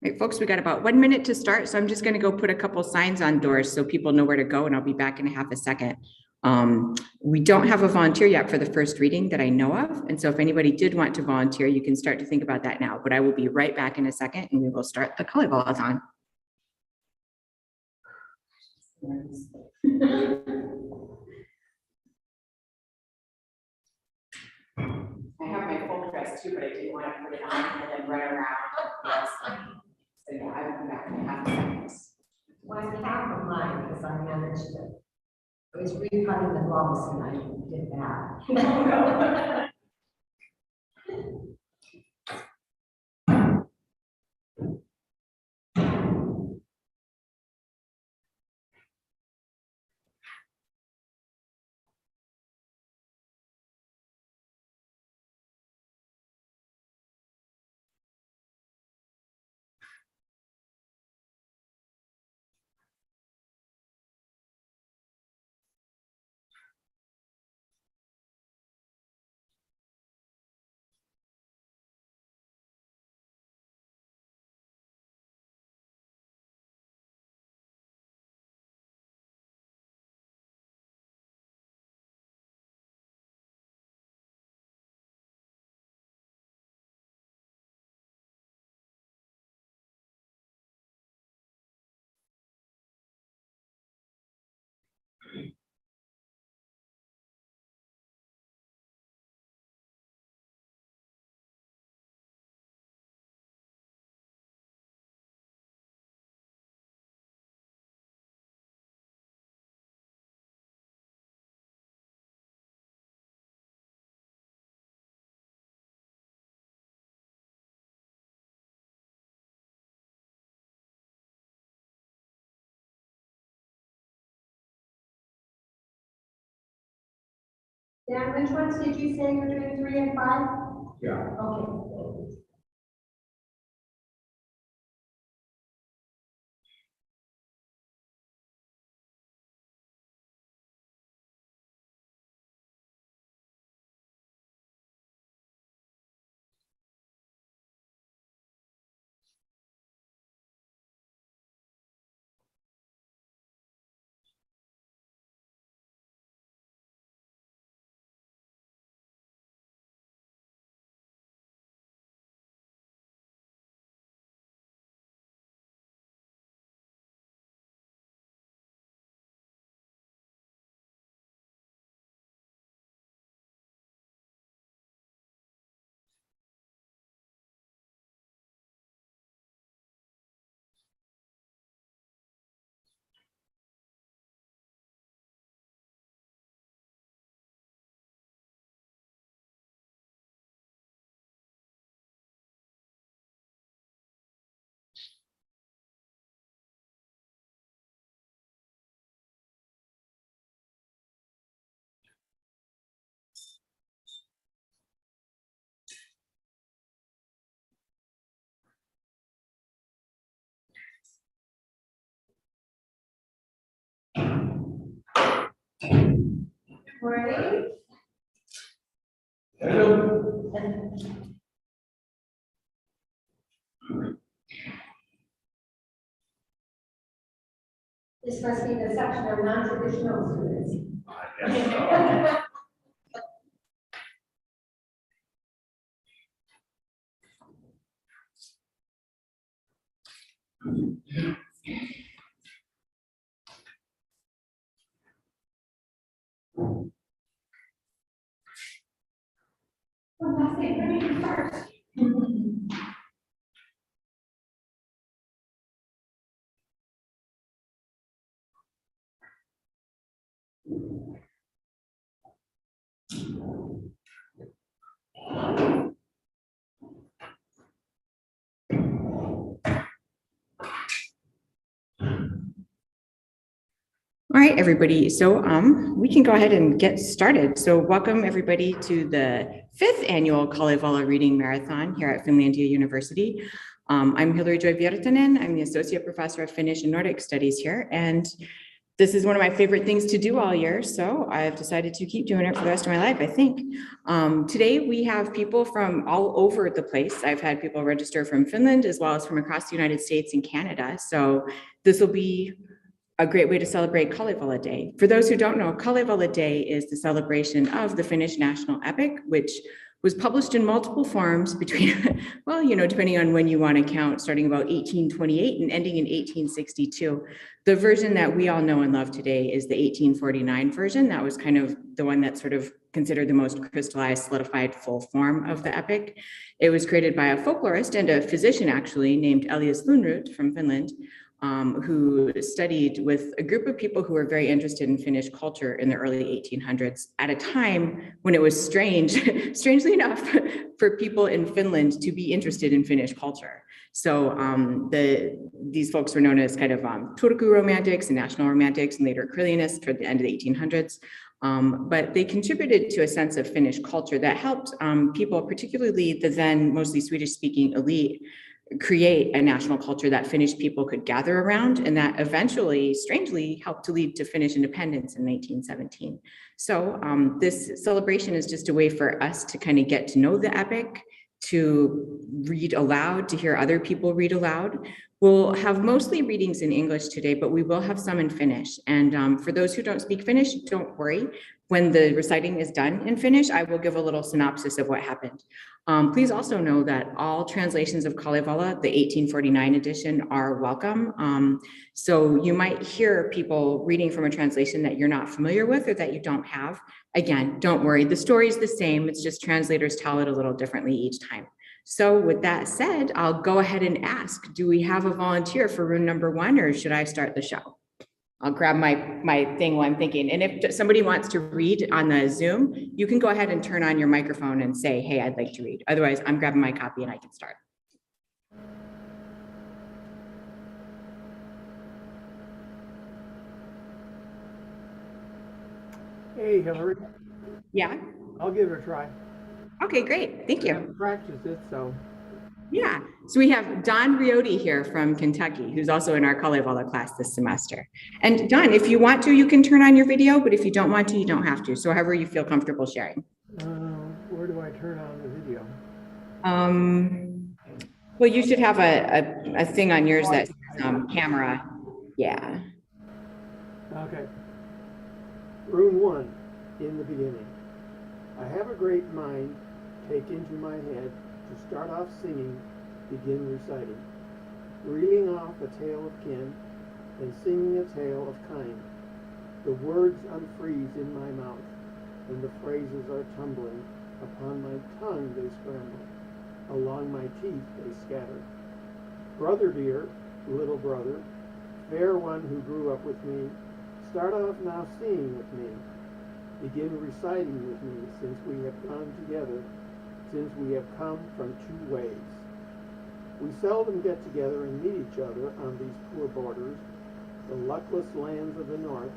Right, folks, we got about 1 minute to start, so I'm just going to go put a couple signs on doors so people know where to go, and I'll be back in half a second. We don't have a volunteer yet for the first reading that I know of, and so if anybody did want to volunteer, you can start to think about that now, but I will be right back in a second, and we will start the Kalevalathon. I have my full dress too, but I didn't want to put it on and then run around. Yes. So yeah, I will be back in half a second. Well, I have of mine because I managed it. I was recutting the gloves and I did that. Dan, which ones did you say you're doing 3 and 5? Yeah. Okay. Ready? Hello. This must be the section of non-traditional students. Yes. Well, that's it. Let me do first. All right, everybody. So we can go ahead and get started. So welcome everybody to the 5th annual Kalevala Reading Marathon here at Finlandia University. I'm Hilary-Joy. I'm the Associate Professor of Finnish and Nordic Studies here. And This is one of my favorite things to do all year, so I've decided to keep doing it for the rest of my life, I think. Today, we have people from all over the place. I've had people register from Finland as well as from across the United States and Canada. So this will be a great way to celebrate Kalevala Day. For those who don't know, Kalevala Day is the celebration of the Finnish national epic, which was published in multiple forms between, well, depending on when you want to count, starting about 1828 and ending in 1862. The version that we all know and love today is the 1849 version. That was kind of the one that's sort of considered the most crystallized, solidified full form of the epic. It was created by a folklorist and a physician, actually, named Elias Lönnrot from Finland, who studied with a group of people who were very interested in Finnish culture in the early 1800s at a time when it was strangely enough, for people in Finland to be interested in Finnish culture. So these folks were known as kind of Turku romantics and national romantics and later Carlianists toward the end of the 1800s. But they contributed to a sense of Finnish culture that helped people, particularly the then mostly Swedish-speaking elite, create a national culture that Finnish people could gather around, and that eventually, strangely, helped to lead to Finnish independence in 1917. So this celebration is just a way for us to kind of get to know the epic, to read aloud, to hear other people read aloud. We'll have mostly readings in English today, but we will have some in Finnish. And for those who don't speak Finnish, don't worry. When the reciting is done in Finnish, I will give a little synopsis of what happened. Please also know that all translations of Kalevala, the 1849 edition, are welcome. So you might hear people reading from a translation that you're not familiar with or that you don't have. Again, don't worry, the story is the same. It's just translators tell it a little differently each time. So with that said, I'll go ahead and ask, do we have a volunteer for room number 1, or should I start the show? I'll grab my thing while I'm thinking. And if somebody wants to read on the Zoom, you can go ahead and turn on your microphone and say, hey, I'd like to read. Otherwise, I'm grabbing my copy and I can start. Hey, Hillary. Yeah. I'll give it a try. Okay, great. Thank I you. haven't practiced it, so. Yeah. So we have Don Riotti here from Kentucky, who's also in our Kalevala class this semester. And Don, if you want to, you can turn on your video, but if you don't want to, you don't have to. So however you feel comfortable sharing. Where do I turn on the video? Well, you should have a thing on yours that camera. Yeah. Okay. Room 1, in the beginning. I have a great mind, take into my head, to start off singing, begin reciting, reeling off a tale of kin, and singing a tale of kind. The words unfreeze in my mouth, and the phrases are tumbling. Upon my tongue they scramble, along my teeth they scatter. Brother dear, little brother, fair one who grew up with me, start off now singing with me. Begin reciting with me, since we have gone together, since we have come from 2 ways. We seldom get together and meet each other on these poor borders, the luckless lands of the north.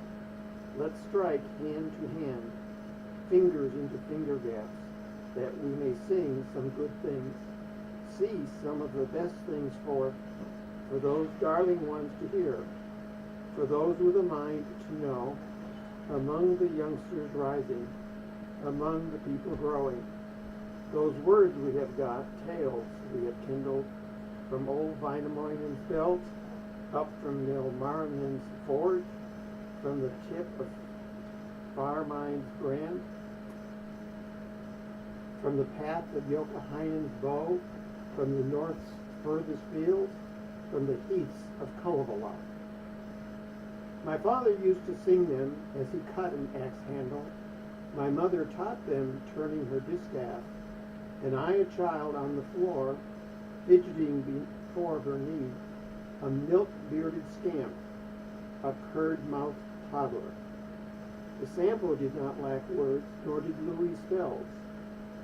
Let's strike hand to hand, fingers into finger gaps, that we may sing some good things, see some of the best things for those darling ones to hear, for those with a mind to know, among the youngsters rising, among the people growing. Those words we have got, tales we have kindled, from old Wainamoinen's belt, up from Nilmarinen's forge, from the tip of Farmine's brand, from the path of Youkahainen's bow, from the north's furthest fields, from the heaths of Kalevala. My father used to sing them as he cut an axe handle. My mother taught them turning her distaff, and I, a child on the floor, fidgeting before her knee, a milk-bearded scamp, a curd-mouthed toddler. The Sampo did not lack words, nor did Louis spells.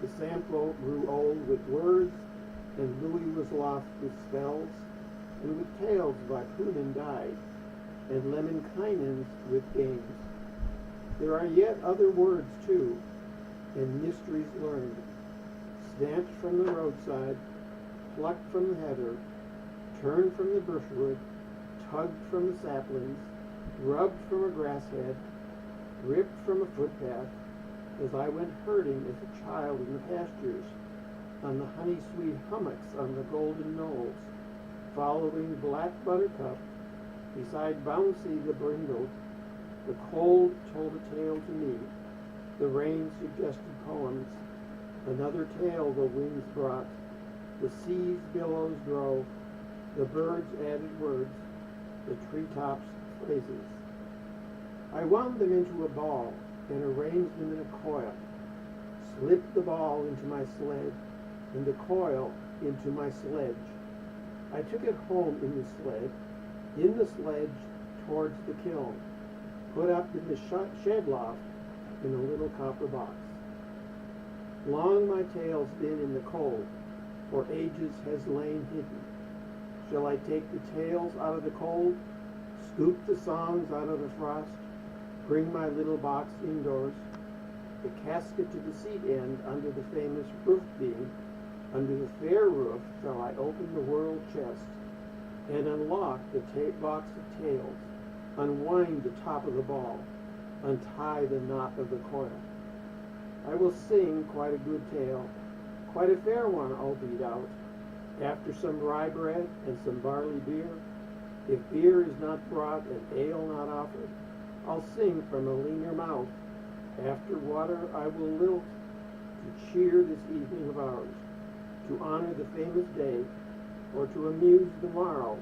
The Sampo grew old with words, and Louis was lost with spells, and with tales Vakunin died, and Lemminkainen's with games. There are yet other words too, and mysteries learned, snatched from the roadside, plucked from the heather, turned from the brushwood, tugged from the saplings, rubbed from a grass head, ripped from a footpath, as I went herding as a child in the pastures, on the honey-sweet hummocks on the golden knolls, following Black Buttercup, beside Bouncy the brindle. The cold told a tale to me, the rain suggested poems, another tale the winds brought, the sea's billows drove, the birds added words, the treetops phrases. I wound them into a ball and arranged them in a coil, slipped the ball into my sled and the coil into my sledge. I took it home in the sledge towards the kiln, put up in the shed loft in a little copper box. Long my tale's been in the cold, for ages has lain hidden. Shall I take the tales out of the cold, scoop the songs out of the frost, bring my little box indoors, the casket to the seat end under the famous roof beam, under the fair roof shall I open the world chest, and unlock the box of tales, unwind the top of the ball, untie the knot of the coil. I will sing quite a good tale, quite a fair one I'll beat out, after some rye bread and some barley beer. If beer is not brought and ale not offered, I'll sing from a leaner mouth. After water I will lilt, to cheer this evening of ours, to honor the famous day, or to amuse the morrow,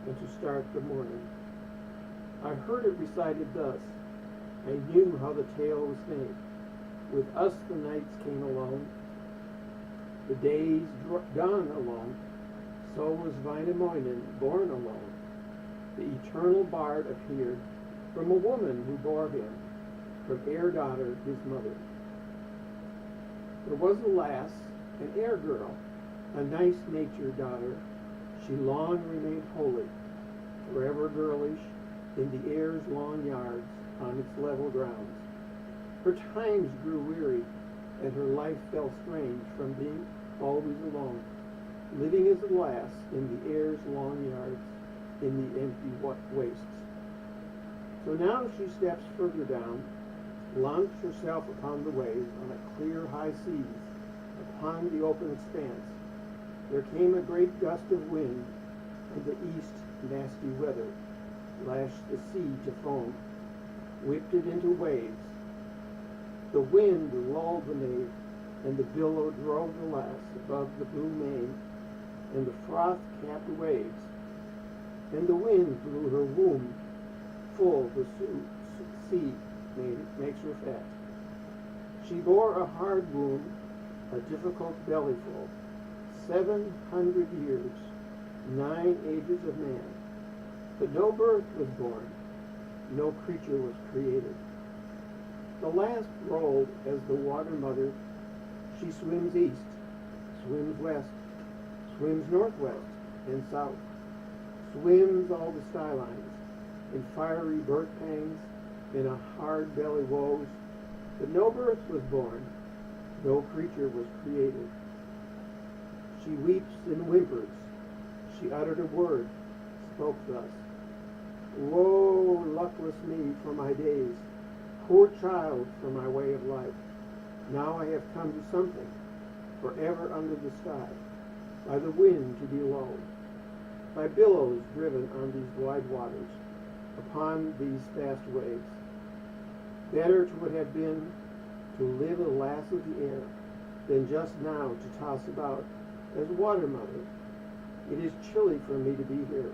and to start the morning. I heard it recited thus. I knew how the tale was made. With us the nights came alone, the days done alone. So was Wainamoinen born alone. The eternal bard appeared from a woman who bore him, from air-daughter his mother. There was a lass, an air-girl, a nice-natured daughter. She long remained holy, forever girlish, in the air's long yards, on its level grounds. Her times grew weary, and her life fell strange from being always alone, living as a lass in the air's long yards, in the empty wastes. So now she steps further down, launches herself upon the waves on a clear high seas, upon the open expanse. There came a great gust of wind, and the east nasty weather lashed the sea to foam, whipped it into waves. The wind lulled the maid, and the billow drove the lass above the blue main, and the froth-capped waves. And the wind blew her womb full, the sea makes her fat. She bore a hard womb, a difficult bellyful, 700 years, 9 ages of man. But no birth was born, no creature was created. The last rolled as the water mother. She swims east, swims west, swims northwest and south, swims all the skylines, in fiery birth pangs, in a hard belly woes. But no birth was born, no creature was created. She weeps and whimpers. She uttered a word, spoke thus. Woe, luckless me for my days, poor child for my way of life. Now I have come to something, forever under the sky, by the wind to be lulled, by billows driven on these wide waters, upon these fast waves. Better to it have been to live a lass of the air, than just now to toss about as water mother. It is chilly for me to be here,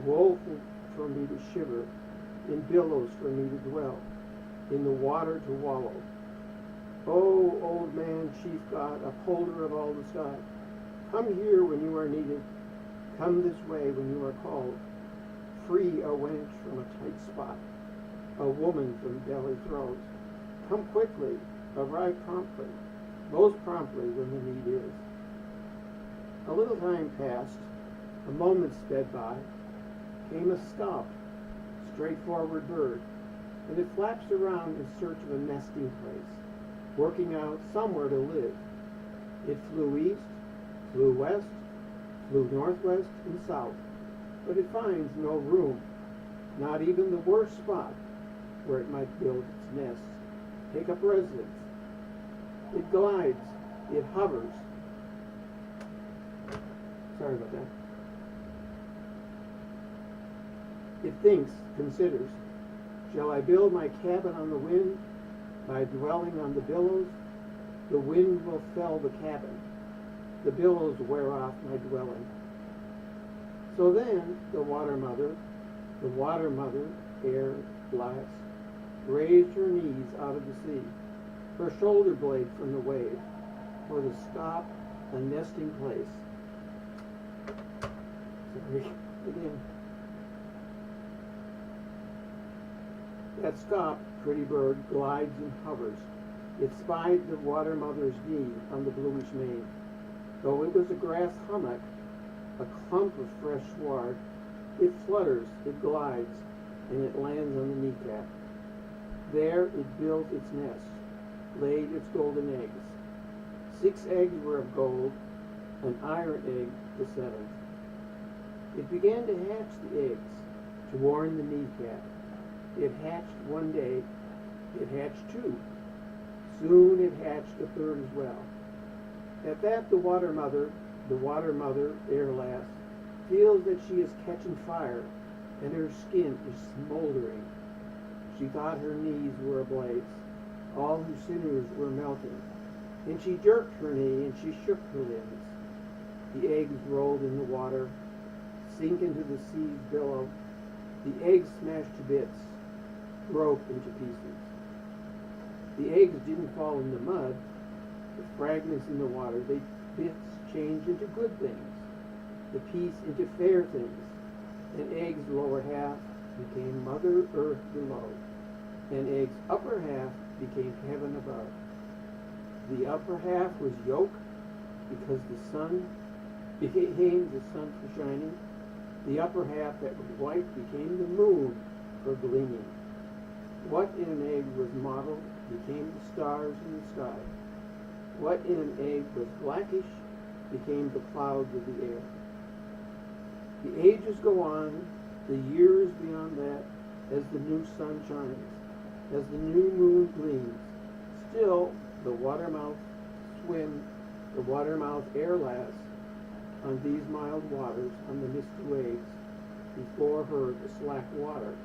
woeful for me to shiver, in billows for me to dwell, in the water to wallow. O old man, chief god, upholder of all the sky, come here when you are needed, come this way when you are called. Free a wench from a tight spot, a woman from belly throes. Come quickly, arrive promptly, most promptly when the need is. A little time passed, a moment sped by, came a stout, straightforward bird, and it flaps around in search of a nesting place, working out somewhere to live. It flew east, flew west, flew northwest and south, but it finds no room. not even the worst spot where it might build its nest, take up residence. It glides, it hovers. Sorry about that. It thinks, considers, shall I build my cabin on the wind by dwelling on the billows? The wind will fell the cabin, the billows wear off my dwelling. So then the water mother, air, glass, raised her knees out of the sea, her shoulder blade from the wave, for to stop a nesting place. Sorry, again. That stop, pretty bird, glides and hovers. It spied the water mother's knee on the bluish main. Though it was a grass hummock, a clump of fresh sward, it flutters, it glides, and it lands on the kneecap. There it built its nest, laid its golden eggs. 6 eggs were of gold, an iron egg the 7th. It began to hatch the eggs, to warm the kneecap. It hatched one day, it hatched 2. Soon it hatched a 3rd as well. At that the water mother, ere last, feels that she is catching fire, and her skin is smoldering. She thought her knees were ablaze, all her sinews were melting, and she jerked her knee and she shook her limbs. The eggs rolled in the water, sink into the sea's billow. The eggs smashed to bits, broke into pieces. The eggs didn't fall in the mud, the fragments in the water. The bits changed into good things, the piece into fair things, and eggs' lower half became Mother Earth below, and eggs' upper half became heaven above. The upper half was yolk, because the sun became the sun for shining. The upper half that was white became the moon for gleaming. What in an egg was mottled became the stars in the sky. What in an egg was blackish became the clouds of the air. The ages go on, the years beyond that, as the new sun shines, as the new moon gleams. Still, the watermouth air lasts on these mild waters, on the misty waves. Before her the slack water,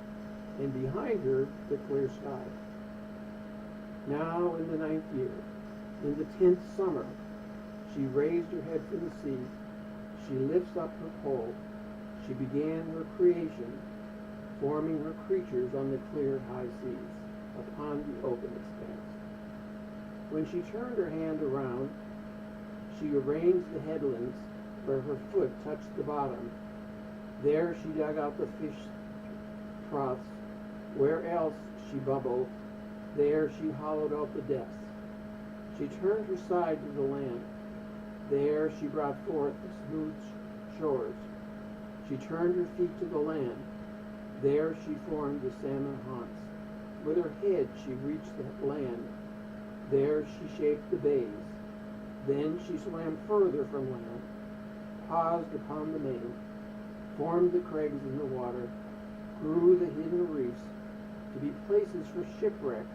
and behind her the clear sky. Now in the 9th year, in the 10th summer, she raised her head from the sea. She lifts up her pole. She began her creation, forming her creatures on the clear high seas, upon the open expanse. When she turned her hand around, she arranged the headlands where her foot touched the bottom. There she dug out the fish troughs. Where else she bubbled, there she hollowed out the depths. She turned her side to the land. There she brought forth the smooth shores. She turned her feet to the land. There she formed the salmon haunts. With her head she reached the land. There she shaped the bays. Then she swam further from land, paused upon the main, formed the crags in the water, grew the hidden reefs to be places for shipwreck,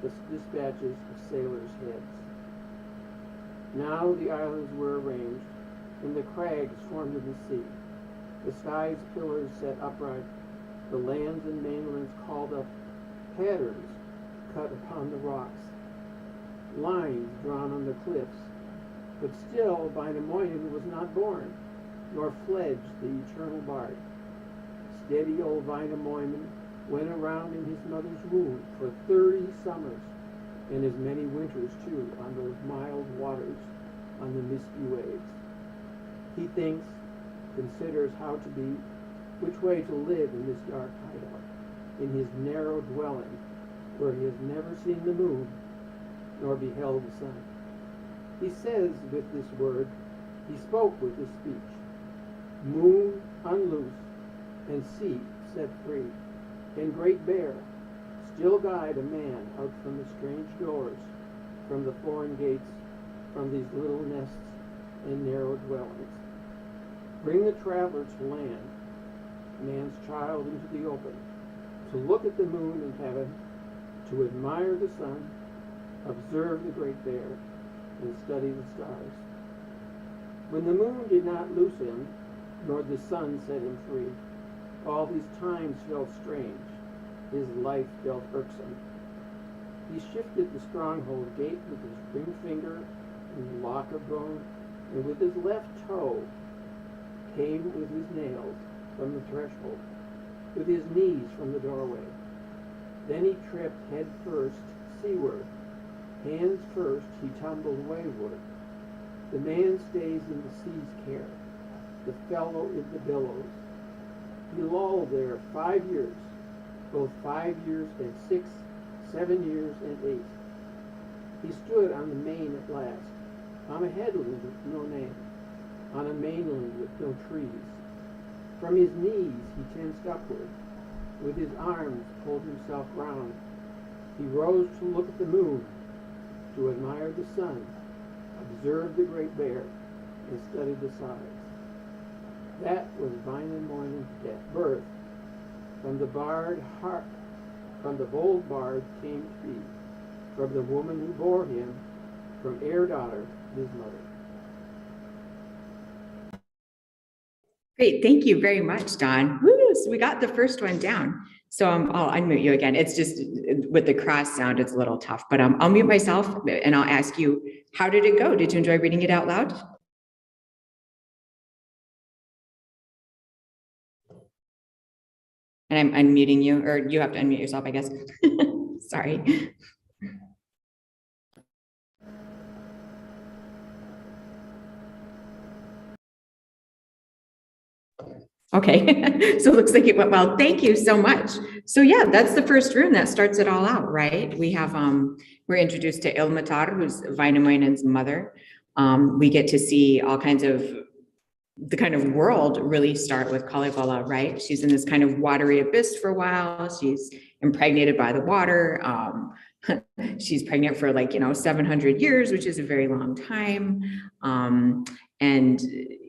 the dispatches of sailors' heads. Now the islands were arranged, and the crags formed in the sea. The sky's pillars set upright, the lands and mainlands called up, patterns cut upon the rocks, lines drawn on the cliffs. But still Wainamoinen was not born, nor fledged the eternal bard. Steady old Wainamoinen went around in his mother's womb for 30 summers, and as many winters too, on those mild waters, on the misty waves. He thinks, considers how to be, which way to live in this dark hideout, in his narrow dwelling, where he has never seen the moon, nor beheld the sun. He says with this word, he spoke with this speech, moon unloose, and sea set free, and great bear, still guide a man out from the strange doors, from the foreign gates, from these little nests and narrow dwellings. Bring the traveler to land, man's child into the open, to look at the moon in heaven, to admire the sun, observe the Great Bear, and study the stars. When the moon did not loose him, nor the sun set him free, all these times felt strange, his life felt irksome. He shifted the stronghold gate with his ring finger and lock of bone, and with his left toe came with his nails from the threshold, with his knees from the doorway. Then he tripped head first seaward, hands first he tumbled wayward. The man stays in the sea's care, the fellow in the billows. He lolled there 5 years, both 5 years and 6, 7 years and 8. He stood on the main at last, on a headland with no name, on a mainland with no trees. From his knees he tensed upward, with his arms pulled himself round. He rose to look at the moon, to admire the sun, observe the Great Bear, and study the stars. That was Wainamoinen's birth. From the bold bard came to be, from the woman who bore him, from daughter, his mother. Great, thank you very much, Don. Woo, so we got the first one down. So I'll unmute you again. It's just with the cross sound, it's a little tough, but I'll mute myself and I'll ask you, how did it go? Did you enjoy reading it out loud? And I'm unmuting you, or you have to unmute yourself, I guess. Sorry. Okay, so it looks like it went well. Thank you so much. So yeah, that's the first rune that starts it all out, right? We have, we're introduced to Ilmatar, who's Wainamoinen's mother. We get to see all kinds of, the kind of world really start with Kalevala, right? She's in this kind of watery abyss for a while. She's impregnated by the water. She's pregnant for 700 years, which is a very long time. And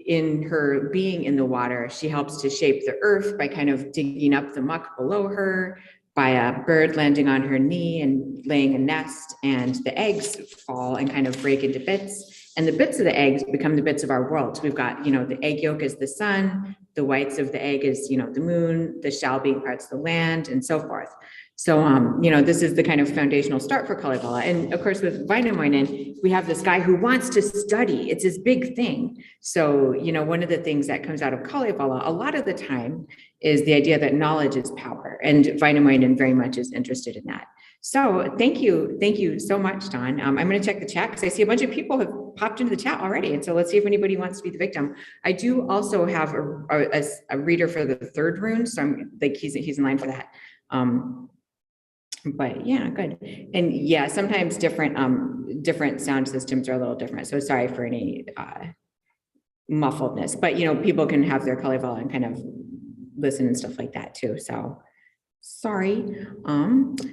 in her being in the water, she helps to shape the earth by kind of digging up the muck below her, by a bird landing on her knee and laying a nest, and the eggs fall and kind of break into bits. And the bits of the eggs become the bits of our world. So we've got, the egg yolk is the sun, the whites of the egg is, the moon, the shell being parts of the land, and so forth. So, this is the kind of foundational start for Kalevala. And of course, with Wainamoinen, we have this guy who wants to study. It's his big thing. So, one of the things that comes out of Kalevala a lot of the time is the idea that knowledge is power. And Wainamoinen very much is interested in that. So thank you so much, Don. I'm going to check the chat because I see a bunch of people have popped into the chat already. And so let's see if anybody wants to be the victim. I do also have a reader for the third rune. So I'm like, he's in line for that. But yeah, good. And yeah, sometimes different sound systems are a little different. So sorry for any muffledness, but people can have their Kalevala and kind of listen and stuff like that too. So sorry.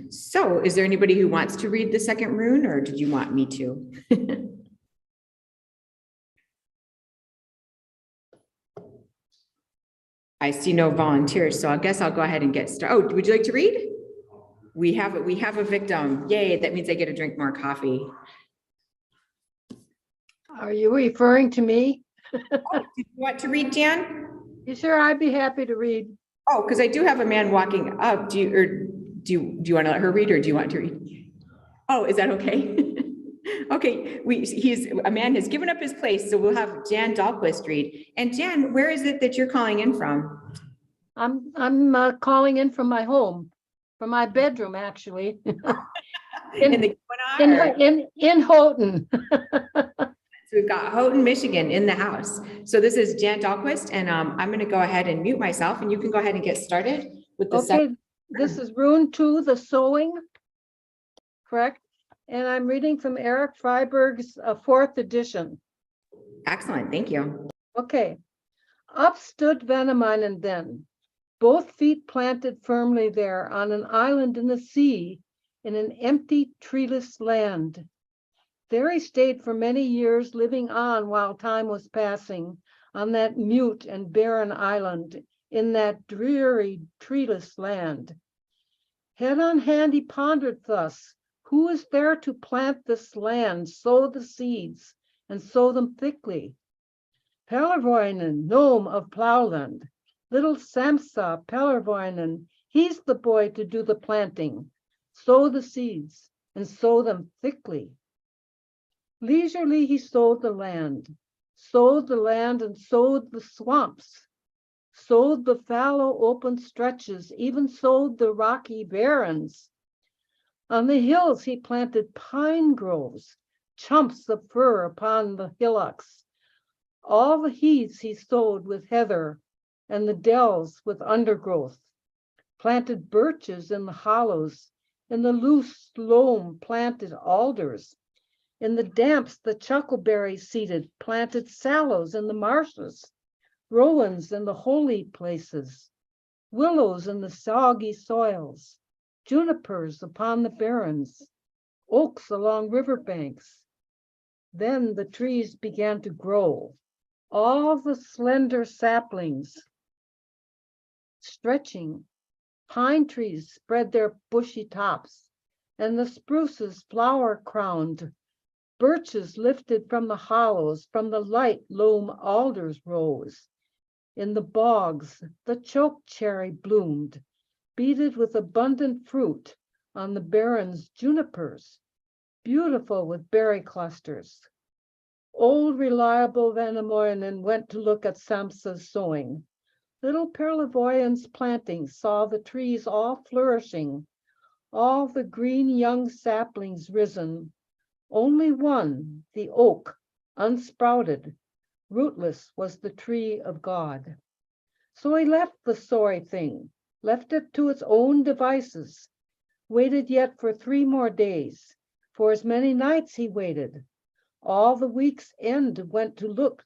So is there anybody who wants to read the second rune, or did you want me to? I see no volunteers, so I guess I'll go ahead and get started. Oh, would you like to read? We have a victim. Yay, that means I get to drink more coffee. Are you referring to me? Oh, did you want to read, Jan? Sure, I'd be happy to read. Oh, because I do have a man walking up. Do you want to let her read, or do you want to read? Oh, is that okay? Okay, a man has given up his place, so we'll have Jan Dahlquist read. And Jan, where is it that you're calling in from? I'm calling in from my home, from my bedroom, actually. in Houghton. So we've got Houghton, Michigan in the house. So this is Jan Dahlquist, and I'm going to go ahead and mute myself, and you can go ahead and get started with the second. This is rune 2, the sowing, correct? And I'm reading from Eric Freiberg's 4th edition. Excellent, thank you. Okay. Up stood Wainamoinen then, both feet planted firmly there on an island in the sea, in an empty, treeless land. There he stayed for many years, living on while time was passing, on that mute and barren island, in that dreary, treeless land. Head on hand he pondered thus, who is there to plant this land, sow the seeds, and sow them thickly? Pellervoinen, gnome of Plowland, little Samsa Pellervoinen, he's the boy to do the planting, sow the seeds, and sow them thickly. Leisurely he sowed the land and sowed the swamps, sowed the fallow open stretches, even sowed the rocky barrens. On the hills he planted pine groves, chumps of fir upon the hillocks. All the heaths he sowed with heather, and the dells with undergrowth. Planted birches in the hollows, in the loose loam planted alders. In the damps the chuckleberry seeded, planted sallows in the marshes, rowans in the holy places, willows in the soggy soils, junipers upon the barrens, oaks along riverbanks. Then the trees began to grow, all the slender saplings stretching. Pine trees spread their bushy tops, and the spruces flower-crowned. Birches lifted from the hollows, from the light loam alders rose. In the bogs, the chokecherry bloomed, beaded with abundant fruit on the barrens junipers, beautiful with berry clusters. Old reliable Vainamoinen went to look at Samsa's sowing. Little Perlevoyen's planting saw the trees all flourishing, all the green young saplings risen. Only one, the oak, unsprouted, rootless was the tree of God. So he left the sorry thing, left it to its own devices, waited yet for 3 more days. For as many nights he waited. All the week's end went to look.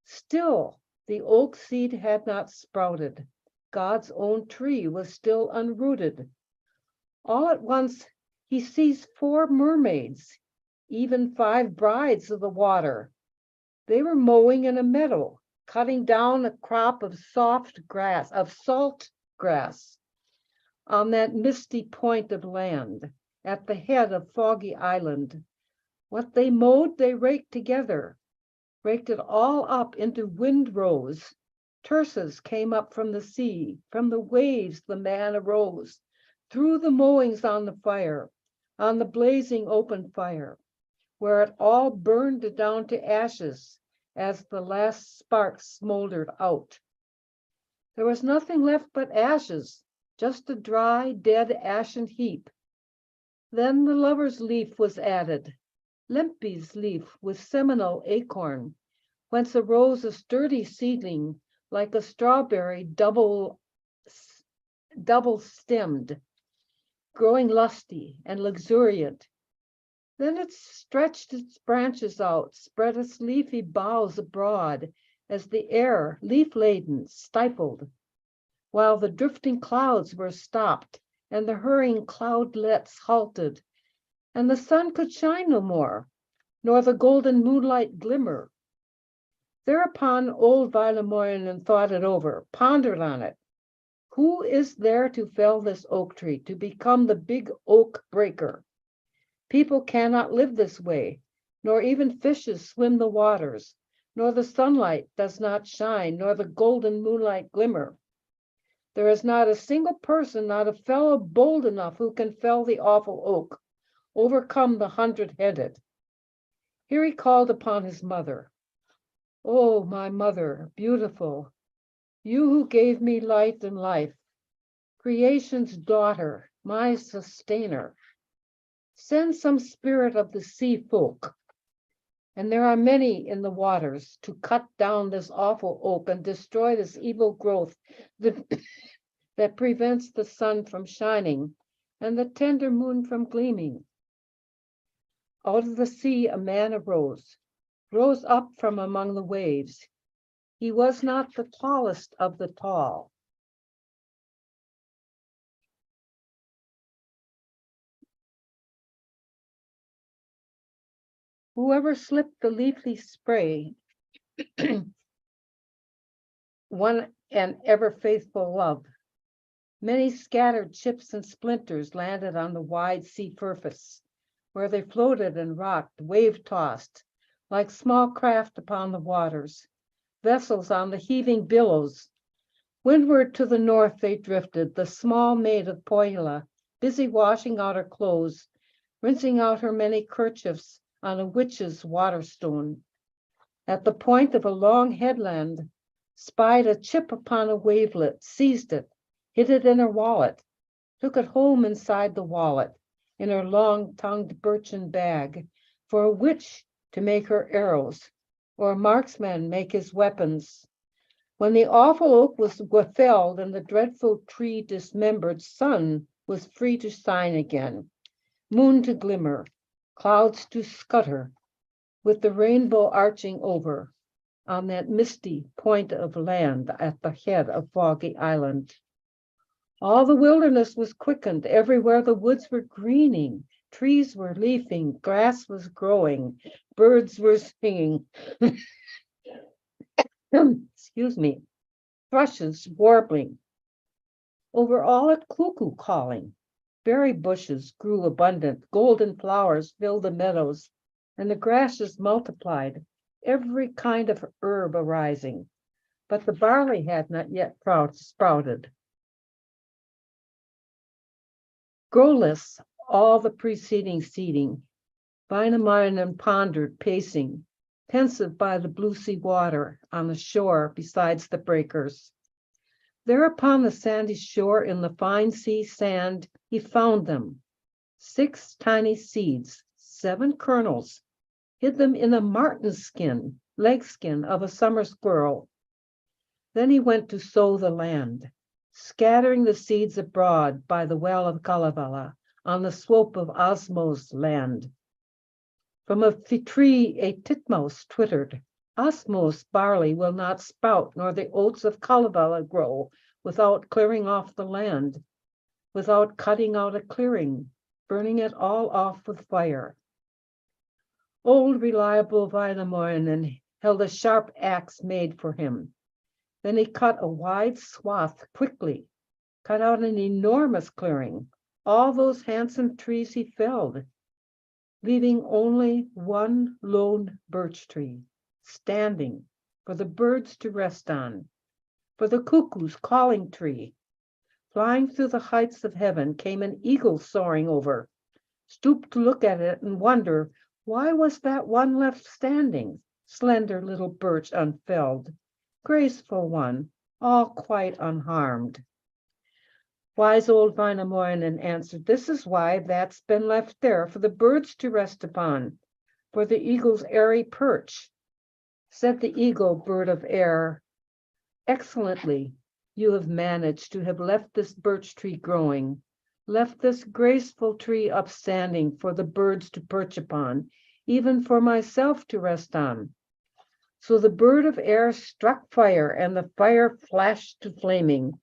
Still the oak seed had not sprouted. God's own tree was still unrooted. All at once he sees 4 mermaids, even 5 brides of the water. They were mowing in a meadow, cutting down a crop of salt grass on that misty point of land at the head of Foggy Island. What they mowed, they raked together, raked it all up into windrows. Terces came up from the sea, from the waves the man arose, threw the mowings on the fire, on the blazing open fire, where it all burned down to ashes as the last sparks smoldered out. There was nothing left but ashes, just a dry, dead, ashen heap. Then the lover's leaf was added, Lempi's leaf with seminal acorn, whence arose a sturdy seedling like a strawberry double stemmed, growing lusty and luxuriant. Then it stretched its branches out, spread its leafy boughs abroad, as the air, leaf-laden, stifled, while the drifting clouds were stopped, and the hurrying cloudlets halted, and the sun could shine no more, nor the golden moonlight glimmer. Thereupon old Wainamoinen thought it over, pondered on it. Who is there to fell this oak tree, to become the big oak breaker? People cannot live this way, nor even fishes swim the waters, nor the sunlight does not shine, nor the golden moonlight glimmer. There is not a single person, not a fellow bold enough who can fell the awful oak, overcome the 100-headed. Here he called upon his mother. Oh, my mother, beautiful, you who gave me light and life, creation's daughter, my sustainer, send some spirit of the sea folk, and there are many in the waters, to cut down this awful oak and destroy this evil growth that prevents the sun from shining and the tender moon from gleaming. Out of the sea a man rose up from among the waves. He was not the tallest of the tall. Whoever slipped the leafy spray, one and ever faithful love. Many scattered chips and splinters landed on the wide sea surface, where they floated and rocked, wave-tossed, like small craft upon the waters, vessels on the heaving billows. Windward to the north they drifted, the small maid of Pohjola, busy washing out her clothes, rinsing out her many kerchiefs on a witch's waterstone. At the point of a long headland, spied a chip upon a wavelet, seized it, hid it in her wallet, took it home inside the wallet, in her long-tongued birchen bag, for a witch to make her arrows, or a marksman make his weapons. When the awful oak was felled and the dreadful tree dismembered, sun was free to shine again, moon to glimmer, clouds to scutter, with the rainbow arching over on that misty point of land at the head of Foggy Island. All the wilderness was quickened, everywhere the woods were greening, trees were leafing, grass was growing, birds were singing. Excuse me, thrushes warbling. Over all at cuckoo calling. Berry bushes grew abundant, golden flowers filled the meadows, and the grasses multiplied, every kind of herb arising. But the barley had not yet sprouted. Growless all the preceding seeding, Wainamoinen pondered, pacing, pensive by the blue sea water on the shore besides the breakers. There upon the sandy shore in the fine sea sand, he found them, 6 tiny seeds, 7 kernels, hid them in a marten's skin, leg skin of a summer squirrel. Then he went to sow the land, scattering the seeds abroad by the well of Kalevala on the slope of Osmo's land. From a tree a titmouse twittered, Osmo's barley will not sprout, nor the oats of Kalevala grow without clearing off the land, without cutting out a clearing, burning it all off with fire. Old reliable Wainamoinen held a sharp axe made for him. Then he cut a wide swath quickly, cut out an enormous clearing. All those handsome trees he felled, leaving only one lone birch tree, standing for the birds to rest on, for the cuckoo's calling tree. Flying through the heights of heaven came an eagle soaring over, stooped to look at it and wonder, why was that one left standing, slender little birch unfelled, graceful one, all quite unharmed. Wise old Wainamoinen answered, this is why that's been left there, for the birds to rest upon, for the eagle's airy perch. Said the eagle, bird of air, excellently you have managed to have left this birch tree growing, left this graceful tree upstanding for the birds to perch upon, even for myself to rest on. So the bird of air struck fire, and the fire flashed to flaming.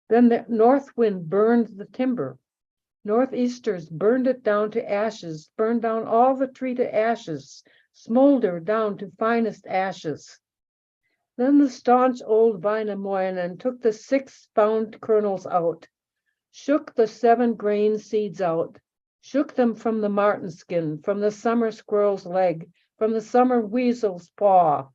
Then the north wind burned the timber. Northeasters burned it down to ashes, burned down all the tree to ashes, smoldered down to finest ashes. Then the staunch old Wainamoinen took the 6 found kernels out, shook the 7 grain seeds out, shook them from the marten skin, from the summer squirrel's leg, from the summer weasel's paw.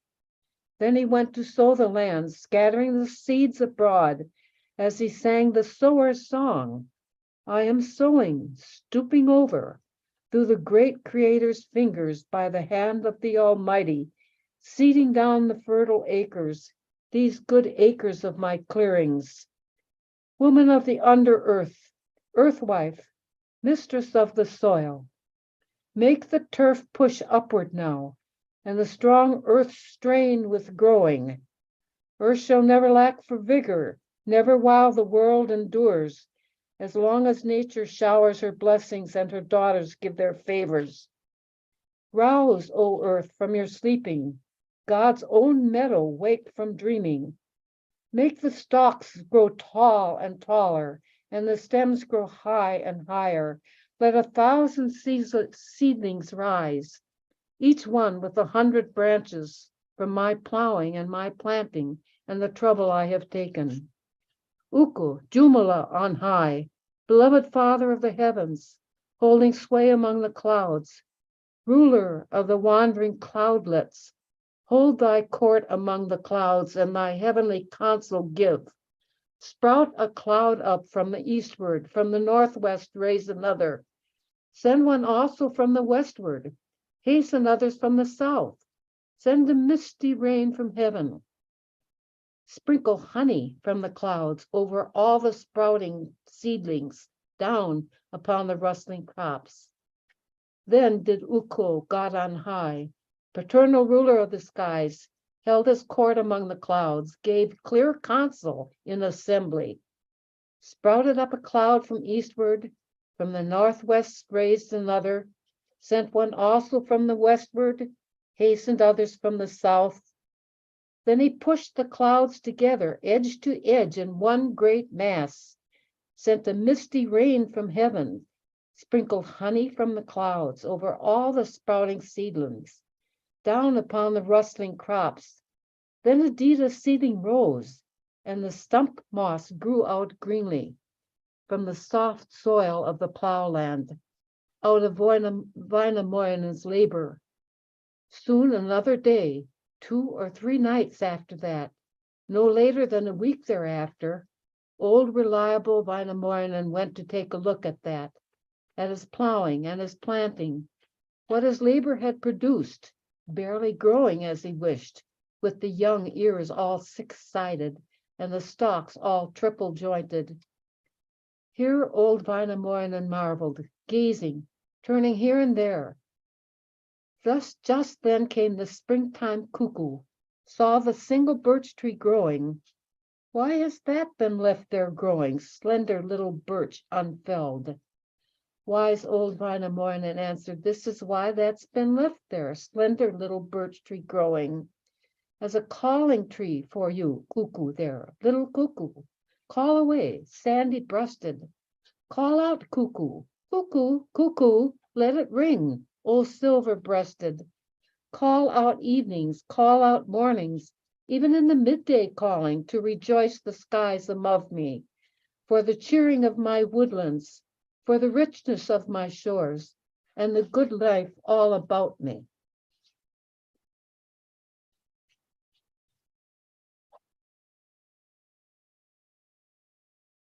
Then he went to sow the land, scattering the seeds abroad, as he sang the sower's song. I am sowing, stooping over, through the great Creator's fingers by the hand of the Almighty, seeding down the fertile acres, these good acres of my clearings. Woman of the under earth, earthwife, mistress of the soil, make the turf push upward now, and the strong earth strain with growing. Earth shall never lack for vigor, never while the world endures, as long as nature showers her blessings and her daughters give their favors. Rouse, O earth, from your sleeping, God's own meadow wake from dreaming. Make the stalks grow tall and taller, and the stems grow high and higher. Let 1,000 seedlings rise, each one with 100 branches, from my plowing and my planting and the trouble I have taken. Ukko, Jumala on high, beloved Father of the heavens, holding sway among the clouds, ruler of the wandering cloudlets, hold thy court among the clouds and thy heavenly counsel give. Sprout a cloud up from the eastward, from the northwest raise another. Send one also from the westward, hasten others from the south. Send a misty rain from heaven. Sprinkle honey from the clouds over all the sprouting seedlings, down upon the rustling crops. Then did Ukko, God on high, paternal ruler of the skies, held his court among the clouds, gave clear counsel in assembly, sprouted up a cloud from eastward, from the northwest raised another, sent one also from the westward, hastened others from the south. Then he pushed the clouds together, edge to edge in one great mass, sent a misty rain from heaven, sprinkled honey from the clouds over all the sprouting seedlings, down upon the rustling crops. Then indeed a seedling rose, and the stump moss grew out greenly from the soft soil of the plowland, out of Wainamoinen's labor. Soon another day, 2 or 3 nights after that, no later than a week thereafter, old reliable Wainamoinen went to take a look at that, at his plowing and his planting, what his labor had produced, barely growing as he wished, with the young ears all six-sided and the stalks all triple-jointed. Here old Wainamoinen marveled, gazing, turning here and there. Thus just then came the springtime cuckoo, saw the single birch tree growing. Why has that been left there growing, slender little birch unfelled? Wise old Wainamoinen answered, this is why that's been left there, slender little birch tree growing, as a calling tree for you, cuckoo there, little cuckoo. Call away, sandy-breasted. Call out, cuckoo, cuckoo, cuckoo, let it ring, O silver-breasted. Call out evenings, call out mornings, even in the midday calling, to rejoice the skies above me, for the cheering of my woodlands, for the richness of my shores, and the good life all about me.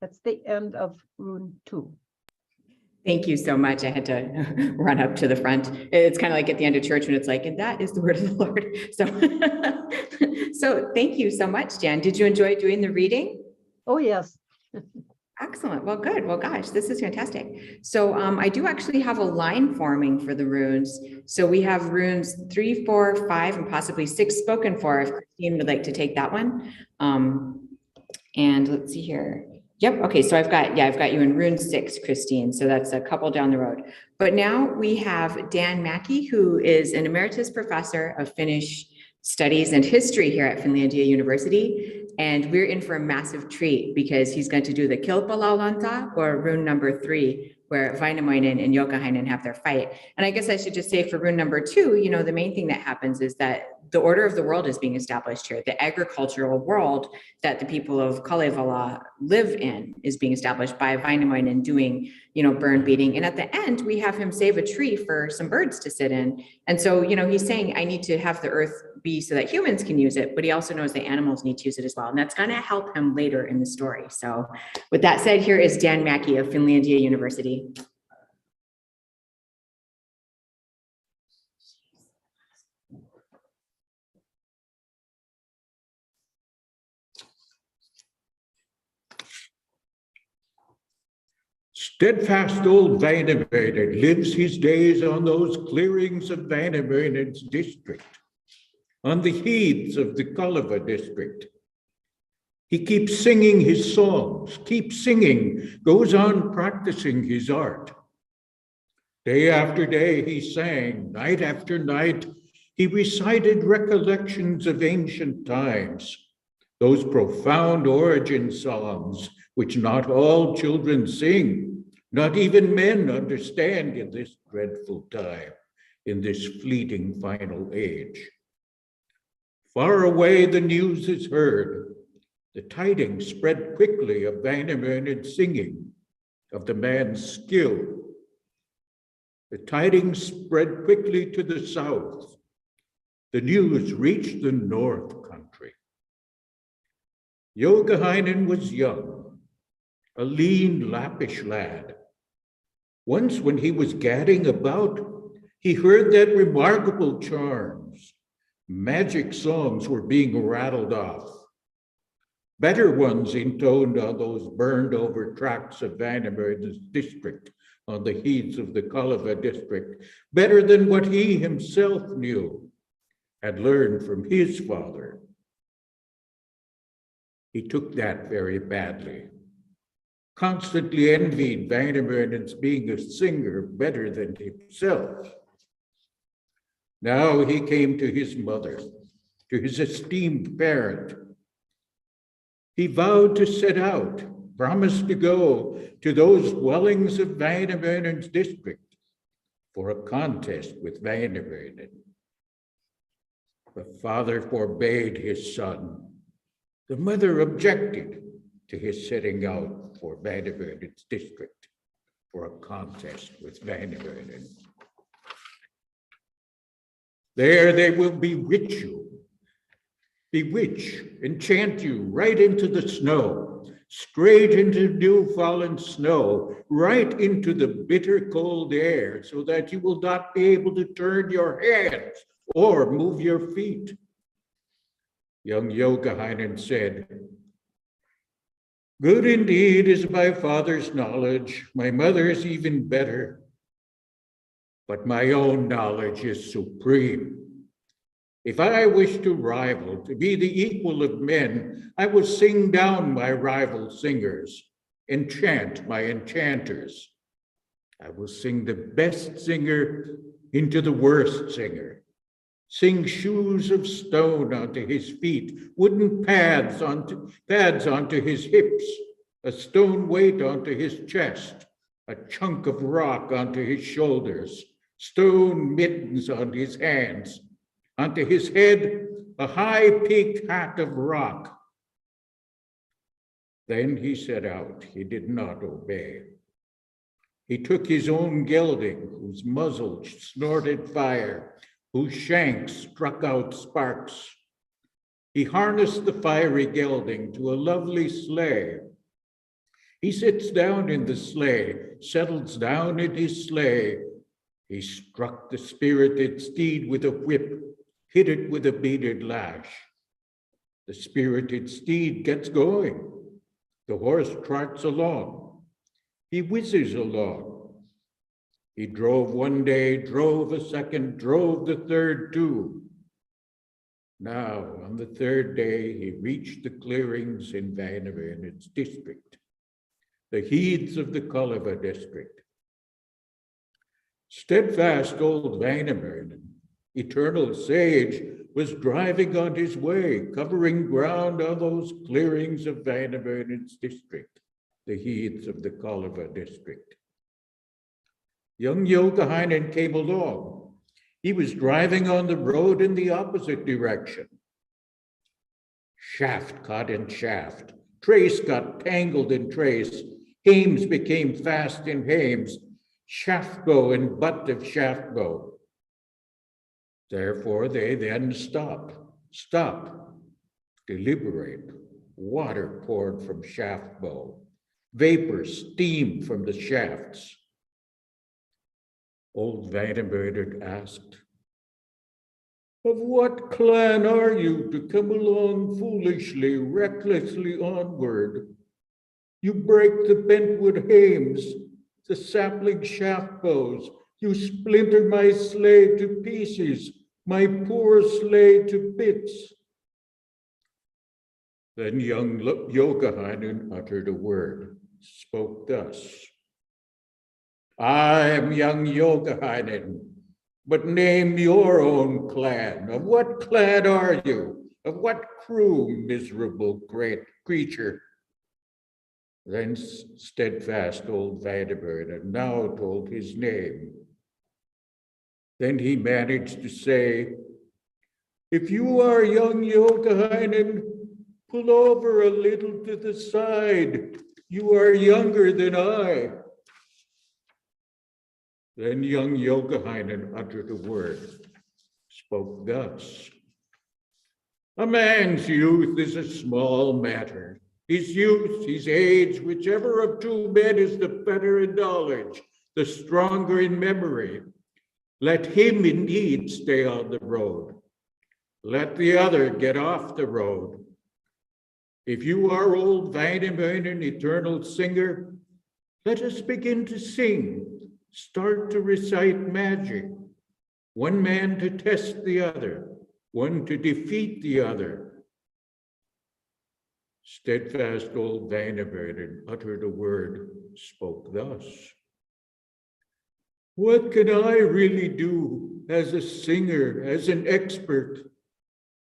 That's the end of rune 2. Thank you so much. I had to run up to the front. It's kind of like at the end of church when it's like, and that is the word of the Lord. So thank you so much, Jan. Did you enjoy doing the reading? Oh, yes. Excellent. Well, good. Well, gosh, this is fantastic. So I do actually have a line forming for the runes. So we have runes 3, 4, 5, and possibly 6 spoken for, if Christine would like to take that one. And let's see here. Yep. Okay. So I've got you in rune 6, Christine. So that's a couple down the road. But now we have Dan Mackey, who is an emeritus professor of Finnish studies and history here at Finlandia University. And we're in for a massive treat because he's going to do the Kilpalaulanta, or rune number 3, where Wainamoinen and Joukahainen have their fight. And I guess I should just say for rune number 2, you know, the main thing that happens is that the order of the world is being established here. The agricultural world that the people of Kalevala live in is being established by Wainamoinen doing, you know, burn beating. And at the end, we have him save a tree for some birds to sit in. And so, you know, he's saying, I need to have the earth be so that humans can use it, but he also knows that animals need to use it as well. And that's going to help him later in the story. So with that said, here is Dan Mackey of Finlandia University. Steadfast old Wainamoinen lives his days on those clearings of Wainamoinen's district, on the heaths of the Kalevala district. He keeps singing his songs, keeps singing, goes on practicing his art. Day after day he sang, night after night he recited recollections of ancient times, those profound origin songs which not all children sing, not even men understand in this dreadful time, in this fleeting final age. Far away the news is heard. The tidings spread quickly of Wainamoinen's singing, of the man's skill. The tidings spread quickly to the south. The news reached the north country. Joukahainen was young, a lean Lappish lad. Once when he was gadding about, he heard that remarkable charms, magic songs were being rattled off. Better ones intoned on those burned over tracts of Wainamoinen's district, on the heaths of the Kalevala district, better than what he himself knew, had learned from his father. He took that very badly, constantly envied Wainamoinen's being a singer better than himself. Now he came to his mother, to his esteemed parent. He vowed to set out, promised to go to those dwellings of Wainamoinen's district for a contest with Wainamoinen. The father forbade his son. The mother objected to his setting out for Wainamoinen's district for a contest with Wainamoinen. There they will bewitch you, enchant you right into the snow, straight into new fallen snow, right into the bitter cold air, so that you will not be able to turn your hands or move your feet. Young Joukahainen said, "Good indeed is my father's knowledge, my mother's even better, but my own knowledge is supreme. If I wish to rival, to be the equal of men, I will sing down my rival singers, enchant my enchanters. I will sing the best singer into the worst singer, sing shoes of stone onto his feet, wooden pads onto his hips, a stone weight onto his chest, a chunk of rock onto his shoulders, stone mittens on his hands, onto his head, a high-peaked hat of rock." Then he set out. He did not obey. He took his own gelding, whose muzzle snorted fire, whose shanks struck out sparks. He harnessed the fiery gelding to a lovely sleigh. He sits down in the sleigh, settles down in his sleigh. He struck the spirited steed with a whip, hit it with a beaded lash. The spirited steed gets going. The horse trots along. He whizzes along. He drove one day, drove a second, drove the third too. Now, on the third day, he reached the clearings in Wainamoinen's district, the heaths of the Kalevala district. Steadfast old Wainamoinen, eternal sage, was driving on his way, covering ground on those clearings of Wainamoinen's district, the heaths of the Kalevala district. Young Joukahainen came along. He was driving on the road in the opposite direction. Shaft caught in shaft. Trace got tangled in trace. Hames became fast in hames. Shaft bow and butt of shaft bow. Therefore they then stop, deliberate. Water poured from shaft bow. Vapor steamed from the shafts. Old Wainamoinen asked, "Of what clan are you to come along foolishly, recklessly onward? You break the bentwood hames, the sapling shaft bows. You splinter my sleigh to pieces, my poor sleigh to bits." Then young Joukahainen uttered a word, spoke thus, "I am young Joukahainen, but name your own clan. Of what clan are you? Of what crew, miserable great creature?" Then steadfast old Wainamoinen now told his name. Then he managed to say, If you are young Yokainen, pull over a little to the side. You are younger than I. Then young Yokainen uttered a word, spoke thus. A man's youth is a small matter. His youth, his age, whichever of two men is the better in knowledge, the stronger in memory. Let him indeed stay on the road. Let the other get off the road. If you are old Wainamoinen, eternal singer, let us begin to sing, start to recite magic. One man to test the other, one to defeat the other. Steadfast old Wainamoinen uttered a word, spoke thus. What can I really do as a singer, as an expert?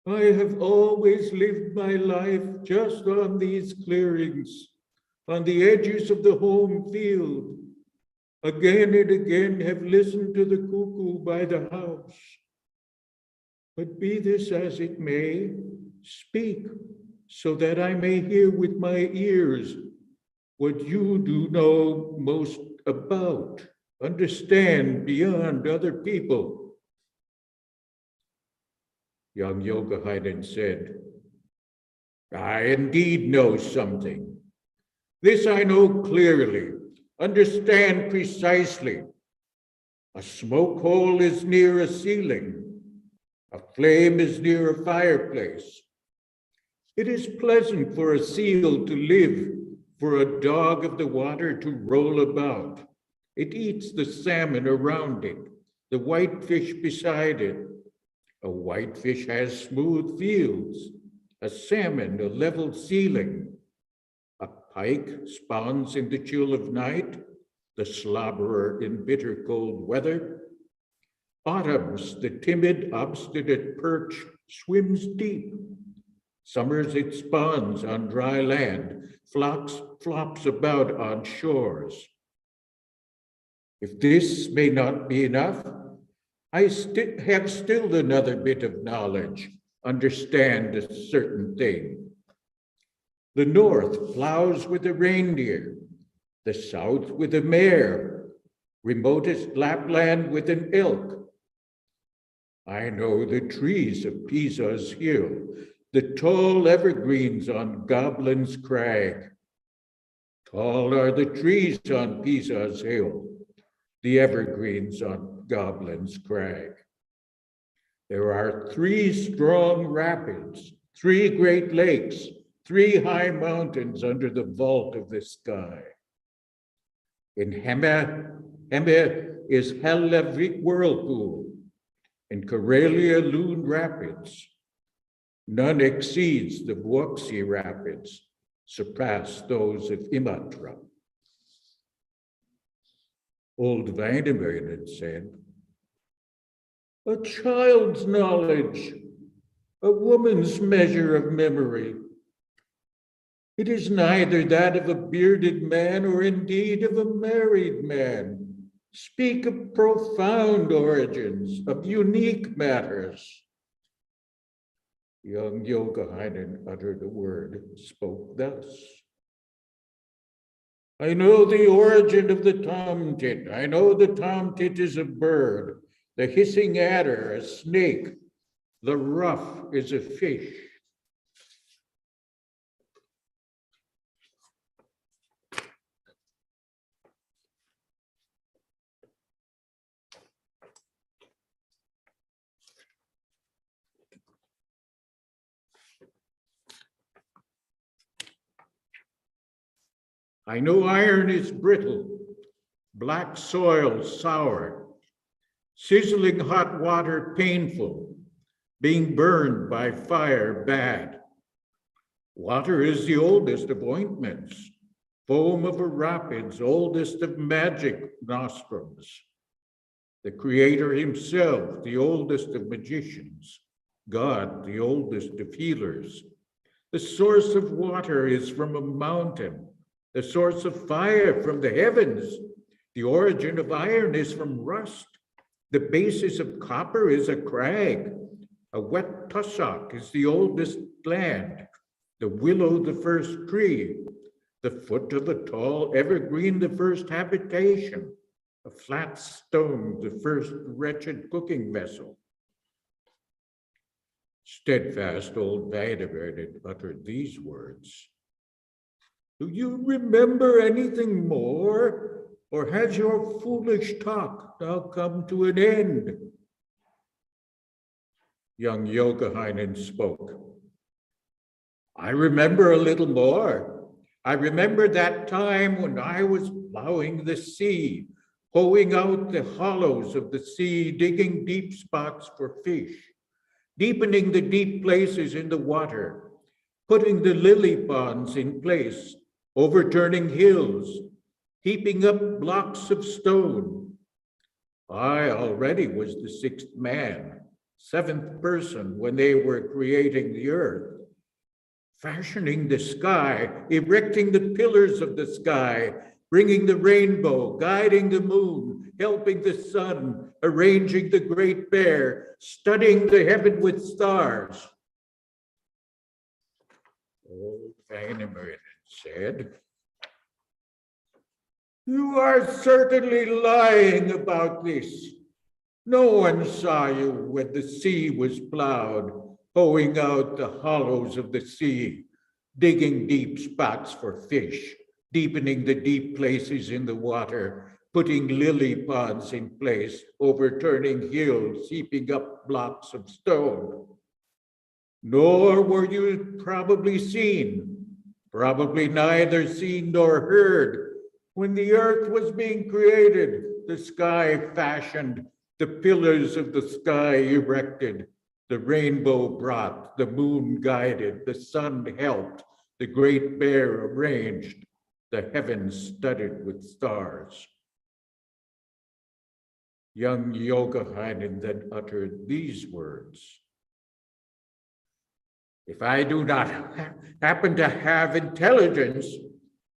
I have always lived my life just on these clearings, on the edges of the home field. Again and again have listened to the cuckoo by the house. But be this as it may, speak so that I may hear with my ears what you do know most about, understand beyond other people. Young Yokainen said, I indeed know something. This I know clearly, understand precisely. A smoke hole is near a ceiling. A flame is near a fireplace. It is pleasant for a seal to live, for a dog of the water to roll about. It eats the salmon around it, the whitefish beside it. A whitefish has smooth fields, a salmon a level ceiling. A pike spawns in the chill of night, the slobberer in bitter cold weather. Autumn's the timid, obstinate perch swims deep. Summers it spawns on dry land, flops about on shores. If this may not be enough, I have still another bit of knowledge, understand a certain thing. The north plows with a reindeer, the south with a mare, remotest Lapland with an elk. I know the trees of Pisa's hill, the tall evergreens on Goblin's Crag. Tall are the trees on Pisa's hill, the evergreens on Goblin's Crag. There are 3 strong rapids, 3 great lakes, 3 high mountains under the vault of the sky. In Hemme is Hellavik Whirlpool, in Karelia Loon Rapids. None exceeds the Vuoksi Rapids, surpass those of Imatra. Old Wainamoinen said, a child's knowledge, a woman's measure of memory. It is neither that of a bearded man or indeed of a married man. Speak of profound origins, of unique matters. Young Yokainen uttered a word, spoke thus. I know the origin of the tomtit. I know the tomtit is a bird, the hissing adder a snake, the ruff is a fish. I know iron is brittle, black soil sour, sizzling hot water painful, being burned by fire bad. Water is the oldest of ointments, foam of a rapids, oldest of magic nostrums. The Creator himself, the oldest of magicians, God, the oldest of healers. The source of water is from a mountain, the source of fire from the heavens. The origin of iron is from rust. The basis of copper is a crag. A wet tussock is the oldest land, the willow the first tree, the foot of a tall evergreen the first habitation, a flat stone the first wretched cooking vessel. Steadfast old Vadebert had uttered these words. Do you remember anything more, or has your foolish talk now come to an end? Young Youkahainen spoke. I remember a little more. I remember that time when I was plowing the sea, hoeing out the hollows of the sea, digging deep spots for fish, deepening the deep places in the water, putting the lily ponds in place, overturning hills, heaping up blocks of stone. I already was the sixth man, seventh person when they were creating the earth, fashioning the sky, erecting the pillars of the sky, bringing the rainbow, guiding the moon, helping the sun, arranging the great bear, studying the heaven with stars. Old Vanemerd said, you are certainly lying about this. No one saw you when the sea was plowed, hoeing out the hollows of the sea, digging deep spots for fish, deepening the deep places in the water, putting lily ponds in place, overturning hills, heaping up blocks of stone. Nor were you probably seen, probably neither seen nor heard, when the earth was being created, the sky fashioned, the pillars of the sky erected, the rainbow brought, the moon guided, the sun helped, the great bear arranged, the heavens studded with stars. Young Youkahainen then uttered these words. If I do not happen to have intelligence,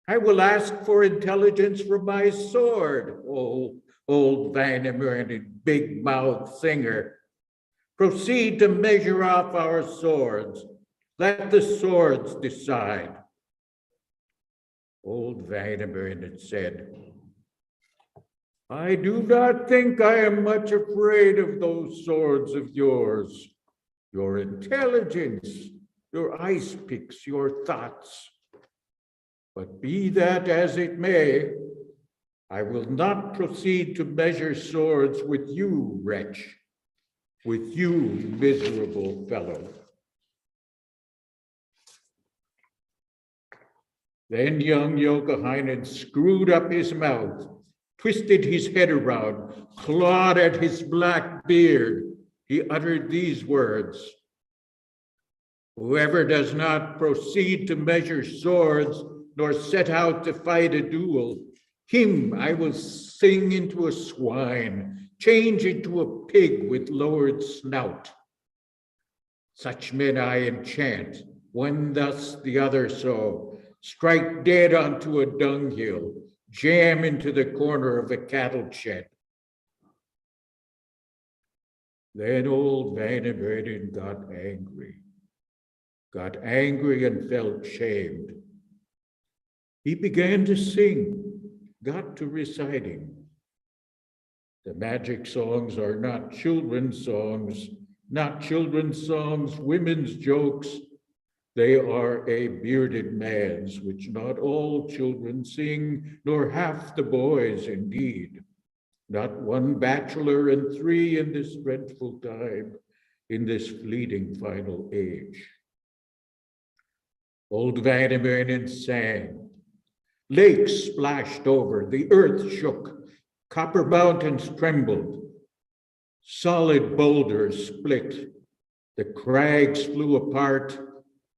I will ask for intelligence from my sword, old Vanemerd, big mouth singer. Proceed to measure off our swords. Let the swords decide. Old Vanemerd had said, I do not think I am much afraid of those swords of yours. Your intelligence, your ice picks, your thoughts. But be that as it may, I will not proceed to measure swords with you, wretch, with you, miserable fellow. Then young Youkahainen screwed up his mouth, twisted his head around, clawed at his black beard. He uttered these words. Whoever does not proceed to measure swords, nor set out to fight a duel, him I will sing into a swine, change into a pig with lowered snout. Such men I enchant, one thus, the other so, strike dead onto a dunghill, jam into the corner of a cattle shed. Then old Vanemerd got angry and felt shamed. He began to sing, got to reciting. The magic songs are not children's songs, women's jokes. They are a bearded man's, which not all children sing, nor half the boys indeed. Not one bachelor and three in this dreadful time, in this fleeting final age. Old Vanemerd sang. Lakes splashed over, the earth shook, copper mountains trembled, solid boulders split, the crags flew apart,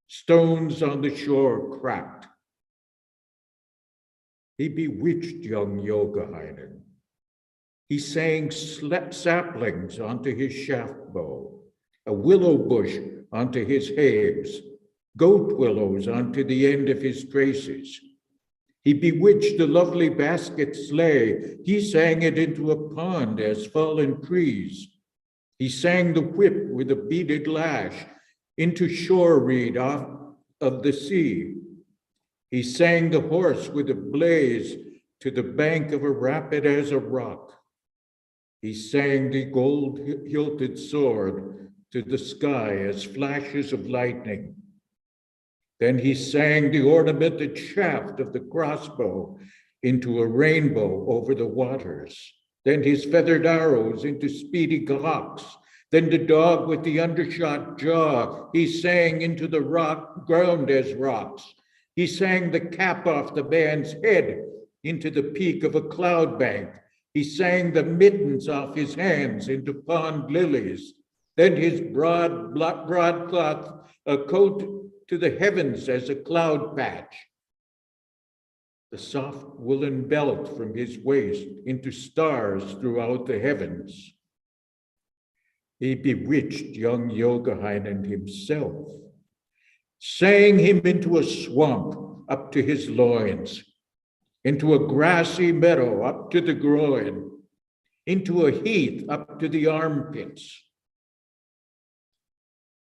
stones on the shore cracked. He bewitched young Youkahainen. He sang saplings onto his shaft bow, a willow bush onto his haves, goat willows onto the end of his traces. He bewitched the lovely basket sleigh. He sang it into a pond as fallen trees. He sang the whip with a beaded lash into shore reed off of the sea. He sang the horse with a blaze to the bank of a rapid as a rock. He sang the gold-hilted sword to the sky as flashes of lightning. Then he sang the ornamented shaft of the crossbow into a rainbow over the waters. Then his feathered arrows into speedy gallops. Then the dog with the undershot jaw, he sang into the ground as rocks. He sang the cap off the man's head into the peak of a cloud bank. He sang the mittens off his hands into pond lilies. Then his broadcloth coat to the heavens as a cloud patch. The soft woolen belt from his waist into stars throughout the heavens. He bewitched young Yogahynen himself, sang him into a swamp up to his loins, into a grassy meadow up to the groin, into a heath up to the armpits.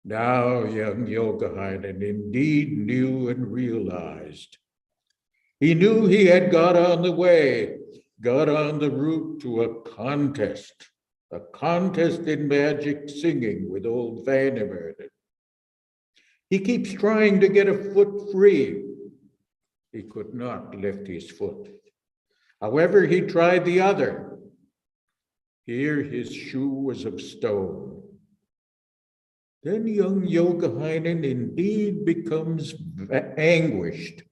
Now young Yogahynen indeed knew and realized. He knew he had got on the way, got on the route to a contest in magic singing with old Vanemerde. He keeps trying to get a foot free. He could not lift his foot. However, he tried the other. Here his shoe was of stone. Then young Yogahynen indeed becomes anguished,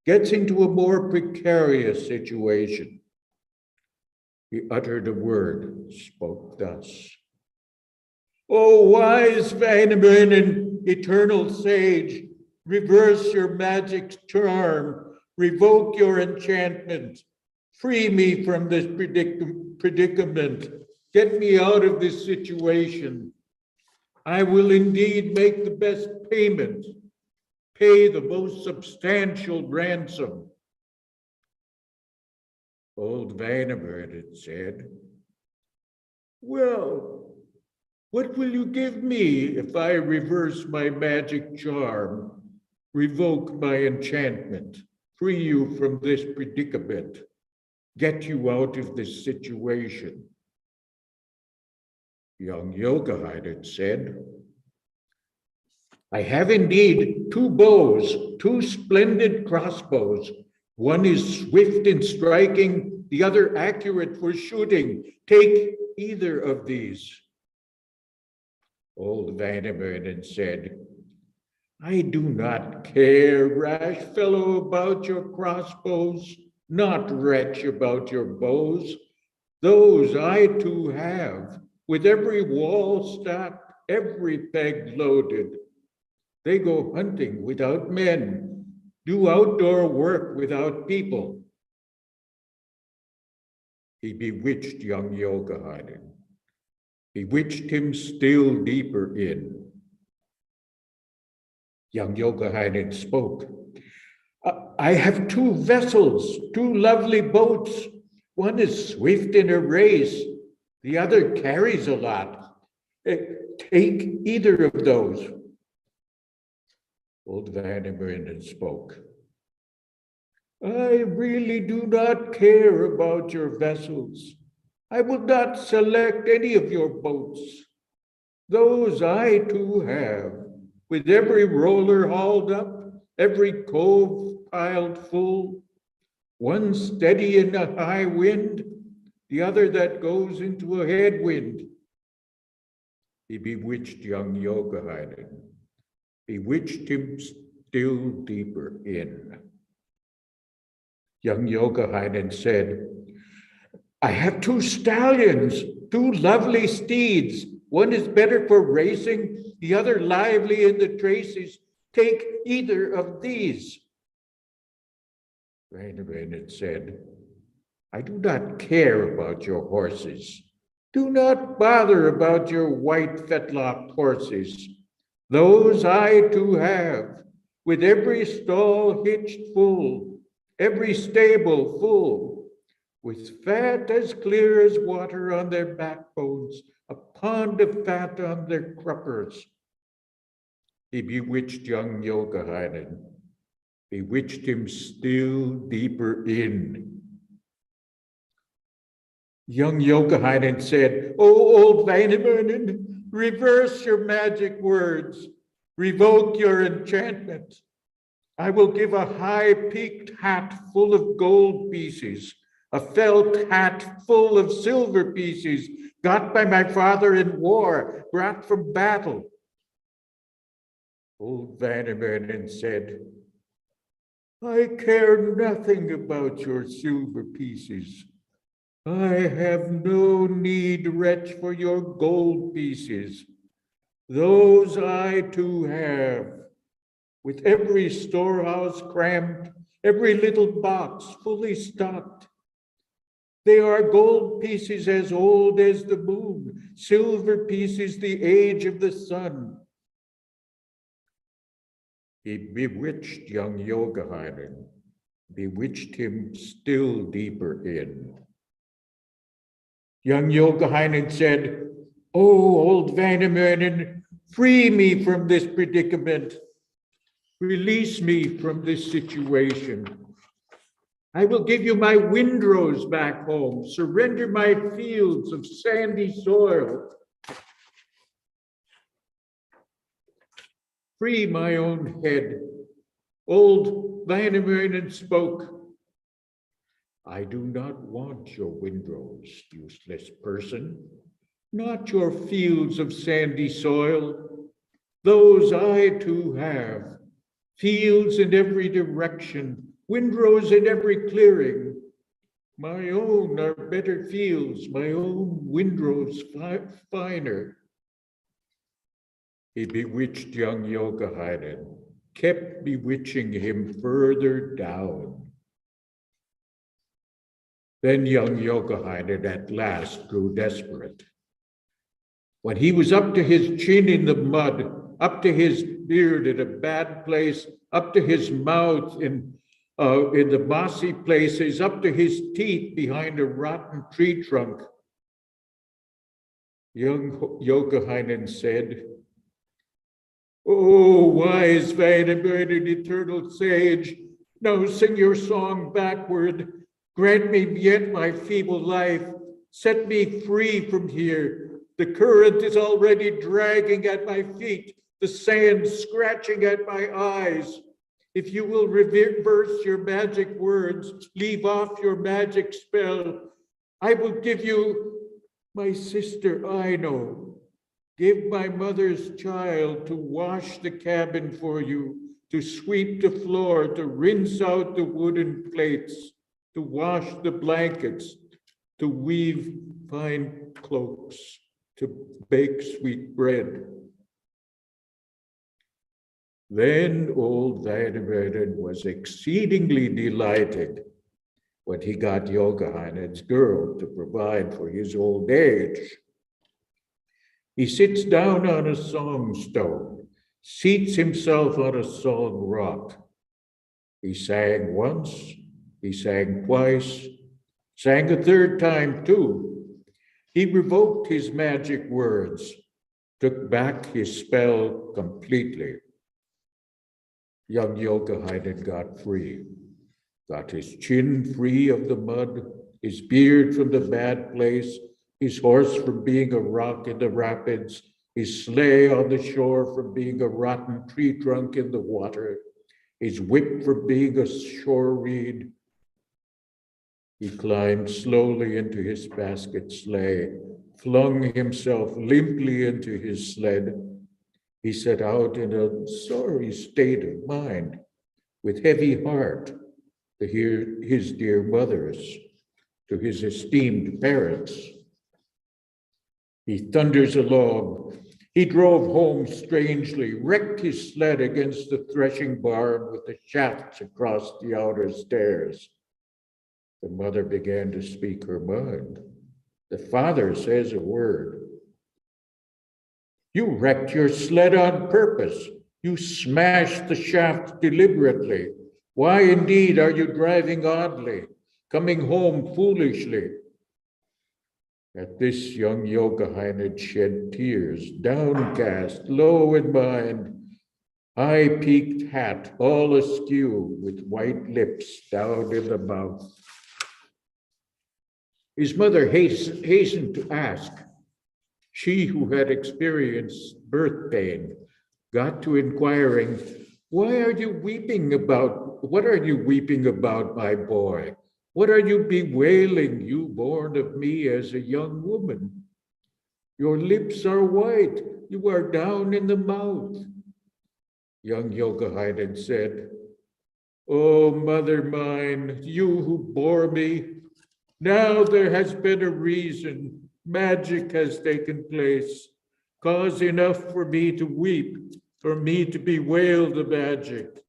gets into a more precarious situation. He uttered a word, spoke thus. "O wise Vanemerde, eternal sage, reverse your magic charm, revoke your enchantment, free me from this predicament, get me out of this situation. I will indeed make the best payment, pay the most substantial ransom." Old Vanemerde said, "Well, what will you give me if I reverse my magic charm, revoke my enchantment, free you from this predicament, get you out of this situation?" Young Yogahynen said, "I have indeed 2 bows, 2 splendid crossbows. One is swift in striking, the other accurate for shooting. Take either of these." Old Vanemerde said, "I do not care, rash fellow, about your crossbows, not wretch about your bows. Those I too have, with every wall stacked, every peg loaded. They go hunting without men, do outdoor work without people." He bewitched young Yogahynen, bewitched him still deeper in. Young Yogahynen spoke. "I have 2 vessels, 2 lovely boats. One is swift in a race, the other carries a lot. Take either of those." Old Vanemerde spoke. "I really do not care about your vessels. I will not select any of your boats. Those I too have, with every roller hauled up, every cove piled full, one steady in a high wind, the other that goes into a headwind." He bewitched young Yogahynen, bewitched him still deeper in. Young Yogahynen said, "I have 2 stallions, 2 lovely steeds. One is better for racing, the other lively in the traces. Take either of these." Vanemerde said, "I do not care about your horses. Do not bother about your white fetlock horses. Those I too have, with every stall hitched full, every stable full. with fat as clear as water on their backbones, a pond of fat on their cruppers. He bewitched young Youkahainen, bewitched him still deeper in. Young Youkahainen said, "O old Väinämöinen, reverse your magic words, revoke your enchantment. I will give a high-peaked hat full of gold pieces, a felt hat full of silver pieces, got by my father in war, brought from battle." Old Väinämöinen said, "I care nothing about your silver pieces. I have no need, wretch, for your gold pieces. Those I too have, with every storehouse crammed, every little box fully stocked. They are gold pieces as old as the moon, silver pieces the age of the sun." He bewitched young Youkahainen, bewitched him still deeper in. Young Youkahainen said, "Oh, old Väinämöinen, free me from this predicament. Release me from this situation. I will give you my windrows back home, surrender my fields of sandy soil. Free my own head." Old Väinämöinen spoke, "I do not want your windrows, useless person, not your fields of sandy soil. Those I too have, fields in every direction, windrows in every clearing. My own are better fields, my own windrows finer." He bewitched young Youkahainen, kept bewitching him further down. Then young Youkahainen at last grew desperate. When he was up to his chin in the mud, up to his beard in a bad place, up to his mouth in the mossy places, up to his teeth behind a rotten tree trunk, young Youkahainen said, "Oh, wise Väinämöinen, eternal sage, now sing your song backward. Grant me yet my feeble life. Set me free from here. The current is already dragging at my feet, the sand scratching at my eyes. If you will reverse your magic words, leave off your magic spell, I will give you my sister Aino. Give my mother's child to wash the cabin for you, to sweep the floor, to rinse out the wooden plates, to wash the blankets, to weave fine cloaks, to bake sweet bread." Then old Väinämöinen was exceedingly delighted when he got Youkahainen's girl to provide for his old age. He sits down on a song stone, seats himself on a song rock. He sang once, he sang twice, sang a third time too. He revoked his magic words, took back his spell completely. Young Youkahainen got free, got his chin free of the mud, his beard from the bad place, his horse from being a rock in the rapids, his sleigh on the shore from being a rotten tree trunk in the water, his whip from being a shore reed. He climbed slowly into his basket sleigh, flung himself limply into his sled. He set out in a sorry state of mind, with heavy heart, to hear his dear mother's, to his esteemed parents. He thunders along. He drove home strangely, wrecked his sled against the threshing barn with the shafts across the outer stairs. The mother began to speak her mind. The father says a word. "You wrecked your sled on purpose. You smashed the shaft deliberately. Why indeed are you driving oddly? coming home foolishly. At this, young Yogahinid shed tears, downcast, low in mind, high-peaked hat all askew, with white lips down in the mouth. His mother hastened to ask. She, who had experienced birth pain, got to inquiring, "What are you weeping about, my boy? What are you bewailing, you born of me as a young woman? Your lips are white, you are down in the mouth." Young Yogahinid said, "Oh, mother mine, you who bore me, now there has been a reason. Magic has taken place, cause enough for me to weep, for me to bewail the magic.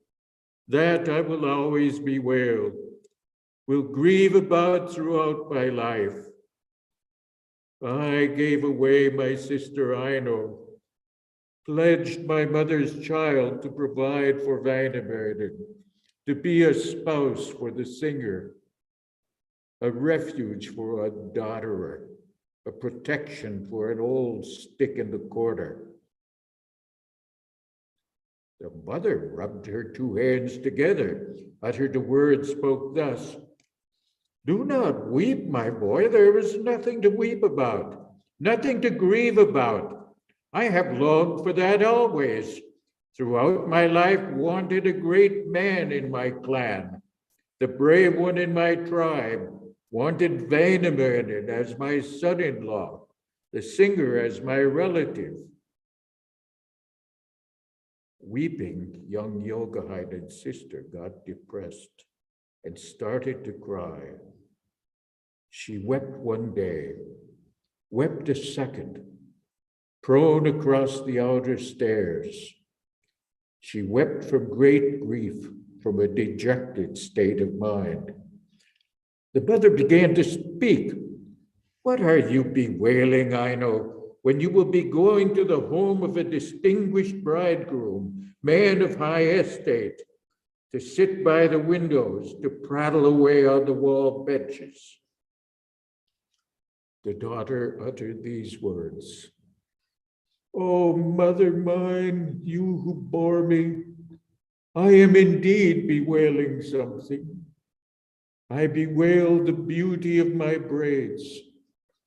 That I will always bewail, will grieve about throughout my life. I gave away my sister Aino, pledged my mother's child to provide for Vainaberden, to be a spouse for the singer, a refuge for a dodderer, a protection for an old stick in the corner." The mother rubbed her two hands together, uttered a word, spoke thus, "Do not weep, my boy. There is nothing to weep about, nothing to grieve about. I have longed for that always. Throughout my life, wanted a great man in my clan, the brave one in my tribe, wanted Vainaberden as my son-in-law, the singer as my relative." Weeping, young Yogahinid's sister got depressed and started to cry. She wept one day, wept a second, prone across the outer stairs. She wept from great grief, from a dejected state of mind. The mother began to speak. "What are you bewailing, Aino, when you will be going to the home of a distinguished bridegroom, man of high estate, to sit by the windows, to prattle away on the wall benches?" The daughter uttered these words, "Oh, mother mine, you who bore me, I am indeed bewailing something. I bewail the beauty of my braids,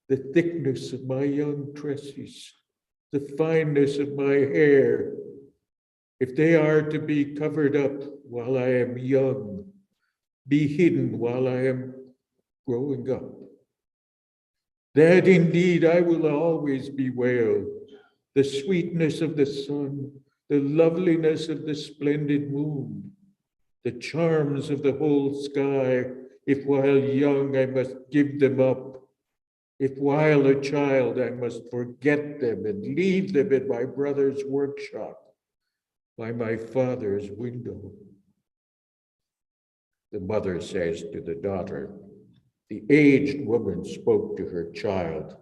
the thickness of my young tresses, the fineness of my hair. If they are to be covered up while I am young, be hidden while I am growing up, that indeed I will always bewail. The sweetness of the sun, the loveliness of the splendid moon, the charms of the whole sky, if while young I must give them up, if while a child I must forget them and leave them in my brother's workshop, by my father's window." The mother says to the daughter, the aged woman spoke to her child,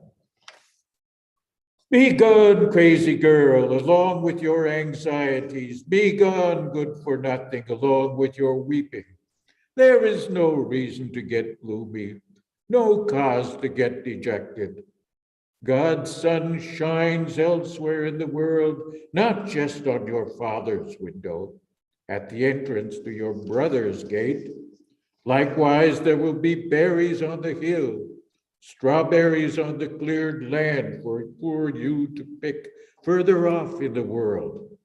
"Be gone, crazy girl, along with your anxieties. Be gone, good for nothing, along with your weeping. There is no reason to get gloomy, no cause to get dejected. God's sun shines elsewhere in the world, not just on your father's window, at the entrance to your brother's gate. Likewise, there will be berries on the hill, strawberries on the cleared land for you to pick further off in the world,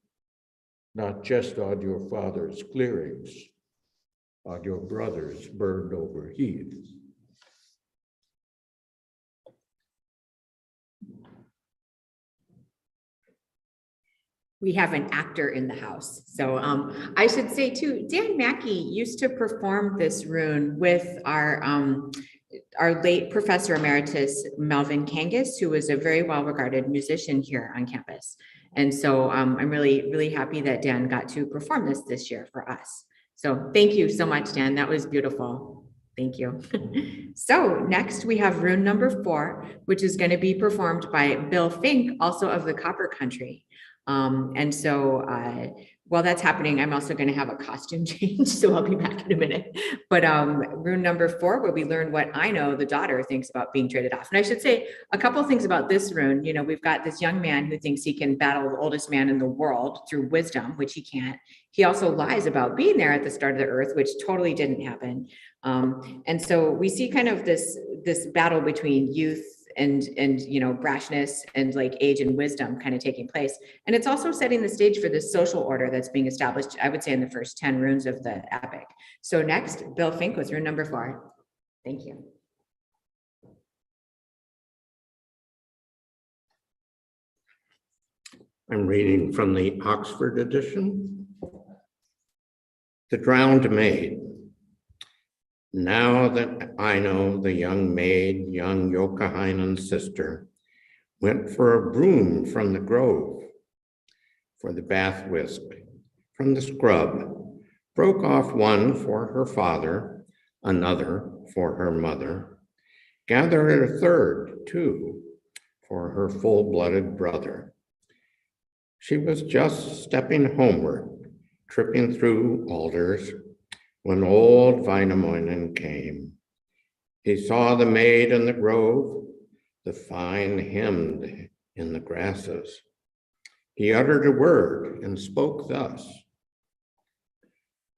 not just on your father's clearings, on your brother's burned over heaths." We have an actor in the house. So I should say too, Dan Mackey used to perform this rune with our late Professor Emeritus, Melvin Kangas, who was a very well-regarded musician here on campus. And so I'm really, really happy that Dan got to perform this year for us. So thank you so much, Dan. That was beautiful. Thank you. So next we have rune number 4, which is going to be performed by Bill Fink, also of the Copper Country. And so while that's happening, I'm also going to have a costume change, so I'll be back in a minute. But rune number 4, where we learn what I know the daughter thinks about being traded off. And I should say a couple of things about this rune. You know, we've got this young man who thinks he can battle the oldest man in the world through wisdom, which he can't. He also lies about being there at the start of the earth, which totally didn't happen. And so we see kind of this battle between youth and you know, brashness and like age and wisdom kind of taking place. And it's also setting the stage for this social order that's being established, I would say, in the first 10 runes of the epic. So next, Bill Fink with rune number 4. Thank you. I'm reading from the Oxford edition. The Drowned Maid. Now that I know the young maid, young Youkahainen's sister, went for a broom from the grove, for the bath whisk, from the scrub, broke off one for her father, another for her mother, gathered a third, too, for her full-blooded brother. She was just stepping homeward, tripping through alders, when old Wainamoinen came. He saw the maid in the grove, the fine hemmed in the grasses. He uttered a word and spoke thus.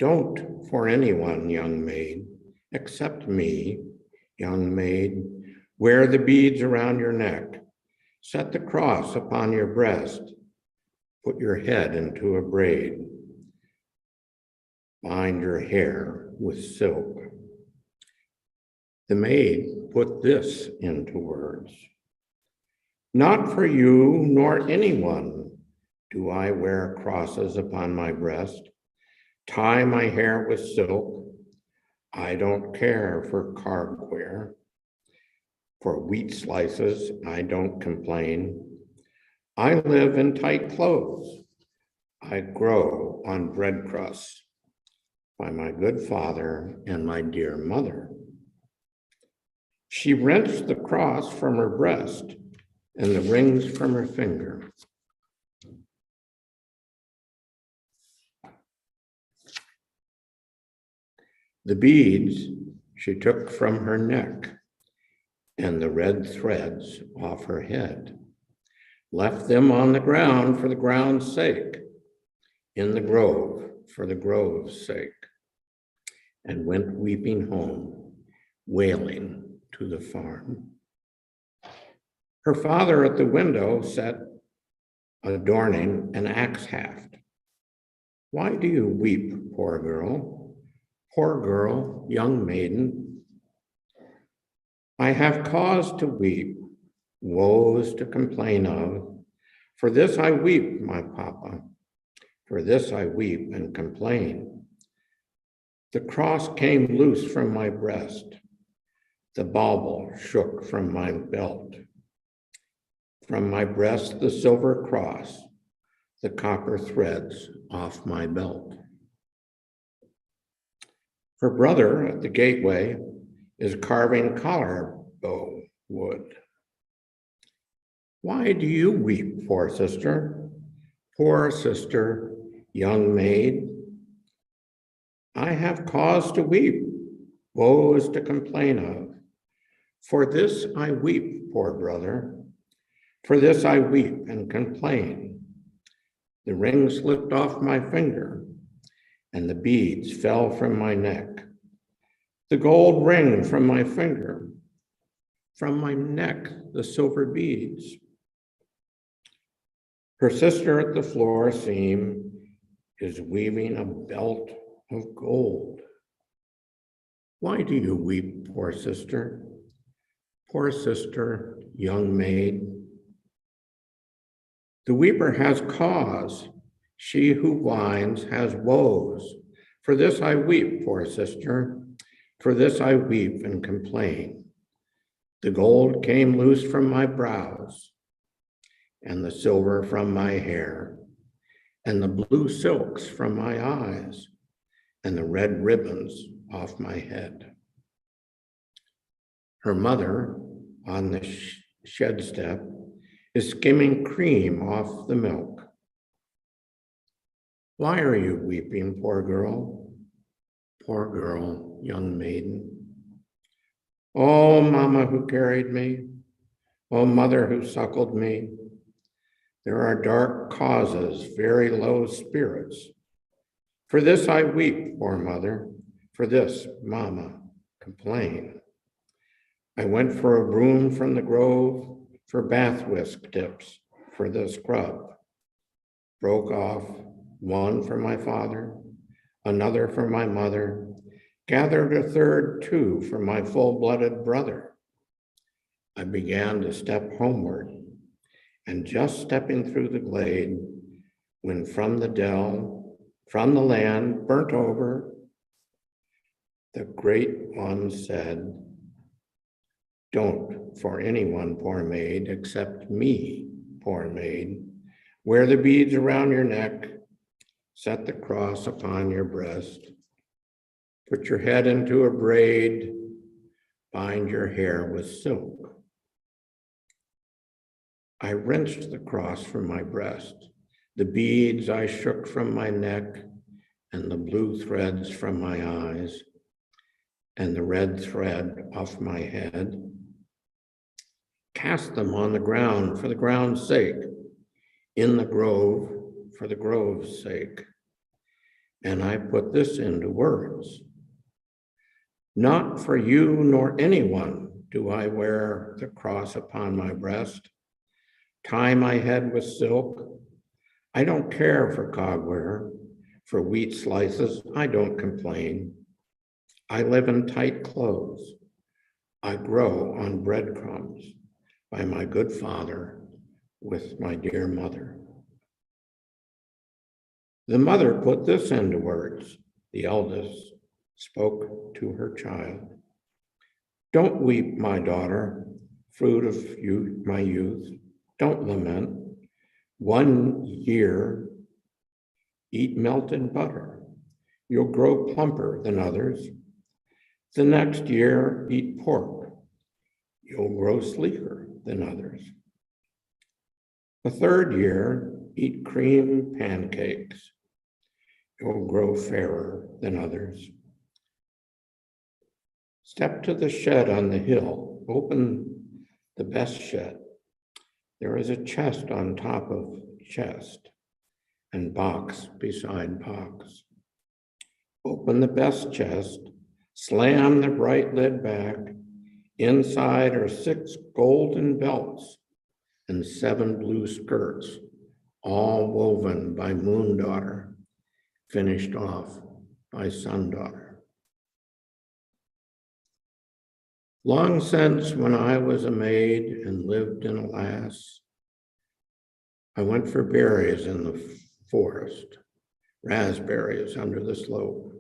Don't for anyone, young maid, except me, young maid, wear the beads around your neck, set the cross upon your breast, put your head into a braid, bind your hair with silk. The maid put this into words. Not for you nor anyone do I wear crosses upon my breast, tie my hair with silk. I don't care for cargware. For wheat slices, I don't complain. I live in tight clothes. I grow on bread crusts by my good father and my dear mother. She wrenched the cross from her breast and the rings from her finger. The beads she took from her neck and the red threads off her head, left them on the ground for the ground's sake, in the grove for the grove's sake, and went weeping home, wailing to the farm. Her father at the window sat adorning an axe haft. Why do you weep, poor girl? Poor girl, young maiden. I have cause to weep, woes to complain of. For this I weep, my papa. For this I weep and complain. The cross came loose from my breast. The bauble shook from my belt. From my breast the silver cross, the copper threads off my belt. Her brother at the gateway is carving collar bow wood. Why do you weep, poor sister? Poor sister, young maid. I have cause to weep, woes to complain of. For this I weep, poor brother. For this I weep and complain. The ring slipped off my finger, and the beads fell from my neck. The gold ring from my finger, from my neck, the silver beads. Her sister at the floor seam is weaving a belt of gold. Why do you weep, poor sister? Poor sister, young maid. The weeper has cause. She who whines has woes. For this I weep, poor sister. For this I weep and complain. The gold came loose from my brows, and the silver from my hair, and the blue silks from my eyes, and the red ribbons off my head. Her mother on the shed step is skimming cream off the milk, Why are you weeping, poor girl? Poor girl, young maiden. Oh, mama who carried me, oh, mother who suckled me, there are dark causes, very low spirits. For this I weep, poor mother, for this, mama, complain. I went for a broom from the grove, for bath whisk tips, for the scrub. Broke off one for my father, another for my mother, gathered a third too for my full-blooded brother. I began to step homeward, and just stepping through the glade, when from the dell, from the land burnt over, the great one said, don't for anyone, poor maid, except me, poor maid, wear the beads around your neck, set the cross upon your breast, put your head into a braid, bind your hair with silk. I wrenched the cross from my breast, the beads I shook from my neck, and the blue threads from my eyes, and the red thread off my head. Cast them on the ground for the ground's sake, in the grove for the grove's sake. And I put this into words. Not for you nor anyone do I wear the cross upon my breast, tie my head with silk. I don't care for cogware, for wheat slices, I don't complain. I live in tight clothes. I grow on breadcrumbs by my good father with my dear mother. The mother put this into words. The eldest spoke to her child. Don't weep, my daughter, fruit of my youth. Don't lament. 1 year, eat melted butter. You'll grow plumper than others. The next year, eat pork. You'll grow sleeker than others. The third year, eat cream pancakes. You'll grow fairer than others. Step to the shed on the hill. Open the best shed. There is a chest on top of chest and box beside box. Open the best chest, slam the bright lid back. Inside are 6 golden belts and 7 blue skirts, all woven by moon daughter, finished off by sun daughter. Long since, when I was a maid and lived in a lass, I went for berries in the forest, raspberries under the slope.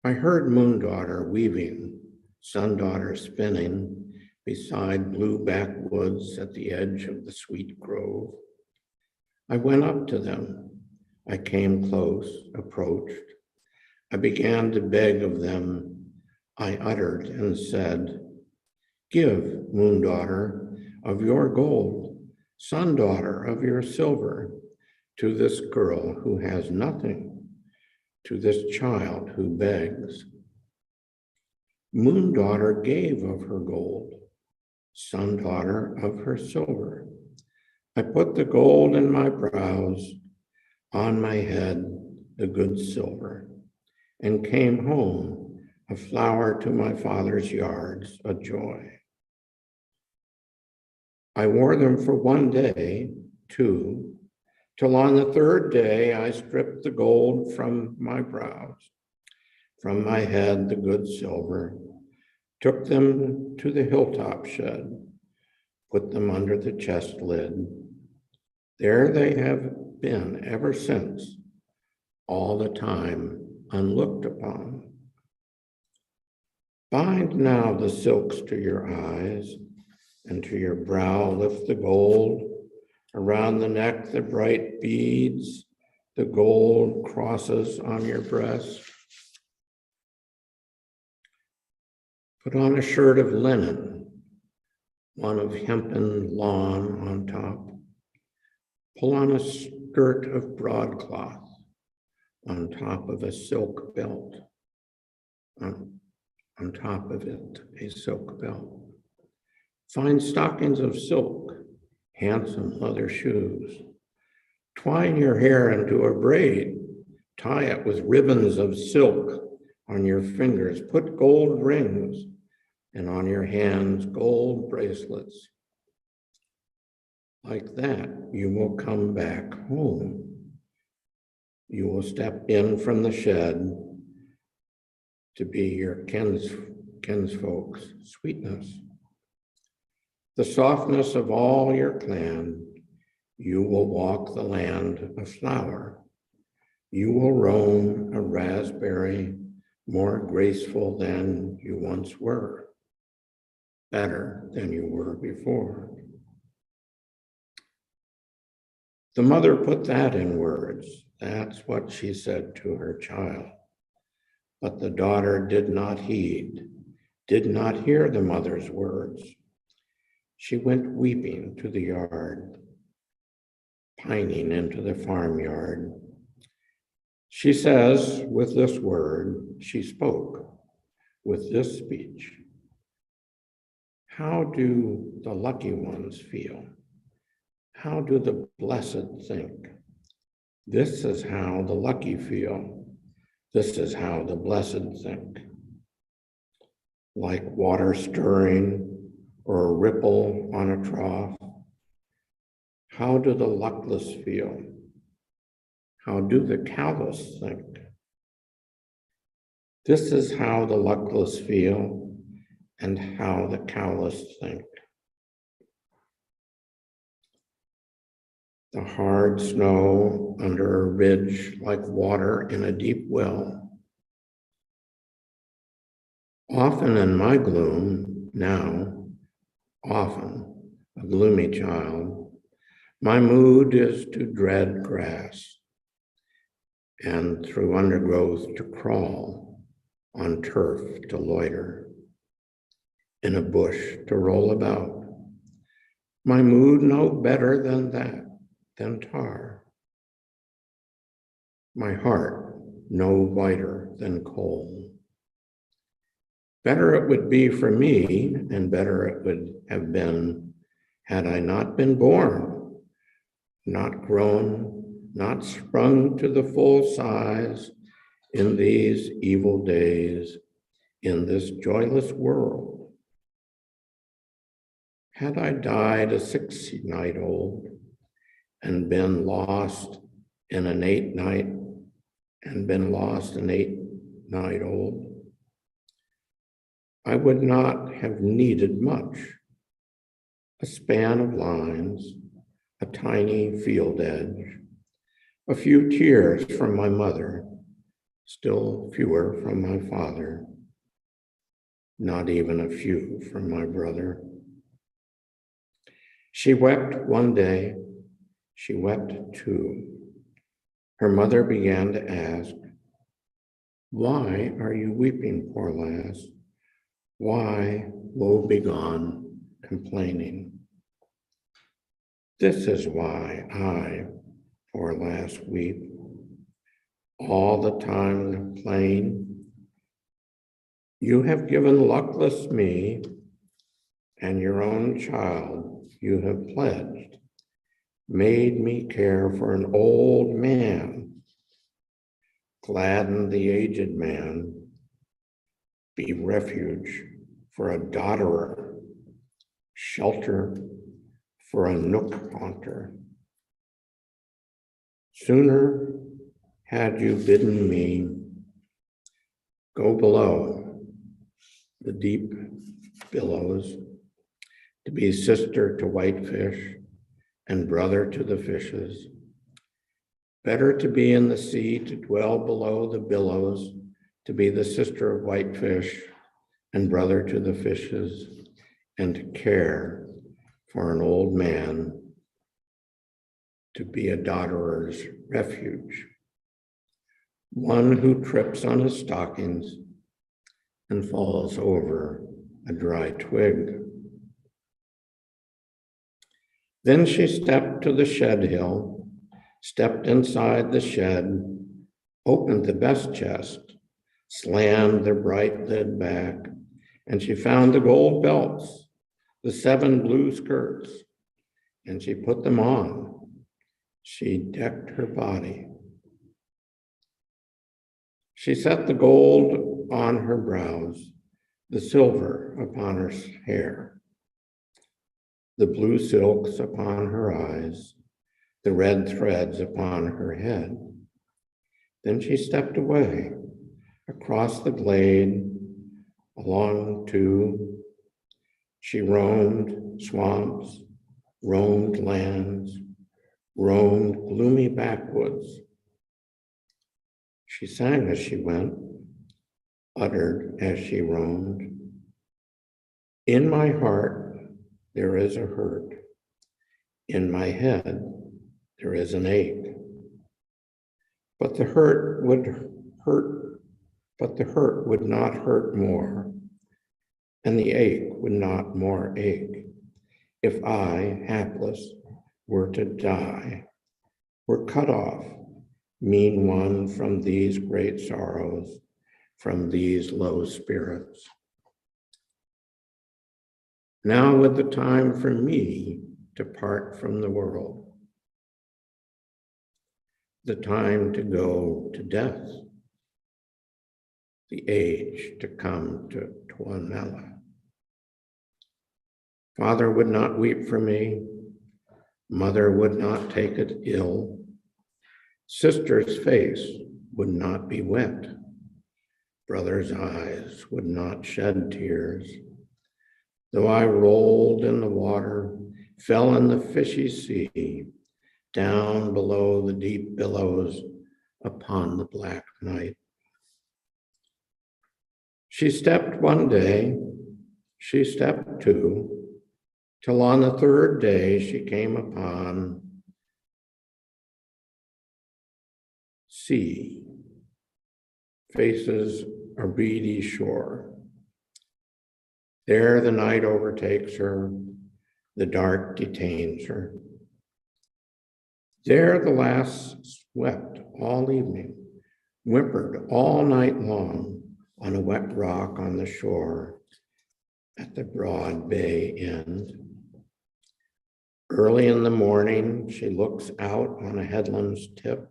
I heard moon daughter weaving, sun daughter spinning beside blue backwoods at the edge of the sweet grove. I went up to them. I came close, approached. I began to beg of them. I uttered and said, give, moon daughter, of your gold, sun daughter of your silver, to this girl who has nothing, to this child who begs. Moon daughter gave of her gold, sun daughter of her silver. I put the gold in my brows, on my head the good silver, and came home, a flower to my father's yards, a joy. I wore them for 1 day, 2, till on the 3rd day I stripped the gold from my brows, from my head the good silver, took them to the hilltop shed, put them under the chest lid. There they have been ever since, all the time unlooked upon. Bind now the silks to your eyes, and to your brow lift the gold, around the neck the bright beads, the gold crosses on your breast. Put on a shirt of linen, one of hempen lawn on top. Pull on a skirt of broadcloth, on top of a silk belt. On top of it, a silk belt. Fine stockings of silk, handsome leather shoes. Twine your hair into a braid, tie it with ribbons of silk on your fingers, put gold rings, and on your hands, gold bracelets. Like that, you will come back home. You will step in from the shed to be your kinsfolk's sweetness. The softness of all your clan, you will walk the land of flower. You will roam a raspberry more graceful than you once were, better than you were before. The mother put that in words. That's what she said to her child. But the daughter did not heed, did not hear the mother's words. She went weeping to the yard, pining into the farmyard. She says, with this word, she spoke with this speech. How do the lucky ones feel? How do the blessed think? This is how the lucky feel. This is how the blessed think. Like water stirring or a ripple on a trough. How do the luckless feel? How do the callous think? This is how the luckless feel and how the callous think. The hard snow under a ridge like water in a deep well. Often in my gloom, now, often a gloomy child, my mood is to dread grass and through undergrowth to crawl, on turf to loiter, in a bush to roll about. My mood no better than that, than tar. My heart no whiter than coal. Better it would be for me, and better it would have been had I not been born, not grown, not sprung to the full size in these evil days, in this joyless world. Had I died a 6-night-old and been lost in an 8-night, and been lost an 8-night-old, I would not have needed much. A span of lines, a tiny field edge, a few tears from my mother, still fewer from my father, not even a few from my brother. She wept one day, she wept two. Her mother began to ask, "Why are you weeping, poor lass? Why, woe begone, complaining?" This is why I, poor lass, weep, all the time plain. You have given luckless me, and your own child you have pledged, made me care for an old man, gladden the aged man, be refuge for a dodderer, shelter for a nook haunter. Sooner had you bidden me go below the deep billows to be sister to whitefish and brother to the fishes. Better to be in the sea, to dwell below the billows, to be the sister of whitefish and brother to the fishes, and to care for an old man, to be a dodderer's refuge, one who trips on his stockings and falls over a dry twig. Then she stepped to the shed hill, stepped inside the shed, opened the best chest, slammed the bright lid back, and she found the gold belts, the 7 blue skirts, and she put them on. She decked her body. She set the gold on her brows, the silver upon her hair, the blue silks upon her eyes, the red threads upon her head. Then she stepped away across the glade, she roamed swamps, roamed lands, roamed gloomy backwoods. She sang as she went, uttered as she roamed. In my heart, there is a hurt. In my head, there is an ache. But the hurt would not hurt more, and the ache would not more ache, if I, hapless, were to die, were cut off, mean one, from these great sorrows, from these low spirits. Now would the time for me to part from the world, the time to go to death, the age to come to Tuonela. Father would not weep for me, mother would not take it ill, sister's face would not be wet, brother's eyes would not shed tears. Though I rolled in the water, fell in the fishy sea, down below the deep billows upon the black night. She stepped one day, she stepped two, till on the 3rd day she came upon sea, faces a reedy shore. There the night overtakes her, the dark detains her. There the lass swept all evening, whimpered all night long on a wet rock on the shore at the broad bay end. Early in the morning, she looks out on a headland's tip.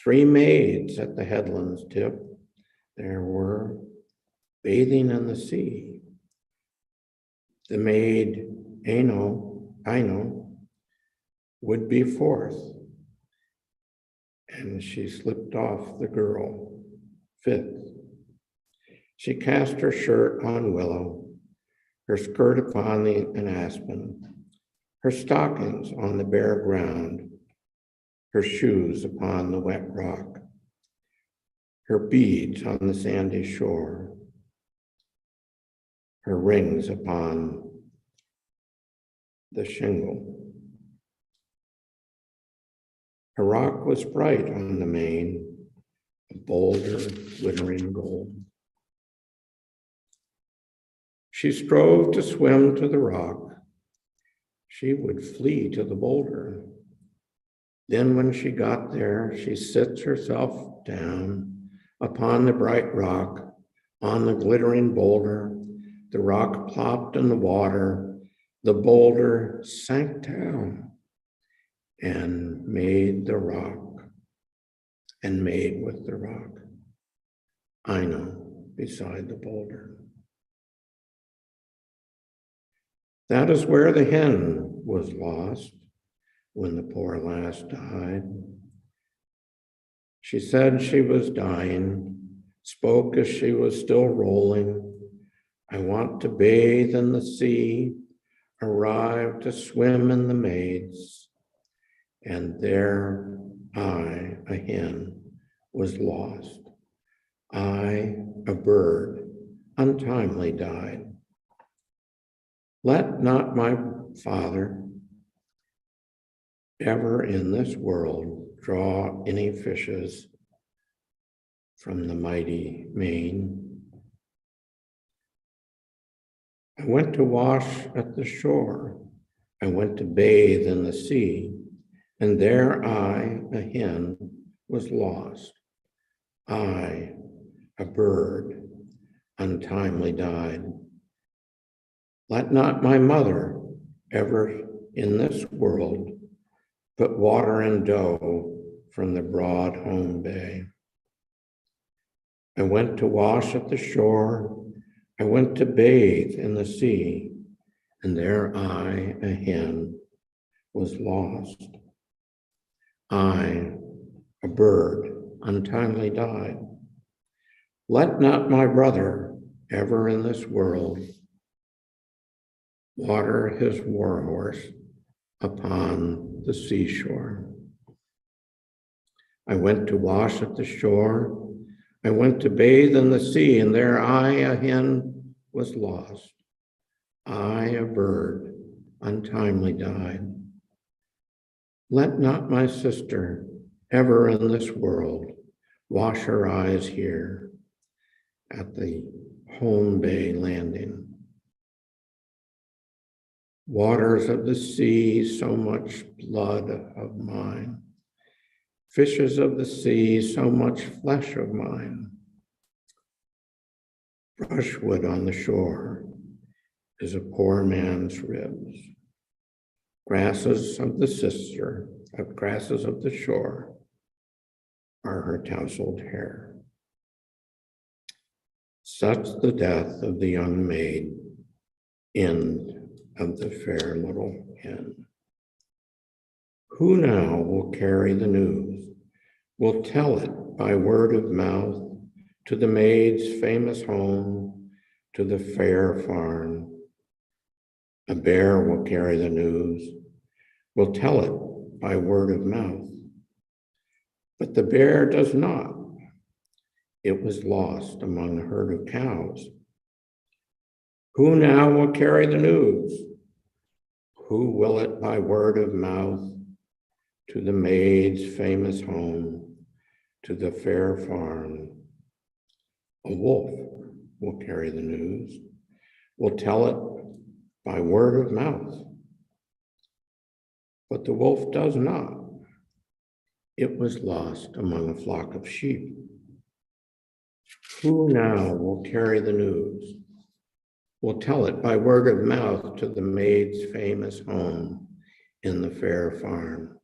3 maids at the headland's tip there were, bathing in the sea. The maid, Aino, would be 4th, and she slipped off the girl, 5th. She cast her shirt on willow, her skirt upon an aspen, her stockings on the bare ground, her shoes upon the wet rock, her beads on the sandy shore, her rings upon the shingle. Her rock was bright on the main, a boulder glittering gold. She strove to swim to the rock. She would flee to the boulder. Then when she got there, she sits herself down upon the bright rock, on the glittering boulder. The rock plopped in the water. The boulder sank down and made the rock, and made with the rock, Aino beside the boulder. That is where the hen was lost when the poor lass died. She said she was dying, spoke as she was still rolling. I want to bathe in the sea, arrive to swim in the maids. And there I, a hen, was lost. I, a bird, untimely died. Let not my Father ever in this world draw any fishes from the mighty main. I went to wash at the shore. I went to bathe in the sea, and there I, a hen, was lost. I, a bird, untimely died. Let not my mother ever in this world put water and dough from the broad home bay. I went to wash at the shore, I went to bathe in the sea, and there I, a hen, was lost. I, a bird, untimely died. Let not my brother ever in this world water his warhorse upon the seashore. I went to wash at the shore, I went to bathe in the sea, and there I, a hen, was lost. I, a bird, untimely died. Let not my sister ever in this world wash her eyes here at the home bay landing. Waters of the sea, so much blood of mine. Fishes of the sea, so much flesh of mine. Brushwood on the shore is a poor man's ribs. Grasses of the shore are her tousled hair. Such the death of the young maid, end of the fair little hen. Who now will carry the news, will tell it by word of mouth to the maid's famous home, to the fair farm? A bear will carry the news, will tell it by word of mouth. But the bear does not. It was lost among a herd of cows. Who now will carry the news? Who will it by word of mouth to the maid's famous home, to the fair farm? A wolf will carry the news, will tell it by word of mouth. But the wolf does not. It was lost among a flock of sheep. Who now will carry the news, will tell it by word of mouth to the maid's famous home in the fair farm?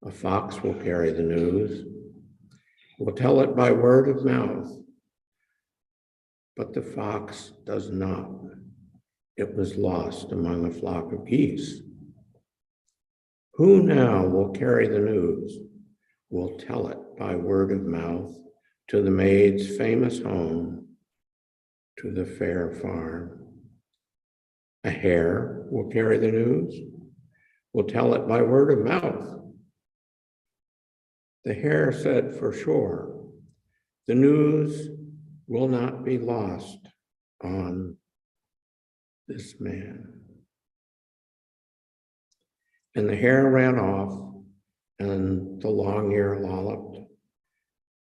A fox will carry the news, will tell it by word of mouth. But the fox does not. It was lost among a flock of geese. Who now will carry the news, will tell it by word of mouth to the maid's famous home, to the fair farm? A hare will carry the news, will tell it by word of mouth. The hare said for sure, the news will not be lost on this man. And the hare ran off, and the long ear lolloped,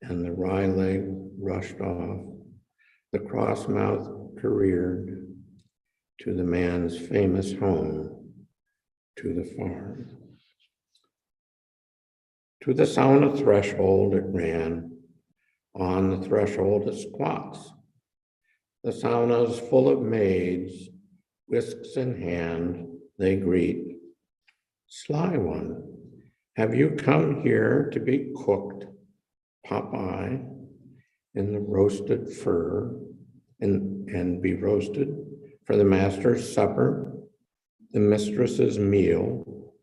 and the wry leg rushed off. The cross mouth careered to the man's famous home, to the farm. To the sound of threshold it ran. On the threshold it squats. The sauna's full of maids, whisks in hand, they greet. Sly one, have you come here to be cooked, Popeye, in the roasted fur, and be roasted for the master's supper, the mistress's meal,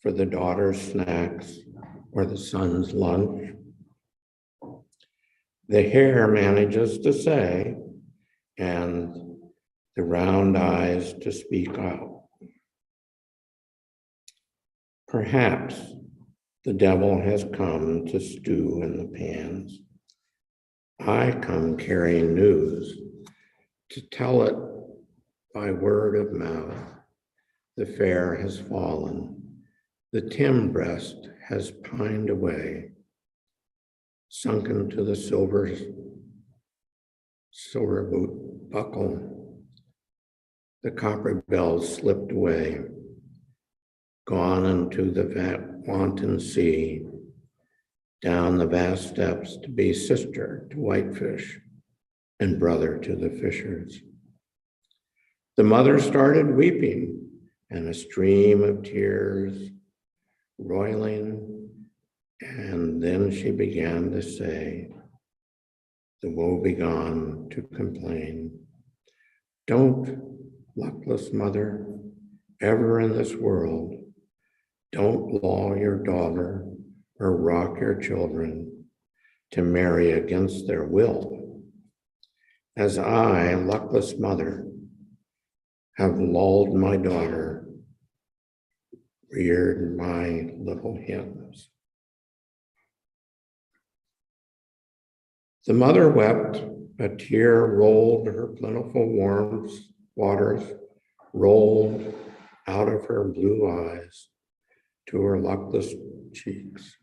for the daughter's snacks, or the son's lunch? The hare manages to say, and the round eyes to speak out. Perhaps the devil has come to stew in the pans. I come carrying news to tell it by word of mouth. The fair has fallen, the Tim breast has pined away, sunken to the silver boot buckle. The copper bells slipped away, gone into the wanton sea. down the vast steps to be sister to whitefish and brother to the fishers. The mother started weeping, and a stream of tears roiling, and then she began to say, the woebegone to complain, don't, luckless mother, ever in this world, don't lull your daughter or rock your children to marry against their will. As I, luckless mother, have lulled my daughter, reared my little hens. The mother wept, a tear rolled her plentiful waters rolled out of her blue eyes to her luckless cheeks.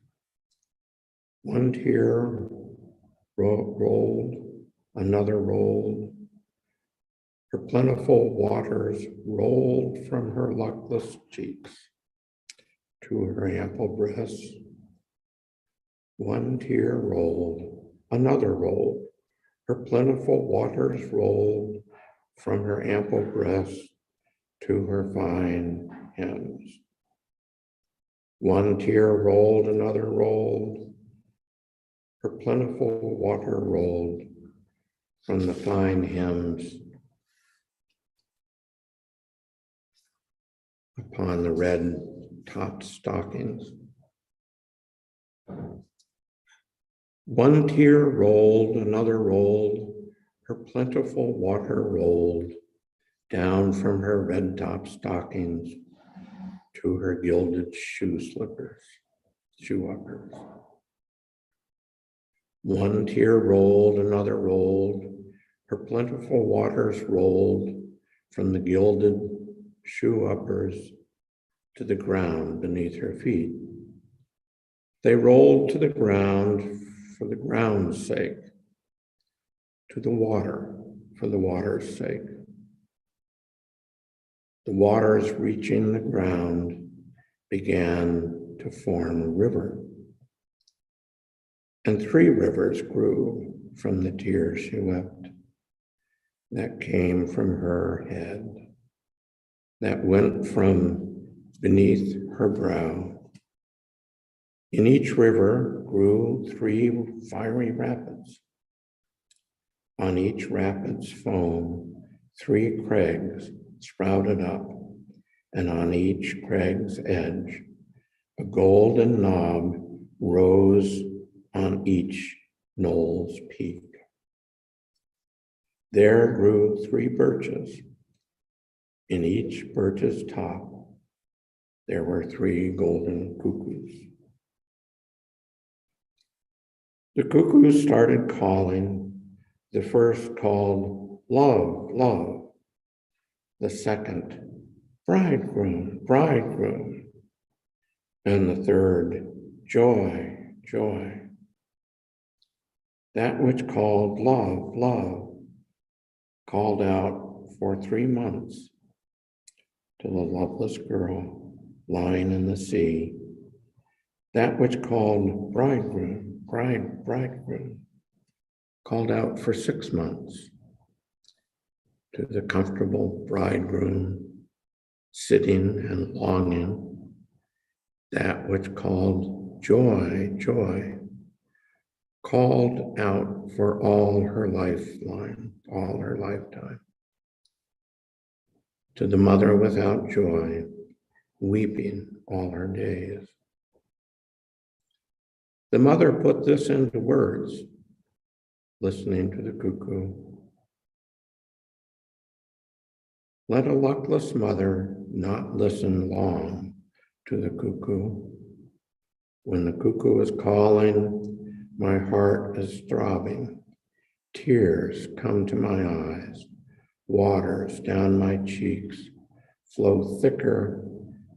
One tear rolled, another rolled. Her plentiful waters rolled from her luckless cheeks to her ample breasts. One tear rolled, another rolled. Her plentiful waters rolled from her ample breasts to her fine hens. One tear rolled, another rolled. Her plentiful water rolled from the fine hems upon the red-topped stockings. One tear rolled, another rolled. Her plentiful water rolled down from her red-topped stockings to her gilded shoe uppers. One tear rolled, another rolled. Her plentiful waters rolled from the gilded shoe uppers to the ground beneath her feet. They rolled to the ground for the ground's sake, to the water for the water's sake. The waters reaching the ground began to form a river. And 3 rivers grew from the tears she wept, that came from her head, that went from beneath her brow. In each river grew 3 fiery rapids. On each rapid's foam, 3 crags sprouted up, and on each crag's edge, a golden knob rose on each knoll's peak. There grew 3 birches. In each birch's top, there were 3 golden cuckoos. The cuckoos started calling. The first called, love, love. The second, bridegroom, bridegroom. And the third, joy, joy. That which called love, love, called out for 3 months to the loveless girl lying in the sea. That which called bridegroom, bridegroom, called out for 6 months to the comfortable bridegroom sitting and longing. That which called joy, joy, called out for all her lifetime, to the mother without joy, weeping all her days. The mother put this into words, listening to the cuckoo. Let a luckless mother not listen long to the cuckoo. When the cuckoo is calling, my heart is throbbing. Tears come to my eyes. Waters down my cheeks flow thicker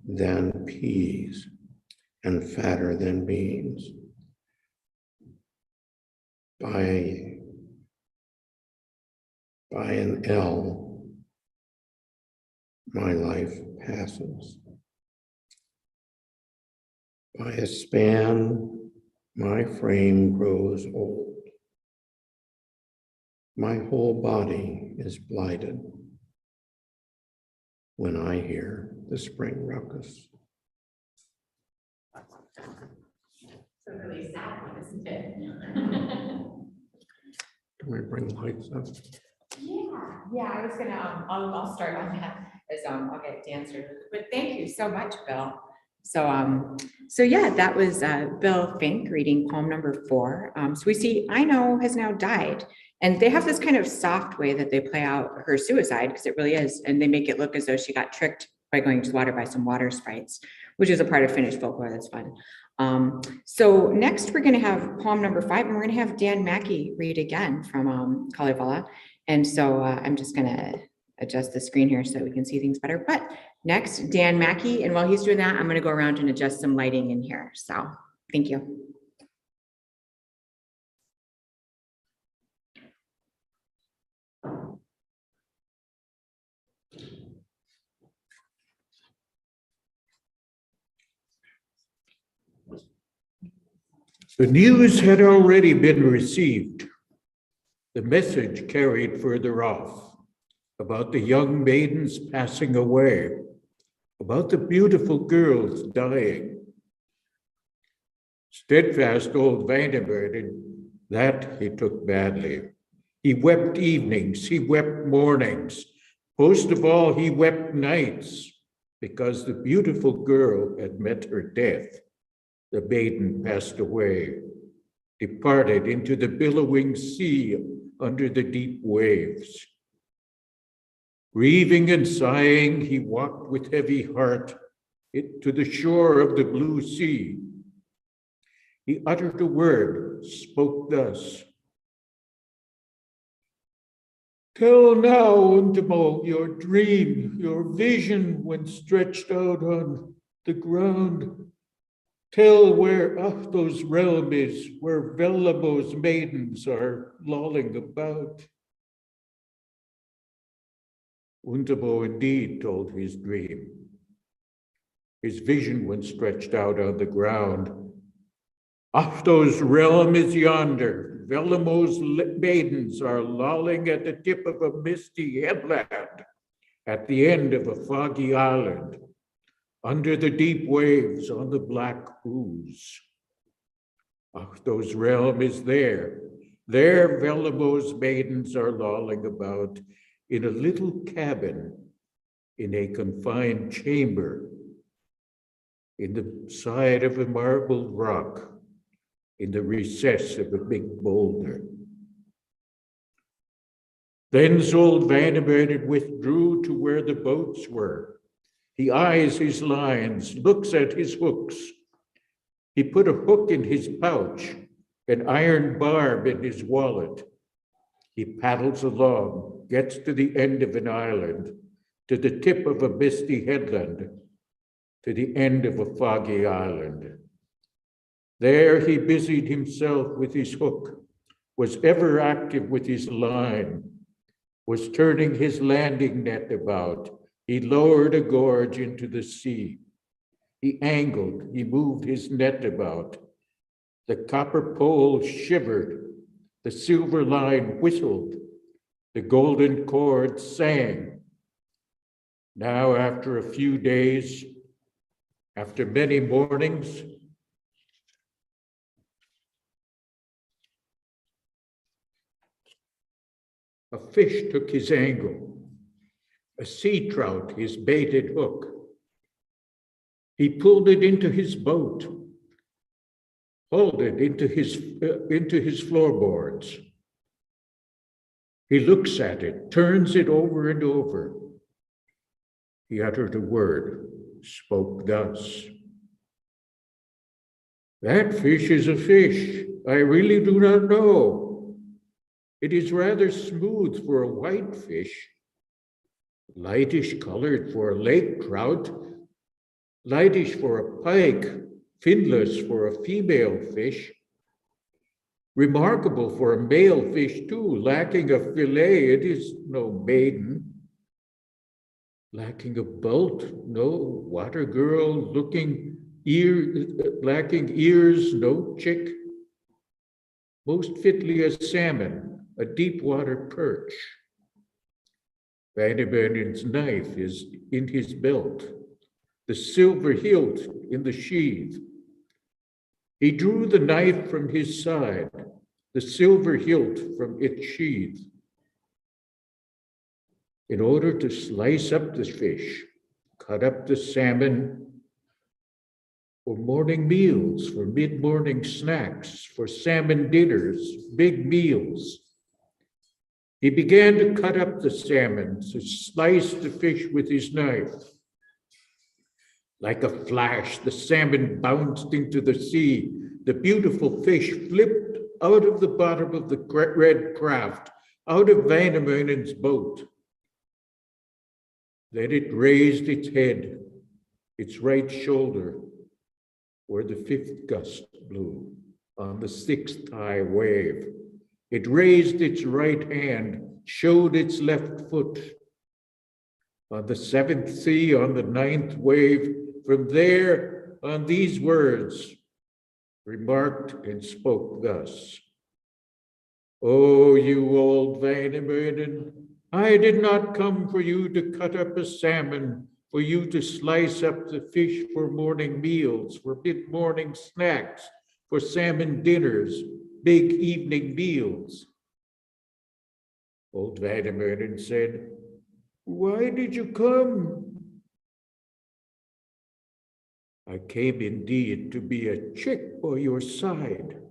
than peas and fatter than beans. By an L, my life passes. By a span, My frame grows old. My whole body is blighted when I hear the spring ruckus. It's a really sad one, isn't it? Can we bring lights up? Yeah, I was gonna, I'll start on that as, I'll get Dan started. But thank you so much, Bill. So yeah, that was, Bill Fink reading poem number 4. So we see I Know has now died, and they have this kind of soft way that they play out her suicide, because it really is, and they make it look as though she got tricked by going to the water by some water sprites, which is a part of Finnish folklore that's fun. So next we're going to have poem number 5, and we're going to have Dan Mackey read again from Kalevala. And so I'm just going to adjust the screen here so that we can see things better. But next, Dan Mackey, and while he's doing that, I'm going to go around and adjust some lighting in here. So thank you. The news had already been received. The message carried further off about the young maidens passing away, about the beautiful girls dying. Steadfast old Vanderbilt, that he took badly. He wept evenings, he wept mornings. Most of all, he wept nights, because the beautiful girl had met her death. The maiden passed away, departed into the billowing sea under the deep waves. Grieving and sighing, he walked with heavy heart to the shore of the blue sea. He uttered a word, spoke thus. Tell now, Undimo, your dream, your vision when stretched out on the ground. Tell where Ahto's realm is, where Velamo's maidens are lolling about. Undimo indeed told his dream. His vision when stretched out on the ground. Ahto's realm is yonder. Velamo's maidens are lolling at the tip of a misty headland, at the end of a foggy island, under the deep waves on the black ooze. Ahto's realm is there. There Velamo's maidens are lolling about in a little cabin, in a confined chamber, in the side of a marbled rock, in the recess of a big boulder. Then Zold Vanderbilt withdrew to where the boats were. He eyes his lines, looks at his hooks. He put a hook in his pouch, an iron barb in his wallet. He paddles along, gets to the end of an island, to the tip of a misty headland, to the end of a foggy island. There he busied himself with his hook, was ever active with his line, was turning his landing net about. He lowered a gorge into the sea. He angled, he moved his net about. The copper pole shivered, the silver line whistled, the golden cord sang. Now, after a few days, after many mornings, a fish took his angle, a sea trout his baited hook. He pulled it into his boat, hauled it into his floorboards. He looks at it, turns it over and over. He uttered a word, spoke thus. That fish is a fish. I really do not know. It is rather smooth for a white fish, lightish colored for a lake trout, lightish for a pike, finless for a female fish, remarkable for a male fish too, lacking a fillet, it is no maiden, lacking a bolt, no water girl, lacking ears, no chick, most fitly a salmon, a deep water perch. Wainoinen's knife is in his belt, the silver hilt in the sheath. He drew the knife from his side, the silver hilt from its sheath. In order to slice up the fish, cut up the salmon for morning meals, for mid-morning snacks, for salmon dinners, big meals. He began to cut up the salmon, to slice the fish with his knife. Like a flash, the salmon bounced into the sea. The beautiful fish flipped out of the bottom of the red craft, out of Wainoinen's boat. Then it raised its head, its right shoulder, where the fifth gust blew, on the sixth high wave. It raised its right hand, showed its left foot. On the seventh sea, on the ninth wave, from there, on these words, remarked and spoke thus: "Oh, you old Wainoinen, I did not come for you to cut up a salmon, for you to slice up the fish for morning meals, for mid-morning snacks, for salmon dinners, big evening meals." Old Wainoinen said, "Why did you come?" "I came indeed to be a chick by your side,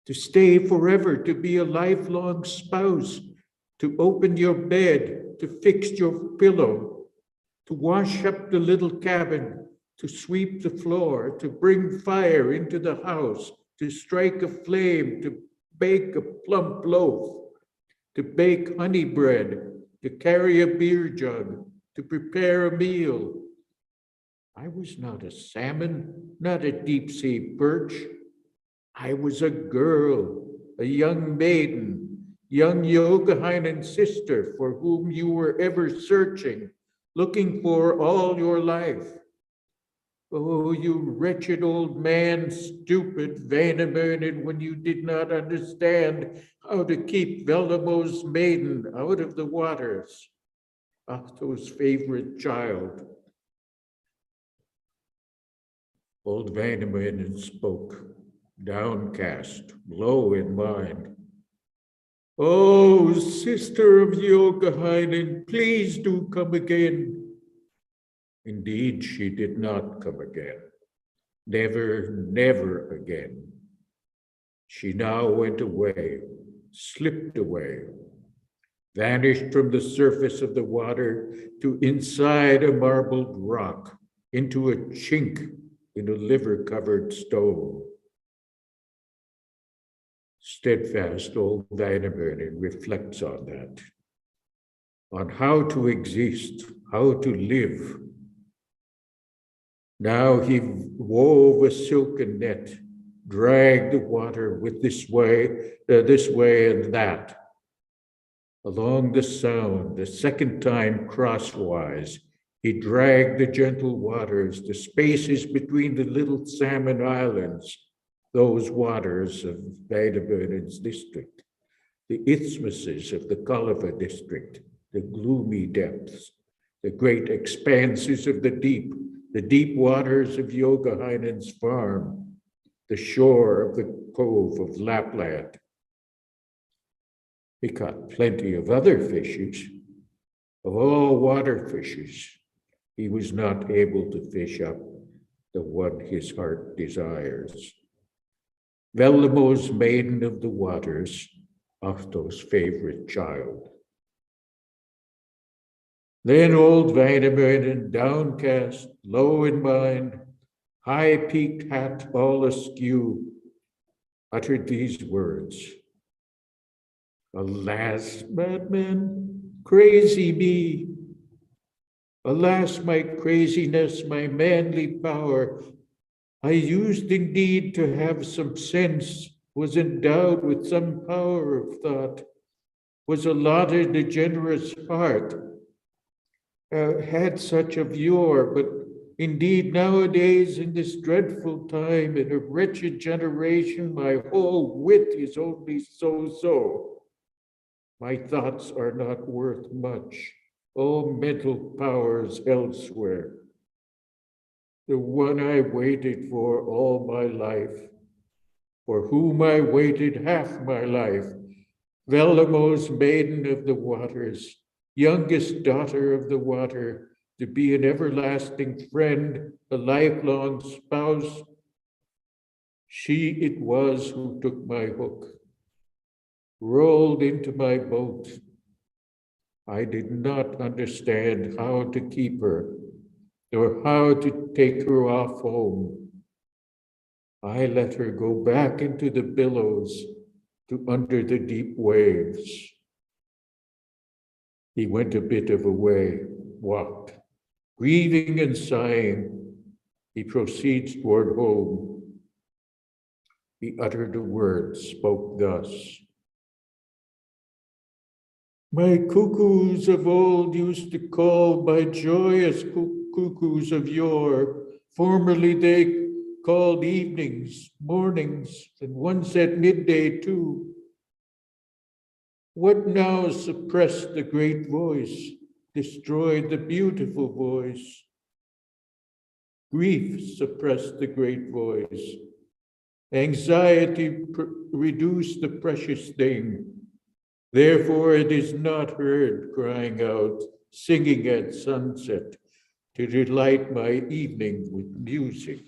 to stay forever, to be a lifelong spouse, to open your bed, to fix your pillow, to wash up the little cabin, to sweep the floor, to bring fire into the house, to strike a flame, to bake a plump loaf, to bake honey bread, to carry a beer jug, to prepare a meal. I was not a salmon, not a deep sea perch. I was a girl, a young maiden, young Youkahainen's sister, for whom you were ever searching, looking for all your life. Oh, you wretched old man, stupid Wainoinen, when you did not understand how to keep Veldemo's maiden out of the waters, Ahto's favorite child." Old Wainoinen spoke, downcast, low in mind. "Oh, sister of Youkahainen, please do come again." Indeed, she did not come again. Never, never again. She now went away, slipped away, vanished from the surface of the water to inside a marbled rock, into a chink in a liver-covered stone. Steadfast old Wainoinen reflects on that, on how to exist, how to live. Now he wove a silken net, dragged the water with this way and that. Along the sound, the second time crosswise, he dragged the gentle waters, the spaces between the little salmon islands, those waters of Wainoinen's district, the isthmuses of the Kalevala district, the gloomy depths, the great expanses of the deep waters of Youkahainen's farm, the shore of the cove of Lapland. He caught plenty of other fishes. Of all water fishes, he was not able to fish up the one his heart desires. Veldemo's maiden of the waters, Ahto's favorite child. Then old Wainoinen, downcast, low in mind, high-peaked hat all askew, uttered these words: "Alas, madman, crazy me! Alas, my craziness, my manly power! I used indeed to have some sense, was endowed with some power of thought, was allotted a generous heart, had such of yore, but Indeed, nowadays, in this dreadful time, in a wretched generation, my whole wit is only so. My thoughts are not worth much. All mental powers elsewhere. The one I waited for all my life, for whom I waited half my life, Velamos, maiden of the waters, youngest daughter of the water, to be an everlasting friend, a lifelong spouse. She it was who took my hook, rolled into my boat. I did not understand how to keep her, or how to take her off home. I let her go back into the billows, to under the deep waves. He went a bit of a way, walked, grieving and sighing. He proceeds toward home. He uttered a word, spoke thus. My cuckoos of old used to call by joyous cuckoos of yore. Formerly they called evenings, mornings, and once at midday too. What now suppressed the great voice, destroyed the beautiful voice? Grief suppressed the great voice. Anxiety reduced the precious thing. Therefore it is not heard crying out, singing at sunset, to delight my evening with music,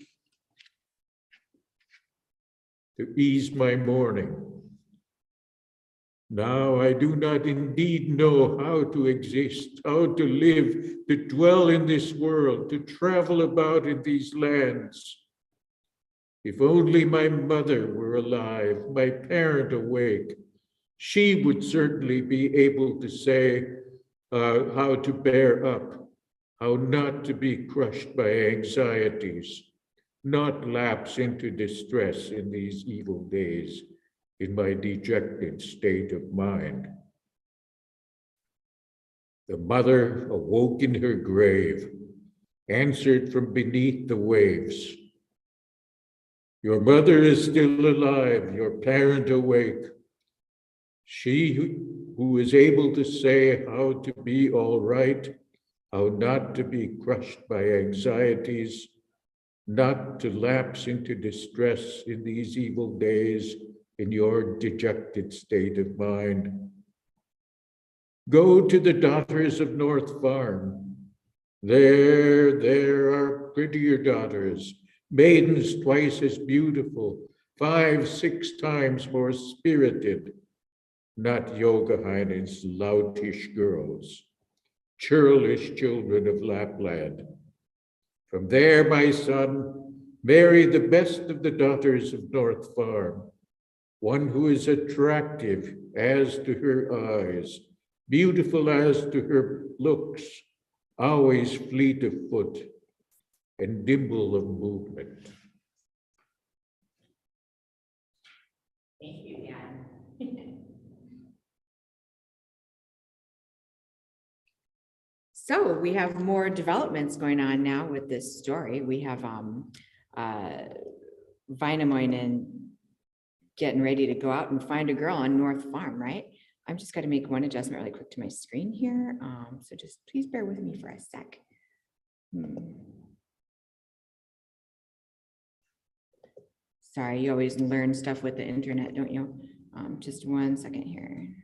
to ease my morning. Now I do not indeed know how to exist, how to live, to dwell in this world, to travel about in these lands. If only my mother were alive, my parent awake, she would certainly be able to say how to bear up, how not to be crushed by anxieties, not lapse into distress in these evil days, in my dejected state of mind. The mother awoke in her grave, answered from beneath the waves. Your mother is still alive, your parent awake. She who is able to say how to be all right, how not to be crushed by anxieties, not to lapse into distress in these evil days, in your dejected state of mind. Go to the daughters of North Farm. There are prettier daughters, maidens twice as beautiful, 5, 6 times more spirited, not Yogahinen's loutish girls, churlish children of Lapland. From there, my son, marry the best of the daughters of North Farm, one who is attractive as to her eyes, beautiful as to her looks, always fleet of foot and nimble of movement. Thank you, Dan. So we have more developments going on now with this story. We have Väinämöinen getting ready to go out and find a girl on North Farm, right? I'm just going to make one adjustment really quick to my screen here. So just please bear with me for a sec. Sorry, you always learn stuff with the internet, don't you? Just one second here.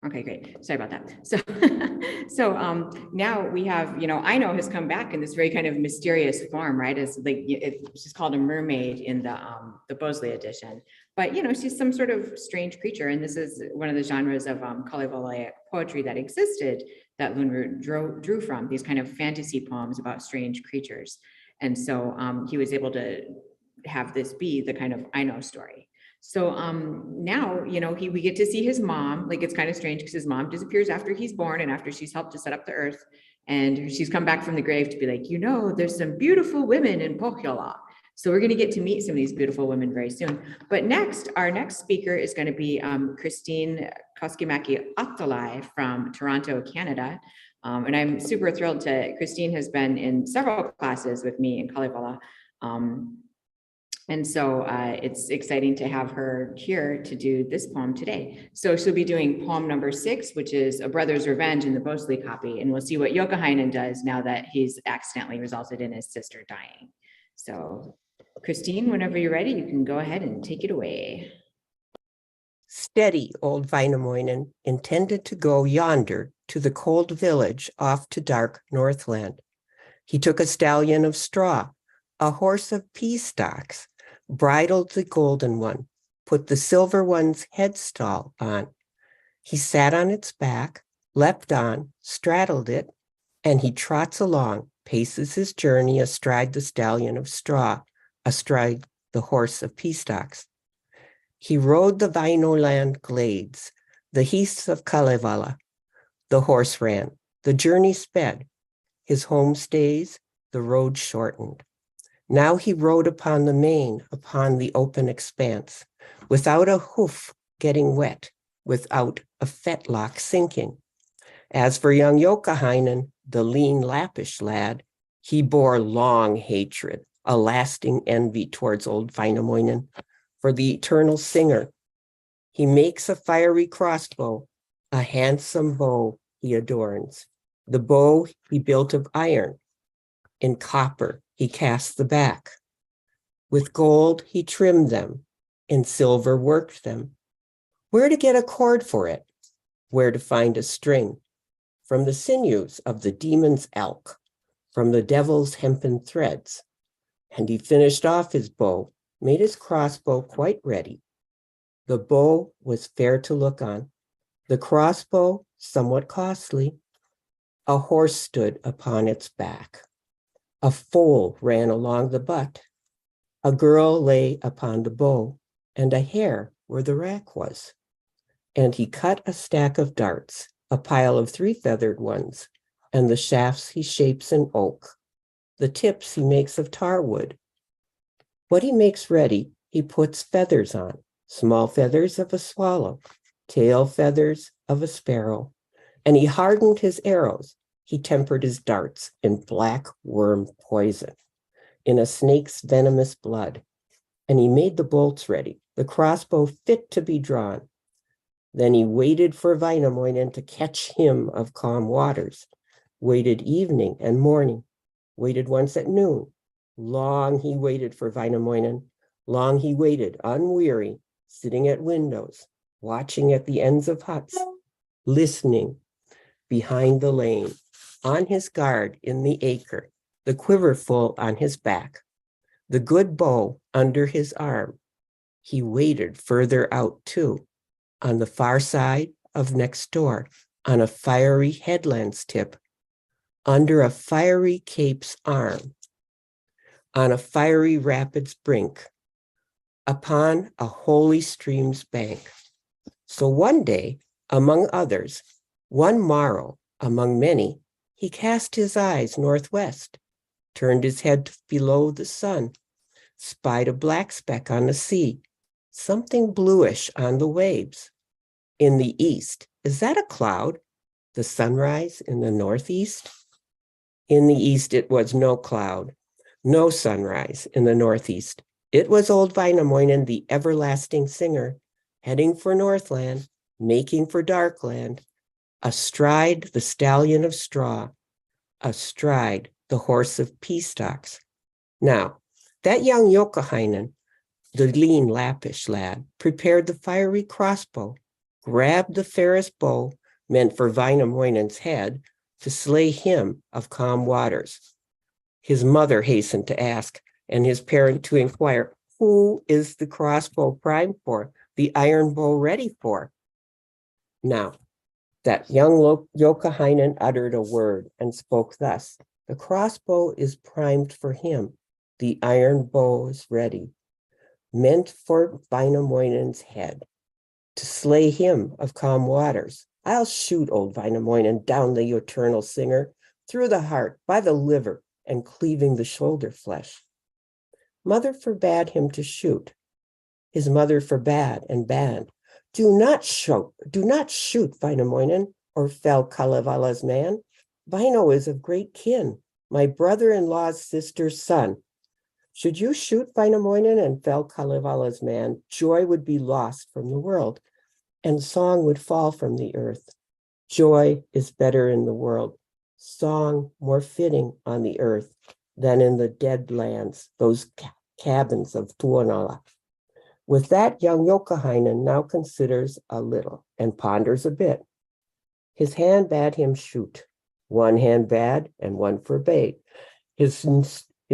Okay, great. Sorry about that. So, now we have, Aino has come back in this very kind of mysterious form, right? It's like she's called a mermaid in the Bosley edition, but she's some sort of strange creature, and this is one of the genres of Kalevala poetry that existed that Lunru drew from, these kind of fantasy poems about strange creatures, and so he was able to have this be the kind of Aino story. So now, we get to see his mom. Like, it's kind of strange because his mom disappears after he's born and after she's helped to set up the earth. And she's come back from the grave to be like, there's some beautiful women in Pohjola. So we're going to get to meet some of these beautiful women very soon. But next, our next speaker is going to be Christine Koskimaki-Otolai from Toronto, Canada. And I'm super thrilled Christine has been in several classes with me in Kalevala. And so it's exciting to have her here to do this poem today. So she'll be doing poem number 6, which is A Brother's Revenge in the Bosley copy. And we'll see what Youkahainen does now that he's accidentally resulted in his sister dying. So Christine, whenever you're ready, you can go ahead and take it away. Steady, old Wainamoinen intended to go yonder to the cold village off to dark Northland. He took a stallion of straw, a horse of pea stalks, bridled the golden one, put the silver one's headstall on. He sat on its back, leapt on, straddled it, and he trots along, paces his journey astride the stallion of straw, astride the horse of pea stalks. He rode the Vainoland glades, the heaths of Kalevala. The horse ran, the journey sped, his homestays, the road shortened. Now he rode upon the main, upon the open expanse, without a hoof getting wet, without a fetlock sinking. As for young Youkahainen, the lean Lappish lad, he bore long hatred, a lasting envy towards old Wainamoinen, for the eternal singer. He makes a fiery crossbow, a handsome bow he adorns. The bow he built of iron, in copper he cast the back. With gold he trimmed them, in silver worked them. Where to get a cord for it? Where to find a string? From the sinews of the demon's elk, from the devil's hempen threads. And he finished off his bow, made his crossbow quite ready. The bow was fair to look on, the crossbow somewhat costly. A horse stood upon its back. A foal ran along the butt. A girl lay upon the bow, and a hare where the rack was. And he cut a stack of darts, a pile of 3-feathered ones, and the shafts he shapes in oak. The tips he makes of tar wood. What he makes ready, he puts feathers on, small feathers of a swallow, tail feathers of a sparrow. And he hardened his arrows. He tempered his darts in black worm poison, in a snake's venomous blood. And he made the bolts ready, the crossbow fit to be drawn. Then he waited for Wainamoinen to catch him of calm waters, waited evening and morning, waited once at noon. Long he waited for Wainamoinen, long he waited, unweary, sitting at windows, watching at the ends of huts, listening behind the lane, on his guard in the acre, the quiver full on his back, the good bow under his arm. He waited further out too, on the far side of next door, on a fiery headland's tip, under a fiery cape's arm, on a fiery rapid's brink, upon a holy stream's bank. So one day, among others, one morrow among many, he cast his eyes northwest, turned his head below the sun, spied a black speck on the sea, something bluish on the waves. In the east, is that a cloud? The sunrise in the northeast? In the east, it was no cloud, no sunrise in the northeast. It was old Wainamoinen, the everlasting singer, heading for Northland, making for Darkland, astride the stallion of straw, astride the horse of pea stalks. Now, that young Youkahainen, the lean Lappish lad, prepared the fiery crossbow, grabbed the fairest bow, meant for Wainamoinen's head, to slay him of calm waters. His mother hastened to ask, and his parent to inquire, who is the crossbow primed for, the iron bow ready for? Now, that young Youkahainen uttered a word and spoke thus, the crossbow is primed for him, the iron bow is ready, meant for Wainamoinen's head, to slay him of calm waters. I'll shoot old Wainamoinen down the eternal singer, through the heart, by the liver, and cleaving the shoulder flesh. Mother forbade him to shoot. His mother forbade and banned. Do not shoot, Wainamoinen, or fell Kalevala's man. Vaino is of great kin, my brother-in-law's sister's son. Should you shoot Wainamoinen and fell Kalevala's man, joy would be lost from the world, and song would fall from the earth. Joy is better in the world, song more fitting on the earth than in the dead lands, those cabins of Tuonala. With that, young Youkahainen now considers a little and ponders a bit. His hand bade him shoot. One hand bade and one forbade. His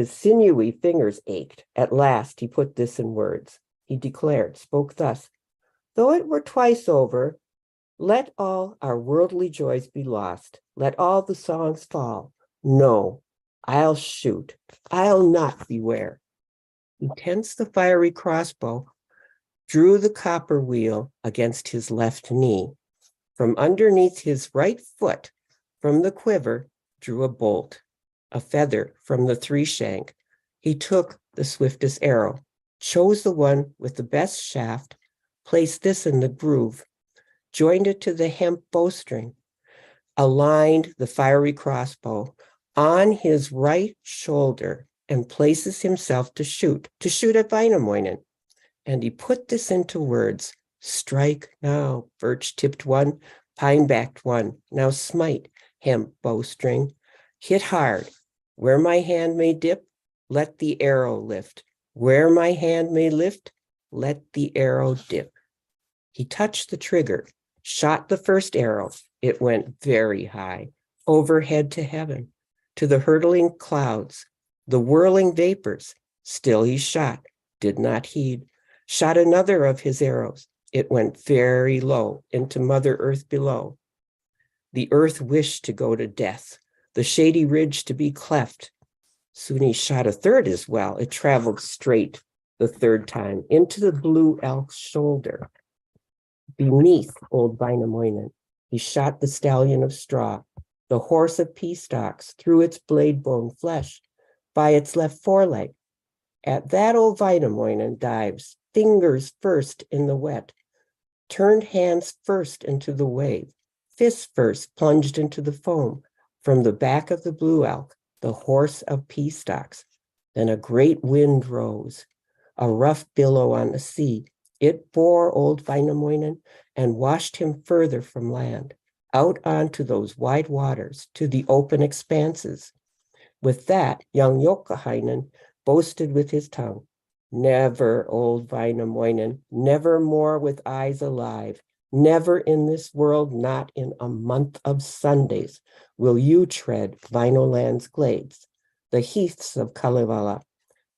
sinewy fingers ached. At last he put this in words. He declared, spoke thus, though it were twice over, let all our worldly joys be lost. Let all the songs fall. No, I'll shoot. I'll not beware. He tensed the fiery crossbow, drew the copper wheel against his left knee. From underneath his right foot, from the quiver, drew a bolt, a feather from the three shank. He took the swiftest arrow, chose the one with the best shaft, placed this in the groove, joined it to the hemp bowstring, aligned the fiery crossbow on his right shoulder, and places himself to shoot at Wainamoinen. And he put this into words, strike now, birch-tipped one, pine-backed one, now smite, hemp bowstring, hit hard. Where my hand may dip, let the arrow lift. Where my hand may lift, let the arrow dip. He touched the trigger, shot the first arrow. It went very high, overhead to heaven, to the hurtling clouds, the whirling vapors. Still he shot, did not heed. Shot another of his arrows. It went very low into Mother Earth below. The earth wished to go to death, the shady ridge to be cleft. Soon he shot a third as well. It traveled straight the third time into the blue elk's shoulder. Beneath old Wainamoinen, he shot the stallion of straw, the horse of pea stalks, through its blade-bone flesh, by its left foreleg. At that old Wainamoinen dives, fingers first in the wet, turned hands first into the wave, fists first plunged into the foam, from the back of the blue elk, the horse of pea stalks. Then a great wind rose, a rough billow on the sea. It bore old Wainamoinen and washed him further from land, out onto those wide waters, to the open expanses. With that, young Youkahainen boasted with his tongue, never, old Wainamoinen, never more with eyes alive, never in this world, not in a month of Sundays, will you tread Wainoland's glades, the heaths of Kalevala.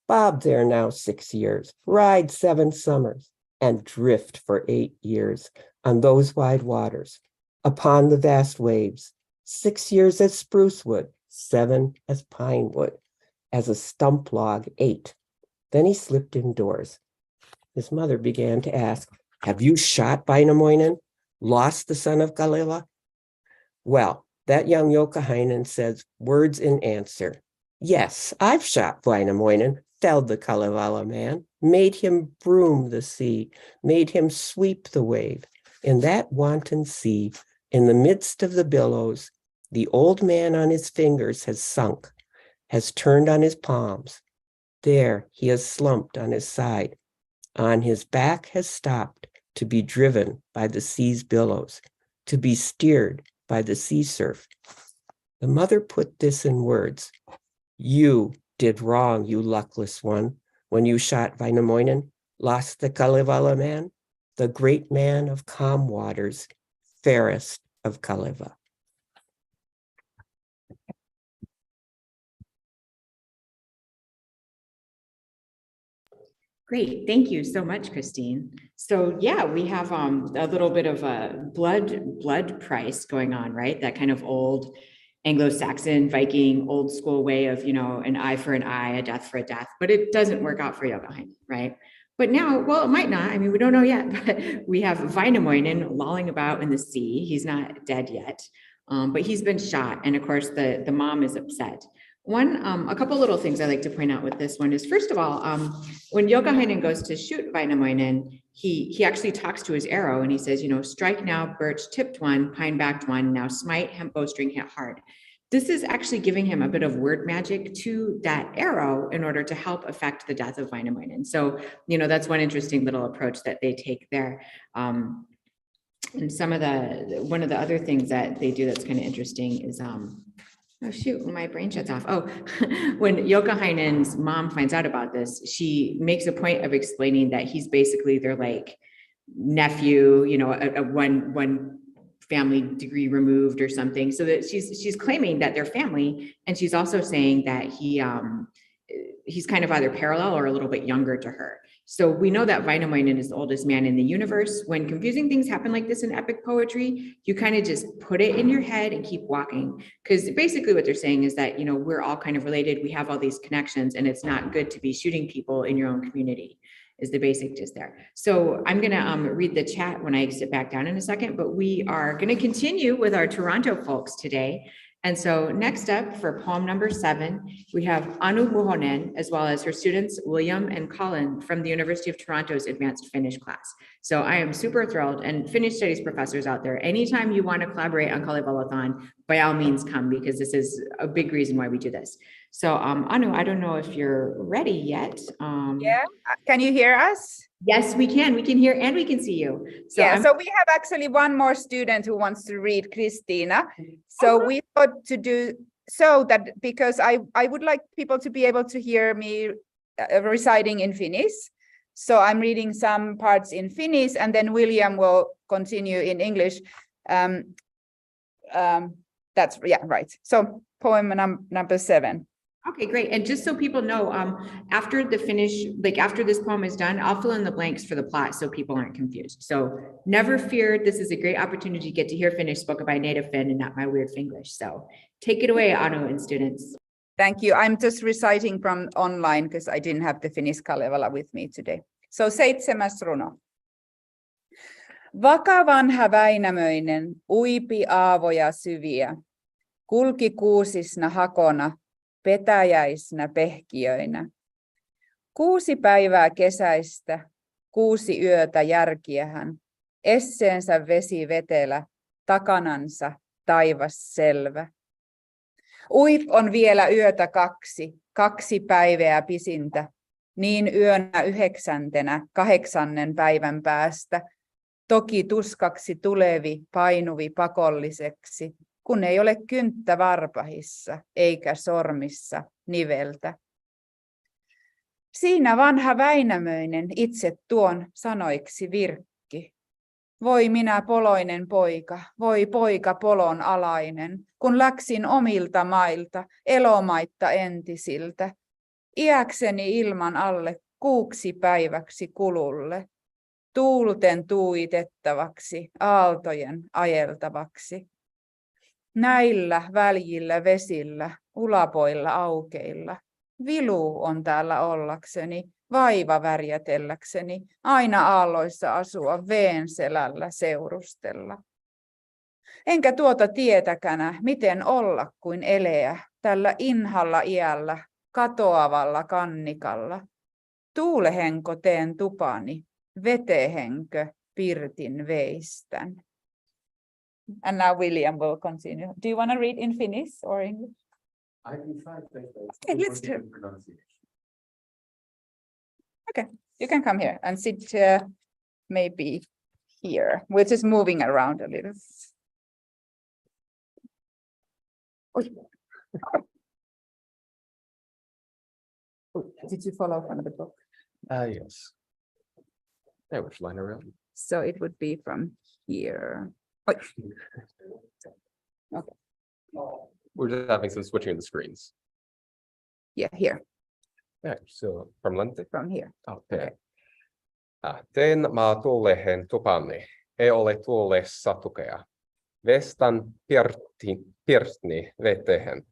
Bob there now 6 years, ride 7 summers, and drift for 8 years on those wide waters, upon the vast waves, 6 years as spruce wood, 7 as pine wood, as a stump log 8. Then he slipped indoors. His mother began to ask, have you shot Wainamoinen, lost the son of Kalevala? Well, that young Youkahainen says, words in answer. Yes, I've shot Wainamoinen, felled the Kalevala man, made him broom the sea, made him sweep the wave. In that wanton sea, in the midst of the billows, the old man on his fingers has sunk, has turned on his palms. There he has slumped on his side. On his back has stopped to be driven by the sea's billows, to be steered by the sea surf. The mother put this in words. You did wrong, you luckless one, when you shot Wainamoinen, lost the Kalevala man, the great man of calm waters, fairest of Kaleva. Great, thank you so much, Christine. So yeah, we have a little bit of a blood price going on, right? That kind of old Anglo-Saxon Viking old school way of, an eye for an eye, a death for a death, but it doesn't work out for Youkahainen, right? But now, well, it might not. I mean, we don't know yet, but we have Wainamoinen lolling about in the sea. He's not dead yet, but he's been shot. And of course, the mom is upset. A couple little things I like to point out with this one is, first of all, when Joukahainen goes to shoot Väinämöinen, he actually talks to his arrow and he says, strike now, birch tipped one, pine backed one, now smite, hemp bowstring hit hard. This is actually giving him a bit of word magic to that arrow in order to help affect the death of Väinämöinen. So, that's one interesting little approach that they take there. And one of the other things that they do that's kind of interesting is, oh shoot, my brain shuts off. Oh, when Joukahainen's mom finds out about this, she makes a point of explaining that he's basically their like nephew, a one family degree removed or something. So that she's claiming that they're family, and she's also saying that he's kind of either parallel or a little bit younger to her. So we know that Väinämöinen is the oldest man in the universe. When confusing things happen like this in epic poetry, you kind of just put it in your head and keep walking. Because basically what they're saying is that, we're all kind of related. We have all these connections, and it's not good to be shooting people in your own community, is the basic gist there. So I'm going to read the chat when I sit back down in a second, but we are going to continue with our Toronto folks today. And so next up for poem number 7, we have Anu Muhonen, as well as her students, William and Colin, from the University of Toronto's Advanced Finnish class. So I am super thrilled, and Finnish studies professors out there, anytime you want to collaborate on Kalevalathon, by all means come, because this is a big reason why we do this. So Anu, I don't know if you're ready yet. Yeah, can you hear us? Yes, we can. We can hear and we can see you. So So we have actually one more student who wants to read, Christina. So we thought to do so that because I would like people to be able to hear me reciting in Finnish. So I'm reading some parts in Finnish, and then William will continue in English. That's right. So poem number 7. Okay, great. And just so people know, after this poem is done, I'll fill in the blanks for the plot so people aren't confused. So never fear, this is a great opportunity to get to hear Finnish spoken by a native Finn and not my weird Finglish. So take it away, Anu and students. Thank you. I'm just reciting from online because I didn't have the Finnish Kalevala with me today. So 7. runo. Vakavanha Väinämöinen uipi aavoja syviä, kulki kuusisna hakona, petäjäisnä pehkiöinä. 6 päivää kesäistä, 6 yötä järkiä hän, esseensä vesi vetelä, takanansa taivas selvä. Uip on vielä yötä 2, 2 päivää pisintä, niin yönä 9, 8 päivän päästä, toki tuskaksi tulevi, painuvi pakolliseksi, kun ei ole kynttä varpahissa eikä sormissa niveltä. Siinä vanha Väinämöinen itse tuon sanoiksi virkki. Voi minä poloinen poika, voi poika polon alainen, kun läksin omilta mailta, elomaitta entisiltä, iäkseni ilman alle 6 päiväksi kululle, tuulten tuitettavaksi, aaltojen ajeltavaksi. Näillä väljillä vesillä, ulapoilla aukeilla, vilu on täällä ollakseni, vaiva värjätelläkseni, aina aalloissa asua veen selällä seurustella. Enkä tuota tietäkänä, miten olla kuin eleä tällä inhalla iällä, katoavalla kannikalla. Tuulehenko teen tupani, vetehenkö pirtin veistän. And now William will continue. Do you want to read in Finnish or English? I can try to take those. Okay, let's do it. Okay, you can come here and sit maybe here. We're just moving around a little. Did you follow from the book? Yes. Yeah, which line are we on? So it would be from here. Okay. We're just having some switching of the screens. Yeah, here, Yeah, so from Lente. from here. Okay. Teen maa tuulehen tupani, ei ole tuulessa tukea. Vestan pirtni vetehen,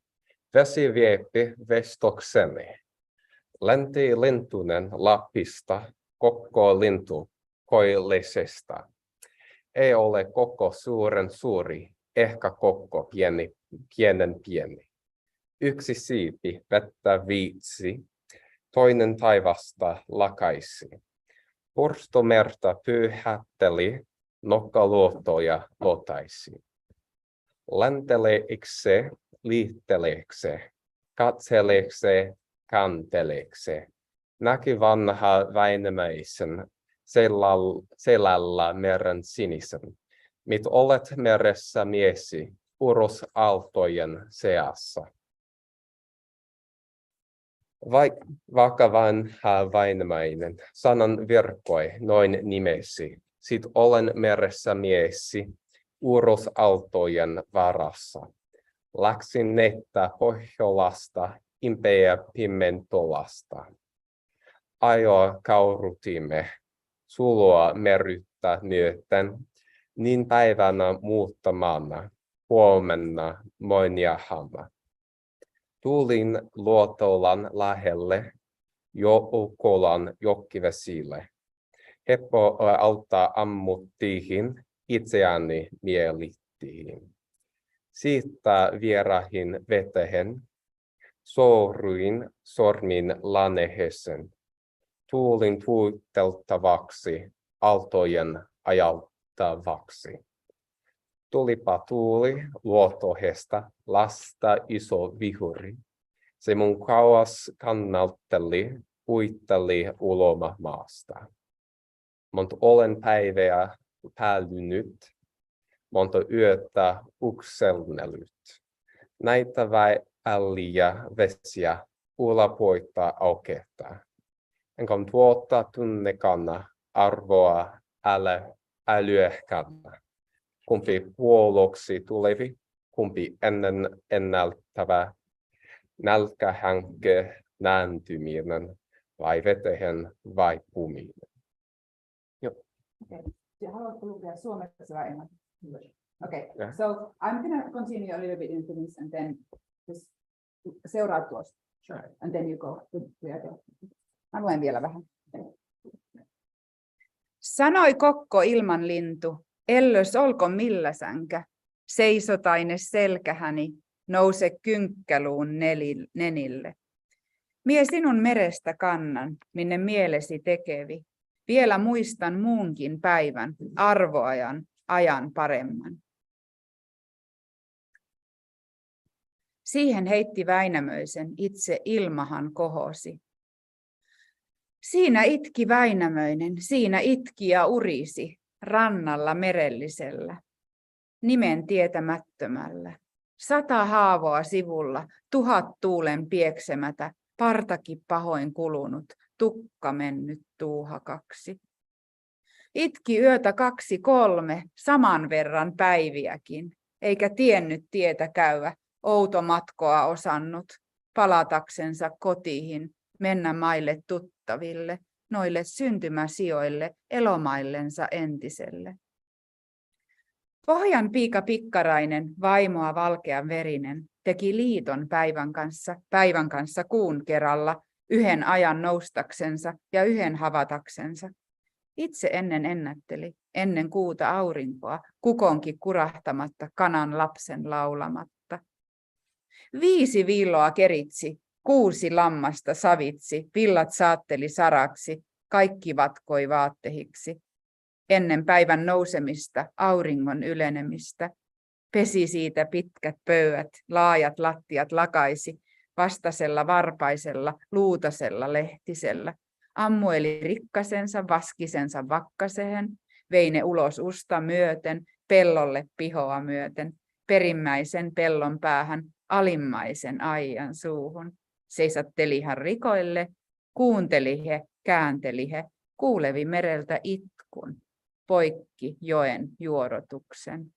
vesi viepi vestokseni. Länti lintunen Lappista, kokko lintu koillisesta. Ei ole koko suuren suuri, ehkä koko pienen pieni. Yksi siipi vettä viitsi, toinen taivasta lakaisi. Purstomerta pyyhätteli, nokkaluotoja lotaisi. Länteleekse, liitteleekse, katseleekse, kanteleekse. Näki vanha Väinämöisen selällä meren sinisen. Mit olet meressä miesi, uros aaltojen seassa. Vaikka vanha Väinämöinen sanan virkkoi noin nimesi, sit olen meressä miesi, uros aaltojen varassa. Läksin nettä Pohjolasta, impeä Pimentolasta. Ajoa kaurutimme, sulua meryttä myöten, niin päivänä muuttamana, huomenna moiniahana. Tulin Luotolan lähelle, Joukolan jokkivesille. Heppo auttaa ammuttiin, itseäni mielittiin. Siitä vierahin vetehen, soruin sormin lanehesen. Tuulin puiteltavaksi, aaltojen ajaltavaksi. Tulipa tuuli luotohesta, lasta iso vihuri. Se mun kauas kannatteli, uitteli uloma maasta. Monta olen päivää päällynyt, monta yötä ukselnellyt. Näitä väliä vesiä ulapoita aukehtaa. Enkä tuota tunnekana arvoa älyehkana. Kumpi puoloksi tulevi, kumpi ennältävä, nälkähänke nääntyminen vai vetehen vaipuminen. Haluatko lukea suomeksi vai englanniksi? Okay, Yeah. so I'm going to continue a little bit in Finnish and then just seuraa tuosta. Sure. And then you go. Mä luen vielä vähän. Sanoi kokko ilmanlintu, ellös olko millä sänkä, seisotaine selkähäni, nouse kynkkäluun nenille. Mie sinun merestä kannan, minne mielesi tekevi. Vielä muistan muunkin päivän, arvoajan, ajan paremman. Siihen heitti Väinämöisen, itse ilmahan kohosi. Siinä itki Väinämöinen, siinä itki ja urisi, rannalla merellisellä, nimen tietämättömällä. 100 haavoa sivulla, 1000 tuulen pieksemätä, partaki pahoin kulunut, tukka mennyt tuuhakaksi. Itki yötä 2, 3, saman verran päiviäkin, eikä tiennyt tietä käyvä, outo matkoa osannut, palataksensa kotiin, mennä maille tuttaville, noille syntymäsijoille, elomaillensa entiselle. Pohjan piika Pikkarainen, vaimoa valkean verinen, teki liiton päivän kanssa kuun kerralla, yhden ajan noustaksensa ja yhden havataksensa. Itse ennen ennätteli, ennen kuuta aurinkoa, kukonkin kurahtamatta, kanan lapsen laulamatta. 5 villoa keritsi, 6 lammasta savitsi, villat saatteli saraksi, kaikki vatkoi vaattehiksi. Ennen päivän nousemista, auringon ylenemistä, pesi siitä pitkät pöydät, laajat lattiat lakaisi, vastasella varpaisella, luutasella lehtisellä. Ammueli rikkasensa, vaskisensa vakkasehen, vei ne ulos usta myöten, pellolle pihoa myöten, perimmäisen pellon päähän, alimmaisen aian suuhun. Seisatteli hän rikoille, kuunteli he, käänteli he, kuulevi mereltä itkun, poikki joen juorotuksen.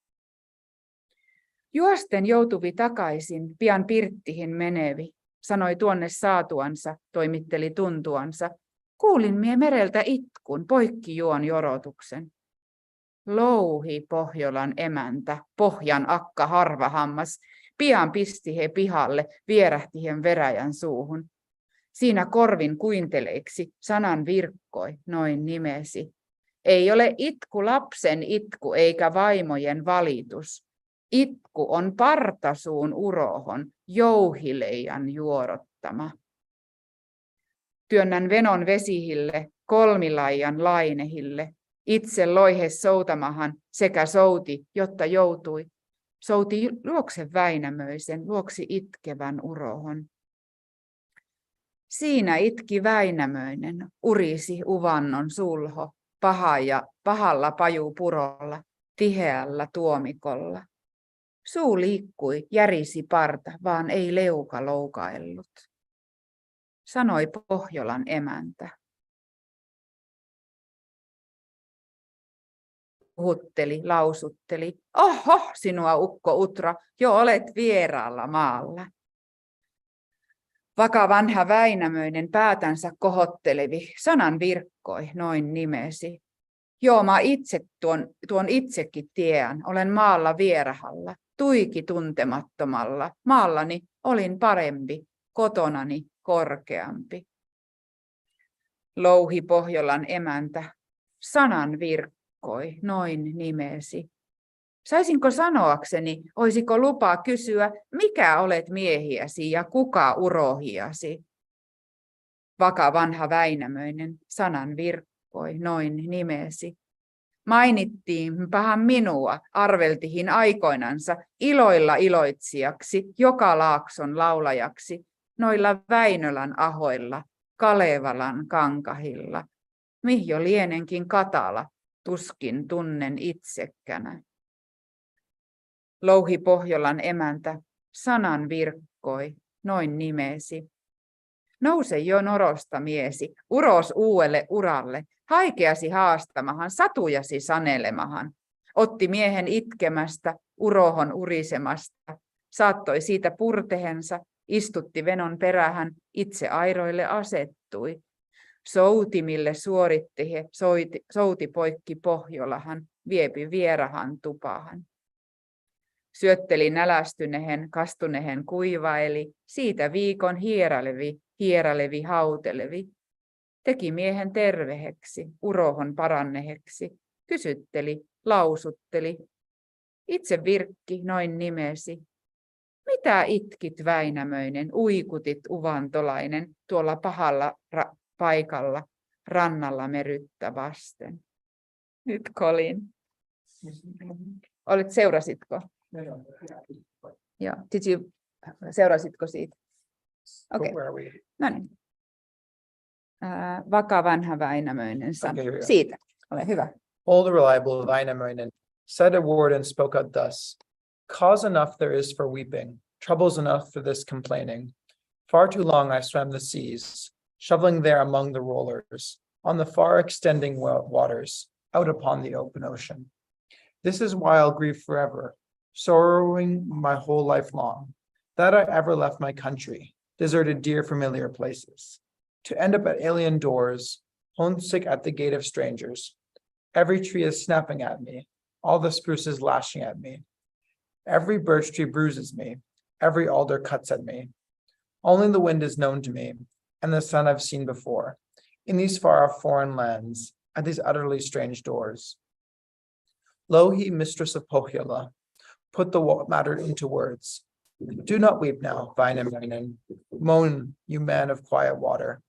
Juosten joutuvi takaisin, pian pirttihin menevi, sanoi tuonne saatuansa, toimitteli tuntuansa. Kuulin mie mereltä itkun, poikki juon jorotuksen. Louhi Pohjolan emäntä, pohjan akka harvahammas, pian pisti he pihalle, vierähti he veräjän suuhun. Siinä korvin kuinteleiksi, sanan virkkoi, noin nimesi. Ei ole itku lapsen itku, eikä vaimojen valitus. Itku on partasuun urohon, jouhileijan juorottama. Työnnän venon vesihille, kolmilaijan lainehille, itse loihe soutamahan sekä souti, jotta joutui. Souti luokse Väinämöisen, luoksi itkevän urohon. Siinä itki Väinämöinen, urisi uvannon sulho, pahalla pajupurolla, tiheällä tuomikolla. Suu liikkui, järisi parta, vaan ei leuka loukaillut. Sanoi Pohjolan emäntä. Puhutteli, lausutteli. Oho, sinua ukko Utra, jo olet vieraalla maalla. Vaka vanha Väinämöinen päätänsä kohottelevi, sanan virkkoi, noin nimesi. Joo, mä itse tuon itsekin tiedän, olen maalla vierahalla, tuiki tuntemattomalla, maallani olin parempi, kotonani korkeampi. Louhi Pohjolan emäntä, sanan virkkoi, noin nimesi. Saisinko sanoakseni, oisiko lupa kysyä, mikä olet miehiäsi ja kuka urohiasi? Vaka vanha Väinämöinen, sanan virkkoi, noin nimesi. Mainittiinpahan minua, arveltihin aikoinansa, iloilla iloitsijaksi, joka laakson laulajaksi, noilla Väinölän ahoilla, Kalevalan kankahilla. Mihjo lienenkin katala, tuskin tunnen itsekänä. Louhi Pohjolan emäntä, sanan virkkoi, noin nimesi. Nouse jo norosta miesi, uros uudelle uralle, haikeasi haastamahan, satujasi sanelemahan. Otti miehen itkemästä, urohon urisemasta, saattoi siitä purtehensa, istutti venon perähän, itse airoille asettui. Soutimille suoritti he, souti poikki Pohjolahan, viepi vierahan tupahan. Syötteli nälästynehen, kastunehen kuivaeli, siitä viikon hieralevi hautelevi. Teki miehen terveheksi, urohon paranneheksi, kysytteli, lausutteli. Itse virkki, noin nimesi. Mitä itkit Väinämöinen, uikutit uvantolainen, tuolla pahalla paikalla, rannalla meryttä vasten? Nyt Colin. Seurasitko? Joo. Seurasitko siitä? Okei. No niin. Vaka vanha Väinämöinen sanoi. Okay, siitä. Ole hyvä. Old reliable Väinämöinen said a word and spoke out thus. Cause enough there is for weeping, troubles enough for this complaining. Far too long I swam the seas, shoveling there among the rollers, on the far extending waters, out upon the open ocean. This is why I'll grieve forever, sorrowing my whole life long, that I ever left my country, deserted dear familiar places, to end up at alien doors, homesick at the gate of strangers. Every tree is snapping at me, all the spruces lashing at me. Every birch tree bruises me, every alder cuts at me. Only the wind is known to me, and the sun I've seen before, in these far-off foreign lands, at these utterly strange doors. Louhi, mistress of Pohjola, put the matter into words. Do not weep now, Väinämöinen. Moan, you man of quiet water.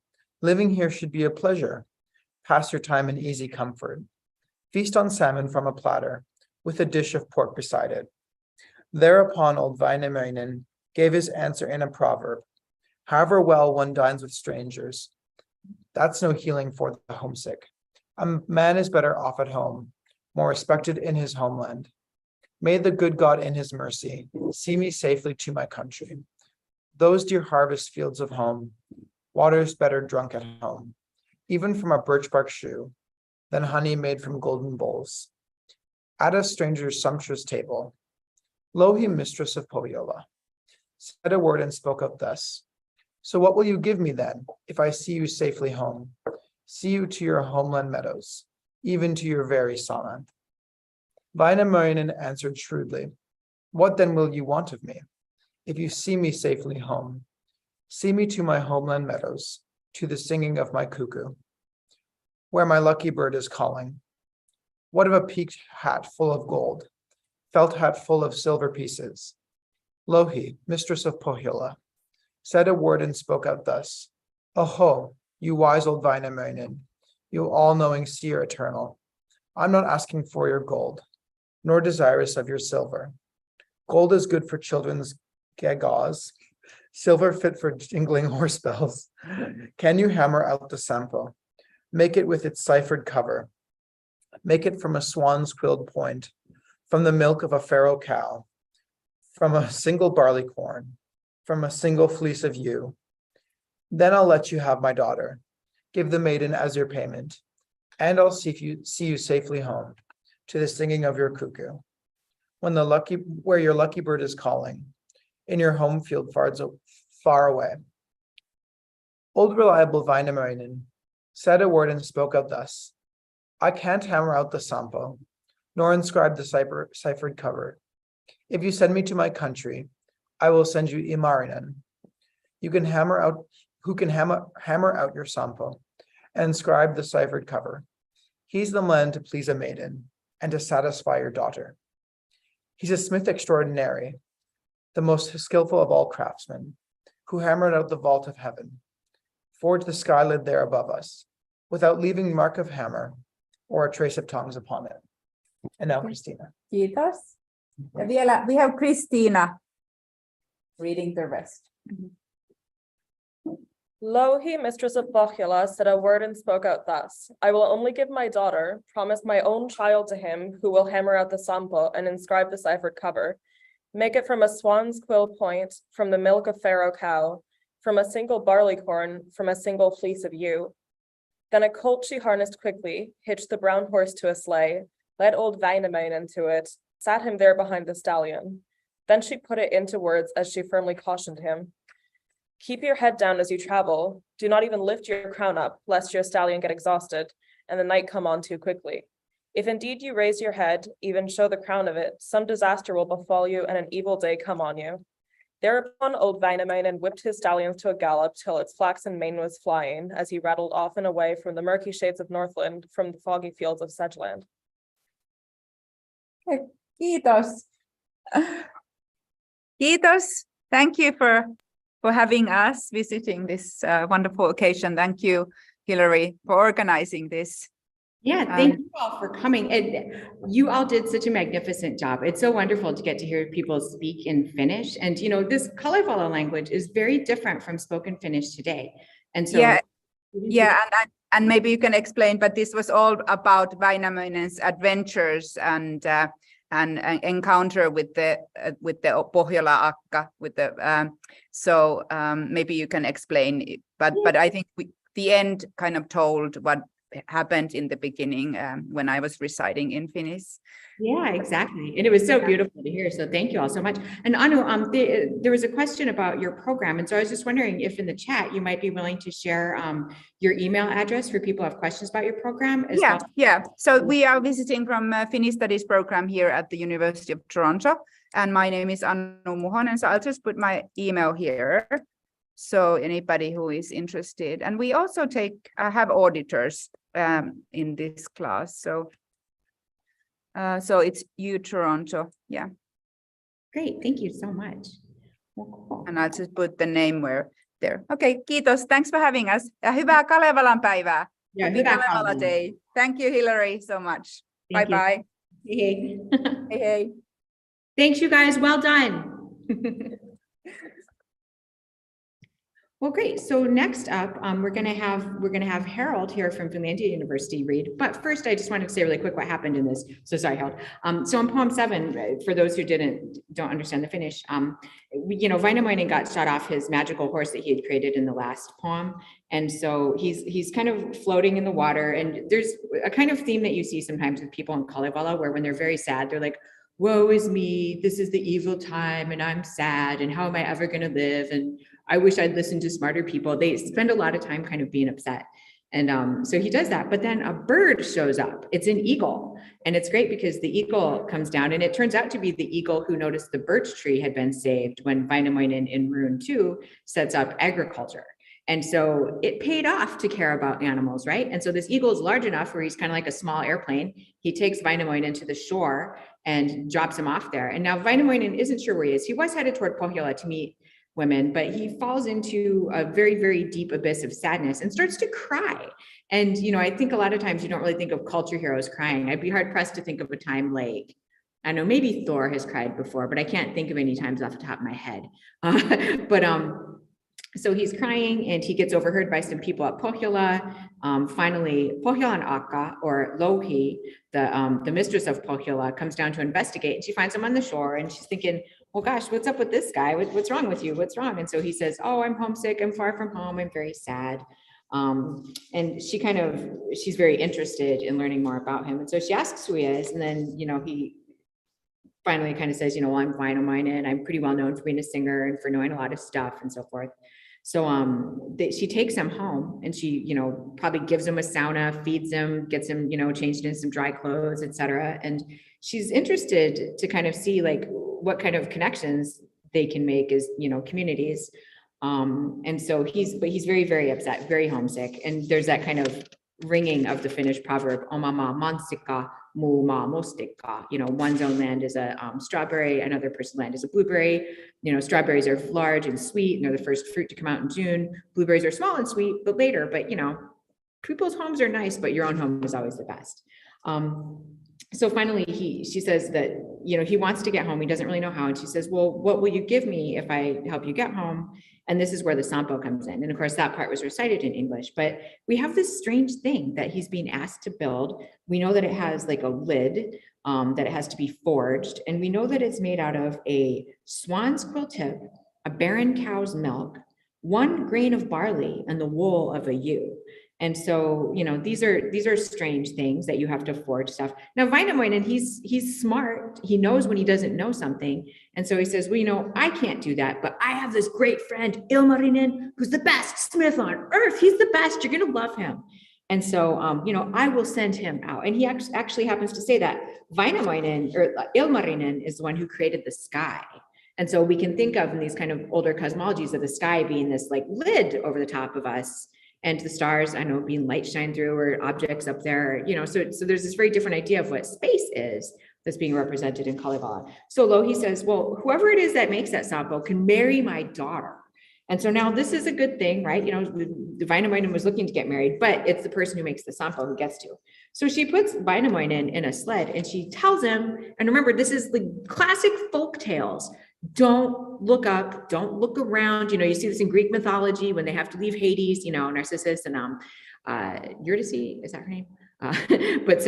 Living here should be a pleasure. Pass your time in easy comfort. Feast on salmon from a platter, with a dish of pork beside it. Thereupon old Väinämöinen gave his answer in a proverb. However well one dines with strangers, that's no healing for the homesick. A man is better off at home, more respected in his homeland. May the good God in his mercy see me safely to my country. Those dear harvest fields of home, waters better drunk at home, even from a birch bark shoe, than honey made from golden bowls. At a stranger's sumptuous table, Louhi, mistress of Pohjola, said a word and spoke up thus. So what will you give me then, if I see you safely home, see you to your homeland meadows, even to your very Saarland? Väinämöinen answered shrewdly, what then will you want of me? If you see me safely home, see me to my homeland meadows, to the singing of my cuckoo, where my lucky bird is calling. What of a peaked hat full of gold, felt hat full of silver pieces, Louhi, mistress of Pohjola, said a word and spoke out thus. Oho, you wise old Väinämöinen, you all-knowing seer eternal. I'm not asking for your gold, nor desirous of your silver. Gold is good for children's gewgaws, silver fit for jingling horse bells. Can you hammer out the sampo? Make it with its ciphered cover. Make it from a swan's quilled point, from the milk of a farrow cow, from a single barley corn, from a single fleece of ewe. Then I'll let you have my daughter. Give the maiden as your payment, and I'll see you safely home to the singing of your cuckoo. Where your lucky bird is calling, in your home field far away. Old reliable Väinämöinen said a word and spoke out thus. I can't hammer out the sampo, nor inscribe the ciphered cover. If you send me to my country, I will send you Imarinen. Who can hammer out your sampo and inscribe the ciphered cover. He's the man to please a maiden and to satisfy your daughter. He's a smith extraordinary, the most skillful of all craftsmen, who hammered out the vault of heaven, forged the skylid there above us, without leaving mark of hammer or a trace of tongues upon it. And now Christina. Kiitos. Ja vielä, we have Christina reading the rest. Louhi, mistress of Pohjola, said a word and spoke out thus. I will only give my daughter, promise my own child to him, who will hammer out the sampo and inscribe the ciphered cover. Make it from a swan's quill point, from the milk of farrow cow, from a single barley corn, from a single fleece of ewe. Then a colt she harnessed quickly, hitched the brown horse to a sleigh, led old Väinämöinen to it, sat him there behind the stallion. Then she put it into words as she firmly cautioned him. Keep your head down as you travel. Do not even lift your crown up, lest your stallion get exhausted, and the night come on too quickly. If indeed you raise your head, even show the crown of it, some disaster will befall you and an evil day come on you. Thereupon old Väinämöinen whipped his stallions to a gallop till its flaxen mane was flying, as he rattled off and away from the murky shades of Northland, from the foggy fields of Sedgeland. Okay. Kiitos. Kiitos. Thank you for having us visiting this wonderful occasion. Thank you, Hilary, for organizing this. Yeah, thank you all for coming. And you all did such a magnificent job. It's so wonderful to get to hear people speak in Finnish. And, you know, this Kalevala language is very different from spoken Finnish today. And so. Yeah, and maybe you can explain, but this was all about Väinämöinen's adventures and encounter with the Pohjola Akka, with the maybe you can explain. But I think the end kind of told what happened in the beginning when I was reciting in Finnish. Yeah, exactly. And it was so beautiful to hear. So thank you all so much. And Anu, there was a question about your program. And so I was just wondering if in the chat, you might be willing to share your email address for people who have questions about your program. Yeah. So we are visiting from Finnish Studies program here at the University of Toronto. And my name is Anu Muhonen. So I'll just put my email here. So anybody who is interested. And we also have auditors in this class. So it's UToronto, yeah. Great, thank you so much. Well, cool. And I'll just put the name there. Okay, kiitos. Thanks for having us. Ja hyvää Kalevalan päivää. Yeah, Happy Kalevala Day. Thank you, Hilary, so much. Bye-bye. Hey. Hey. Thanks, you guys. Well done. Well, great. So next up, we're gonna have Harold here from Finlandia University read. But first, I just wanted to say really quick what happened in this. So sorry, Harold. So in poem 7, for those who don't understand the Finnish, Väinämöinen got shot off his magical horse that he had created in the last poem, and so he's kind of floating in the water. And there's a kind of theme that you see sometimes with people in Kalevala, where when they're very sad, they're like, "Woe is me! This is the evil time, and I'm sad. And how am I ever going to live? And I wish I'd listened to smarter people." They spend a lot of time kind of being upset. And so he does that, but then a bird shows up. It's an eagle. And it's great because the eagle comes down, and it turns out to be the eagle who noticed the birch tree had been saved when Väinämöinen in Rune 2 sets up agriculture. And so it paid off to care about animals, right? And so this eagle is large enough where he's kind of like a small airplane. He takes Wainamoinen to the shore and drops him off there. And now Wainamoinen isn't sure where he is. He was headed toward Pohjola to meet women, but he falls into a very, very deep abyss of sadness and starts to cry. And, I think a lot of times you don't really think of culture heroes crying. I'd be hard pressed to think of a time like, I know maybe Thor has cried before, but I can't think of any times off the top of my head. So he's crying and he gets overheard by some people at Pohjola. Finally, Pohjolan Akka, or Louhi, the mistress of Pohjola, comes down to investigate, and she finds him on the shore, and she's thinking, well, gosh, what's up with this guy? What's wrong with you? What's wrong? And so he says, oh, I'm homesick. I'm far from home. I'm very sad. And she's very interested in learning more about him. And so she asks who he is. And then, he finally kind of says, well, I'm Wainamoinen. I'm pretty well known for being a singer and for knowing a lot of stuff and so forth. So she takes him home, and she, probably gives him a sauna, feeds him, gets him, changed in some dry clothes, etc. And she's interested to kind of see like what kind of connections they can make as, communities. And so he's very, very upset, very homesick. And there's that kind of ringing of the Finnish proverb, omama mansikka, muu maa mustikka. One's own land is a strawberry, another person's land is a blueberry. Strawberries are large and sweet, and they're the first fruit to come out in June. Blueberries are small and sweet, but later. But people's homes are nice, but your own home is always the best. So finally, she says that he wants to get home. He doesn't really know how, and she says, "Well, what will you give me if I help you get home?" And this is where the Sampo comes in. And of course, that part was recited in English, but we have this strange thing that he's being asked to build. We know that it has like a lid, that it has to be forged. And we know that it's made out of a swan's quill tip, a barren cow's milk, 1 grain of barley, and the wool of a ewe. And so, these are strange things that you have to forge stuff. Now, Wainamoinen, he's smart. He knows when he doesn't know something. And so he says, well, I can't do that, but I have this great friend, Ilmarinen, who's the best smith on earth. He's the best. You're going to love him. And so, I will send him out. And he actually happens to say that Wainamoinen, or Ilmarinen, is the one who created the sky. And so we can think of in these kind of older cosmologies of the sky being this like lid over the top of us. And the stars, I know, being light shine through, or objects up there, so there's this very different idea of what space is that's being represented in Kalevala. So Louhi says, well, whoever it is that makes that Sampo can marry my daughter. And so now this is a good thing, right? The Wainamoinen was looking to get married, but it's the person who makes the Sampo who gets to. So she puts Wainamoinen in a sled, and she tells him, and remember, this is the classic folk tales. Don't look up, don't look around. You see this in Greek mythology when they have to leave Hades, Narcissus and Eurydice, is that her name? But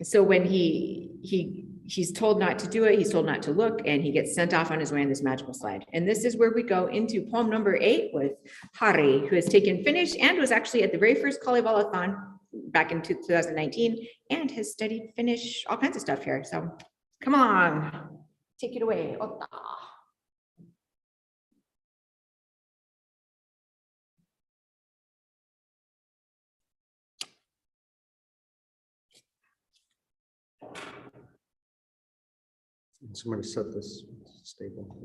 so when he's told not to do it, he's told not to look, and he gets sent off on his way on this magical sled. And this is where we go into poem number 8 with Harri, who has taken Finnish and was actually at the very first Kalevalathon back in 2019 and has studied Finnish, all kinds of stuff here. So come on. Take it away, Otta. Somebody set this stable.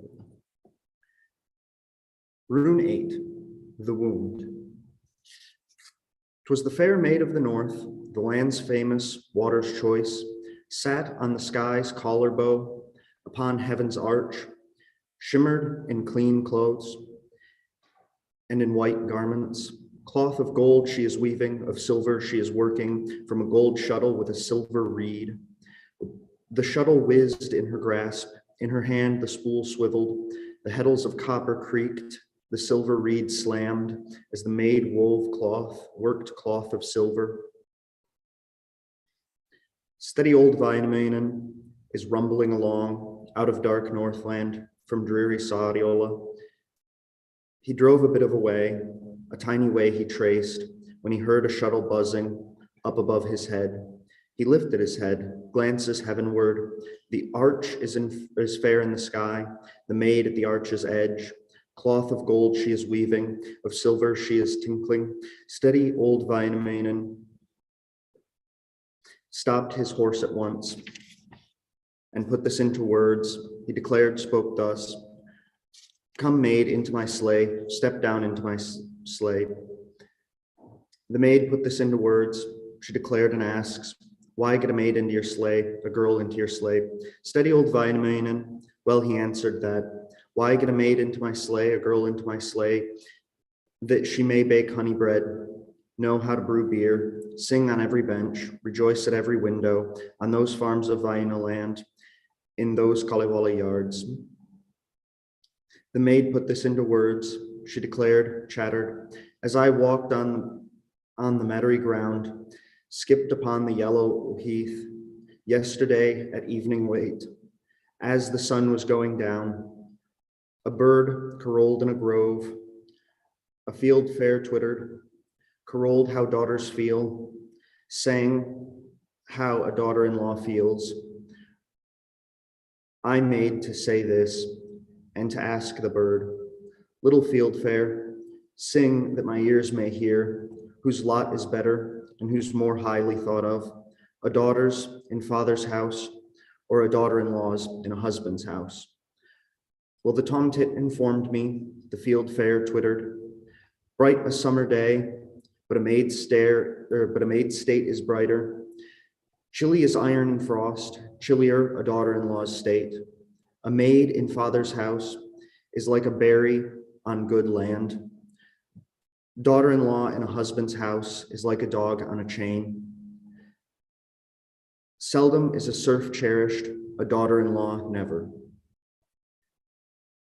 Rune 8, the wound. 'Twas the fair maid of the north, the land's famous, water's choice, sat on the sky's collar bow, upon heaven's arch, shimmered in clean clothes and in white garments. Cloth of gold she is weaving, of silver she is working, from a gold shuttle with a silver reed. The shuttle whizzed in her grasp, in her hand the spool swiveled, the heddles of copper creaked, the silver reed slammed, as the maid wove cloth, worked cloth of silver. Steady old Wainamoinen is rumbling along, out of dark Northland, from dreary Sariola. He drove a bit of a way, a tiny way he traced, when he heard a shuttle buzzing up above his head. He lifted his head, glances heavenward. The arch is fair in the sky, the maid at the arch's edge. Cloth of gold she is weaving, of silver she is tinkling. Steady old Wainamoinen stopped his horse at once and put this into words. He declared, spoke thus: Come, maid, into my sleigh, step down into my sleigh. The maid put this into words. She declared and asks, why get a maid into your sleigh, a girl into your sleigh? Steady old Väinämöinen. Well, he answered that. Why get a maid into my sleigh, a girl into my sleigh, that she may bake honey bread, know how to brew beer, sing on every bench, rejoice at every window, on those farms of Väinäland, in those Kalevala yards. The maid put this into words. She declared, chattered, as I walked on the meadowy ground, skipped upon the yellow heath, yesterday at evening wait, as the sun was going down, a bird caroled in a grove, a field fair twittered, caroled how daughters feel, sang how a daughter-in-law feels. I made to say this and to ask the bird, little field fair, sing that my ears may hear, whose lot is better and who's more highly thought of, a daughter's in father's house or a daughter-in-law's in a husband's house. Well, the tomtit informed me, the field fair twittered, bright a summer day, but a maid's state is brighter. Chilly as iron and frost, chillier a daughter-in-law's state. A maid in father's house is like a berry on good land. Daughter-in-law in a husband's house is like a dog on a chain. Seldom is a serf cherished, a daughter-in-law never.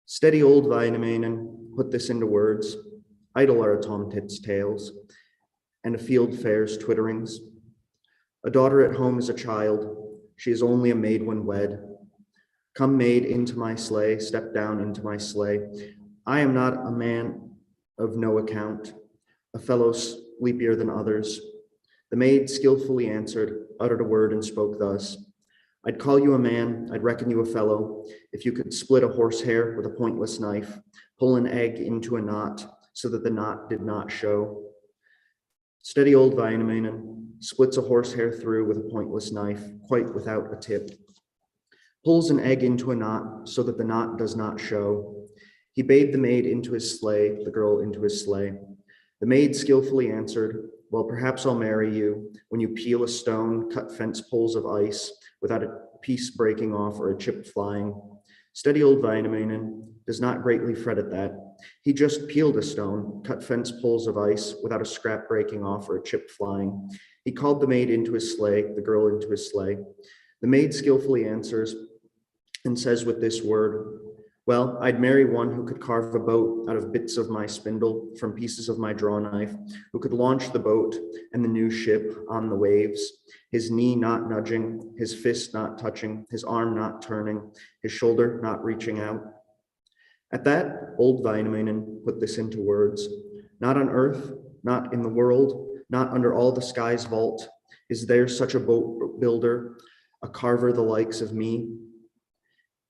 Steady old Väinämöinen put this into words. Idle are a tomtit's tales, and a field fair's twitterings. A daughter at home is a child, she is only a maid when wed. Come, maid, into my sleigh, step down into my sleigh. I am not a man of no account, a fellow sleepier than others. The maid skillfully answered, uttered a word and spoke thus. I'd call you a man, I'd reckon you a fellow, if you could split a horsehair with a pointless knife, pull an egg into a knot so that the knot did not show. Steady old Väinämöinen splits a horsehair through with a pointless knife, quite without a tip. Pulls an egg into a knot so that the knot does not show. He bade the maid into his sleigh, the girl into his sleigh. The maid skillfully answered, well, perhaps I'll marry you when you peel a stone, cut fence poles of ice without a piece breaking off or a chip flying. Steady old Väinämöinen does not greatly fret at that. He just peeled a stone, cut fence poles of ice without a scrap breaking off or a chip flying. He called the maid into his sleigh, the girl into his sleigh. The maid skillfully answers and says with this word, well, I'd marry one who could carve a boat out of bits of my spindle from pieces of my draw knife, who could launch the boat and the new ship on the waves, his knee not nudging, his fist not touching, his arm not turning, his shoulder not reaching out. At that, old Väinämöinen put this into words. Not on earth, not in the world, not under all the sky's vault, is there such a boat builder, a carver the likes of me.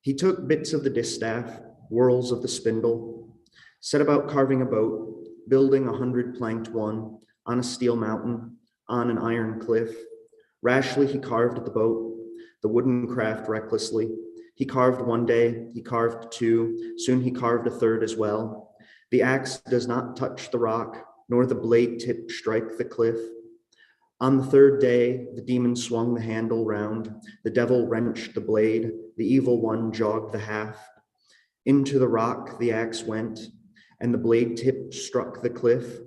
He took bits of the distaff, whorls of the spindle, set about carving a boat, building 100 planked one, on a steel mountain, on an iron cliff. Rashly he carved the boat, the wooden craft recklessly. He carved one day, he carved two, soon he carved a third as well. The axe does not touch the rock, nor the blade tip strike the cliff. On the third day, the demon swung the handle round, the devil wrenched the blade, the evil one jogged the haft. Into the rock the axe went, and the blade tip struck the cliff,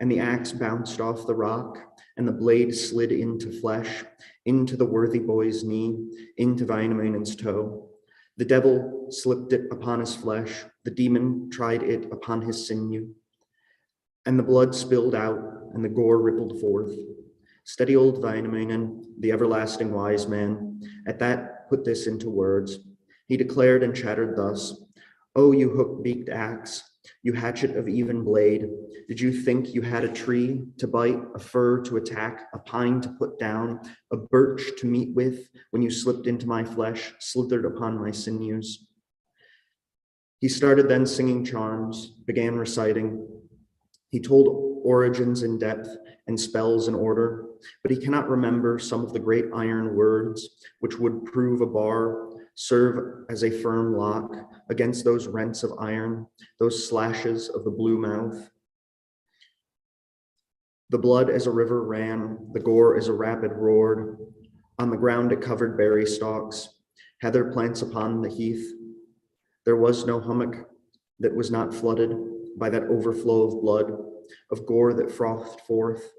and the axe bounced off the rock, and the blade slid into flesh, into the worthy boy's knee, into Väinämöinen's toe. The devil slipped it upon his flesh, the demon tried it upon his sinew, and the blood spilled out, and the gore rippled forth. Steady old Väinämöinen, the everlasting wise man, at that put this into words. He declared and chattered thus, oh, you hook-beaked axe, you hatchet of even blade, did you think you had a tree to bite, a fir to attack, a pine to put down, a birch to meet with, when you slipped into my flesh, slithered upon my sinews? He started then singing charms, began reciting. He told origins in depth and spells in order, but he cannot remember some of the great iron words which would prove a bar serve as a firm lock against those rents of iron, those slashes of the blue mouth. The blood as a river ran, the gore as a rapid roared. On the ground it covered berry stalks, heather plants upon the heath. There was no hummock that was not flooded by that overflow of blood, of gore that frothed forth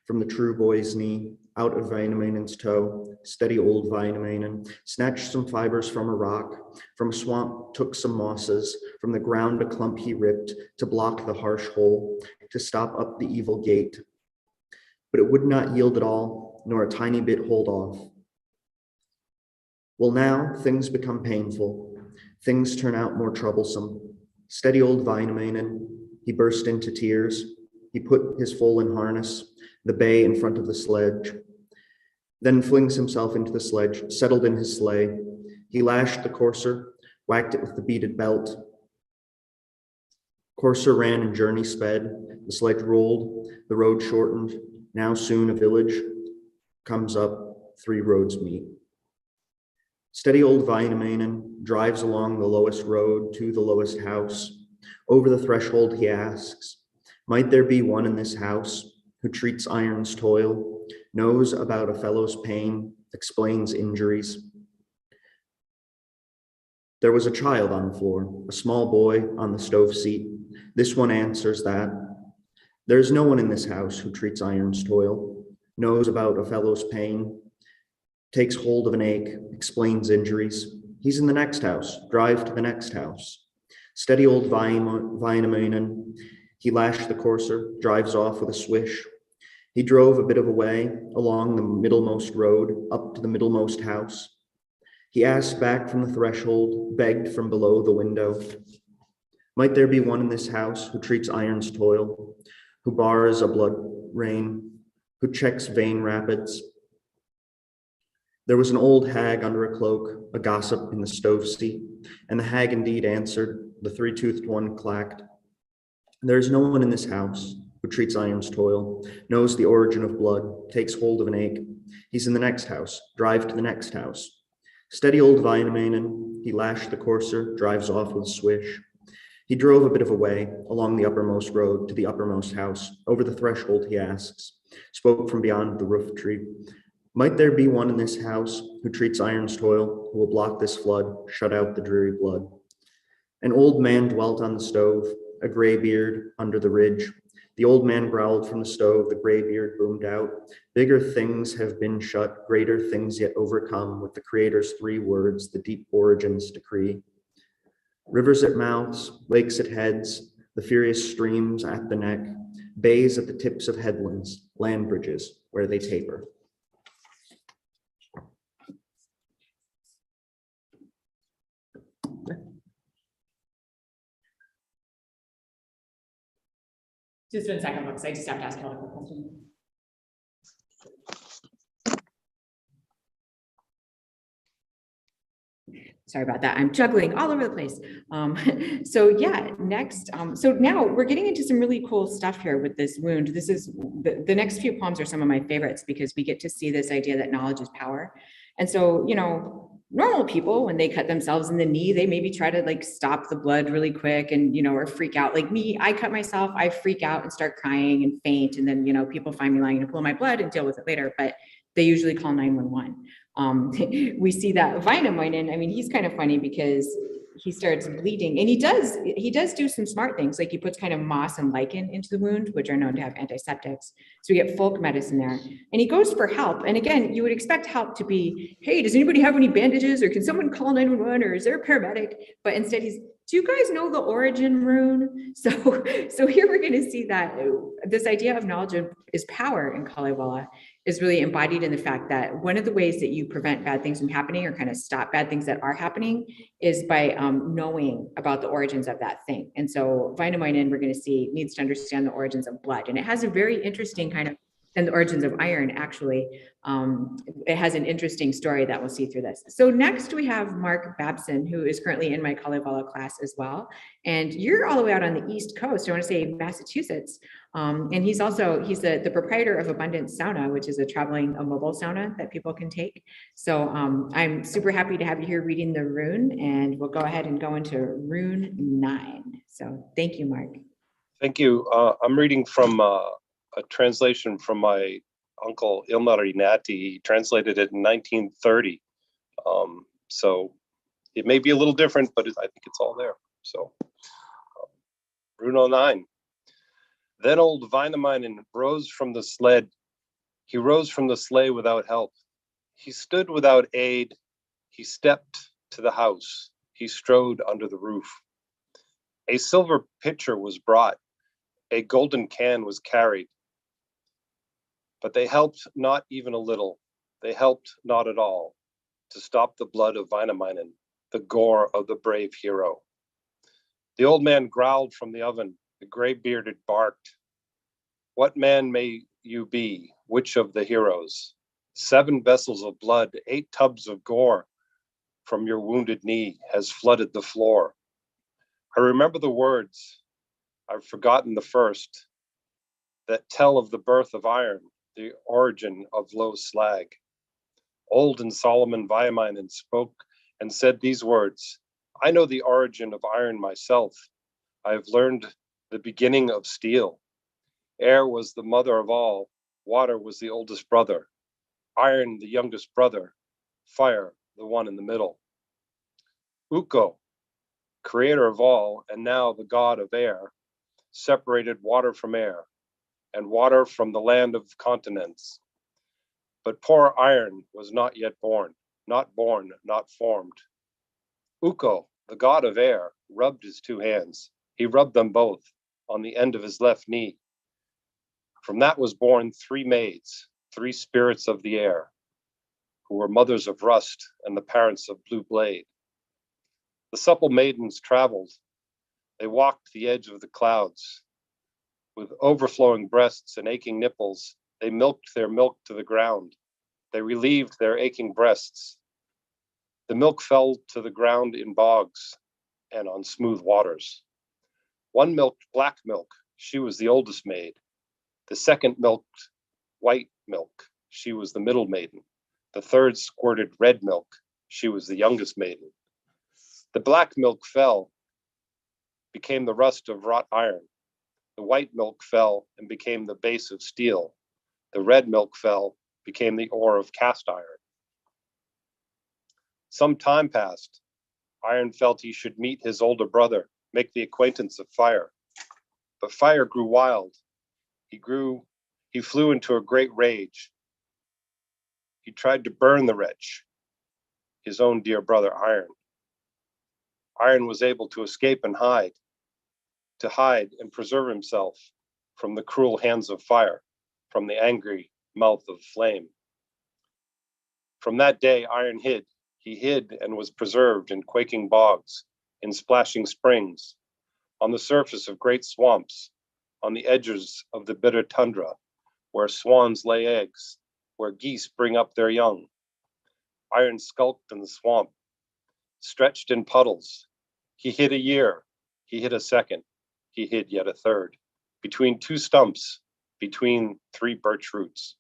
from the true boy's knee, out of Wainamoinen's toe. Steady old Wainamoinen snatched some fibers from a rock, from a swamp took some mosses, from the ground a clump he ripped to block the harsh hole, to stop up the evil gate. But it would not yield at all, nor a tiny bit hold off. Well, now things become painful. Things turn out more troublesome. Steady old Wainamoinen, he burst into tears. He put his foal in harness, the bay in front of the sledge, then flings himself into the sledge, settled in his sleigh. He lashed the courser, whacked it with the beaded belt. Courser ran and journey sped. The sledge rolled, the road shortened. Now soon a village comes up, 3 roads meet. Steady old Wainamoinen drives along the lowest road to the lowest house. Over the threshold he asks, might there be one in this house who treats iron's toil, knows about a fellow's pain, explains injuries? There was a child on the floor, a small boy on the stove seat. This one answers that. There is no one in this house who treats iron's toil, knows about a fellow's pain, takes hold of an ache, explains injuries. He's in the next house, drive to the next house. Steady old Wainamoinen, he lashed the courser, drives off with a swish. He drove a bit of a way along the middlemost road, up to the middlemost house. He asked back from the threshold, begged from below the window. Might there be one in this house who treats iron's toil, who bars a blood rain, who checks vein rapids? There was an old hag under a cloak, a gossip in the stove seat, and the hag indeed answered. The 3-toothed one clacked. There is no one in this house who treats iron's toil, knows the origin of blood, takes hold of an ache. He's in the next house, drive to the next house. Steady old Wainamoinen, he lashed the courser, drives off with a swish. He drove a bit of a way along the uppermost road to the uppermost house. Over the threshold he asks, spoke from beyond the roof tree. Might there be one in this house who treats iron's toil, who will block this flood, shut out the dreary blood? An old man dwelt on the stove, a gray beard under the ridge. The old man growled from the stove, the gray beard boomed out. Bigger things have been shut, greater things yet overcome, with the Creator's 3 words, the deep origins decree. Rivers at mouths, lakes at heads, the furious streams at the neck, bays at the tips of headlands, land bridges where they taper. Just 1 second, because I just have to ask Kelly a question. Sorry about that. I'm juggling all over the place. So yeah, next. So now we're getting into some really cool stuff here with this wound. This is the next few poems are some of my favorites because we get to see this idea that knowledge is power. And so, you know, normal people, when they cut themselves in the knee, they maybe try to like stop the blood really quick and, you know, or freak out. Like me, I cut myself, I freak out and start crying and faint. And then, you know, people find me lying in a pool of my blood and deal with it later, but they usually call 911. We see that Wainamoinen, I mean, he's kind of funny because he starts bleeding and he does do some smart things. Like he puts kind of moss and lichen into the wound, which are known to have antiseptics. So we get folk medicine there and he goes for help. And again, you would expect help to be, hey, does anybody have any bandages or can someone call 911 or is there a paramedic? But instead he's, do you guys know the origin rune? So here we're going to see that this idea of knowledge is power in Kalevala is really embodied in the fact that one of the ways that you prevent bad things from happening or kind of stop bad things that are happening is by knowing about the origins of that thing. And so Wainamoinen, we're going to see, needs to understand the origins of blood. And it has a very interesting kind of and the origins of iron, actually. It has an interesting story that we'll see through this. So next we have Mark Babson, who is currently in my Kalevala class as well. And you're all the way out on the East Coast, I want to say Massachusetts. And he's the proprietor of Abundance Sauna, which is a mobile sauna that people can take. So I'm super happy to have you here reading the rune, and we'll go ahead and go into rune 9. So thank you, Mark. Thank you. I'm reading from a translation from my uncle Hilary-Joy. He translated it in 1930. So it may be a little different, but I think it's all there. So rune 9. Then old Wainamoinen rose from the sled. He rose from the sleigh without help. He stood without aid. He stepped to the house. He strode under the roof. A silver pitcher was brought. A golden can was carried. But they helped not even a little. They helped not at all to stop the blood of Wainamoinen, the gore of the brave hero. The old man growled from the oven. The gray-bearded barked. What man may you be? Which of the heroes? 7 vessels of blood, 8 tubs of gore from your wounded knee has flooded the floor. I remember the words, I've forgotten the first, that tell of the birth of iron, the origin of low slag. Old and Solomon Wainamoinen spoke and said these words, I know the origin of iron myself. I have learned the beginning of steel. Air was the mother of all. Water was the oldest brother. Iron, the youngest brother. Fire, the one in the middle. Ukko, creator of all, and now the god of air, separated water from air, and water from the land of continents. But poor iron was not yet born, not formed. Ukko, the god of air, rubbed his 2 hands. He rubbed them both on the end of his left knee. From that was born 3 maids, 3 spirits of the air, who were mothers of rust and the parents of blue blade. The supple maidens traveled. They walked the edge of the clouds. With overflowing breasts and aching nipples, they milked their milk to the ground. They relieved their aching breasts. The milk fell to the ground in bogs and on smooth waters. One milked black milk. She was the oldest maid. The second milked white milk. She was the middle maiden. The third squirted red milk. She was the youngest maiden. The black milk fell, became the rust of wrought iron. The white milk fell and became the base of steel. The red milk fell, became the ore of cast iron. Some time passed. Iron felt he should meet his older brother, make the acquaintance of fire. But fire grew wild. He flew into a great rage. He tried to burn the wretch, his own dear brother Iron. Iron was able to escape and hide and preserve himself from the cruel hands of fire, from the angry mouth of flame. From that day, Iron hid. He hid and was preserved in quaking bogs, in splashing springs, on the surface of great swamps, on the edges of the bitter tundra, where swans lay eggs, where geese bring up their young. Iron skulked in the swamp, stretched in puddles. He hid a year, he hid a second, he hid yet a third, between 2 stumps, between 3 birch roots.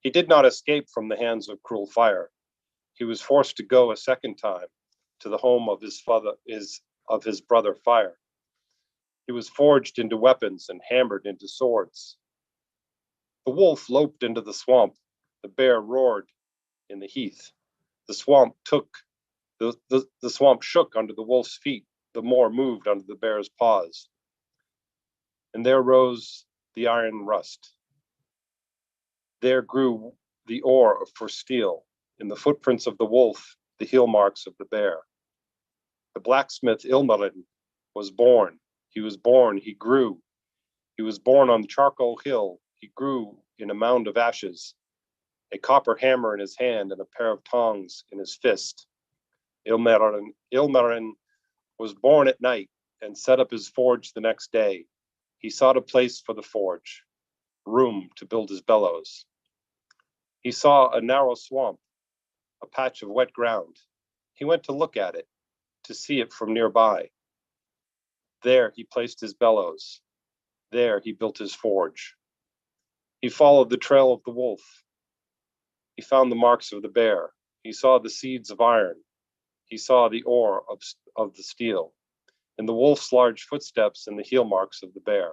He did not escape from the hands of cruel fire. He was forced to go a second time to the home of his brother Fire. He was forged into weapons and hammered into swords. The wolf loped into the swamp. The bear roared in the heath. The swamp shook under the wolf's feet. The moor moved under the bear's paws. And there rose the iron rust. There grew the ore for steel. In the footprints of the wolf, the heel marks of the bear. The blacksmith Ilmarinen was born. He was born, he grew. He was born on the charcoal hill. He grew in a mound of ashes, a copper hammer in his hand and a pair of tongs in his fist. Ilmarinen was born at night and set up his forge the next day. He sought a place for the forge. room to build his bellows. He saw a narrow swamp, a patch of wet ground. He went to look at it, to see it from nearby. There he placed his bellows. There he built his forge. He followed the trail of the wolf. He found the marks of the bear. He saw the seeds of iron. He saw the ore of the steel, in the wolf's large footsteps and the heel marks of the bear.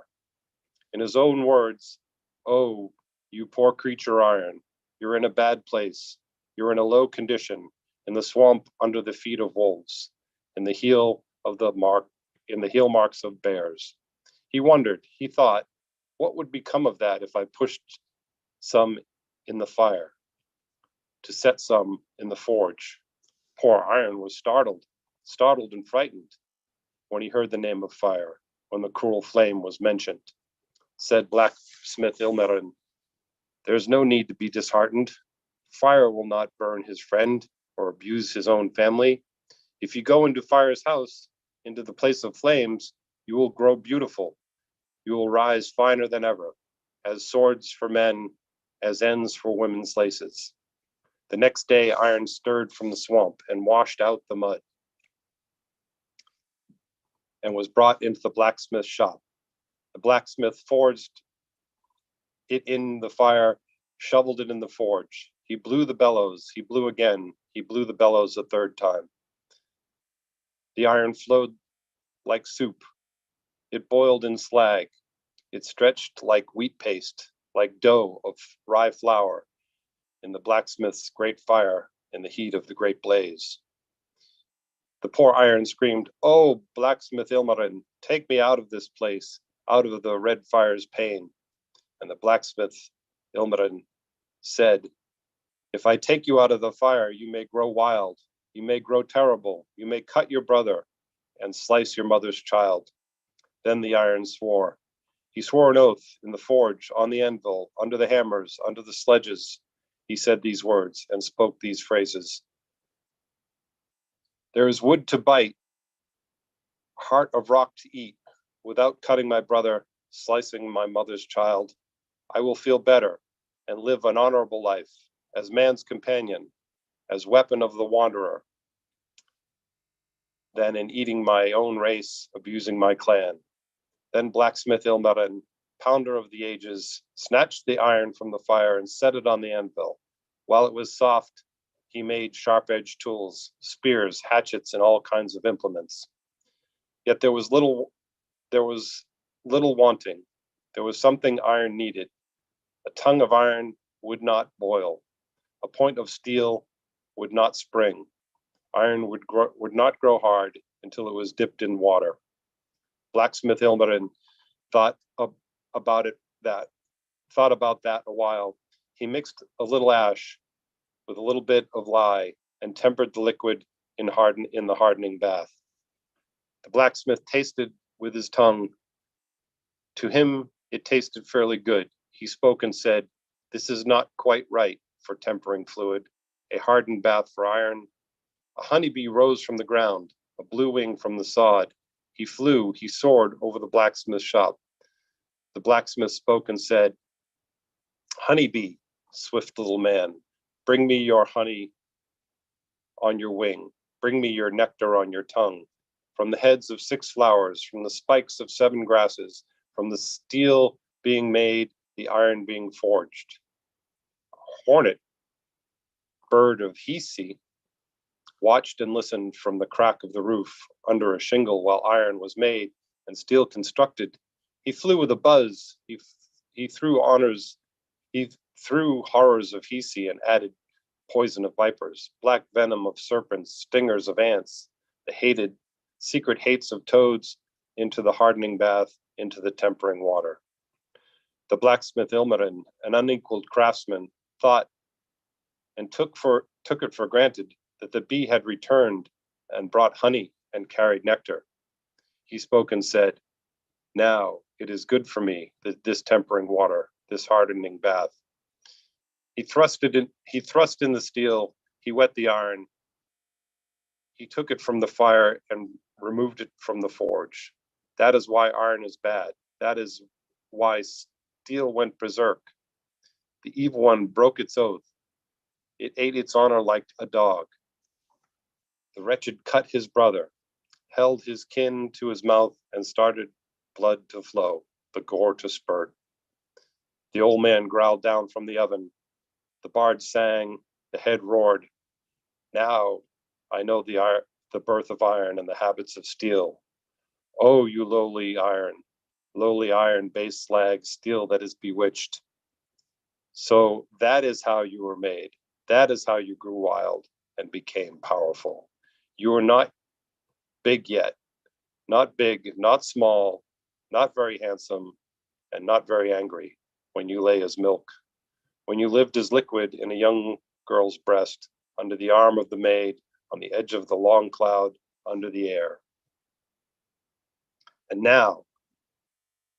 In his own words, "Oh, you poor creature iron, you're in a bad place. You're in a low condition, in the swamp under the feet of wolves, in the heel marks of bears." He wondered, he thought, what would become of that if I pushed some in the fire, to set some in the forge? Poor iron was startled and frightened when he heard the name of fire, when the cruel flame was mentioned. Said blacksmith Ilmarinen, "There's no need to be disheartened. Fire will not burn his friend or abuse his own family. If you go into fire's house, into the place of flames, you will grow beautiful. You will rise finer than ever, as swords for men, as ends for women's laces." The next day, iron stirred from the swamp and washed out the mud, and was brought into the blacksmith's shop. The blacksmith forged it in the fire, shoveled it in the forge. He blew the bellows, he blew again, he blew the bellows a third time. The iron flowed like soup. It boiled in slag. It stretched like wheat paste, like dough of rye flour in the blacksmith's great fire in the heat of the great blaze. The poor iron screamed, "Oh, blacksmith Ilmarinen, take me out of this place, out of the red fire's pain." And the blacksmith Ilmarinen said, "If I take you out of the fire, you may grow wild, you may grow terrible, you may cut your brother and slice your mother's child." Then the iron swore. He swore an oath in the forge, on the anvil, under the hammers, under the sledges. He said these words and spoke these phrases. "There is wood to bite, heart of rock to eat. Without cutting my brother, slicing my mother's child, I will feel better and live an honorable life, as man's companion, as weapon of the wanderer, than in eating my own race, abusing my clan." Then blacksmith Ilmarinen, pounder of the ages, snatched the iron from the fire and set it on the anvil. While it was soft, he made sharp-edged tools, spears, hatchets, and all kinds of implements. Yet there was little wanting. There was something iron needed. A tongue of iron would not boil. A point of steel would not spring. Iron would not grow hard until it was dipped in water. Blacksmith Ilmarinen thought about that a while. He mixed a little ash with a little bit of lye and tempered the liquid in the hardening bath. The blacksmith tasted with his tongue. To him, it tasted fairly good. He spoke and said, "This is not quite right for tempering fluid, a hardened bath for iron." A honeybee rose from the ground, a blue wing from the sod. He flew, he soared over the blacksmith's shop. The blacksmith spoke and said, "Honeybee, swift little man, bring me your honey on your wing. Bring me your nectar on your tongue. From the heads of 6 flowers, from the spikes of 7 grasses, from the steel being made, the iron being forged." A hornet, bird of Hisi, watched and listened from the crack of the roof under a shingle while iron was made and steel constructed. He flew with a buzz. He threw horrors of Hisi and added poison of vipers, black venom of serpents, stingers of ants, the secret hates of toads into the hardening bath, into the tempering water. The blacksmith Ilmarinen, an unequaled craftsman, thought and took it for granted that the bee had returned and brought honey and carried nectar. He spoke and said, "Now it is good for me, this tempering water, this hardening bath." He thrust in the steel, he wet the iron, he took it from the fire and removed it from the forge. That is why iron is bad. That is why steel went berserk. The evil one broke its oath. It ate its honor like a dog. The wretched cut his brother, held his kin to his mouth, and started blood to flow, the gore to spurt. The old man growled down from the oven. The bard sang, the head roared. Now I know the birth of iron and the habits of steel. Oh, you lowly iron, base slag, steel that is bewitched. So that is how you were made. That is how you grew wild and became powerful. You are not big yet, not big, not small, not very handsome, and not very angry when you lay as milk. When you lived as liquid in a young girl's breast, under the arm of the maid, on the edge of the long cloud, under the air. And now,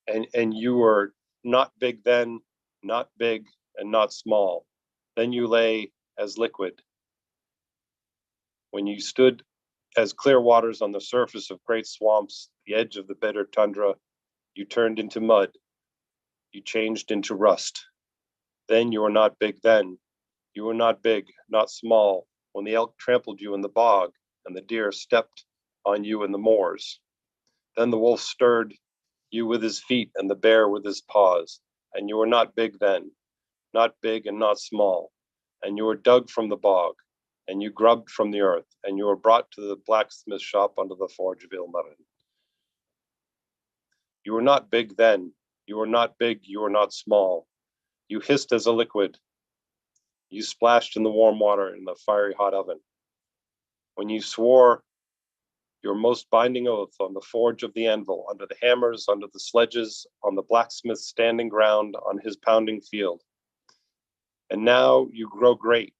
and you were not big then, not big and not small. Then you lay as liquid. When you stood as clear waters on the surface of great swamps, the edge of the bitter tundra, you turned into mud. You changed into rust. Then you were not big then. You were not big, not small, when the elk trampled you in the bog and the deer stepped on you in the moors. Then the wolf stirred you with his feet and the bear with his paws, and you were not big then, not big and not small, and you were dug from the bog, and you grubbed from the earth, and you were brought to the blacksmith shop under the forge of Ilmarin. You were not big then, you were not big, you were not small. You hissed as a liquid. You splashed in the warm water in the fiery hot oven. When you swore your most binding oath on the forge of the anvil, under the hammers, under the sledges, on the blacksmith's standing ground, on his pounding field. And now you grow great.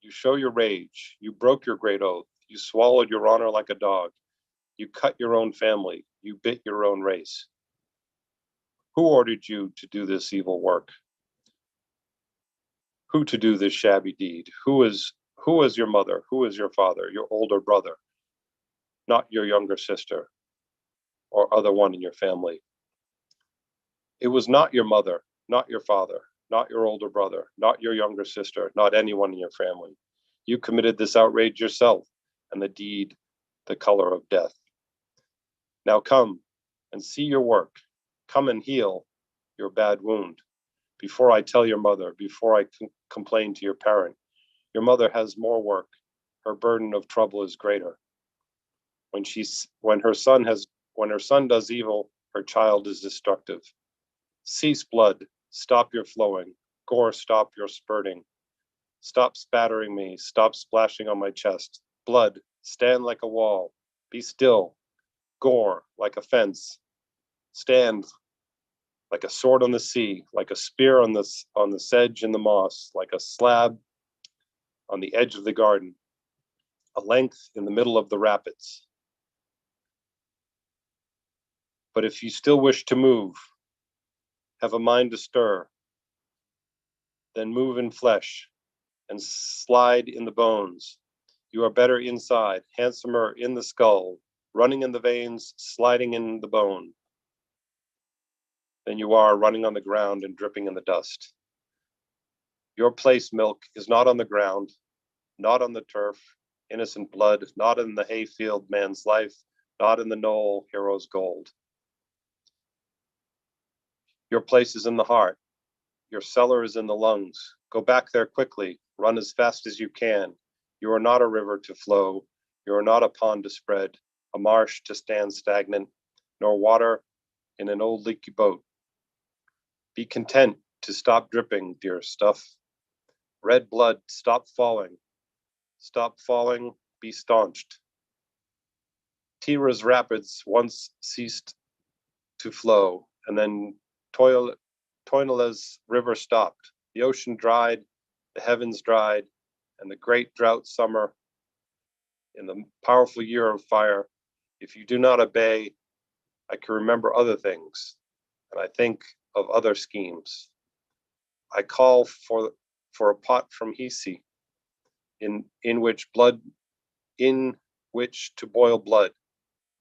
You show your rage. You broke your great oath. You swallowed your honor like a dog. You cut your own family. You bit your own race. Who ordered you to do this evil work? Who to do this shabby deed? Who is your mother? Who is your father? Your older brother? Not your younger sister or other one in your family. It was not your mother, not your father, not your older brother, not your younger sister, not anyone in your family. You committed this outrage yourself, and the deed, the color of death. Now come and see your work. Come and heal your bad wound. Before I tell your mother, before I complain to your parent, your mother has more work. Her burden of trouble is greater. When her son does evil, her child is destructive. Cease blood, stop your flowing. Gore, stop your spurting. Stop spattering me, stop splashing on my chest. Blood, stand like a wall. Be still. Gore, like a fence. Stand like a sword on the sea, like a spear on the sedge in the moss, like a slab on the edge of the garden, a length in the middle of the rapids. But if you still wish to move, have a mind to stir, then move in flesh and slide in the bones. You are better inside, handsomer in the skull, running in the veins, sliding in the bone, than you are running on the ground and dripping in the dust. Your place, milk, is not on the ground, not on the turf, innocent blood, not in the hayfield, man's life, not in the knoll, hero's gold. Your place is in the heart. Your cellar is in the lungs. Go back there quickly. Run as fast as you can. You are not a river to flow. You are not a pond to spread, a marsh to stand stagnant, nor water in an old leaky boat. Be content to stop dripping, dear stuff. Red blood, stop falling. Stop falling, be staunched. Tira's rapids once ceased to flow, and then Toinala's river stopped. The ocean dried, the heavens dried, and the great drought summer in the powerful year of fire. If you do not obey, I can remember other things, and I think of other schemes. I call for a pot from Hisi, in which to boil blood,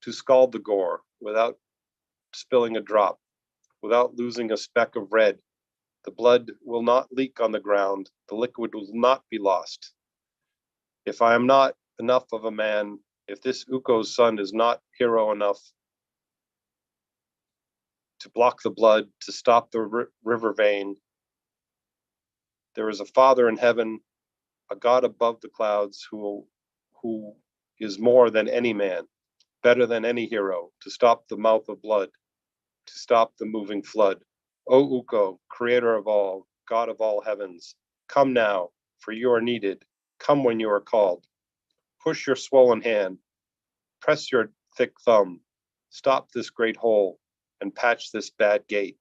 to scald the gore without spilling a drop, without losing a speck of red. The blood will not leak on the ground. The liquid will not be lost. If I am not enough of a man, if this Ukko's son is not hero enough to block the blood, to stop the river vein, there is a Father in heaven, a God above the clouds who is more than any man, better than any hero, to stop the mouth of blood, to stop the moving flood. O Ukko, creator of all, God of all heavens, come now, for you are needed. Come when you are called. Push your swollen hand, press your thick thumb, stop this great hole, and patch this bad gate.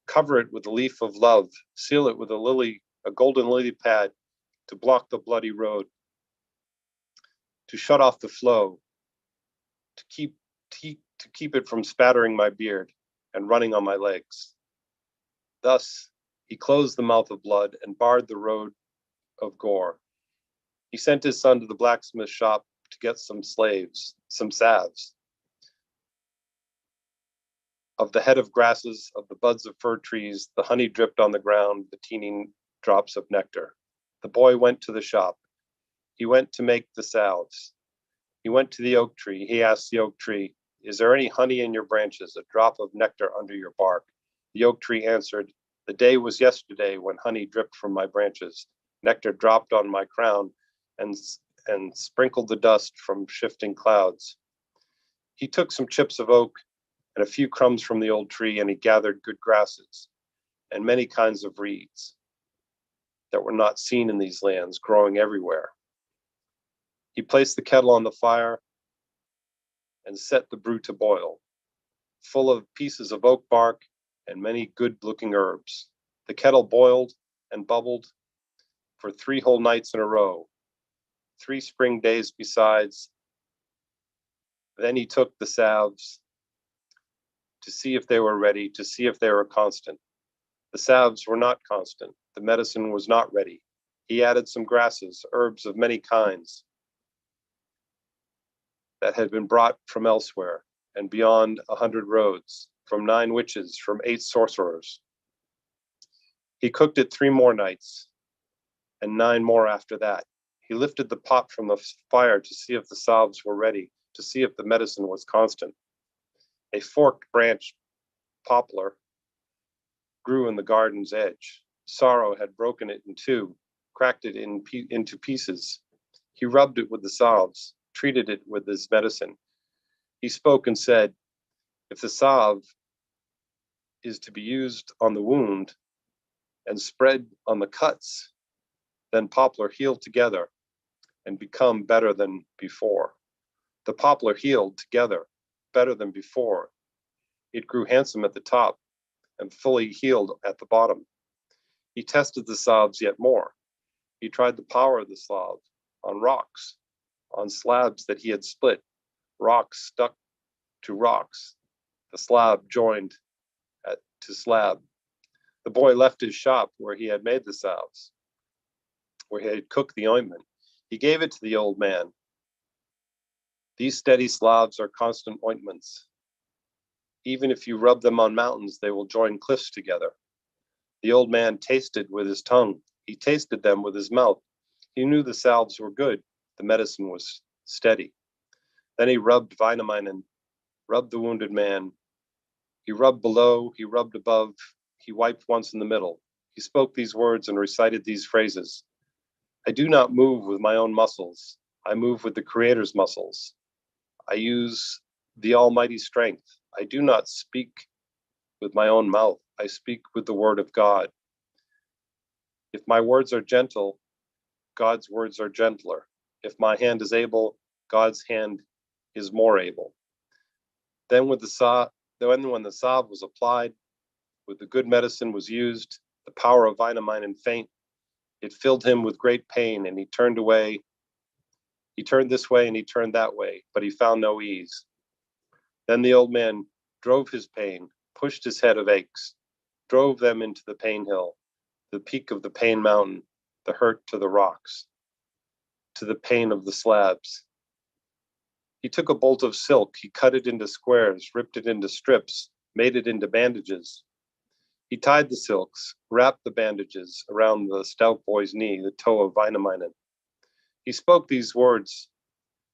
Cover it with a leaf of love, seal it with a golden lily pad, to block the bloody road, to shut off the flow, to keep it from spattering my beard and running on my legs. Thus, he closed the mouth of blood and barred the road of gore. He sent his son to the blacksmith shop to get some salves. Of the head of grasses, of the buds of fir trees, the honey dripped on the ground, the teeming drops of nectar. The boy went to the shop. He went to make the salves. He went to the oak tree. He asked the oak tree, "Is there any honey in your branches, a drop of nectar under your bark?" The oak tree answered, "The day was yesterday when honey dripped from my branches. Nectar dropped on my crown and sprinkled the dust from shifting clouds." He took some chips of oak and a few crumbs from the old tree, and he gathered good grasses and many kinds of reeds that were not seen in these lands, growing everywhere. He placed the kettle on the fire and set the brew to boil, full of pieces of oak bark and many good-looking herbs. The kettle boiled and bubbled for 3 whole nights in a row, 3 spring days besides. Then he took the salves to see if they were ready, to see if they were constant. The salves were not constant. The medicine was not ready. He added some grasses, herbs of many kinds that had been brought from elsewhere and beyond 100 roads, from 9 witches, from 8 sorcerers. He cooked it 3 more nights and 9 more after that. He lifted the pot from the fire to see if the salves were ready, to see if the medicine was constant. A forked branch poplar grew in the garden's edge. Sorrow had broken it in 2, cracked it into pieces. He rubbed it with the salves, treated it with his medicine. He spoke and said, "If the salve is to be used on the wound and spread on the cuts, then poplar heal together and become better than before." The poplar healed together better than before. It grew handsome at the top and fully healed at the bottom. He tested the salves yet more. He tried the power of the salve on rocks, on slabs that he had split. Rocks stuck to rocks. The slab joined to slab. The boy left his shop where he had made the salves, where he had cooked the ointment. He gave it to the old man. "These steady slabs are constant ointments. Even if you rub them on mountains, they will join cliffs together." The old man tasted with his tongue. He tasted them with his mouth. He knew the salves were good. The medicine was steady. Then he rubbed Vainamoinen, rubbed the wounded man. He rubbed below, he rubbed above, he wiped once in the middle. He spoke these words and recited these phrases. "I do not move with my own muscles. I move with the Creator's muscles. I use the Almighty strength. I do not speak with my own mouth. I speak with the word of God. If my words are gentle, God's words are gentler. If my hand is able, God's hand is more able." Then when the salve was applied, with the good medicine was used, the power of Vainamoinen faint, it filled him with great pain, and he turned away. He turned this way and he turned that way, but he found no ease. Then the old man drove his pain, pushed his head of aches, drove them into the pain hill, the peak of the pain mountain, the hurt to the rocks, to the pain of the slabs. He took a bolt of silk, he cut it into squares, ripped it into strips, made it into bandages, He tied the silks, wrapped the bandages around the stout boy's knee, the toe of Väinämöinen. He spoke these words.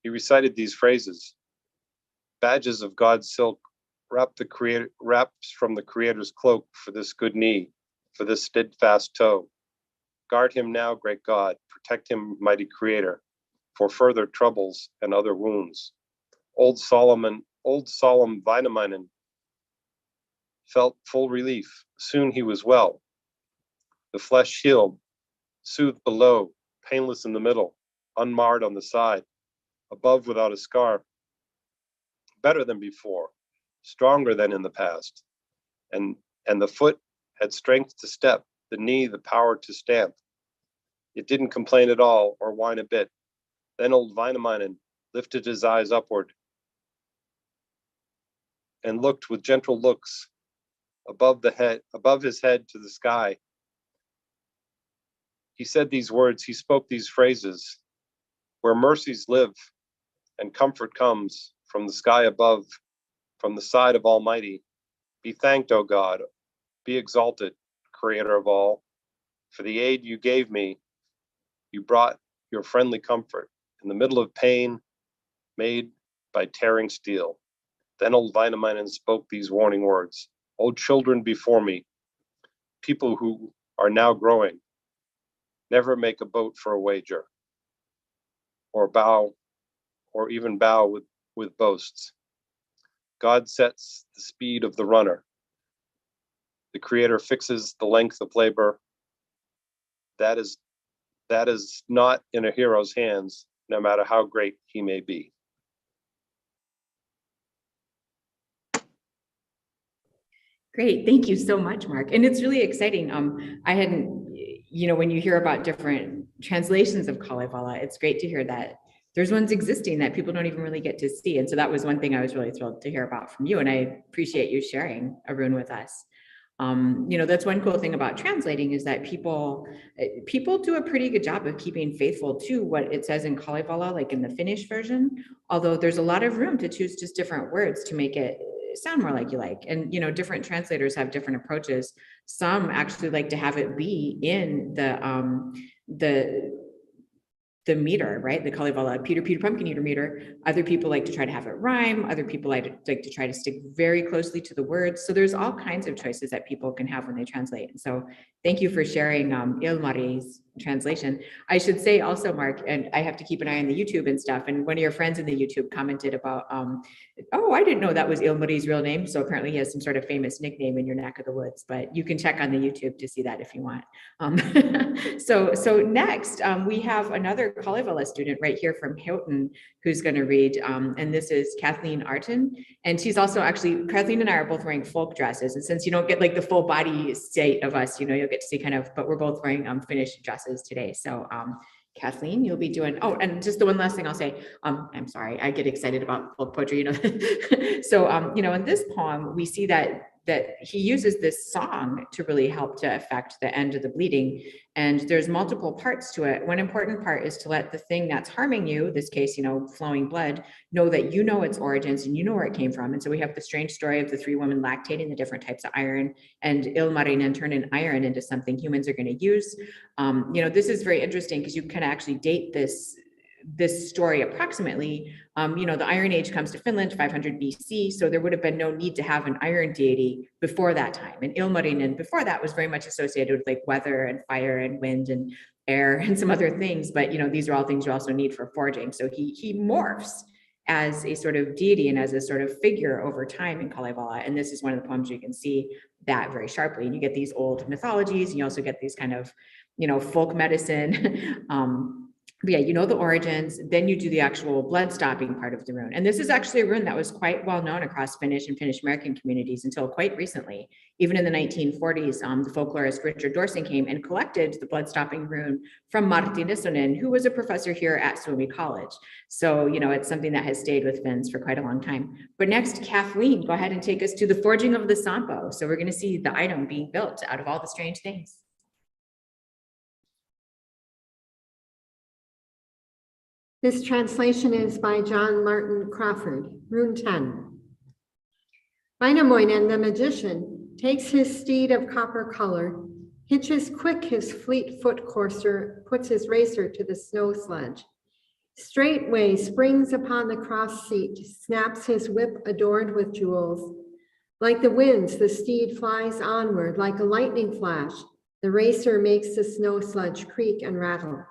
He recited these phrases. Badges of God's silk, wrapped from the Creator's cloak for this good knee, for this steadfast toe. Guard him now, great God, protect him, mighty Creator, for further troubles and other wounds. Old solemn Väinämöinen felt full relief. Soon he was well. The flesh healed, soothed below, painless in the middle, unmarred on the side, above without a scar. Better than before, stronger than in the past. And the foot had strength to step, the knee the power to stamp. It didn't complain at all or whine a bit. Then old Väinämöinen lifted his eyes upward and looked with gentle looks above his head to the sky. He said these words, he spoke these phrases. Where mercies live and comfort comes from the sky above, from the side of Almighty, be thanked, O God, be exalted, Creator of all. For the aid you gave me, you brought your friendly comfort in the middle of pain made by tearing steel. Then old Väinämöinen spoke these warning words. O children before me, people who are now growing, never make a boat for a wager, or even bow with boasts. God sets the speed of the runner. The Creator fixes the length of labor. That is not in a hero's hands, no matter how great he may be. Great, thank you so much, Mark. And it's really exciting. I hadn't, when you hear about different translations of Kalevala, it's great to hear that there's ones existing that people don't even really get to see. And so that was one thing I was really thrilled to hear about from you. And I appreciate you sharing, Arun, with us. That's one cool thing about translating is that people do a pretty good job of keeping faithful to what it says in Kalevala, like in the Finnish version, although there's a lot of room to choose just different words to make it sound more like you like. And, different translators have different approaches. Some actually like to have it be in the meter, right? The Kalevala Peter Pumpkin Eater meter. Other people like to try to have it rhyme. Other people like to try to stick very closely to the words. So there's all kinds of choices that people can have when they translate. And so thank you for sharing Ilmari's translation. I should say also, Mark, and I have to keep an eye on the YouTube and stuff. And one of your friends in the YouTube commented about, oh, I didn't know that was Ilmari's real name. So apparently he has some sort of famous nickname in your neck of the woods, but you can check on the YouTube to see that if you want. So next we have another Kalevala student right here from Houghton who's going to read, and this is Kathleen Arton. And she's also Kathleen and I are both wearing folk dresses. And since you don't get like the full body state of us, you'll get to see but we're both wearing Finnish dresses today. So Kathleen, you'll be doing, oh, and just the one last thing I'll say, I'm sorry, I get excited about folk poetry, So, in this poem, we see that he uses this song to really help to affect the end of the bleeding. And there's multiple parts to it. One important part is to let the thing that's harming you, this case, flowing blood, know that you know its origins and you know where it came from. And so we have the strange story of the three women lactating the different types of iron, and Ilmarinen turning iron into something humans are going to use. This is very interesting because you can actually date this story approximately. The Iron Age comes to Finland 500 BC, so there would have been no need to have an iron deity before that time. And Ilmarinen before that was very much associated with like weather and fire and wind and air and some other things. But these are all things you also need for forging. So he morphs as a sort of deity and as a sort of figure over time in Kalevala. And this is one of the poems you can see that very sharply. And you get these old mythologies, and you also get these kind of, folk medicine. But yeah, the origins, then you do the actual blood stopping part of the rune. And this is actually a rune that was quite well known across Finnish and Finnish American communities until quite recently. Even in the 1940s, the folklorist Richard Dorsen came and collected the blood stopping rune from Martti Nissonen, who was a professor here at Suomi College. So, it's something that has stayed with Finns for quite a long time. But next, Kathleen, go ahead and take us to the forging of the Sampo. So we're going to see the item being built out of all the strange things. This translation is by John Martin Crawford, Rune 10. Väinämöinen the magician takes his steed of copper color, hitches quick his fleet foot courser, puts his racer to the snow sledge. Straightway springs upon the cross seat, snaps his whip adorned with jewels. Like the winds, the steed flies onward, like a lightning flash. The racer makes the snow sledge creak and rattle,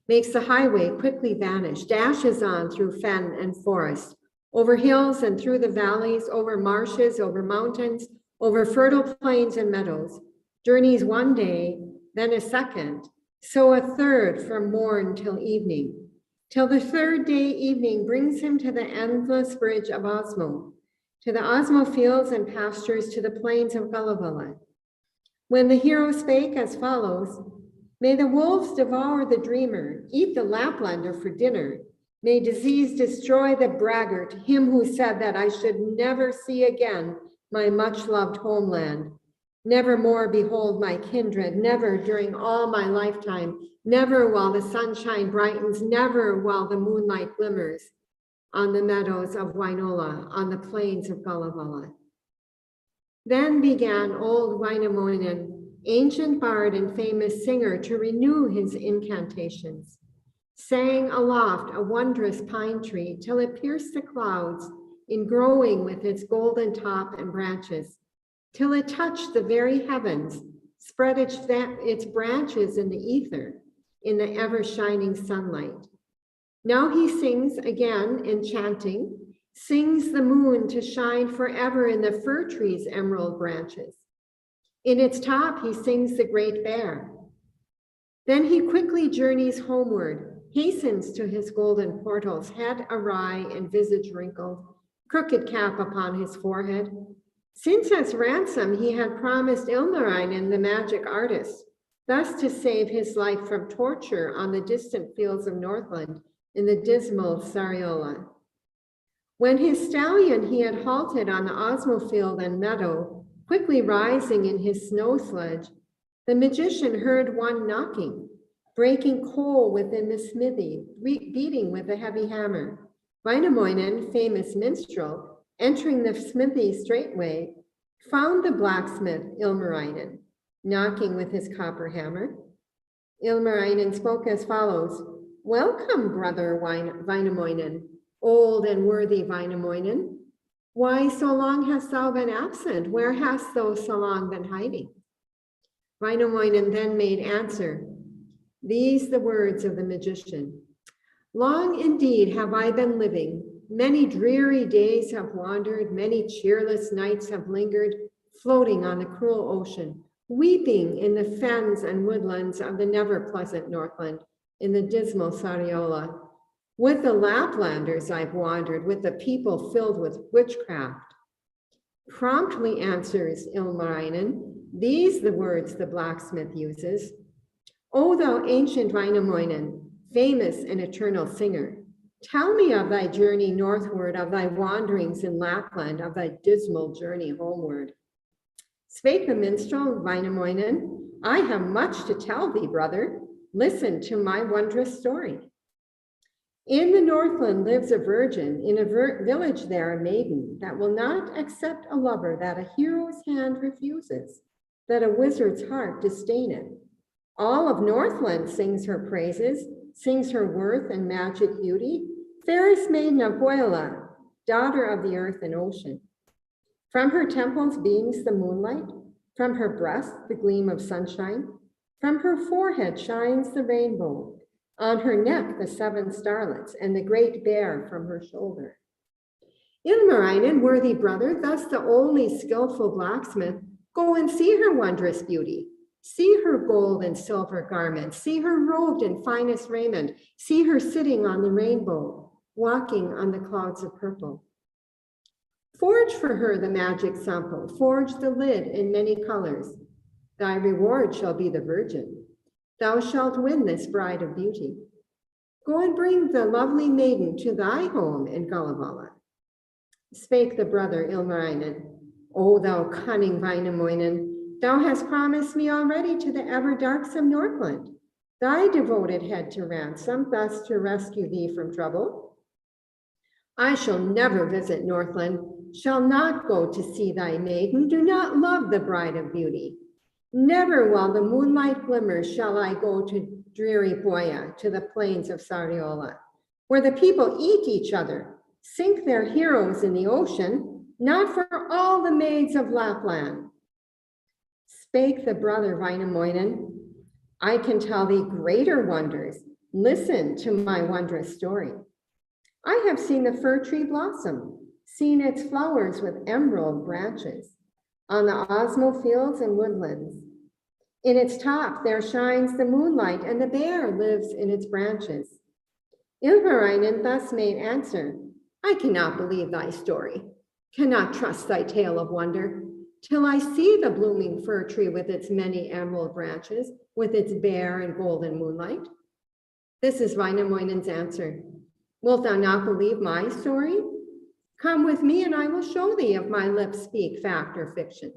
makes the highway quickly vanish, dashes on through fen and forest, over hills and through the valleys, over marshes, over mountains, over fertile plains and meadows, journeys one day, then a second, so a third from morn till evening, till the third day evening brings him to the endless bridge of Osmo, to the Osmo fields and pastures, to the plains of Kalevala. When the hero spake as follows, may the wolves devour the dreamer, eat the Laplander for dinner. May disease destroy the braggart, him who said that I should never see again my much-loved homeland. Never more behold my kindred, never during all my lifetime, never while the sunshine brightens, never while the moonlight glimmers on the meadows of Wainola, on the plains of Kalevala. Then began old Wainamoinen, ancient bard and famous singer, to renew his incantations. Sang aloft a wondrous pine tree till it pierced the clouds in growing with its golden top and branches, till it touched the very heavens, spread its branches in the ether, in the ever-shining sunlight. Now he sings again, enchanting, sings the moon to shine forever in the fir tree's emerald branches. In its top he sings the great bear. Then he quickly journeys homeward, hastens to his golden portals, head awry and visage wrinkled, crooked cap upon his forehead. Since as ransom he had promised Ilmarinen, the magic artist, thus to save his life from torture on the distant fields of Northland in the dismal Sariola. When his stallion he had halted on the Osmo field and meadow, quickly rising in his snow sledge, the magician heard one knocking, breaking coal within the smithy, beating with a heavy hammer. Wainamoinen, famous minstrel, entering the smithy straightway, found the blacksmith Ilmarinen, knocking with his copper hammer. Ilmarinen spoke as follows, "Welcome, brother Wainamoinen, old and worthy Wainamoinen. Why so long hast thou been absent? Where hast thou so long been hiding?" Wainamoinen then made answer, these the words of the magician. "Long indeed have I been living. Many dreary days have wandered, many cheerless nights have lingered, floating on the cruel ocean, weeping in the fens and woodlands of the never-pleasant Northland, in the dismal Sariola. With the Laplanders I've wandered, with the people filled with witchcraft." Promptly answers Ilmarinen, these the words the blacksmith uses. "O thou ancient Wainamoinen, famous and eternal singer, tell me of thy journey northward, of thy wanderings in Lapland, of thy dismal journey homeward." Spake the minstrel Wainamoinen, "I have much to tell thee, brother. Listen to my wondrous story. In the Northland lives a virgin, in a village there a maiden, that will not accept a lover that a hero's hand refuses, that a wizard's heart disdaineth. All of Northland sings her praises, sings her worth and magic beauty, fairest maiden of Pohjola, daughter of the earth and ocean. From her temples beams the moonlight, from her breast the gleam of sunshine, from her forehead shines the rainbow, on her neck the 7 starlets, and the great bear from her shoulder." Ilmarinen, worthy brother, thus the only skillful blacksmith, go and see her wondrous beauty. See her gold and silver garments, see her robed in finest raiment, see her sitting on the rainbow, walking on the clouds of purple. Forge for her the magic sample, forge the lid in many colors. Thy reward shall be the virgin. Thou shalt win this bride of beauty. Go and bring the lovely maiden to thy home in Kalevala. Spake the brother Ilmarinen, "O thou cunning Wainamoinen, thou hast promised me already to the ever darksome Northland, thy devoted head to ransom, thus to rescue thee from trouble. I shall never visit Northland, shall not go to see thy maiden, do not love the bride of beauty. Never while the moonlight glimmers shall I go to dreary Boya, to the plains of Sariola, where the people eat each other, sink their heroes in the ocean, not for all the maids of Lapland. Spake the brother Wainamoinen, I can tell thee greater wonders. Listen to my wondrous story. I have seen the fir tree blossom, seen its flowers with emerald branches on the Osmo fields and woodlands. In its top there shines the moonlight, and the bear lives in its branches. Ilmarinen thus made answer, I cannot believe thy story, cannot trust thy tale of wonder, till I see the blooming fir tree with its many emerald branches, with its bare and golden moonlight. This is Wainamoinen's answer. Wilt thou not believe my story? Come with me and I will show thee if my lips speak fact or fiction.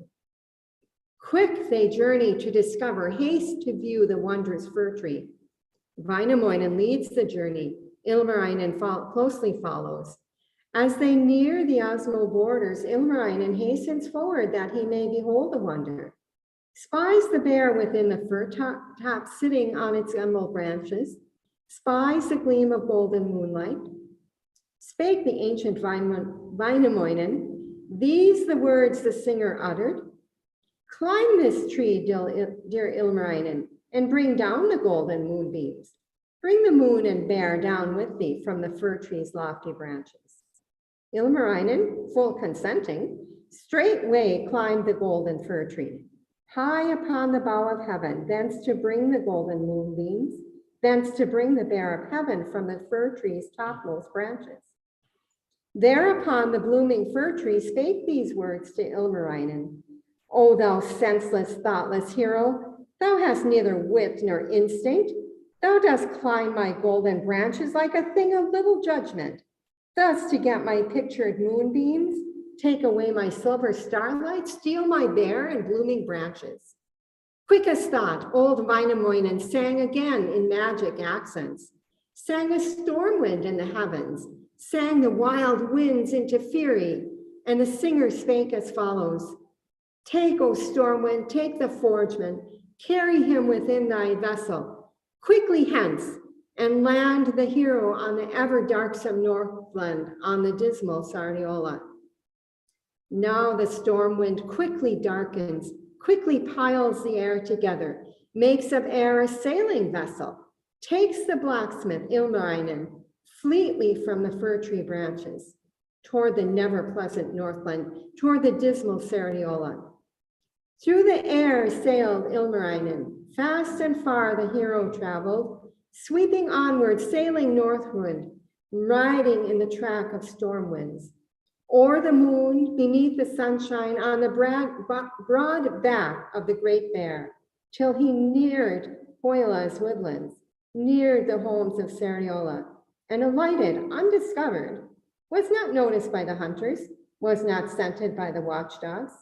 Quick they journey to discover, haste to view the wondrous fir tree. Wainamoinen leads the journey, Ilmarinen closely follows. As they near the Osmo borders, Ilmarinen hastens forward that he may behold the wonder. Spies the bear within the fir top sitting on its emerald branches, spies the gleam of golden moonlight. Spake the ancient Wainamoinen, these the words the singer uttered. Climb this tree, dear Ilmarinen, and bring down the golden moonbeams. Bring the moon and bear down with thee from the fir tree's lofty branches. Ilmarinen, full consenting, straightway climbed the golden fir tree, high upon the bough of heaven, thence to bring the golden moonbeams, thence to bring the bear of heaven from the fir tree's topmost branches. Thereupon the blooming fir tree spake these words to Ilmarinen, O thou senseless, thoughtless hero, thou hast neither wit nor instinct. Thou dost climb my golden branches like a thing of little judgment, thus to get my pictured moonbeams, take away my silver starlight, steal my bare and blooming branches. Quick as thought, old Wainamoinen sang again in magic accents, sang a storm wind in the heavens, sang the wild winds into fury, and the singer spake as follows. Take, O storm wind, take the forgeman, carry him within thy vessel, quickly hence, and land the hero on the ever darksome Northland on the dismal Sariola. Now the storm wind quickly darkens, quickly piles the air together, makes of air a sailing vessel, takes the blacksmith Ilmarinen fleetly from the fir tree branches toward the never pleasant Northland, toward the dismal Sariola. Through the air sailed Ilmarinen, fast and far the hero traveled, sweeping onward, sailing northward, riding in the track of storm winds. O'er the moon, beneath the sunshine, on the broad back of the great bear, till he neared Hoyala's woodlands, neared the homes of Sariola, and alighted undiscovered, was not noticed by the hunters, was not scented by the watchdogs.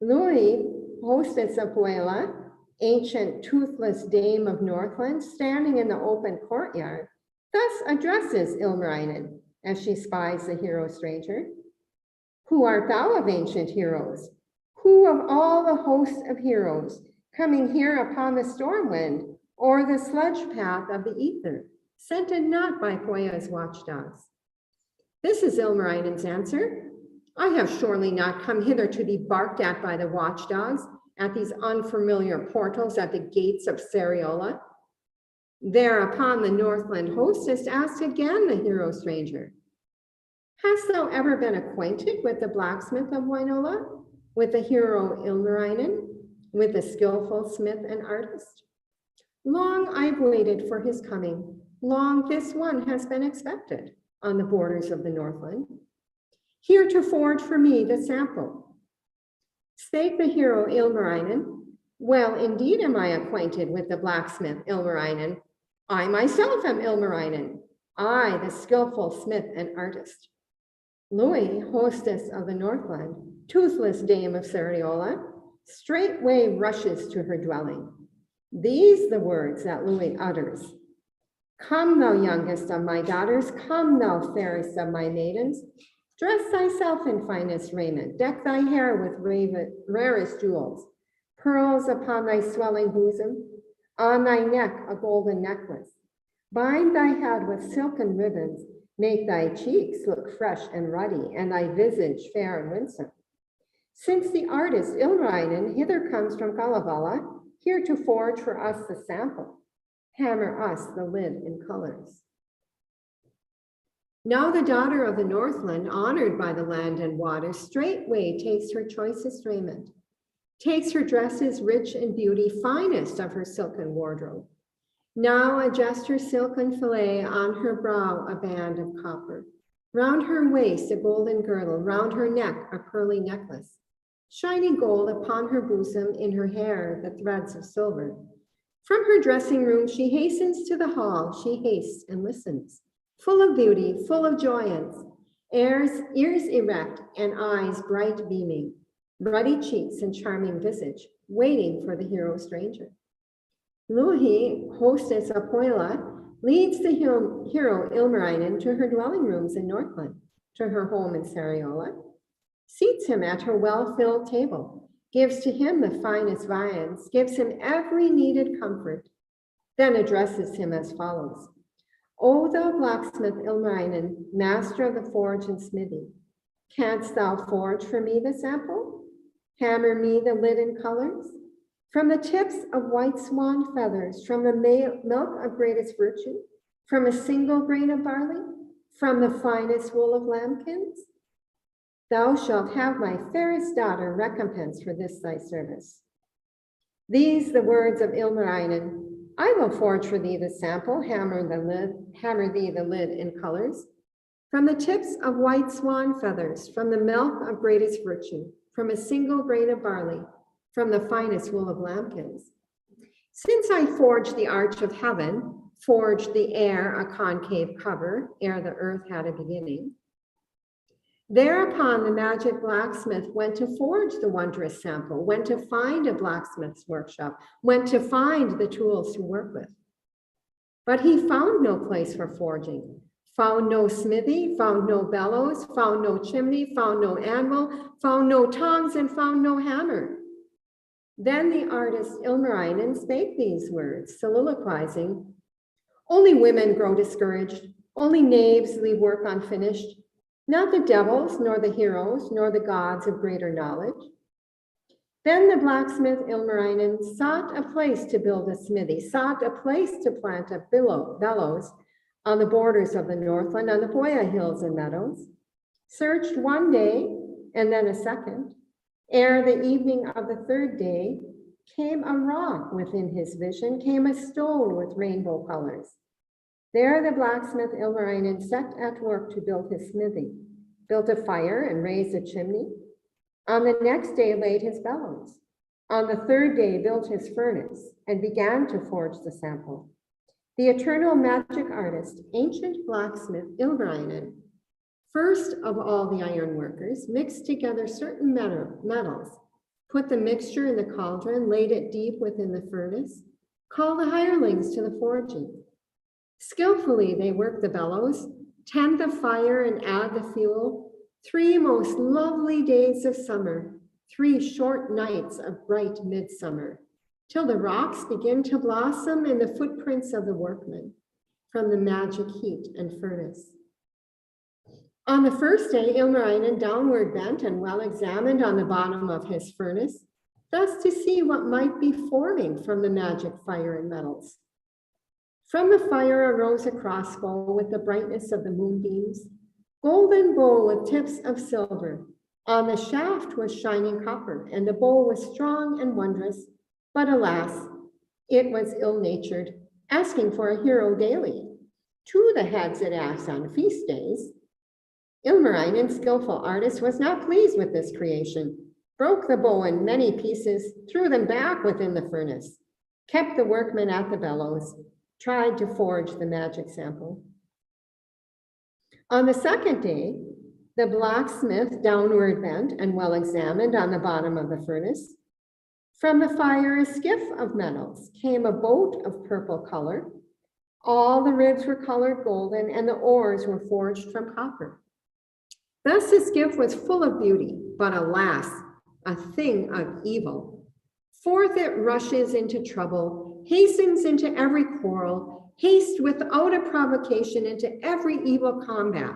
Louis, hostess of Hoyala, ancient toothless dame of Northland, standing in the open courtyard, thus addresses Ilmarinen as she spies the hero stranger. Who art thou of ancient heroes? Who of all the hosts of heroes, coming here upon the storm wind, or the sledge path of the ether, scented not by Hoya's watchdogs? This is Ilmarinen's answer. I have surely not come hither to be barked at by the watchdogs, at these unfamiliar portals at the gates of Sariola. Thereupon the Northland hostess asked again the hero stranger, hast thou ever been acquainted with the blacksmith of Wainola, with the hero Ilmarinen, with the skillful smith and artist? Long I've waited for his coming, long this one has been expected on the borders of the Northland, here to forge for me the sample. Spake the hero Ilmarinen, well, indeed am I acquainted with the blacksmith Ilmarinen. I myself am Ilmarinen, I, the skillful smith and artist. Louis, hostess of the Northland, toothless dame of Sariola, straightway rushes to her dwelling. These the words that Louis utters. Come, thou youngest of my daughters, come, thou fairest of my maidens. Dress thyself in finest raiment, deck thy hair with rarest jewels, pearls upon thy swelling bosom, on thy neck a golden necklace. Bind thy head with silken ribbons, make thy cheeks look fresh and ruddy, and thy visage fair and winsome. Since the artist Ilmarinen hither comes from Kalevala, here to forge for us the sample, hammer us the lid in colors. Now the daughter of the Northland, honored by the land and water, straightway takes her choicest raiment, takes her dresses rich in beauty, finest of her silken wardrobe. Now adjust her silken fillet, on her brow a band of copper, round her waist a golden girdle, round her neck a pearly necklace, shining gold upon her bosom, in her hair the threads of silver. From her dressing room she hastens to the hall, she hastes and listens, full of beauty, full of joyance, ears erect and eyes bright beaming, ruddy cheeks and charming visage, waiting for the hero stranger. Louhi, hostess of Pohjola, leads the hero Ilmarinen to her dwelling rooms in Northland, to her home in Sariola, seats him at her well-filled table, gives to him the finest viands, gives him every needed comfort, then addresses him as follows. O thou blacksmith Ilmarinen, master of the forge and smithy, canst thou forge for me the sample? Hammer me the lid in colors? From the tips of white swan feathers, from the milk of greatest virtue, from a single grain of barley, from the finest wool of lambkins? Thou shalt have my fairest daughter recompense for this thy service. These the words of Ilmarinen. I will forge for thee the sample, hammer thee the lid in colors. From the tips of white swan feathers, from the milk of greatest virtue, from a single grain of barley, from the finest wool of lambkins. Since I forged the arch of heaven, forged the air a concave cover, ere the earth had a beginning, thereupon the magic blacksmith went to forge the wondrous sample, went to find a blacksmith's workshop, went to find the tools to work with. But he found no place for forging, found no smithy, found no bellows, found no chimney, found no anvil, found no tongs, and found no hammer. Then the artist Ilmarinen spake these words, soliloquizing, only women grow discouraged, only knaves leave work unfinished, not the devils, nor the heroes, nor the gods of greater knowledge. Then the blacksmith Ilmarinen sought a place to build a smithy, sought a place to plant a bellows on the borders of the Northland, on the Pohja hills and meadows, searched one day and then a second. Ere the evening of the third day, came a rock within his vision, came a stone with rainbow colors. There the blacksmith Ilmarinen set at work to build his smithy, built a fire and raised a chimney. On the next day laid his bellows. On the third day built his furnace and began to forge the sample. The eternal magic artist, ancient blacksmith Ilmarinen, first of all the iron workers, mixed together certain metals, put the mixture in the cauldron, laid it deep within the furnace, called the hirelings to the forging. Skillfully they work the bellows, tend the fire and add the fuel. 3 most lovely days of summer, 3 short nights of bright midsummer, till the rocks begin to blossom in the footprints of the workmen from the magic heat and furnace. On the first day, Ilmarinen downward bent and well examined on the bottom of his furnace, thus to see what might be forming from the magic fire and metals. From the fire arose a crossbow with the brightness of the moonbeams, golden bow with tips of silver. On the shaft was shining copper, and the bow was strong and wondrous, but alas, it was ill-natured, asking for a hero daily. 2 the heads it asked on feast days. Ilmarinen, skillful artist, was not pleased with this creation, broke the bow in many pieces, threw them back within the furnace, kept the workmen at the bellows, tried to forge the magic sample. On the second day, the blacksmith downward bent and well examined on the bottom of the furnace. From the fire, a skiff of metals, came a boat of purple color. All the ribs were colored golden, and the oars were forged from copper. Thus his gift was full of beauty, but alas, a thing of evil. Forth it rushes into trouble, hastens into every quarrel, haste without a provocation into every evil combat.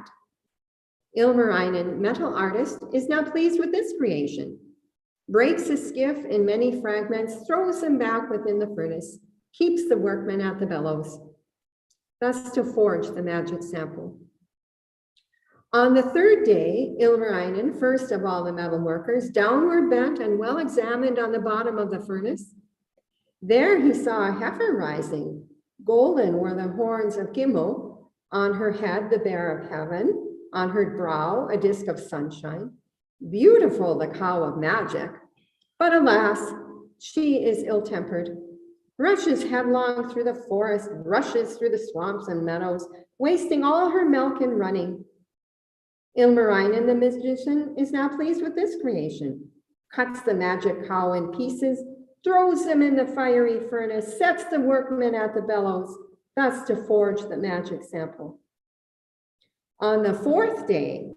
Ilmarinen, metal artist, is now pleased with this creation, breaks a skiff in many fragments, throws them back within the furnace, keeps the workmen at the bellows, thus to forge the magic sample. On the third day, Ilmarinen, first of all the metal workers, downward bent and well examined on the bottom of the furnace. There he saw a heifer rising. Golden were the horns of Gimel, on her head the bear of heaven, on her brow a disk of sunshine. Beautiful the cow of magic, but alas, she is ill-tempered, rushes headlong through the forest, rushes through the swamps and meadows, wasting all her milk in running. Ilmarinen, the magician, is now pleased with this creation, cuts the magic cow in pieces, throws them in the fiery furnace, sets the workmen at the bellows, thus to forge the magic sample. On the fourth day,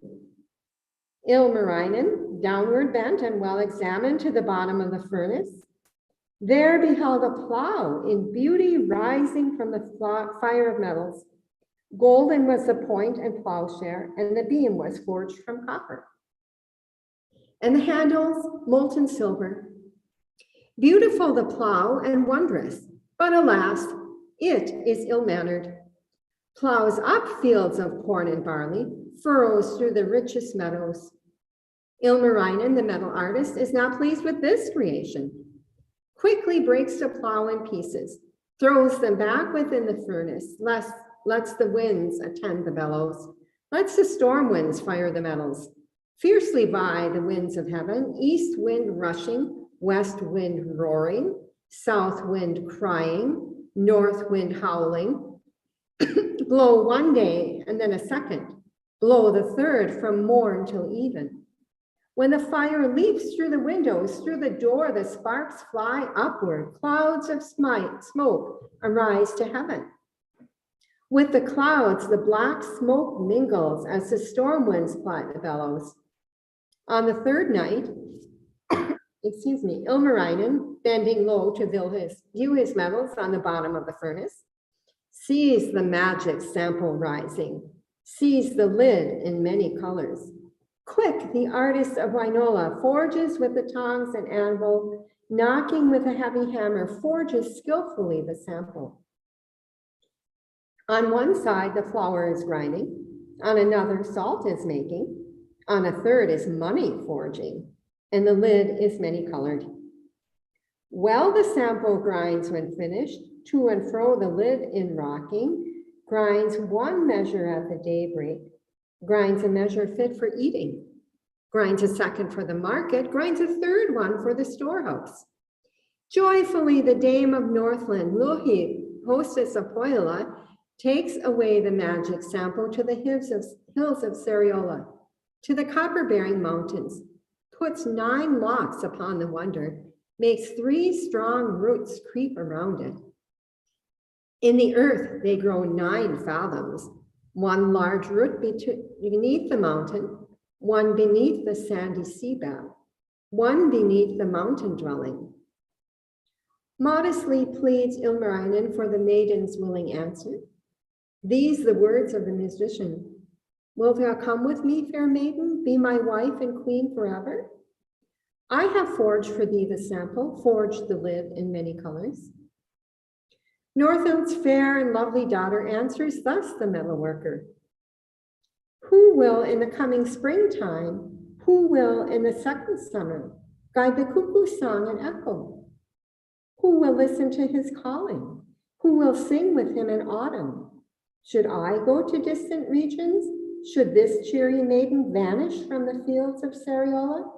Ilmarinen, downward bent and well examined to the bottom of the furnace, there beheld a plow in beauty rising from the fire of metals. Golden was the point and plowshare, and the beam was forged from copper. And the handles, molten silver. Beautiful the plow and wondrous, but alas, it is ill-mannered. Plows up fields of corn and barley, furrows through the richest meadows. Ilmarinen, the metal artist, is now pleased with this creation. Quickly breaks the plow in pieces, throws them back within the furnace, lets the winds attend the bellows, lets the storm winds fire the metals. Fiercely vie the winds of heaven, east wind rushing, west wind roaring, south wind crying, north wind howling. Blow one day and then a second, blow the third from morn till even. When the fire leaps through the windows, through the door, the sparks fly upward, clouds of smoke arise to heaven. With the clouds, the black smoke mingles as the storm winds ply the bellows. On the third night, Ilmarinen, bending low to view his metals on the bottom of the furnace, sees the magic sample rising, sees the lid in many colors. Quick, the artist of Wainola forges with the tongs and anvil, knocking with a heavy hammer, forges skillfully the sample. On one side, the flour is grinding, on another, salt is making, on a third is money forging, and the lid is many colored. Well, the sample grinds when finished, to and fro the lid in rocking, grinds one measure at the daybreak, grinds a measure fit for eating, grinds a second for the market, grinds a third one for the storehouse. Joyfully, the dame of Northland, Louhi, hostess of Pohjola, takes away the magic sample to the hills of Sariola, to the copper-bearing mountains, puts 9 locks upon the wonder, makes 3 strong roots creep around it. In the earth they grow 9 fathoms, 1 large root beneath the mountain, 1 beneath the sandy seabed, 1 beneath the mountain dwelling. Modestly pleads Ilmarinen for the maiden's willing answer. These the words of the musician. Wilt thou come with me, fair maiden, be my wife and queen forever? I have forged for thee the sample, forged the lid in many colors. Northland's fair and lovely daughter answers thus the metalworker. Who will in the coming springtime, who will in the second summer, guide the cuckoo song and echo? Who will listen to his calling? Who will sing with him in autumn? Should I go to distant regions? Should this cheery maiden vanish from the fields of Sariola,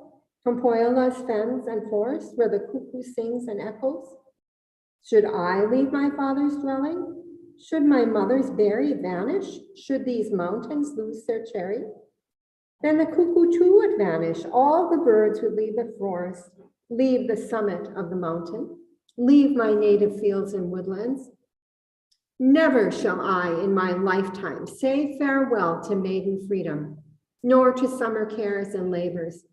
from Pohjola's fens and forests where the cuckoo sings and echoes? Should I leave my father's dwelling? Should my mother's berry vanish? Should these mountains lose their cherry? Then the cuckoo too would vanish. All the birds would leave the forest, leave the summit of the mountain, leave my native fields and woodlands. Never shall I in my lifetime say farewell to maiden freedom. nor to summer cares and labors.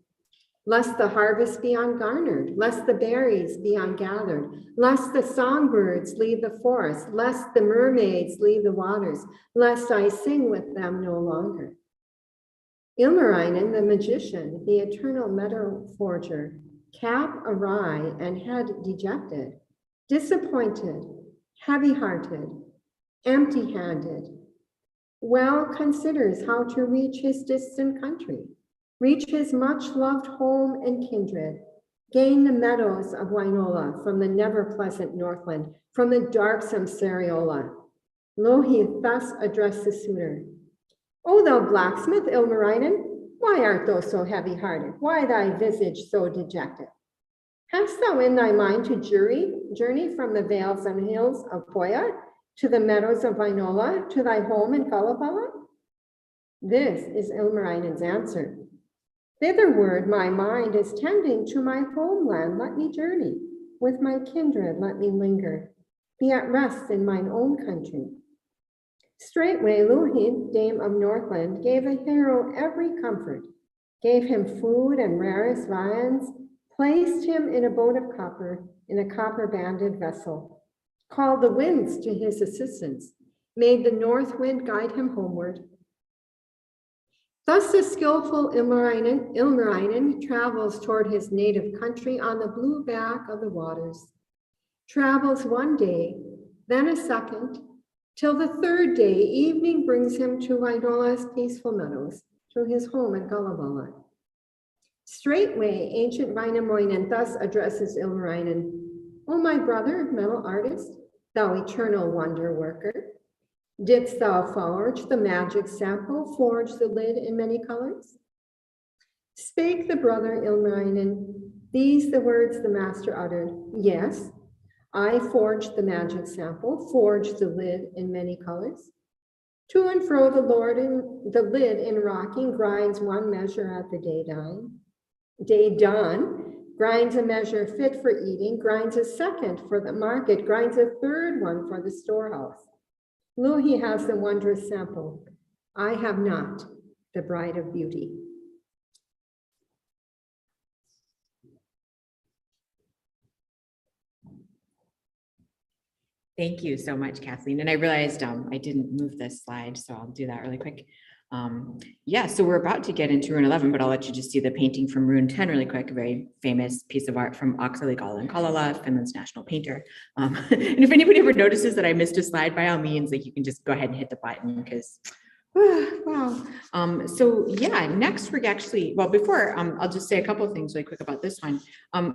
Lest the harvest be ungarnered, lest the berries be ungathered, lest the songbirds leave the forest, lest the mermaids leave the waters, lest I sing with them no longer. Ilmarinen, the magician, the eternal meadow forger, cap awry and head dejected, disappointed, heavy-hearted, empty-handed, well considers how to reach his distant country, reach his much-loved home and kindred, gain the meadows of Wainola from the never-pleasant Northland, from the darksome Sariola. Louhi thus addressed the suitor. O thou blacksmith Ilmarinen, why art thou so heavy-hearted? Why thy visage so dejected? Hast thou in thy mind to journey from the vales and hills of Poya to the meadows of Wainola, to thy home in Kalevala? This is Ilmarinen's answer. Thitherward my mind is tending to my homeland, let me journey. With my kindred, let me linger, be at rest in mine own country. Straightway Louhi, dame of Northland, gave the hero every comfort, gave him food and rarest viands, placed him in a boat of copper, in a copper-banded vessel, called the winds to his assistance, made the north wind guide him homeward. Thus the skillful Ilmarinen travels toward his native country on the blue back of the waters, travels one day, then a second, till the third day evening brings him to Wainola's peaceful meadows, to his home in Kalevala. Straightway ancient Wainamoinen thus addresses Ilmarinen. O my brother, metal artist, thou eternal wonder worker, didst thou forge the magic sample, forge the lid in many colors? Spake the brother Ilmarinen, these the words the master uttered. Yes, I forged the magic sample, forged the lid in many colors. To and fro the lid in rocking grinds one measure at the day dawn, grinds a measure fit for eating, grinds a second for the market, grinds a third one for the storehouse. Louhi has the wondrous sample. I have not, the bride of beauty. Thank you so much, Kathleen. And I realized I didn't move this slide, so I'll do that really quick. Yeah, so we're about to get into rune 11, but I'll let you just see the painting from rune 10 really quick, a very famous piece of art from Akseli Kalevalathon, Finland's national painter. And if anybody ever notices that I missed a slide, by all means, like you can just go ahead and hit the button because wow. So yeah, next we're actually, well, before I'll just say a couple of things really quick about this one.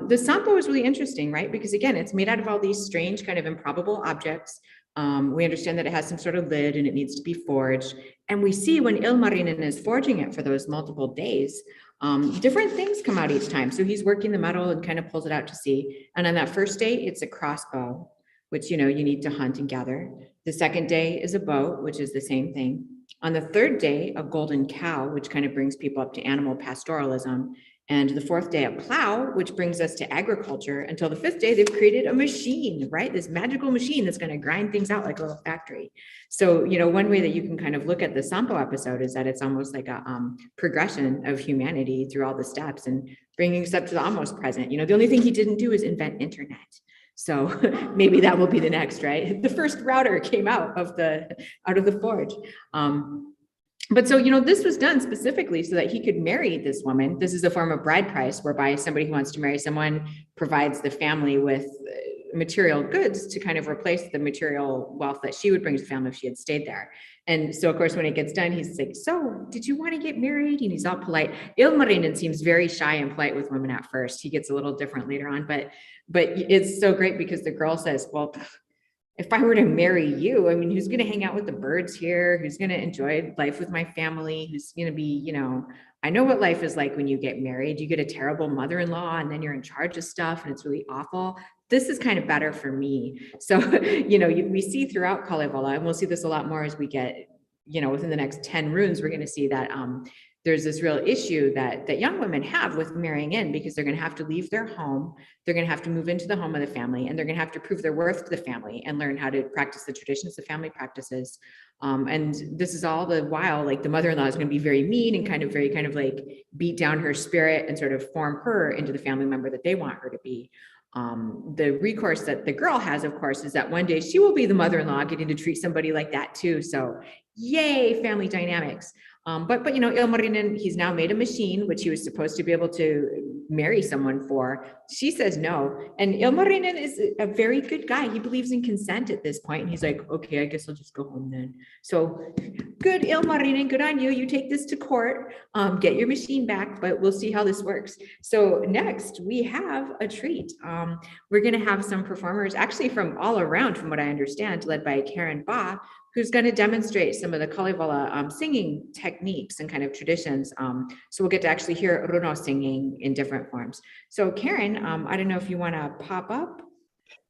The sampo is really interesting, right? Because again, it's made out of all these strange kind of improbable objects. We understand that it has some sort of lid and it needs to be forged. And we see when Ilmarinen is forging it for those multiple days, different things come out each time. So he's working the metal and kind of pulls it out to sea. And on that first day, it's a crossbow, which, you know, you need to hunt and gather. The second day is a bow, which is the same thing. On the third day, a golden cow, which kind of brings people up to animal pastoralism. And the fourth day, a plow, which brings us to agriculture. Until the fifth day, they've created a machine, right? This magical machine that's going to grind things out like a little factory. So, you know, one way that you can kind of look at the Sampo episode is that it's almost like a progression of humanity through all the steps and bringing us up to the almost present. You know, the only thing he didn't do is invent internet. So maybe that will be the next, right? The first router came out of the forge. But so, you know, this was done specifically so that he could marry this woman. This is a form of bride price whereby somebody who wants to marry someone provides the family with material goods to kind of replace the material wealth that she would bring to the family if she had stayed there. And so, of course, when it gets done, he's like, so did you want to get married? And he's all polite. Ilmarinen seems very shy and polite with women at first. He gets a little different later on, but it's so great because the girl says, well, if I were to marry you, I mean, who's going to hang out with the birds here? Who's going to enjoy life with my family? Who's going to be, you know, I know what life is like when you get married. You get a terrible mother-in-law and then you're in charge of stuff and it's really awful. This is kind of better for me. So, you know, we see throughout Kalevala, and we'll see this a lot more as we get, you know, within the next 10 runes, we're going to see that there's this real issue that young women have with marrying in, because they're going to have to leave their home. They're going to have to move into the home of the family, and they're going to have to prove their worth to the family and learn how to practice the traditions the family practices. And this is all the while, like the mother-in-law is going to be very mean and kind of like beat down her spirit and sort of form her into the family member that they want her to be. The recourse that the girl has, of course, is that one day she will be the mother-in-law, getting to treat somebody like that too. So yay, family dynamics. But you know, Ilmarinen, he's now made a machine, which he was supposed to be able to marry someone for. She says no. And Ilmarinen is a very good guy. He believes in consent at this point. And he's like, okay, I guess I'll just go home then. So good, Ilmarinen, good on you. You take this to court, get your machine back, but we'll see how this works. So next we have a treat. We're going to have some performers actually from all around, from what I understand, led by Karen Ba, who's going to demonstrate some of the Kalevala singing techniques and kind of traditions. So we'll get to actually hear Runo singing in different forms. So Karen, I don't know if you want to pop up.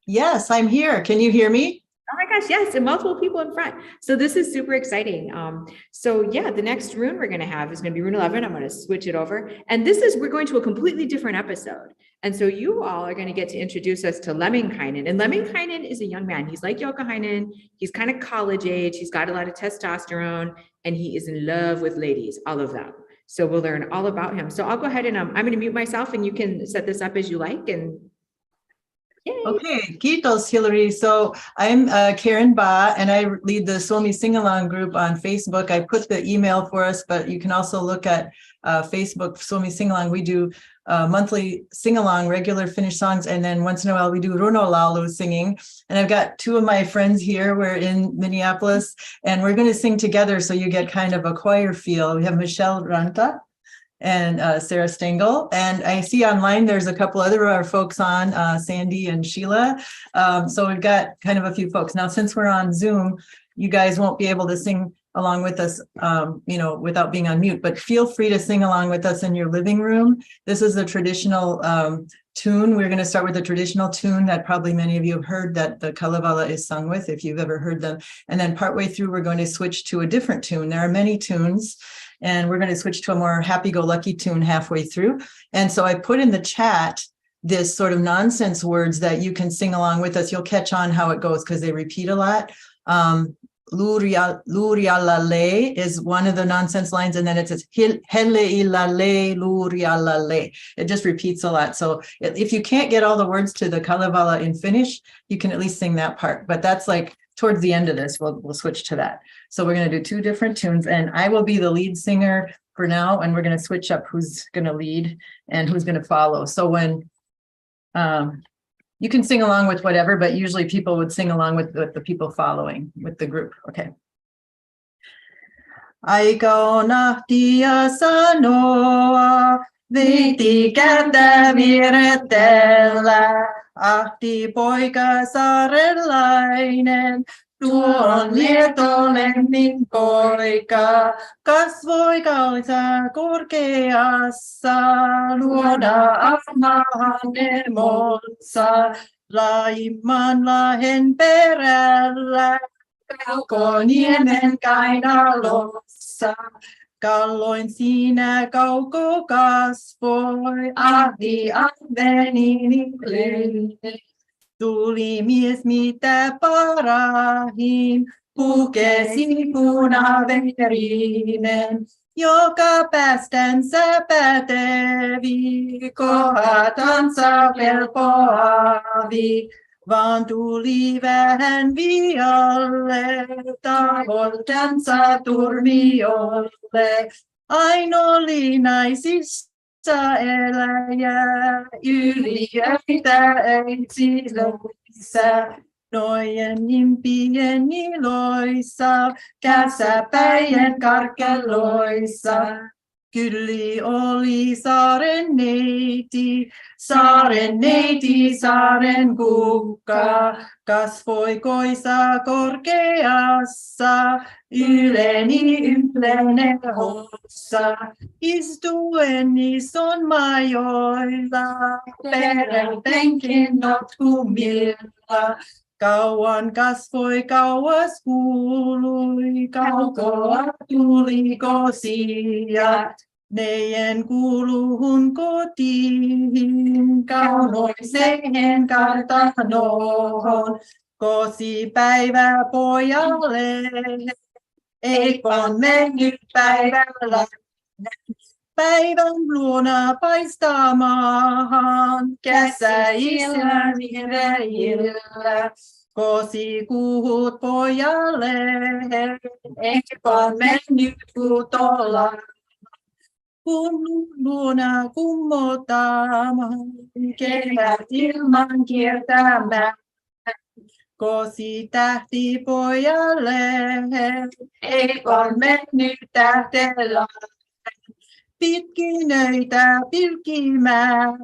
Yes, I'm here. Can you hear me? Oh my gosh, yes, and multiple people in front. So this is super exciting. So yeah, the next rune we're going to have is going to be rune 11. I'm going to switch it over. And we're going to a completely different episode. And so you all are going to get to introduce us to Lemminkainen. And Lemminkainen is a young man. He's like Joukahainen. He's kind of college age. He's got a lot of testosterone, and he is in love with ladies, all of them. So we'll learn all about him. So I'll go ahead and I'm going to mute myself, and you can set this up as you like. And yay. Okay, Kiitos, Hilary. So I'm Karen Ba, and I lead the Suomi Sing-Along group on Facebook. I put the email for us, but you can also look at Facebook, Suomi Sing-Along. We do monthly sing-along, regular Finnish songs, and then once in a while we do Runo Laulu singing. And I've got two of my friends here. We're in Minneapolis, and we're going to sing together, so you get kind of a choir feel. We have Michelle Ranta and Sarah Stengel. And I see online there's a couple other of our folks on, Sandy and Sheila. So we've got kind of a few folks. Now, since we're on Zoom, you guys won't be able to sing along with us, without being on mute, but feel free to sing along with us in your living room. This is a traditional tune. We're going to start with a traditional tune that probably many of you have heard, that the Kalevala is sung with, if you've ever heard them. And then partway through, we're going to switch to a different tune. There are many tunes, and we're going to switch to a more happy-go-lucky tune halfway through. And so I put in the chat this sort of nonsense words that you can sing along with us. You'll catch on how it goes because they repeat a lot. Lurialale is one of the nonsense lines, and then it says hele ilale lurialale. It just repeats a lot. So if you can't get all the words to the Kalevala in Finnish, you can at least sing that part. But that's like towards the end of this, we'll switch to that. So we're going to do two different tunes, and I will be the lead singer for now, and we're going to switch up who's going to lead and who's going to follow. So when you can sing along with whatever, but usually people would sing along with the people following with the group. Okay. Aika on ahtia sanoa, viti kättä viretellä, ahti poika saarelainen, tuo on lietolemmin poika, kasvoi kaulissa korkeassa, luoda ahmahannen monsa, laimman lahen perällä, kaukoniemen kainalossa. Kalloin siinä kauko kasvoi, ahti ahvenini lenne. Tuli mies mitä parahin, pukesi punaverinen, joka päästänsä pätevi, kohatansa velpoavi. Vaan tuli vähän vialle, tavoitansa turmiolle. Aino oli naisissa eläjä, yli öitä eitsilöissä. Nojen impien iloissa, käsäpäien karkeloissa. Kylli oli saaren neiti, saaren kukka, kasvoi koisa korkeassa, yleni ymplenehossa. Istuen ison majoilla, perän penkin notkumilla, Kauan kasvoi, kauas kuului, kaukoa tuli kosijat. Neien kuuluhun kotiin, kaunoiseen kartanoon. Kosi päivä pojalle, eikon mennyt päivällä. Päivän luona paistaamaan, kesäisillä vireillä. Kosi kuhut pojalle, eikon mennyt kutolla. Kun luona kummotamaan, kevät ilman kiertämään. Kosi tähti pojalle, eikon mennyt tähtellä. Pitkin öitä pilkimään,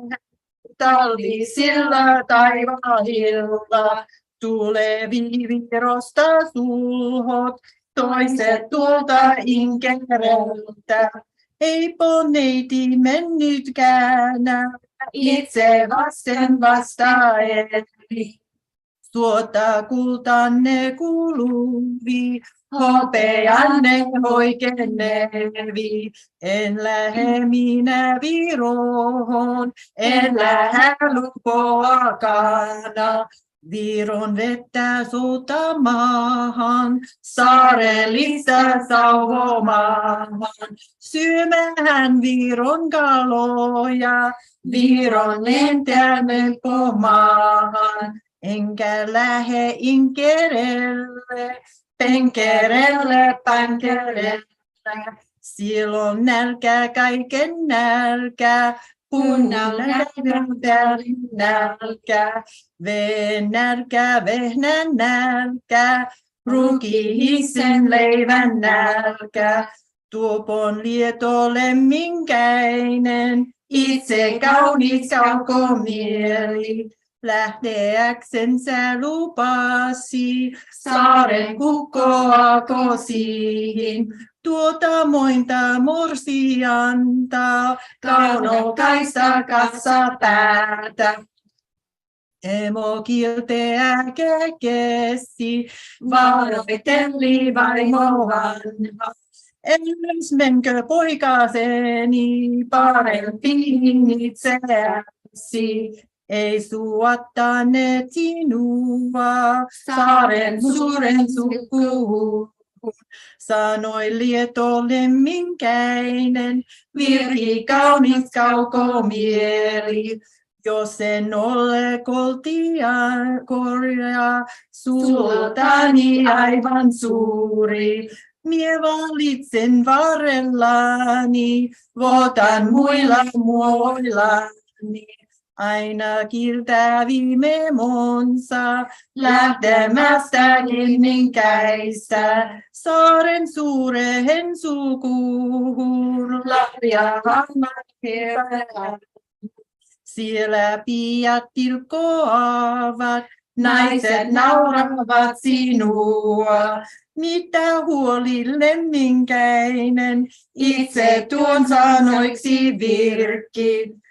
talvisilla taivailla. Tulevi virosta sulhot, toiset tuolta inkereltä. Ei poneiti mennytkään, itse vasten vastaeli. Suota kultanne kuluvi, hopeanne oikenevi. En lähde minä Viroon, en lähde lupoakana. Viron vettä soutamaan, saarellista sauvomaan. Syömään Viron kaloja, Viron lentämme pomaahan. Enkä lähde inkerelle, penkerelle, pänkerelle. Silloin nälkä kaiken nälkä, nälkä, veen nälkä, vehnän nälkä, rukiisen leivän nälkä. Tuopon lieto lemminkäinen, itse kaunis kaukomieli. Lähteäksensä lupasi saaren kukkoa kosiin. Tuota mointa morsianta, kaunokaista kassapäätä. Emo kilteä kekesi, varoitelli vaimo vanha. Ellei menkö poikaseni, parempiin itseäsi. Ei suottaneet sinua, saaren suuren sukuun. Sanoi lieto lemminkäinen, virki kaunis kaukomieli. Jos en ole korjaa, sultani aivan suuri. Mie valitsen varrellani, voitan muilla muoillani. Aina kiltää viime monsa, lähtemästä linninkäistä. Saaren suureen sukuun, lahjahammat herää. Siellä piiat tilkoavat, naiset nauravat sinua. Mitä huoli lemminkäinen, itse tuon sanoiksi virkki.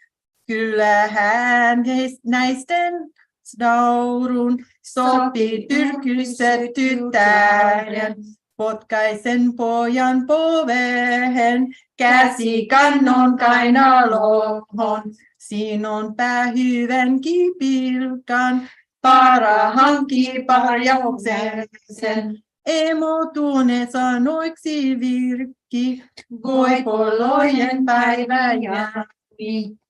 Kyllähän näisten naurun sopi tyrkyset tyttären. Potkaisen pojan poveen, käsi kannon kainalohon. Siinä on päähyven kipilkan, para hankki parjauksen. Emo tuone sanoiksi virkki, koipolojen päivä jäävi.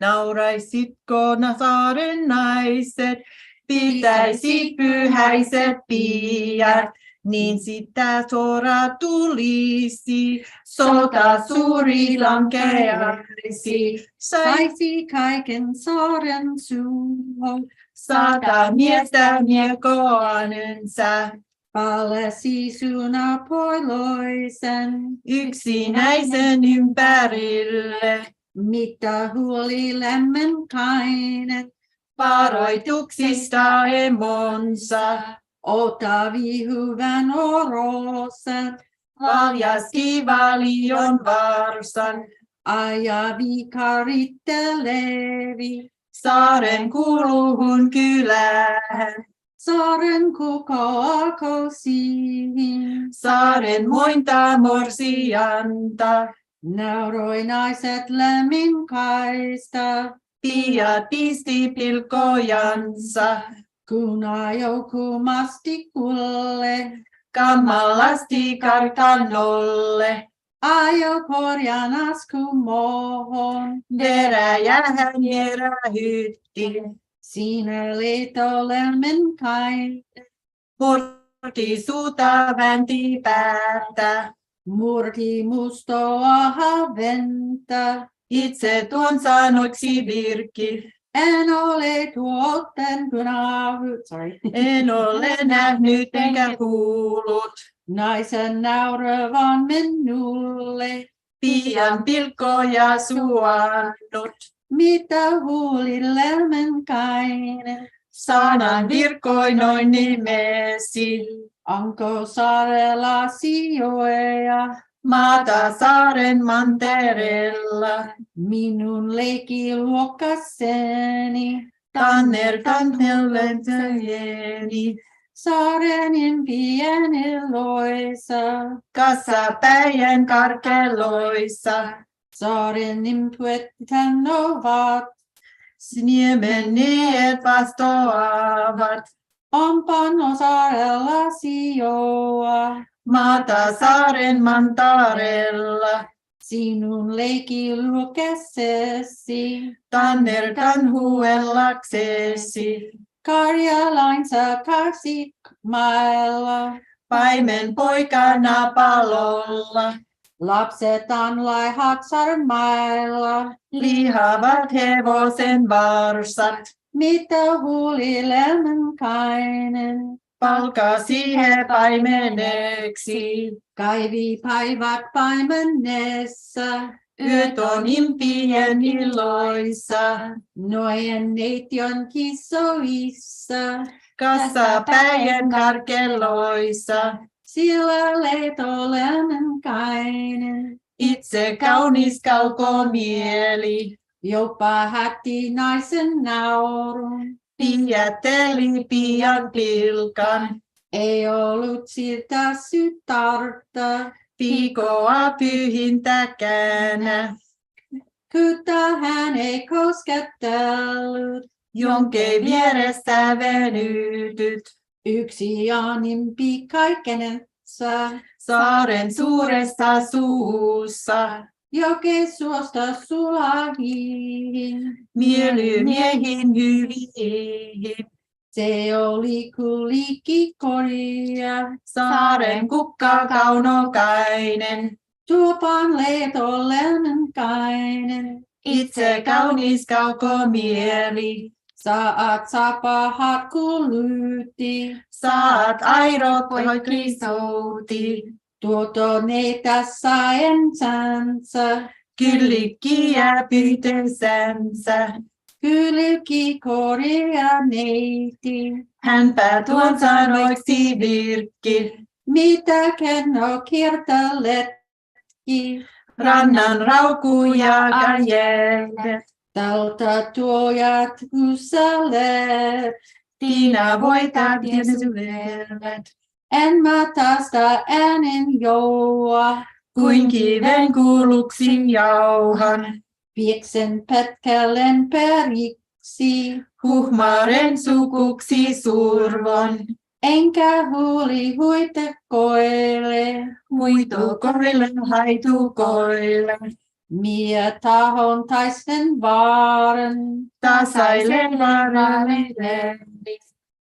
Nauraisitko saaren naiset, pitäisi pyhäiset piiat, niin sitä sora tulisi, sota suuri lankeaisi. Saisi kaiken saaren suon, 100 miestä miekoanensa. Palasi suna poiloisen, yksinäisen ympärille. Mitä huoli lämmenkainen, varoituksista emonsa. Ota vihuvan orosen, valjaski valion varsan. Aja vikarittelevi, saaren kuluhun kylään. Saaren kokoakosiin. Saaren muinta morsianta. Nauroi naiset lämminkaista. Pia pisti pilkkojansa. Kun ajoukumasti kulle. Kammalasti kartanolle. Ajo korjan askumohon. Veräjähän jerähytti. Siinä leitolemmen kai. Murti suuta vänti päätä. Murti mustoa haventa. Itse tuon sanoiksi virki. En ole tuotten En ole nähnyt enkä kuullut. Naisen nauravan minulle. Pian pilkkoja suannut. Mitä huulillemmenkainen. Sanan virkoinoin nimesi. Onko saarella sijoja? Maata saaren mantereella. Minun leikiluokkasseni. Tanner lentäjeni. Saarenin pieneloissa. Kassapäijän karkeloissa. Saarenin puettan ovat. Niemen niet vastoavat. Onpan saarella sijoa. Maata saaren mantarella. Sinun leikiluokessesi. Tanner huellaksesi. Karjalainsa karsikmailla. Paimen poikana palolla. Lapset on laihat sarmailla. Lihavat hevosen varsat. Mitä huulillemmenkainen. Palkasi he paimeneksi. Kaivi paivat paimenessa. Yöt on impien illoissa. Nojen neition kissoissa. Kassapäijän karkeloissa. Sillä leitolemmenkainen. Itse kaunis kaukomieli. Jopa hätti naisen naurun. Pidätteli pian pilkan. Ei ollut siltä sytarta. Pikoa pyhintäkään. Kytä hän ei kosketellut. Jonke vieressä venytyt. Yksi jaanimpi kaikenessa. Saaren suuressa suussa. Joke suosta sulahiin. Mielymiehin hyviin. Se oli kulikikoria. Saaren kukka kaunokainen. Tuopan leitolemmenkainen. Itse kaunis kaukomieli. Saat sapahat kulyti. Saat airot poikki souti. Tuotone tässä ensänsä. Kyllikkiä pyytesänsä. Kylki korjaa neiti. Hänpä tuon sanoiksi virkki. Mitä kenno kierteletki. Rannan raukuja kajelet. Tältä tuojat kusalet. Tiina voitat jesuvelet. En mä tästä äänen joua. Kuin kiven kuuluksin jauhan. Pieksen pätkällen periksi. Huhmaren sukuksi survon. Enkä huuli huitekoille. Huitukoille haitukoille. Mie tahon taisten vaaren. Tasailen vaarallinen.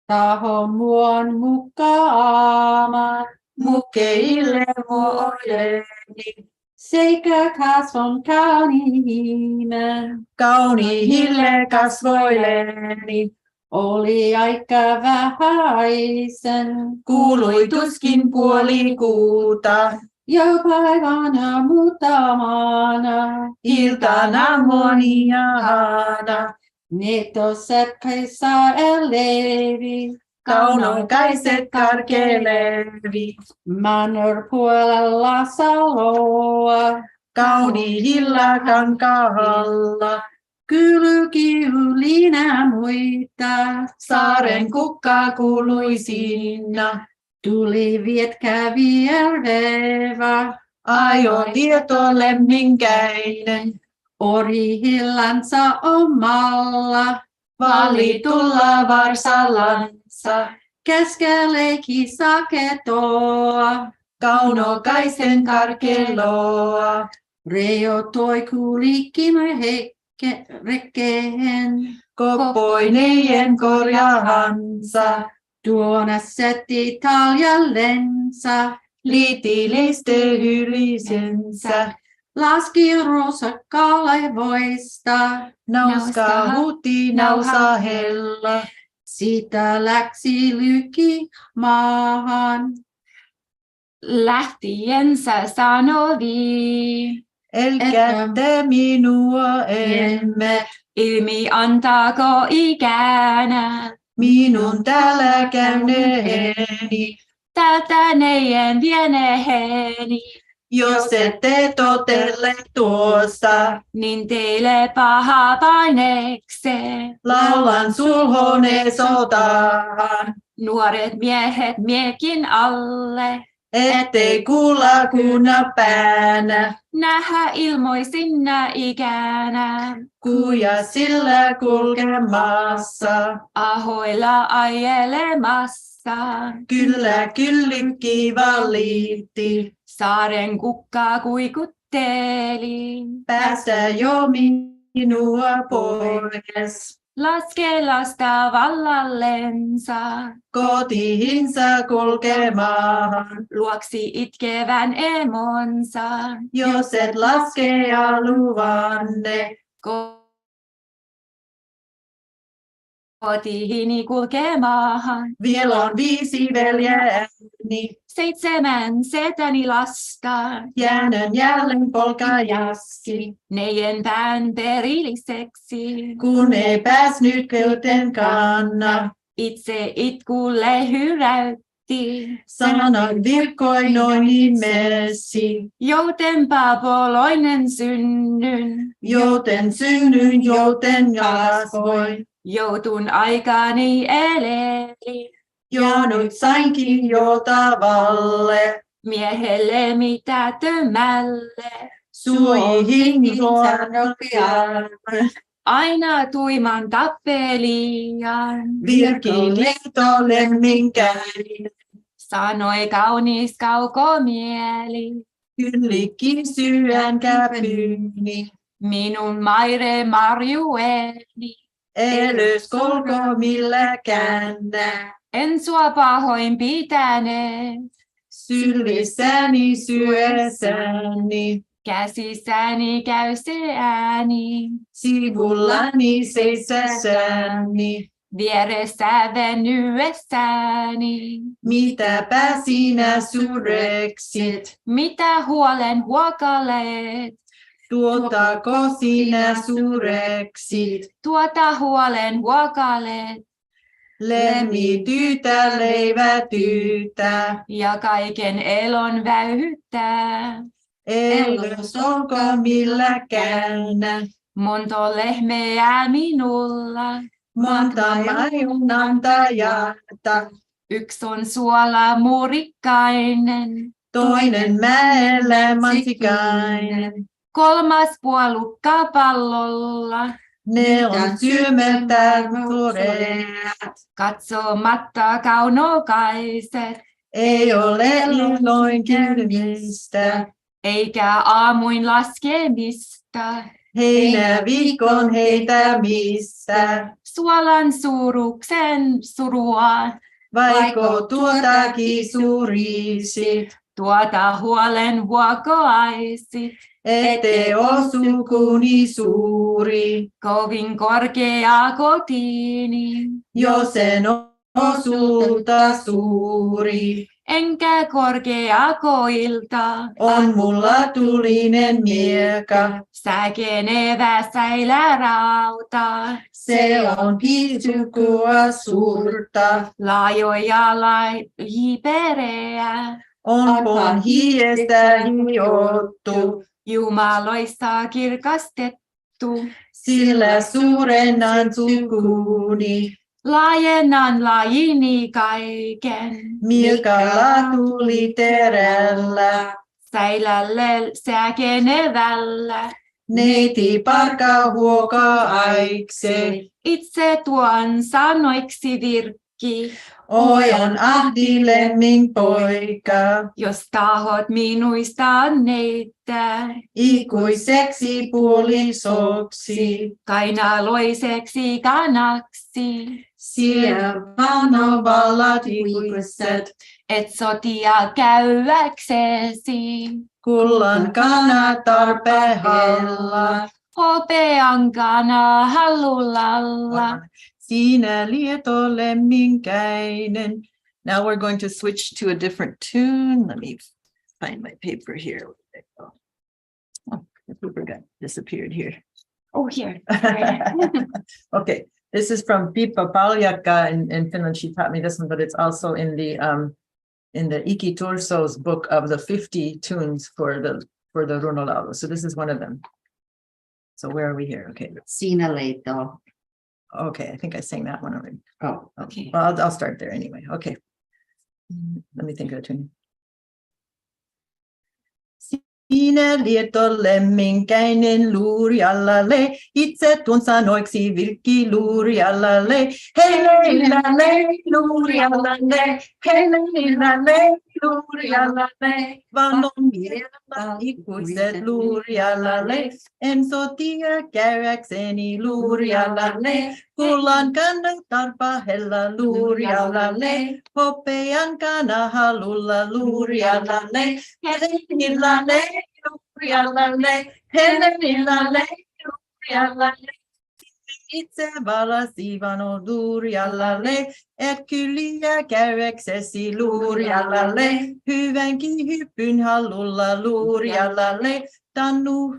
Taho muon mukaama. Mukeille muoileni. Sekä kasvon kauniimän. Kauniille kasvoilleni. Oli aika vähäisen. Kuului tuskin puoli kuuta. Jo päivänä muutamana. Iltana moniaana. Netoset kaisa elevi. Kaunokaiset karkelevi. Manor puolella saloa. Kauniilla kankaalla. Kylkiulina muita, saaren kukka kuului sinna. Tuli vietkä vierveva, ajo lieto lemminkäinen. Ori hillansa omalla, valitulla varsallansa. Käskeleeki saketoa, kaunokaisen karkeloa. Reijo toi kuulikkimä rekkeen, koppoinejen korjahansa. Tuona sätti taljallensa, liitiliste hylisensä. Laski ruusa Kalevoista, nauska huuti nausahella. Siitä läksi lyki maahan. Lähtiensä sanoi, Elkä te minua emme, ilmi antaako ikänä. minun täällä käyneeni. Täältä neien vieneeni, Jos ette totelle tuosta, niin teille paha painekse. laulan sulhone sotaan. Nuoret miehet miekin alle, Ettei kuulla kunna päänä, nähdä ilmoisinna ikänä. kuja sillä kulkemassa. Ahoilla ajelemassa, Kyllä kyllikki valitti, saaren kukka kuikutteli. päästä jo minua pois. Laske lasta vallallensa, Kotiinsa kulkemaan, luoksi itkevän emonsa. jos et laskea luvanne. Kotihini kulkemaan, Vielä on 5 veljääni, 7 setäni lasta. jäänön jälleen polkajassi, Neien pään perilliseksi, kun ei pääsnyt köyten kanna. itse itkulle hyräytti. Sanoin virkoi noin nimesi, Jouten paapoloinen synnyn, joten synnyin, joten kasvoin. joutun aikani eleli. Jo nyt sainkin jo tavalle, Miehelle mitättömälle, suihin luonnolliaan. aina tuiman tappelijan. Virki liitto lemminkäin, Sanoi kaunis kaukomieli, kyllikki syön käpyni. minun maire marjueni. Elös kolko millä käännä, En sua pahoin pitäneet, syllissäni syössäni. käsissäni käy se ääni. Sivullani seisessäni, Vieressä venyessäni, mitäpä sinä sureksit, mitä huolen huokalet. tuotako sinä sureksit. Tuota huolen huokalet Lemmityytä leivätyytä, ja kaiken elon väyhyttää. elös onko millä käännä. Monto lehmeää minulla, Monta maidon antajata, yksi on suola murikkainen, toinen mäellä mansikainen. 3 puolukka pallolla, Ne on syömättä toreat, katsomatta kaunokaiset, ei ole illoin kylmistä. eikä aamuin laskemista. Heinäviikon heitämistä, Suolan suuruksen surua, vaiko tuotakin suurisit, tuota huolen huokoaisit. ette osu kuni suuri, Kovin korkea kotiini, jos en osulta suuri. enkä korkea koilta. On mulla tulinen mieka, Säkenevä säilärauta, se on hiisukua suurta. laajoja hiipereä, On hiestä hiottu, jumaloissa kirkastettu. sillä suurennan sukuni. Laajennan lajini kaiken. Milkalla tuli terällä, Säilälle säkenevällä. neiti parka huoka aikse. Itse tuon sanoiksi virkki. Oi on ahdi lemming poika, Jos tahot minuista neitä. ikuiseksi puolisoksi. Kainaloiseksi kanaksi. Siellä panovallat ikuiset, Et sotia käyväksesi. kullan kana tarpehalla. Hopean kana hallulalla. Siinä lieto lemminkäinen. Now we're going to switch to a different tune. Let me find my paper here. Oh, the paper got disappeared here. Oh, here. Okay, this is from Pippa Paljakka in Finland. She taught me this one, but it's also in the Iki Turso's book of the 50 tunes for the runolaulu. So this is one of them. So where are we here? Okay. Siinä leito. Okay, I think I sang that one already. Oh, okay. Well, I'll start there anyway. Okay. Let me think of the tune. Siinä lieto lemminkäinen luuri allalle, itse tuon sanoiksi virkki luuri allalle. Hei leillälle, luuri allalle, hei leillälle, luuri allalle. Vannon mieltä ikuiset luuri allalle, en sotia käydäkseni luuri allalle. Kullan kannan tarpahella luuri allalle, hopean kana halulla luuri allalle. Helenillalle, luuri allalle, helenillalle, luuri allalle. Itse valasi vano luuri allalle, et kyliä käydäksesi luuri allalle. Hyvänkin hyppyn hallulla luuri allalle, tannu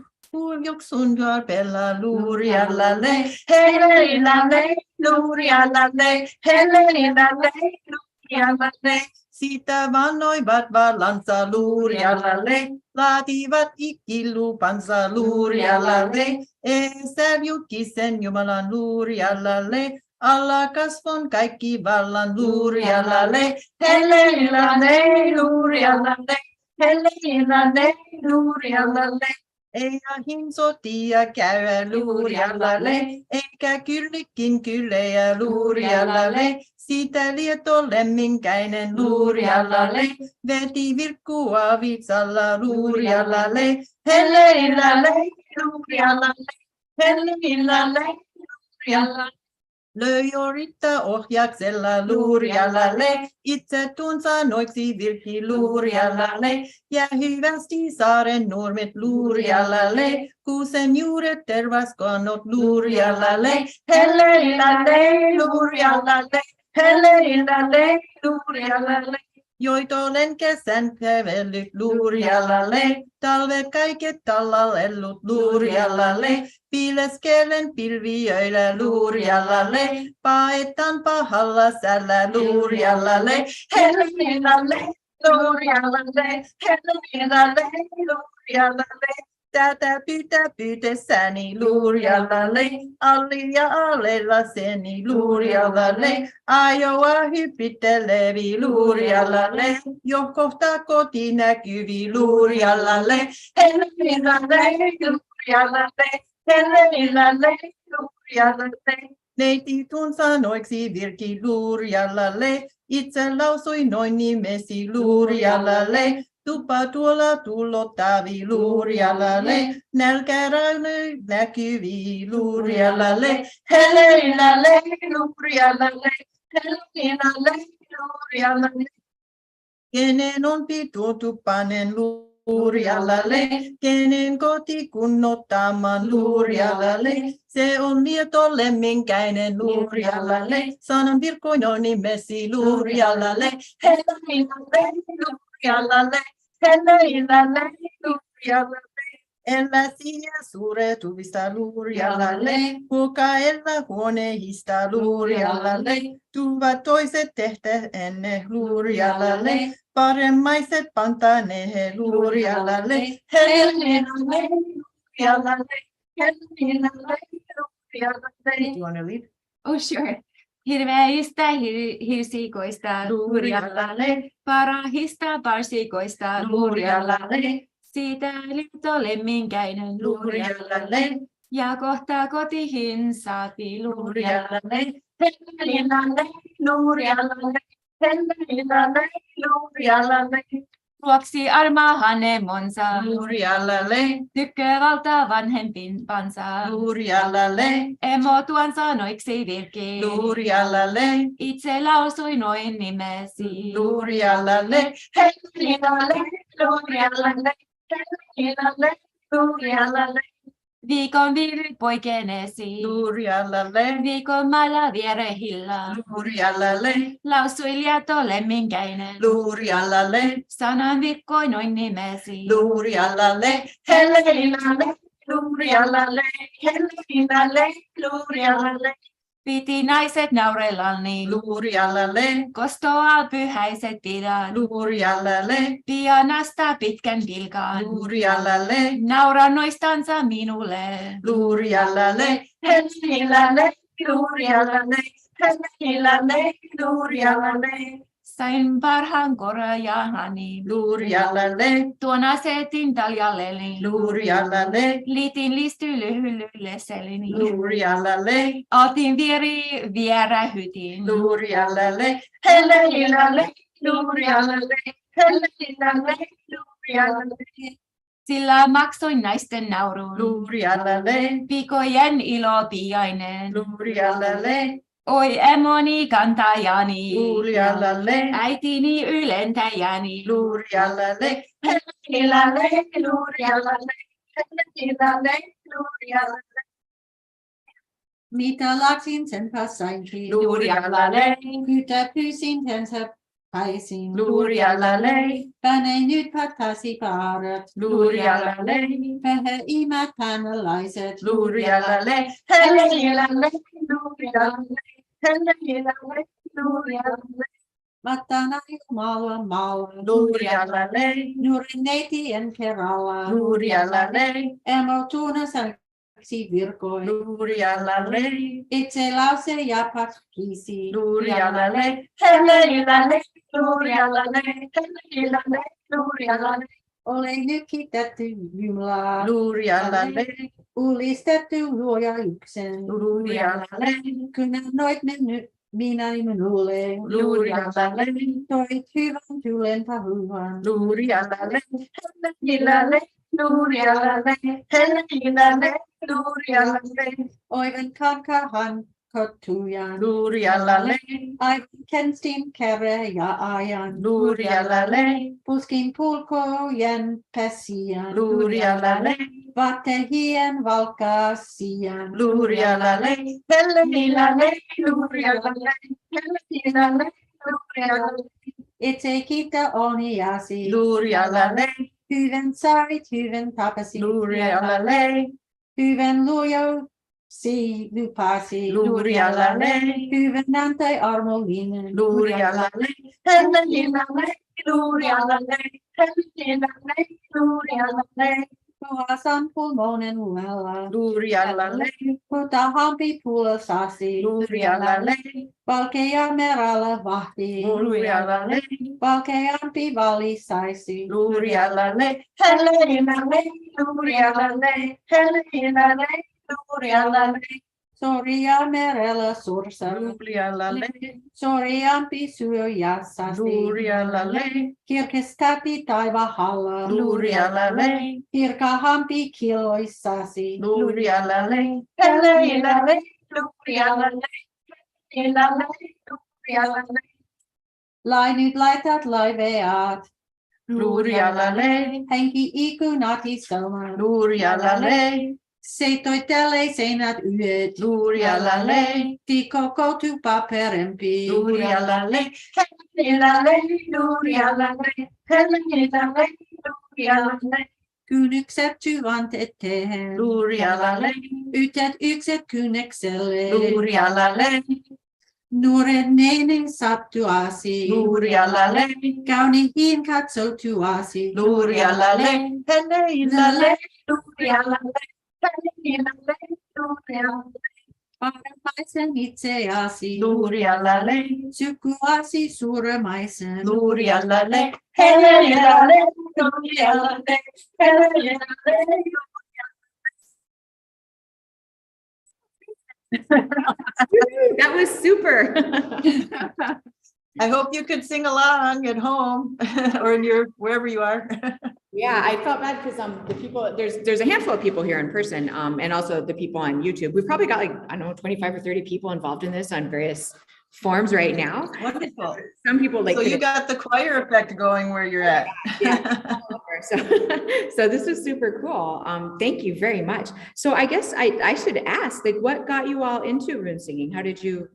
Joksun tarpella luuri allalle, helenillalle, luuri allalle, helenillalle, luuri allalle. Siitä vannoivat vallansa luuri allalle, laativat ikkilupansa luuri allalle. Esä julkisen Jumalan luuri allalle, alla kasvon kaikki vallan luuri allalle. Helenillalle, luuri allalle, helenillalle, luuri allalle. Ei ahin sotia käydä luuri allalle, eikä kyllikin kyllejä luuri allalle. Siitä lieto lemminkäinen luuri allalle, veti virkkua vitsalla luuri allalle. Helenillalle, luuri allalle, helenillalle, luuri allalle. Löi oritta ohjaksella luuri allalle, itse tuon sanoiksi virki luuri allalle. Ja hyvästi saaren nurmet luuri allalle, kuusen juuret tervaskonnot luuri allalle. Helenillalle, luuri allalle, helenillalle, luuri allalle. Joitolen kesän kävellyt luuri allalle, talvet kaiket tallallellut luuri allalle. Piileskelen pilviöillä luuri allalle, paetan pahalla sällä luuri allalle. Helenillalle, luuri allalle, helenillalle, luuri allalle. Tätä pyytessäni luuri allalle, alli ja alella seni luuri allalle. Ajoa hyppitelevi luuri allalle, jo kohta koti näkyvi luuri allalle. Helenillalle, luuri allalle, helenillalle, luuri allalle. Neiti tuon sanoiksi virki luuri allalle, itse lausui noin nimesi luuri allalle. Tupa tuolla tullottavi luuri allalle, nälkäräily näkyvi luuri allalle. Helenillalle, luuri allalle, helenillalle, luuri allalle. Kenen on pituutupanen luuri allalle, kenen koti kunnottaman luuri allalle. Se on lieto lemminkäinen luuri allalle, sanan virkkoin nimesi luuri allalle. Helenillalle, luuri allalle, helenillalle, luuri allalle. Ellä siinä suuretuvista luuri allalle, kuka ellä huoneista luuri allalle. Tuvat toiset tehtä ennen luuri allalle, paremmaiset pantanehe luuri allalle. Helenillalle, luuri allalle, helenillalle, luuri Do you want to lead? Oh, sure. Hirveistä hirsikoista luurialalle, parahista parsikoista luurialalle, siitä liitto lemminkäinen luurialalle, ja kohta kotiin saatiin luurialalle. Hellelilalle, luurialalle, hellelilalle, luurialalle. Ruoksi armaahan emonsa luurialalle, tykkää valtaa vanhempinpansa luurialalle. Emo tuon sanoiksi virki luurialalle, itse lausui noin nimesi luurialalle. Hellelilalle, luurialalle, hellelilalle, luurialalle. Viikon viivyt poikenesi luurialalle, viikon mailla vierehillä luurialalle, lausui lieto lemminkäinen luurialalle, sanan virkkoi noin nimesi luurialalle. Hellelilalle, luurialalle, hellelilalle, luurialalle. Piti naiset naurellani luurialalle, kostoa pyhäiset pidä luurialalle, pianasta pitkän pilkan luurialalle, naura noistansa minulle luurialalle. Hellelilalle, luurialalle, hellelilalle, luurialalle. Sain parhaan korjahani luurialalle, tuon asetin taljalleni luurialalle, liitin listy lyhylleselleni luurialalle, otin vierähytin luurialalle. Hellelilalle, luurialalle, hellelilalle, luurialalle. Sillä maksoin naisten naurun luurialalle, pikojen ilopiainen luurialalle. Oi emoni kantajani luurialalle, äitini ylentäjäni luurialalle. Hellelilalle, luurialalle, hellelilalle, luurialalle. Mitä laksin senpä sainkin luurialalle, kytä pyysin tensä paisin luurialalle, pänei nyt pattasi paarat luurialalle, pähä imät hänelaiset luurialalle. Hellelilalle, luurialalle, hellelilalle, luurialalle. Mattana maalla luurialalle, nuoren neitien kerralla luurialalle, emo tuunasaksi virkoi luurialalle, itse lause ja patkisi luurialalle. Hellelilalle, luurialalle, hellelilalle, luurialalle. Olen nykitetty Jumalaa Luurialalle, ulistettu luoja yksen luurialalle, kun noit mennyt minä minulle luurialalle, toit hyvän tulen pahuan luurialalle. Hellelilalle, luurialalle, hellelilalle, luurialalle. oivan kankahan kottujan Luurialalle, aivan kenstin kere ja ajan luurialalle, puskin pulkojen pesian luurialalle, vaatehien valkasian luurialalle. Hellelilalle, luurialalle, hellelilalle, luurialalle. itse kiitä oniasi Luurialalle, hyvän sait hyvän tapasit luurialalle, hyvän luojosi lupasi luurialalle, hyvän antai armollinen luurialalle. Hellelilalle, luurialalle, hellelilalle, luurialalle. puhasan pulmonen luella Luurialalle, putahampi pulsasi luurialalle, valkea meralla vahti luurialalle, valkeampi valisaisi luurialalle. Hellelilalle, luurialalle, hellelilalle, luurialalle. soria merellä sursa Luurialalle, soriampi syöjässäsi luurialalle, kirkestäpi taivahalla luurialalle, kirkahampi kiloissasi luurialalle. Hellelilalle, luurialalle, hellelilalle, luurialalle. Lainit laitat laiveat Luurialalle, henki ikunati sauman luurialalle, seitoitelle seinät yöt luurialalle, tiko kotupa perempi luurialalle. Hellelilalle, luurialalle, hellelilalle, luurialalle. kynnykset syvant eteen Luurialalle, ytet ykset kynnekselle luurialalle, nuoren neinen sattuasi luurialalle, kauniin katsottuasi luurialalle. Hellelilalle, luurialalle, hellelilalle, luurialalle. Paramaisen itseasi. Luurialalle, Sykuasi suuremaisen. luurialalle, helejalalle, luurialalle, helejalalle. That was super. I hope you could sing along at home or in your, wherever you are. Yeah, I felt bad because the people, there's a handful of people here in person, and also the people on YouTube. We've probably got like, I don't know, 25 or 30 people involved in this on various forms right now. Wonderful. Some people like. So you got the choir effect going where you're at. Yeah. So this is super cool. Thank you very much. So I guess I should ask, like, what got you all into rune singing? How did you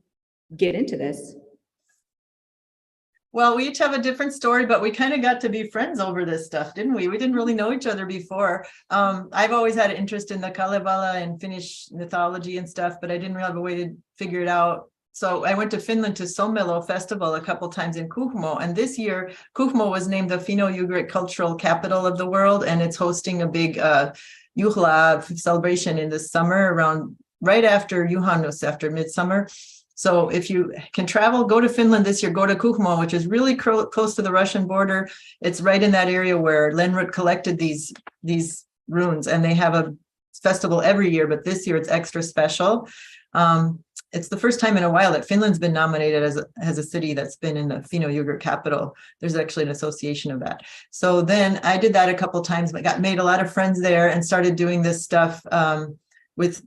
get into this? Well, we each have a different story, but we kind of got to be friends over this stuff, didn't we? We didn't really know each other before. I've always had an interest in the Kalevala and Finnish mythology and stuff, but I didn't really have a way to figure it out. So I went to Finland to Somelo Festival a couple times in Kuhmo, and this year Kuhmo was named the Finno-Ugric cultural capital of the world, and it's hosting a big juhla celebration in the summer around right after Juhannus, after midsummer. So if you can travel, go to Finland this year, go to Kuhmo, which is really close to the Russian border. It's right in that area where Lenrut collected these runes, and they have a festival every year, but this year it's extra special. It's the first time in a while that Finland's been nominated as a city that's been in the Finno-Ugric capital. There's actually an association of that. So then I did that a couple times, but made a lot of friends there and started doing this stuff with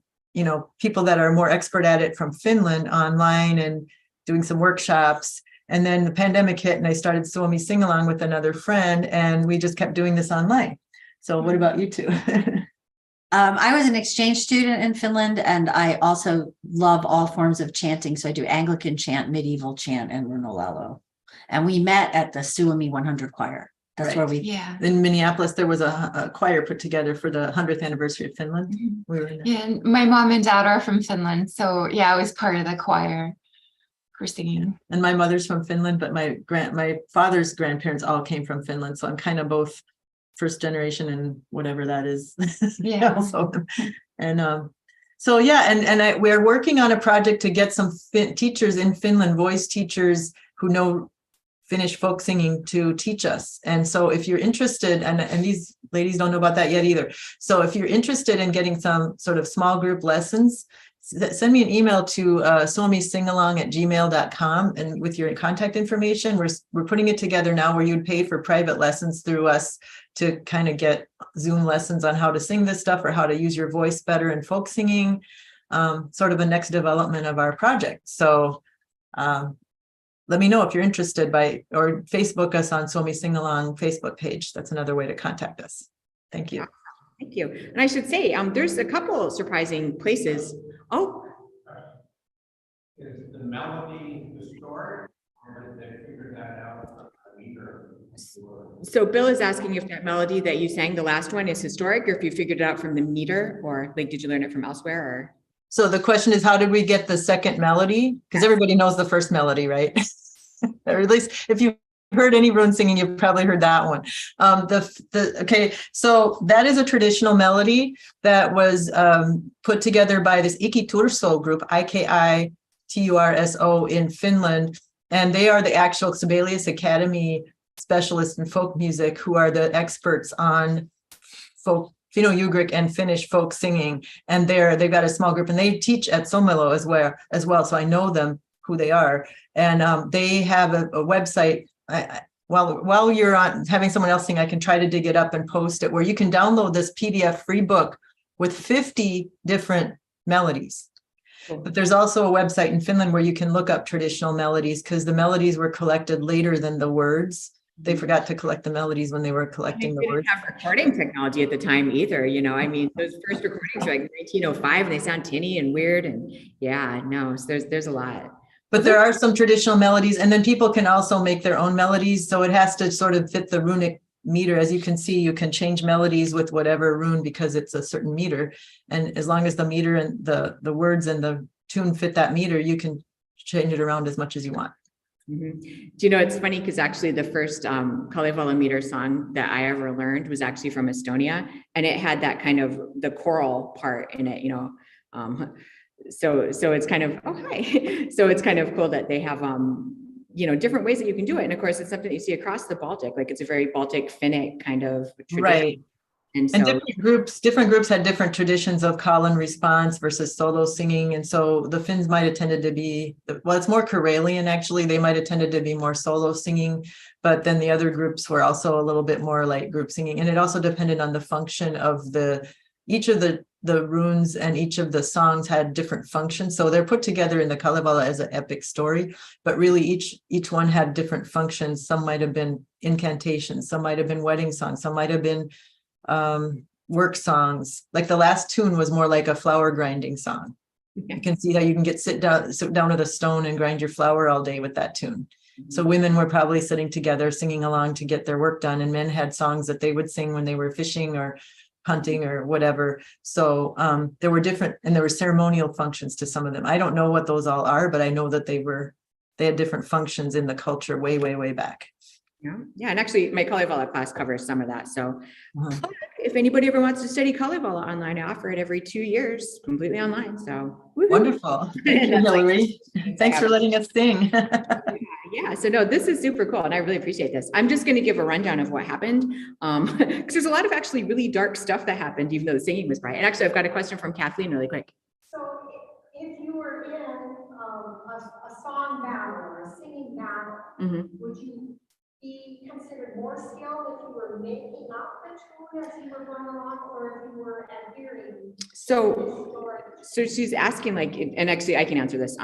people that are more expert at it from Finland online and doing some workshops. And then the pandemic hit and I started Suomi Sing Along with another friend, and we just kept doing this online. So what about you two? I was an exchange student in Finland, and I also love all forms of chanting. So I do Anglican chant, medieval chant, and runolalo. And we met at the Suomi 100 choir. That's where we. Yeah. In Minneapolis, there was a choir put together for the 100th anniversary of Finland. Mm-hmm. We were in Yeah, and my mom and dad are from Finland, so yeah, I was part of the choir for singing. And my mother's from Finland, but my father's grandparents all came from Finland, so I'm kind of both first generation and whatever that is. Yeah. Also. And so yeah, and we're working on a project to get some teachers in Finland, voice teachers who know Finnish folk singing, to teach us. And so if you're interested, and these ladies don't know about that yet either. So if you're interested in getting some sort of small group lessons, send me an email to suomisingalong@gmail.com, and with your contact information. We're putting it together now where you'd pay for private lessons through us to kind of get Zoom lessons on how to sing this stuff or how to use your voice better in folk singing, sort of a next development of our project. So let me know if you're interested or Facebook us on Suomi Sing Along Facebook page. That's another way to contact us. Thank you. Thank you. And I should say, there's a couple surprising places. Oh. Is the melody historic, or did they figure that out either? So Bill is asking if that melody that you sang, the last one, is historic, or if you figured it out from the meter, or like, did you learn it from elsewhere? Or so the question is, how did we get the second melody? Because everybody knows the first melody, right? Or at least if you heard any rune singing, you've probably heard that one. Okay, so that is a traditional melody that was put together by this Ikiturso group, IKITURSO in Finland, and they are the actual Sibelius Academy specialists in folk music who are the experts on folk, Finno-Ugric and Finnish folk singing. And they've got a small group, and they teach at Somelo as well. So I know them, who they are, and they have a website. While you're on having someone else sing, I can try to dig it up and post it, where you can download this PDF free book with 50 different melodies. But there's also a website in Finland where you can look up traditional melodies, because the melodies were collected later than the words. They forgot to collect the melodies when they were collecting the words. They didn't have recording technology at the time either. I mean, those first recordings are like 1905, and they sound tinny and weird. And yeah, no, so there's a lot. But there are some traditional melodies, and then people can also make their own melodies. So it has to sort of fit the runic meter. As you can see, you can change melodies with whatever rune because it's a certain meter. And as long as the meter and the words and the tune fit that meter, you can change it around as much as you want. Mm-hmm. Do you know, it's funny because actually the first Kalevala meter song that I ever learned was actually from Estonia, and it had that kind of the choral part in it, so it's kind of, oh, hi. So it's kind of cool that they have, you know, different ways that you can do it. And of course, it's something that you see across the Baltic, like it's a very Baltic Finnic kind of tradition. Right. And And so different groups had different traditions of call and response versus solo singing. And so the Finns might have tended to be, well, it's more Karelian actually. They might have tended to be more solo singing, but then the other groups were also a little bit more like group singing. And it also depended on the function of each of the runes, and each of the songs had different functions. So they're put together in the Kalevala as an epic story, but really each one had different functions. Some might have been incantations, some might have been wedding songs, some might have been work songs. Like the last tune was more like a flour grinding song. You can see how you can sit down at a stone and grind your flour all day with that tune. So women were probably sitting together singing along to get their work done, and men had songs that they would sing when they were fishing or hunting or whatever. So there were different, and there were ceremonial functions to some of them. I don't know what those all are, but I know that they had different functions in the culture way back. Yeah, and actually my Kalevala class covers some of that. So if anybody ever wants to study Kalevala online, I offer it every 2 years, completely online. So wonderful. Thank you, Hillary. Thanks for letting us sing. Yeah, so no, this is super cool, and I really appreciate this. I'm just going to give a rundown of what happened, because there's a lot of actually really dark stuff that happened, even though the singing was bright. And actually, I've got a question from Kathleen really quick. So if you were in a song battle or a singing battle, would you be considered more skilled if you were making up the tune as you were going along, or if you were adhering? So she's asking, like, and actually I can answer this.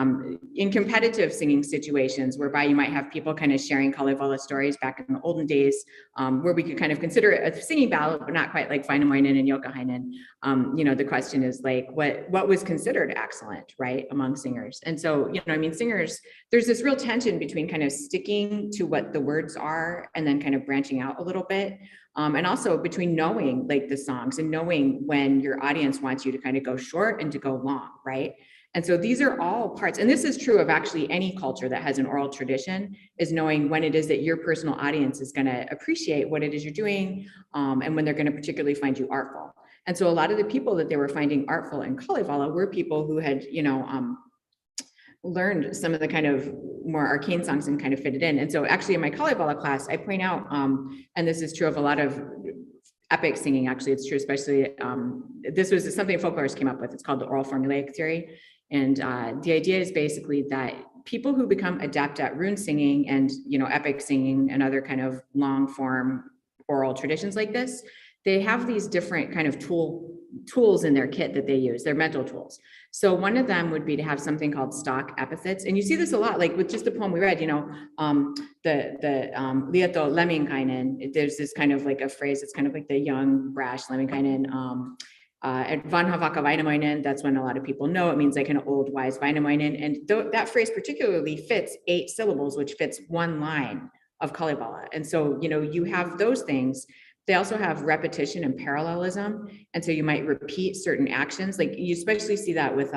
In competitive singing situations whereby you might have people kind of sharing Kalevala stories back in the olden days, where we could kind of consider it a singing battle, but not quite like Vainamoinen and Joukkohainen. You know, the question is like, what was considered excellent, right, among singers? And so, you know, I mean, singers, there's this real tension between kind of sticking to what the words are and then kind of branching out a little bit. And also between knowing like the songs and knowing when your audience wants you to kind of go short and to go long, right? And so these are all parts, and this is true of actually any culture that has an oral tradition, is knowing when it is that your personal audience is going to appreciate what it is you're doing, and when they're going to particularly find you artful. And so a lot of the people that they were finding artful in Kalevala were people who had, you know, learned some of the kind of more arcane songs and kind of fit it in. And so actually in my Kalevala class, I point out, and this is true of a lot of epic singing, actually, it's true, especially, this was something folklorists came up with. It's called the oral formulaic theory. And the idea is basically that people who become adept at rune singing and, you know, epic singing and other kind of long form oral traditions like this, they have these different kind of tools in their kit that they use, their mental tools. So one of them would be to have something called stock epithets. And you see this a lot, like with just the poem we read, you know, the Lieto Lemminkainen, there's this kind of like a phrase, it's kind of like the young, brash Lemminkainen. At Vanha Vaka Vainamoinen, that's when a lot of people know it means like an old, wise Vainamoinen. And that phrase particularly fits 8 syllables, which fits 1 line of Kalevala. And so, you know, you have those things. They also have repetition and parallelism. And so you might repeat certain actions. Like you especially see that with,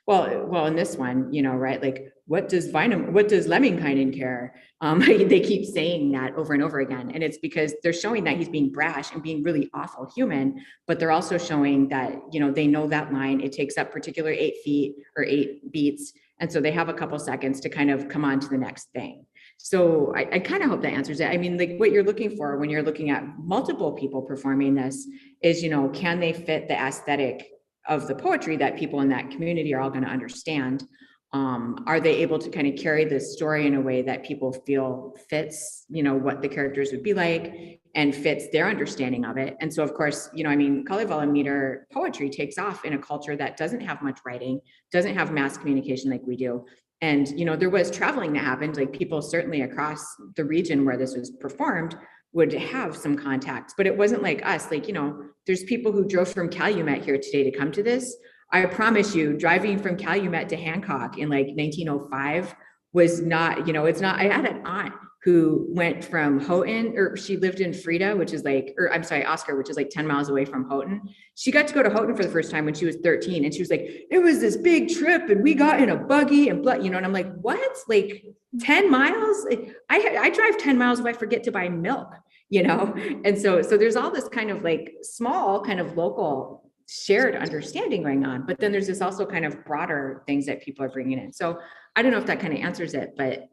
well, in this one, you know, right? Like, what does Lemminkainen care? They keep saying that over and over again. And it's because they're showing that he's being brash and being really awful human, but they're also showing that, you know, they know that line, it takes up particular 8 feet or 8 beats. And so they have a couple seconds to kind of come on to the next thing. So I kind of hope that answers it. I mean, like what you're looking for when you're looking at multiple people performing this is, you know, can they fit the aesthetic of the poetry that people in that community are all going to understand? Are they able to kind of carry this story in a way that people feel fits, you know, what the characters would be like and fits their understanding of it? And so, of course, you know, I mean, Kalevala meter poetry takes off in a culture that doesn't have much writing, doesn't have mass communication like we do. And, you know, there was traveling that happened, like people certainly across the region where this was performed would have some contacts, but it wasn't like us, like, you know, there's people who drove from Calumet here today to come to this. I promise you, driving from Calumet to Hancock in like 1905 was not, you know, it's not, I had an aunt who went from Houghton, or she lived in Frida, which is like, or I'm sorry, Oscar, which is like 10 miles away from Houghton. She got to go to Houghton for the first time when she was 13. And she was like, it was this big trip and we got in a buggy and you know, and I'm like, what? Like 10 miles? I drive 10 miles if I forget to buy milk, you know? And so there's all this kind of like small kind of local shared understanding going on. But then there's this also kind of broader things that people are bringing in. So I don't know if that kind of answers it, but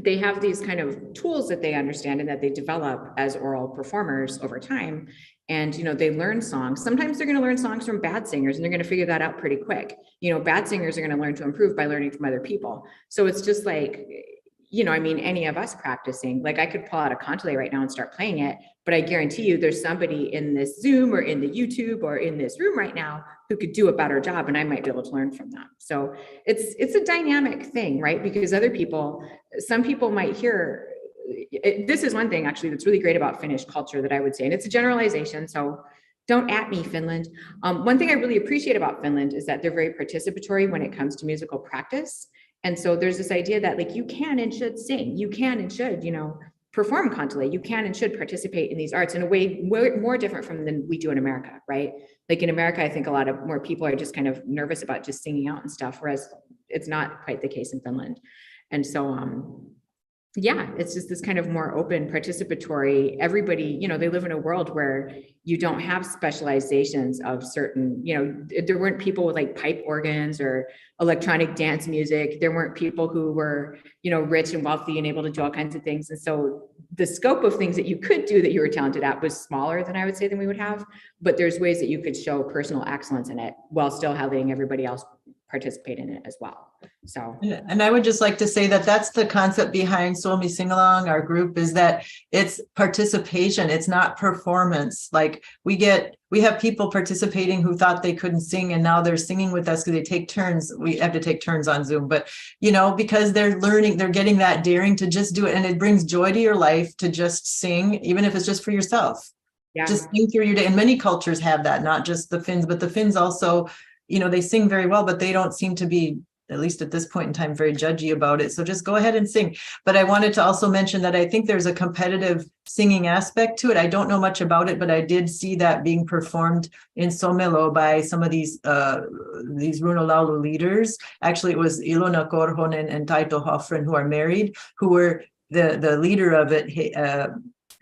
they have these kind of tools that they understand and that they develop as oral performers over time. And, they learn songs. Sometimes they're going to learn songs from bad singers and they're going to figure that out pretty quick. Bad singers are going to learn to improve by learning from other people. So it's just like, any of us practicing, like I could pull out a kantele right now and start playing it, but I guarantee you there's somebody in this Zoom or in the YouTube or in this room right now who could do a better job, and I might be able to learn from them. So it's a dynamic thing, right? Because some people might hear, this is one thing actually that's really great about Finnish culture that I would say, and it's a generalization, so don't at me, Finland. One thing I really appreciate about Finland is that they're very participatory when it comes to musical practice. And so there's this idea that like you can and should sing, you can and should, perform kantele, you can and should participate in these arts in a way more different from than we do in America, right? Like in America, I think a lot of more people are just kind of nervous about just singing out and stuff, whereas it's not quite the case in Finland. And so, yeah, it's just this kind of more open, participatory, everybody, they live in a world where you don't have specializations of certain, there weren't people with like pipe organs or electronic dance music. There weren't people who were, rich and wealthy and able to do all kinds of things. And so the scope of things that you could do that you were talented at was smaller than I would say than we would have, but there's ways that you could show personal excellence in it while still having everybody else participate in it as well. So, and I would just like to say that that's the concept behind Suomi Sing Along, our group, is that it's participation. It's not performance. Like we have people participating who thought they couldn't sing and now they're singing with us because they take turns. We have to take turns on Zoom, but because they're learning, they're getting that daring to just do it. And it brings joy to your life to just sing, even if it's just for yourself. Yeah. Just sing through your day. And many cultures have that, not just the Finns, but the Finns also, they sing very well, but they don't seem to be, at least at this point in time, very judgy about it. So just go ahead and sing. But I wanted to also mention that I think there's a competitive singing aspect to it. I don't know much about it, but I did see that being performed in Somelo by some of these Runolaulu leaders. Actually, it was Ilona Korhonen and Taito Hoffren, who are married, who were the leader of it.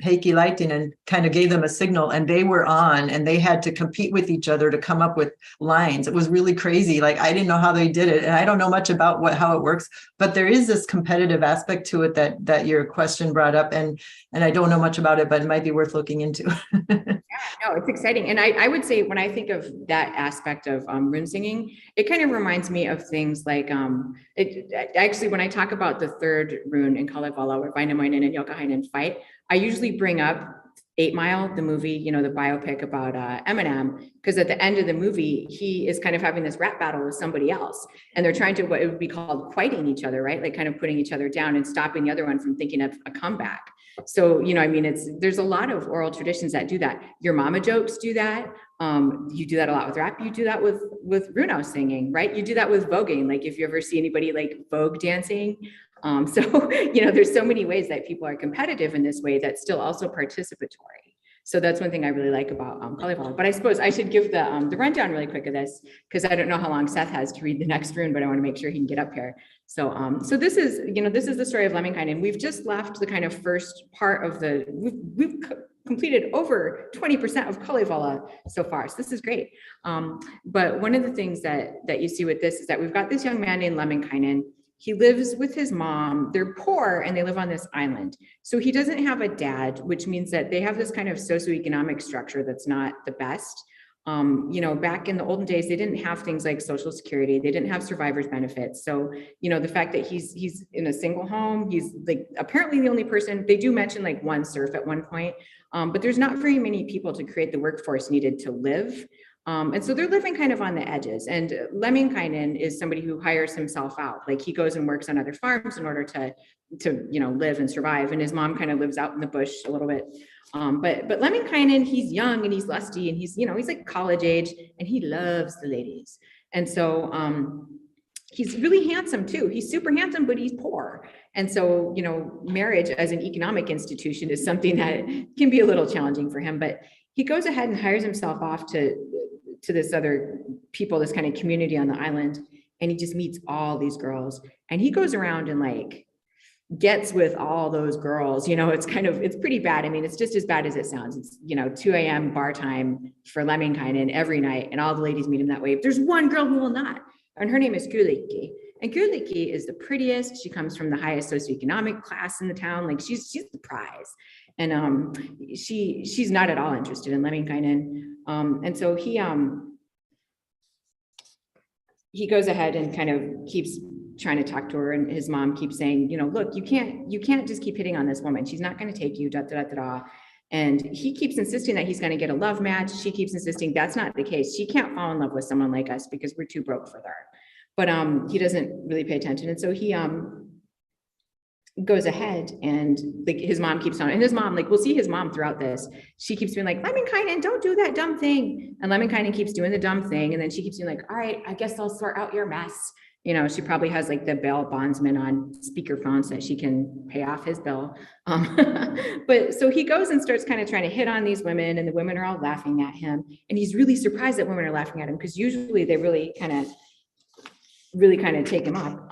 Heikki Laitinen kind of gave them a signal and they were on and they had to compete with each other to come up with lines. It was really crazy. Like, I didn't know how they did it. And I don't know much about how it works, but there is this competitive aspect to it that your question brought up. And I don't know much about it, but it might be worth looking into. Yeah, no, it's exciting. And I would say when I think of that aspect of rune singing, it kind of reminds me of things like, actually, when I talk about the third rune in Kalevala, where Vainamoinen and Joukahainen fight, I usually bring up 8 Mile, the movie, the biopic about Eminem, because at the end of the movie, he is kind of having this rap battle with somebody else. And they're trying to, what it would be called, quieting each other, right? Like kind of putting each other down and stopping the other one from thinking of a comeback. So, there's a lot of oral traditions that do that. Your mama jokes do that. You do that a lot with rap. You do that with Runo singing, right? You do that with voguing. Like if you ever see anybody like Vogue dancing. So, there's so many ways that people are competitive in this way that's still also participatory. So that's one thing I really like about Kalevala. But I suppose I should give the rundown really quick of this, because I don't know how long Seth has to read the next rune, but I want to make sure he can get up here. So so this is, this is the story of Lemminkainen. We've just left the kind of first part of we've completed over 20% of Kalevala so far. So this is great. But one of the things that you see with this is that we've got this young man named Lemminkainen. He lives with his mom. They're poor and they live on this island. So he doesn't have a dad, which means that they have this kind of socioeconomic structure that's not the best. Back in the olden days, they didn't have things like Social Security. They didn't have survivor's benefits. So, the fact that he's in a single home, he's like apparently the only person. They do mention like one serf at one point, but there's not very many people to create the workforce needed to live. And so they're living kind of on the edges. And Lemminkainen is somebody who hires himself out. Like he goes and works on other farms in order to live and survive. And his mom kind of lives out in the bush a little bit. But Lemminkainen, he's young and he's lusty and he's like college age and he loves the ladies. And so he's really handsome too. He's super handsome, but he's poor. And so, marriage as an economic institution is something that can be a little challenging for him. But he goes ahead and hires himself off to this other people, this kind of community on the island. And he just meets all these girls and he goes around and like gets with all those girls. It's it's pretty bad. I mean, it's just as bad as it sounds. It's, 2 a.m. bar time for Lemminkainen every night, and all the ladies meet him that way. There's one girl who will not, and her name is Kyllikki. And Kyllikki is the prettiest. She comes from the highest socioeconomic class in the town. Like she's the prize. And she's not at all interested in Lemminkainen. And so he goes ahead and kind of keeps trying to talk to her, and his mom keeps saying, look, you can't just keep hitting on this woman. She's not going to take you, da, da, da, da, da. And he keeps insisting that he's going to get a love match. She keeps insisting that's not the case. She can't fall in love with someone like us because we're too broke for her. But he doesn't really pay attention. And so he goes ahead, and like his mom keeps on, and his mom, like we'll see his mom throughout this, she keeps being like, Lemminkainen, don't do that dumb thing. And Lemminkainen keeps doing the dumb thing. And then she keeps being like, all right, I guess I'll sort out your mess. She probably has like the bail bondsman on speakerphone so that she can pay off his bill. But so he goes and starts kind of trying to hit on these women, and the women are all laughing at him. And he's really surprised that women are laughing at him, because usually they really kind of take him up.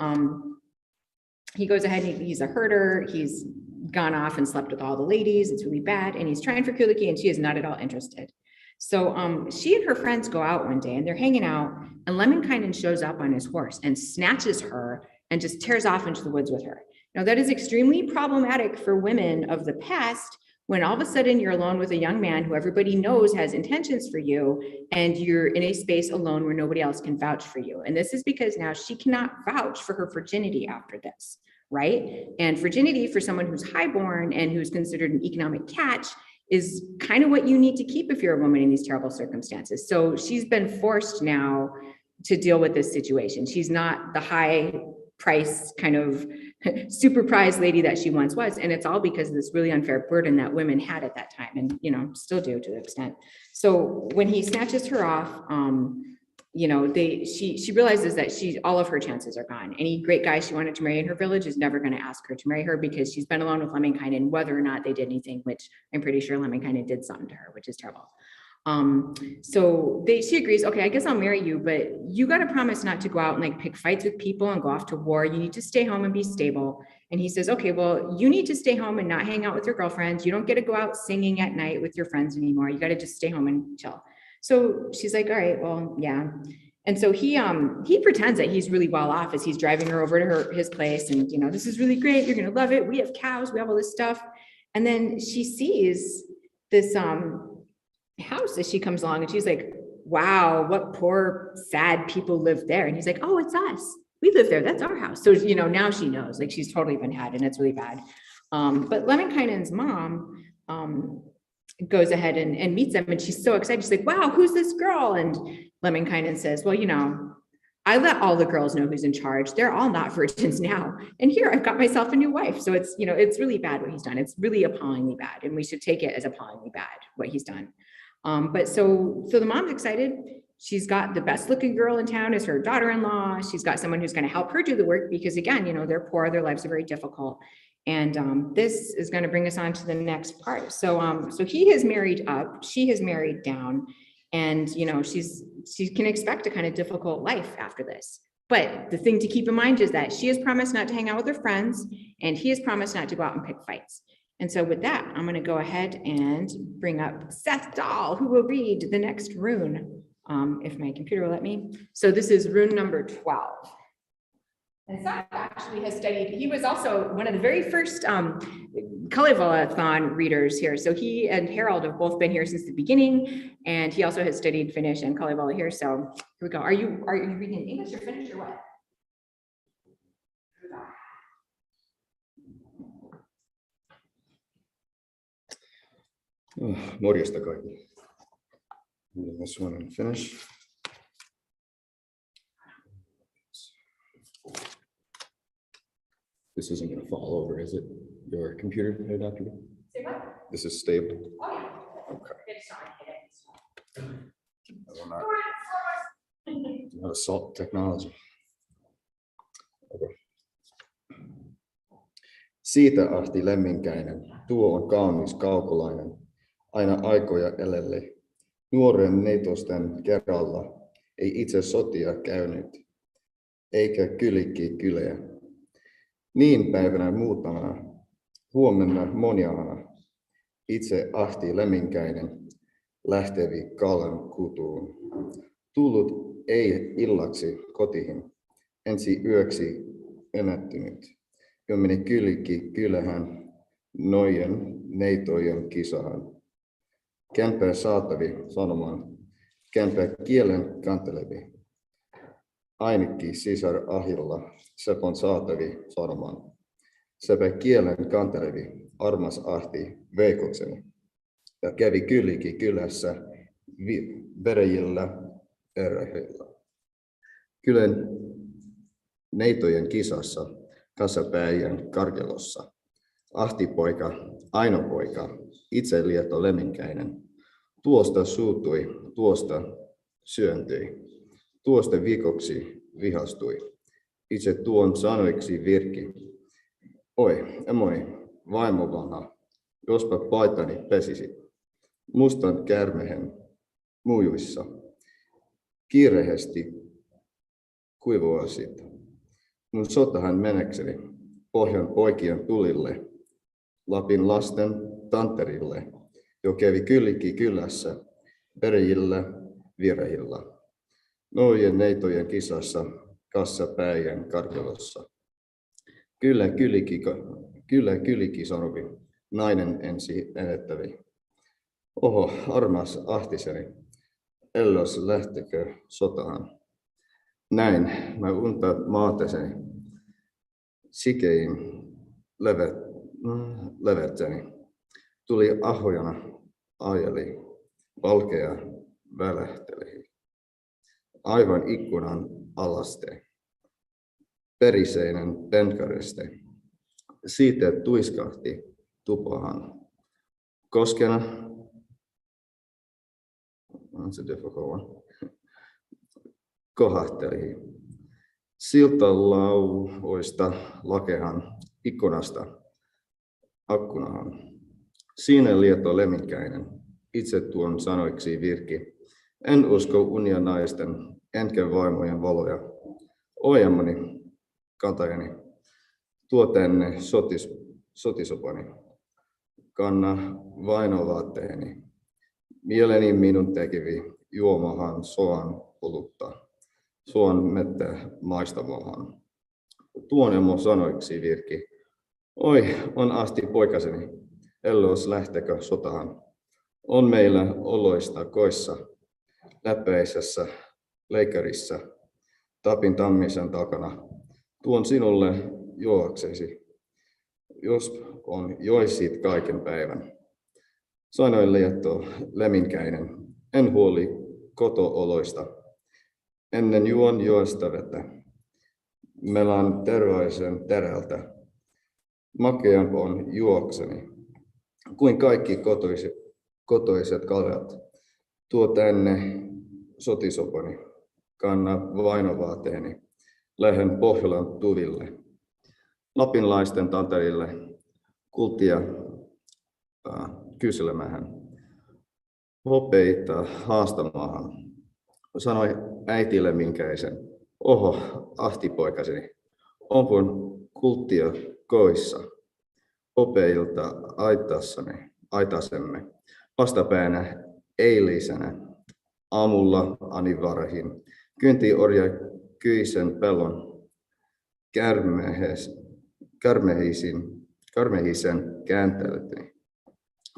He goes ahead and he's a herder. He's gone off and slept with all the ladies. It's really bad. And he's trying for Kyllikki, and she is not at all interested. So she and her friends go out one day, and they're hanging out, and Lemminkainen shows up on his horse and snatches her and just tears off into the woods with her. Now that is extremely problematic for women of the past, when all of a sudden you're alone with a young man who everybody knows has intentions for you, and you're in a space alone where nobody else can vouch for you. And this is because now she cannot vouch for her virginity after this, right? And virginity for someone who's highborn and who's considered an economic catch is kind of what you need to keep if you're a woman in these terrible circumstances. So she's been forced now to deal with this situation. She's not the high price kind of super prize lady that she once was. And it's all because of this really unfair burden that women had at that time, and still do to an extent. So when he snatches her off, she realizes that all of her chances are gone. Any great guy she wanted to marry in her village is never going to ask her to marry her, because she's been alone with Lemminkainen, whether or not they did anything, which I'm pretty sure Lemminkainen did something to her, which is terrible. So she agrees, okay, I guess I'll marry you, but you got to promise not to go out and like pick fights with people and go off to war. You need to stay home and be stable. And he says, okay, well, you need to stay home and not hang out with your girlfriends. You don't get to go out singing at night with your friends anymore. You got to just stay home and chill. So she's like, all right, well, yeah. And so he pretends that he's really well off as he's driving her over to his place. And, this is really great. You're going to love it. We have cows. We have all this stuff. And then she sees this house as she comes along, and she's like, wow, what poor, sad people live there. And he's like, oh, it's us. We live there. That's our house. So, now she knows, like she's totally been had, and it's really bad. But Lemminkainen's mom goes ahead and meets them, and she's so excited. She's like, wow, who's this girl? And Lemminkainen says, well, I let all the girls know who's in charge. They're all not virgins now. And here I've got myself a new wife. So it's, it's really bad what he's done. It's really appallingly bad. And we should take it as appallingly bad what he's done. But so the mom's excited. She's got the best looking girl in town as her daughter-in-law. She's got someone who's going to help her do the work, because again, they're poor, their lives are very difficult. And this is going to bring us on to the next part. So he has married up, she has married down, and she can expect a kind of difficult life after this. But the thing to keep in mind is that she has promised not to hang out with her friends, and he has promised not to go out and pick fights. And so with that, I'm going to go ahead and bring up Seth Dahl, who will read the next rune, if my computer will let me. So this is rune number 12. And Seth actually has studied, he was also one of the very first Kalevalathon readers here. So he and Harold have both been here since the beginning, and he also has studied Finnish and Kalevala here. So here we go. Are you reading in English or Finnish or what? Morjesta kaikki. This one in Finnish. This isn't going to fall over, is it? Your computer, Dr. Say what? This is stable. Oh, yeah. Okay. It's not. I will not assault technology. Okay. Siitä ahti Lemminkäinen, tuo on kaunis kaukolainen, aina aikoja elelle. Nuoren neitosten kerralla ei itse sotia käynyt, eikä Kyllikki kyleä. Niin päivänä muutamana, huomenna monialana, itse ahti lemminkäinen, lähtevi Kallen kutuun. Tullut ei illaksi kotiin, ensi yöksi ennättynyt, jo meni kyllähän nojen neitojen kisaan. Kämpää saatavi sanomaan, kämpää kielen kantelevi. Ainakin sisar ahilla, sepon saatavi sanomaan. Sepä kielen kantelevi, armas ahti veikokseni. Ja kävi kylässä verejillä erähillä. Kylän neitojen kisassa, kassapäijän karkelossa. Ahtipoika, ainopoika, itse lieto lemminkäinen. Tuosta suutui, tuosta syöntyi, tuosta viikoksi vihastui. Itse tuon sanoiksi virki. Oi, emoi, vaimo vanha, jospa paitani pesisi. Mustan kärmehen mujuissa. Kiireesti kuivuasit. Mun sotahan menekseni Pohjan poikien tulille, Lapin lasten tanterille, jo kävi kylässä, perjillä, virehillä. Nojen neitojen kisassa, kassapäijän karkelossa. Kyllä kyliki sanovi, nainen ensi enettävi. Oho, armas ahtiseni, ellos lähtekö sotaan. Näin, mä unta maateseni, sikein levettäni. Tuli ahojana, ajeli, valkea välähteli. Aivan ikkunan alaste, periseinen penkareste. Siitä tuiskahti tupahan. Koskena, kohahteli. Siltalauoista lakehan ikkunasta akkunahan. Siinä lieto lemminkäinen, itse tuon sanoiksi virki. En usko unia naisten, enkä vaimojen valoja. Ojamani, kantajani, tuo tänne sotisopani. Kanna vainovaatteeni. Mieleni minun tekivi, juomahan soan poluttaa. Suon mettä maistamahan. Tuon emo sanoiksi virki. Oi, on asti poikaseni, ellos lähtekö sotahan. On meillä oloista koissa, läpäisessä leikerissä, tapin tammisen takana. Tuon sinulle juoksesi, jos on joisit kaiken päivän. Sanoin lietto lemminkäinen, en huoli koto-oloista. Ennen juon joesta vettä, melan tervaisen terältä. Makean on juokseni, kuin kaikki kotoiset kalat. Tuo tänne sotisopani, kanna vainovaateeni, lähden Pohjolan tuville. Lapinlaisten tanterille, kultia kyselemään, hopeita haastamahan. Sanoi äitille minkäisen, oho, ahtipoikaseni, onpun kulttia koissa, hopeilta aitasemme, vastapäänä eilisenä, aamulla ani varhin, kynti orja kyisen pellon, kärmehisen käänteltini,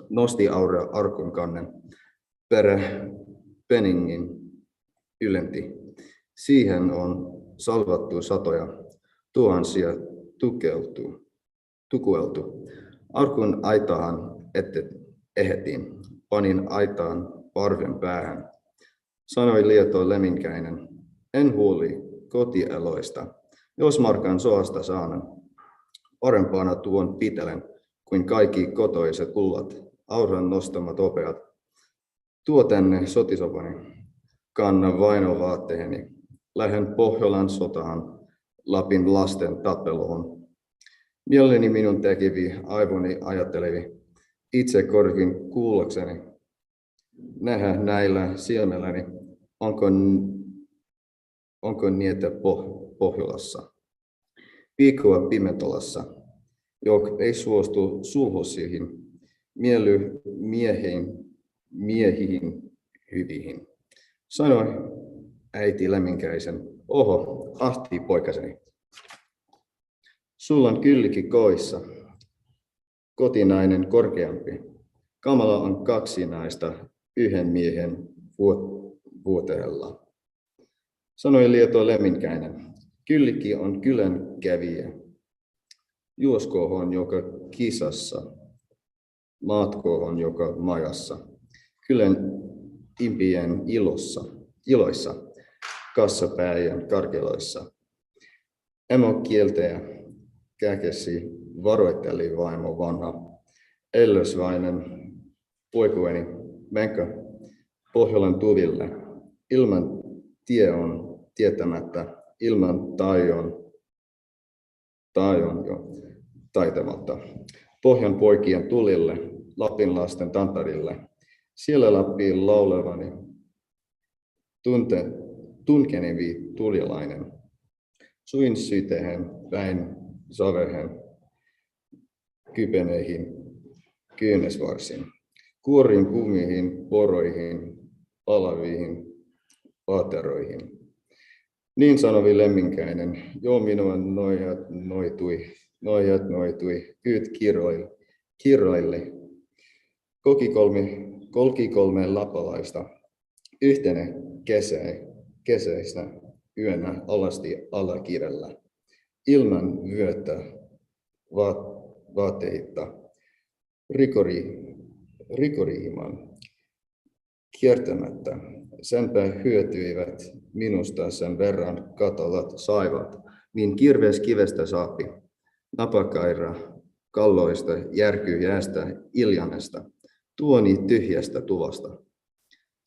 nosti aura arkun kannen, perä peningin ylenti. Siihen on salvattu satoja, tuhansia tukueltu. Arkun aitahan ehetin, panin aitaan parven päähän. Sanoi lieto lemminkäinen, en huoli kotieloista, jos markan soasta saanen. Parempana tuon pitelen kuin kaikki kotoiset kullat, auran nostamat opeat. Tuo tänne sotisopani, kanna vainovaatteeni, lähden Pohjolan sotaan, Lapin lasten tappeluun. Mieleni minun tekivi, aivoni ajattelevi, itse korvin kuullakseni. Nähdä näillä silmälläni, onko niitä Pohjolassa. Piikoa pimentolassa, joka ei suostu sulhosiin, miely miehiin hyviin. Sanoi äiti lämminkäisen, oho, ahti poikaseni. Sulla on kyllikin koissa, kotinainen korkeampi. Kamala on 2 naista 1 miehen vuoteella. Sanoi lieto lämminkäinen, kyllikki on kylän kävijä. Juoskoon joka kisassa, maatkoon joka majassa. Kylän impien iloissa, kassapäijän karkeloissa. Emo kieltäjä käkesi varoitteli vaimo vanha. Ellösvainen poikueni, menkö Pohjolan tuville. Ilman tie on tietämättä, ilman taion jo taitamatta. Pohjan poikien tulille, Lapin lasten tantarille. Siellä Lappiin laulevani, tunkenevi tulilainen. Suin sytehen, päin savehen, kypeneihin, kyynesvarsin. Kuorin kumiin, poroihin, alaviin, paateroihin. Niin sanovi lemminkäinen, joo minua nojat noitui, kyyt kirroille. Kolki 3 lapalaista, yhtenä kesäisenä yönä alasti alakirjalla. Ilman vyötä vaatteita, rikoriiman kiertämättä. Senpä hyötyivät minusta sen verran katolat saivat, niin kirves kivestä saapi, napakaira kalloista, järky jäästä, iljanesta, tuoni tyhjästä tuvasta.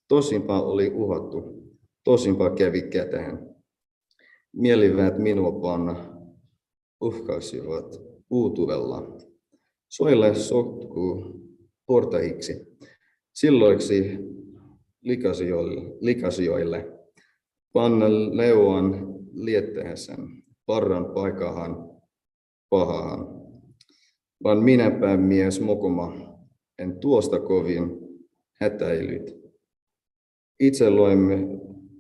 Tosinpa oli uhattu, tosinpa kävi käteen. Mielivät minua panna, uhkasivat uutuvella. Soille sotkuu portahiksi, silloiksi likasioille, panna leuan liettehäsen, parran paikahan, pahahan. Vaan minäpä mies mokoma, en tuosta kovin hätäilyt. Itse loimme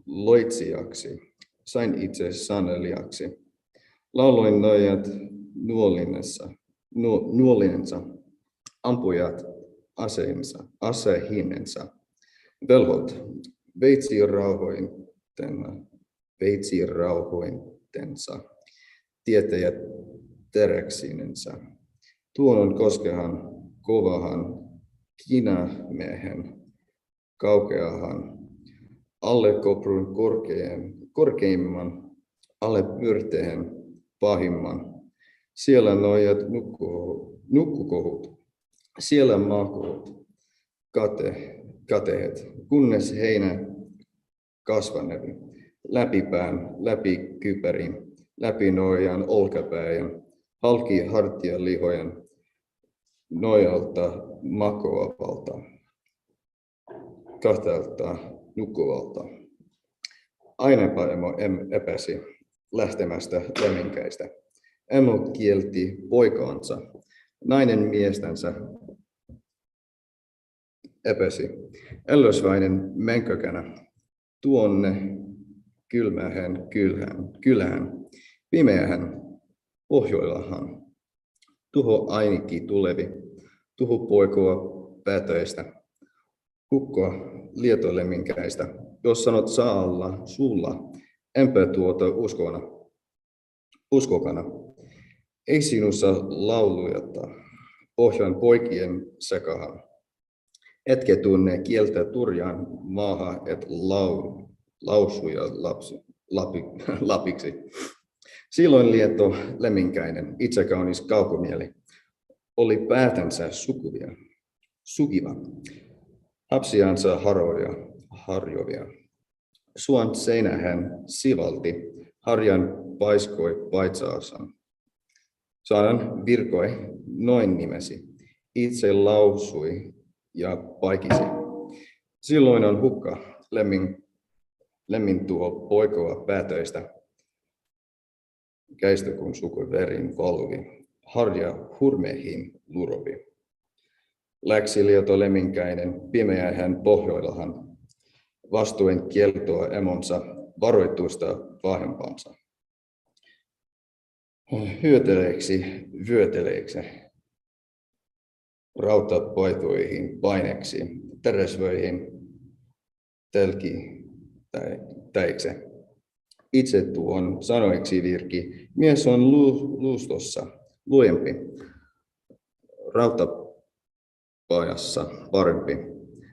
loitsijaksi, sain itse sanelijaksi. Lauloin nojat nuolinensa, ampujat asehinensa. Velhot veitsirauhointensa, tietäjät teräksinensä. Tuonon koskehan, kovahan, kinamiehen, kaukeahan, alle koprun korkeimman, alle pyrteen pahimman. Siellä nojat nukkukohut, siellä maakohut, katehet, kunnes heinä kasvanevi, läpipään, läpi kypärin, läpi nojan olkapäin, halki hartialihojen, nojalta makoavalta, kahtelta nukkuvalta. Ainapa emo epäsi lähtemästä lemminkäistä. Emo kielti poikaansa, nainen miestänsä epäsi. Ellösväinen menkökänä tuonne kylään, pimeähän, pohjoillahan. Tuho ainakin tulevi, tuho poikoa päätöistä, hukkoa lietolemminkäistä. Jos sanot saalla suulla, enpä tuota uskokana. Ei sinussa laulujata, pohjan poikien sekahan. Etke tunne kieltä turjaan maaha, et lausuja lapiksi. Silloin lieto lemminkäinen, itse kaunis kaukomieli, oli päätänsä sukiva, hapsiansa harjovia. Suon seinähän sivalti, harjan paiskoi paitsaasan. Sanan virkoi, noin nimesi, itse lausui ja paikisi. Silloin on hukka, lemmin tuo poikoa päätöistä. käistä kun suku verin volvi, harja hurmeihin lurovi. Läksi lieto lemminkäinen, pimeä hän pohjoillahan, vastuen kieltoa emonsa, varoitusta vahempansa. Hyöteleeksi, vyöteleeksi, rautapaitoihin paineksi, teräsvöihin telki täikse. Itse tuon sanoiksi virki, mies on luustossa luempi, rautapajassa parempi,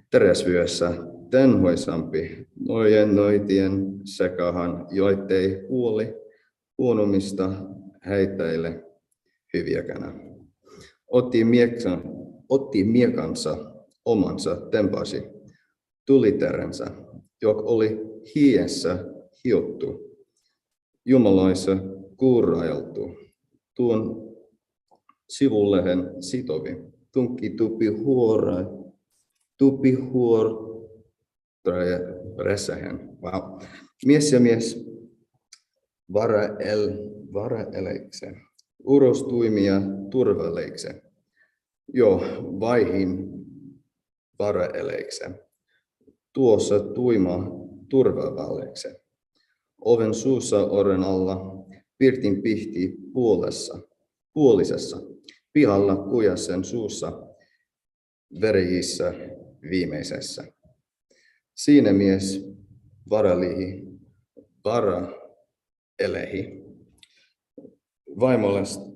teräsvyössä tenhoisampi, noitien sekahan, joittei huoli huonomista häitäille hyviäkänä. Otti miekansa omansa tempasi, tuliterensä, joka oli hiessä hiottu, jumalaissa kuurailtu, tuon sivulehen sitovi, tunkki tupi huoräsähän. Wow. Mies ja mies varaeleikse, urostuimia turvaleikse, jo vaihin varaeleikse, tuossa tuima turvavalleikse. Oven suussa oren alla, pirtin pihti puolisessa, pihalla kujasen suussa, verijissä viimeisessä. Siinä mies varaelehi,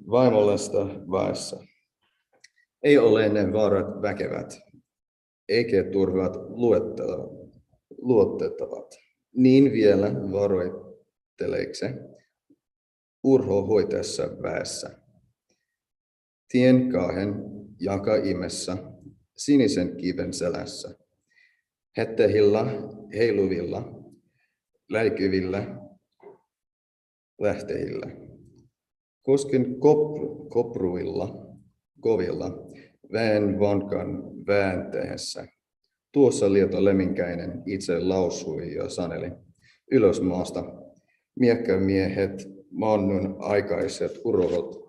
vaimollesta väessä. Ei ole ne vaarat väkevät, eikä turvat luotettavat. Niin vielä varoitteleekse urho hoiteessa väessä. Tien kahden jakaimessa, sinisen kiven selässä, hettehillä, heiluvilla, läikyvillä, lähtehillä. Kosken kopruilla, kovilla, väen vankan väänteessä. Tuossa lieto lemminkäinen itse lausui ja saneli ylös maasta. Miekkämiehet, maannun aikaiset urohot,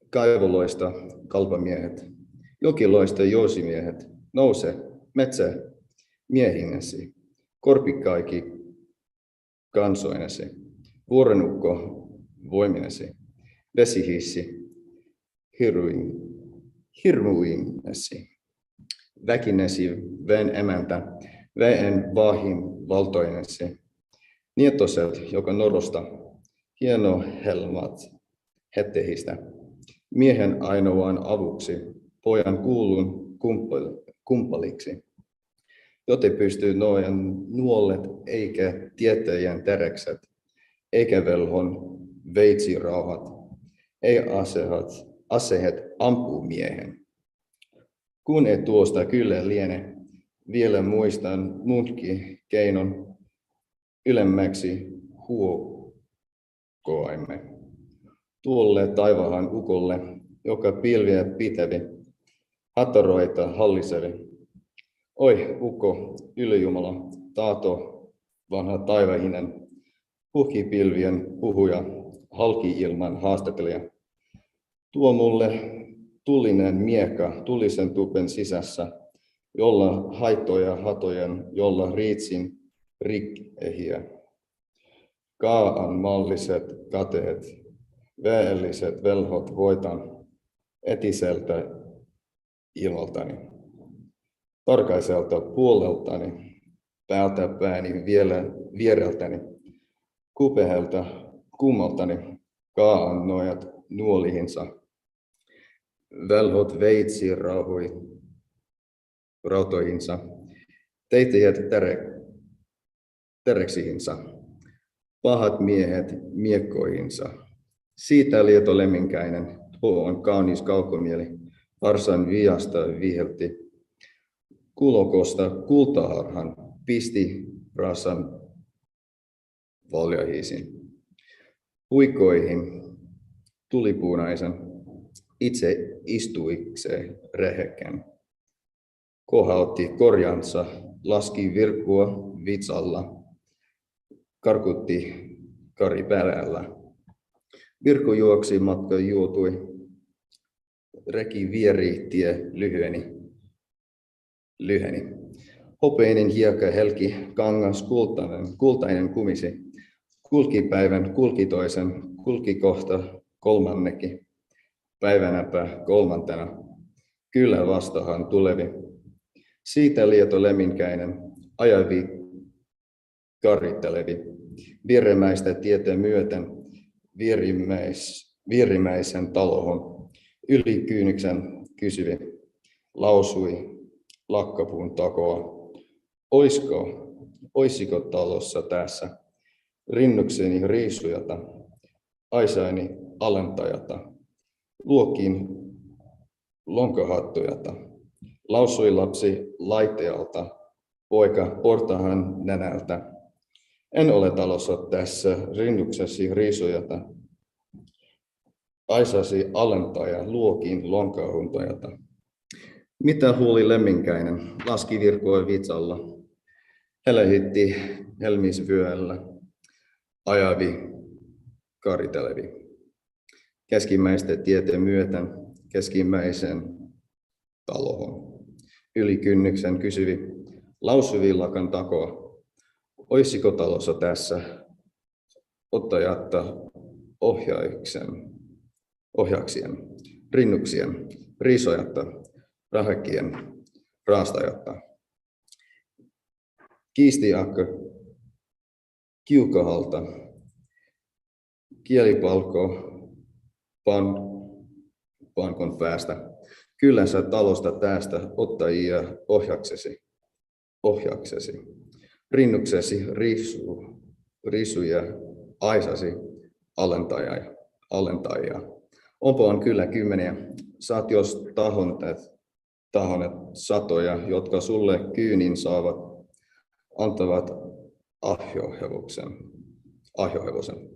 kaivoloista kalpamiehet, jokiloista jousimiehet, nouse, metsä, miehinesi, korpikaiki, kansoinesi, vuorenukko, voiminesi, vesihissi, hirmuinesi, väkinesi, väen emäntä, väen vahin valtoinesi, nietoset, joka norosta, hienohelmat hettehistä, miehen ainoan avuksi, pojan kuulun kumpaliksi, jote pystyy nojan nuolet eikä tietäjän terekset, eikä velhon veitsirauhat, ei asehet ampuu miehen. Kun ei tuosta kyllä liene, vielä muistan muutkin keinon ylemmäksi huokoaimme. Tuolle taivahan ukolle, joka pilviä pitävi, hataroita hallisevi. Oi ukko, ylijumala, taato, vanha taivahinen, puhkipilvien puhuja, halki-ilman haastattelija. Tuo mulle tulinen miekka tulisen tupen sisässä, jolla haittoja hatojen, jolla riitsin rikkehiä. Kaan malliset kateet, väelliset velhot voitan etiseltä ilmaltani. Tarkaiselta puoleltani, päältä pääni vielä viereltäni, kupehelta kummaltani, kaan nojat nuolihinsa. Velhot veitsi rautoihinsa, teittäjät tereksihinsa, pahat miehet miekkoihinsa. Siitä lieto lemminkäinen, tuo on kaunis kaukomieli, varsan viasta vihelti. Kulokosta kultaharhan pisti rasan valjahiisin. Puikoihin tulipuunaisen, itse istuikseen rehekkän. Kohautti korjansa, laski virkkua vitsalla, karkutti kari päällä. Virko juoksi, matka juotui. Reki vieri, tie lyheni. Hopeinen hiekka helki, kangas kultainen kumisi. Kulki päivän, kulki toisen, kulki kohta kolmannekin. Päivänäpä kolmantena, kyllä vastahan tulevi. Siitä lieto leminkäinen, ajavi karittelevi. Vieremäistä tietä myöten, vierimäisen talohon. Yli kyynyksen kysyvi, lausui lakkapuun takoa. Oisiko talossa tässä rinnukseni riisujata, aisaini alentajata, luokin lonkahattujata, lausui lapsi laitealta, poika portahan nenältä. En ole talossa tässä rinnuksesi riisujata, aisasi alentaja, luokin lonkahuntajata. Mitä huuli lemminkäinen, laski virkoi vitsalla, helähitti helmisvyöllä, ajavi karitelevi. Keskimmäistä tietä myöten, keskimmäisen talohon. Yli kynnyksen kysyvi, lausuvi lakan takoa. Oisiko talossa tässä ottajatta ohjaksien, rinnuksien, riisojatta, rahekien, raastajatta. Kiistiakka kiukahalta, kielipalko pankon päästä. Kyllänsä talosta tästä ottajia ohjaksesi. Rinnuksesi riisuja aisasi alentajia. Onpa kyllä kymmeniä, saat jos tahonet satoja, jotka sulle kyynin saavat, antavat ahjohevosen.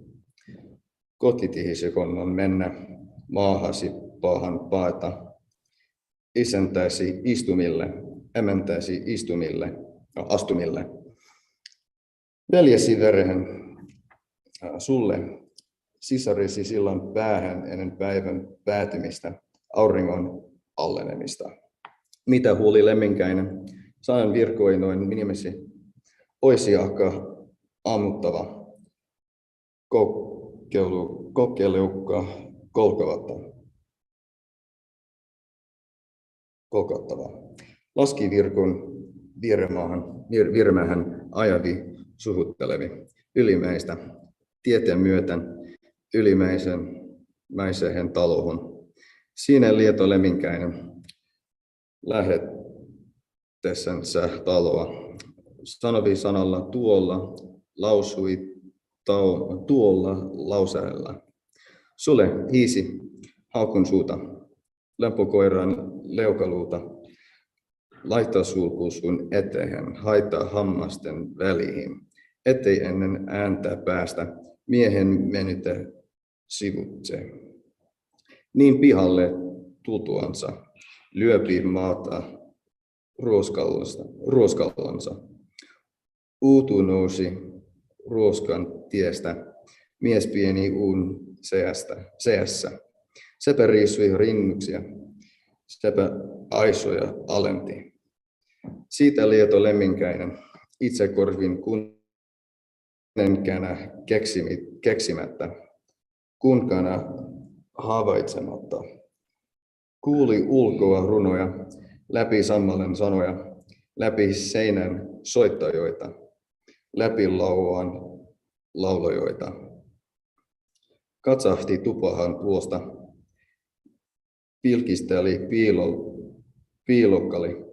Kotitihisi konnon mennä, maahasi paahan paeta, isäntäisi istumille, emäntäisi astumille. Veljesi verehen sulle, sisarisi sillan päähän ennen päivän päätymistä, auringon allenemista. Mitä huuli lemminkäinen, saan virkoinoin nimesi, oisi akka ammuttava, kokkeilukka kolkattava. Laski virkon vieremähän ajavi suhuttelevi, ylimäistä, tieteen myöten ylimäiseen talohon. Siinä lieto leminkäinen, lähettessänsä taloa. Sanovi sanalla tuolla, lausui tuolla lauseella. Sulle hiisi haukun suuta, lempokoiran leukaluuta, laittaa sulku sun eteen, haittaa hammasten väliin, ettei ennen ääntä päästä miehen menytä sivutse. Niin pihalle tultuansa lyöpi maata ruoskallansa. Uutu nousi ruoskan tiestä, mies pieni uun seässä. Sepä riisui rinnuksia, sepä aisoja alenti. Siitä lieto lemminkäinen, itse korvin kunenkänä keksimättä, kunkana havaitsematta. Kuuli ulkoa runoja, läpi sammalen sanoja, läpi seinän soittajoita, läpi lauan laulajoita. Katsahti tupahan tuosta, pilkisteli piilokkali.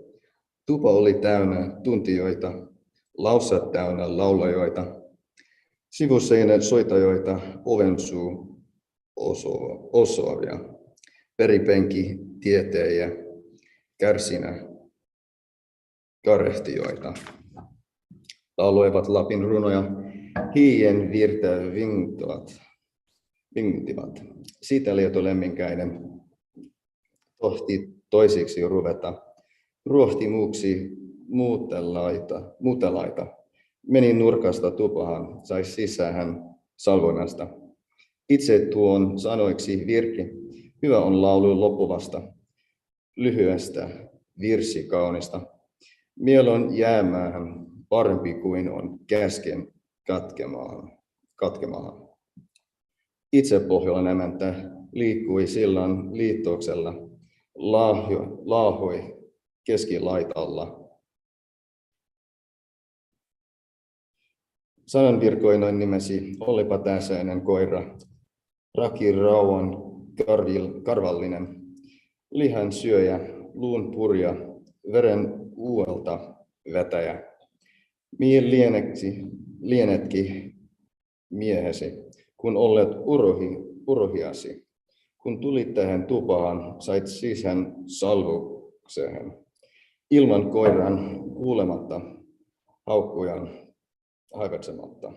Tupa oli täynnä tuntijoita, lausat täynnä laulajoita, sivuseinät soitajoita, ovensuu osaavia, peripenki tietejä, kärsinä karehtijoita. Lauloivat Lapin runoja, hiien virtä vinguttivat. Siitä lieto lemminkäinen tohti toisiksi ruveta, ruohti muuksi muutelaita, meni nurkasta tupahan, sai sisään salvonnasta. Itse tuon sanoiksi virki. Hyvä on laulu loppuvasta, lyhyestä, virsi kaunista. Miel on jäämään parempi kuin on käsken katkemaan. Itse Pohjolan emäntä liikkui sillan liittoksella, laahoi keskilaitalla. Sananvirkoinoin nimesi olipa täsäinen koira, raki rauhan karvallinen, lihan syöjä, luun purja, veren uuelta vetäjä. Mie lienetkin miehesi, kun olet urohiasi. Kun tulit tähän tupaan, sait sisään salvukseen. Ilman koiran kuulematta, haukkujan haivatsematta.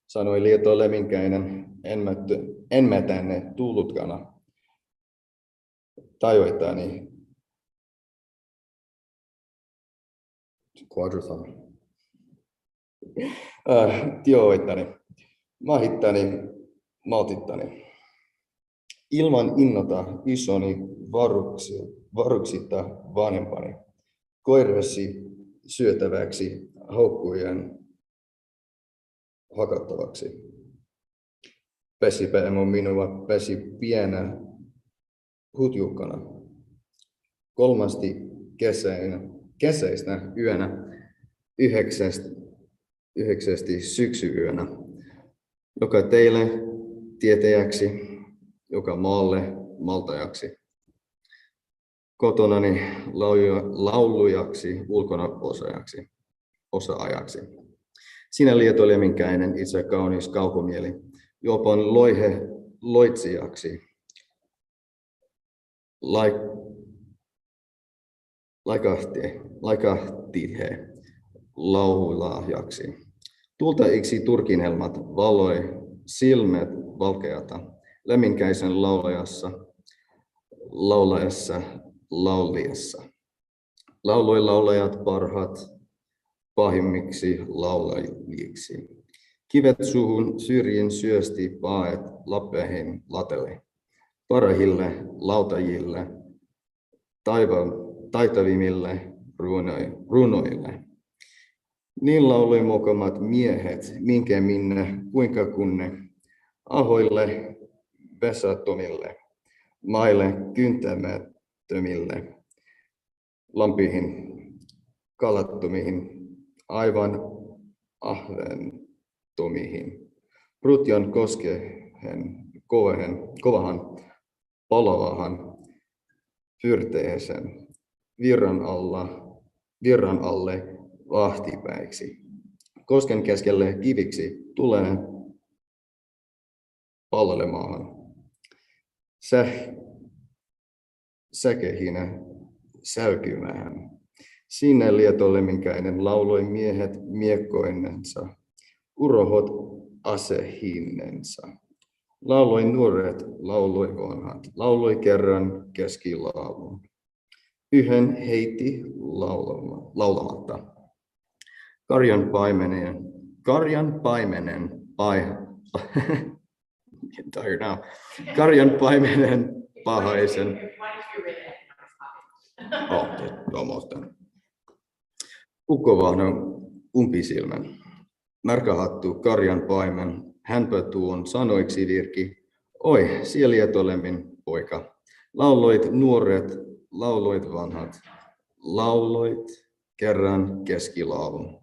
Sanoi Lieto Leminkäinen, en mä tänne tullutkana. Tajoitani. Quadrathon. Tioittani. Mahittani, mautittani. Ilman innota isoni varuksitta vanhempani. Koirasi syötäväksi, haukkujen hakattavaksi. Pesipä emo minua, pesi pienä hutjukkana. Kolmasti kesäisenä yönä, yhdeksästi syksyyönä, joka teille tietäjäksi, joka maalle maltajaksi. Kotonani laulujaksi, ulkona osaajaksi. Sinä Lieto Leminkäinen, itse kaunis kaukomieli, jopan loitsijaksi, laikahti he laululahjaksi. Tultaiksi turkinhelmat valoi, silmät valkeata, Leminkäisen lauliessa. Lauloi laulajat parhaat pahimmiksi laulajiksi. Kivet suuhun syrjin syösti paet lappeihin latelle. Parahille lautajille, taitavimmille runoille. Niin lauloi mokomat miehet, minkä minne, kuinka kunne, ahoille, vesattomille, maille kyntämättömille, lampiin, kalattomihin, aivan ahventomihin. Rutjan koskehen, kovahan, palavahan, fyrteeseen, virran alle vahtipäiksi. Kosken keskelle kiviksi tulee pallelemaahan. Säkehinä säykymään. Sinne Lieto Leminkäinen lauloi miehet miekkoinensa, urohot asehinnensa. Lauloi nuoret, lauloi vanhat, lauloi kerran keskilaulun. Yhden heitti laulamatta. Karjan paimenen pahaisen. Ukkovahnon umpisilmän. Märkähattu karjan paimen, hänpä tuon sanoiksi virki. Oi, siellä Lieto Lemin poika. Lauloit nuoret, lauloit vanhat. Lauloit kerran keskilaulun.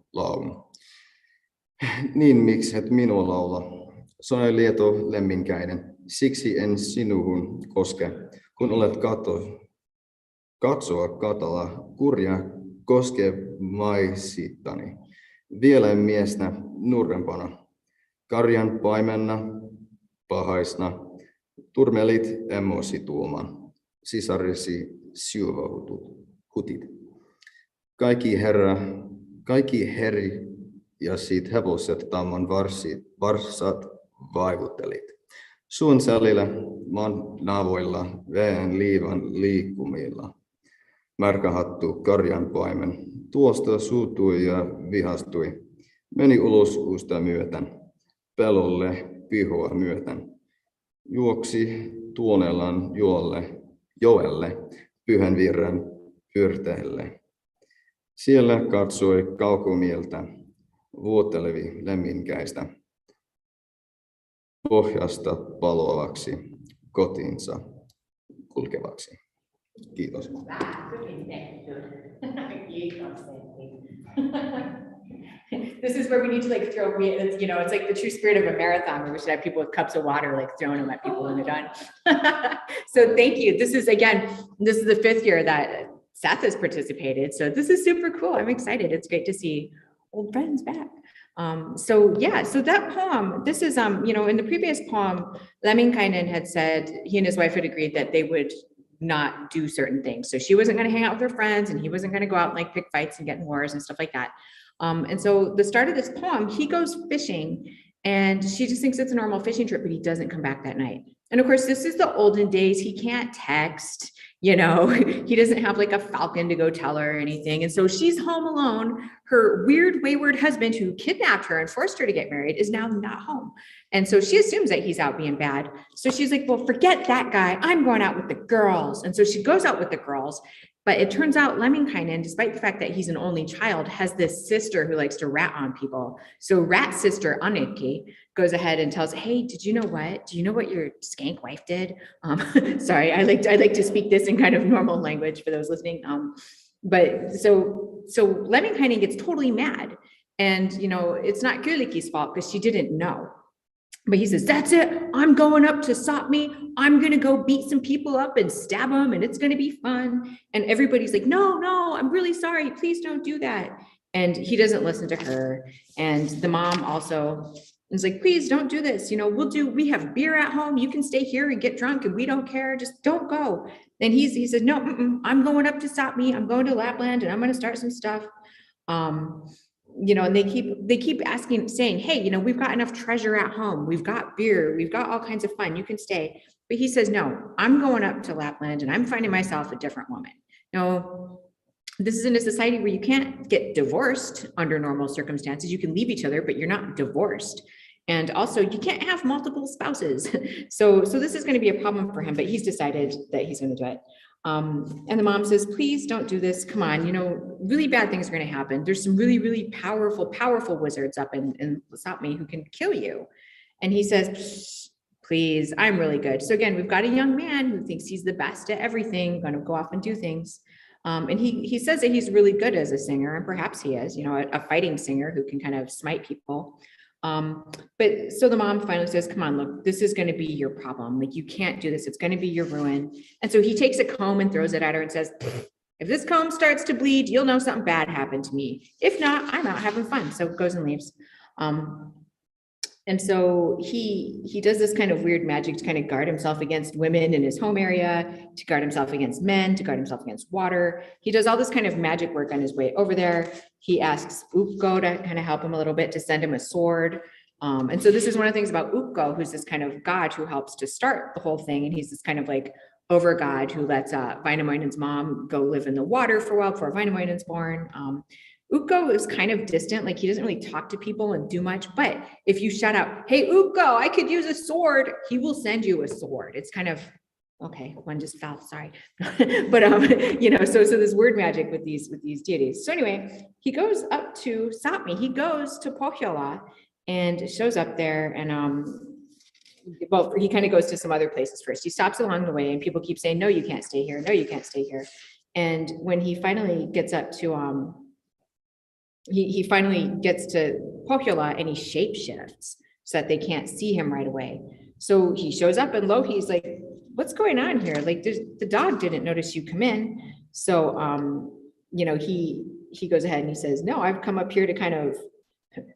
Niin miksi et minua laula? Sanoi Lieto Leminkäinen. Siksi en sinuhun koske, kun olet katsoa katala, kurja koskemaisittani. Vielä miestä nurrempana, karjan paimenna, pahaisna, turmelit emosi tuoman, sisarisi syövähutit. Kaikki herri ja sit hevoset tamman varsat vaivuttelit. Suun sälillä, maan naavoilla, veen liivan liikkumilla. Märkähattu karjan paimen tuosta suutui ja vihastui. Meni ulos uusta myöten, pelolle pihoa myöten. juoksi Tuonelan joelle Pyhän Virran pyrteelle. Siellä katsoi kaukomieltä vuotelevi lemminkäistä pohjasta paloavaksi kotiinsa kulkevaksi. Kiitos. This is where we need to like throw, it's, you know, it's like the true spirit of a marathon where we should have people with cups of water, like throwing them at people when they're done. So thank you. This is the 5th year that Seth has participated. So this is super cool. I'm excited. It's great to see old friends back. So that poem, this is, you know, in the previous poem, Lemminkainen had said he and his wife had agreed that they would not do certain things. So she wasn't going to hang out with her friends and he wasn't going to go out and like pick fights and get in wars and stuff like that. And so the start of this poem, he goes fishing and she just thinks it's a normal fishing trip, but he doesn't come back that night. And of course, this is the olden days. He can't text, you know, he doesn't have like a falcon to go tell her or anything. And so she's home alone. Her weird, wayward husband who kidnapped her and forced her to get married is now not home. And so she assumes that he's out being bad. So she's like, well, forget that guy. I'm going out with the girls. And so she goes out with the girls. But it turns out Lemminkainen, despite the fact that he's an only child, has this sister who likes to rat on people. So rat sister Anneke goes ahead and tells, hey, did you know what? Do you know what your skank wife did? Sorry, I like to speak this in kind of normal language for those listening. But so Lemminkainen gets totally mad. And, you know, it's not Kyllikki's fault because she didn't know. But he says, that's it. I'm going up to Sapmi. I'm going to go beat some people up and stab them and it's going to be fun. And everybody's like, no, I'm really sorry. Please don't do that. And he doesn't listen to her. And the mom also is like, please don't do this. You know, we have beer at home. You can stay here and get drunk and we don't care. Just don't go. And he says, no, I'm going up to Sapmi. I'm going to Lapland and I'm going to start some stuff. You know, and they keep asking, saying, hey, you know, we've got enough treasure at home. We've got beer. We've got all kinds of fun. You can stay. But he says, no, I'm going up to Lapland and I'm finding myself a different woman. No, this is in a society where you can't get divorced under normal circumstances. You can leave each other, but you're not divorced. And also you can't have multiple spouses. So this is going to be a problem for him, but he's decided that he's going to do it. And the mom says, please don't do this. Come on, you know, really bad things are going to happen. There's some really, really powerful wizards up in Sapmi who can kill you. And he says, please, I'm really good. So again, we've got a young man who thinks he's the best at everything, going to go off and do things. And he says that he's really good as a singer, and perhaps he is, you know, a fighting singer who can kind of smite people. But so the mom finally says, come on, look, this is going to be your problem. Like, you can't do this. It's going to be your ruin. And so he takes a comb and throws it at her and says, if this comb starts to bleed, you'll know something bad happened to me. If not, I'm out having fun. So goes and leaves. And so he does this kind of weird magic to kind of guard himself against women in his home area, to guard himself against men, to guard himself against water. He does all this kind of magic work on his way over there. He asks Ukko to kind of help him a little bit, to send him a sword. And so this is one of the things about Ukko, who's this kind of god who helps to start the whole thing. And he's this kind of like over god who lets Wainamoinen's mom go live in the water for a while before Wainamoinen's born. Ukko is kind of distant, like he doesn't really talk to people and do much, but if you shout out, hey, Ukko, I could use a sword, he will send you a sword. It's kind of, okay, one just fell, sorry. But, you know, so this word magic with these deities. So anyway, he goes up to Sapmi, he goes to Pohjola and shows up there and, well, he kind of goes to some other places first. He stops along the way and people keep saying, no, you can't stay here. No, you can't stay here. And when he finally gets up to, he finally gets to Pohjola and he shapeshifts so that they can't see him right away. So he shows up and Louhi's like, what's going on here? Like, the dog didn't notice you come in. So, you know, he goes ahead and he says, no, I've come up here to kind of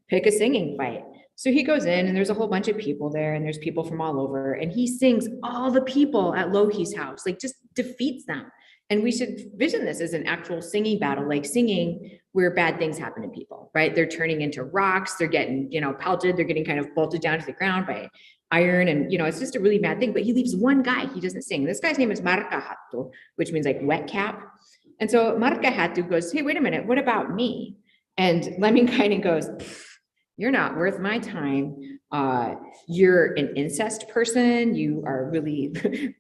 pick a singing fight. So he goes in and there's a whole bunch of people there and there's people from all over and he sings all the people at Louhi's house, like just defeats them. And we should vision this as an actual singing battle, like singing where bad things happen to people, right? They're turning into rocks, they're getting, you know, pelted, they're getting kind of bolted down to the ground by iron. And, you know, it's just a really bad thing, but he leaves one guy, he doesn't sing. This guy's name is Markahattu, which means like wet cap. And so Markahattu goes, hey, wait a minute, what about me? And Lemminkainen goes, you're not worth my time. you're an incest person, you are really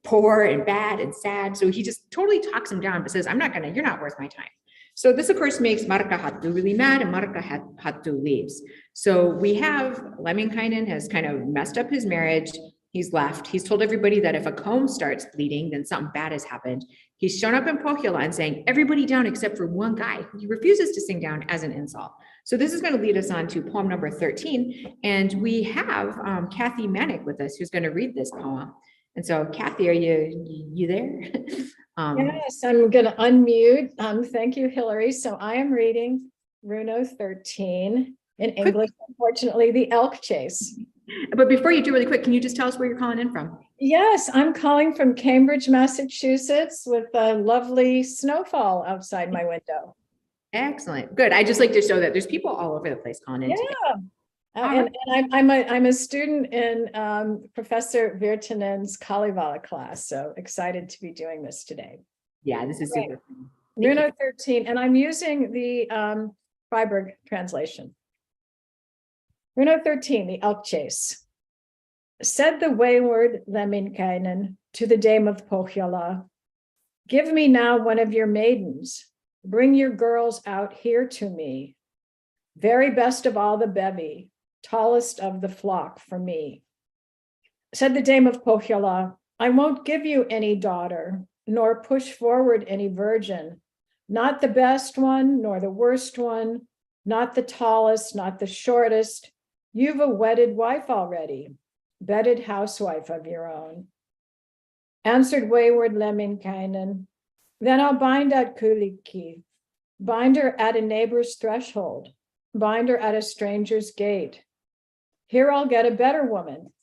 poor and bad and sad. So he just totally talks him down, but says, you're not worth my time. So this, of course, makes Markahattu really mad, and Markahattu leaves. So we have Lemminkainen has kind of messed up his marriage. He's left. He's told everybody that if a comb starts bleeding, then something bad has happened. He's shown up in Pohjola and saying, everybody down except for one guy. He refuses to sing down as an insult. So this is going to lead us on to poem number 13. And we have Kathy Manick with us, who's going to read this poem. And so Kathy, are you there? Yes, I'm going to unmute. Thank you, Hilary. So I am reading Runo 13 in English, unfortunately, the elk chase. But before you do, really quick, can you just tell us where you're calling in from? Yes, I'm calling from Cambridge, Massachusetts, with a lovely snowfall outside my window. Excellent. Good. I just like to show that there's people all over the place calling in. Yeah. And I'm a student in Professor Virtanen's Kalevala class, so excited to be doing this today. Yeah, this is super. Runo 13, and I'm using the Freiberg translation. Runo 13, the elk chase. Said the wayward Lemminkainen to the dame of Pohjola, give me now one of your maidens. Bring your girls out here to me. Very best of all the bevy, tallest of the flock for me. Said the dame of Pohjola, I won't give you any daughter, nor push forward any virgin, not the best one, nor the worst one, not the tallest, not the shortest. You've a wedded wife already, bedded housewife of your own. Answered wayward Lemminkainen, then I'll bind at Kulikki, bind her at a neighbor's threshold, bind her at a stranger's gate. Here I'll get a better woman.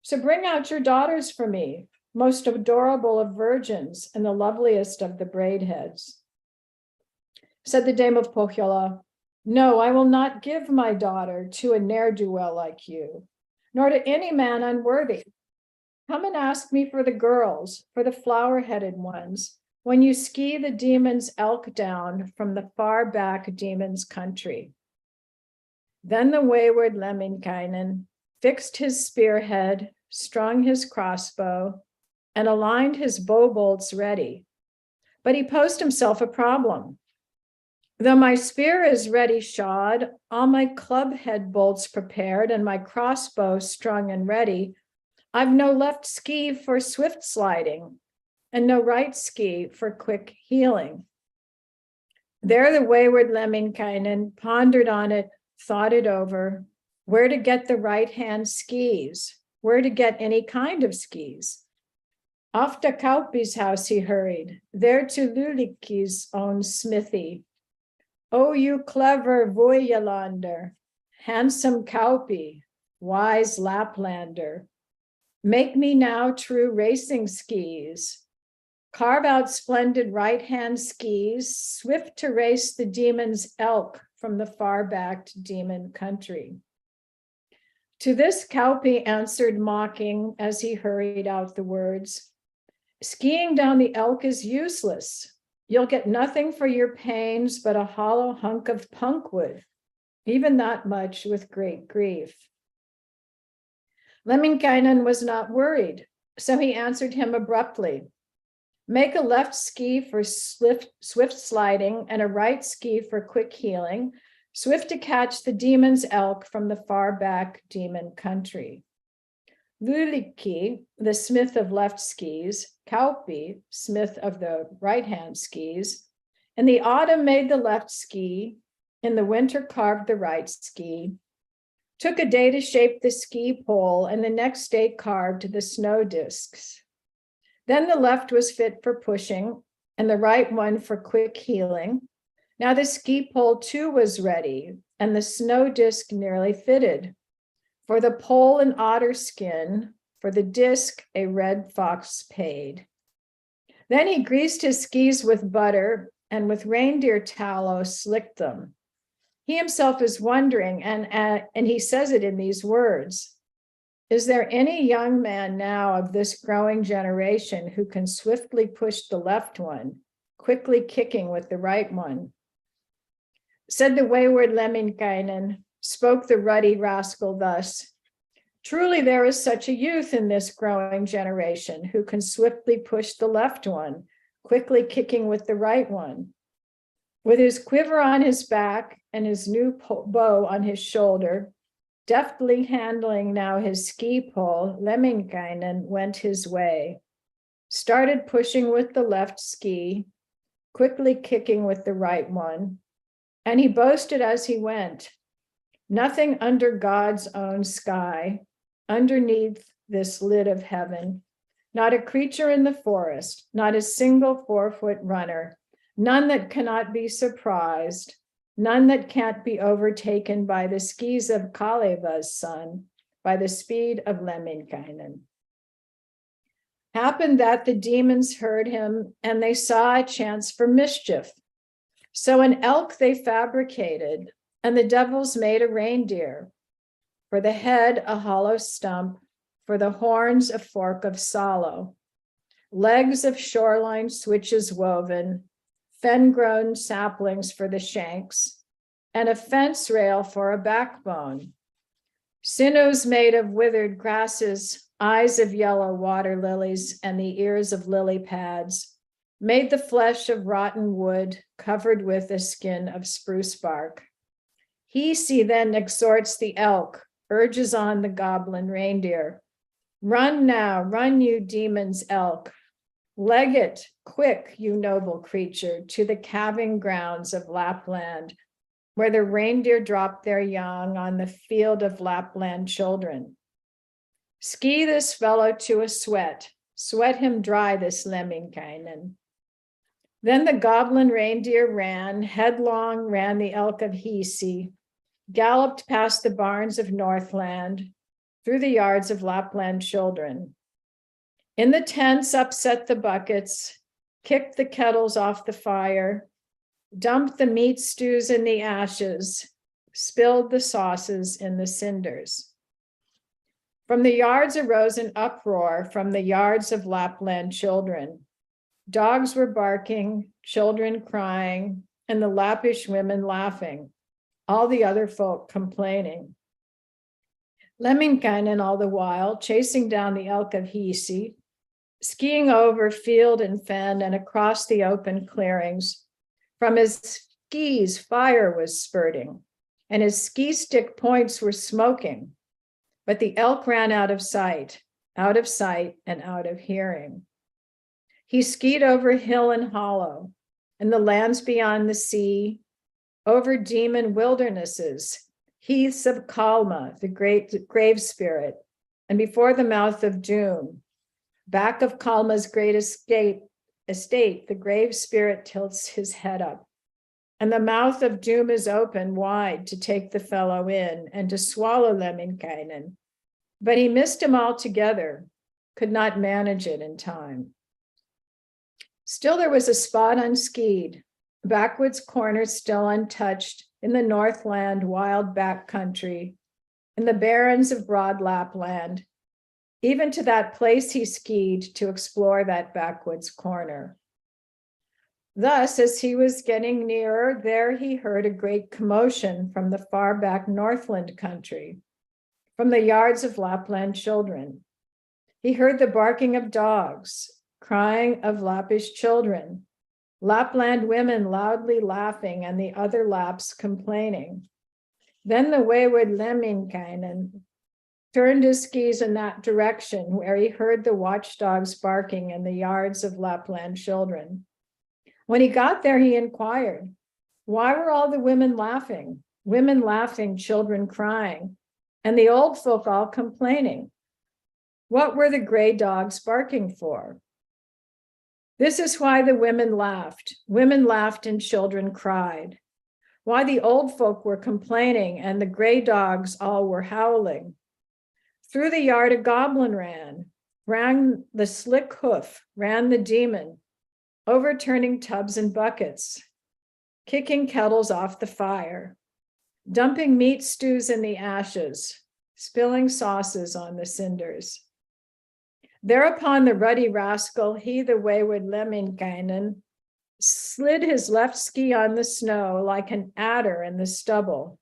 So bring out your daughters for me, most adorable of virgins and the loveliest of the braidheads. Said the dame of Pohjola, no, I will not give my daughter to a ne'er-do-well like you, nor to any man unworthy. Come and ask me for the girls, for the flower-headed ones, when you ski the demon's elk down from the far back demon's country. Then the wayward Lemminkainen fixed his spearhead, strung his crossbow, and aligned his bow bolts ready. But he posed himself a problem. Though my spear is ready shod, all my club head bolts prepared, and my crossbow strung and ready, I've no left ski for swift sliding, and no right ski for quick heeling. There the wayward Lemminkainen pondered on it, thought it over, where to get the right-hand skis, where to get any kind of skis. Off to Kauppi's house he hurried, there to Lulikki's own smithy. Oh, you clever Voijalander, handsome Kauppi, wise Laplander, make me now true racing skis. Carve out splendid right-hand skis, swift to race the demon's elk from the far-backed demon country. To this Kauppi answered mocking as he hurried out the words, skiing down the elk is useless. You'll get nothing for your pains but a hollow hunk of punkwood, even that much with great grief. Lemminkainen was not worried, so he answered him abruptly. Make a left ski for swift sliding and a right ski for quick heeling, swift to catch the demon's elk from the far back demon country. Lulikki, the smith of left skis, Kauppi, smith of the right-hand skis, in the autumn made the left ski, in the winter carved the right ski, took a day to shape the ski pole, and the next day carved the snow discs. Then the left was fit for pushing, and the right one for quick heeling. Now the ski pole too was ready, and the snow disc nearly fitted. For the pole an otter skin, for the disc a red fox paid. Then he greased his skis with butter, and with reindeer tallow slicked them. He himself is wondering, and he says it in these words, is there any young man now of this growing generation who can swiftly push the left one, quickly kicking with the right one? Said the wayward Lemminkainen, spoke the ruddy rascal thus, Truly, there is such a youth in this growing generation who can swiftly push the left one, quickly kicking with the right one. With his quiver on his back and his new bow on his shoulder, deftly handling now his ski pole, Lemminkainen went his way, started pushing with the left ski, quickly kicking with the right one, and he boasted as he went, nothing under God's own sky, underneath this lid of heaven, not a creature in the forest, not a single 4-foot runner, none that cannot be surprised, none that can't be overtaken by the skis of Kalevala's son, by the speed of Lemminkainen. Happened that the demons heard him and they saw a chance for mischief. So an elk they fabricated, and the devils made a reindeer. For the head, a hollow stump, for the horns, a fork of sallow, legs of shoreline switches woven, fen-grown saplings for the shanks, and a fence rail for a backbone. Sinews made of withered grasses, eyes of yellow water lilies, and the ears of lily pads, made the flesh of rotten wood covered with a skin of spruce bark. He then exhorts the elk, urges on the goblin reindeer. Run now, run you demons elk. Leg it, quick, you noble creature, to the calving grounds of Lapland, where the reindeer drop their young on the field of Lapland children. Ski this fellow to a sweat him dry, this Lemminkainen. Then the goblin reindeer ran, headlong ran the elk of Hisi, galloped past the barns of Northland, through the yards of Lapland children. In the tents upset the buckets, kicked the kettles off the fire, dumped the meat stews in the ashes, spilled the sauces in the cinders. From the yards arose an uproar from the yards of Lapland children. Dogs were barking, children crying, and the Lappish women laughing, all the other folk complaining. Lemminkainen all the while chasing down the elk of Hisi, skiing over field and fen and across the open clearings. From his skis, fire was spurting, and his ski stick points were smoking. But the elk ran out of sight and out of hearing. He skied over hill and hollow, and the lands beyond the sea, over demon wildernesses, heaths of Kalma, the great grave spirit, and before the mouth of doom. Back of Kalma's great estate, the grave spirit tilts his head up, and the mouth of doom is open wide to take the fellow in and to swallow Lemminkainen. But he missed him altogether, could not manage it in time. Still there was a spot unskied, backwoods corner still untouched in the Northland wild back country, in the barrens of broad Lapland. Even to that place he skied to explore that backwoods corner. Thus, as he was getting nearer, there he heard a great commotion from the far back Northland country, from the yards of Lapland children. He heard the barking of dogs, crying of Lappish children, Lapland women loudly laughing, and the other Laps complaining. Then the wayward Lemminkainen turned his skis in that direction where he heard the watchdogs barking in the yards of Lapland children. When he got there, he inquired, why were all the women laughing? Women laughing, children crying, and the old folk all complaining. What were the gray dogs barking for? This is why the women laughed. Women laughed and children cried. Why the old folk were complaining and the gray dogs all were howling. Through the yard a goblin ran the slick hoof, ran the demon, overturning tubs and buckets, kicking kettles off the fire, dumping meat stews in the ashes, spilling sauces on the cinders. Thereupon the ruddy rascal, he the wayward Lemminkainen, slid his left ski on the snow like an adder in the stubble,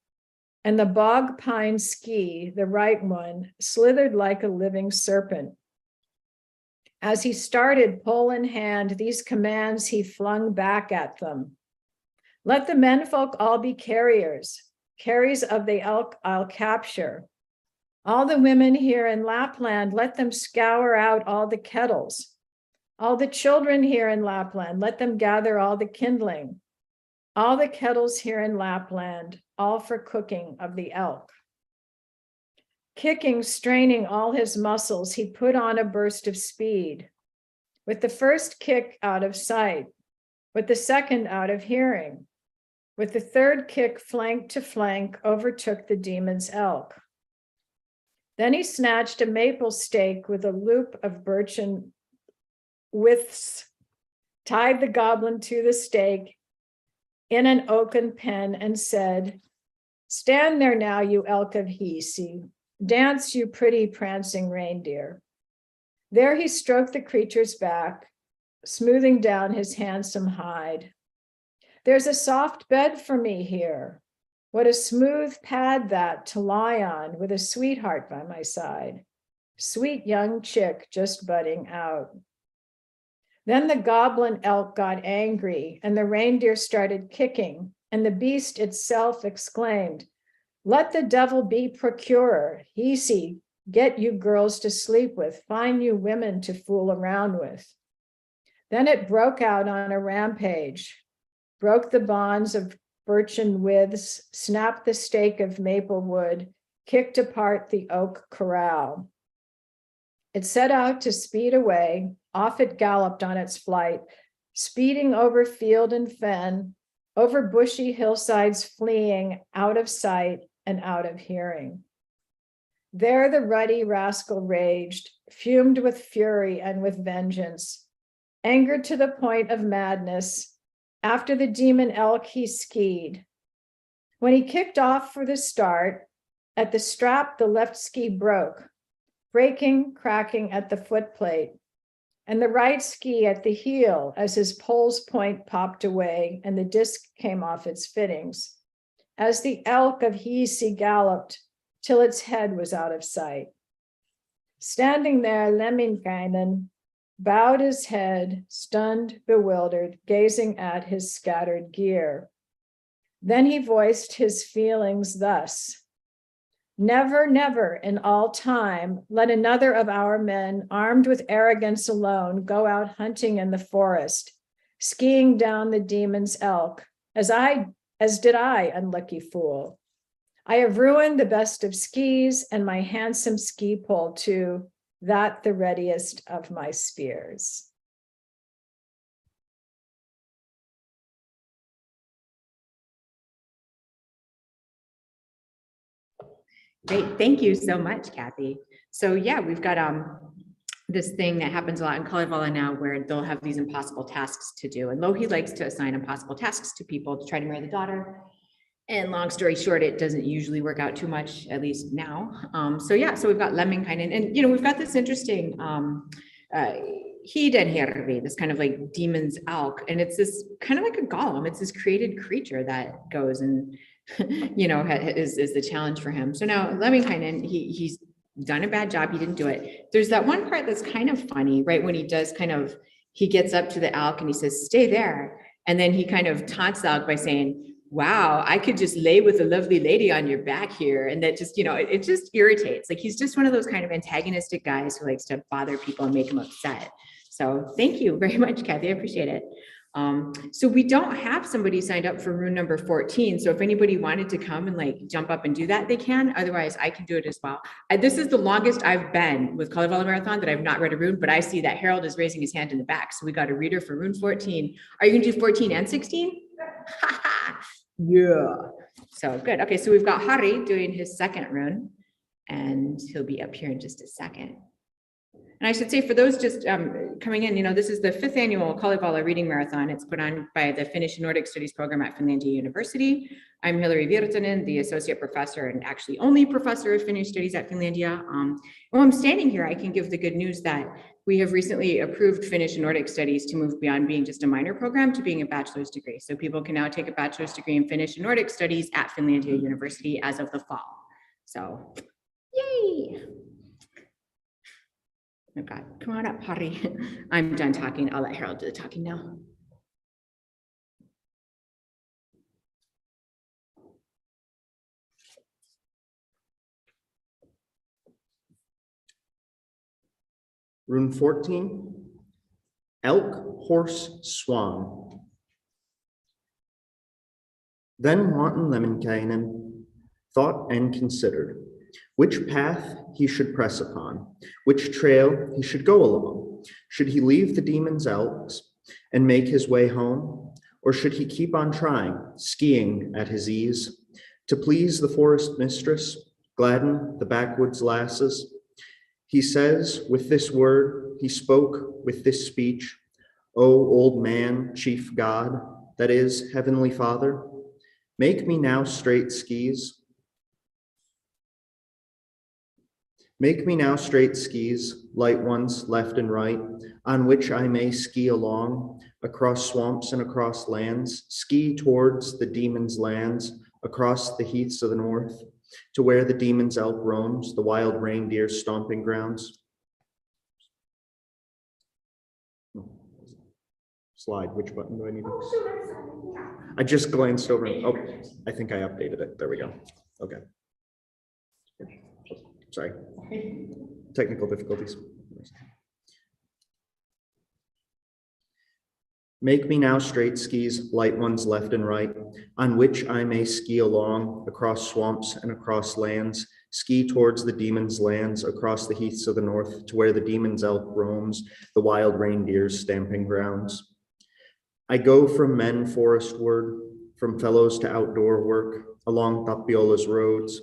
and the bog pine ski, the right one, slithered like a living serpent. As he started, pole in hand, these commands he flung back at them. Let the menfolk all be carriers of the elk I'll capture. All the women here in Lapland, let them scour out all the kettles. All the children here in Lapland, let them gather all the kindling. All the kettles here in Lapland, all for cooking of the elk. Kicking, straining all his muscles, he put on a burst of speed. With the first kick out of sight, with the second out of hearing, with the third kick flank to flank, overtook the demon's elk. Then he snatched a maple stake with a loop of birchen withes, tied the goblin to the stake in an oaken pen, and said, "Stand there now, you elk of Hisi. Dance, you pretty prancing reindeer." There he stroked the creature's back, smoothing down his handsome hide. "There's a soft bed for me here. What a smooth pad that to lie on with a sweetheart by my side. Sweet young chick just budding out." Then the goblin elk got angry, and the reindeer started kicking, and the beast itself exclaimed, "Let the devil be procurer. Hisi, get you girls to sleep with, find you women to fool around with." Then it broke out on a rampage, broke the bonds of birchen withes, snapped the stake of maple wood, kicked apart the oak corral. It set out to speed away. Off it galloped on its flight, speeding over field and fen, over bushy hillsides, fleeing out of sight and out of hearing. There the ruddy rascal raged, fumed with fury and with vengeance, angered to the point of madness. After the demon elk he skied. When he kicked off for the start, at the strap the left ski broke, breaking, cracking at the foot plate, and the right ski at the heel as his pole's point popped away and the disc came off its fittings, as the elk of Hisi galloped till its head was out of sight. Standing there, Lemminkainen bowed his head, stunned, bewildered, gazing at his scattered gear. Then he voiced his feelings thus: "Never, never in all time let another of our men, armed with arrogance alone, go out hunting in the forest, skiing down the demon's elk, as did I, unlucky fool. I have ruined the best of skis and my handsome ski pole too, that the readiest of my spears." Great, thank you so much, Kathy. So yeah, we've got this thing that happens a lot in Kalevala now where they'll have these impossible tasks to do. And Lohi likes to assign impossible tasks to people to try to marry the daughter. And long story short, it doesn't usually work out too much, at least now. So yeah, so we've got Lemminkainen, and we've got this interesting Hidenhervi, this kind of like demon's elk, and it's this kind of like a golem. It's this created creature that goes and is the challenge for him. So now Lemminkainen, he's done a bad job. He didn't do it. There's that one part that's kind of funny, right? When he does he gets up to the elk and he says, "Stay there." And then he kind of taunts the elk by saying, "Wow, I could just lay with a lovely lady on your back here." And that just, it just irritates. Like he's just one of those kind of antagonistic guys who likes to bother people and make them upset. So thank you very much, Kathy. I appreciate it. So we don't have somebody signed up for rune number 14. So if anybody wanted to come and jump up and do that, they can. Otherwise, I can do it as well. This is the longest I've been with Kalevala Marathon that I've not read a rune, but I see that Harold is raising his hand in the back. So we got a reader for rune 14. Are you gonna do 14 and 16? Yeah. So good. Okay, so we've got Hari doing his second rune, and he'll be up here in just a second. And I should say, for those just coming in, this is the 5th annual Kalevala Reading Marathon. It's put on by the Finnish and Nordic Studies program at Finlandia University. I'm Hilary Virtanen, the associate professor and actually only professor of Finnish studies at Finlandia. While I'm standing here, I can give the good news that we have recently approved Finnish and Nordic studies to move beyond being just a minor program to being a bachelor's degree. So people can now take a bachelor's degree in Finnish and Nordic studies at Finlandia University as of the fall. So, yay. Oh God, come on up, Harry. I'm done talking. I'll let Harold do the talking now. Rune 14, elk, horse, swan. Then wanton Lemminkainen thought and considered which path he should press upon, which trail he should go along. Should he leave the demon's elks and make his way home, or should he keep on trying, skiing at his ease, to please the forest mistress, gladden the backwoods lasses? He says with this word, he spoke with this speech, O old man, chief God, that is, Heavenly Father, make me now straight skis. Make me now straight skis, light ones left and right, on which I may ski along, across swamps and across lands, ski towards the demon's lands, across the heaths of the north, to where the demon's elk roams, the wild reindeer's stomping grounds. Slide, which button do I need to? I just glanced over. Oh, I think I updated it. There we go. Okay. Sorry. Technical difficulties. Make me now straight skis, light ones left and right, on which I may ski along, across swamps and across lands, ski towards the demon's lands, across the heaths of the north, to where the demon's elk roams, the wild reindeer's stamping grounds. I go from men forestward, from fellows to outdoor work, along Tapiola's roads,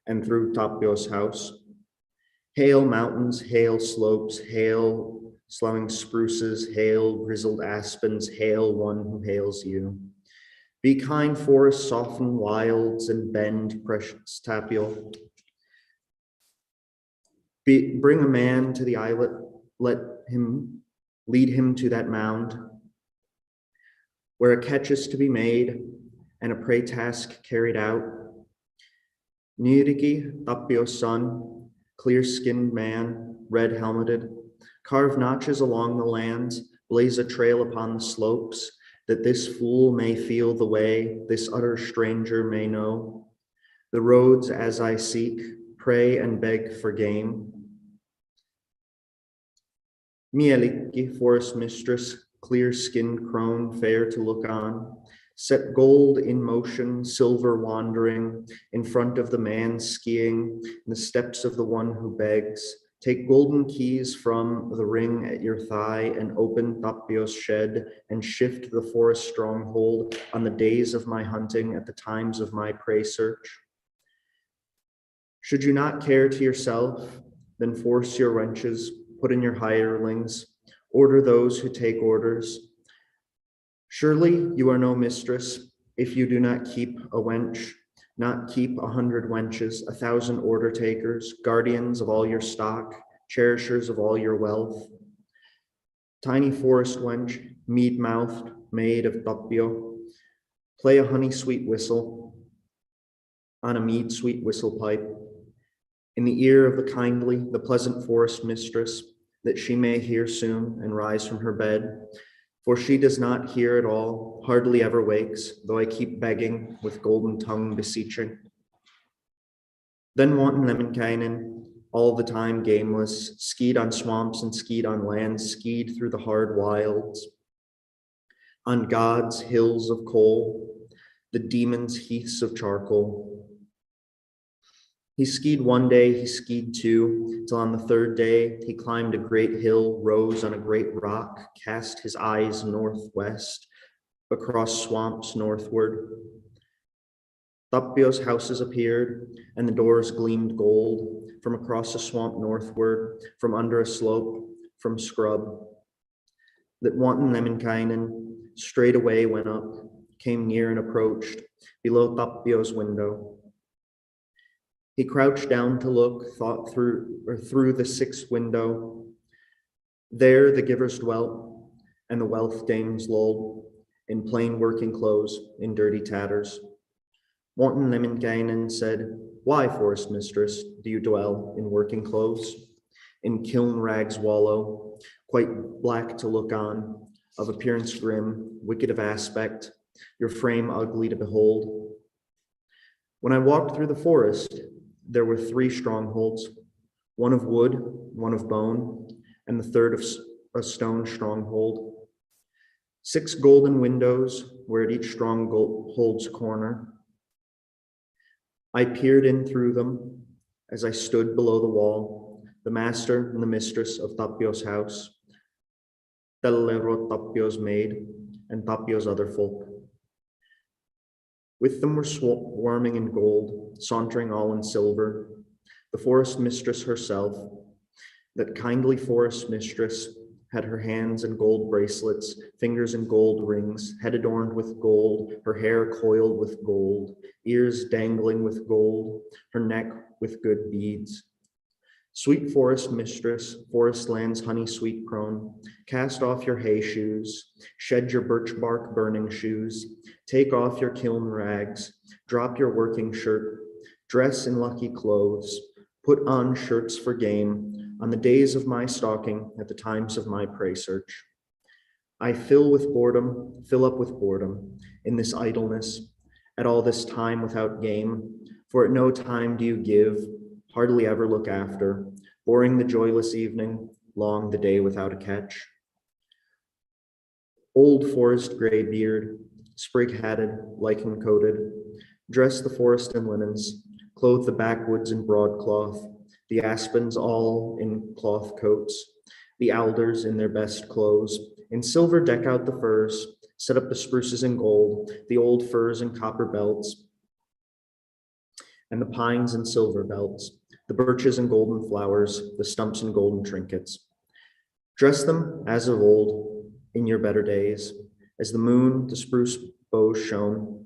and through Tapio's house. Hail mountains, hail slopes, hail slowing spruces, hail grizzled aspens, hail one who hails you. Be kind forests, soften wilds, and bend precious Tapio. Bring a man to the islet, let him lead him to that mound, where a catch is to be made and a prey task carried out. Niriki, Tapio's son, clear-skinned man, red-helmeted, carve notches along the lands, blaze a trail upon the slopes, that this fool may feel the way, this utter stranger may know. The roads as I seek, pray and beg for game. Mielikki, forest mistress, clear-skinned crone, fair to look on, set gold in motion, silver wandering, in front of the man skiing, in the steps of the one who begs. Take golden keys from the ring at your thigh and open Tapio's shed and shift the forest stronghold on the days of my hunting, at the times of my prey search. Should you not care to yourself, then force your wrenches, put in your hirelings, order those who take orders. Surely you are no mistress if you do not keep a wench, not keep 100 wenches, 1,000 order takers, guardians of all your stock, cherishers of all your wealth. Tiny forest wench, mead-mouthed, maid of Tapio, play a honey sweet whistle on a mead sweet whistle pipe in the ear of the kindly, the pleasant forest mistress, that she may hear soon and rise from her bed. For she does not hear at all, hardly ever wakes, though I keep begging with golden tongue beseeching. Then wanton Lemminkainen, all the time gameless, skied on swamps and skied on lands, skied through the hard wilds, on God's hills of coal, the demon's heaths of charcoal. He skied one day, he skied two, till on the third day he climbed a great hill, rose on a great rock, cast his eyes northwest, across swamps northward. Tapio's houses appeared, and the doors gleamed gold, from across a swamp northward, from under a slope, from scrub. That wanton Lemminkainen straightway went up, came near and approached, below Tapio's window. He crouched down to look, thought through the sixth window. There the givers dwelt, and the wealth dames lolled, in plain working clothes, in dirty tatters. Wanton Lemminkainen said, "Why, forest mistress, do you dwell in working clothes? In kiln rags wallow, quite black to look on, of appearance grim, wicked of aspect, your frame ugly to behold." When I walked through the forest, there were 3 strongholds, one of wood, one of bone, and the third of a stone stronghold. 6 golden windows were at each stronghold's corner. I peered in through them as I stood below the wall, the master and the mistress of Tapio's house, Tellero, Tapio's maid, and Tapio's other folk. With them were swarming in gold, sauntering all in silver, the forest mistress herself. That kindly forest mistress had her hands in gold bracelets, fingers in gold rings, head adorned with gold, her hair coiled with gold, ears dangling with gold, her neck with good beads. Sweet forest mistress, forest land's honey sweet crone, cast off your hay shoes, shed your birch bark burning shoes, take off your kiln rags, drop your working shirt, dress in lucky clothes, put on shirts for game, on the days of my stalking, at the times of my prey search. I fill up with boredom, in this idleness, at all this time without game, for at no time do you give, hardly ever look after, boring the joyless evening, long the day without a catch. Old forest gray beard, sprig-hatted, lichen-coated, dress the forest in linens, clothe the backwoods in broadcloth, the aspens all in cloth coats, the alders in their best clothes, in silver deck out the firs, set up the spruces in gold, the old firs in copper belts, and the pines in silver belts, the birches in golden flowers, the stumps in golden trinkets. Dress them as of old in your better days, as the moon the spruce boughs shone,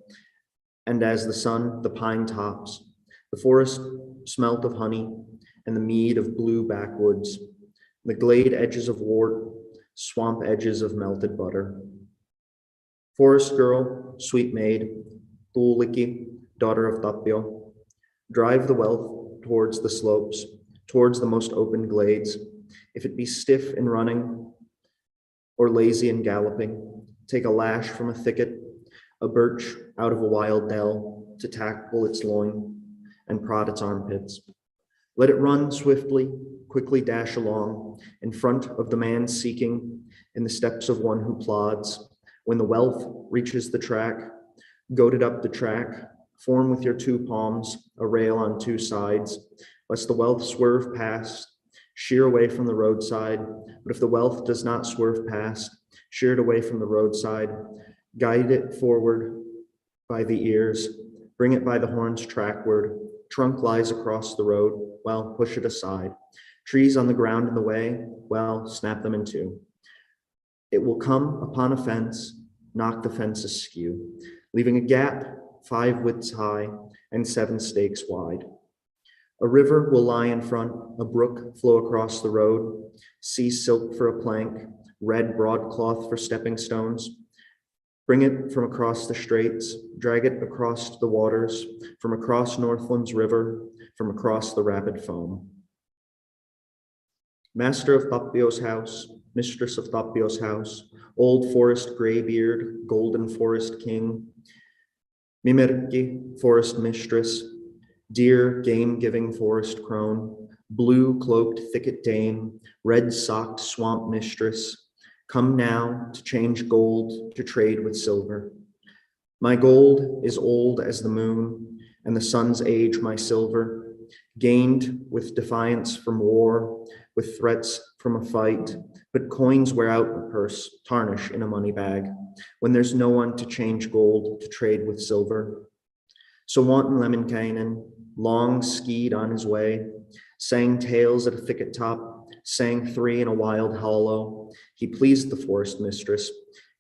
and as the sun the pine tops, the forest smelt of honey, and the mead of blue backwoods, the glade edges of wart, swamp edges of melted butter. Forest girl, sweet maid, Tuulikki, daughter of Tapio, drive the wealth towards the slopes, towards the most open glades. If it be stiff in running or lazy in galloping, take a lash from a thicket, a birch out of a wild dell to tackle its loin and prod its armpits. Let it run swiftly, quickly dash along in front of the man seeking in the steps of one who plods. When the wealth reaches the track, goad it up the track, form with your 2 palms a rail on 2 sides, lest the wealth swerve past, sheer away from the roadside. But if the wealth does not swerve past, sheer it away from the roadside, guide it forward by the ears, bring it by the horns trackward. Trunk lies across the road, well, push it aside. Trees on the ground in the way, well, snap them in 2. It will come upon a fence, knock the fence askew, leaving a gap 5 widths high and 7 stakes wide. A river will lie in front, a brook flow across the road, sea silk for a plank, red broadcloth for stepping stones. Bring it from across the straits, drag it across the waters, from across Northland's river, from across the rapid foam. Master of Tapio's house, mistress of Tapio's house, old forest graybeard, golden forest king, Mimerki, forest mistress, dear game-giving forest crone, blue cloaked thicket dame, red socked swamp mistress, come now to change gold to trade with silver. My gold is old as the moon, and the sun's age my silver, gained with defiance from war, with threats from a fight, but coins wear out a purse, tarnish in a money bag, when there's no one to change gold to trade with silver. So wanton Lemminkainen long skied on his way, sang tales at a thicket top, sang 3 in a wild hollow. He pleased the forest mistress,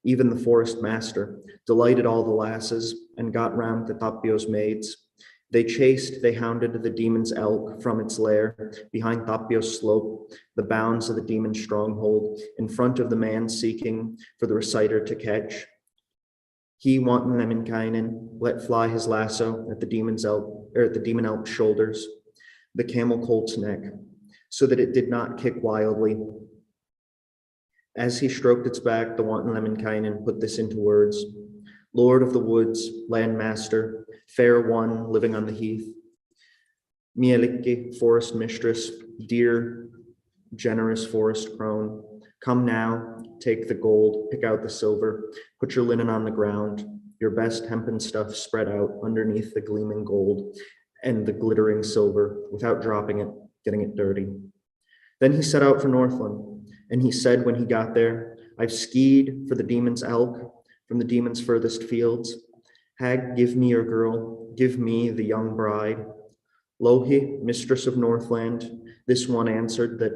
even the forest master, delighted all the lasses, and got round the Tapio's maids. They chased, they hounded the demon's elk from its lair, behind Tapio's slope, the bounds of the demon's stronghold, in front of the man seeking for the reciter to catch. He, wanton Lemminkainen, let fly his lasso at the demon elk's shoulders, the camel colt's neck, so that it did not kick wildly. As he stroked its back, the wanton Lemminkainen put this into words. Lord of the woods, land master, fair one living on the heath, Mielikki, forest mistress, dear, generous forest crone, come now, take the gold, pick out the silver, put your linen on the ground, your best hempen stuff spread out underneath the gleaming gold and the glittering silver, without dropping it, getting it dirty. Then he set out for Northland, and he said when he got there, I've skied for the demon's elk, from the demon's furthest fields. Hag, give me your girl, give me the young bride. Louhi, mistress of Northland, this one answered that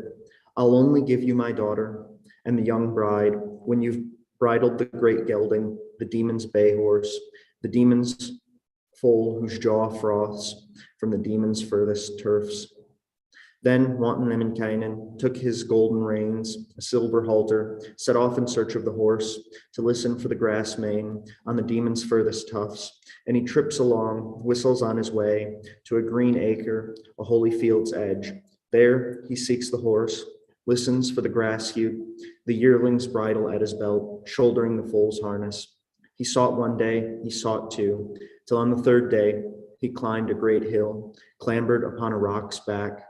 I'll only give you my daughter and the young bride when you've bridled the great gelding, the demon's bay horse, the demon's foal whose jaw froths from the demon's furthest turfs. Then wanton Lemminkainen took his golden reins, a silver halter, set off in search of the horse to listen for the grass mane on the demon's furthest tufts, and he trips along, whistles on his way to a green acre, a holy field's edge. There he seeks the horse, listens for the grass hue, the yearling's bridle at his belt, shouldering the foal's harness. He sought one day, he sought two, till on the third day he climbed a great hill, clambered upon a rock's back.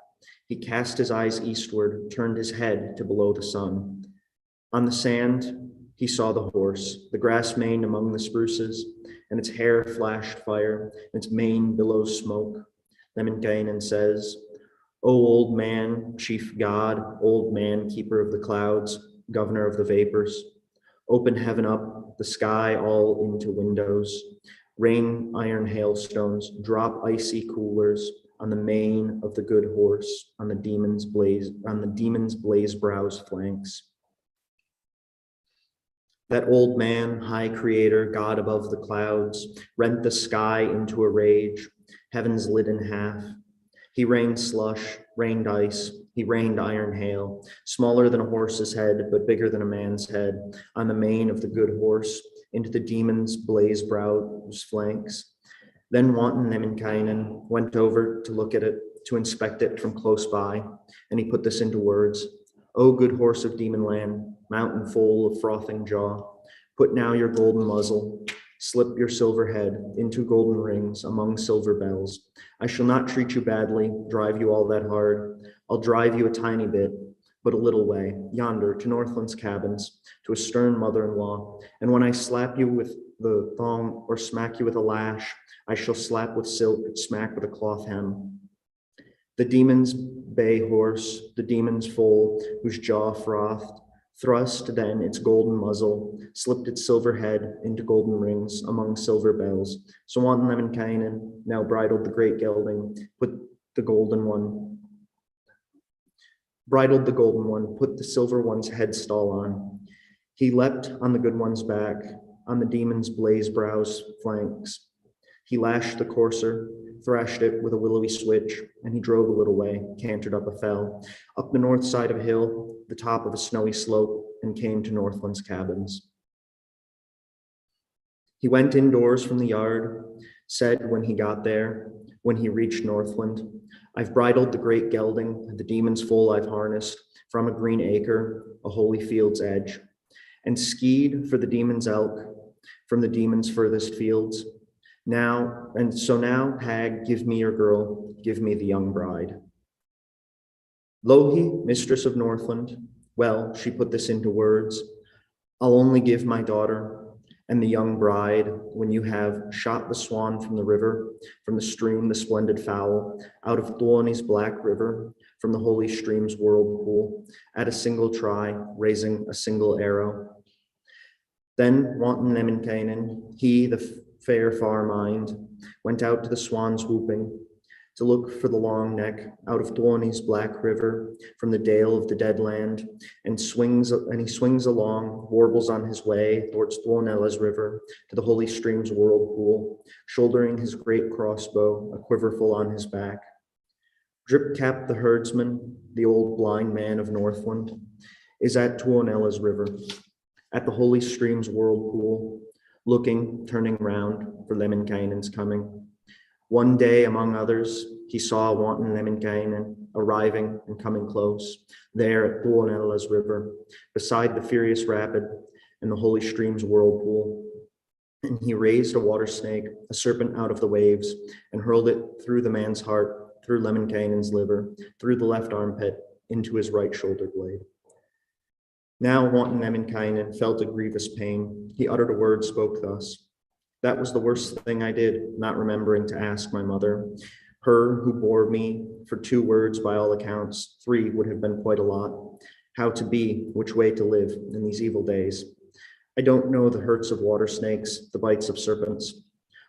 He cast his eyes eastward, turned his head to below the sun. On the sand, he saw the horse, the grass mane among the spruces, and its hair flashed fire, and its mane billows smoke. Lemminkainen says, O old man, chief god, old man, keeper of the clouds, governor of the vapors, open heaven up, the sky all into windows, rain iron hailstones, drop icy coolers, on the mane of the good horse, on the demon's blaze brow's flanks. That old man, high creator, God above the clouds, rent the sky into a rage, heaven's lit in half. He rained slush, rained ice, he rained iron hail, smaller than a horse's head, but bigger than a man's head, on the mane of the good horse, into the demon's blaze brow's flanks. Then wanton Lemminkainen went over to look at it, to inspect it from close by, and he put this into words. O good horse of demon land, mountain foal of frothing jaw, put now your golden muzzle, slip your silver head into golden rings among silver bells. I shall not treat you badly, drive you all that hard. I'll drive you a tiny bit, but a little way, yonder to Northland's cabins, to a stern mother-in-law. And when I slap you with the thong or smack you with a lash, I shall slap with silk, smack with a cloth hem. The demon's bay horse, the demon's foal, whose jaw frothed, thrust then its golden muzzle, slipped its silver head into golden rings among silver bells. So wanton Lemminkainen now bridled the great gelding, put the golden one, bridled the golden one, put the silver one's headstall on. He leapt on the good one's back, on the demon's blaze brow's flanks. He lashed the courser, thrashed it with a willowy switch, and he drove a little way, cantered up a fell, up the north side of a hill, the top of a snowy slope, and came to Northland's cabins. He went indoors from the yard, said when he got there, when he reached Northland, I've bridled the great gelding, the demon's foal I've harnessed, from a green acre, a holy field's edge, and skied for the demon's elk, from the demon's furthest fields. Now, hag, give me your girl, give me the young bride. Louhi, mistress of Northland, well, she put this into words, I'll only give my daughter and the young bride when you have shot the swan from the river, from the stream, the splendid fowl, out of Tuoni's black river, from the holy stream's whirlpool, at a single try, raising a single arrow. Then wanton Lemminkainen, he, the fair far mind, went out to the swan's whooping, to look for the long neck out of Tuoni's black river from the dale of the dead land, and he swings along, warbles on his way towards Tuonela's river to the holy stream's whirlpool, shouldering his great crossbow, a quiverful on his back. Drip Cap the herdsman, the old blind man of Northland, is at Tuonela's river, at the holy stream's whirlpool, looking, turning round for Lemminkainen's coming. One day, among others, he saw wanton Lemminkainen arriving and coming close, there at Tuonela's river, beside the furious rapid and the holy stream's whirlpool. And he raised a water snake, a serpent out of the waves, and hurled it through the man's heart, through Lemminkainen's liver, through the left armpit, into his right shoulder blade. Now wanton Lemminkainen felt a grievous pain. He uttered a word, spoke thus: "That was the worst thing I did, not remembering to ask my mother, her who bore me for 2 words by all accounts, 3 would have been quite a lot, how to be, which way to live in these evil days. I don't know the hurts of water snakes, the bites of serpents.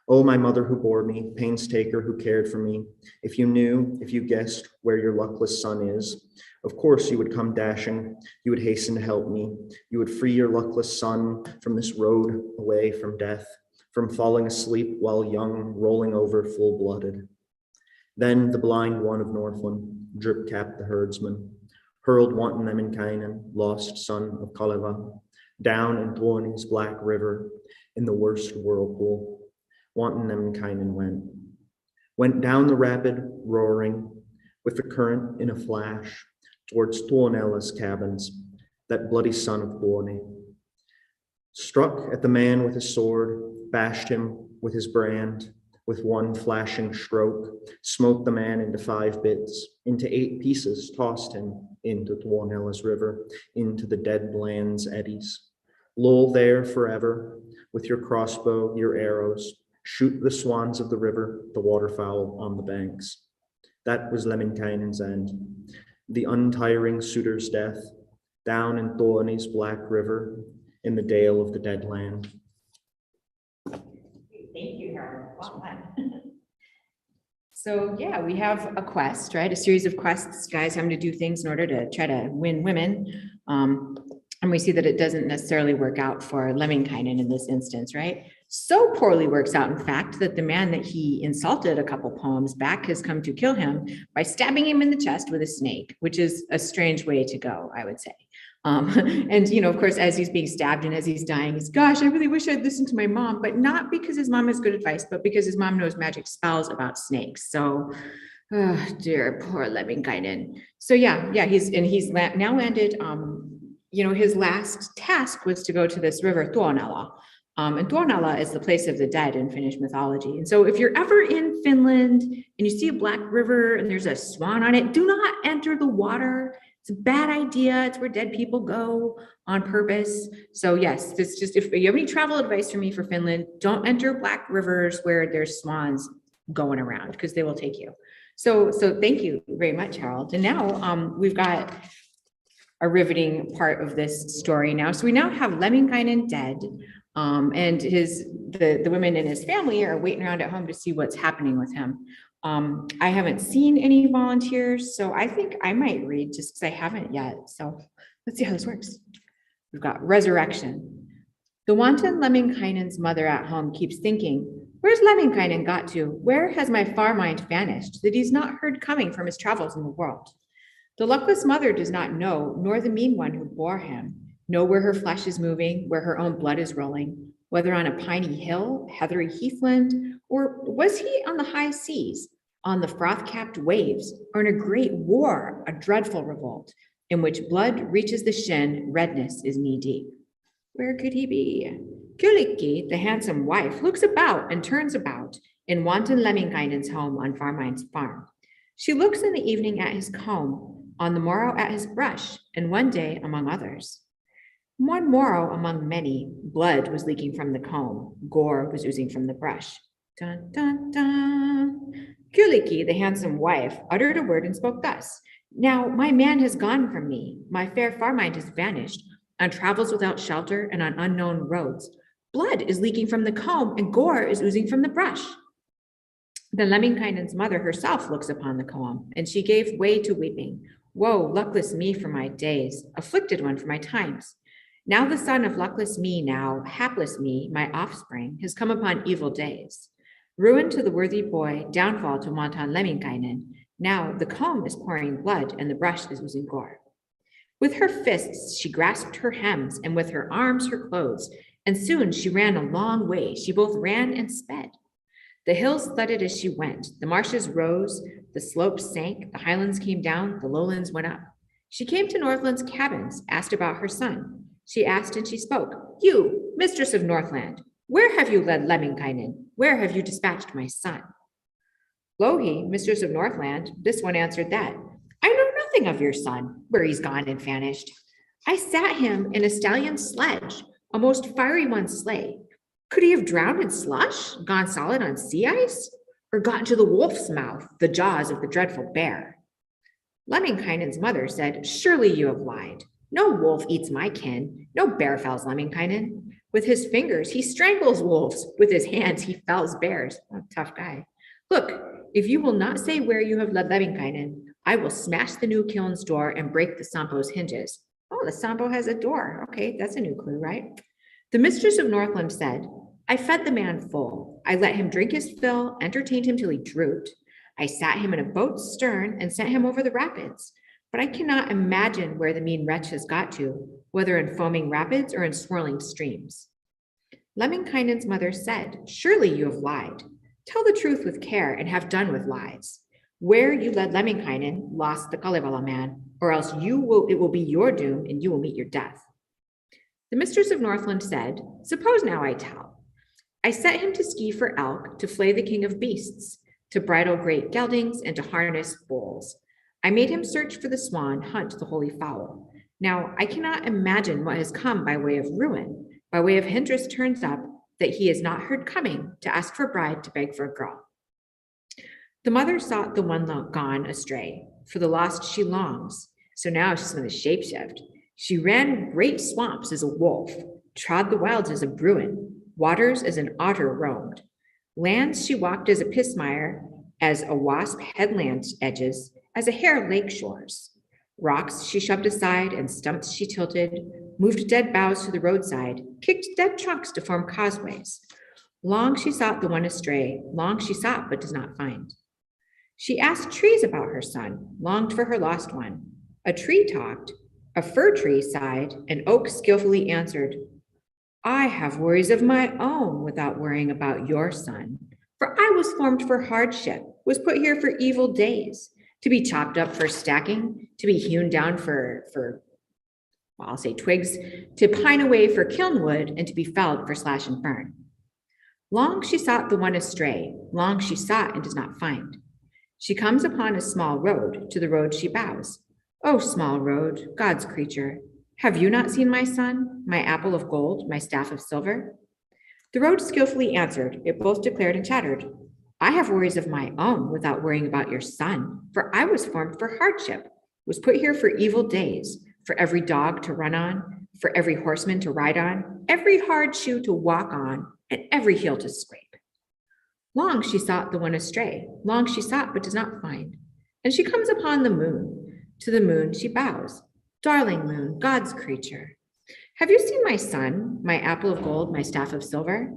Oh, my mother who bore me, painstaker who cared for me, if you knew, if you guessed where your luckless son is, of course you would come dashing, you would hasten to help me, you would free your luckless son from this road away from death, from falling asleep while young, rolling over full-blooded." Then the blind one of Northland, Drip Cap the herdsman, hurled wanton Lemminkainen, lost son of Kalevala, down in Tuoni's black river in the worst whirlpool. Wanton Lemminkainen went down the rapid, roaring, with the current in a flash, towards Tuonela's cabins, that bloody son of Tuoni. Struck at the man with his sword, bashed him with his brand, with one flashing stroke, smote the man into 5 bits, into 8 pieces, tossed him into Tuonela's river, into the dead land's eddies. Lull there forever, with your crossbow, your arrows, shoot the swans of the river, the waterfowl on the banks. That was Lemminkainen's end, the untiring suitor's death, down in Tuoni's black river, in the dale of the dead land. Thank you, Harold. Well done. So yeah, we have a quest, right? A series of quests, guys having to do things in order to try to win women. And we see that it doesn't necessarily work out for Lemminkainen in this instance, right? So poorly works out, in fact, that the man that he insulted a couple poems back has come to kill him by stabbing him in the chest with a snake, which is a strange way to go, I would say. And, you know, of course, as he's being stabbed and as he's dying, he's, gosh, I really wish I'd listened to my mom, but not because his mom has good advice, but because his mom knows magic spells about snakes. So, oh, dear, poor Lemminkainen. So yeah, he's now landed, you know, his last task was to go to this river, Tuonela. And Tuonela is the place of the dead in Finnish mythology. And so if you're ever in Finland and you see a black river and there's a swan on it, do not enter the water. It's a bad idea. It's where dead people go on purpose. So yes, this just, if you have any travel advice for me for Finland, don't enter black rivers where there's swans going around because they will take you. So thank you very much, Harold. And now we've got a riveting part of this story now. So we now have Lemminkainen dead, and the women in his family are waiting around at home to see what's happening with him. I haven't seen any volunteers, so I think I might read just because I haven't yet. So let's see how this works. We've got resurrection. The wanton Lemminkainen's mother at home keeps thinking, where's Lemminkainen got to? Where has my far mind vanished that he's not heard coming from his travels in the world? The luckless mother does not know, nor the mean one who bore him, know where her flesh is moving, where her own blood is rolling, whether on a piney hill, heathery heathland, or was he on the high seas, on the froth-capped waves, or in a great war, a dreadful revolt, in which blood reaches the shin, redness is knee-deep. Where could he be? Kyllikki, the handsome wife, looks about and turns about in wanton Lemminkainen's home on Farmine's farm. She looks in the evening at his comb, on the morrow at his brush, and one day among others. One morrow among many, blood was leaking from the comb, gore was oozing from the brush. Dun, dun, dun. Kyllikki, the handsome wife, uttered a word and spoke thus. Now my man has gone from me, my fair Farmine has vanished, on travels without shelter and on unknown roads. Blood is leaking from the comb and gore is oozing from the brush. Then Lemminkainen's mother herself looks upon the poem, and she gave way to weeping. Woe, luckless me for my days, afflicted one for my times. Now the son of luckless me, now hapless me, my offspring, has come upon evil days. Ruin to the worthy boy, downfall to wanton Lemminkainen. Now the comb is pouring blood, and the brush is oozing gore. With her fists she grasped her hems, and with her arms her clothes, and soon she ran a long way. She both ran and sped. The hills thudded as she went, the marshes rose, the slopes sank, the highlands came down, the lowlands went up. She came to Northland's cabins, asked about her son. She asked and she spoke, "You, mistress of Northland, where have you led Lemminkainen? Where have you dispatched my son?" Louhi, mistress of Northland, this one answered that, "I know nothing of your son, where he's gone and vanished. I sat him in a stallion sledge, a most fiery one sleigh. Could he have drowned in slush, gone solid on sea ice, or got into the wolf's mouth, the jaws of the dreadful bear?" Lemminkainen's mother said, "Surely you have lied. No wolf eats my kin, no bear fells Lemminkainen. With his fingers, he strangles wolves. With his hands, he fells bears." Oh, tough guy. "Look, if you will not say where you have led Lemminkainen, I will smash the new kiln's door and break the Sampo's hinges." Oh, the Sampo has a door. Okay, that's a new clue, right? The mistress of Northland said, "I fed the man full. I let him drink his fill, entertained him till he drooped. I sat him in a boat's stern and sent him over the rapids. But I cannot imagine where the mean wretch has got to, whether in foaming rapids or in swirling streams." Lemminkainen's mother said, "Surely you have lied. Tell the truth with care and have done with lies. Where you led Lemminkainen, lost the Kalevala man, or else it will be your doom and you will meet your death." The mistress of Northland said, "Suppose now I tell. I set him to ski for elk, to flay the king of beasts, to bridle great geldings, and to harness bulls. I made him search for the swan, hunt the holy fowl. Now I cannot imagine what has come by way of ruin, by way of hindrance turns up, that he is not heard coming to ask for bride, to beg for a girl." The mother sought the one gone astray, for the lost she longs. So now she's going to shapeshift. She ran great swamps as a wolf, trod the wilds as a bruin, waters as an otter roamed. Lands she walked as a pismire, as a wasp headland edges, as a hare lake shores. Rocks she shoved aside and stumps she tilted, moved dead boughs to the roadside, kicked dead trunks to form causeways. Long she sought the one astray, long she sought but does not find. She asked trees about her son, longed for her lost one. A tree talked, a fir tree sighed, an oak skillfully answered, "I have worries of my own without worrying about your son. For I was formed for hardship, was put here for evil days, to be chopped up for stacking, to be hewn down for I'll say twigs, to pine away for kiln wood, and to be felled for slash and burn." Long she sought the one astray, long she sought and does not find. She comes upon a small road, to the road she bows. "O small road, God's creature, have you not seen my son, my apple of gold, my staff of silver?" The road skillfully answered, it both declared and chattered, "I have worries of my own without worrying about your son, for I was formed for hardship, was put here for evil days, for every dog to run on, for every horseman to ride on, every hard shoe to walk on, and every heel to scrape." Long she sought the one astray, long she sought but does not find. And she comes upon the moon. To the moon she bows. "Darling moon, God's creature, have you seen my son, my apple of gold, my staff of silver?"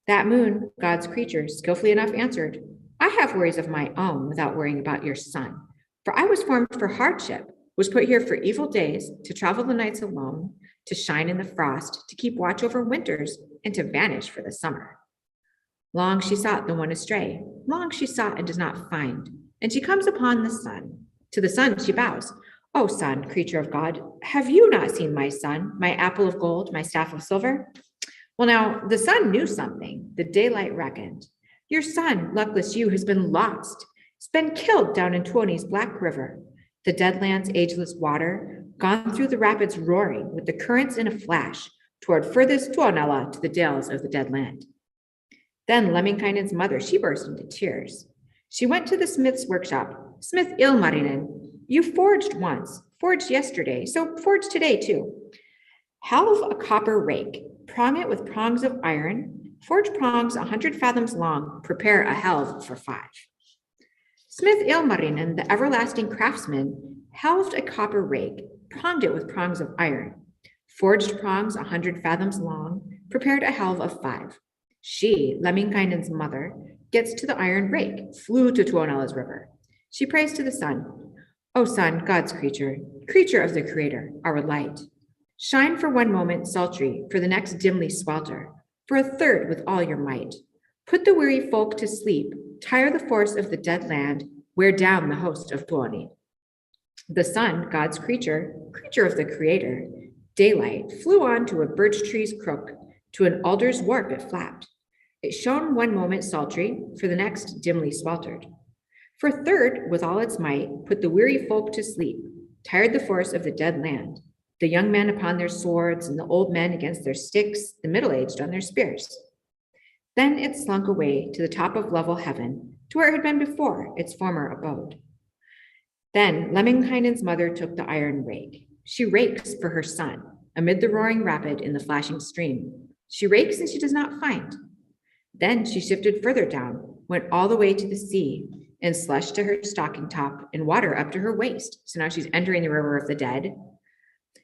That moon, God's creature, skillfully enough answered, "I have worries of my own without worrying about your son. For I was formed for hardship, was put here for evil days, to travel the nights alone, to shine in the frost, to keep watch over winters, and to vanish for the summer." Long she sought the one astray, long she sought and does not find. And she comes upon the sun. To the sun she bows. "O sun, creature of God, have you not seen my son, my apple of gold, my staff of silver?" Well, now the sun knew something. The daylight reckoned. "Your son, luckless you, has been lost. He's been killed down in Tuoni's black river, the dead land's ageless water, gone through the rapids roaring with the currents in a flash toward furthest Tuonela to the dales of the dead land." Then Lemminkainen's mother, she burst into tears. She went to the smith's workshop. "Smith Ilmarinen, you forged once, forged yesterday, so forge today too. Halve a copper rake, prong it with prongs of iron, Forge prongs 100 fathoms long, prepare a helve for 5. Smith Ilmarinen, the everlasting craftsman, helved a copper rake, pronged it with prongs of iron. Forged prongs 100 fathoms long, prepared a helve of 5. She, Lemminkainen's mother, gets to the iron rake, flew to Tuonela's river. She prays to the sun. O sun, God's creature, creature of the Creator, our light. Shine for one moment sultry, for the next dimly swelter, for a third with all your might. Put the weary folk to sleep, tire the force of the dead land, wear down the host of Tuoni. The sun, God's creature, creature of the Creator, daylight, flew on to a birch tree's crook, to an alder's warp it flapped. It shone one moment sultry, for the next dimly sweltered. For a third, with all its might, put the weary folk to sleep, tired the force of the dead land, the young men upon their swords, and the old men against their sticks, the middle-aged on their spears. Then it slunk away to the top of level heaven, to where it had been before, its former abode. Then Lemminkainen's mother took the iron rake. She rakes for her son, amid the roaring rapid in the flashing stream. She rakes and she does not find. Then she shifted further down, went all the way to the sea, and slush to her stocking top, and water up to her waist. So now she's entering the river of the dead.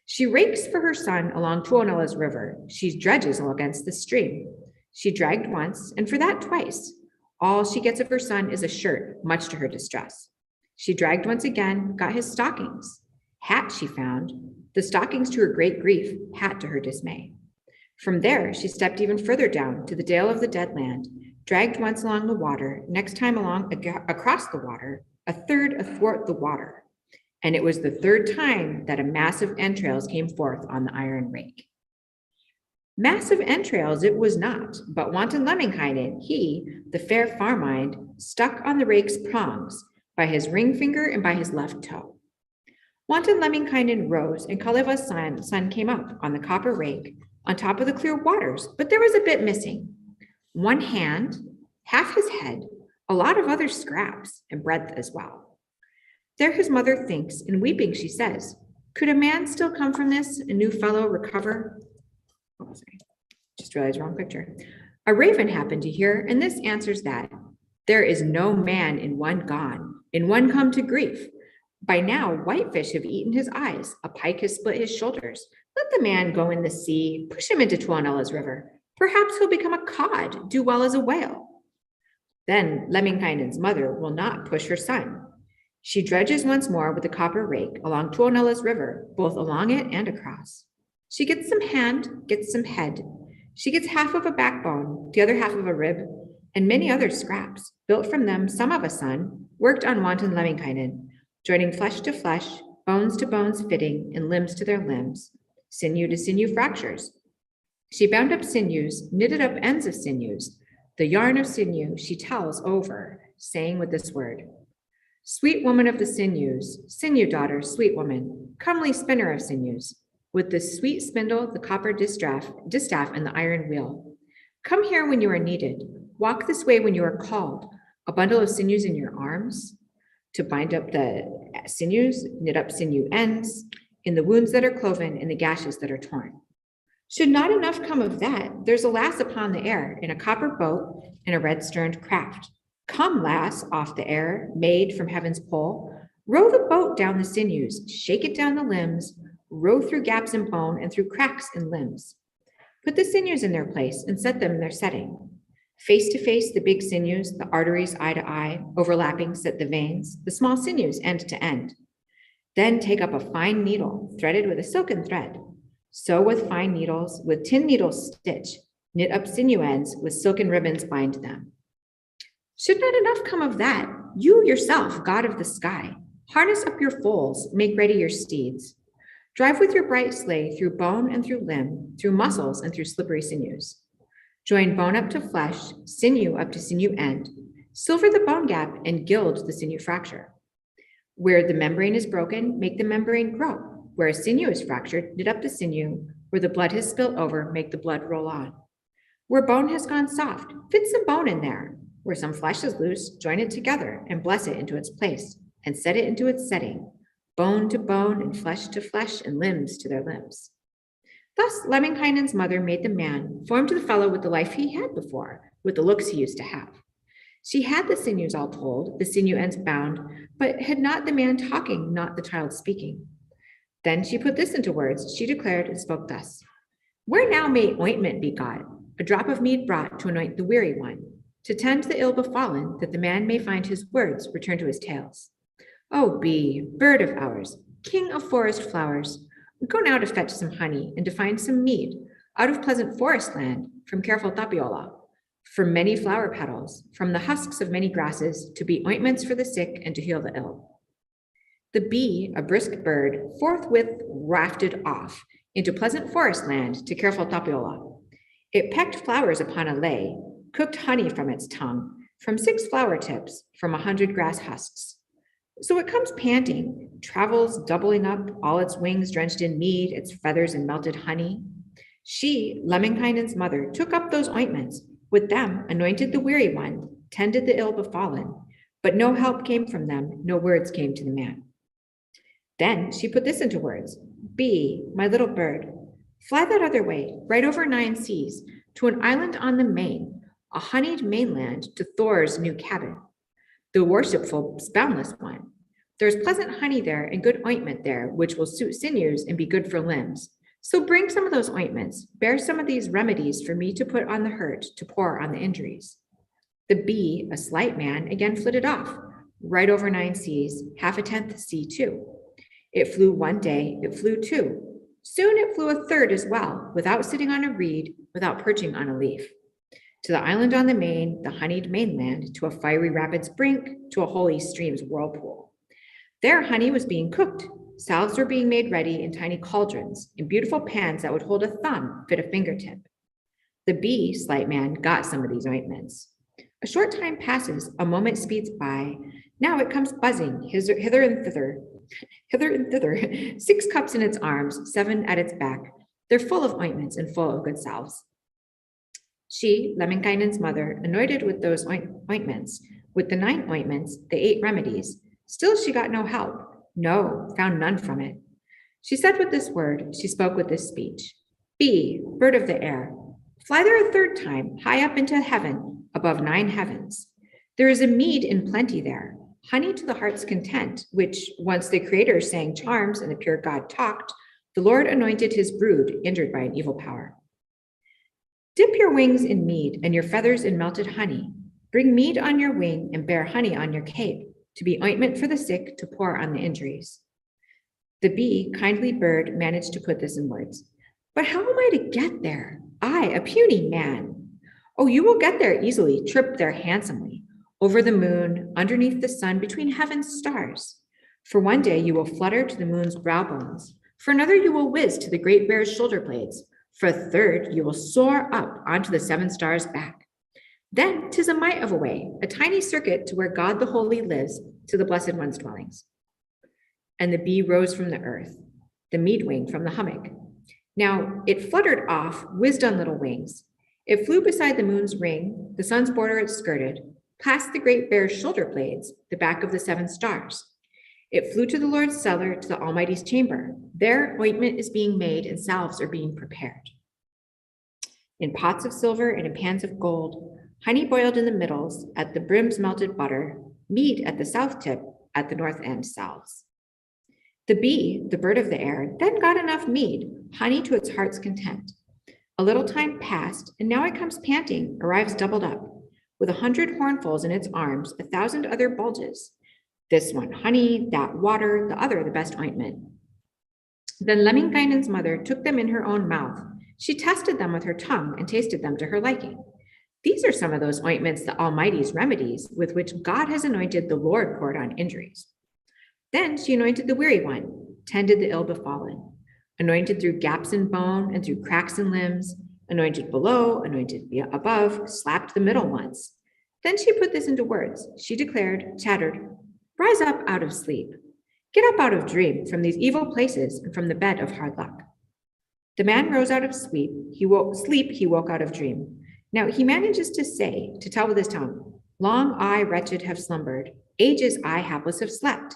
She rakes for her son along Tuonela's river. She dredges all against the stream. She dragged once, and for that twice. All she gets of her son is a shirt, much to her distress. She dragged once again, got his stockings. Hat she found, the stockings to her great grief, hat to her dismay. From there, she stepped even further down to the dale of the dead land, dragged once along the water, next time along across the water, a third athwart the water. And it was the third time that a mass of entrails came forth on the iron rake. Massive entrails it was not, but wanton Lemminkainen, he, the fair Farmind, stuck on the rake's prongs, by his ring finger and by his left toe. Wanton Lemminkainen rose, and Kalevala's sun came up on the copper rake, on top of the clear waters, but there was a bit missing. One hand, half his head, a lot of other scraps, and breadth as well. There his mother thinks, and weeping she says, could a man still come from this, a new fellow recover? Oh, sorry, just realized wrong picture. A raven happened to hear, and this answers that. There is no man in one gone, in one come to grief. By now, whitefish have eaten his eyes, a pike has split his shoulders. Let the man go in the sea, push him into Tuonela's river. Perhaps he'll become a cod, do well as a whale. Then Lemminkainen's mother will not push her son. She dredges once more with the copper rake along Tuonela's river, both along it and across. She gets some hand, gets some head. She gets half of a backbone, the other half of a rib, and many other scraps, built from them some of a son, worked on wanton Lemminkainen, joining flesh to flesh, bones to bones fitting, and limbs to their limbs, sinew to sinew fractures. She bound up sinews, knitted up ends of sinews. The yarn of sinew she tells over, saying with this word, sweet woman of the sinews, sinew daughter, sweet woman, comely spinner of sinews, with the sweet spindle, the copper distaff, and the iron wheel. Come here when you are needed. Walk this way when you are called. A bundle of sinews in your arms to bind up the sinews, knit up sinew ends, in the wounds that are cloven, in the gashes that are torn. Should not enough come of that, there's a lass upon the air, in a copper boat, in a red-sterned craft. Come, lass, off the air, made from heaven's pole, row the boat down the sinews, shake it down the limbs, row through gaps in bone and through cracks in limbs. Put the sinews in their place and set them in their setting. Face to face, the big sinews, the arteries eye to eye, overlapping set the veins, the small sinews end to end. Then take up a fine needle, threaded with a silken thread. Sew with fine needles, with tin needles stitch, knit up sinew ends, with silken ribbons bind them. Should not enough come of that, you yourself, God of the sky, harness up your foals, make ready your steeds. Drive with your bright sleigh through bone and through limb, through muscles and through slippery sinews. Join bone up to flesh, sinew up to sinew end, silver the bone gap and gild the sinew fracture. Where the membrane is broken, make the membrane grow. Where a sinew is fractured, knit up the sinew. Where the blood has spilt over, make the blood roll on. Where bone has gone soft, fit some bone in there. Where some flesh is loose, join it together and bless it into its place and set it into its setting, bone to bone and flesh to flesh and limbs to their limbs. Thus Lemminkainen's mother made the man form to the fellow with the life he had before, with the looks he used to have. She had the sinews all told, the sinew ends bound, but had not the man talking, not the child speaking. Then she put this into words. She declared and spoke thus: Where now may ointment be got, a drop of mead brought to anoint the weary one, to tend the ill befallen, that the man may find his words return to his tales. O bee, bird of ours, king of forest flowers, go now to fetch some honey and to find some mead out of pleasant forest land, from careful tapiola, from many flower petals, from the husks of many grasses, to be ointments for the sick and to heal the ill. The bee, a brisk bird, forthwith wafted off into pleasant forest land to careful tapiola. It pecked flowers upon a lay, cooked honey from its tongue, from 6 flower tips, from 100 grass husks. So it comes panting, travels doubling up, all its wings drenched in mead, its feathers in melted honey. She, Lemminkainen's mother, took up those ointments, with them anointed the weary one, tended the ill befallen, but no help came from them, no words came to the man. Then she put this into words: Bee, my little bird, fly that other way, right over 9 seas, to an island on the main, a honeyed mainland, to Thor's new cabin, the worshipful, boundless one. There's pleasant honey there and good ointment there, which will suit sinews and be good for limbs. So bring some of those ointments, bear some of these remedies for me to put on the hurt, to pour on the injuries. The bee, a slight man, again flitted off, right over 9 seas, 1/2 sea too. It flew one day, it flew 2. Soon it flew a 3rd as well, without sitting on a reed, without perching on a leaf. To the island on the main, the honeyed mainland, to a fiery rapid's brink, to a holy stream's whirlpool. There honey was being cooked. Salves were being made ready in tiny cauldrons, in beautiful pans that would hold a thumb, fit a fingertip. The bee, slight man, got some of these ointments. A short time passes, a moment speeds by. Now it comes buzzing, hither and thither, 6 cups in its arms, 7 at its back. They're full of ointments and full of good salves. She, Lemminkainen's mother, anointed with those ointments, with the 9 ointments, the 8 remedies. Still she got no help. No, found none from it. She said with this word, she spoke with this speech: Bee, bird of the air, fly there a 3rd time, high up into heaven, above 9 heavens. There is a mead in plenty there, honey to the heart's content, which once the Creator sang charms and the pure God talked, the Lord anointed his brood, injured by an evil power. Dip your wings in mead and your feathers in melted honey. Bring mead on your wing and bear honey on your cape, to be ointment for the sick, to pour on the injuries. The bee, kindly bird, managed to put this in words. But how am I to get there? I, a puny man. Oh, you will get there easily, trip there handsomely, over the moon, underneath the sun, between heaven's stars. For one day you will flutter to the moon's brow bones. For another you will whiz to the great bear's shoulder blades. For a 3rd you will soar up onto the 7 stars' back. Then 'tis a mite of a way, a tiny circuit to where God the Holy lives, to the Blessed One's dwellings. And the bee rose from the earth, the mead wing from the hummock. Now it fluttered off, whizzed on little wings. It flew beside the moon's ring, the sun's border it skirted, past the great bear's shoulder blades, the back of the 7 stars. It flew to the Lord's cellar, to the Almighty's chamber. There ointment is being made and salves are being prepared. In pots of silver and in pans of gold, honey boiled in the middles, at the brims melted butter, mead at the south tip, at the north end salves. The bee, the bird of the air, then got enough mead, honey to its heart's content. A little time passed, and now it comes panting, arrives doubled up, with 100 hornfuls in its arms, 1,000 other bulges. This one honey, that water, the other the best ointment. Then Lemminkainen's mother took them in her own mouth. She tested them with her tongue and tasted them to her liking. These are some of those ointments, the Almighty's remedies, with which God has anointed the Lord poured on injuries. Then she anointed the weary one, tended the ill befallen, anointed through gaps in bone and through cracks in limbs, anointed below, anointed above, slapped the middle once. Then she put this into words. She declared, chattered, rise up out of sleep. Get up out of dream from these evil places and from the bed of hard luck. The man rose out of sleep. He woke out of dream. Now he manages to say, to tell with his tongue, long I wretched have slumbered, ages I hapless have slept.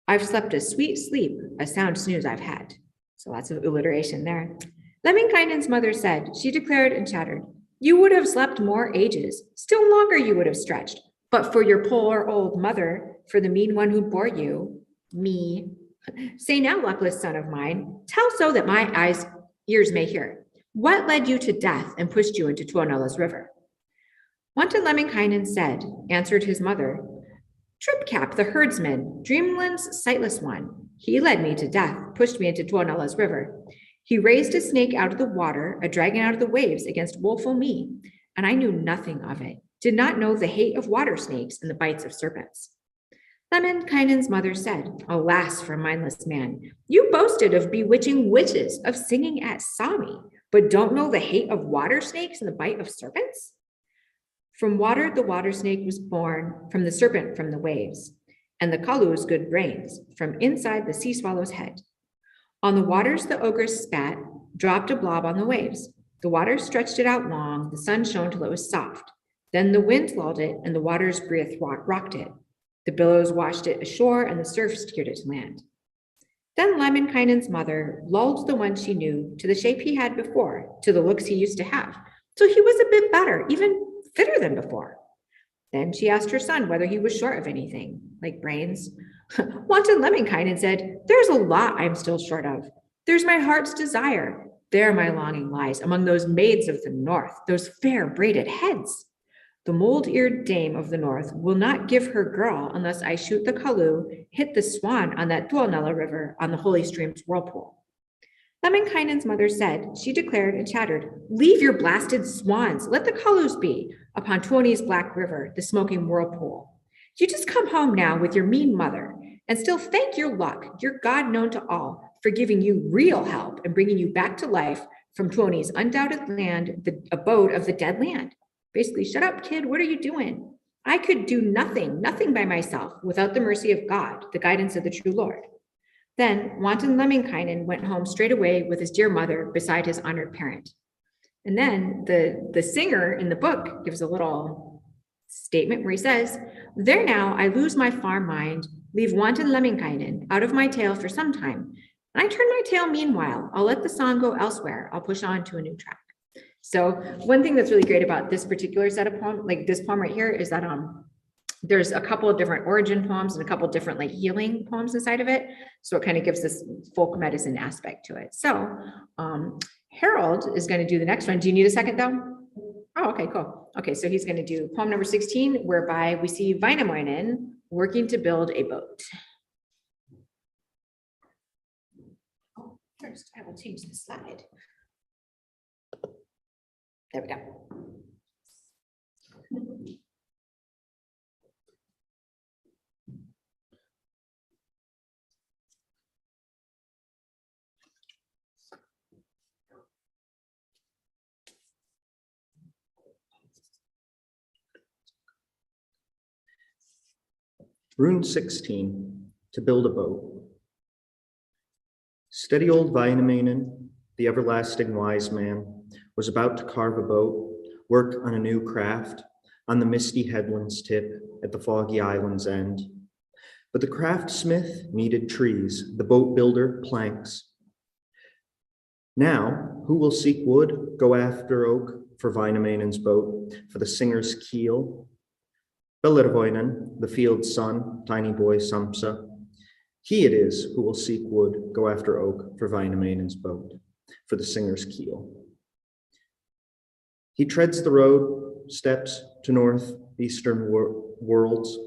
I've slept a sweet sleep, a sound snooze I've had. So lots of alliteration there. Lemminkainen's mother said, she declared and chattered, you would have slept more ages, still longer you would have stretched, but for your poor old mother, for the mean one who bore you, me. Say now, luckless son of mine, tell so that my ears may hear. What led you to death and pushed you into Tuonela's river? Wanted Lemminkainen said, answered his mother, Tripcap the herdsman, Dreamland's sightless one. He led me to death, pushed me into Tuonela's river. He raised a snake out of the water, a dragon out of the waves against woeful me, and I knew nothing of it, did not know the hate of water snakes and the bites of serpents. Lemminkainen's mother said, alas for mindless man, you boasted of bewitching witches, of singing at Sami, but don't know the hate of water snakes and the bite of serpents? From water the water snake was born, from the serpent from the waves, and the Kalu's good brains, from inside the sea swallow's head. On the waters the ogress spat, dropped a blob on the waves. The water stretched it out long, the sun shone till it was soft. Then the wind lulled it, and the water's breath rocked it. The billows washed it ashore, and the surf steered it to land. Then Lemminkainen's mother lulled the one she knew to the shape he had before, to the looks he used to have. So he was a bit better, even fitter than before. Then she asked her son whether he was short of anything, like brains. Wanted Lemminkainen said, there's a lot I'm still short of. There's my heart's desire. There my longing lies, among those maids of the north, those fair braided heads. The mold-eared dame of the north will not give her girl unless I shoot the Kalu, hit the swan on that Tuonela river on the holy stream's whirlpool. Lemminkainen's mother said, she declared and chattered, leave your blasted swans, let the Kalus be, upon Tuoni's black river, the smoking whirlpool. You just come home now with your mean mother, and still thank your luck, your God known to all, for giving you real help and bringing you back to life from Tuoni's undoubted land, the abode of the dead land. Basically, shut up, kid, what are you doing? I could do nothing by myself without the mercy of God, the guidance of the true Lord. Then wanton Lemminkainen went home straight away with his dear mother beside his honored parent. And then the singer in the book gives a little statement where he says, there now I lose my farm mind, leave wanton Lemminkainen out of my tale for some time. And I turn my tail meanwhile, I'll let the song go elsewhere, I'll push on to a new track. So one thing that's really great about this particular set of poems, like this poem right here, is that there's a couple of different origin poems and a couple of different like healing poems inside of it. So it kind of gives this folk medicine aspect to it. So Harold is going to do the next one. Do you need a second though? Oh, okay, cool. Okay, so he's going to do poem number 16, whereby we see Väinämöinen working to build a boat. Oh, first I will change the slide. There we go. Rune 16, to build a boat. Steady old Väinämöinen, the everlasting wise man, was about to carve a boat, work on a new craft, on the misty headland's tip at the foggy island's end. But the craftsmith needed trees, the boat builder planks. Now, who will seek wood, go after oak for Väinämöinen's boat, for the singer's keel? Hilary-Joy, the field's son, tiny boy Sampsa. He it is who will seek wood, go after oak for Väinämöinen's boat, for the singer's keel. He treads the road, steps to northeastern worlds.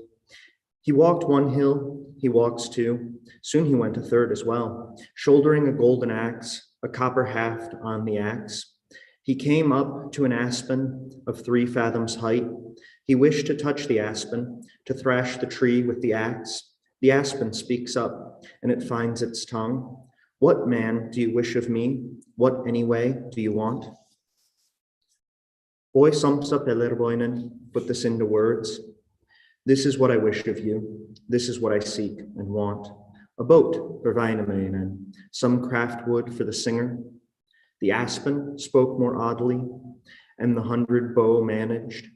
He walked one hill, he walks two. Soon he went a third as well, shouldering a golden axe, a copper haft on the axe. He came up to an aspen of 3 fathoms height. He wished to touch the aspen, to thrash the tree with the axe. The aspen speaks up, and it finds its tongue. What, man, do you wish of me? What, anyway, do you want? Boy Sampsa Pellervoinen put this into words. This is what I wish of you. This is what I seek and want. A boat for Väinämöinen, some craft wood for the singer. The aspen spoke more oddly, and the 100 bow managed.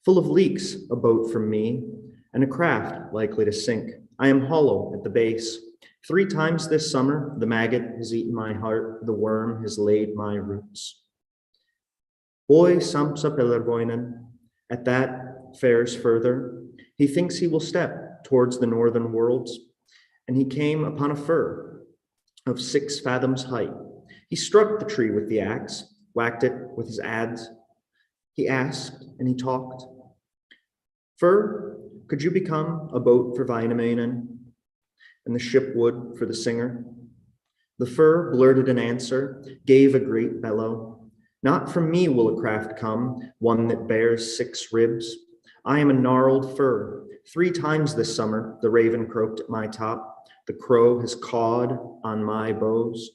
Full of leaks, a boat from me, and a craft likely to sink. I am hollow at the base, 3 times this summer, the maggot has eaten my heart, the worm has laid my roots. Boy Samsa Pelarvoinen at that fares further. He thinks he will step towards the northern worlds, and he came upon a fir of 6 fathoms height. He struck the tree with the axe, whacked it with his adze. He asked and he talked. Fir, could you become a boat for Väinämöinen and the ship wood for the singer? The fir blurted an answer, gave a great bellow. Not from me will a craft come, one that bears 6 ribs. I am a gnarled fir. 3 times this summer, the raven croaked at my top. The crow has cawed on my bows.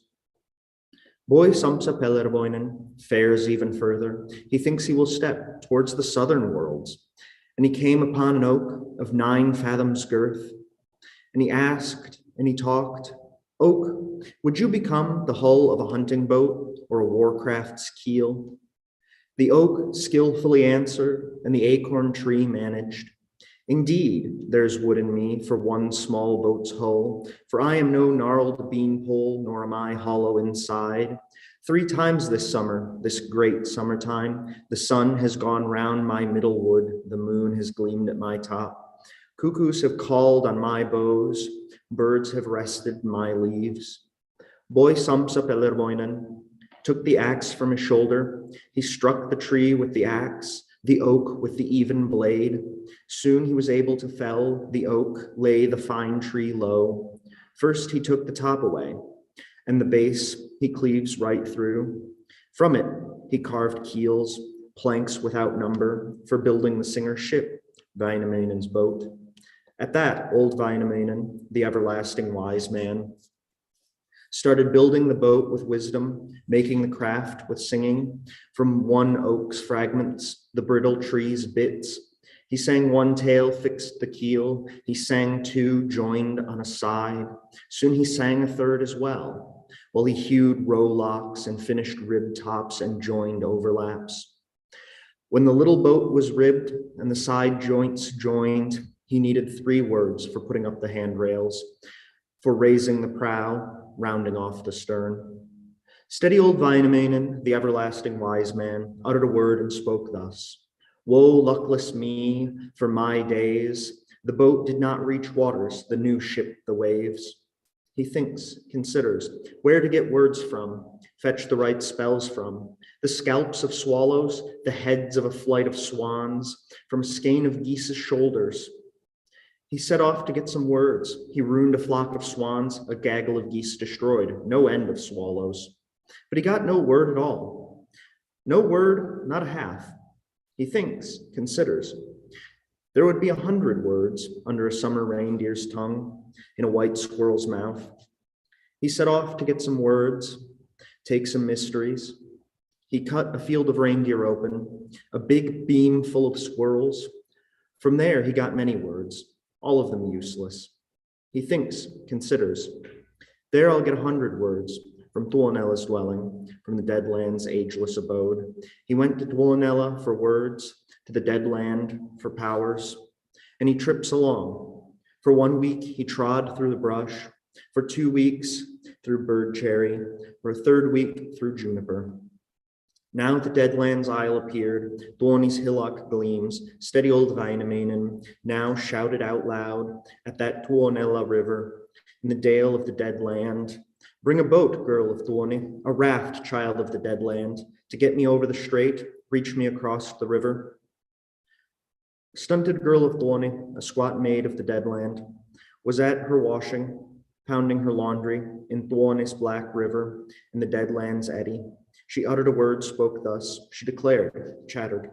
Boy Samsa Pelarvoinen fares even further. He thinks he will step towards the southern worlds. And he came upon an oak of 9 fathoms girth. And he asked and he talked, Oak, would you become the hull of a hunting boat or a warcraft's keel? The oak skillfully answered, and the acorn tree managed. Indeed, there's wood in me for one small boat's hull, for I am no gnarled beanpole, nor am I hollow inside. 3 times this summer, this great summertime, the sun has gone round my middle wood, the moon has gleamed at my top. Cuckoos have called on my boughs, birds have rested my leaves. Boy Samsa Pelarvoinen took the axe from his shoulder. He struck the tree with the axe, the oak with the even blade. Soon he was able to fell the oak, lay the fine tree low. First he took the top away, and the base he cleaves right through. From it he carved keels, planks without number, for building the singer's ship, Väinämöinen's boat. At that, old Väinämöinen, the everlasting wise man, started building the boat with wisdom, making the craft with singing. From one oak's fragments, the brittle tree's bits. He sang one tale, fixed the keel. He sang 2, joined on a side. Soon he sang a 3rd as well, while he hewed rowlocks and finished rib tops and joined overlaps. When the little boat was ribbed and the side joints joined, he needed 3 words for putting up the handrails, for raising the prow, rounding off the stern. Steady old Väinämöinen, the everlasting wise man, uttered a word and spoke thus. Woe luckless me, for my days, the boat did not reach waters, the new ship the waves. He thinks, considers, where to get words from, fetch the right spells from, the scalps of swallows, the heads of a flight of swans, from a skein of geese's shoulders. He set off to get some words. He ruined a flock of swans, a gaggle of geese destroyed, no end of swallows. But he got no word at all. No word, not a half. He thinks, considers. There would be 100 words under a summer reindeer's tongue, in a white squirrel's mouth. He set off to get some words, take some mysteries. He cut a field of reindeer open, a big beam full of squirrels. From there, he got many words, all of them useless. He thinks, considers. There I'll get 100 words from Tuonella's dwelling, from the dead land's ageless abode. He went to Tuonela for words, to the dead land for powers, and he trips along. For 1 week, he trod through the brush, for 2 weeks through bird cherry, for a 3rd week through juniper. Now the dead land's isle appeared, Tuoni's hillock gleams, steady old Väinämöinen now shouted out loud at that Tuonela river, in the dale of the dead land. Bring a boat, girl of Tuoni, a raft, child of the dead land, to get me over the strait, reach me across the river. Stunted girl of Tuoni, a squat maid of the dead land, was at her washing, pounding her laundry in Tuoni's black river, in the dead land's eddy. She uttered a word, spoke thus. She declared, chattered.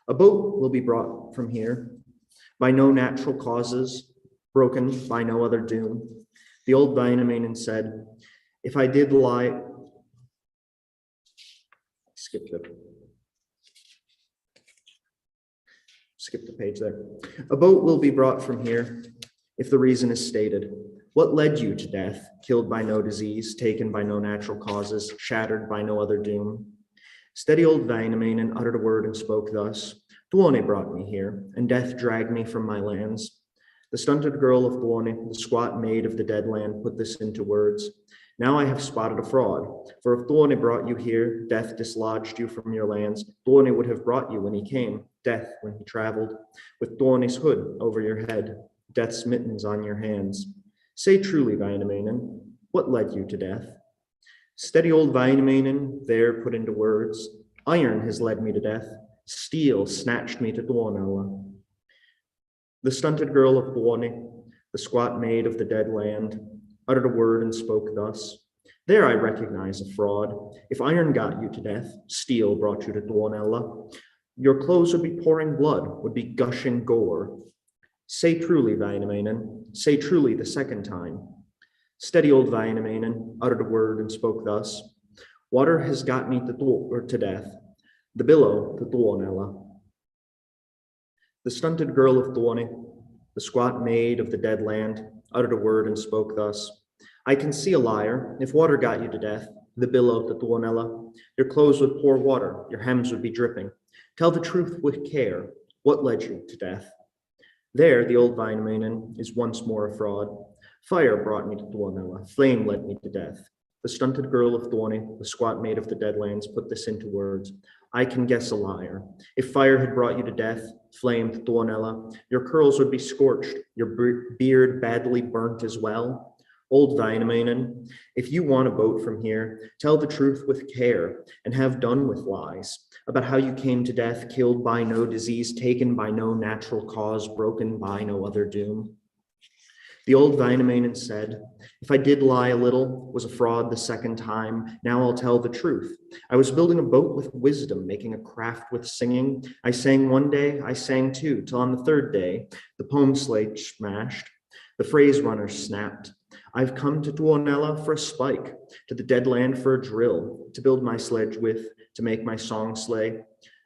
A boat will be brought from here, by no natural causes, broken by no other doom. The old Väinämöinen said, if I did lie, skip the page there. A boat will be brought from here, if the reason is stated. What led you to death, killed by no disease, taken by no natural causes, shattered by no other doom? Steady old Väinämöinen uttered a word and spoke thus. Tuoni brought me here, and death dragged me from my lands. The stunted girl of Tuoni, the squat maid of the dead land, put this into words. Now I have spotted a fraud, for if Tuoni brought you here, death dislodged you from your lands. Tuoni would have brought you when he came, death when he traveled, with Tuoni's hood over your head, death's mittens on your hands. Say truly, Väinämöinen, what led you to death? Steady old Väinämöinen there put into words, iron has led me to death, steel snatched me to Tuonela. The stunted girl of Tuoni, the squat maid of the dead land, uttered a word and spoke thus. There I recognize a fraud. If iron got you to death, steel brought you to Tuonela. Your clothes would be pouring blood, would be gushing gore. Say truly, Väinämöinen, say truly the second time. Steady old Väinämöinen uttered a word and spoke thus. Water has got me to death, the billow to Tuonela. The stunted girl of Tuoni, the squat maid of the dead land, uttered a word and spoke thus. I can see a liar. If water got you to death, the billow to Tuonela, your clothes would pour water, your hems would be dripping. Tell the truth with care. What led you to death? There, the old Väinämöinen is once more a fraud. Fire brought me to Tuonela, flame led me to death. The stunted girl of Tuoni, the squat maid of the dead lands, put this into words. I can guess a liar. If fire had brought you to death, flame to Tuonela, your curls would be scorched, your beard badly burnt as well. Old Väinämöinen, if you want a boat from here, tell the truth with care and have done with lies about how you came to death, killed by no disease, taken by no natural cause, broken by no other doom. The old Väinämöinen said, if I did lie a little, was a fraud the second time, now I'll tell the truth. I was building a boat with wisdom, making a craft with singing. I sang one day, I sang two, till on the third day, the poem sledge smashed, the phrase runner snapped. I've come to Tuonela for a spike, to the dead land for a drill, to build my sledge with, to make my song sleigh.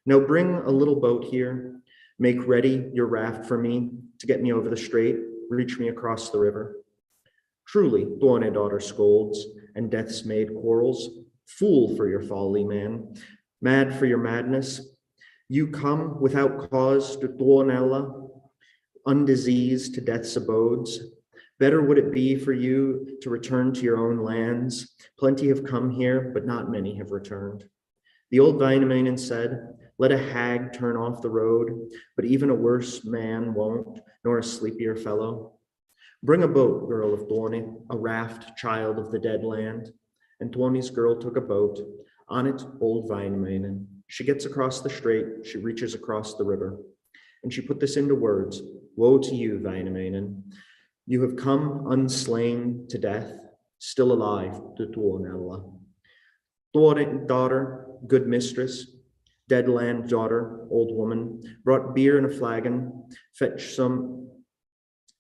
Now bring a little boat here, make ready your raft for me, to get me over the strait, reach me across the river. Truly, Tuone daughter scolds, and death's maid quarrels. Fool for your folly, man, mad for your madness. You come without cause to Tuonela, undiseased to death's abodes. Better would it be for you to return to your own lands. Plenty have come here, but not many have returned. The old Väinämöinen said, let a hag turn off the road, but even a worse man won't, nor a sleepier fellow. Bring a boat, girl of Tuoni, a raft, child of the dead land. And Tuoni's girl took a boat. On it, old Väinämöinen. She gets across the strait, she reaches across the river. And she put this into words, woe to you, Väinämöinen. You have come unslain to death, still alive to Tuonela. Tuone daughter, good mistress, dead land daughter, old woman, brought beer in a flagon, fetched some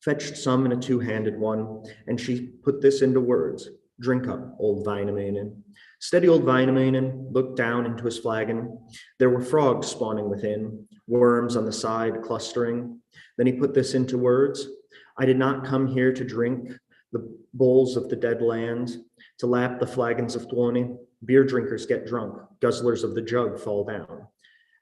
in a two-handed one, and she put this into words. Drink up, old Väinämöinen. Steady old Väinämöinen looked down into his flagon. There were frogs spawning within, worms on the side clustering. Then he put this into words. I did not come here to drink the bowls of the dead land, to lap the flagons of Tuoni. Beer drinkers get drunk, guzzlers of the jug fall down.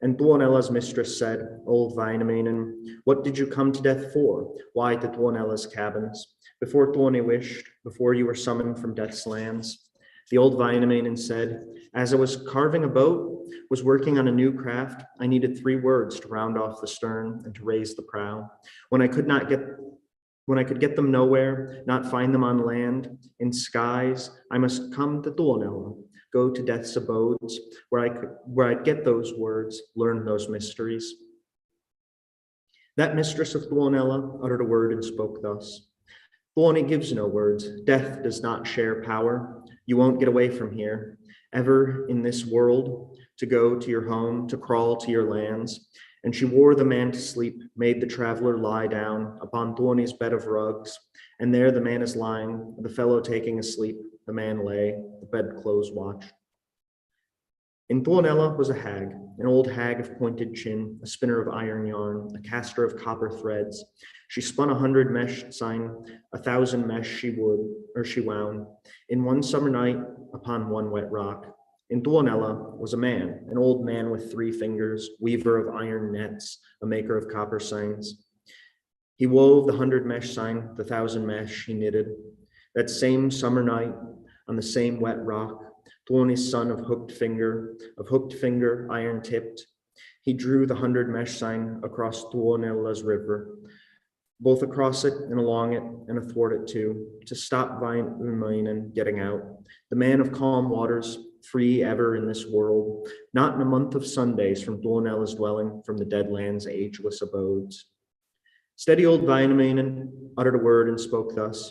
And Tuonela's mistress said, old Väinämöinen, what did you come to death for? Why to Tuonela's cabins? Before Tuoni wished, before you were summoned from death's lands. The old Väinämöinen said, as I was carving a boat, was working on a new craft, I needed 3 words to round off the stern and to raise the prow. When I could get them nowhere, not find them on land, in skies, I must come to Tuonela, go to death's abodes, where I'd get those words, learn those mysteries. That mistress of Tuonela uttered a word and spoke thus. Tuoni gives no words. Death does not share power. You won't get away from here, ever in this world, to go to your home, to crawl to your lands. And she wore the man to sleep, made the traveler lie down upon Tuoni's bed of rugs. And there the man is lying, the fellow taking a sleep. The man lay, the bedclothes watched. In Tuonela was a hag, an old hag of pointed chin, a spinner of iron yarn, a caster of copper threads. She spun 100 mesh sign, 1,000 mesh she wound. In one summer night, upon one wet rock. In Tuonela was a man, an old man with 3 fingers, weaver of iron nets, a maker of copper signs. He wove the 100 mesh sign, the 1,000 mesh he knitted. That same summer night, on the same wet rock, Tuoni's son of hooked finger, iron tipped, he drew the 100 mesh sign across Tuonela's river, both across it and along it and athwart it too, to stop Vainamoinen getting out. The man of calm waters, free ever in this world, not in a month of Sundays from Tuonela's dwelling, from the dead land's ageless abodes. Steady old Vainamoinen uttered a word and spoke thus.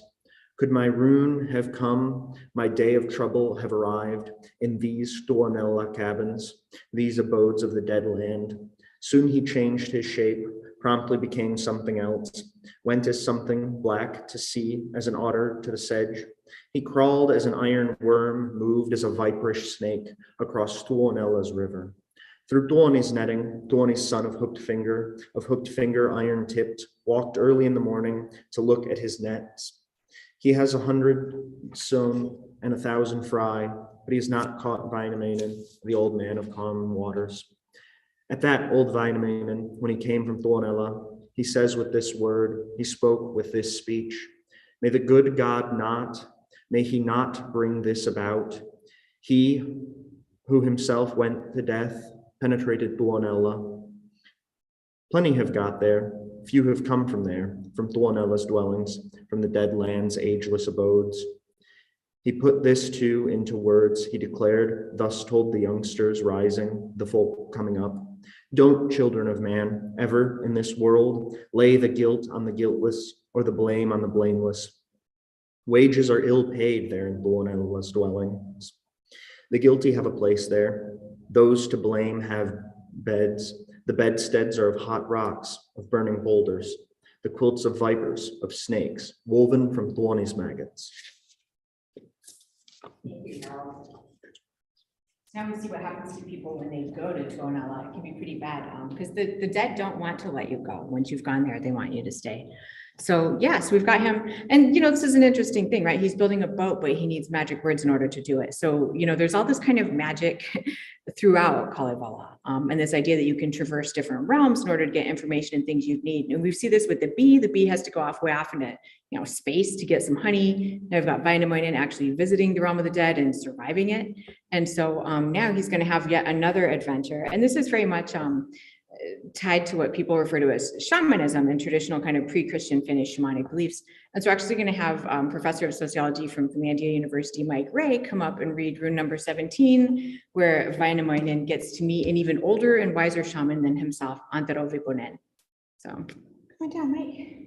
Could my rune have come, my day of trouble have arrived in these Tuonela cabins, these abodes of the dead land. Soon he changed his shape, promptly became something else, went as something black to sea, as an otter to the sedge. He crawled as an iron worm, moved as a viperish snake across Tuonela's river. Through Tuoni's netting, Tuoni's son of hooked finger, iron tipped, walked early in the morning to look at his nets. He has 100 sewn and 1,000 fry, but he has not caught Vainamoinen, the old man of calm waters. At that, old Vainamoinen, when he came from Tuonela, he says with this word, he spoke with this speech, may the good God may he not bring this about. He who himself went to death, penetrated Tuonela. Plenty have got there, few have come from there, from Tuonela's dwellings, from the dead land's ageless abodes. He put this too into words, he declared, thus told the youngsters rising, the folk coming up. Don't, children of man, ever in this world lay the guilt on the guiltless or the blame on the blameless. Wages are ill paid there in Tuonela's dwellings. The guilty have a place there. Those to blame have beds. The bedsteads are of hot rocks, of burning boulders, the quilts of vipers, of snakes, woven from Tuoni's maggots. Now we see what happens to people when they go to Tuonela. It can be pretty bad because the dead don't want to let you go. Once you've gone there, they want you to stay. So yes, we've got him. And, this is an interesting thing, right? He's building a boat, but he needs magic words in order to do it. So, there's all this kind of magic throughout Kalevala. And this idea that you can traverse different realms in order to get information and things you need. And we see this with the bee. The bee has to go way off into, space to get some honey. I've got Vainamoinen actually visiting the realm of the dead and surviving it. And so now he's going to have yet another adventure. And this is very much tied to what people refer to as shamanism and traditional kind of pre-Christian Finnish shamanic beliefs. And so we're actually going to have Professor of Sociology from Finlandia University, Mike Ray, come up and read rune number 17, where Vainamoinen gets to meet an even older and wiser shaman than himself, Antero Vipunen. So come on down, Mike.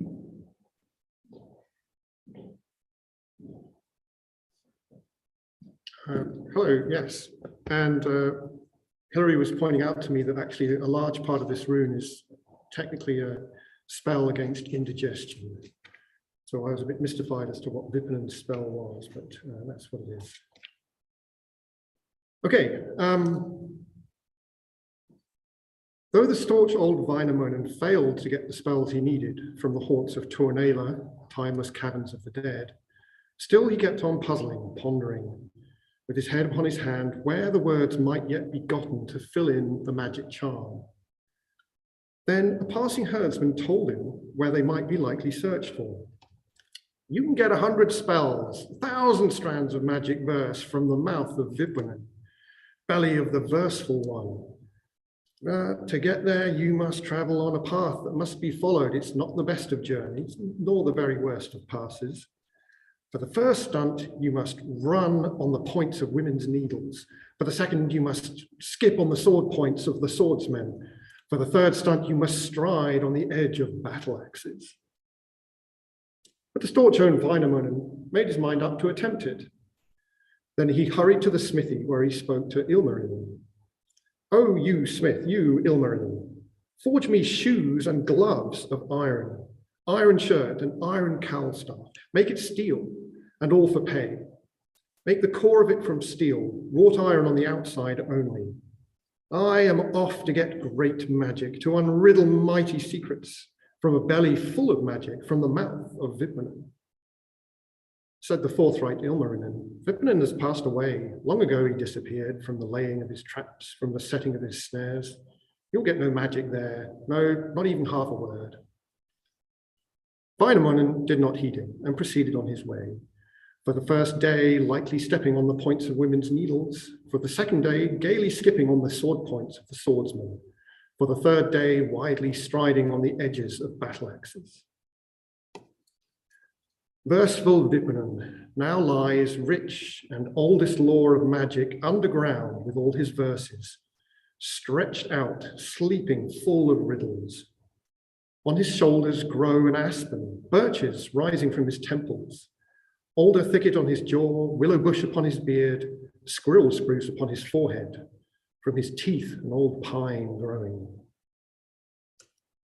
Hello, yes. And Hilary was pointing out to me that actually a large part of this rune is technically a spell against indigestion. So I was a bit mystified as to what Vipunen's spell was, but that's what it is. Okay. Though the staunch old Vainamoinen failed to get the spells he needed from the haunts of Tuonela, timeless caverns of the dead, still he kept on puzzling, pondering, with his head upon his hand, where the words might yet be gotten to fill in the magic charm. Then a passing herdsman told him where they might be likely searched for. You can get 100 spells, 1,000 strands of magic verse from the mouth of Vipunen, belly of the verseful one. To get there, you must travel on a path that must be followed. It's not the best of journeys, nor the very worst of passes. For the first stunt, you must run on the points of women's needles. For the second, you must skip on the sword points of the swordsmen. For the third stunt, you must stride on the edge of battle axes. But the staunch-owned Vainamoinen made his mind up to attempt it. Then he hurried to the smithy where he spoke to Ilmarinen. Oh, you smith, you Ilmarinen, forge me shoes and gloves of iron, iron shirt and iron cowl staff. Make it steel, and all for pay. Make the core of it from steel, wrought iron on the outside only. I am off to get great magic, to unriddle mighty secrets from a belly full of magic, from the mouth of Vipunen. Said the forthright Ilmarinen, Vipunen has passed away. Long ago he disappeared from the laying of his traps, from the setting of his snares. You'll get no magic there, no, not even half a word. Wainamoinen did not heed him and proceeded on his way. For the first day, lightly stepping on the points of women's needles. For the second day, gaily skipping on the sword points of the swordsmen. For the third day, widely striding on the edges of battle axes. Verseful Vippanen now lies rich and oldest lore of magic underground with all his verses, stretched out, sleeping full of riddles. On his shoulders grow an aspen, birches rising from his temples, alder thicket on his jaw, willow bush upon his beard, squirrel spruce upon his forehead, from his teeth an old pine growing.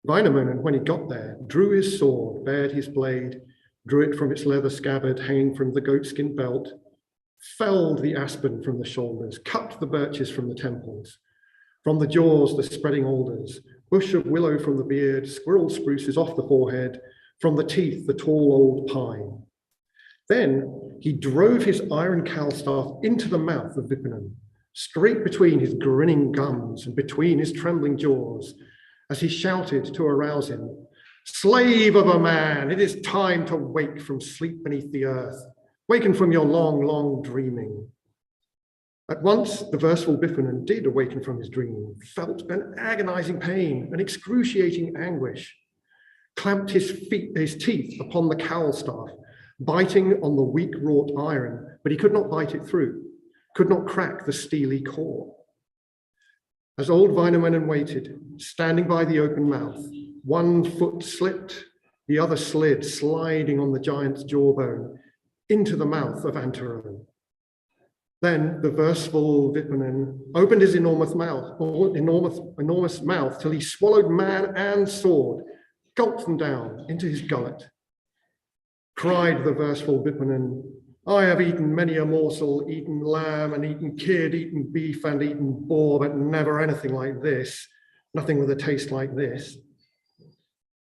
Wainamoinen, when he got there, drew his sword, bared his blade, drew it from its leather scabbard hanging from the goatskin belt, felled the aspen from the shoulders, cut the birches from the temples, from the jaws the spreading alders, bush of willow from the beard, squirrel spruces off the forehead, from the teeth the tall old pine. Then he drove his iron cowstaff into the mouth of Vippanen, straight between his grinning gums and between his trembling jaws, as he shouted to arouse him, "Slave of a man, it is time to wake from sleep beneath the earth. Waken from your long, long dreaming." At once, the verseful Vippanen did awaken from his dream, felt an agonizing pain, an excruciating anguish, clamped his teeth upon the cowl staff, biting on the weak wrought iron, but he could not bite it through, could not crack the steely core. As old Wainamoinen waited, standing by the open mouth, one foot slipped, the other slid, sliding on the giant's jawbone into the mouth of Antero. Then the verseful Vippanen opened his enormous mouth till he swallowed man and sword, gulped them down into his gullet. Cried the verseful Vippanen, "I have eaten many a morsel, eaten lamb and eaten kid, eaten beef and eaten boar, but never anything like this, nothing with a taste like this."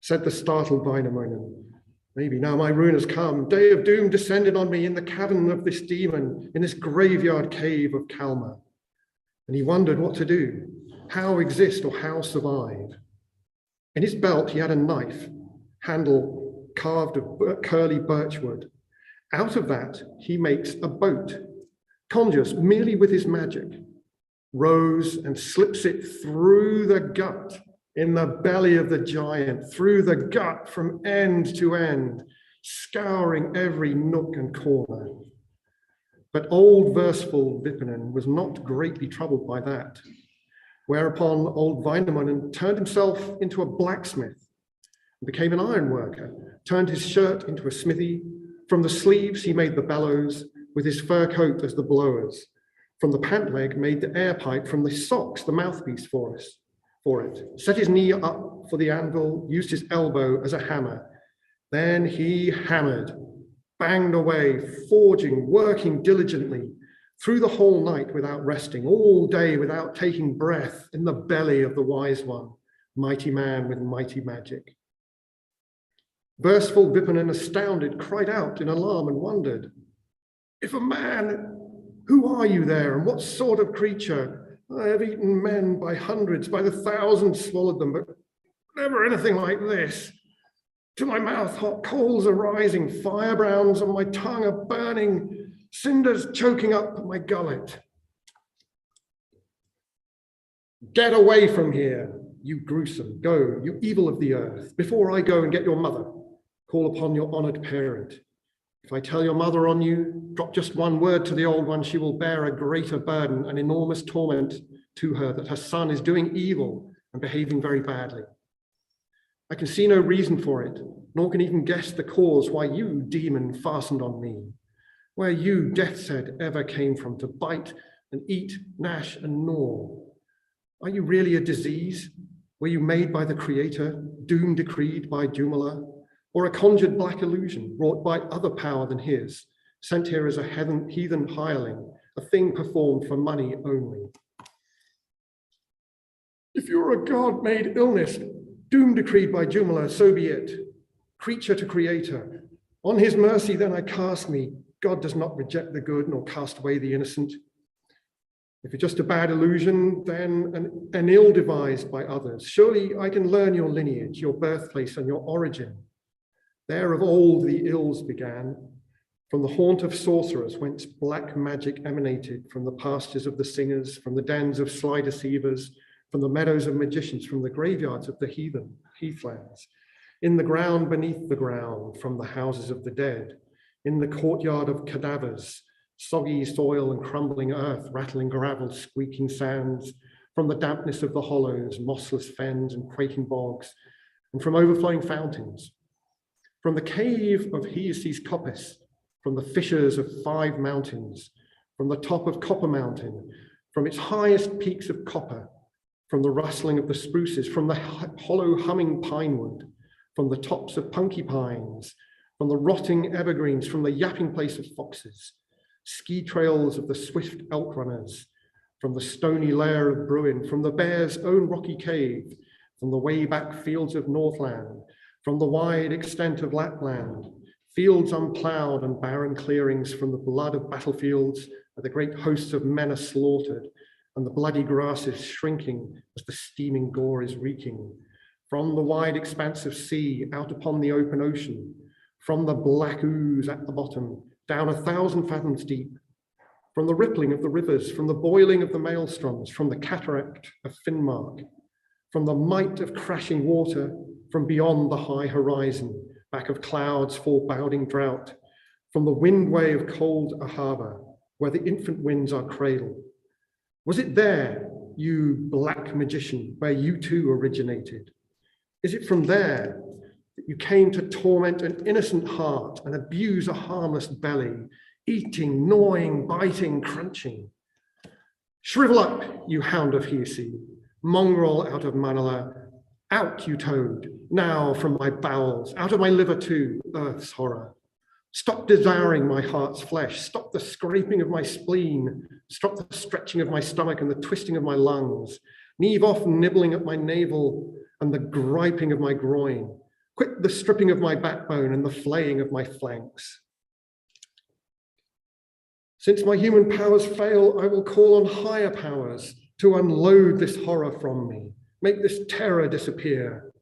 Said the startled Wainamoinen, "Maybe now my ruin has come. Day of doom descended on me in the cavern of this demon, in this graveyard cave of Kalmar." And he wondered what to do, how exist or how survive. In his belt, he had a knife, handle carved of curly birchwood. Out of that, he makes a boat, conjures merely with his magic, rows and slips it through the gut, in the belly of the giant, through the gut from end to end, scouring every nook and corner. But old verseful Vippanen was not greatly troubled by that, whereupon old Wainamoinen turned himself into a blacksmith, and became an iron worker, turned his shirt into a smithy. From the sleeves he made the bellows, with his fur coat as the blowers. From the pant leg made the air pipe, from the socks the mouthpiece for it. Set his knee up for the anvil, used his elbow as a hammer. Then he hammered, banged away, forging, working diligently, through the whole night without resting, all day without taking breath, in the belly of the wise one, mighty man with mighty magic. Verseful Vippanen, astounded, cried out in alarm and wondered, "If a man, who are you there, and what sort of creature? I have eaten men by hundreds, by the thousands swallowed them, but never anything like this. To my mouth hot coals are rising, firebrands on my tongue are burning, cinders choking up my gullet." "Get away from here, you gruesome, go, you evil of the earth, before I go and get your mother. Call upon your honored parent. If I tell your mother on you, drop just one word to the old one, she will bear a greater burden, an enormous torment to her, that her son is doing evil and behaving very badly. I can see no reason for it, nor can even guess the cause why you, demon, fastened on me, where you, death's head, ever came from to bite and eat, gnash and gnaw. Are you really a disease? Were you made by the Creator, doom decreed by Jumala, or a conjured black illusion wrought by other power than his, sent here as a heathen hireling, a thing performed for money only? If you're a god made illness, doom decreed by Jumala, so be it. Creature to Creator, on his mercy then I cast me. God does not reject the good nor cast away the innocent. If it's just a bad illusion, then an ill devised by others, surely I can learn your lineage, your birthplace and your origin. There of old the ills began, from the haunt of sorcerers, whence black magic emanated, from the pastures of the singers, from the dens of sly deceivers, from the meadows of magicians, from the graveyards of the heathen, heathlands, in the ground beneath the ground, from the houses of the dead, in the courtyard of cadavers, soggy soil and crumbling earth, rattling gravel, squeaking sands, from the dampness of the hollows, mossless fens and quaking bogs, and from overflowing fountains, from the cave of Hiesi's coppice, from the fissures of 5 mountains, from the top of Copper Mountain, from its highest peaks of copper, from the rustling of the spruces, from the hollow humming pinewood, from the tops of punky pines, from the rotting evergreens, from the yapping place of foxes, ski trails of the swift elk runners, from the stony lair of Bruin, from the bear's own rocky cave, from the way back fields of Northland, from the wide extent of Lapland, fields unplowed and barren clearings, from the blood of battlefields where the great hosts of men are slaughtered and the bloody grass is shrinking as the steaming gore is reeking, from the wide expanse of sea out upon the open ocean, from the black ooze at the bottom, down 1,000 fathoms deep, from the rippling of the rivers, from the boiling of the maelstroms, from the cataract of Finnmark, from the might of crashing water, from beyond the high horizon, back of clouds foreboding drought, from the windway of cold Ahava, where the infant winds are cradled. Was it there, you black magician, where you too originated? Is it from there that you came to torment an innocent heart and abuse a harmless belly, eating, gnawing, biting, crunching? Shrivel up, you hound of Hiesi, mongrel out of Manala, out, you toad, now from my bowels, out of my liver too, earth's horror. Stop devouring my heart's flesh, stop the scraping of my spleen, stop the stretching of my stomach and the twisting of my lungs, leave off nibbling at my navel and the griping of my groin, quit the stripping of my backbone and the flaying of my flanks. Since my human powers fail, I will call on higher powers to unload this horror from me. Make this terror disappear.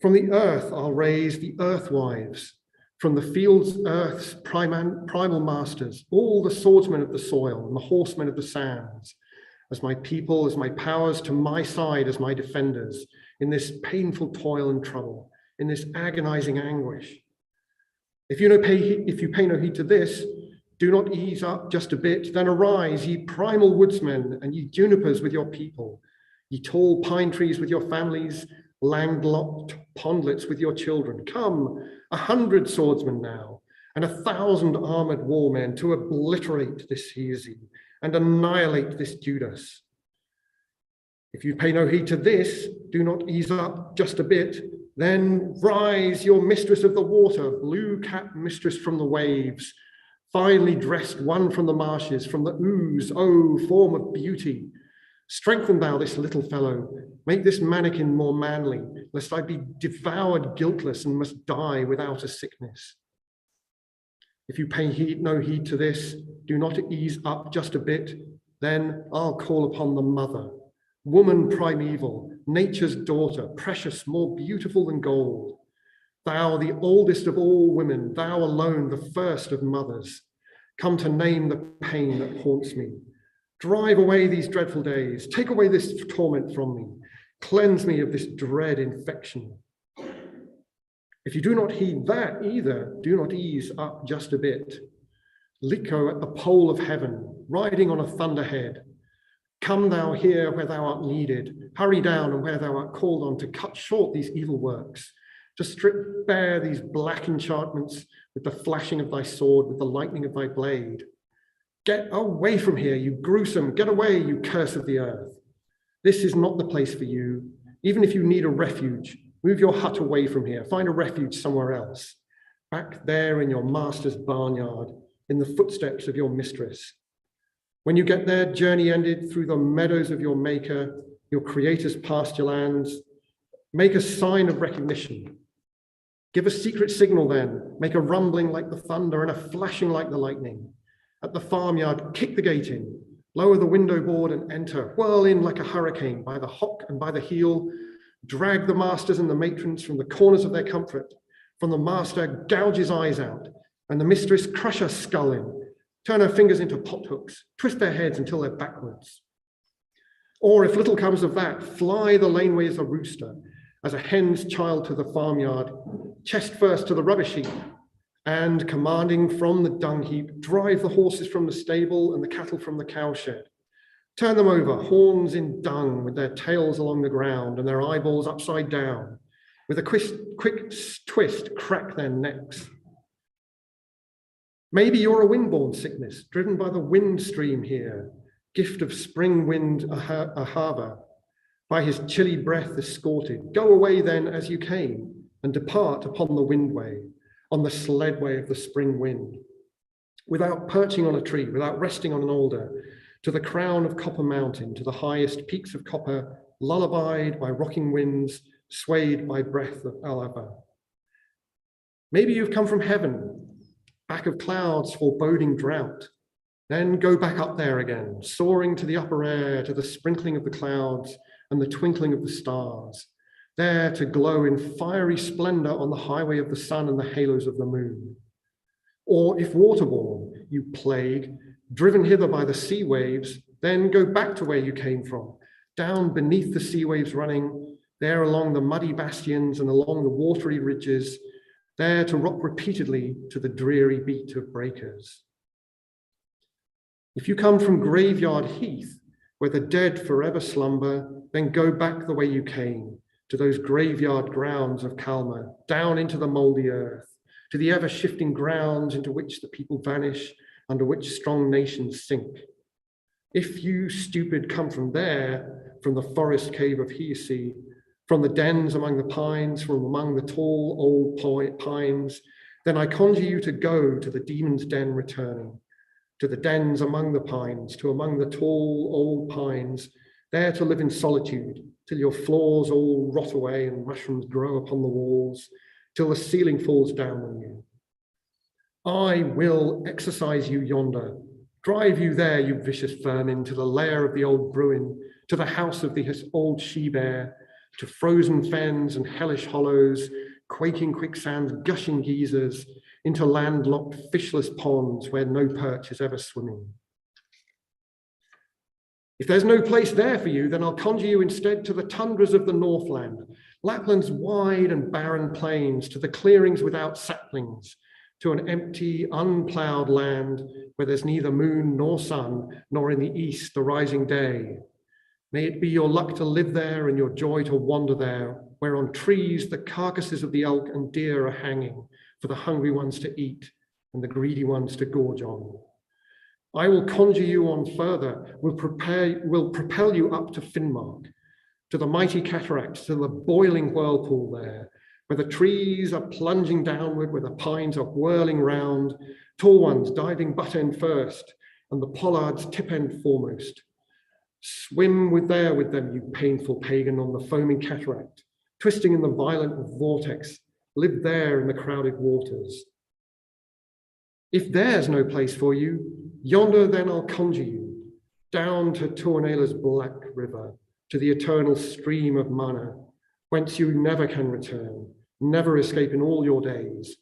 From the earth, I'll raise the earthwives. From the fields, earth's primal masters, all the swordsmen of the soil and the horsemen of the sands, as my people, as my powers to my side, as my defenders, in this painful toil and trouble, in this agonizing anguish. If you pay no heed to this, do not ease up just a bit, then arise, ye primal woodsmen, and ye junipers with your people, ye tall pine trees with your families, landlocked pondlets with your children. Come, 100 swordsmen now, and 1,000 armored warmen to obliterate this Hiesi and annihilate this Judas. If you pay no heed to this, do not ease up just a bit, then rise, your mistress of the water, blue-capped mistress from the waves, finely dressed one from the marshes, from the ooze, oh, form of beauty. Strengthen thou this little fellow, make this mannequin more manly, lest I be devoured guiltless and must die without a sickness. If you pay no heed to this, do not ease up just a bit, then I'll call upon the mother, woman primeval, nature's daughter, precious, more beautiful than gold. Thou, the oldest of all women, thou alone, the first of mothers, come to name the pain that haunts me. Drive away these dreadful days, take away this torment from me, cleanse me of this dread infection. If you do not heed that either, do not ease up just a bit. Liko at the pole of heaven, riding on a thunderhead, come thou here where thou art needed, hurry down and where thou art called on to cut short these evil works, to strip bare these black enchantments with the flashing of thy sword, with the lightning of thy blade. Get away from here, you gruesome, get away, you curse of the earth. This is not the place for you. Even if you need a refuge, move your hut away from here, find a refuge somewhere else, back there in your master's barnyard, in the footsteps of your mistress. When you get there, journey ended through the meadows of your maker, your creator's pasture lands, make a sign of recognition. Give a secret signal then, make a rumbling like the thunder and a flashing like the lightning. At the farmyard, kick the gate in, lower the window board and enter, whirl in like a hurricane by the hock and by the heel, drag the masters and the matrons from the corners of their comfort, from the master gouge his eyes out, and the mistress crush her skull in, turn her fingers into pot hooks, twist their heads until they're backwards. Or if little comes of that, fly the laneway as a rooster, as a hen's child to the farmyard, chest first to the rubbish heap, and commanding from the dung heap, drive the horses from the stable and the cattle from the cowshed. Turn them over, horns in dung, with their tails along the ground and their eyeballs upside down. With a quick twist, crack their necks. Maybe you're a windborne sickness, driven by the wind stream here, gift of spring wind Ahava, by his chilly breath escorted. Go away then as you came, and depart upon the windway, on the sledway of the spring wind, without perching on a tree, without resting on an alder, to the crown of Copper Mountain, to the highest peaks of copper, lullabied by rocking winds, swayed by breath of Alava. Maybe you've come from heaven, back of clouds foreboding drought. Then go back up there again, soaring to the upper air, to the sprinkling of the clouds and the twinkling of the stars, there to glow in fiery splendor on the highway of the sun and the halos of the moon. Or if waterborne, you plague, driven hither by the sea waves, then go back to where you came from, down beneath the sea waves running, there along the muddy bastions and along the watery ridges, there to rock repeatedly to the dreary beat of breakers. If you come from Graveyard Heath, where the dead forever slumber, then go back the way you came, to those graveyard grounds of Kalma, down into the moldy earth, to the ever-shifting grounds into which the people vanish, under which strong nations sink. If you, stupid, come from there, from the forest cave of Hiisi, from the dens among the pines, from among the tall old pines, then I conjure you to go to the demon's den returning, to the dens among the pines, to among the tall old pines, there to live in solitude, till your floors all rot away and mushrooms grow upon the walls, till the ceiling falls down on you. I will exercise you yonder, drive you there, you vicious vermin, to the lair of the old Bruin, to the house of the old she-bear, to frozen fens and hellish hollows, quaking quicksands, gushing geysers, into landlocked fishless ponds where no perch is ever swimming. If there's no place there for you, then I'll conjure you instead to the tundras of the Northland, Lapland's wide and barren plains, to the clearings without saplings, to an empty, unplowed land where there's neither moon nor sun, nor in the east the rising day. May it be your luck to live there and your joy to wander there, where on trees the carcasses of the elk and deer are hanging for the hungry ones to eat and the greedy ones to gorge on. I will conjure you on further, will propel you up to Finnmark, to the mighty cataracts, to the boiling whirlpool there, where the trees are plunging downward, where the pines are whirling round, tall ones diving butt end first, and the pollards tip end foremost. Swim with them, you painful pagan, on the foaming cataract, twisting in the violent vortex, live there in the crowded waters. If there's no place for you, yonder then I'll conjure you, down to Tuonela's black river, to the eternal stream of Mana, whence you never can return, never escape in all your days,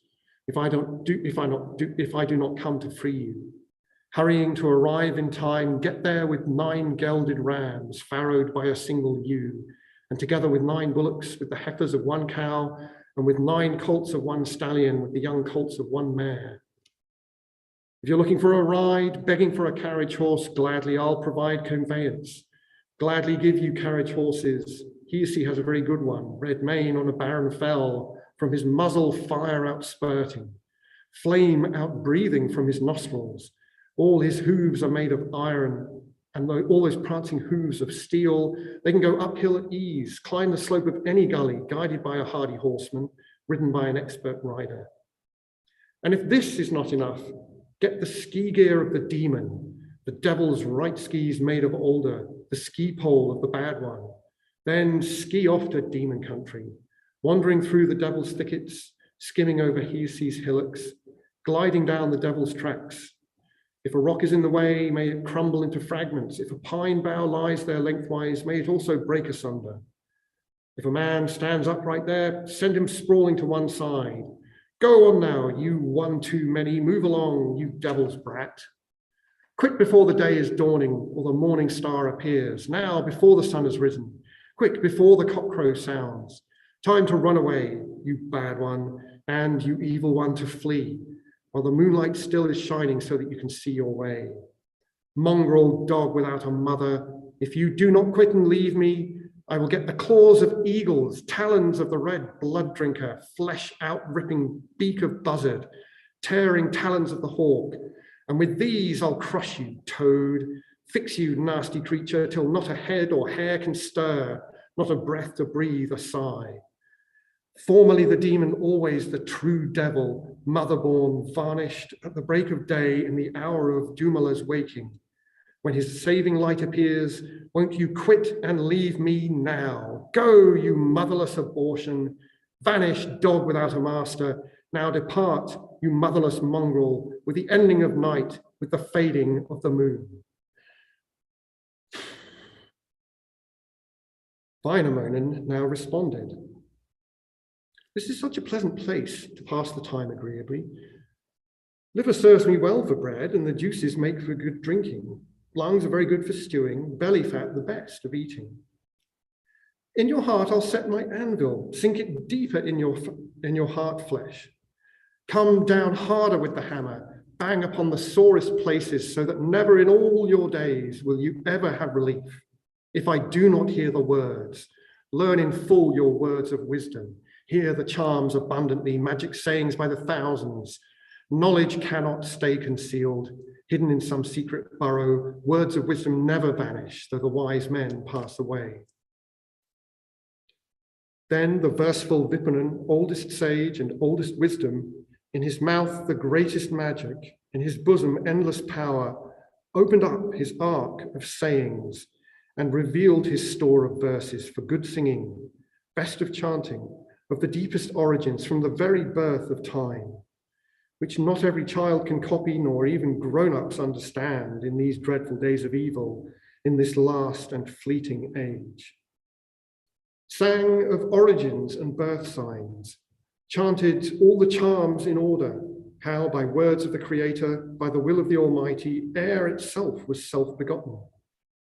if I do not come to free you. Hurrying to arrive in time, get there with 9 gelded rams, farrowed by a single ewe, and together with 9 bullocks, with the heifers of 1 cow, and with 9 colts of 1 stallion, with the young colts of 1 mare. If you're looking for a ride, begging for a carriage horse, gladly I'll provide conveyance. Gladly give you carriage horses. Hiisi has a very good one, red mane on a barren fell, from his muzzle fire out spurting, flame out breathing from his nostrils. All his hooves are made of iron, and all those prancing hooves of steel. They can go uphill at ease, climb the slope of any gully, guided by a hardy horseman, ridden by an expert rider. And if this is not enough, get the ski gear of the demon, the devil's right skis made of alder, the ski pole of the bad one. Then ski off to demon country, wandering through the devil's thickets, skimming over Hiisi's hillocks, gliding down the devil's tracks. If a rock is in the way, may it crumble into fragments. If a pine bough lies there lengthwise, may it also break asunder. If a man stands upright there, send him sprawling to one side. Go on now, you one too many, move along, you devil's brat. Quick before the day is dawning or the morning star appears, now before the sun has risen, quick before the cockcrow sounds. Time to run away, you bad one, and you evil one to flee, while the moonlight still is shining so that you can see your way. Mongrel dog without a mother, if you do not quit and leave me, I will get the claws of eagles, talons of the red blood drinker, flesh out ripping beak of buzzard, tearing talons of the hawk, and with these I'll crush you, toad, fix you, nasty creature, till not a head or hair can stir, not a breath to breathe a sigh. Formerly the demon, always the true devil, mother-born, varnished at the break of day in the hour of Dumala's waking. When his saving light appears, won't you quit and leave me now? Go, you motherless abortion, vanish, dog without a master. Now depart, you motherless mongrel, with the ending of night, with the fading of the moon. Wainamoinen now responded, this is such a pleasant place to pass the time agreeably. Liver serves me well for bread, and the juices make for good drinking. Lungs are very good for stewing, belly fat the best of eating. In your heart I'll set my anvil, sink it deeper in your heart flesh. Come down harder with the hammer, bang upon the sorest places, so that never in all your days will you ever have relief. If I do not hear the words, learn in full your words of wisdom, hear the charms abundantly, magic sayings by the thousands. Knowledge cannot stay concealed, hidden in some secret burrow. Words of wisdom never vanish, though the wise men pass away. Then the verseful Vipunen, oldest sage and oldest wisdom, in his mouth the greatest magic, in his bosom endless power, opened up his ark of sayings and revealed his store of verses for good singing, best of chanting, of the deepest origins from the very birth of time, which not every child can copy, nor even grown-ups understand in these dreadful days of evil, in this last and fleeting age. Sang of origins and birth signs, chanted all the charms in order, how by words of the Creator, by the will of the Almighty, air itself was self-begotten.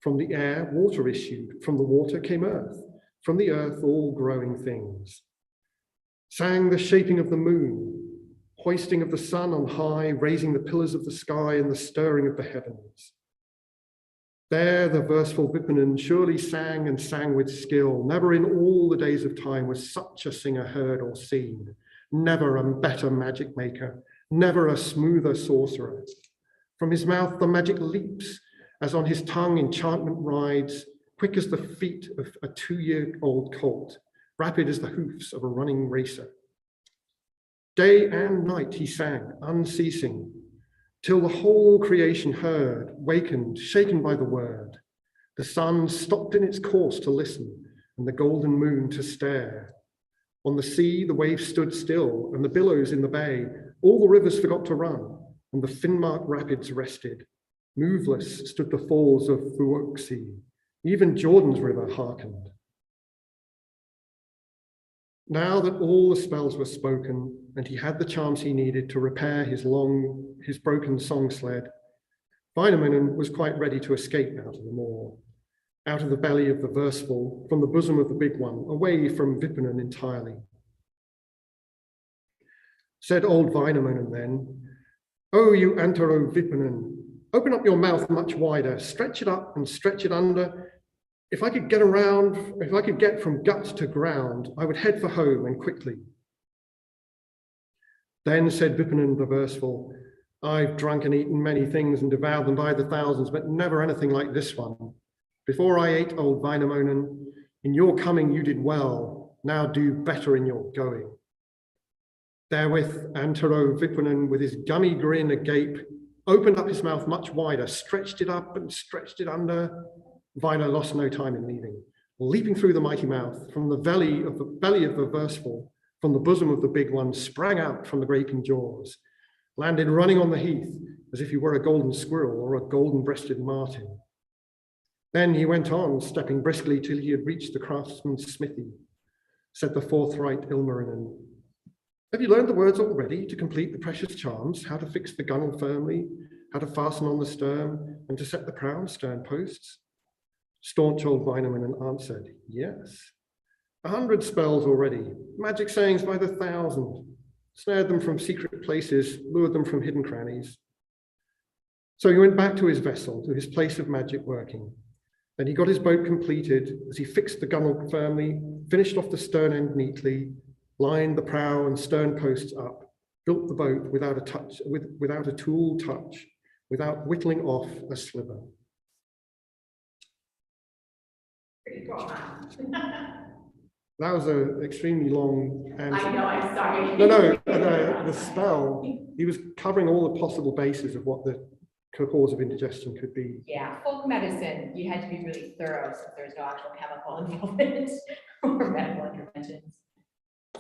From the air, water issued, from the water came earth, from the earth all growing things. Sang the shaping of the moon, hoisting of the sun on high, raising the pillars of the sky and the stirring of the heavens. There the verseful Vipunen surely sang and sang with skill. Never in all the days of time was such a singer heard or seen. Never a better magic maker, never a smoother sorcerer. From his mouth the magic leaps, as on his tongue enchantment rides, quick as the feet of a 2-year-old colt, rapid as the hoofs of a running racer. Day and night he sang, unceasing, till the whole creation heard, wakened, shaken by the word. The sun stopped in its course to listen, and the golden moon to stare. On the sea, the waves stood still, and the billows in the bay, all the rivers forgot to run, and the Finnmark rapids rested. Moveless stood the falls of Vuoksi, even Jordan's river hearkened. Now that all the spells were spoken, and he had the charms he needed to repair his broken song sled, Wainamoinen was quite ready to escape out of the moor, out of the belly of the verseful, from the bosom of the big one, away from Vipunen entirely. Said old Wainamoinen then, "Oh, you Antero Vipunen, open up your mouth much wider, stretch it up and stretch it under. If I could get from gut to ground, I would head for home and quickly." Then said Vipunen the verseful, "I've drunk and eaten many things and devoured them by the thousands, but never anything like this one. Before I ate, old Wainamoinen, in your coming you did well, now do better in your going." Therewith Antero Vipunen, with his gummy grin agape, opened up his mouth much wider, stretched it up and stretched it under. Vaina lost no time in leaving, leaping through the mighty mouth, from the belly of the verseful, from the bosom of the big one, sprang out from the gaping jaws, landed running on the heath as if he were a golden squirrel or a golden-breasted martin. Then he went on, stepping briskly till he had reached the craftsman's smithy, said the forthright Ilmarinen. Have you learned the words already to complete the precious charms, how to fix the gunwale firmly, how to fasten on the stern, and to set the prow stern posts? Staunch old Wainamoinen answered, yes. 100 spells already, magic sayings by the 1,000, snared them from secret places, lured them from hidden crannies. So he went back to his vessel, to his place of magic working. Then he got his boat completed as he fixed the gunwale firmly, finished off the stern end neatly, lined the prow and stern posts up, built the boat without a tool touch, without whittling off a sliver. Pretty cool. That was an extremely long answer. I know, I'm sorry. No, the spell, he was covering all the possible bases of what the cause of indigestion could be. Yeah, folk medicine, you had to be really thorough since there's no actual chemical involvement or medical interventions.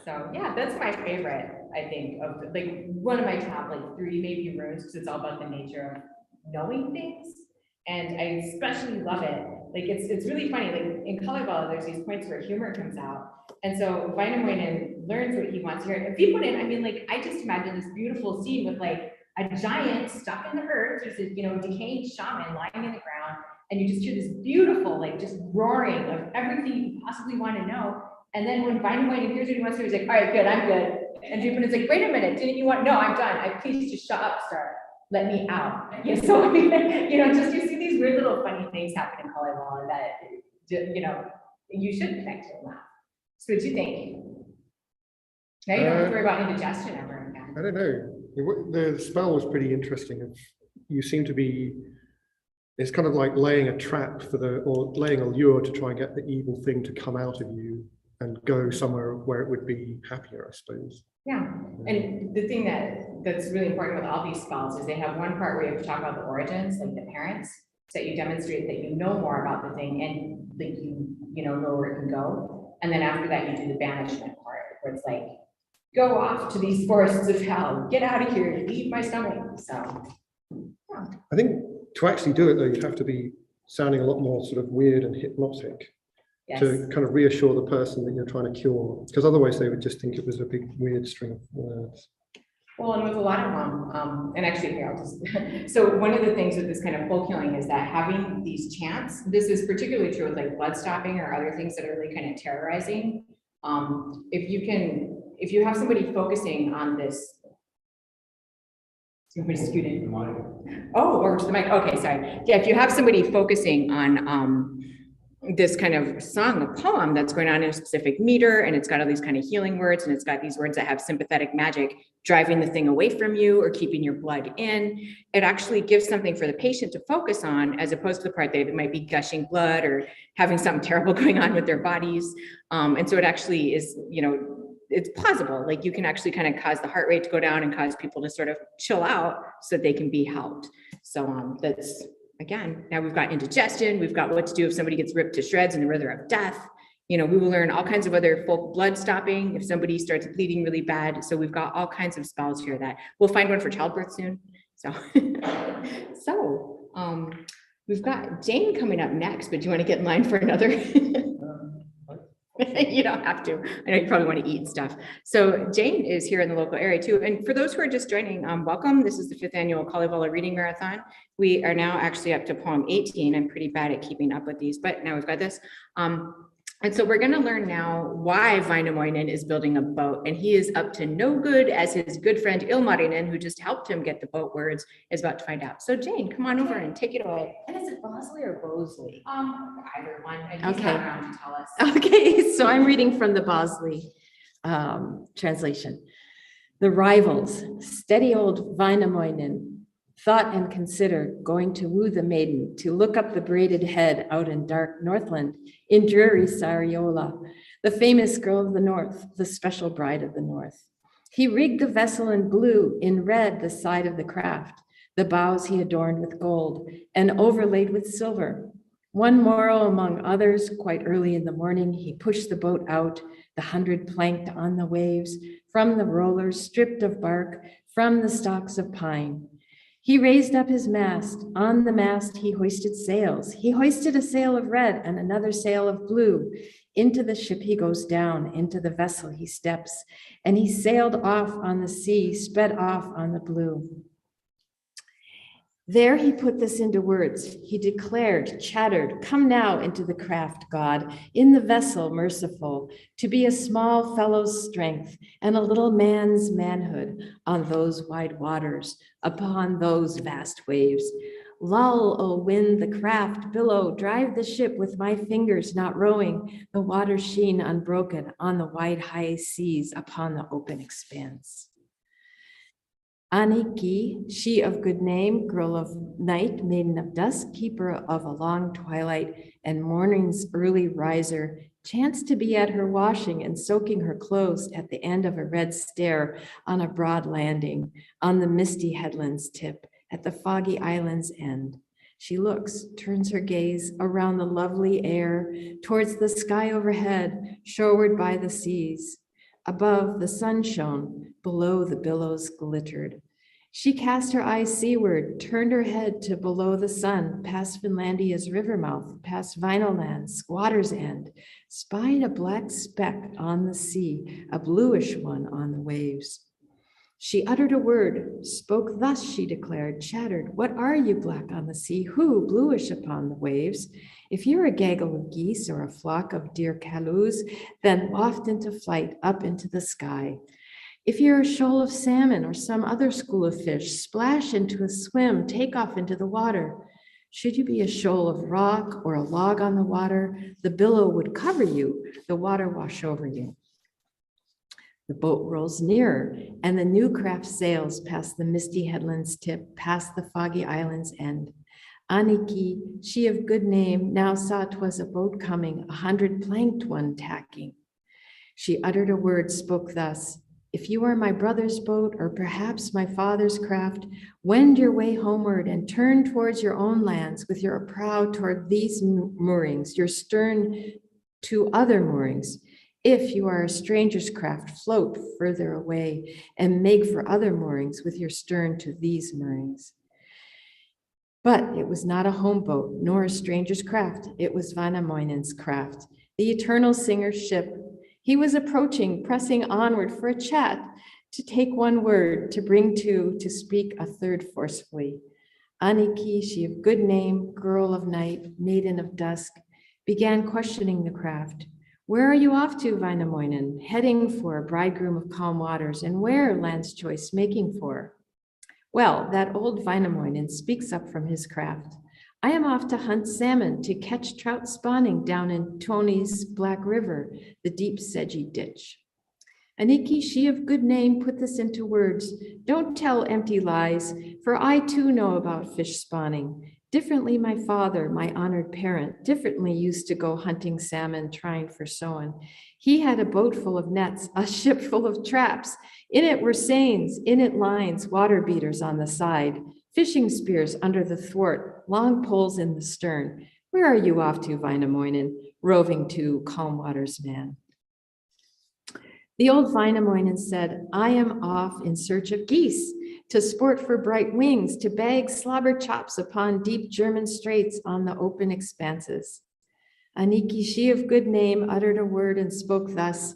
So yeah, that's my favorite, I think, of like one of my top like 3 maybe runes, because it's all about the nature of knowing things. And I especially love it. Like it's really funny. Like in Kalevala, there's these points where humor comes out. And so Wainamoinen learns what he wants to hear. If he put in, I mean, like I just imagine this beautiful scene with like a giant stuck in the earth, he's a decaying shaman lying in the ground, and you just hear this beautiful, like just roaring of everything you possibly want to know. And then when Wainamoinen hears what he wants to hear, he's like, all right, good, I'm good. And Jupiter's like, wait a minute, didn't you want, no, I'm done. Please just shut up, sir. Let me out. Yeah, so just you see these weird little funny things happen in Kalevala that you should connect to them. So what do you think? Now you don't have to worry about indigestion ever again. I don't know. The spell was pretty interesting. You seem to be, it's kind of like laying a trap or laying a lure to try and get the evil thing to come out of you and go somewhere where it would be happier, I suppose. Yeah, and the thing that's really important with all these spells is they have one part where you have to talk about the origins, like the parents, so that you demonstrate that you know more about the thing and that you know where it can go. And then after that, you do the banishment part, where it's like, go off to these forests of hell, get out of here, leave my stomach. So, yeah. I think to actually do it though, you have to be sounding a lot more sort of weird and hypnotic. Yes. To kind of reassure the person that you're trying to cure, because otherwise they would just think it was a big weird string of words. Well, and with a lot of them, and actually here, I'll just, so one of the things with this kind of folk healing is that having these chants, this is particularly true with like blood stopping or other things that are really kind of terrorizing. If you have somebody focusing on this, somebody scoot in. Oh, over to the mic, okay, sorry. Yeah, if you have somebody focusing on this kind of song, a poem that's going on in a specific meter, and it's got all these kind of healing words, and it's got these words that have sympathetic magic driving the thing away from you or keeping your blood in, it actually gives something for the patient to focus on, as opposed to the part that might be gushing blood or having something terrible going on with their bodies. And so it actually is, it's plausible, like you can actually kind of cause the heart rate to go down and cause people to sort of chill out so that they can be helped. So that's, again, now we've got indigestion, we've got what to do if somebody gets ripped to shreds in the river of death. We will learn all kinds of other folk blood stopping if somebody starts bleeding really bad. So we've got all kinds of spells here that we'll find one for childbirth soon. So, we've got Jane coming up next, but do you want to get in line for another? You don't have to. I know you probably want to eat stuff. So Jane is here in the local area too. And for those who are just joining, welcome. This is the 5th annual Kalevala Reading Marathon. We are now actually up to poem 18. I'm pretty bad at keeping up with these, but now we've got this. And so we're going to learn now why Wainamoinen is building a boat, and he is up to no good, as his good friend Ilmarinen, who just helped him get the boat words, is about to find out. So Jane, come on over and take it away. And is it Bosley or Bosley? Either one. He's not around to tell us. Okay, so I'm reading from the Bosley translation. The rivals, steady old Wainamoinen, thought and considered going to woo the maiden, to look up the braided head out in dark Northland, in dreary Sariola, the famous girl of the North, the special bride of the North. He rigged the vessel in blue, in red the side of the craft, the bows he adorned with gold, and overlaid with silver. One morrow among others, quite early in the morning, he pushed the boat out, the 100 planked on the waves, from the rollers stripped of bark, from the stalks of pine. He raised up his mast. On the mast he hoisted sails. He hoisted a sail of red and another sail of blue. Into the ship he goes down, into the vessel he steps, and he sailed off on the sea, sped off on the blue. There he put this into words. He declared, chattered, come now into the craft, God, in the vessel merciful, to be a small fellow's strength and a little man's manhood on those wide waters, upon those vast waves. Lull, O wind, the craft, billow, drive the ship with my fingers not rowing, the water sheen unbroken on the wide high seas upon the open expanse. Aniki, she of good name, girl of night, maiden of dusk, keeper of a long twilight, and morning's early riser, chanced to be at her washing and soaking her clothes at the end of a red stair on a broad landing, on the misty headland's tip, at the foggy island's end. She looks, turns her gaze around the lovely air, towards the sky overhead, shoreward by the seas. Above, the sun shone, below the billows glittered. She cast her eyes seaward, turned her head to below the sun, past Finlandia's river mouth, past Vineland, Squatter's End, spied a black speck on the sea, a bluish one on the waves. She uttered a word, spoke thus, she declared, chattered, what are you, black on the sea? Who, bluish upon the waves? If you're a gaggle of geese or a flock of deer caloos, then waft into flight up into the sky. If you're a shoal of salmon or some other school of fish, splash into a swim, take off into the water. Should you be a shoal of rock or a log on the water, the billow would cover you, the water wash over you. The boat rolls nearer, and the new craft sails past the misty headland's tip, past the foggy island's end. Aniki, she of good name, now saw 'twas a boat coming, 100 planked one tacking. She uttered a word, spoke thus, if you are my brother's boat, or perhaps my father's craft, wend your way homeward and turn towards your own lands with your prow toward these moorings, your stern to other moorings. If you are a stranger's craft, float further away and make for other moorings with your stern to these moorings. But it was not a home boat, nor a stranger's craft. It was Vainamoinen's craft, the eternal singer's ship. He was approaching, pressing onward for a chat, to take one word, to bring two, to speak a third forcefully. Aniki, she of good name, girl of night, maiden of dusk, began questioning the craft. Where are you off to, Vainamoinen? Heading for, bridegroom of calm waters, and where, land's choice, making for? Well, that old Vainamoinen speaks up from his craft. I am off to hunt salmon, to catch trout spawning down in Tony's Black River, the deep sedgy ditch. Aniki, she of good name, put this into words. Don't tell empty lies, for I too know about fish spawning. Differently, my father, my honored parent, differently used to go hunting salmon, trying for sowen. He had a boat full of nets, a ship full of traps. In it were seines, in it lines, water beaters on the side, fishing spears under the thwart, long poles in the stern. Where are you off to, Vainamoinen, roving to calm waters, man? The old Vainamoinen said, I am off in search of geese, to sport for bright wings, to bag slobber chops upon deep German straits on the open expanses. Aniki, she of good name, uttered a word and spoke thus,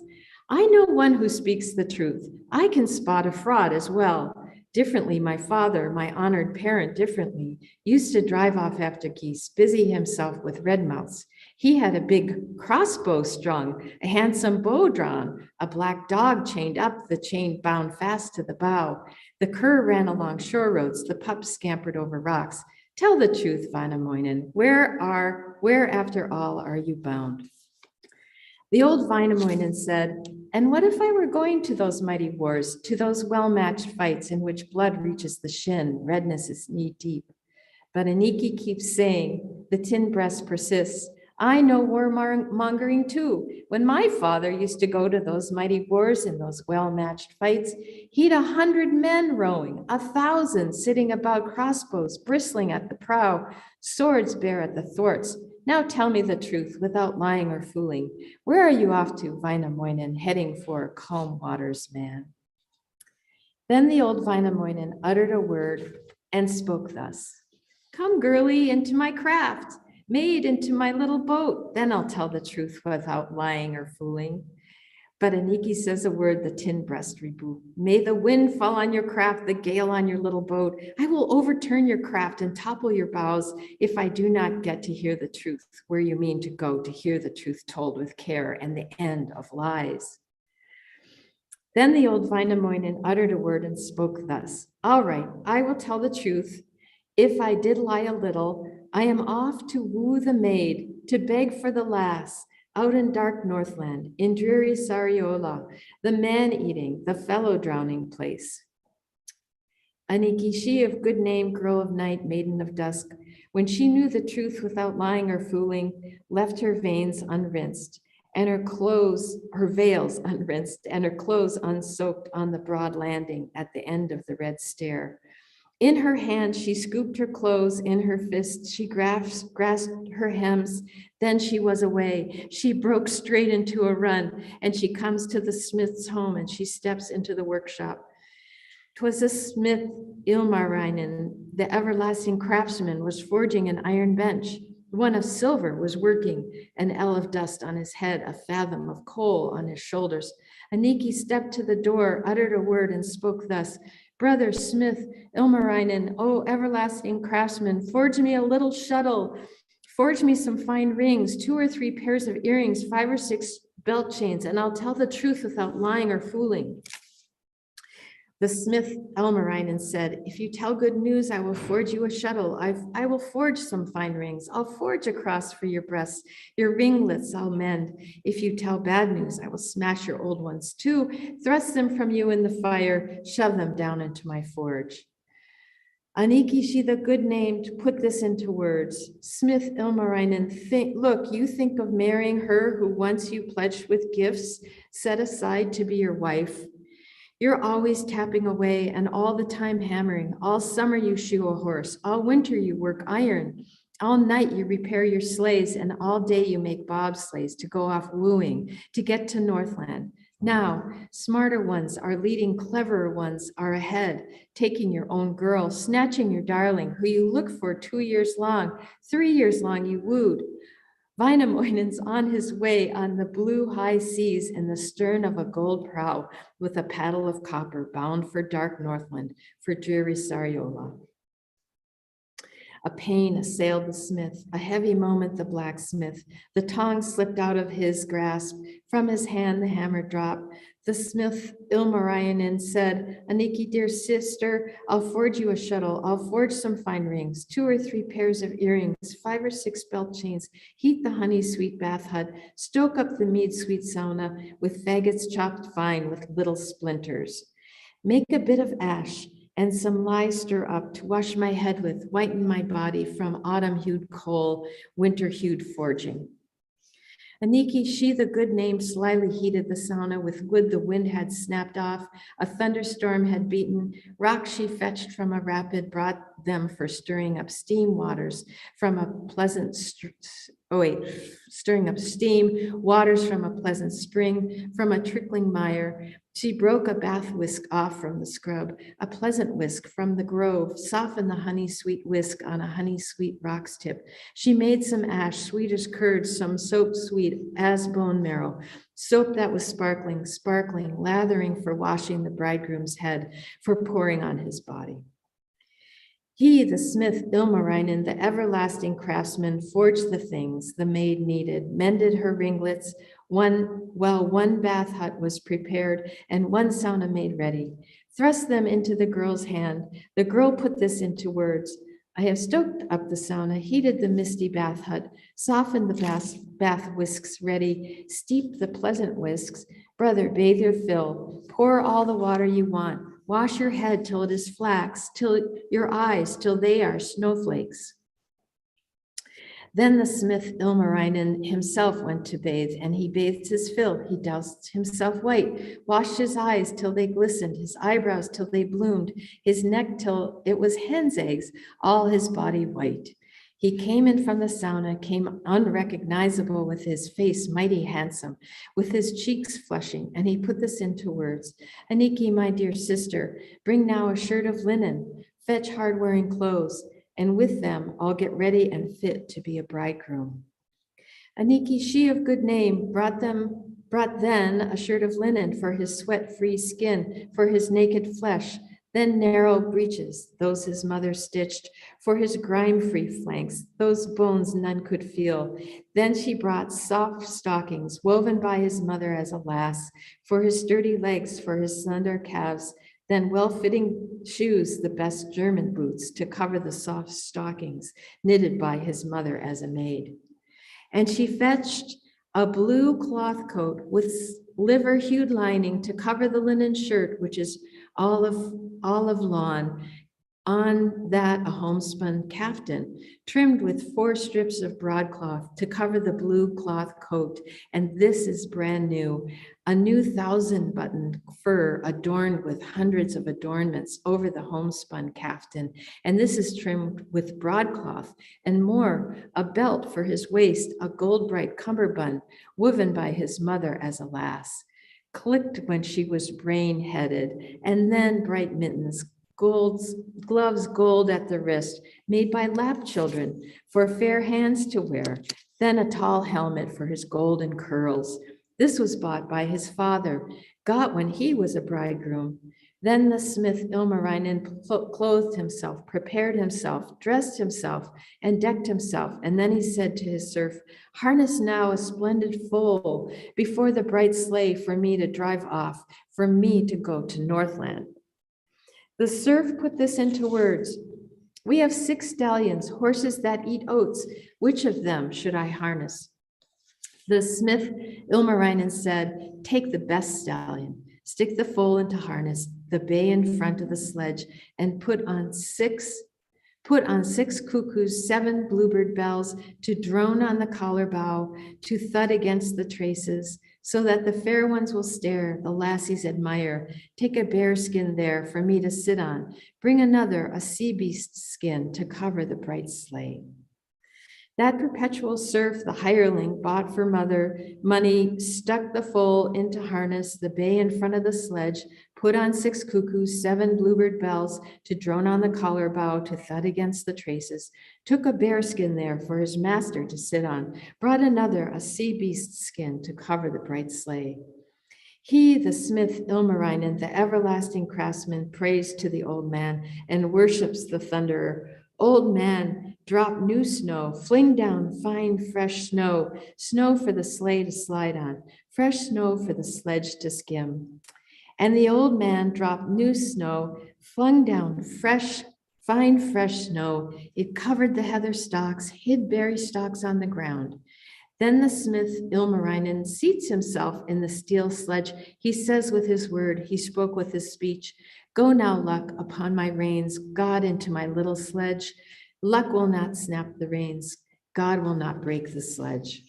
I know one who speaks the truth. I can spot a fraud as well. Differently, my father, my honored parent, differently, used to drive off after geese, busy himself with red mouths. He had a big crossbow strung, a handsome bow drawn, a black dog chained up, the chain bound fast to the bow. The cur ran along shore roads, the pup scampered over rocks. Tell the truth, Vainamoinen, where after all are you bound? The old Vainamoinen said, and what if I were going to those mighty wars, to those well-matched fights in which blood reaches the shin, redness is knee-deep? But Aniki keeps saying, the tin breast persists, I know warmongering too. When my father used to go to those mighty wars in those well-matched fights, he'd 100 men rowing, 1,000 sitting about crossbows, bristling at the prow, swords bare at the thwarts. Now tell me the truth without lying or fooling. Where are you off to, Vainamoinen, heading for calm waters, man? Then the old Vainamoinen uttered a word and spoke thus. Come, girlie, into my craft. Maid, into my little boat. Then I'll tell the truth without lying or fooling. But Aniki says a word, the tin breast reboot. May the wind fall on your craft, the gale on your little boat. I will overturn your craft and topple your bows if I do not get to hear the truth, where you mean to go to hear the truth told with care and the end of lies. Then the old Wainamoinen uttered a word and spoke thus. All right, I will tell the truth. If I did lie a little, I am off to woo the maid, to beg for the lass, out in dark Northland, in dreary Sariola, the man-eating, the fellow-drowning place. Aniki, she of good name, girl of night, maiden of dusk, when she knew the truth without lying or fooling, left her veins unrinsed, and her veils unrinsed, and her clothes unsoaked on the broad landing at the end of the red stair. In her hand, she scooped her clothes, in her fist, she grasped her hems, then she was away. She broke straight into a run, and she comes to the smith's home, and she steps into the workshop. 'Twas a smith, Ilmarinen, the everlasting craftsman, was forging an iron bench. One of silver was working, an ell of dust on his head, a fathom of coal on his shoulders. Aniki stepped to the door, uttered a word, and spoke thus. Brother Smith, Ilmarinen, O everlasting craftsman, forge me a little shuttle. Forge me some fine rings, 2 or 3 pairs of earrings, 5 or 6 belt chains, and I'll tell the truth without lying or fooling. The smith Ilmarinen said, if you tell good news, I will forge you a shuttle. I will forge some fine rings. I'll forge a cross for your breasts. Your ringlets I'll mend. If you tell bad news, I will smash your old ones too, thrust them from you in the fire, shove them down into my forge. Aniki, she the good named, put this into words. Smith Ilmarinen, look, you think of marrying her who once you pledged with gifts, set aside to be your wife. You're always tapping away and all the time hammering. All summer you shoe a horse. All winter you work iron. All night you repair your sleighs and all day you make bobsleighs to go off wooing, to get to Northland. Now, smarter ones are leading, cleverer ones are ahead, taking your own girl, snatching your darling, who you look for 2 years long, 3 years long you wooed. Wainamoinen's on his way on the blue high seas in the stern of a gold prow with a paddle of copper bound for dark Northland, for dreary Sariola. A pain assailed the smith, a heavy moment the blacksmith. The tongs slipped out of his grasp. From his hand the hammer dropped. The smith Ilmarinen said, Aniki, dear sister, I'll forge you a shuttle. I'll forge some fine rings, 2 or 3 pairs of earrings, 5 or 6 belt chains, heat the honey sweet bath hut, stoke up the mead sweet sauna with faggots chopped fine with little splinters. Make a bit of ash and some lye stir up to wash my head with, whiten my body from autumn-hued coal, winter-hued forging. Aniki, she the good name, slyly heated the sauna with wood the wind had snapped off, a thunderstorm had beaten, rocks she fetched from a rapid brought them for stirring up steam waters from a pleasant, stirring up steam, waters from a pleasant spring, from a trickling mire. She broke a bath whisk off from the scrub, a pleasant whisk from the grove, softened the honey sweet whisk on a honey sweet rock's tip. She made some ash, sweet as curd, some soap sweet as bone marrow, soap that was sparkling, lathering for washing the bridegroom's head, for pouring on his body. He, the smith Ilmarinen, the everlasting craftsman, forged the things the maid needed, mended her ringlets. One bath hut was prepared and one sauna made ready. Thrust them into the girl's hand. The girl put this into words. I have stoked up the sauna, heated the misty bath hut, softened the bath whisks ready, steep the pleasant whisks. Brother, bathe your fill, pour all the water you want. Wash your head till it is flax, till your eyes, till they are snowflakes. Then the smith Ilmarinen himself went to bathe, and he bathed his fill. He doused himself white, washed his eyes till they glistened, his eyebrows till they bloomed, his neck till it was hen's eggs, all his body white. He came in from the sauna, came unrecognizable with his face mighty handsome, with his cheeks flushing, and he put this into words. Aniki, my dear sister, bring now a shirt of linen, fetch hard-wearing clothes, and with them all get ready and fit to be a bridegroom. Aniki, she of good name, brought then a shirt of linen for his sweat-free skin, for his naked flesh, then narrow breeches, those his mother stitched, for his grime-free flanks, those bones none could feel. Then she brought soft stockings, woven by his mother as a lass, for his sturdy legs, for his slender calves, then well-fitting shoes, the best German boots, to cover the soft stockings, knitted by his mother as a maid. And she fetched a blue cloth coat with liver-hued lining to cover the linen shirt, which is olive lawn, on that a homespun caftan, trimmed with 4 strips of broadcloth to cover the blue cloth coat. And this is brand new, a new 1,000-buttoned fur adorned with hundreds of adornments over the homespun caftan. And this is trimmed with broadcloth and more, a belt for his waist, a gold-bright cummerbund woven by his mother as a lass, clicked when she was brain-headed, and then bright mittens, gloves gold at the wrist, made by lap children for fair hands to wear, then a tall helmet for his golden curls. This was bought by his father, got when he was a bridegroom. Then the smith Ilmarinen clothed himself, prepared himself, dressed himself, and decked himself. And then he said to his serf, harness now a splendid foal before the bright sleigh for me to drive off, for me to go to Northland. The serf put this into words. We have 6 stallions, horses that eat oats. Which of them should I harness? The smith Ilmarinen said, take the best stallion, stick the foal into harness, the bay in front of the sledge, and put on 6 cuckoos, 7 bluebird bells to drone on the collar bow, to thud against the traces, so that the fair ones will stare, the lassies admire. Take a bear skin there for me to sit on. Bring another, a sea beast skin, to cover the bright sleigh. That perpetual serf, the hireling, bought for money, stuck the foal into harness, the bay in front of the sledge, put on 6 cuckoos, 7 bluebird bells to drone on the collar bow, to thud against the traces, took a bear skin there for his master to sit on, brought another, a sea beast skin, to cover the bright sleigh. He, the smith Ilmarinen, the everlasting craftsman, prays to the old man and worships the thunderer. Old man, drop new snow, fling down fine, fresh snow, snow for the sleigh to slide on, fresh snow for the sledge to skim. And the old man dropped new snow, flung down fine, fresh snow. It covered the heather stalks, hid berry stalks on the ground. Then the smith Ilmarinen seats himself in the steel sledge. He says with his word, he spoke with his speech, go now, luck, upon my reins, God into my little sledge. Luck will not snap the reins. God will not break the sledge.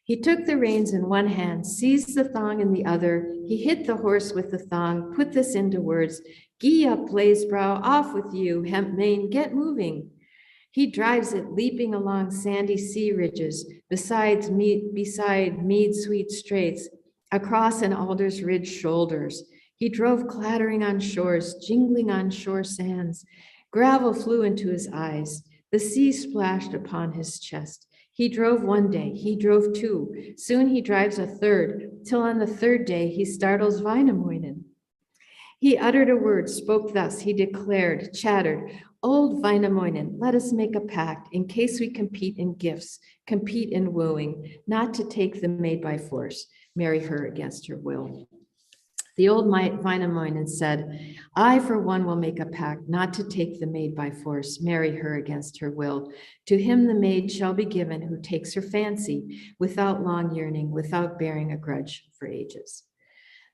He took the reins in one hand, seized the thong in the other. He hit the horse with the thong, put this into words. Gee up, Blazebrow, off with you, Hempmane, get moving. He drives it, leaping along sandy sea ridges, beside mead-sweet straits, across an alder's ridge shoulders. He drove clattering on shores, jingling on shore sands. Gravel flew into his eyes. The sea splashed upon his chest. He drove one day, he drove 2. Soon he drives a 3rd, till on the 3rd day he startles Wainamoinen. He uttered a word, spoke thus, he declared, chattered, old Wainamoinen, let us make a pact in case we compete in gifts, compete in wooing, not to take the maid by force, marry her against her will. The old Wainamoinen said, I for one will make a pact not to take the maid by force, marry her against her will. To him the maid shall be given who takes her fancy, without long yearning, without bearing a grudge for ages.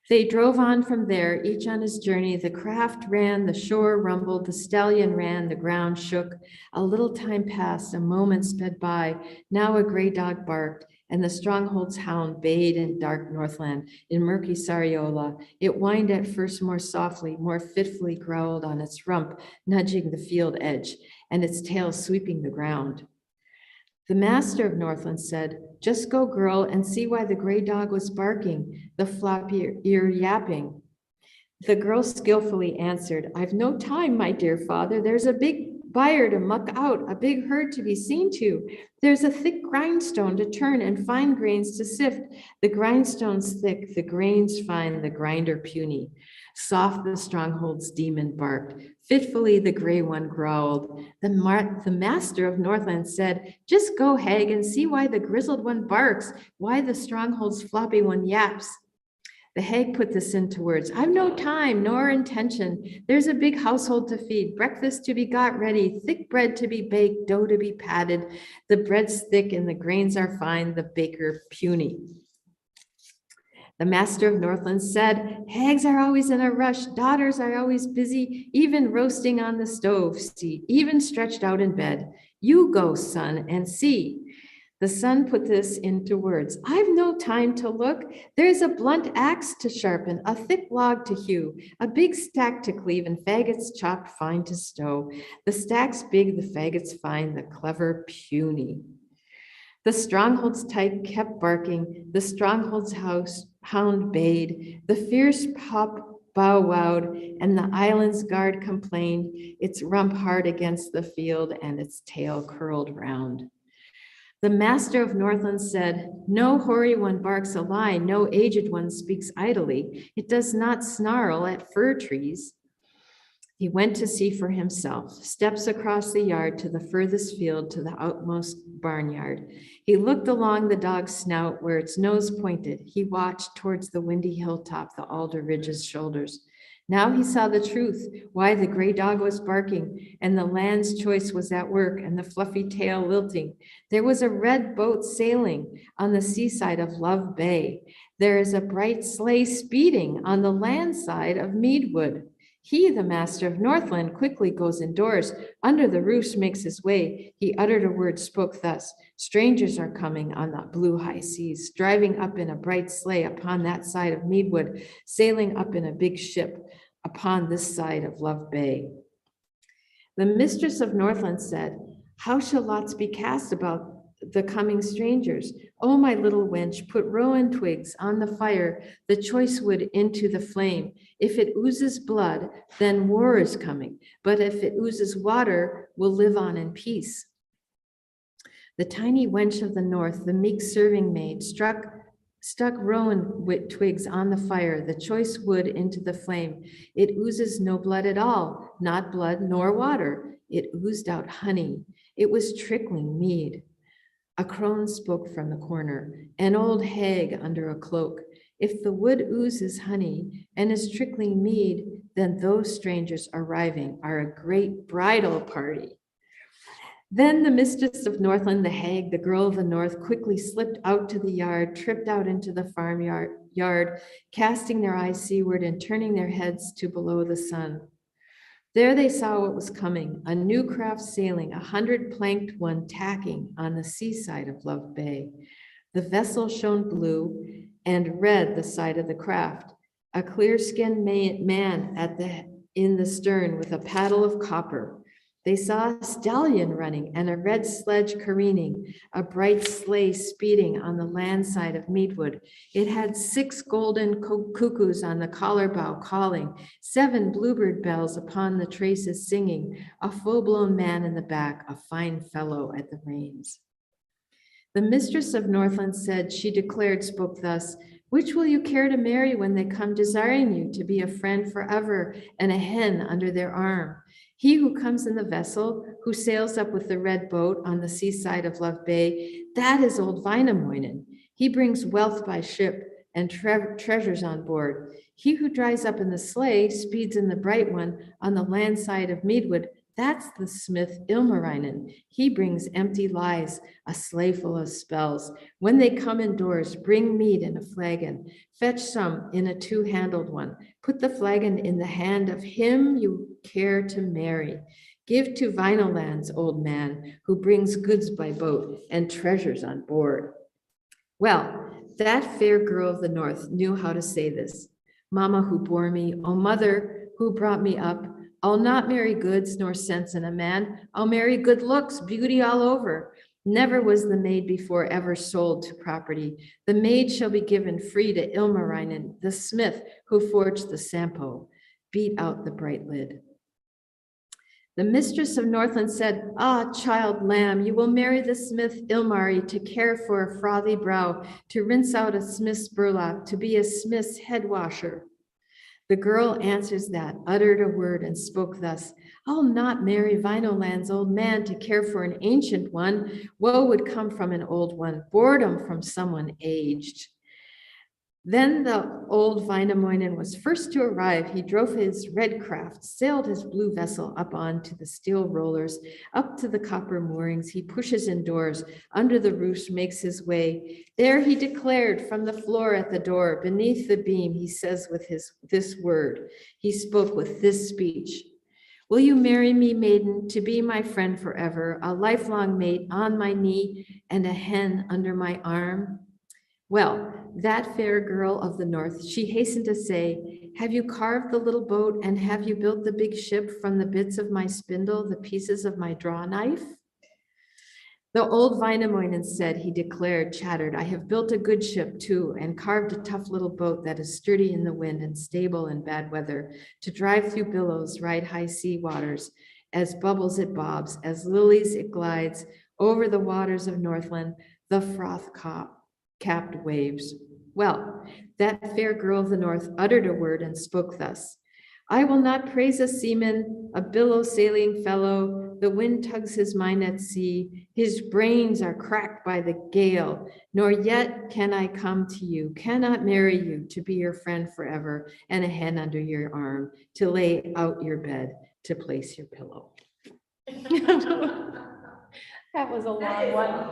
They drove on from there, each on his journey. The craft ran, the shore rumbled, the stallion ran, the ground shook. A little time passed, a moment sped by. Now a gray dog barked, and the stronghold's hound bayed in dark Northland, in murky Sariola. It whined at first more softly, more fitfully growled on its rump, nudging the field edge, and its tail sweeping the ground. The master of Northland said, just go, girl, and see why the gray dog was barking, the floppy ear yapping. The girl skillfully answered, I've no time, my dear father. There's a big buyer to muck out, a big herd to be seen to. There's a thick grindstone to turn and fine grains to sift. The grindstone's thick, the grains fine, the grinder puny. Soft the stronghold's demon barked. Fitfully the gray one growled. The master of Northland said, just go, hag, and see why the grizzled one barks, why the stronghold's floppy one yaps. The hag put this into words. I've no time nor intention. There's a big household to feed, breakfast to be got ready, thick bread to be baked, dough to be patted. The bread's thick and the grains are fine, the baker puny. The master of Northland said, hags are always in a rush, daughters are always busy, even roasting on the stove seat, even stretched out in bed. You go, son, and see. The son put this into words. I've no time to look. There's a blunt axe to sharpen, a thick log to hew, a big stack to cleave, and faggots chopped fine to stow. The stack's big, the faggots fine, the clever puny. The stronghold's tyke kept barking, the stronghold's hound bayed, the fierce pup bow-wowed, and the island's guard complained, its rump hard against the field and its tail curled round. The master of Northland said, no hoary one barks a lie, no aged one speaks idly. It does not snarl at fir trees. He went to see for himself, steps across the yard to the furthest field, to the outmost barnyard. He looked along the dog's snout where its nose pointed. He watched towards the windy hilltop, the alder ridge's shoulders. Now he saw the truth, why the gray dog was barking, and the land's choice was at work, and the fluffy tail lilting. There was a red boat sailing on the seaside of Love Bay. There is a bright sleigh speeding on the land side of Meadwood. He, the master of Northland, quickly goes indoors, under the roofs makes his way. He uttered a word, spoke thus, strangers are coming on the blue high seas, driving up in a bright sleigh upon that side of Meadwood, sailing up in a big ship upon this side of Love Bay. The mistress of Northland said, how shall lots be cast about the coming strangers? Oh, my little wench, put rowan twigs on the fire, the choice wood into the flame. If it oozes blood, then war is coming. But if it oozes water, we'll live on in peace. The tiny wench of the north, the meek serving maid, stuck rowan twigs on the fire, the choice wood into the flame. It oozes no blood at all, not blood nor water. It oozed out honey. It was trickling mead. A crone spoke from the corner, an old hag under a cloak. If the wood oozes honey and is trickling mead, then those strangers arriving are a great bridal party. Then the mistress of Northland, the hag, the girl of the north, quickly slipped out to the yard, tripped out into the farmyard, casting their eyes seaward and turning their heads to below the sun. There they saw what was coming, a new craft sailing, 100 planked one tacking on the seaside of Love Bay. The vessel shone blue and red the side of the craft, a clear-skinned man in the stern with a paddle of copper. They saw a stallion running and a red sledge careening, a bright sleigh speeding on the land side of Meadwood. It had 6 golden cuckoos on the collar bow calling, 7 bluebird bells upon the traces singing, a full-blown man in the back, a fine fellow at the reins. The mistress of Northland said, she declared, spoke thus, which will you care to marry when they come desiring you to be a friend forever and a hen under their arm? He who comes in the vessel, who sails up with the red boat on the seaside of Love Bay, that is old Wainamoinen. He brings wealth by ship and treasures on board. He who dries up in the sleigh, speeds in the bright one on the land side of Meadwood, that's the smith Ilmarinen. He brings empty lies, a sleigh full of spells. When they come indoors, bring mead in a flagon. Fetch some in a 2-handled one. Put the flagon in the hand of him you care to marry. Give to Wainaland's old man, who brings goods by boat and treasures on board. Well, that fair girl of the north knew how to say this. Mama who bore me, oh mother who brought me up, I'll not marry goods nor sense in a man. I'll marry good looks, beauty all over. Never was the maid before ever sold to property. The maid shall be given free to Ilmarinen, the smith who forged the Sampo. Beat out the bright lid. The mistress of Northland said, "Ah, child lamb, you will marry the smith Ilmari to care for a frothy brow, to rinse out a smith's burlap, to be a smith's head washer." The girl answers that, uttered a word, and spoke thus: "I'll not marry Vinoland's old man to care for an ancient one. Woe would come from an old one, boredom from someone aged." Then the old Wainamoinen was first to arrive. He drove his red craft, sailed his blue vessel up onto the steel rollers, up to the copper moorings. He pushes indoors, under the roofs makes his way. There he declared from the floor at the door, beneath the beam, he says with this word, he spoke with this speech: "Will you marry me, maiden, to be my friend forever, a lifelong mate on my knee and a hen under my arm?" Well, that fair girl of the north, she hastened to say, "Have you carved the little boat, and have you built the big ship from the bits of my spindle, the pieces of my draw knife?" The old Wainamoinen said, he declared, chattered, "I have built a good ship too, and carved a tough little boat that is sturdy in the wind and stable in bad weather, to drive through billows, ride high sea waters. As bubbles it bobs, as lilies it glides, over the waters of Northland, the froth-capped waves." Well, that fair girl of the north uttered a word and spoke thus: "I will not praise a seaman, a billow-sailing fellow. The wind tugs his mind at sea. His brains are cracked by the gale. Nor yet can I come to you, cannot marry you, to be your friend forever, and a hen under your arm, to lay out your bed, to place your pillow." That was a long one.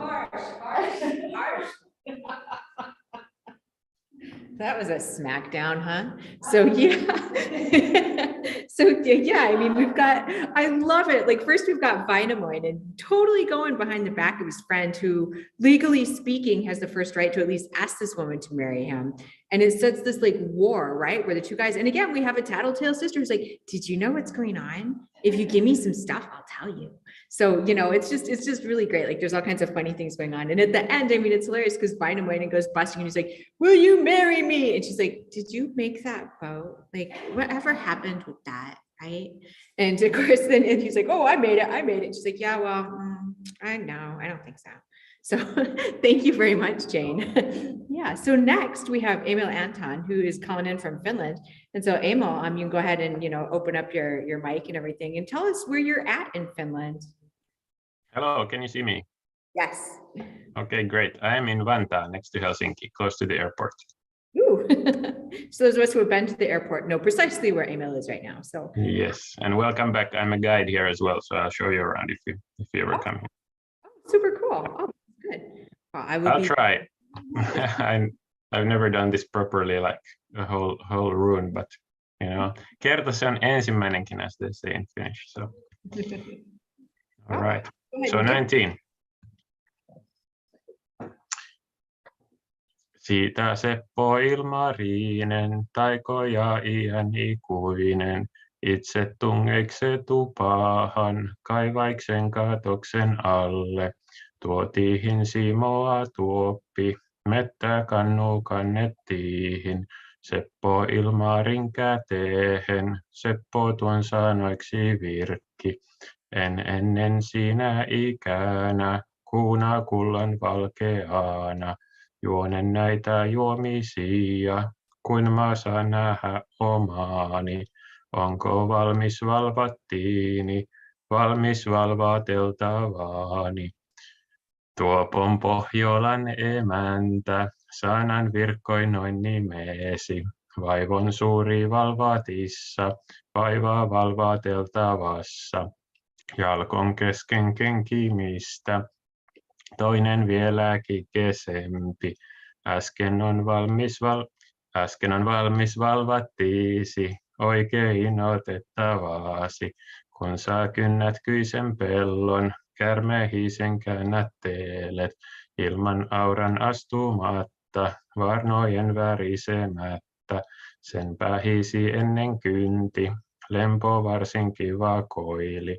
That was a smackdown, huh? So yeah. So yeah, I mean, I love it. Like first we've got Wainamoinen totally going behind the back of his friend who, legally speaking, has the first right to at least ask this woman to marry him. And it sets this like war, right? Where the two guys, and again, we have a tattletale sister who's like, "Did you know what's going on? If you give me some stuff, I'll tell you." So, you know, it's just really great. Like there's all kinds of funny things going on. And at the end, I mean, it's hilarious because Wainamoinen goes busting and he's like, "Will you marry me?" And she's like, "Did you make that boat? Like whatever happened with that?" Right. And of course, then and he's like, "Oh, I made it. She's like, "Yeah, well, I know. I don't think so." So thank you very much, Jane. Yeah. So next we have Emil Anton, who is calling in from Finland. And so Emil, you can go ahead and, open up your mic and everything and tell us where you're at in Finland. Hello, can you see me? Yes. Okay, great. I am in Vantaa, next to Helsinki, close to the airport. Ooh. So those of us who have been to the airport know precisely where Emil is right now. So yes, and welcome back. I'm a guide here as well, so I'll show you around if you ever come here. Oh, super cool. Oh, good. Well, I'll try. I've never done this properly, like a whole rune, but kerta se on ensimmäinenkin, as they say in Finnish. So all right. So 19. Siitä Seppo Ilmarinen, taikoja iän ikuinen, itse tungeikse tupaahan, kaivaiksen katoksen alle. Tuotiihin Simoa tuoppi, mettä kannu kannettiihin, Seppo Ilmarin käteehen, Seppo tuon sanoiksi virkki. En ennen sinä ikänä, kuuna kullan valkeana, juonen näitä juomisia, kuin mä saan nähdä omaani. Onko valmis valvattiini, valmis valvateltavaani? Tuopon Pohjolan emäntä, sanan virkkoin noin nimesi. Vaivon suuri valvatissa, vaivaa valvateltavassa. Jalkon kesken kenkimistä, toinen vieläkin kesempi. Äsken on valmis valvattiisi, oikein otettavaasi. Kun sä kynnät kyisen pellon, kärmehisen käännättelet, ilman auran astumatta, varnojen värisemättä. Sen pähisi ennen kynti, lempo varsin kiva koili.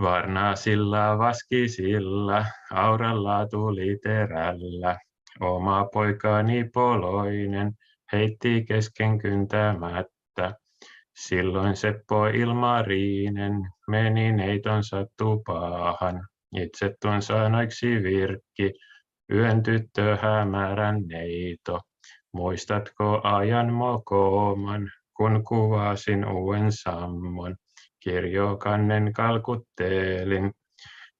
Varnaasilla vaskisilla, auralla tuli terällä. Oma poikani poloinen heitti kesken kyntämättä. Silloin Seppo Ilmarinen meni neitonsa tupaahan. Itse tuon sanoiksi virkki, yön tyttö hämärän neito. Muistatko ajan mokooman, kun kuvasin uuden sammon? Kirjokannen kalkutteelin,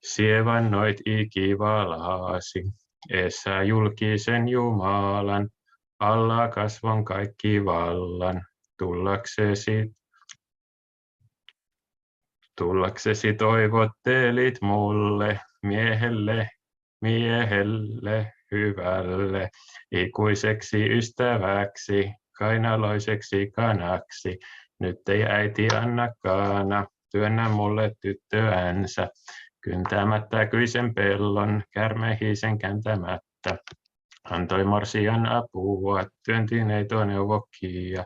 sievannoit ikivalaasi. Esä julkisen Jumalan, alla kasvon kaikki vallan. Tullaksesi toivottelit mulle, miehelle hyvälle, ikuiseksi ystäväksi, kainaloiseksi kanaksi. Nyt ei äiti anna kaana, työnnä mulle tyttöänsä, kyntämättä kyisen pellon, kärmehisen kääntämättä. Antoi morsian apua, työnti neito neuvokia.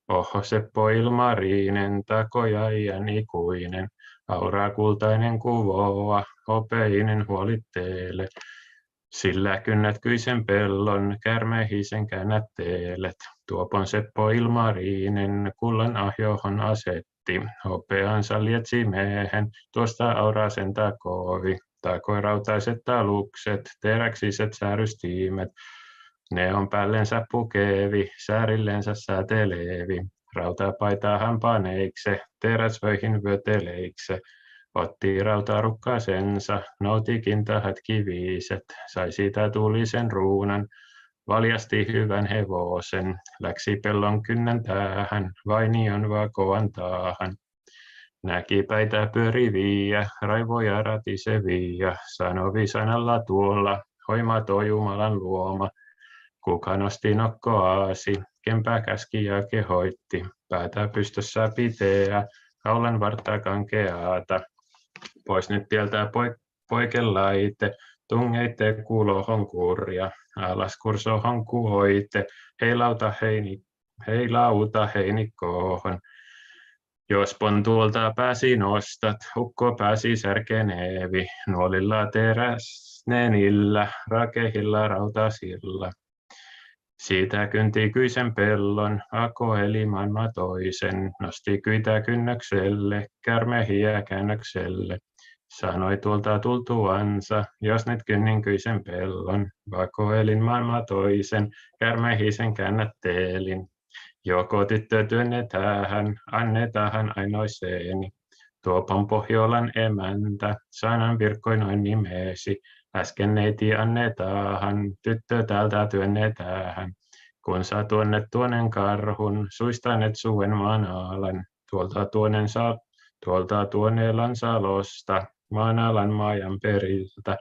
Oho Seppo Ilmarinen, takoja iän ikuinen, auraa kultainen kuvoa, hopeinen huolitteele. Sillä kynnät kyisen pellon, kärmehisen käännät teelet. Tuopon Seppo Ilmarinen, kullan ahjohon asetti, hopeansa lietsi miehen, tuosta aurasen takoovi. Takoi rautaiset alukset, teräksiset säärystiimet, ne on päällensä pukevi, säärillänsä säätelevi. Rautapaitaa hän paneikse, teräsvöihin vyöteleikse. Otti rautarukkaasensa, noutikin tahat kiviset, sai siitä tulisen ruunan, valjasti hyvän hevosen, läksi pellon kynnän päähän, vainion vakoan taahan. Näki päitä pyöriviä, raivoja ratisevia, sanovi sanalla tuolla, hoimato Jumalan luoma. Kuka nosti nokkoaasi, kempää käski ja kehoitti, päätä pystyssä piteä, kaulan vartta kankeaata. Pois nyt tieltä poikelaite, tungeitte kuulohon kurja, alas kursohon kuoite, heilauta heinikkohon. Jos tuolta pääsi nostat, ukko pääsi särkeneevi, nuolilla teräsnenillä, rakehilla rautasilla. Siitä kynti kyisen pellon, ako eli maailma toisen, nosti kyitä kynnökselle, kärmehiä käännökselle. Sanoi tuolta tultuansa, jos nyt kynnin kyisen pellon, vako elin maailma toisen, kärmehisen käännätteelin. Joko tyttö työnnetään, annetaan ainoiseeni. Tuopon Pohjolan emäntä, sanan virkkoin noin nimeesi. Äsken neiti annetaan, tyttö täältä työnnetään. Kun saa tuonen karhun, suistanet suen maanalan. Tuolta tuonelan salosta, maanalan maajan periltä.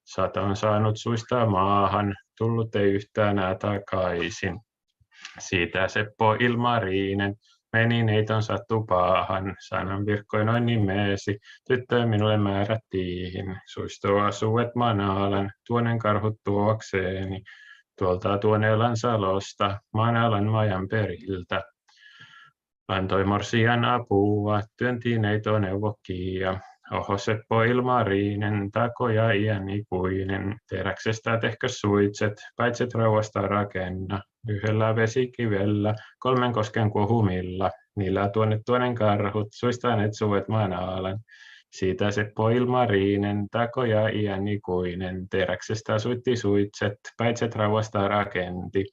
Sata on saanut suistaa maahan, tullut ei yhtään takaisin. Siitä Seppo Ilmarinen meni neitonsa tupaahan, sanan virkkoin noin nimeesi, tyttö minulle määrättiin. Suistoa suet manaalan, tuonen karhut tuokseeni, tuolta tuonelan salosta, manalan majan periltä. Antoi morsian apua, työnti neito neuvokia. Oho Seppo Ilmarinen, takoja iän ikuinen, teräksestä tehkö suitset, päitset rauhasta rakenna. Yhdellä vesikivellä, 3 kosken kuohumilla, niillä tuonen karhut, suistaneet suet maanaalan. Siitä Seppo Ilmarinen, takoja iän ikuinen, teräksestä suitti suitset, päitset rauhasta rakenti.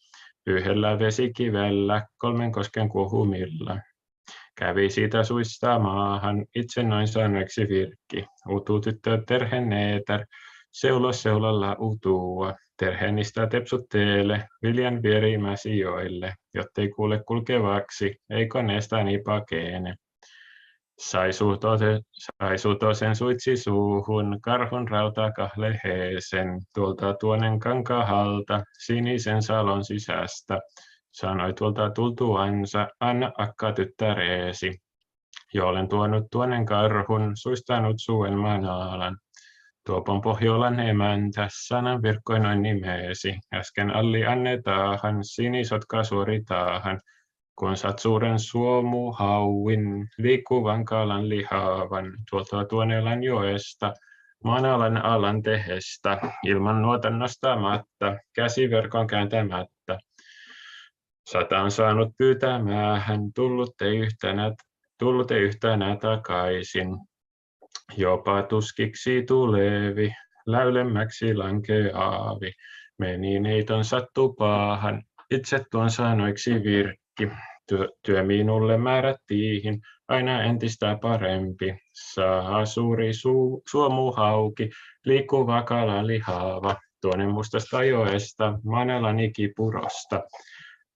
Yhdellä vesikivellä, 3 kosken kuohumilla. Kävi siitä suistaa maahan, itse noin sanoiksi virkki. Utu tyttö terheneeter, seulalla utua. Terhenistä tepsutteele, viljan vierimäsi joille, jottei kuule kulkevaksi, ei koneestani pakeene. Sai suutosen suitsi suuhun, karhun rauta kahleheesen, tuolta tuonen kankahalta, sinisen salon sisästä. Sanoi tuolta tultuansa, anna akka tyttäreesi. Jo olen tuonut tuonen karhun, suistanut suen manaalan. Tuopon Pohjolan emäntä, sanan virkkoin noin nimeesi. Äsken alli annetaahan, sinisotka suoritaahan. Kun saat suuren suomuhauin, liikkuvan kalan lihaavan, tuolta tuonelan joesta, manalan alan tehestä, ilman nuotan nostamatta, käsiverkon kääntämättä. Sata on saanut pyytämään, tullut ei yhtenä takaisin. Jopa tuskiksi tulevi, läylemmäksi lankeaavi. Meni neiton sattupaahan, itse tuon sanoiksi virkki. Työ minulle määrättiin, aina entistä parempi. Saa suuri suomuhauki, liikkuva kala lihava. Tuonne mustasta joesta, Manelan ikipurosta.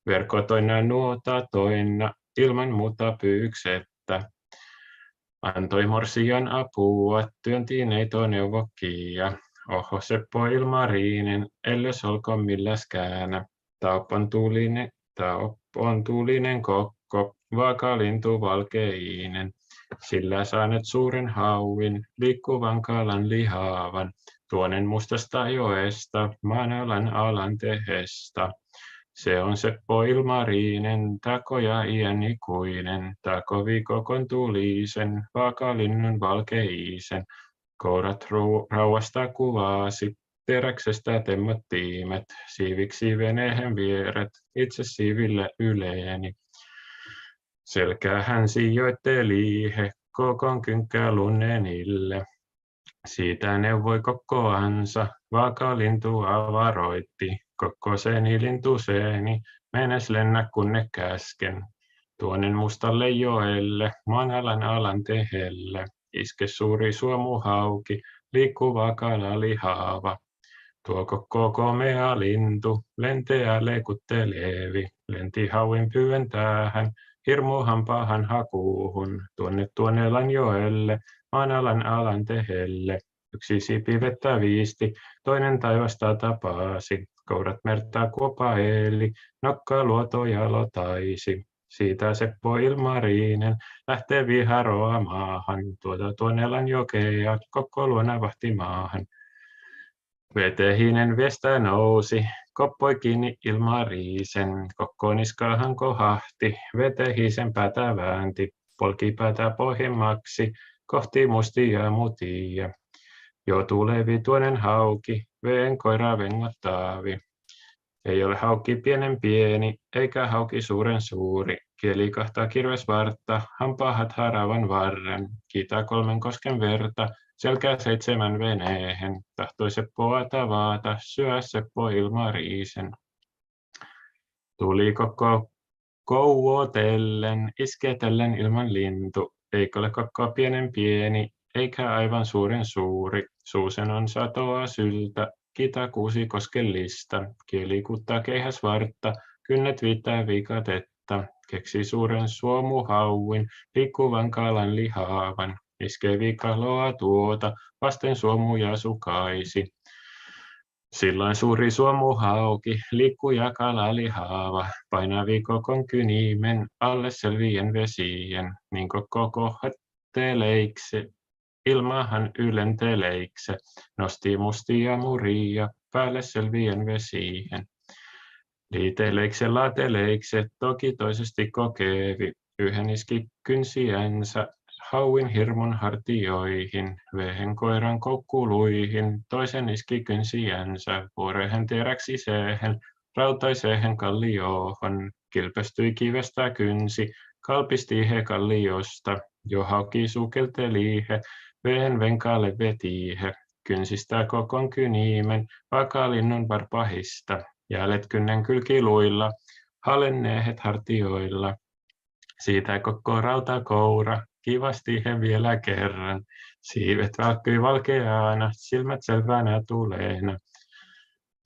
Verkotoina nuota toina, ilman muuta pyyksettä. Antoi morsian apua, työntiin ei neuvokkia. Oho Seppo Ilmarinen, elles olko milläskään. Taop on tuulinen kokko, vaakalintu valkeinen. Sillä saanet suuren hauin, liikkuvan kalan lihavan. Tuonen mustasta joesta, Maanalan alan tehesta. Se on Seppo Ilmarinen, takoja iän ikuinen, takovi kokon tulisen, vaakalinnun valkeisen. Kourat rauhasta kuvasi, teräksestä temmot tiimet, siiviksi veneen vieret, itse siiville yleeni. Selkäähän sijoitteli he, kokon kynkkää lunnenille. Siitä neuvoi kokkoansa, vaakalintu avaroitti. Kokkoseni lintuseeni, menes lennä kunne käsken. Tuonen mustalle joelle, Manalan alan tehelle. Iske suuri suomuhauki, liikkuva kala lihava. Tuo kokko komea lintu, lenteä leikuttelevi. Lenti hauin pyöntäähän, hirmu hampaahan hakuuhun. Tuonne Lanjoelle, Manalan alan tehelle. Yksi sipi vettä viisti, toinen taivasta tapaasi. Kourat mertaa kuopaeli, nokka luoto jalo taisi. Siitä Seppo Ilmarinen lähtee viharoa maahan. Tuonne Lanjokea, kokko luona vahti maahan. Vetehinen viestä nousi, koppoi kiinni Ilmarisen. Kokko niskaahan kohahti, vetehisen päätä väänti. Polki päätä pohjemmaksi, kohti mustia mutia. Jo tulevi tuonen hauki, veen koira vengottaavi. Ei ole haukki pienen pieni, eikä hauki suuren suuri. Kieli kahtaa kirvesvartta, hampaahat haravan varren. Kiitä 3 kosken verta, selkää 7 veneehen. Tahtoi Seppoa tavata, syö Seppo Ilmarisen. Tuli kokko kouotellen, isketellen ilman lintu. Eikö ole kokko pienen pieni, eikä aivan suuren suuri. Suusen on satoa syltä, kita 6 koskellista. Kieli kuttaa keihäsvartta, kynnet viittää viikatetta. Keksi suuren suomuhauin, liikkuvan kalan lihavan. Iske viikaloa tuota, vasten suomuja sukaisi. Silloin suuri suomuhauki, liikkuja kala lihava. Painavi kokon kynimen, alle selvien vesien. Niin koko kohotteleikse. Ilmahan ylenteleikse, nosti mustia muria päälle selvien vesien. Liiteleikse laateleikse, toki toisesti kokevi, yhden iski kynsiänsä, hauin hirmun hartioihin, vehen koiran kokkuluihin, toisen iski kynsiänsä, vuorehen teräksi seehen, rautaiseen kallioon, kilpestyi kivestä kynsi, kalpisti he kalliosta, jo hauki sukelteli he, vehen venkaalle vetihe, kynsistä kokon kynimen, vaakalinnun varpahista, jäälet kynnen kylkiluilla, halenneet hartioilla. Siitä kokko rautakoura, kivasti he vielä kerran, siivet välkkyi valkeana, silmät selvänä tuleena.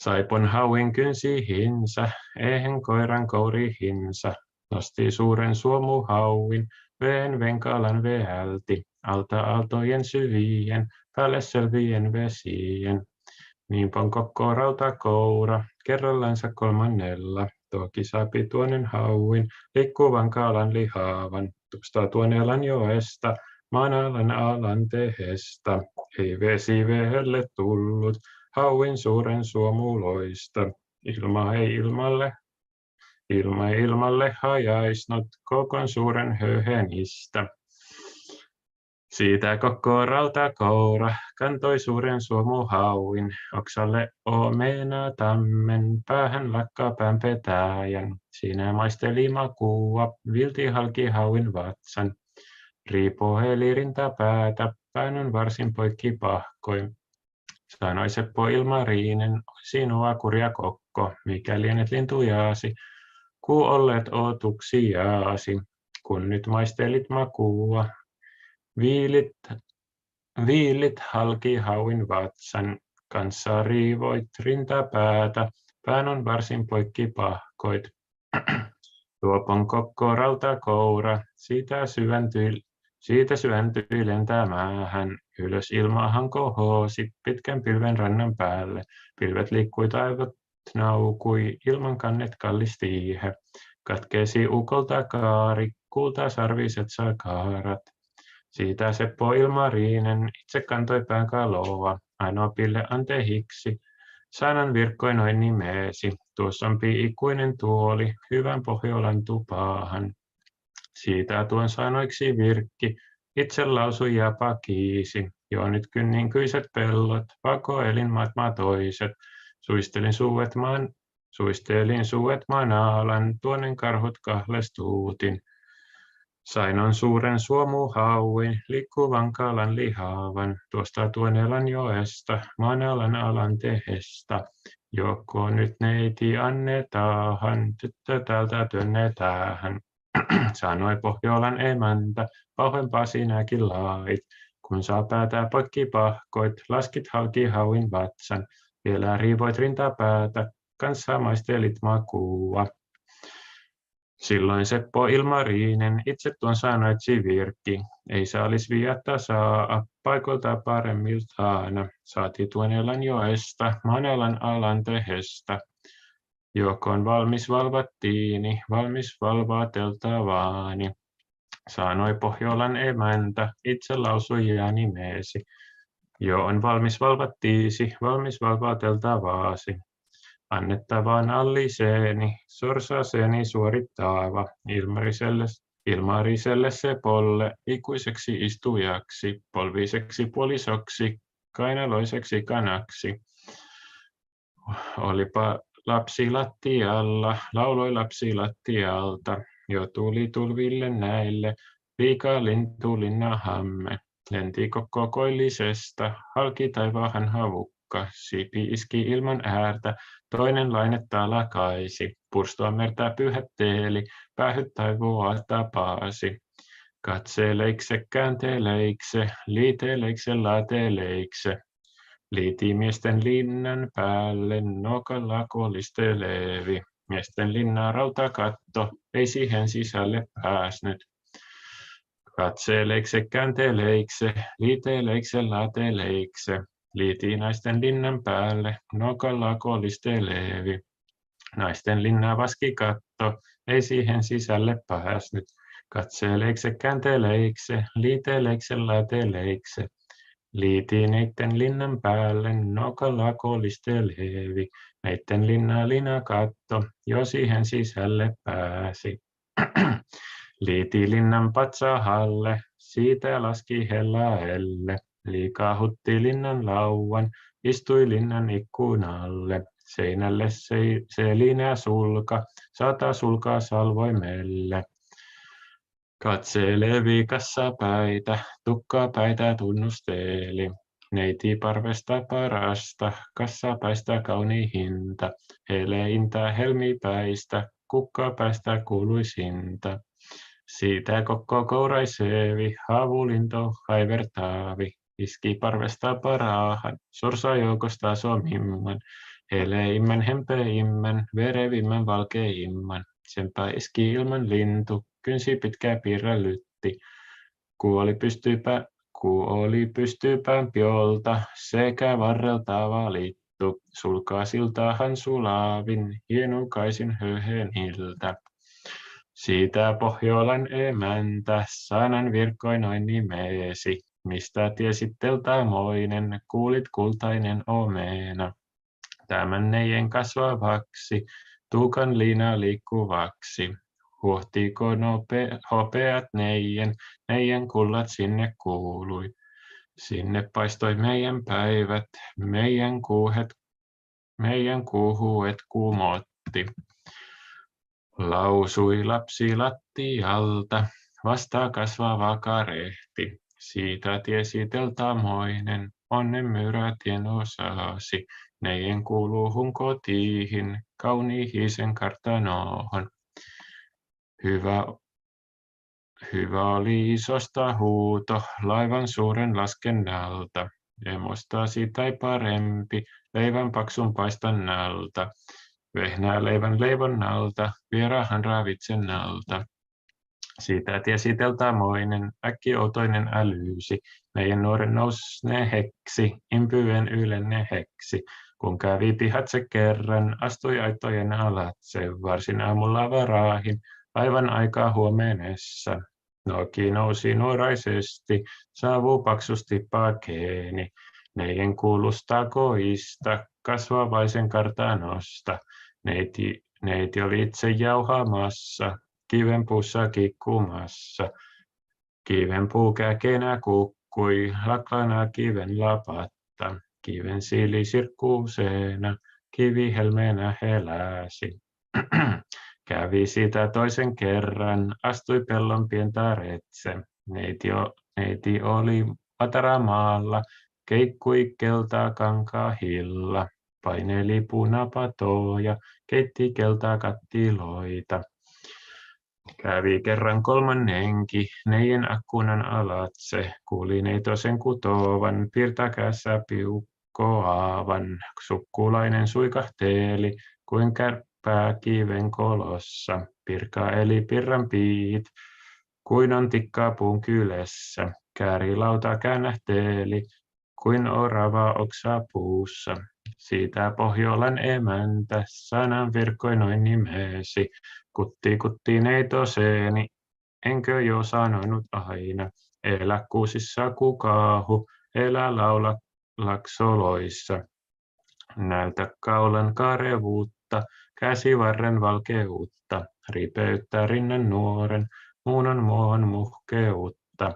Saipon hauin kynsihinsä, eihän koiran kourihinsa, nosti suuren suomuhauin, veen venkalan veälti, alta aaltojen syvien, päälle selvien vesien. Niinpon kokko rautakoura, kerrallansa 3. Toki saapi tuonen hauin, liikkuvan kaalan lihavan, tuosta tuonne Lanjoesta, Manalan alan tehestä. Ei vesi vehelle tullut, hauin suuren suomuloista, ilma ei ilmalle hajaisnut kokon suuren höyhenistä. Siitä koko rautakoura kantoi suuren suomuhauin, oksalle omena tammen, päähän lakkapään petäjän. Siinä maisteli makua, vilti halki hauin vatsan. Riipuheli rintapäätä, pään on varsin poikki pahkoin. Sanoi Seppo Ilmarinen, sinua kurja kokko, mikä lienet lintujaasi, kuu olleet otuksiaasi, kun nyt maistelit makua. Viilit halki hauin vatsan, kanssa riivoit rintapäätä, pään on varsin poikki pahkoit. Tuopon kokko rautakoura, siitä syventyi lentämään, ylös ilmaahan kohosi pitkän pilven rannan päälle. Pilvet liikkui, taivot naukui, ilman kannet kallistiihe. Katkesi ukolta kaari, kultasarviset sakaarat. Siitä Seppo Ilmarinen itse kantoi pään kaloa, ainoa pille antehiksi. Sanan virkkoin noin nimeesi, tuossa on ikuinen tuoli, hyvän Pohjolan tupaahan. Siitä tuon sanoiksi virkki, itse lausui ja pakiisi. Jo nyt kynninkyiset pellot, vakoelin maat toiset. Suistelin suuet maan alan, tuonen karhut kahlestuutin. Sain on suuren suomuhauin, liikkuvan kalan lihavan, tuosta Tuonelan joesta, maanalan alan tehesta. Joko nyt neiti annetaahan, tyttö täältä työnnetäähän. Sanoi Pohjolan emäntä, pauhempaa sinäkin lait. Kun saa päätää poikki pahkoit, laskit halki hauin vatsan. Vielä riivoit rintapäätä, kanssa maistelit makua. Silloin Seppo Ilmarinen itse tuon sanoitsi virkki. Ei saalis viatta saa, paikoilta paremmiltaana. Saati Tuonelan joesta, maanalan alan tehestä. Jokon valmis valvattiini, valmis valvateltavaani. Sanoi Pohjolan emäntä, itse lausui ja nimeesi. Jo on valmis valvattiisi, valmis valvateltavaasi. Annettavaan alliseeni, sorsaseni suorittaava, Ilmariselle Sepolle, ikuiseksi istujaksi, polviseksi puolisoksi, kainaloiseksi kanaksi. Olipa lapsi lattialla, lauloi lapsi lattialta, jo tuli tulville näille, liika lintulinnahamme. Lenti koko koillisesta, halki taivaahan havukka, siipi iski ilman äärtä, toinen lainetta lakaisi, purstua merta pyhätteeli, päähyt taivoa tapaasi. Katseleikse, käänteleikse, liiteleikse, laateleikse. Liiti miesten linnan päälle, nokalla kolistelevi. Miesten linnan rautakatto, ei siihen sisälle pääsnyt. Katseleikse, käänteleikse, liiteleikse, laateleikse. Liiti naisten linnan päälle, nokalla kolistelevi. Naisten linna vaskikatto, ei siihen sisälle pääsnyt. Katseleikse, käänteleikse, liiteleikse, laateleikse. Liiti neitten linnan päälle, nokalla kolistelevi. Neitten linna linakatto, jo siihen sisälle pääsi. Liiti linnan patsahalle, siitä laski hellaelle. Liikahutti linnan lauan, istui linnan ikkunalle. Seinälle se linä sulka, 100 sulkaa salvoimelle. Katselevi kassapäitä, tukkapäitä tunnusteli. Neiti parvesta parasta, kassapäistä kauni hinta. Heleintä helmipäistä, kukkapäistä kuuluisinta. Siitä kokko kouraisevi, haavulinto haivertaavi. Iski parvesta paraahan, sorsajoukosta somimman. Heleimmän, hempeimmän, verevimmän, valkeimman. Senpä iski ilman lintu, kynsi pitkä piirrelytti. Kuu oli pystypään piolta, sekä varrelta valittu. Sulkaasiltahan sulaavin, hienokaisin höyheniltä. Siitä Pohjolan emäntä, sanan virkkoin noin nimeesi. Mistä tiesit teltamoinen, kuulit kultainen omena. Tämän neien kasvavaksi, tuukan liina liikkuvaksi. Huohtiko hopeat neien kullat sinne kuului. Sinne paistoi meidän päivät, meidän kuuhuet kuumotti. Lausui lapsi lattialta, vasta kasvava karehti. Siitä tiesi teltamoinen, onnen myrä-tien osasi. Neien kuuluuhun kotiin, kauniihisen kartanoon. Hyvä oli isosta huuto laivan suuren laskennalta. Emosta sitä ei parempi, leivän paksun paistannalta. Vehnää leivän leivonnalta, vierahan ravitsennalta. Siitä tiesi teltamoinen, äkkiotoinen älyysi. Meidän nuoren nousne heksi, impyen ylenne heksi. Kun kävi pihat se kerran, astui aittojen alatse, varsin aamulla varaahin, aivan aikaa huomenessa. Noki nousi nuoraisesti, saavuu paksusti pakeeni. Neien kuulustaa koista, kasvavaisen kartanosta. Neiti oli itse jauhamassa, kivenpuussa kikkumassa. Kivenpuu käkenä kukkui, laklana kiven lapatta. Kiven siili sirkkuuseena, kivihelmeenä heläsi. Kävi sitä toisen kerran, astui pellon pientä retse. Neiti oli vataramaalla, keikkui keltaa kankaahilla. Paineli punapatoja, keitti keltaa kattiloita. Kävi kerran kolmannenkin, neien akkunan alatse, kuuli neitosen kutovan, pirtakässä piukkoavan. Sukkulainen suikahteeli, kuin kärppää kiven kolossa, pirka eli pirran piit, kuin on tikkapuun kylessä. Käärilauta käännähteli, kuin orava oksa puussa. Siitä Pohjolan emäntä sanan virkkoi noin nimesi. Kutti neitoseeni, enkö jo sanonut aina. Elä kuusissa kukaahu, elä laula laksoloissa. Näytä kaulan karevuutta, käsivarren valkeutta. Ripeyttää rinnan nuoren, muunan muohon muhkeutta.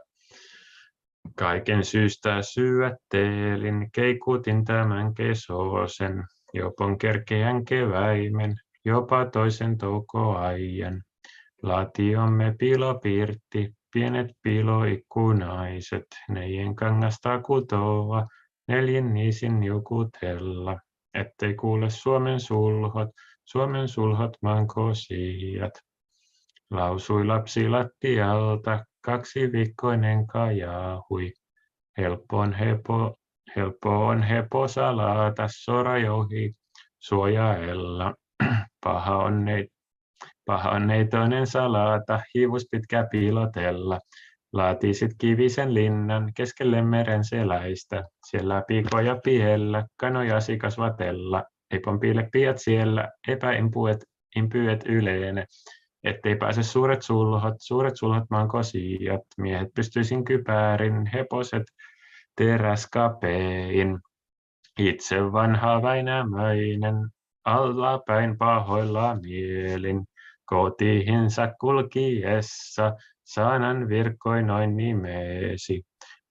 Kaiken syystä syöttelin, keikutin tämän kesosen, jopon kerkeän keväimen, jopa toisen toukoajan. Latiomme pilopirtti, pienet piloikkunaiset, neien kangasta kutoa, neljän niisin niukutella, ettei kuule Suomen sulhot mankosiat. Lausui lapsi lattialta, 2-viikkoinen kajaahui. Helppo on hepo salata, sorajouhi suojaella. Paha on neitoinen salata, hiivus pitkä piilotella. Laatisit kivisen linnan keskelle meren seläistä. Siellä piikoja piellä, kanojasi kasvatella. Eipon piile piat siellä, epäimpyet yleene. Ettei pääse suuret sulhot mankosijat, miehet pystyisin kypärin, heposet teräskapein. Itse vanha Väinämöinen, allapäin pahoilla mielin, kotiinsa kulkiessa, sanan virkkoi noin nimesi.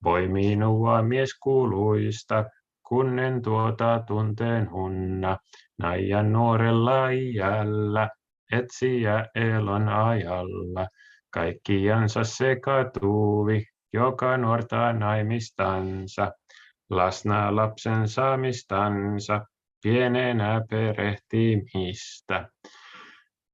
Voi minua mies kuuluista, kunnen tuota tunteen hunna, naijan nuorella iällä. Etsiä elon ajalla, kaikkiansa sekatuvi, joka nuortaa naimistansa, lasna lapsen saamistansa, pienenä perehtimistä.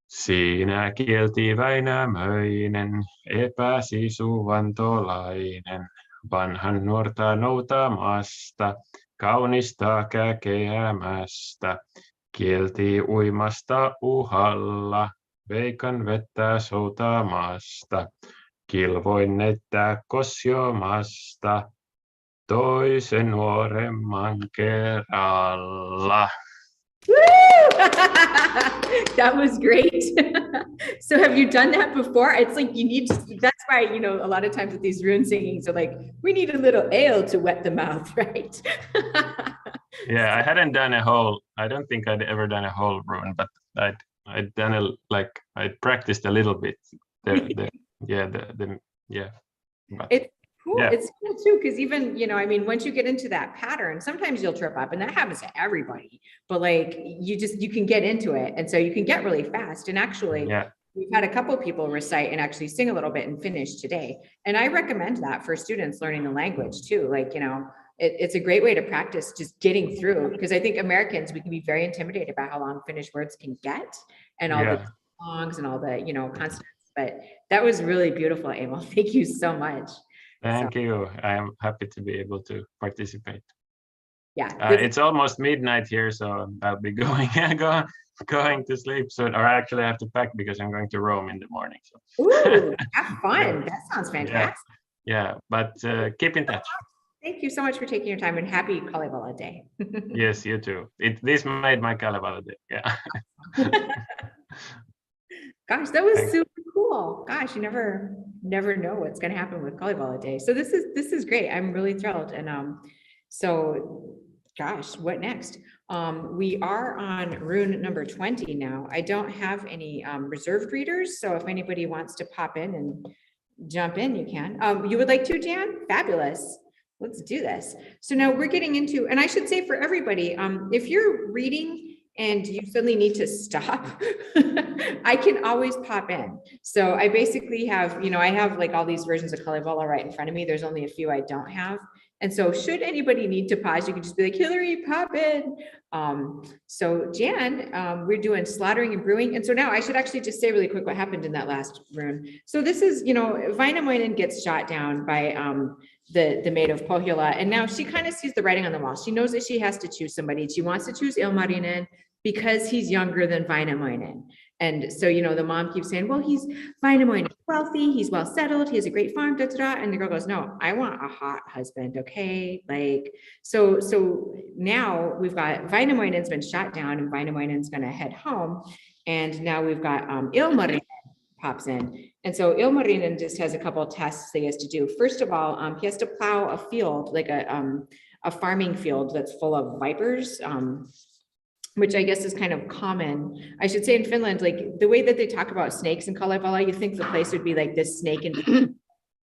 Siinä kielti Väinämöinen, epäsisuvantolainen, vanhan nuorta noutamasta, kaunista käkeämästä. Kielti uimasta uhalla, veikan vettä soutamasta, kilvoin nettää kosjomasta, toisen nuoremman kerralla. That was great. So have you done that before? It's like you need to, that's why, you know, a lot of times with these rune singings are like, we need a little ale to wet the mouth, right? Yeah, I don't think I'd ever done a whole rune, but I'd done I practiced a little bit. But, It's cool. yeah. It's cool too, because even, I mean, once you get into that pattern, sometimes you'll trip up, and that happens to everybody, but like, you can get into it. And so you can get really fast. And actually, we've had a couple people recite and actually sing a little bit and finish today. And I recommend that for students learning the language too. Like, it's a great way to practice just getting through, because I think Americans, we can be very intimidated by how long Finnish words can get and all the songs and all the, consonants. But that was really beautiful, Emil. Thank you so much. Thank you. I am happy to be able to participate. Yeah. It's almost midnight here, so I'll be going to sleep soon. Or actually I have to pack because I'm going to Rome in the morning. So. Ooh, have fun. That sounds fantastic. Yeah, but keep in touch. Thank you so much for taking your time, and happy Kalevala Day. Yes, you too. This made my Kalevala Day. Yeah. Gosh, that was super cool. Gosh, you never know what's going to happen with Kalevala Day. So this is great. I'm really thrilled. And so gosh, what next? We are on rune number 20 now. I don't have any reserved readers, so if anybody wants to pop in and jump in, you can. You would like to, Jan? Fabulous. Let's do this. So now we're getting into, and I should say for everybody, if you're reading and you suddenly need to stop, I can always pop in. So I basically have, I have like all these versions of Kalevala right in front of me. There's only a few I don't have. And so should anybody need to pause, you can just be like, Hilary, pop in. So Jan, we're doing slaughtering and brewing. And so now I should actually just say really quick what happened in that last rune. So this is, Vainamoinen gets shot down by the maid of Pohjola. And now she kind of sees the writing on the wall. She knows that she has to choose somebody. She wants to choose Ilmarinen because he's younger than Vainamoinen. And so, the mom keeps saying, well, he's Vainamoinen, wealthy, he's well settled, he has a great farm, and the girl goes, no, I want a hot husband, okay? Like, so now we've got Vainamoinen's been shot down, and Vainamoinen's gonna head home. And now we've got Ilmarinen pops in. And so Ilmarinen just has a couple of tasks that he has to do. First of all, he has to plow a field, like a farming field that's full of vipers, which I guess is kind of common. I should say in Finland, like the way that they talk about snakes in Kalevala, you think the place would be like this snake and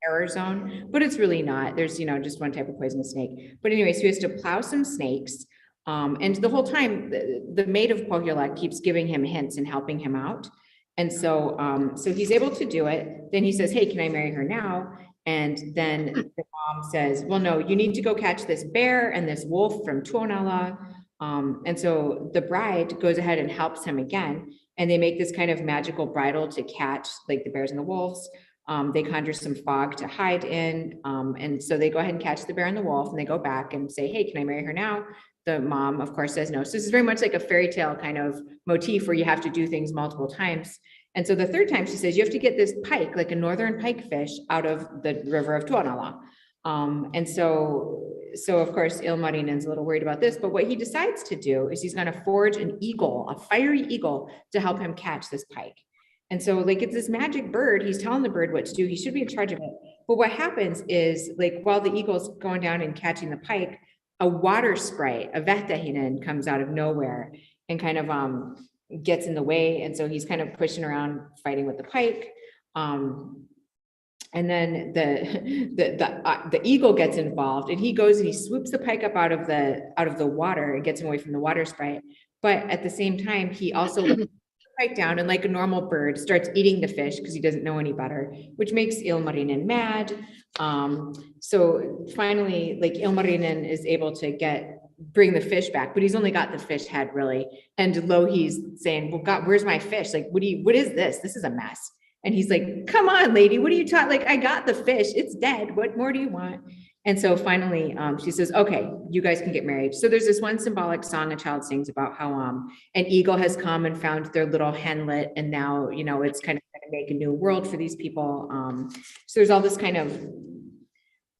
error zone, but it's really not. There's, just one type of poisonous snake. But anyway, so he has to plow some snakes. And the whole time, the maid of Pohjola keeps giving him hints and helping him out. And so, so he's able to do it. Then he says, hey, can I marry her now? And then the mom says, well, no, you need to go catch this bear and this wolf from Tuonela. And so the bride goes ahead and helps him again. And they make this kind of magical bridle to catch like the bears and the wolves. They conjure some fog to hide in. And so they go ahead and catch the bear and the wolf, and they go back and say, hey, can I marry her now? The mom, of course, says no. So this is very much like a fairy tale kind of motif where you have to do things multiple times. And so the third time she says, you have to get this pike, like a northern pike fish, out of the river of Tuonela. And so of course, Ilmarinen's a little worried about this, but what he decides to do is he's going to forge an eagle, a fiery eagle, to help him catch this pike. And so like, it's this magic bird. He's telling the bird what to do. He should be in charge of it. But what happens is like, while the eagle's going down and catching the pike, a water sprite, a Vehtahinen, comes out of nowhere and kind of gets in the way. And so he's kind of pushing around, fighting with the pike. And then the eagle gets involved, and he goes and he swoops the pike up out of the water and gets him away from the water sprite. But at the same time, he also lets the pike down, and like a normal bird starts eating the fish because he doesn't know any better, which makes Ilmarinen mad. So finally, like Ilmarinen is able to bring the fish back, but he's only got the fish head really. And Louhi's saying, well, God, where's my fish? Like, what is this? This is a mess. And he's like, come on, lady, what are you talking? Like, I got the fish, it's dead. What more do you want? And so finally, she says, okay, you guys can get married. So there's this one symbolic song a child sings about how an eagle has come and found their little henlet. And now, it's kind of going to make a new world for these people. So there's all this kind of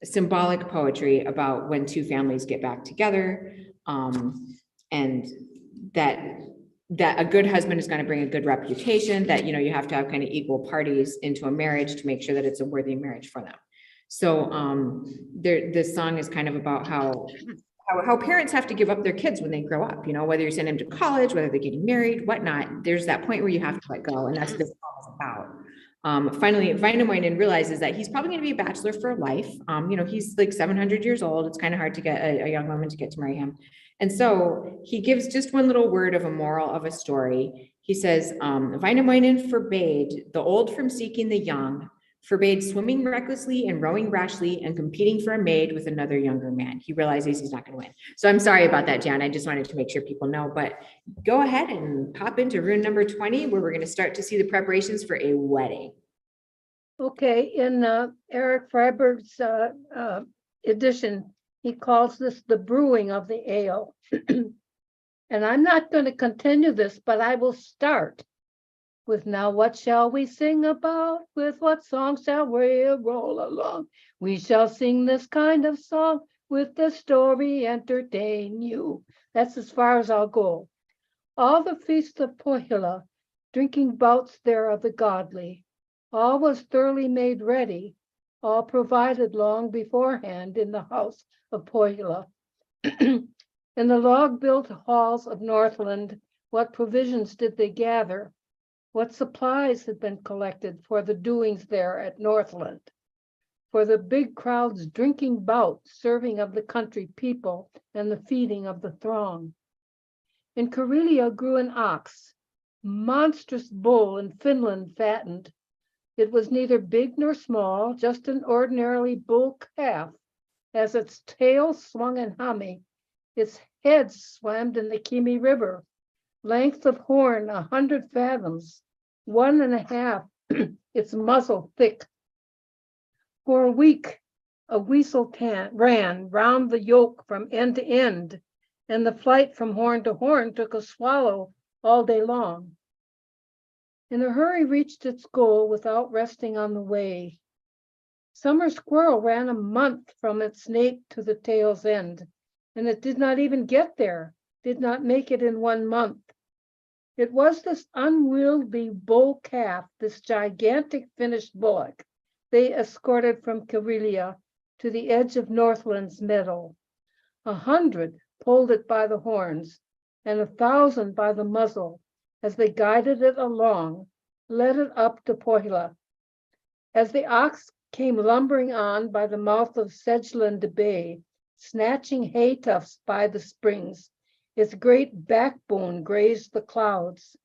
symbolic poetry about when two families get back together, and that a good husband is going to bring a good reputation, that, you have to have kind of equal parties into a marriage to make sure that it's a worthy marriage for them. So this song is kind of about how how parents have to give up their kids when they grow up, you know, whether you're sending them to college, whether they're getting married, whatnot, there's that point where you have to let go. And that's what this song is about. Finally, Wainamoinen realizes that he's probably going to be a bachelor for life. You know, he's like 700 years old. It's kind of hard to get a young woman to get to marry him. And so he gives just one little word of a moral of a story. He says, Wainamoinen forbade the old from seeking the young, forbade swimming recklessly and rowing rashly and competing for a maid with another younger man. He realizes he's not going to win. So I'm sorry about that, Jan. I just wanted to make sure people know, but go ahead and pop into rune number 20, where we're going to start to see the preparations for a wedding. Okay, in Eric Freiberg's edition, he calls this the brewing of the ale. And I'm not going to continue this, but I will start with now what shall we sing about? With what song shall we roll along? We shall sing this kind of song, with the story entertain you. That's as far as I'll go. All the feast of Pohjola, drinking bouts there of the godly, all was thoroughly made ready, all provided long beforehand in the house of Pohjola. In the log-built halls of Northland, what provisions did they gather? What supplies had been collected for the doings there at Northland? For the big crowd's drinking bout, serving of the country people, and the feeding of the throng. In Karelia grew an ox, monstrous bull in Finland fattened. It was neither big nor small, just an ordinarily bull calf. As its tail swung in Hami, its head swam in the Kimi River. Length of horn 100 fathoms, 1.5, its muzzle thick. For a week, a weasel ran round the yoke from end to end, and the flight from horn to horn took a swallow all day long. In a hurry reached its goal without resting on the way. Summer squirrel ran a month from its nape to the tail's end, and it did not even get there, did not make it in 1 month. It was this unwieldy bull calf, this gigantic finished bullock, they escorted from Karelia to the edge of Northland's meadow. 100 pulled it by the horns, and 1,000 by the muzzle, as they guided it along, led it up to Pohjola. As the ox came lumbering on by the mouth of Sedgeland Bay, snatching hay tufts by the springs, its great backbone grazed the clouds.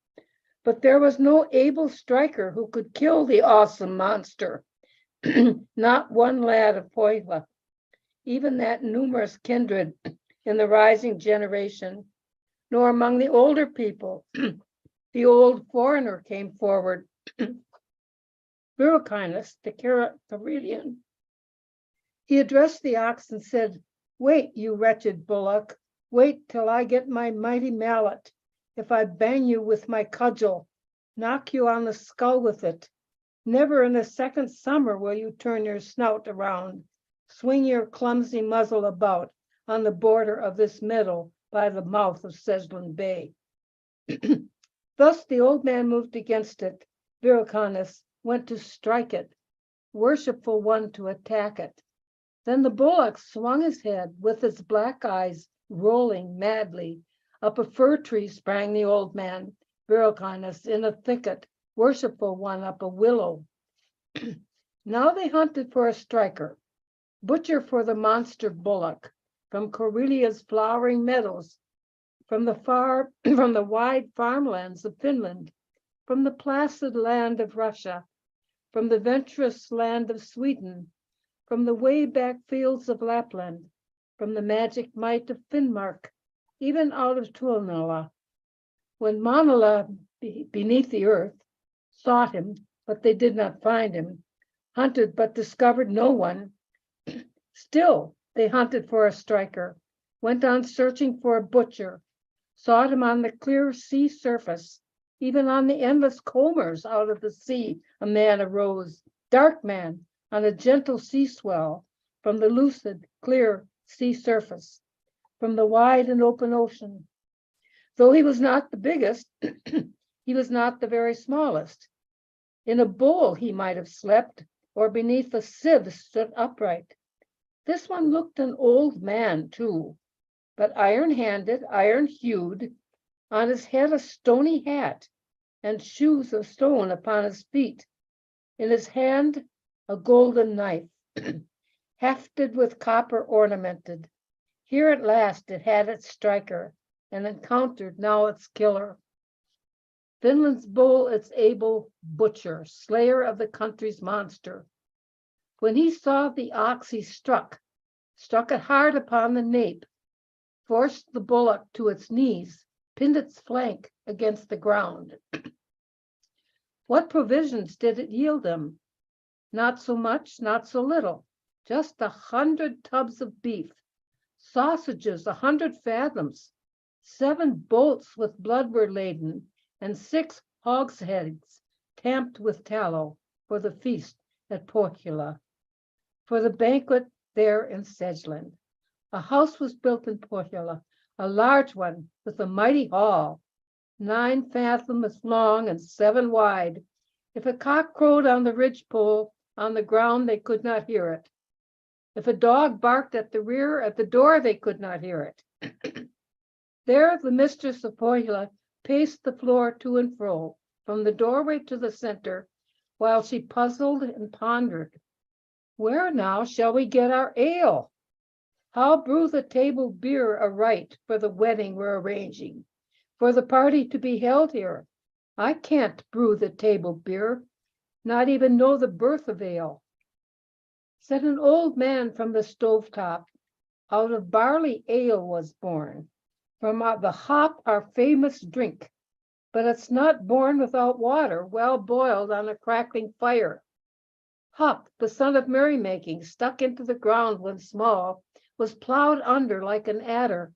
But there was no able striker who could kill the awesome monster, not one lad of Pohjola, even that numerous kindred in the rising generation, nor among the older people. The old foreigner came forward, Virokinus, the Karelian. He addressed the ox and said, "Wait, you wretched bullock, wait till I get my mighty mallet. If I bang you with my cudgel, knock you on the skull with it, never in a second summer will you turn your snout around, swing your clumsy muzzle about on the border of this meadow by the mouth of Sedgeland Bay." Thus the old man moved against it. Virokinus went to strike it, worshipful one to attack it. Then the bullock swung his head with its black eyes rolling madly. Up a fir tree sprang the old man, Virokinus, in a thicket, worshipful one up a willow. Now they hunted for a striker, butcher for the monster bullock, from Karelia's flowering meadows, from the wide farmlands of Finland, from the placid land of Russia, from the venturous land of Sweden, from the way back fields of Lapland, from the magic might of Finnmark, even out of Tuonela. When Manala, beneath the earth, sought him, but they did not find him, hunted but discovered no one, still they hunted for a striker, went on searching for a butcher, sought him on the clear sea surface, even on the endless combers out of the sea, a man arose, dark man, on a gentle sea swell, from the lucid, clear sea surface, from the wide and open ocean. Though he was not the biggest, he was not the very smallest. In a bowl he might have slept, or beneath a sieve stood upright. This one looked an old man too, but iron-handed, iron-hued, on his head a stony hat, and shoes of stone upon his feet. In his hand a golden knife, hefted with copper ornamented. Here at last it had its striker, and encountered now its killer. Finland's bull, its able butcher, slayer of the country's monster. When he saw the ox, he struck it hard upon the nape, forced the bullock to its knees, pinned its flank against the ground. What provisions did it yield him? Not so much, not so little, just 100 tubs of beef, sausages 100 fathoms, 7 bolts with blood were laden, and 6 hogsheads tamped with tallow for the feast at Pohjola, for the banquet there in Sedgeland. A house was built in Pohjola, a large one with a mighty hall, 9 fathoms long and 7 wide. If a cock crowed on the ridgepole on the ground, they could not hear it. If a dog barked at the door, they could not hear it. There the mistress of Pohjola paced the floor to and fro, from the doorway to the center, while she puzzled and pondered. Where now shall we get our ale? How brew the table beer aright for the wedding we're arranging, for the party to be held here? I can't brew the table beer, not even know the birth of ale. Said an old man from the stovetop, out of barley ale was born, from the hop our famous drink, but it's not born without water, well boiled on a crackling fire. Hop, the son of merrymaking, stuck into the ground when small, was plowed under like an adder,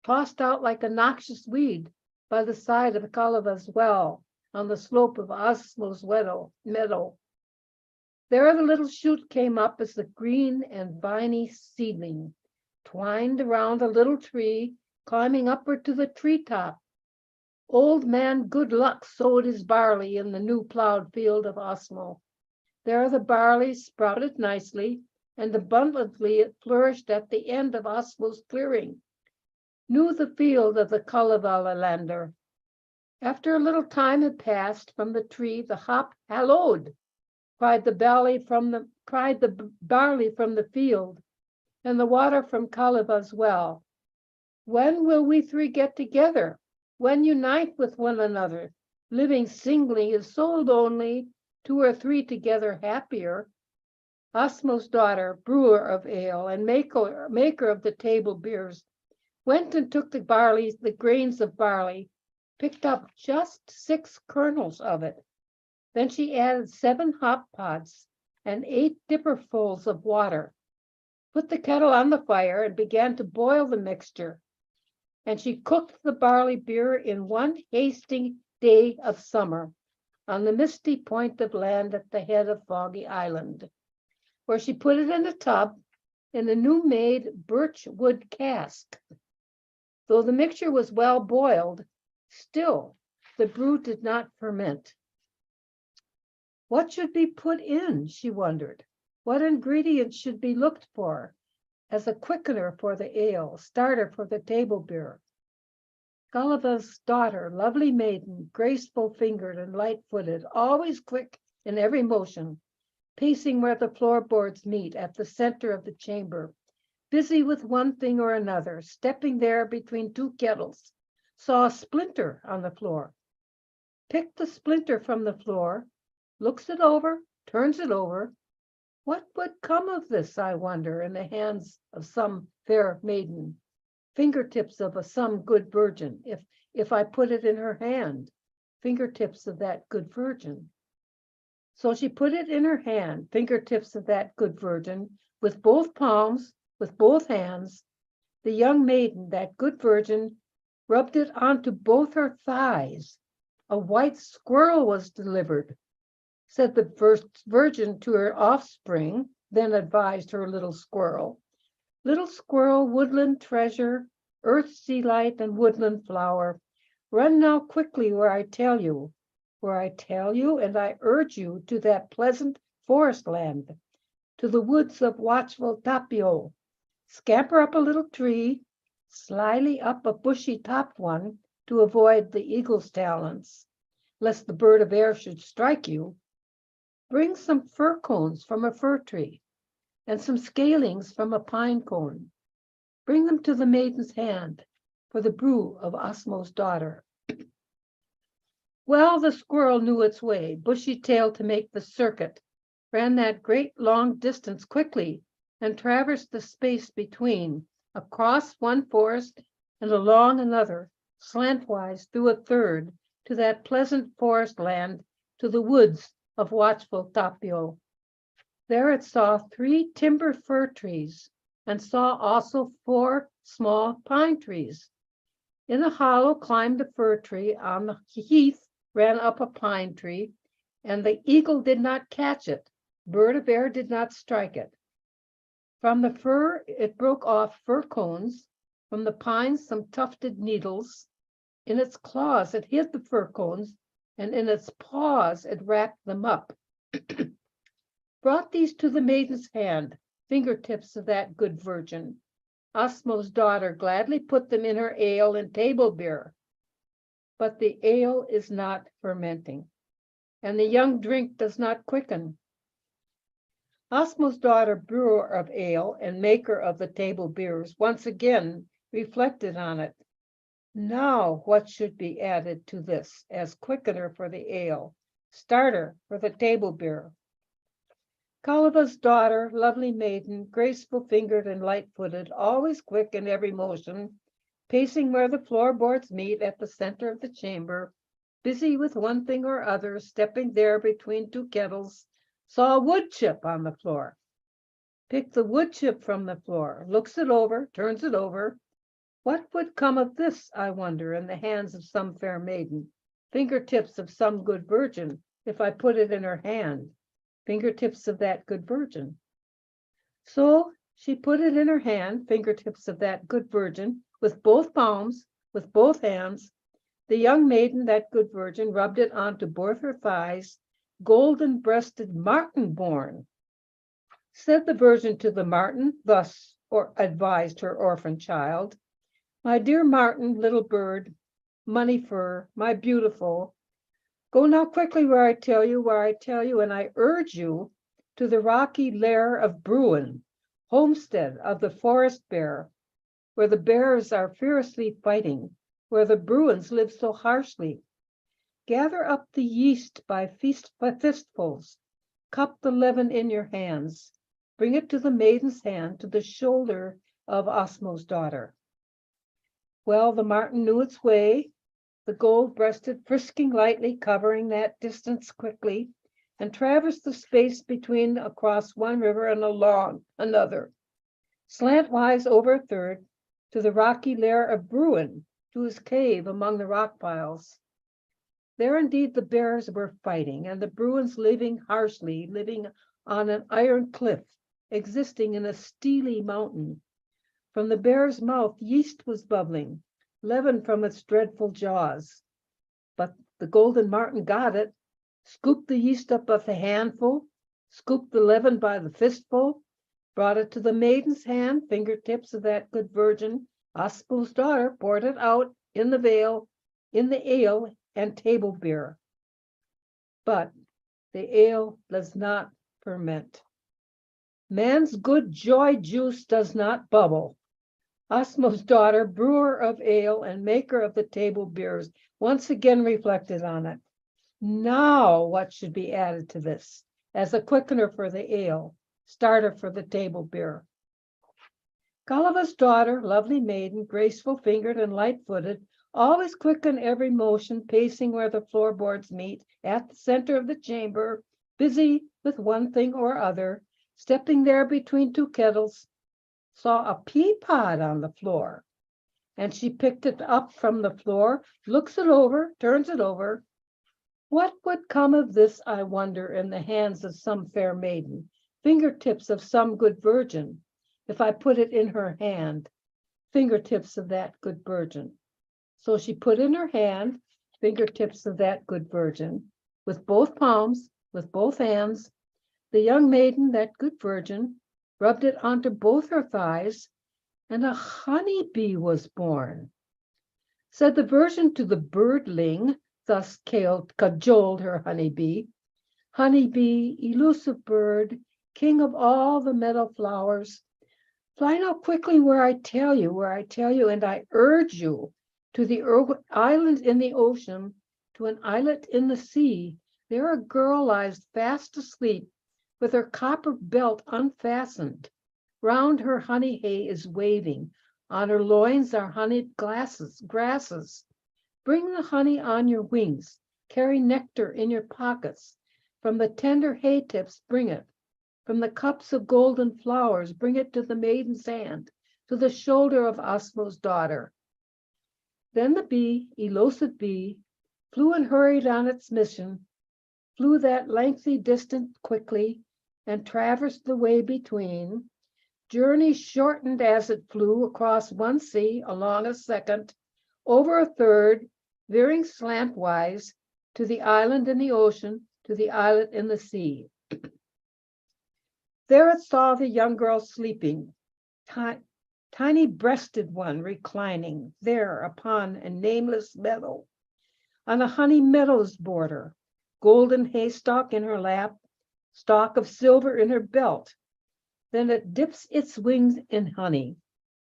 tossed out like a noxious weed by the side of Kalevala's well on the slope of Osmo's meadow. There the little shoot came up as the green and viney seedling, twined around a little tree, climbing upward to the treetop. Old man Good Luck sowed his barley in the new plowed field of Osmo. There the barley sprouted nicely, and abundantly it flourished at the end of Osmo's clearing. Knew the field of the Kalevalathon. After a little time had passed from the tree, the hop hallooed, cried the barley from the field, and the water from Kalevala's well. When will we 3 get together? When unite with one another? Living singly is so lonely, 2 or 3 together happier. Osmo's daughter, brewer of ale and maker of the table beers, went and took the grains of barley, picked up just 6 kernels of it. Then she added 7 hop pots and 8 dipperfuls of water, put the kettle on the fire and began to boil the mixture. And she cooked the barley beer in one hasty day of summer on the misty point of land at the head of Foggy Island, where she put it in a tub in a new-made birch wood cask. Though the mixture was well boiled, still the brew did not ferment. What should be put in, she wondered. What ingredients should be looked for as a quickener for the ale, starter for the table beer? Kalevala's daughter, lovely maiden, graceful-fingered and light-footed, always quick in every motion, pacing where the floorboards meet at the center of the chamber, busy with one thing or another, stepping there between 2 kettles, saw a splinter on the floor, picked the splinter from the floor, looks it over, turns it over. What would come of this, I wonder, in the hands of some fair maiden, fingertips of some good virgin, if I put it in her hand, fingertips of that good virgin. So she put it in her hand, fingertips of that good virgin, with both palms, with both hands. The young maiden, that good virgin, rubbed it onto both her thighs. A white squirrel was delivered, said the first virgin to her offspring, then advised her little squirrel. Little squirrel, woodland treasure, earth, sea light, and woodland flower, run now quickly where I tell you, and I urge you to that pleasant forest land, to the woods of watchful Tapio. Scamper up a little tree, slyly up a bushy topped one to avoid the eagle's talons, lest the bird of air should strike you. Bring some fir cones from a fir tree and some scalings from a pine cone. Bring them to the maiden's hand for the brew of Osmo's daughter. Well, the squirrel knew its way, bushy-tailed to make the circuit, ran that great long distance quickly, and traversed the space between, across one forest and along another, slantwise through a third, to that pleasant forest land, to the woods of watchful Tapio. There it saw 3 timber fir trees, and saw also 4 small pine trees. In a hollow climbed a fir tree, on the heath ran up a pine tree, and the eagle did not catch it. Bird of air did not strike it. From the fir, it broke off fir cones, from the pines some tufted needles. In its claws, it hid the fir cones, and in its paws, it wrapped them up. Brought these to the maiden's hand, fingertips of that good virgin. Osmo's daughter gladly put them in her ale and table beer. But the ale is not fermenting, and the young drink does not quicken. Osmo's daughter, brewer of ale and maker of the table beers, once again reflected on it. Now what should be added to this as quickener for the ale, starter for the table beer? Kalevala's daughter, lovely maiden, graceful fingered and light-footed, always quick in every motion, pacing where the floorboards meet at the center of the chamber, busy with one thing or other, stepping there between 2 kettles, saw a wood chip on the floor. Picked the wood chip from the floor, looks it over, turns it over. What would come of this, I wonder, in the hands of some fair maiden, fingertips of some good virgin, if I put it in her hand, fingertips of that good virgin? So she put it in her hand, fingertips of that good virgin, with both palms, with both hands. The young maiden, that good virgin, rubbed it onto both her thighs, golden-breasted martin born. Said the virgin to the martin, thus or advised her orphan child, my dear martin, little bird, money fur, my beautiful, go now quickly where I tell you, and I urge you to the rocky lair of Bruin, homestead of the forest bear, where the bears are fiercely fighting, where the Bruins live so harshly. Gather up the yeast by fistfuls, cup the leaven in your hands, bring it to the maiden's hand, to the shoulder of Osmo's daughter. Well, the martin knew its way, the gold-breasted frisking lightly, covering that distance quickly, and traversed the space between across one river and along another, slantwise over a third, to the rocky lair of Bruin, to his cave among the rock piles. There indeed the bears were fighting, and the Bruins living harshly, living on an iron cliff, existing in a steely mountain. From the bear's mouth yeast was bubbling, leaven from its dreadful jaws. But the golden martin got it, scooped the yeast up with a handful, scooped the leaven by the fistful, brought it to the maiden's hand, fingertips of that good virgin. Osmo's daughter poured it out in the veil, in the ale and table beer. But the ale does not ferment. Man's good joy juice does not bubble. Osmo's daughter, brewer of ale and maker of the table beers, once again reflected on it. Now what should be added to this as a quickener for the ale, starter for the table beer? Kalevala's daughter, lovely maiden, graceful fingered and light-footed, always quick in every motion, pacing where the floorboards meet at the center of the chamber, busy with one thing or other, stepping there between 2 kettles, saw a pea pod on the floor, and she picked it up from the floor, looks it over, turns it over. What would come of this, I wonder, in the hands of some fair maiden, fingertips of some good virgin, if I put it in her hand, fingertips of that good virgin? So she put in her hand, fingertips of that good virgin, with both palms, with both hands. The young maiden, that good virgin, rubbed it onto both her thighs, and a honeybee was born. Said the version to the birdling, thus cajoled her honeybee. Honeybee, elusive bird, king of all the meadow flowers, fly now quickly where I tell you, and I urge you to the island in the ocean, to an islet in the sea. There a girl lies fast asleep, with her copper belt unfastened. Round her honey hay is waving, on her loins are honeyed grasses. Bring the honey on your wings, carry nectar in your pockets. From the tender hay tips bring it. From the cups of golden flowers, bring it to the maiden's hand, to the shoulder of Osmo's daughter. Then the bee, elusive bee, flew and hurried on its mission, flew that lengthy distance quickly, and traversed the way between. Journey shortened as it flew across one sea, along a second, over a third, veering slantwise to the island in the ocean, to the islet in the sea. There it saw the young girl sleeping, tiny breasted one reclining there upon a nameless meadow, on a honey meadow's border, golden haystack in her lap, stalk of silver in her belt. Then it dips its wings in honey,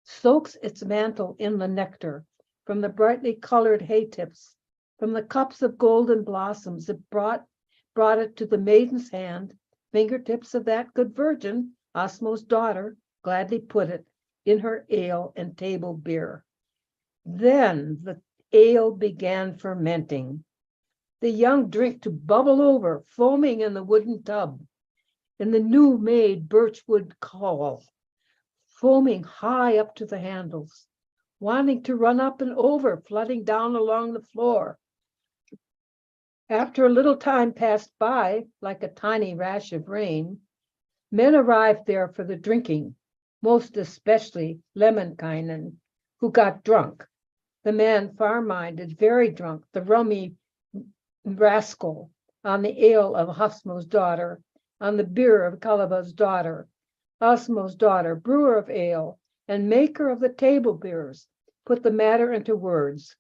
soaks its mantle in the nectar from the brightly colored hay tips, from the cups of golden blossoms that brought it to the maiden's hand. Fingertips of that good virgin, Osmo's daughter, gladly put it in her ale and table beer. Then the ale began fermenting, the young drink to bubble over, foaming in the wooden tub, in the new made birchwood caul, foaming high up to the handles, wanting to run up and over, flooding down along the floor. After a little time passed by, like a tiny rash of rain, men arrived there for the drinking, most especially Lemminkainen, who got drunk. The man far-minded, very drunk, the rummy rascal, on the ale of Osmo's daughter, on the beer of Kalevala's daughter. Osmo's daughter, brewer of ale, and maker of the table beers, put the matter into words.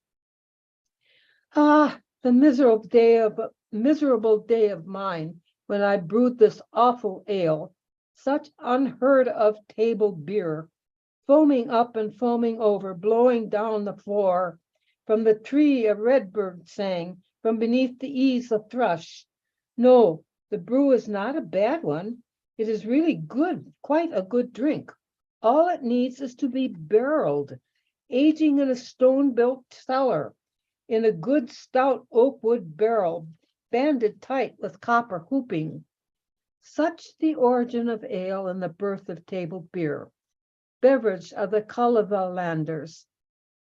Ah, the miserable day of mine when I brewed this awful ale, such unheard of table beer, foaming up and foaming over, blowing down the floor. From the tree a redbird sang, from beneath the eaves a thrush. No, the brew is not a bad one. It is really good, quite a good drink. All it needs is to be barreled, aging in a stone-built cellar, in a good stout oak wood barrel, banded tight with copper hooping. Such the origin of ale and the birth of table beer, beverage of the Kalevalalanders.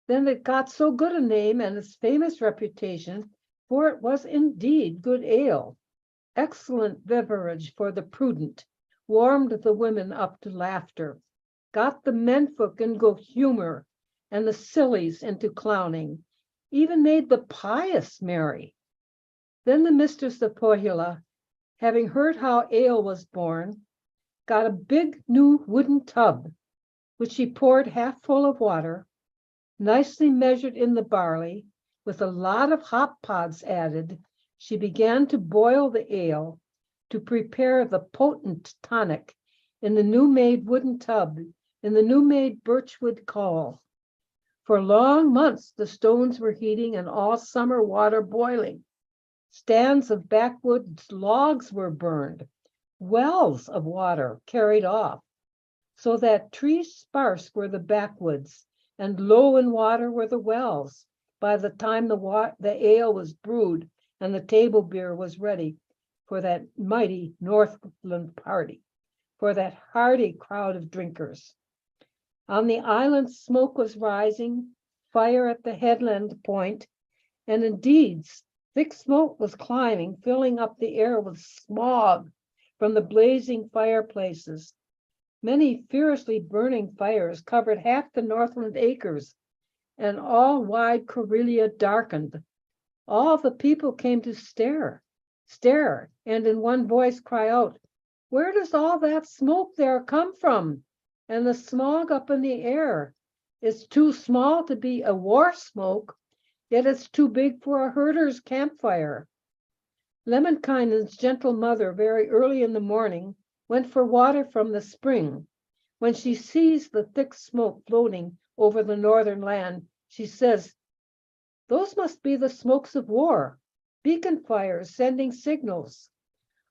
Then it got so good a name and its famous reputation, for it was indeed good ale, excellent beverage for the prudent, warmed the women up to laughter, got the menfolk in good humor, and the sillies into clowning, even made the pious merry. Then the mistress of Pohjola, having heard how ale was born, got a big new wooden tub, which she poured half full of water, nicely measured in the barley, with a lot of hop pods added. She began to boil the ale, to prepare the potent tonic in the new-made wooden tub, in the new-made birchwood caul. For long months the stones were heating and all summer water boiling. Stands of backwoods logs were burned, wells of water carried off, so that tree sparse were the backwoods, and low in water were the wells, by the time the ale was brewed and the table beer was ready for that mighty Northland party, for that hardy crowd of drinkers. On the island, smoke was rising, fire at the headland point, and indeed, thick smoke was climbing, filling up the air with smog from the blazing fireplaces. Many fiercely burning fires covered half the Northland acres, and all wide Karelia darkened. All the people came to stare, and in one voice cry out, "Where does all that smoke there come from?" and the smog up in the air is too small to be a war smoke, yet it's too big for a herder's campfire. Lemminkainen's gentle mother, very early in the morning, went for water from the spring. When she sees the thick smoke floating over the northern land, she says, "Those must be the smokes of war, beacon fires sending signals."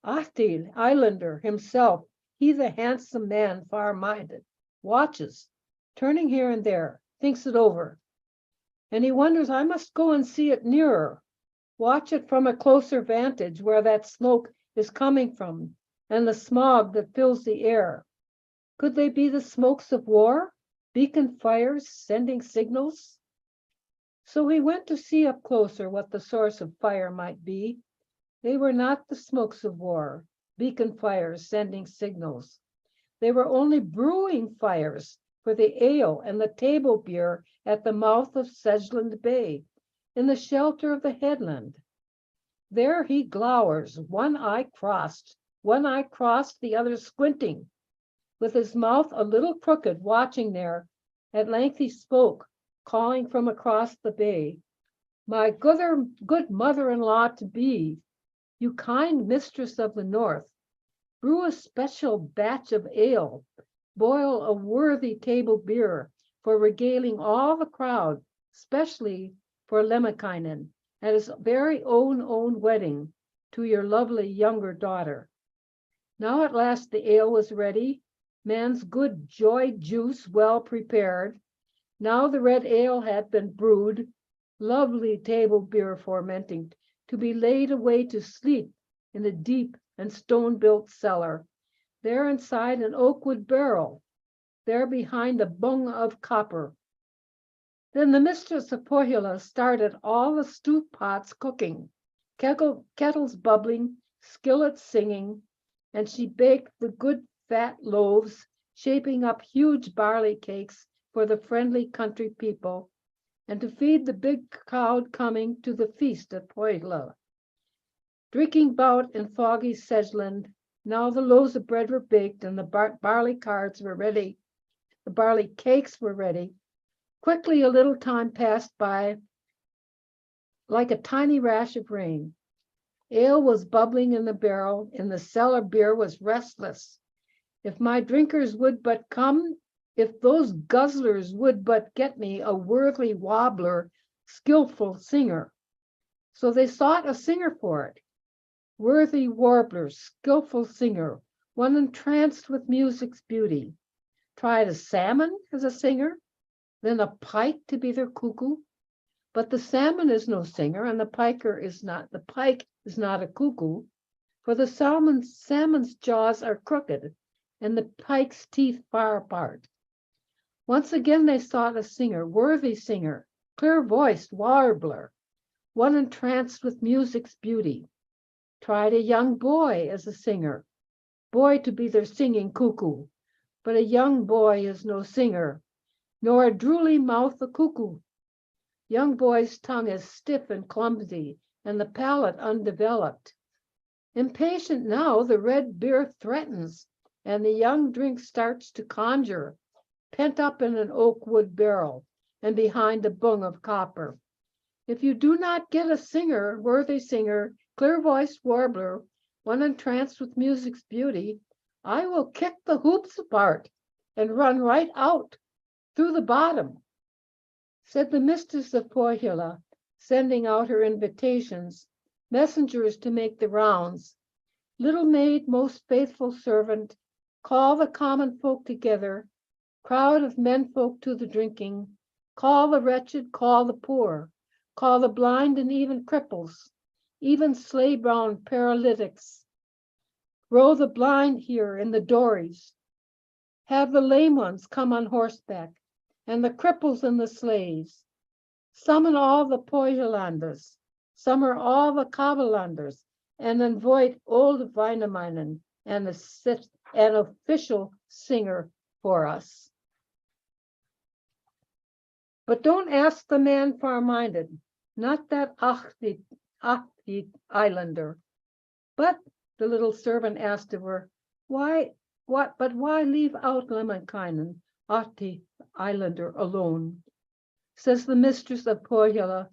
Ahti, Islander himself, he the handsome man, far-minded, watches, turning here and there, thinks it over. And he wonders, I must go and see it nearer, watch it from a closer vantage where that smoke is coming from and the smog that fills the air. Could they be the smokes of war, beacon fires sending signals? So he went to see up closer what the source of fire might be. They were not the smokes of war, beacon fires sending signals. They were only brewing fires for the ale and the table beer at the mouth of Sedgeland Bay, in the shelter of the headland. There he glowers, one eye crossed, the other squinting, with his mouth a little crooked, watching there. At length he spoke, calling from across the bay, "My good mother-in-law to be, you kind mistress of the north, brew a special batch of ale, boil a worthy table beer for regaling all the crowd, especially for Lemminkainen at his very own wedding to your lovely younger daughter." Now at last the ale was ready, man's good joy juice well prepared. Now the red ale had been brewed, lovely table beer fermenting, to be laid away to sleep in the deep and stone-built cellar, there inside an oakwood barrel, there behind a bung of copper. Then the mistress of Pohjola started all the stew pots cooking, kettles bubbling, skillets singing, and she baked the good fat loaves, shaping up huge barley cakes for the friendly country people, and to feed the big crowd coming to the feast at Pohjola. Drinking bout in foggy Sedgeland, now the loaves of bread were baked and the barley cards were ready. The barley cakes were ready. Quickly a little time passed by like a tiny rash of rain. Ale was bubbling in the barrel, in the cellar beer was restless. If my drinkers would but come, if those guzzlers would but get me a worthy wobbler, skillful singer. So they sought a singer for it. Worthy warbler, skillful singer, one entranced with music's beauty. Tried a salmon as a singer, then a pike to be their cuckoo. But the salmon is no singer, and the pike is not a cuckoo, for the salmon's jaws are crooked, and the pike's teeth far apart. Once again they sought a singer, worthy singer, clear-voiced warbler, one entranced with music's beauty. Tried a young boy as a singer, boy to be their singing cuckoo, but a young boy is no singer, nor a drooly mouth a cuckoo. Young boy's tongue is stiff and clumsy, and the palate undeveloped. Impatient now, the red beer threatens, and the young drink starts to conjure, pent up in an oak wood barrel and behind a bung of copper. If you do not get a singer, worthy singer, clear-voiced warbler, one entranced with music's beauty, I will kick the hoops apart and run right out through the bottom, said the mistress of Pohjola, sending out her invitations, messengers to make the rounds. Little maid, most faithful servant, call the common folk together, crowd of menfolk to the drinking, call the wretched, call the poor, call the blind and even cripples, even sleigh-bound paralytics. Row the blind here in the dories. Have the lame ones come on horseback, and the cripples in the sleighs. Summon all the Pohjolanders, summon all the Kalevalanders, and invite old Väinämöinen and an official singer for us. But don't ask the man far-minded, not that Ahti Islander. But the little servant asked of her, why But why leave out Lemminkainen, Ahti Islander, alone? Says the mistress of Pohjola,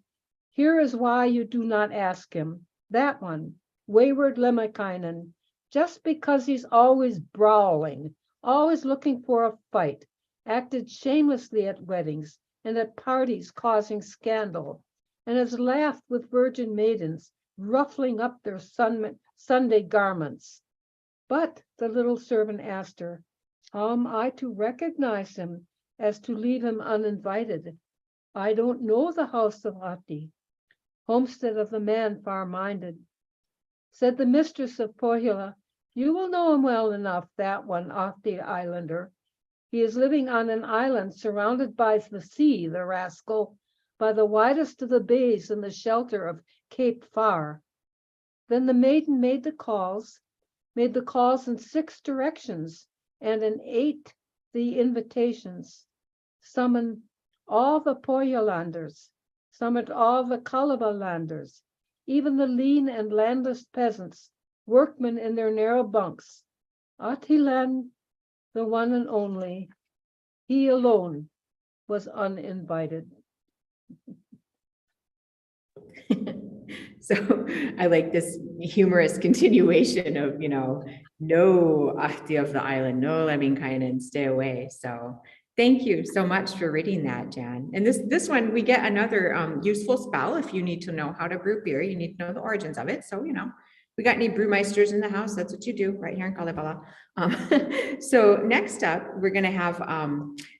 here is why you do not ask him. That one, wayward Lemminkainen, just because he's always brawling, always looking for a fight, acted shamelessly at weddings and at parties causing scandal, and has laughed with virgin maidens, ruffling up their Sunday garments. But the little servant asked her, how am I to recognize him as to leave him uninvited? I don't know the house of Ahti, homestead of the man far-minded. Said the mistress of Pohjola, you will know him well enough, that one, Ahti Islander. He is living on an island surrounded by the sea, the rascal, by the widest of the bays in the shelter of Cape Far. Then the maiden made the calls in 6 directions, and in 8 the invitations. Summoned all the Pohjolanders, summoned all the Kalevalalanders, even the lean and landless peasants, workmen in their narrow bunks. Ahtiland, the one and only, he alone was uninvited. So I like this humorous continuation of, no Ahti of the island, no Lemminkainen, stay away. So thank you so much for reading that, Jan. And this one, we get another useful spell. If you need to know how to brew beer, you need to know the origins of it. So, we got any brewmeisters in the house, that's what you do right here in Kalevala. So next up, we're going to have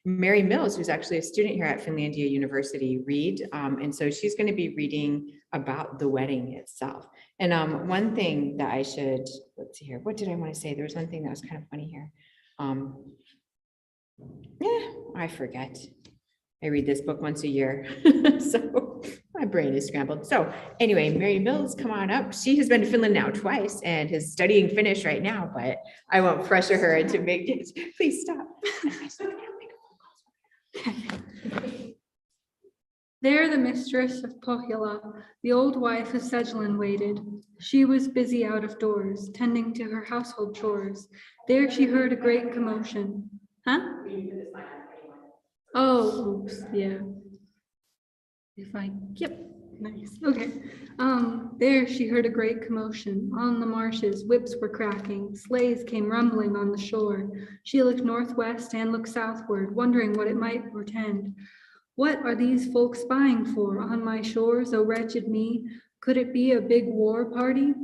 Mary Mills, who's actually a student here at Finlandia University, read. And so she's going to be reading about the wedding itself. And one thing that I should, let's see here, what did I want to say? There was one thing that was kind of funny here. I forget. I read this book once a year, so my brain is scrambled. So anyway, Mary Mills, come on up. She has been to Finland now twice and is studying Finnish right now, but I won't pressure her into making it. Please stop. There the mistress of Pohjola, the old wife of Segelin, waited. She was busy out of doors, tending to her household chores. There she heard a great commotion. Huh? Oh, oops, yeah. Yep, nice, okay. There she heard a great commotion. On the marshes, whips were cracking, sleighs came rumbling on the shore. She looked northwest and looked southward, wondering what it might portend. What are these folks spying for on my shores, oh wretched me? Could it be a big war party?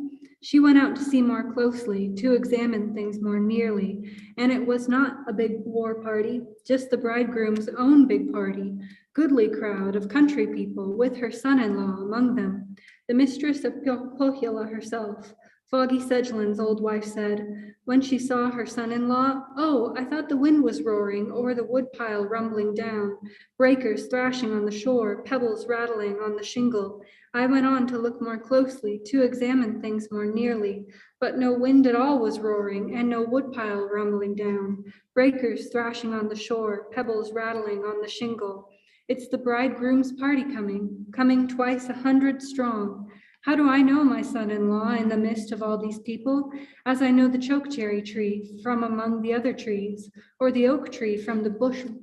She went out to see more closely, to examine things more nearly, and it was not a big war party, just the bridegroom's own big party, goodly crowd of country people with her son-in-law among them, the mistress of Pohjola herself. Foggy Segelin's old wife said, when she saw her son-in-law, oh, I thought the wind was roaring or the woodpile rumbling down, breakers thrashing on the shore, pebbles rattling on the shingle. I went on to look more closely, to examine things more nearly, but no wind at all was roaring and no woodpile rumbling down, breakers thrashing on the shore, pebbles rattling on the shingle. It's the bridegroom's party coming twice 100 strong. How do I know my son-in-law in the midst of all these people? As I know the chokecherry tree from among the other trees, or the oak tree from the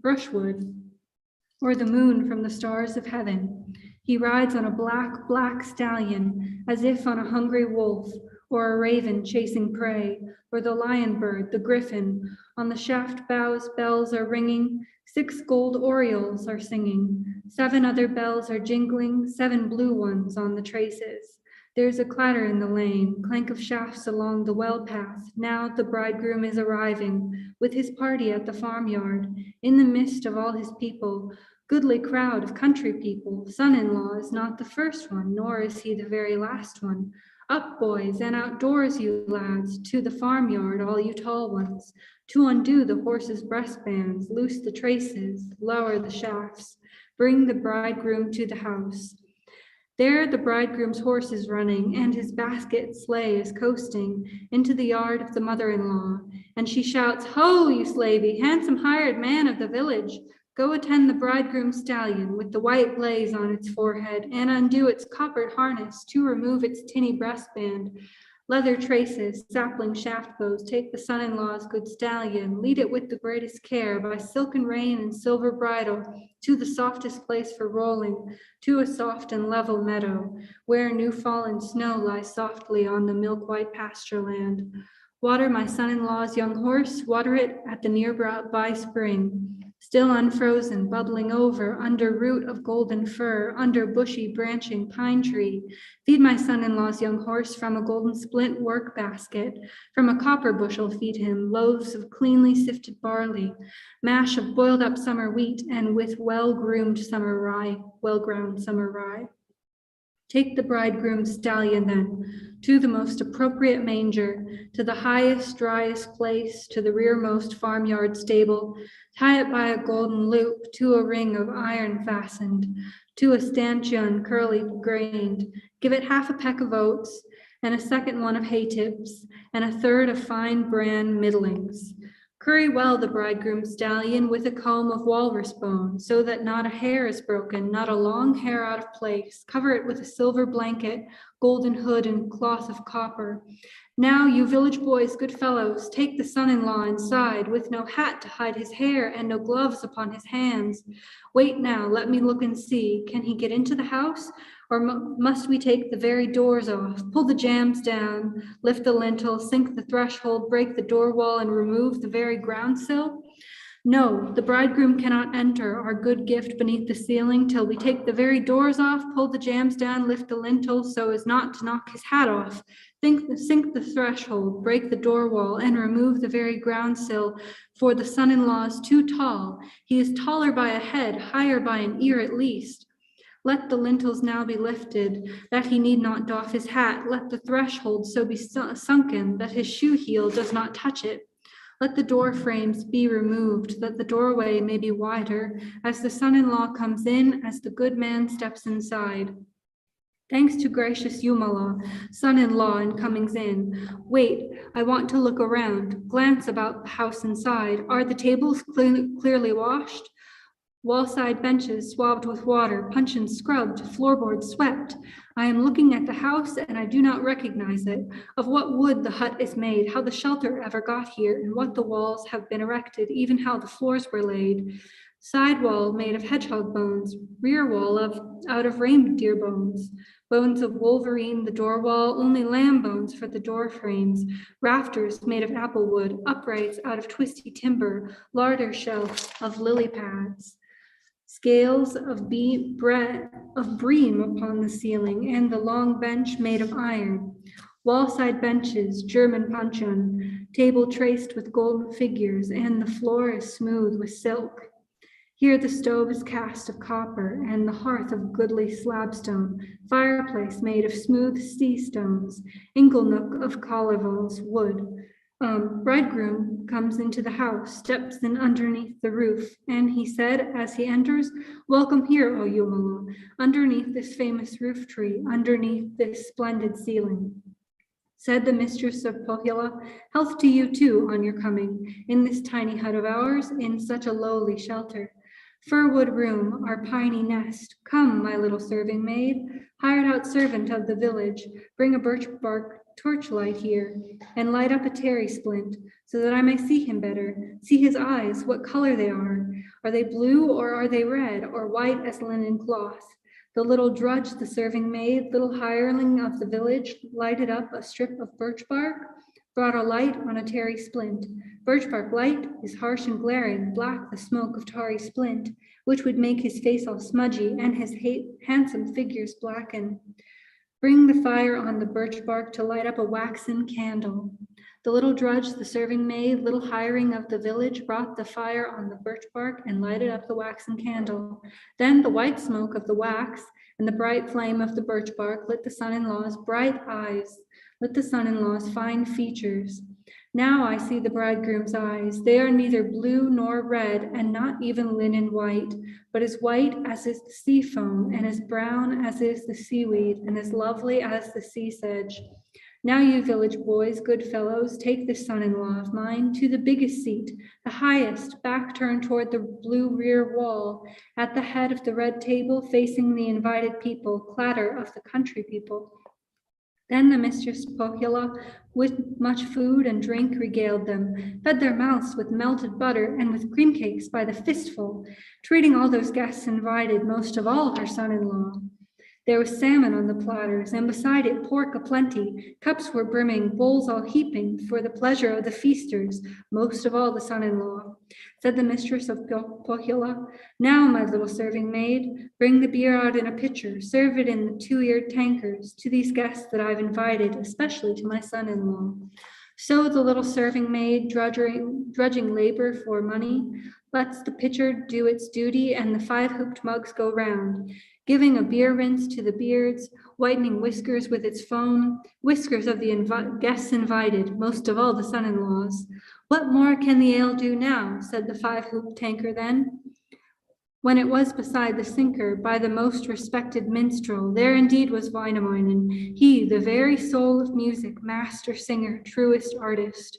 brushwood, or the moon from the stars of heaven. He rides on a black stallion, as if on a hungry wolf, or a raven chasing prey, or the lion bird, the griffin. On the shaft boughs bells are ringing, 6 gold orioles are singing, 7 other bells are jingling, 7 blue ones on the traces. There's a clatter in the lane, clank of shafts along the well path. Now the bridegroom is arriving, with his party at the farmyard, in the midst of all his people, goodly crowd of country people. Son-in-law is not the first one, nor is he the very last one. Up, boys, and outdoors, you lads, to the farmyard, all you tall ones, to undo the horses' breastbands, loose the traces, lower the shafts, bring the bridegroom to the house. There the bridegroom's horse is running, and his basket sleigh is coasting into the yard of the mother-in-law, and she shouts, ho, you slavey, handsome hired man of the village, go attend the bridegroom's stallion with the white blaze on its forehead, and undo its coppered harness to remove its tinny breastband. Leather traces, sapling shaft bows, take the son-in-law's good stallion, lead it with the greatest care, by silken rein and silver bridle, to the softest place for rolling, to a soft and level meadow, where new fallen snow lies softly on the milk-white pasture land. Water my son-in-law's young horse, water it at the nearby spring, still unfrozen, bubbling over, under root of golden fir, under bushy branching pine tree. Feed my son-in-law's young horse from a golden splint work basket, from a copper bushel feed him, loaves of cleanly sifted barley, mash of boiled up summer wheat, and with well-ground summer rye. Take the bridegroom's stallion then, to the most appropriate manger, to the highest, driest place, to the rearmost farmyard stable, tie it by a golden loop, to a ring of iron fastened, to a stanchion curly grained, give it half a peck of oats, and a second one of hay tips, and a third of fine bran middlings. Curry well the bridegroom's stallion with a comb of walrus bone, so that not a hair is broken, not a long hair out of place. Cover it with a silver blanket, golden hood, and cloth of copper. Now, you village boys, good fellows, take the son-in-law inside, with no hat to hide his hair and no gloves upon his hands. Wait now, let me look and see. Can he get into the house? Or must we take the very doors off, pull the jambs down, lift the lintel, sink the threshold, break the door wall, and remove the very ground sill? No, the bridegroom cannot enter our good gift beneath the ceiling till we take the very doors off, pull the jambs down, lift the lintel so as not to knock his hat off, sink the threshold, break the door wall, and remove the very ground sill, for the son-in-law is too tall. He is taller by a head, higher by an ear at least. Let the lintels now be lifted, that he need not doff his hat. Let the threshold so be sunken, that his shoe heel does not touch it. Let the door frames be removed, that the doorway may be wider, as the son-in-law comes in, as the good man steps inside. Thanks to gracious Jumala, son-in-law in comings in. Wait, I want to look around, glance about the house inside. Are the tables clearly washed? Wall-side benches swabbed with water, puncheons scrubbed, floorboards swept. I am looking at the house and I do not recognize it. Of what wood the hut is made, how the shelter ever got here, and what the walls have been erected, even how the floors were laid. Side wall made of hedgehog bones, rear wall out of reindeer bones, bones of wolverine the door wall, only lamb bones for the door frames, rafters made of apple wood, uprights out of twisty timber, larder shelf of lily pads. Scales of bream upon the ceiling, and the long bench made of iron. Wall-side benches, German puncheon, table traced with golden figures, and the floor is smooth with silk. Here the stove is cast of copper, and the hearth of goodly slabstone, fireplace made of smooth sea stones, inglenook of Kaleval's wood. Bridegroom comes into the house, steps in underneath the roof, and he said as he enters, "Welcome here, O Jumala, underneath this famous roof tree, underneath this splendid ceiling." Said the mistress of Pohjola, "Health to you too on your coming, in this tiny hut of ours, in such a lowly shelter. Firwood room, our piney nest. Come, my little serving maid, hired out servant of the village, bring a birch bark torchlight here, and light up a terry splint, so that I may see him better, see his eyes, what color they are. Are they blue, or are they red, or white as linen cloth?" The little drudge, the serving maid, little hireling of the village, lighted up a strip of birch bark, brought a light on a tarry splint. Birch bark light is harsh and glaring, black the smoke of tarry splint, which would make his face all smudgy and his handsome figures blacken. Bring the fire on the birch bark to light up a waxen candle. The little drudge, the serving maid, little hiring of the village, brought the fire on the birch bark and lighted up the waxen candle. Then the white smoke of the wax and the bright flame of the birch bark lit the son-in-law's bright eyes, lit the son-in-law's fine features. Now I see the bridegroom's eyes. They are neither blue nor red, and not even linen white, but as white as is the sea foam, and as brown as is the seaweed, and as lovely as the sea sedge. Now you village boys, good fellows, take this son-in-law of mine to the biggest seat, the highest, back turned toward the blue rear wall, at the head of the red table, facing the invited people, clatter of the country people. Then the mistress Pohjola, with much food and drink, regaled them, fed their mouths with melted butter and with cream cakes by the fistful, treating all those guests invited, most of all her son-in-law. There was salmon on the platters, and beside it pork aplenty. Cups were brimming, bowls all heaping, for the pleasure of the feasters, most of all the son-in-law. Said the mistress of Pohjola, "Now, my little serving maid, bring the beer out in a pitcher, serve it in the 2-eared tankards, to these guests that I've invited, especially to my son-in-law." So the little serving maid, drudging labor for money, lets the pitcher do its duty, and the 5-hooped mugs go round, giving a beer rinse to the beards, whitening whiskers with its foam, whiskers of the guests invited, most of all the son-in-laws. "What more can the ale do now?" said the 5-hooped tanker then. When it was beside the sinker, by the most respected minstrel, there indeed was Wainamoinen, he, the very soul of music, master singer, truest artist.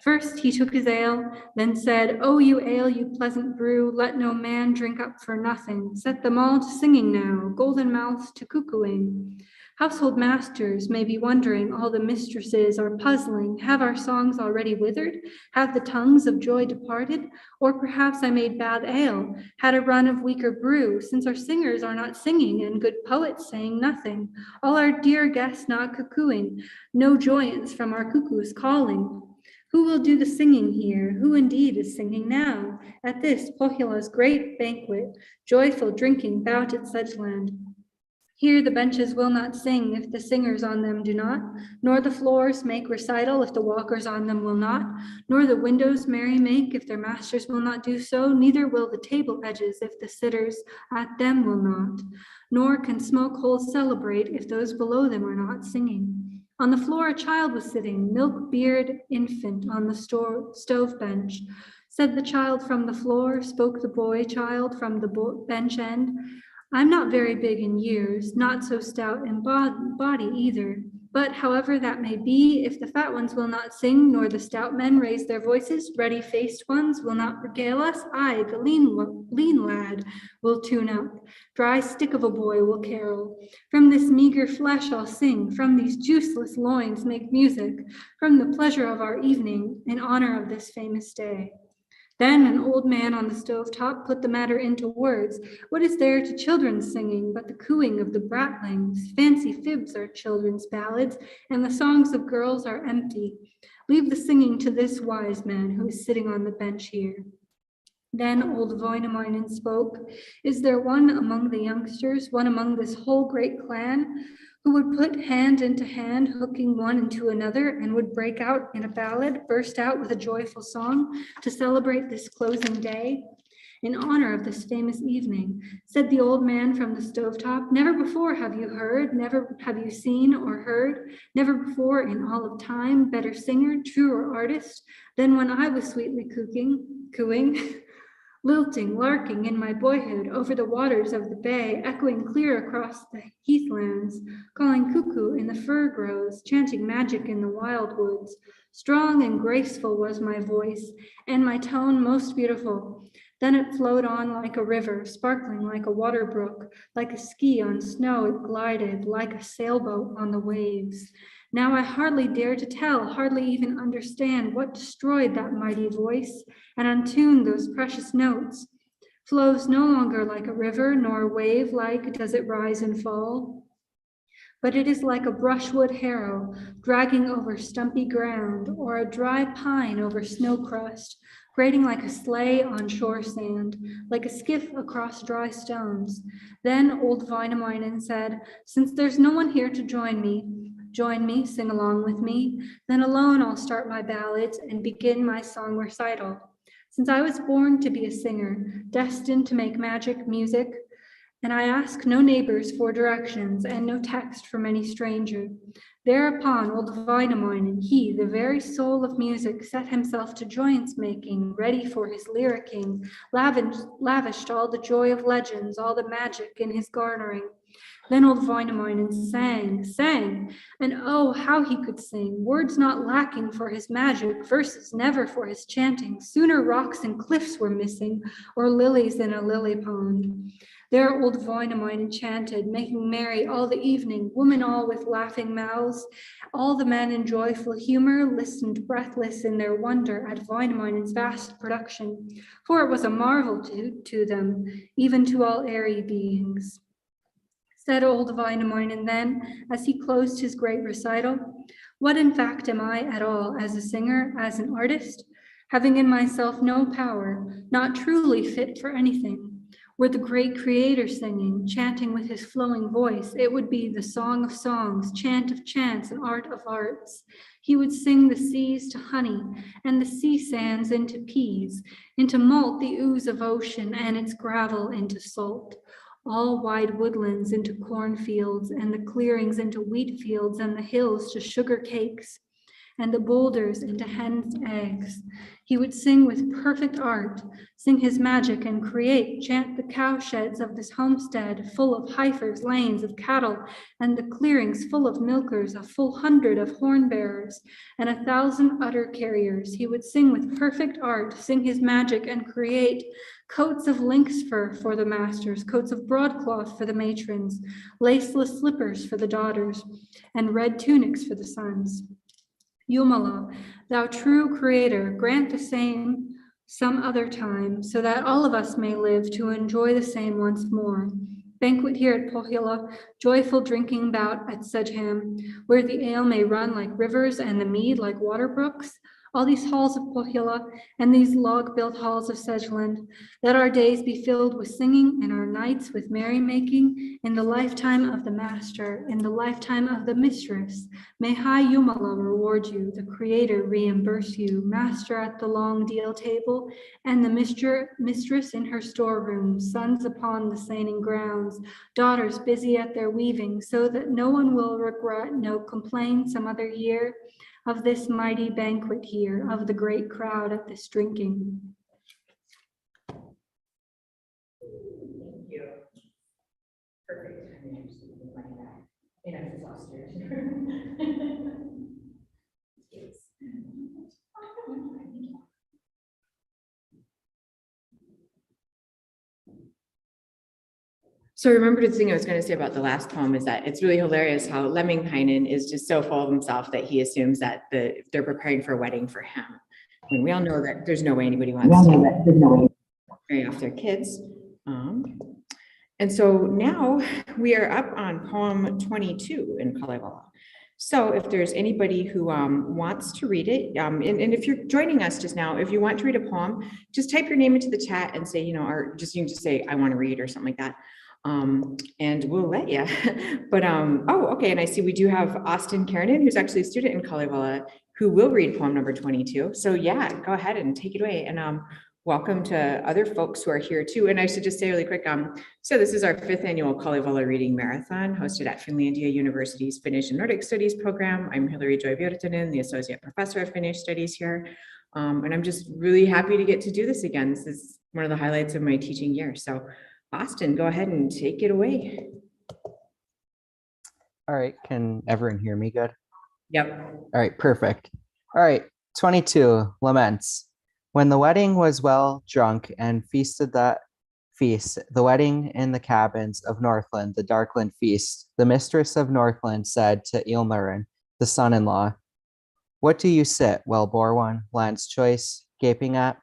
First he took his ale, then said, "Oh, you ale, you pleasant brew, let no man drink up for nothing. Set them all to singing now, golden mouths to cuckooing." Household masters may be wondering, all the mistresses are puzzling. Have our songs already withered? Have the tongues of joy departed? Or perhaps I made bad ale, had a run of weaker brew, since our singers are not singing and good poets saying nothing. All our dear guests not cuckooing, no joyance from our cuckoos calling. Who will do the singing here? Who indeed is singing now? At this Pohjola's great banquet, joyful drinking bout at Sedgeland. Here the benches will not sing if the singers on them do not, nor the floors make recital if the walkers on them will not, nor the windows merry make if their masters will not do so, neither will the table edges if the sitters at them will not, nor can smoke holes celebrate if those below them are not singing. On the floor a child was sitting, milk-beard infant on the stove bench. Said the child from the floor, spoke the boy child from the bench end. "I'm not very big in years, not so stout in body either. But however that may be, if the fat ones will not sing, nor the stout men raise their voices, ruddy-faced ones will not regale us, I, the lean lad, will tune up. Dry stick of a boy will carol. From this meager flesh I'll sing, from these juiceless loins make music, from the pleasure of our evening, in honor of this famous day." Then an old man on the stovetop put the matter into words. "What is there to children's singing but the cooing of the bratlings? Fancy fibs are children's ballads, and the songs of girls are empty. Leave the singing to this wise man who is sitting on the bench here." Then old Wainamoinen spoke. "Is there one among the youngsters, one among this whole great clan, who would put hand into hand, hooking one into another, and would break out in a ballad, burst out with a joyful song, to celebrate this closing day, in honor of this famous evening?" Said the old man from the stovetop, "Never before have you heard, never have you seen or heard, never before in all of time, better singer, truer artist, than when I was sweetly cooing, lilting, larking in my boyhood over the waters of the bay, echoing clear across the heathlands, calling cuckoo in the fir groves, chanting magic in the wild woods. Strong and graceful was my voice, and my tone most beautiful. Then it flowed on like a river, sparkling like a water brook, like a ski on snow it glided, like a sailboat on the waves. Now I hardly dare to tell, hardly even understand what destroyed that mighty voice and untuned those precious notes. Flows no longer like a river, nor wave-like does it rise and fall, but it is like a brushwood harrow dragging over stumpy ground, or a dry pine over snow crust, grating like a sleigh on shore sand, like a skiff across dry stones." Then old Wainamoinen said, "Since there's no one here to join me, sing along with me, then alone I'll start my ballads and begin my song recital. Since I was born to be a singer, destined to make magic music, and I ask no neighbors for directions and no text from any stranger." Thereupon old Wainamoinen, he, the very soul of music, set himself to joyance making, ready for his lyricking, lavished all the joy of legends, all the magic in his garnering. Then old Wainamoinen sang, and oh, how he could sing, words not lacking for his magic, verses never for his chanting. Sooner rocks and cliffs were missing, or lilies in a lily pond. There old Wainamoinen chanted, making merry all the evening, women all with laughing mouths. All the men in joyful humor listened breathless in their wonder at Wainamoinen's vast production, for it was a marvel to them, even to all airy beings. Said old Wainamoinen then, as he closed his great recital, what in fact am I at all, as a singer, as an artist? Having in myself no power, not truly fit for anything. Were the great creator singing, chanting with his flowing voice, it would be the song of songs, chant of chants, and art of arts. He would sing the seas to honey, and the sea sands into peas, into malt the ooze of ocean, and its gravel into salt. All wide woodlands into cornfields, and the clearings into wheat fields, and the hills to sugar cakes, and the boulders into hens' eggs. He would sing with perfect art, sing his magic and create, chant the cowsheds of this homestead, full of heifers, lanes of cattle, and the clearings full of milkers, a full 100 of horn bearers, and 1,000 udder carriers. He would sing with perfect art, sing his magic and create coats of lynx fur for the masters, coats of broadcloth for the matrons, laceless slippers for the daughters, and red tunics for the sons. Jumala, thou true creator, grant the same some other time, so that all of us may live to enjoy the same once more. Banquet here at Pohjola, joyful drinking bout at Sedgeham, where the ale may run like rivers and the mead like water brooks. All these halls of Pohjola and these log-built halls of Sedgeland, let our days be filled with singing and our nights with merrymaking in the lifetime of the master, in the lifetime of the mistress. May high Jumala reward you, the creator reimburse you, master at the long deal table, and the mistress in her storeroom, sons upon the seining grounds, daughters busy at their weaving, so that no one will regret, no complain some other year of this mighty banquet here, of the great crowd at this drinking. Thank you. Perfect. I'm exhausted. So I remembered the thing I was going to say about the last poem is that it's really hilarious how Lemminkainen is just so full of himself that he assumes that they're preparing for a wedding for him. When we all know that there's no way anybody wants to marry off their kids. And so now we are up on poem 22 in Kalevala. So if there's anybody who wants to read it, and if you're joining us just now, if you want to read a poem, just type your name into the chat and say, or just you can just say, I want to read or something like that. And we'll let you. But oh, okay. And I see we do have Austin Karanen, who's actually a student in Kalevala, who will read poem number 22. So yeah, go ahead and take it away. And welcome to other folks who are here too. And I should just say really quick, so this is our 5th annual Kalevala Reading Marathon hosted at Finlandia University's Finnish and Nordic Studies program. I'm Hilary-Joy, the Associate Professor of Finnish Studies here. And I'm just really happy to get to do this again. This is one of the highlights of my teaching year. So Austin, go ahead and take it away. All right, can everyone hear me good? Yep. All right, perfect. All right, 22, Laments. When the wedding was well drunk and feasted that feast, the wedding in the cabins of Northland, the Darkland feast, the mistress of Northland said to Ilmarinen, the son-in-law, what do you sit, well-bore one, land's choice, gaping at?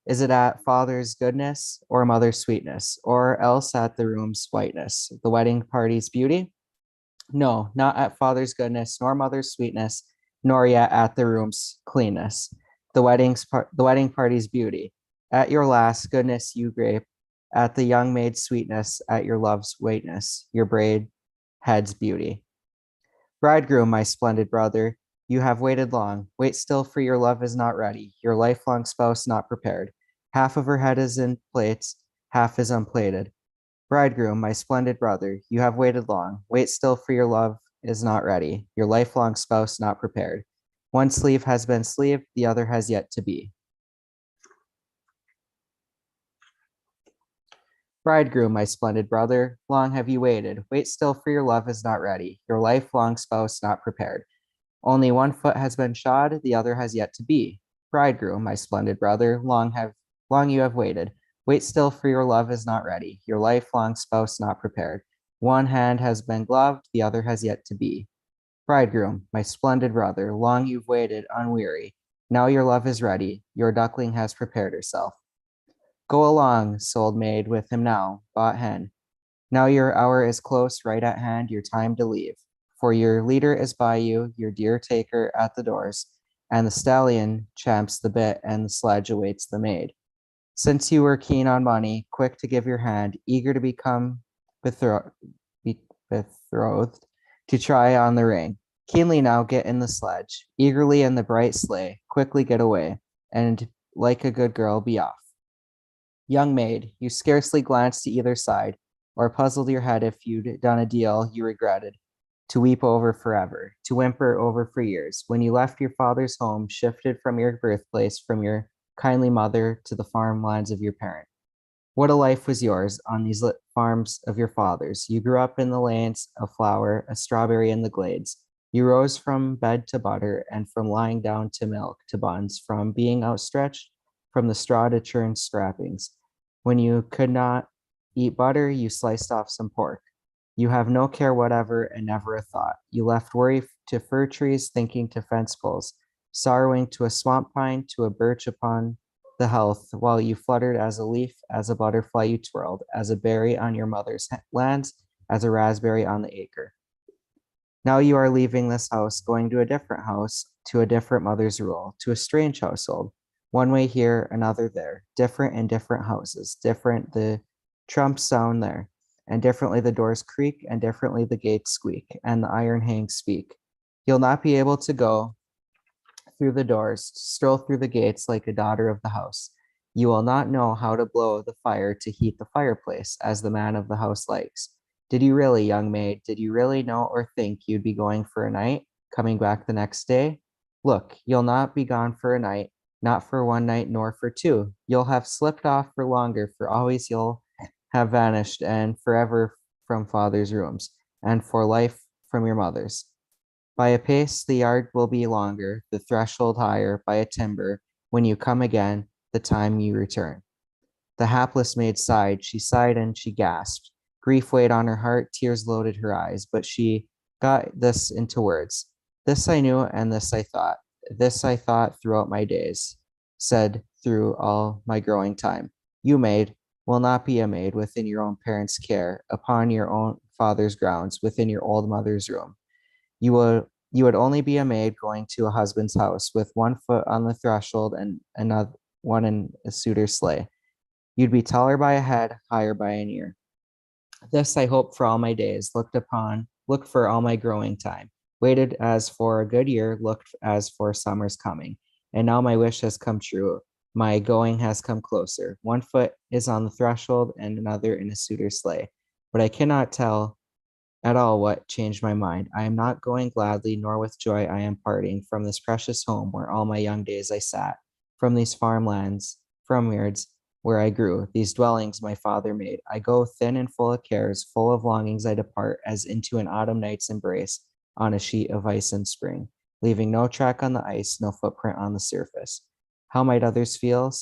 Is it at father's goodness or mother's sweetness, or else at the room's whiteness, the wedding party's beauty? No, not at father's goodness, nor mother's sweetness, nor yet at the room's cleanness, the wedding party's beauty. At your last goodness you grape, at the young maid's sweetness, at your love's whiteness, your braid head's beauty. Bridegroom, my splendid brother, you have waited long. Wait still, for your love is not ready, your lifelong spouse not prepared. Half of her head is in plates, half is unplated. Bridegroom, my splendid brother, you have waited long. Wait still, for your love is not ready, your lifelong spouse not prepared. One sleeve has been sleeved, the other has yet to be. Bridegroom, my splendid brother, long have you waited. Wait still, for your love is not ready, your lifelong spouse not prepared. Only one foot has been shod, the other has yet to be. Bridegroom, my splendid brother, long you have waited. Wait still, for your love is not ready, your lifelong spouse not prepared. One hand has been gloved, the other has yet to be. Bridegroom, my splendid brother, long you've waited, unweary. Now your love is ready, your duckling has prepared herself. Go along, sold maid, with him now, bought hen. Now your hour is close, right at hand, your time to leave. For your leader is by you, your dear taker at the doors, and the stallion champs the bit, and the sledge awaits the maid. Since you were keen on money, quick to give your hand, eager to become betrothed, to try on the ring. Keenly now get in the sledge, eagerly in the bright sleigh, quickly get away, and like a good girl be off. Young maid, you scarcely glanced to either side, or puzzled your head if you'd done a deal you regretted, to weep over forever, to whimper over for years, when you left your father's home, shifted from your birthplace, from your kindly mother to the farmlands of your parent. What a life was yours on these farms of your fathers. You grew up in the lanes, a flower, a strawberry in the glades. You rose from bed to butter, and from lying down to milk to buns, from being outstretched from the straw to churn scrappings. When you could not eat butter, you sliced off some pork. You have no care whatever and never a thought. You left worry to fir trees, thinking to fence poles, sorrowing to a swamp pine, to a birch upon the health, while you fluttered as a leaf, as a butterfly you twirled, as a berry on your mother's lands, as a raspberry on the acre. Now you are leaving this house, going to a different house, to a different mother's rule, to a strange household. One way here, another there, different in different houses, different the trumps sound there, and differently the doors creak, and differently the gates squeak, and the iron hangs speak. You'll not be able to go through the doors, stroll through the gates like a daughter of the house. You will not know how to blow the fire to heat the fireplace, as the man of the house likes. Did you really, young maid, did you really know or think you'd be going for a night, coming back the next day? Look, you'll not be gone for a night, not for one night nor for two. You'll have slipped off for longer, for always you'll have vanished, and forever from father's rooms, and for life from your mother's. By a pace the yard will be longer, the threshold higher, by a timber, when you come again, the time you return. The hapless maid sighed, she sighed and she gasped. Grief weighed on her heart, tears loaded her eyes, but she got this into words. This I knew, and this I thought. This I thought throughout my days, said through all my growing time. You, maid, will not be a maid within your own parents' care, upon your own father's grounds, within your old mother's room. You would only be a maid going to a husband's house, with one foot on the threshold and another one in a suitor's sleigh. You'd be taller by a head, higher by an ear. This I hoped for all my days, looked for all my growing time, waited as for a good year, looked as for summer's coming. And now my wish has come true. My going has come closer. One foot is on the threshold and another in a suitor's sleigh. But I cannot tell at all what changed my mind. I am not going gladly, nor with joy I am parting from this precious home where all my young days I sat, from these farmlands, from yards where I grew, these dwellings my father made. I go thin and full of cares, full of longings I depart, as into an autumn night's embrace on a sheet of ice in spring, leaving no track on the ice, no footprint on the surface. How might others feel,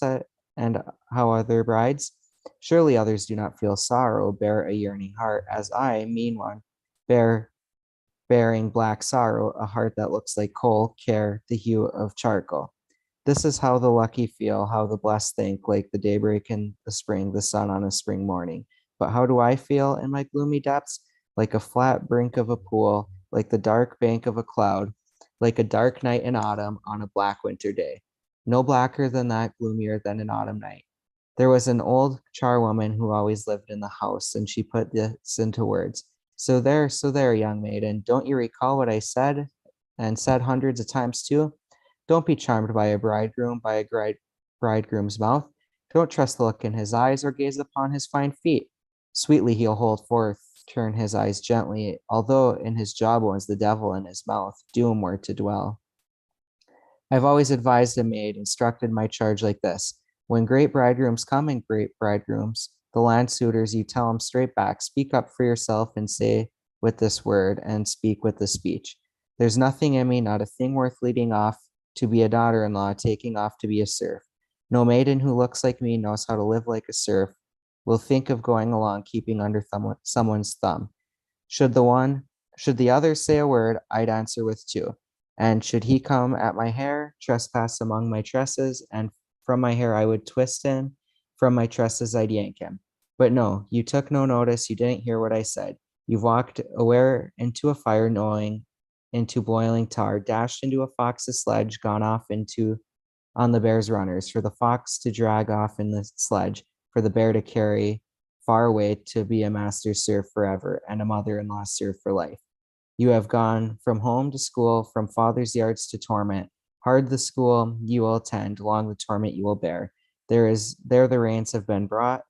and how other brides? Surely others do not feel sorrow, bear a yearning heart, as I, mean one, bearing black sorrow, a heart that looks like coal, care, the hue of charcoal. This is how the lucky feel, how the blessed think, like the daybreak in the spring, the sun on a spring morning. But how do I feel in my gloomy depths? Like a flat brink of a pool, like the dark bank of a cloud, like a dark night in autumn on a black winter day. No blacker than that, gloomier than an autumn night. There was an old charwoman who always lived in the house, and she put this into words. So there, young maiden, don't you recall what I said, and said hundreds of times too? Don't be charmed by a bridegroom, by a bridegroom's mouth. Don't trust the look in his eyes, or gaze upon his fine feet. Sweetly he'll hold forth, turn his eyes gently, although in his jawbones the devil in his mouth, doom were to dwell. I've always advised a maid, instructed my charge like this. When great bridegrooms come and great bridegrooms, the land suitors, you tell them straight back, speak up for yourself and say with this word and speak with the speech. There's nothing in me, not a thing worth leading off to be a daughter-in-law, taking off to be a serf. No maiden who looks like me knows how to live like a serf, will think of going along keeping under someone's thumb. Should the other say a word, I'd answer with two. And should he come at my hair, trespass among my tresses, and from my hair I would twist him, from my tresses I'd yank him. But no, you took no notice, you didn't hear what I said. You've walked aware into a fire, knowing into boiling tar, dashed into a fox's sledge, gone off on the bear's runners, for the fox to drag off in the sledge, for the bear to carry far away to be a master's serf forever and a mother-in-law serf for life. You have gone from home to school, from father's yards to torment. Hard the school you will attend, long the torment you will bear. There the reins have been bought,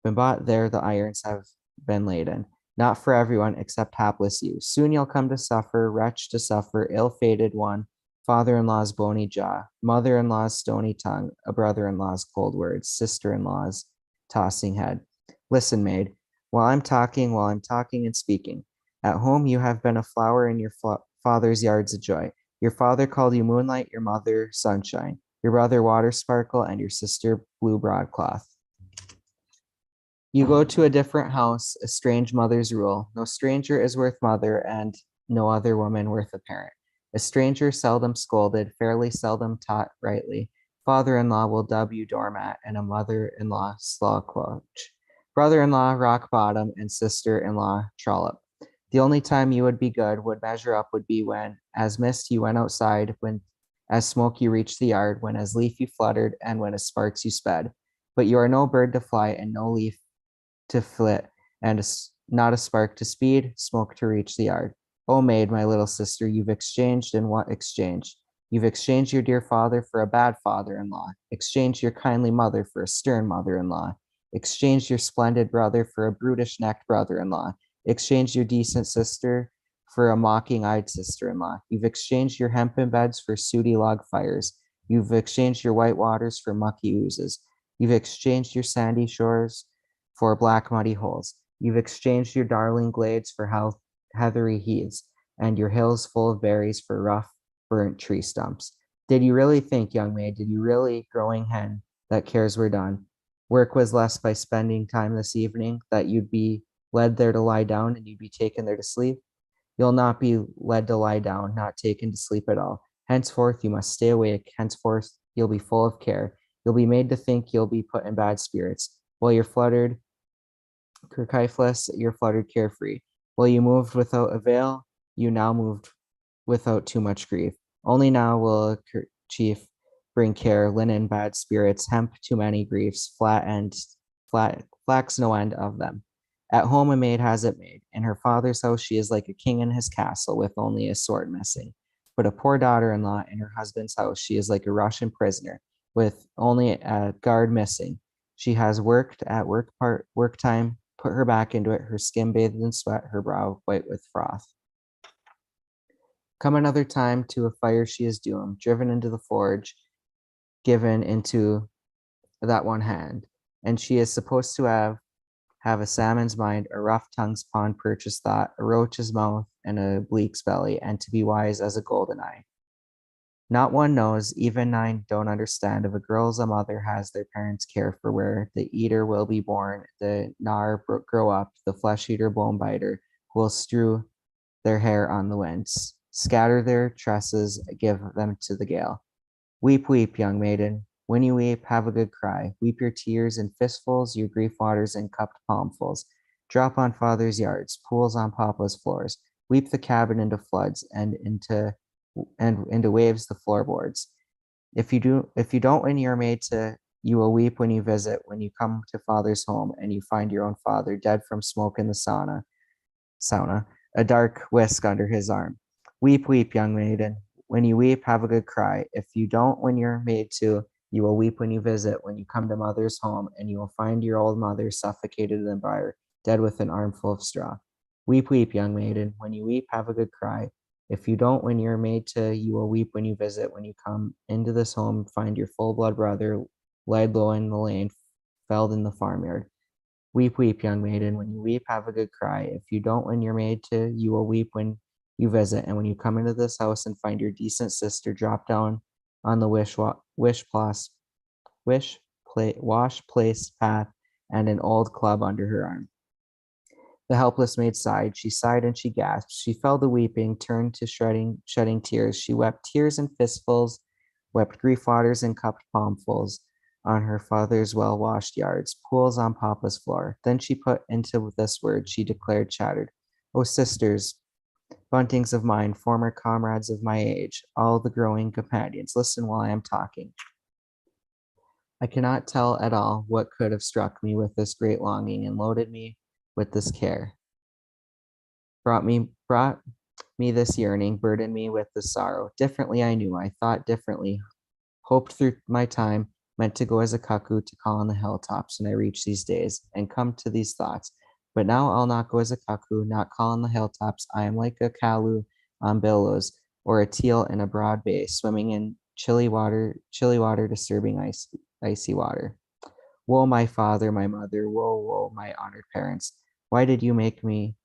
there the irons have been laden. Not for everyone except hapless you. Soon you'll come to suffer, wretch to suffer, ill-fated one, father-in-law's bony jaw, mother-in-law's stony tongue, a brother-in-law's cold words, sister-in-law's tossing head. Listen, maid, while I'm talking and speaking. At home you have been a flower in your father's yards of joy. Your father called you moonlight, your mother sunshine, your brother water sparkle, and your sister blue broadcloth. You go to a different house, a strange mother's rule. No stranger is worth mother, and no other woman worth a parent. A stranger seldom scolded, fairly seldom taught rightly. Father-in-law will dub you doormat, and a mother-in-law slaw coach. Brother-in-law rock bottom, and sister-in-law trollop. The only time you would be good, would measure up, would be when, as mist you went outside, when as smoke you reached the yard, when as leaf you fluttered, and when as sparks you sped. But you are no bird to fly, and no leaf to flit, and not a spark to speed, smoke to reach the yard. O maid, my little sister, you've exchanged, and what exchange? You've exchanged your dear father for a bad father-in-law, exchanged your kindly mother for a stern mother-in-law, exchanged your splendid brother for a brutish-necked brother-in-law, exchanged your decent sister for a mocking-eyed sister-in-law. You've exchanged your hempen beds for sooty log fires. You've exchanged your white waters for mucky oozes. You've exchanged your sandy shores for black muddy holes. You've exchanged your darling glades for heathery heaths, and your hills full of berries for rough, burnt tree stumps. Did you really think, young maid, did you really, growing hen, that cares were done? Work was less by spending time this evening, that you'd be led there to lie down and you'd be taken there to sleep? You'll not be led to lie down, not taken to sleep at all. Henceforth you must stay awake, henceforth you'll be full of care. You'll be made to think you'll be put in bad spirits. While you're fluttered, you're fluttered carefree. While you moved without a veil, you now moved without too much grief. Only now will a kerchief bring care, linen bad spirits, hemp too many griefs, flax no end of them. At home a maid has it made. In her father's house she is like a king in his castle, with only a sword missing. But a poor daughter-in-law in her husband's house, she is like a Russian prisoner, with only a guard missing. She has worked at work time, put her back into it, her skin bathed in sweat, her brow white with froth. Come another time to a fire she is doomed, driven into the forge, given into that one hand. And she is supposed to have a salmon's mind, a rough tongue's pawn purchase thought, a roach's mouth, and a bleak's belly, and to be wise as a golden eye. Not one knows, even nine don't understand. If a girl's a mother has their parents' care for where the eater will be born, the gnawer grow up, the flesh eater bone biter will strew their hair on the winds, scatter their tresses, give them to the gale. Weep, weep, young maiden. When you weep, have a good cry. Weep your tears in fistfuls, your grief waters in cupped palmfuls. Drop on father's yards, pools on papa's floors. Weep the cabin into floods and into waves the floorboards. If you don't when you're made to, you will weep when you visit, when you come to father's home and you find your own father dead from smoke in the sauna, a dark whisk under his arm. Weep, weep, young maiden. When you weep, have a good cry. If you don't when you're made to, you will weep when you visit, when you come to mother's home, and you will find your old mother suffocated in the briar, dead with an armful of straw. Weep, weep, young maiden. When you weep, have a good cry. If you don't when you're made to, you will weep when you visit, when you come into this home, find your full blood brother laid low in the lane, felled in the farmyard. Weep, weep, young maiden. When you weep, have a good cry. If you don't, when you're made to, you will weep when you visit. And when you come into this house and find your decent sister drop down on the wash place path and an old club under her arm. The helpless maid sighed. She sighed and she gasped. She fell to weeping, turned to shedding tears. She wept tears in fistfuls, wept grief waters in cupped palmfuls on her father's well-washed yards, pools on Papa's floor. Then she put into this word, she declared, chattered. Oh, sisters, buntings of mine, former comrades of my age, all the growing companions, listen while I am talking. I cannot tell at all what could have struck me with this great longing and loaded me with this care. Brought me this yearning, burdened me with this sorrow. Differently I knew, I thought differently, hoped through my time, meant to go as a cuckoo to call on the hilltops, and I reach these days and come to these thoughts. But now I'll not go as a cuckoo, not call on the hilltops. I am like a caloo on billows, or a teal in a broad bay, swimming in chilly water disturbing icy water. Woe, my father, my mother, woe, woe, my honored parents. Why did you make me?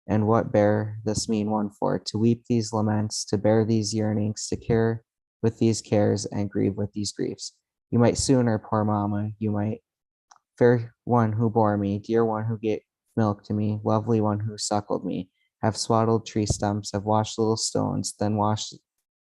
And what bear this mean one for? To weep these laments, to bear these yearnings, to care with these cares and grieve with these griefs. You might sooner, poor mamma, you might, fair one who bore me, dear one who gave milk to me, lovely one who suckled me, have swaddled tree stumps, have washed little stones, then wash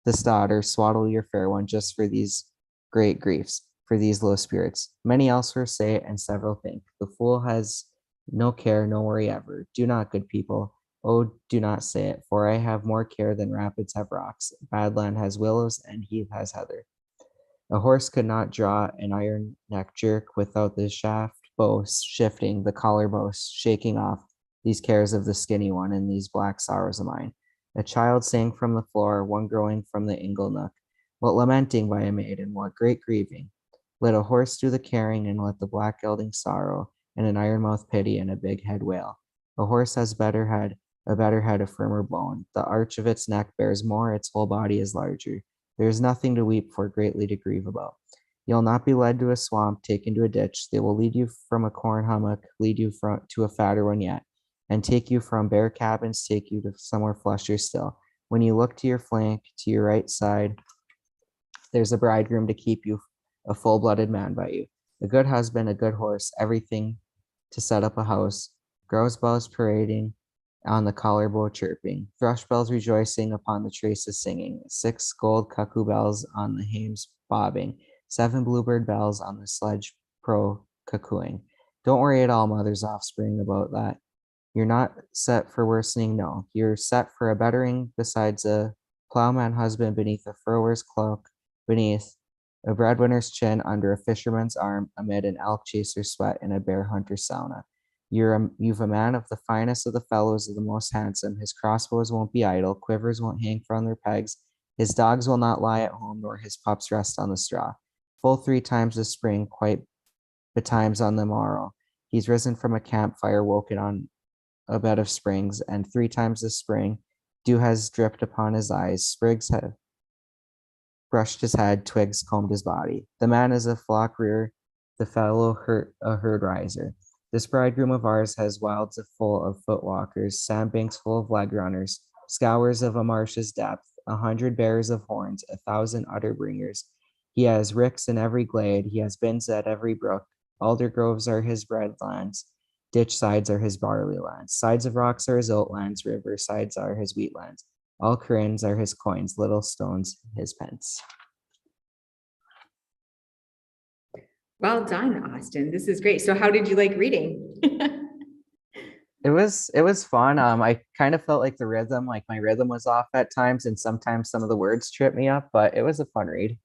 this daughter, swaddle your fair one, just for these great griefs, for these low spirits. Many elsewhere say it, and several think. The fool has no care, no worry ever. Do not, good people. Oh, do not say it, for I have more care than rapids have rocks. Badland has willows, and heath has heather. A horse could not draw an iron neck jerk without the shaft bow shifting, the collar bow shaking off these cares of the skinny one and these black sorrows of mine. A child sang from the floor, one growing from the ingle nook. What lamenting by a maiden, what great grieving. Let a horse do the caring, and let the black gelding sorrow, and an iron mouth pity, and a big head wail. A horse has a better head, a firmer bone. The arch of its neck bears more, its whole body is larger. There is nothing to weep for, greatly to grieve about. You'll not be led to a swamp, taken to a ditch. They will lead you from a corn hummock, lead you to a fatter one yet, and take you from bare cabins, take you to somewhere flusher still. When you look to your flank, to your right side, there's a bridegroom to keep you, a full-blooded man by you. A good husband, a good horse, everything to set up a house. Grouse bells parading on the collar bow chirping. Thrush bells rejoicing upon the traces singing. 6 gold cuckoo bells on the hames bobbing. 7 bluebird bells on the sledge pro cuckooing. Don't worry at all, mother's offspring, about that. You're not set for worsening, no. You're set for a bettering, besides a plowman husband beneath a furrower's cloak, beneath a breadwinner's chin, under a fisherman's arm, amid an elk chaser's sweat, in a bear hunter's sauna. You've a man of the finest of the fellows, of the most handsome. His crossbows won't be idle, quivers won't hang from their pegs. His dogs will not lie at home, nor his pups rest on the straw. Full 3 times this spring, quite betimes on the morrow. He's risen from a campfire, woken on a bed of springs, and 3 times this spring, dew has dripped upon his eyes, sprigs have brushed his head, twigs combed his body. The man is a flock rearer, the fellow a herd riser. This bridegroom of ours has wilds full of footwalkers, sandbanks full of leg runners, scours of a marsh's depth, 100 bearers of horns, 1,000 udder bringers. He has ricks in every glade, he has bins at every brook. Alder groves are his bread lands, ditch sides are his barley lands, sides of rocks are his oat lands, river sides are his wheat lands. All crins are his coins, little stones his pence. Well done, Austin. This is great. So how did you like reading? It was fun. I kind of felt like my rhythm was off at times, and sometimes some of the words tripped me up, but it was a fun read.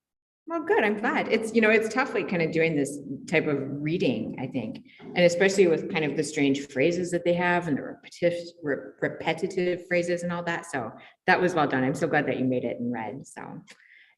Well, good. I'm glad. It's tough, like kind of doing this type of reading, I think, and especially with kind of the strange phrases that they have and the repetitive phrases and all that. So that was well done. I'm so glad that you made it and read. So,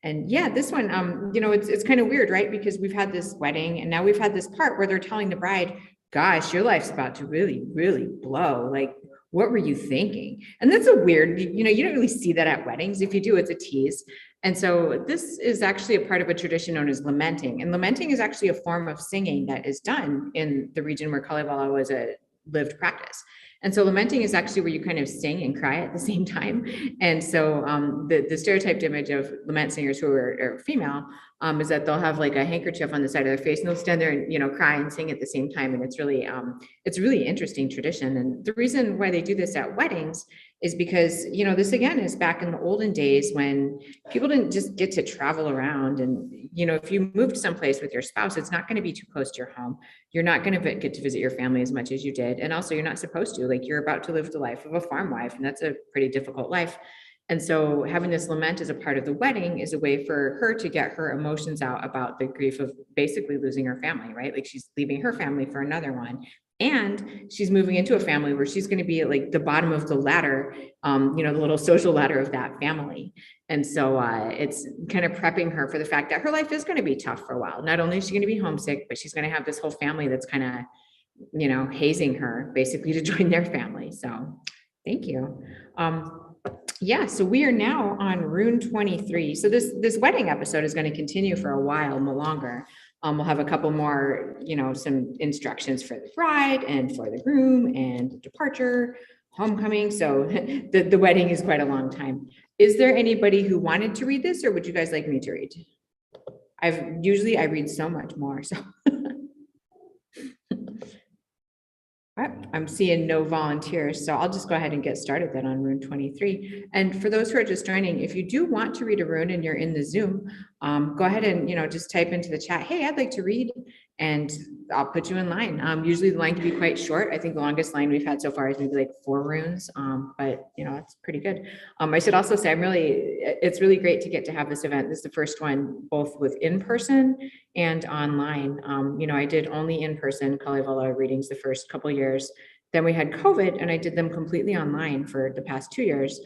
and yeah, this one, it's kind of weird, right? Because we've had this wedding and now we've had this part where they're telling the bride, gosh, your life's about to really, really blow. Like, what were you thinking? And that's a weird, you don't really see that at weddings. If you do, it's a tease. And so this is actually a part of a tradition known as lamenting. And lamenting is actually a form of singing that is done in the region where Kalevala was a lived practice. And so lamenting is actually where you kind of sing and cry at the same time. And so the stereotyped image of lament singers who are female is that they'll have like a handkerchief on the side of their face and they'll stand there and, you know, cry and sing at the same time. And it's really interesting tradition. And the reason why they do this at weddings is because, you know, this again is back in the olden days when people didn't just get to travel around. And, you know, if you moved someplace with your spouse, it's not going to be too close to your home. You're not going to get to visit your family as much as you did. And also you're not supposed to, like, you're about to live the life of a farm wife, and that's a pretty difficult life. And so having this lament as a part of the wedding is a way for her to get her emotions out about the grief of basically losing her family, right? Like she's leaving her family for another one. And she's moving into a family where she's going to be at like the bottom of the ladder, you know, the little social ladder of that family. And so it's kind of prepping her for the fact that her life is going to be tough for a while. Not only is she going to be homesick, but she's going to have this whole family that's kind of, you know, hazing her basically to join their family. So thank you. Yeah, so we are now on rune 23. So this wedding episode is going to continue for a while longer. We'll have a couple more, you know, some instructions for the bride and for the groom and departure, homecoming. So the wedding is quite a long time. Is there anybody who wanted to read this, or would you guys like me to read? I read so much more, so. I'm seeing no volunteers, so I'll just go ahead and get started then on rune 23. And for those who are just joining, if you do want to read a rune and you're in the Zoom, go ahead and, you know, just type into the chat, hey, I'd like to read, and I'll put you in line. Usually the line can be quite short. I think the longest line we've had so far is maybe like 4 runes, but you know, it's pretty good. I should also say it's really great to get to have this event. This is the first one, both with in-person and online. You know, I did only in-person Kalevala readings the first couple of years. Then we had COVID and I did them completely online for the past 2 years.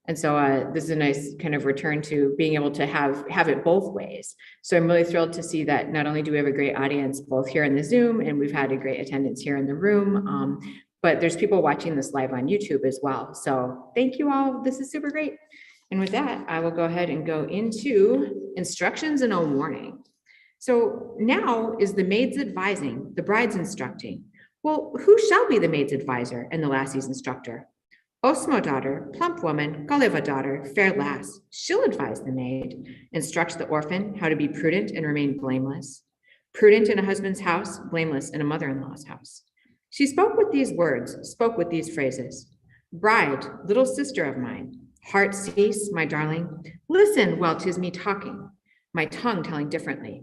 And so this is a nice kind of return to being able to have it both ways. So I'm really thrilled to see that not only do we have a great audience both here in the Zoom, and we've had a great attendance here in the room, but there's people watching this live on YouTube as well. So thank you all. This is super great. And with that, I will go ahead and go into instructions and a warning. So now is the maid's advising, the bride's instructing. Well, who shall be the maid's advisor and the lassie's instructor? Osmo daughter, plump woman, Kaleva daughter, fair lass, she'll advise the maid, instructs the orphan how to be prudent and remain blameless. Prudent in a husband's house, blameless in a mother-in-law's house. She spoke with these words, spoke with these phrases. Bride, little sister of mine, heart cease, my darling, listen while 'tis me talking, my tongue telling differently.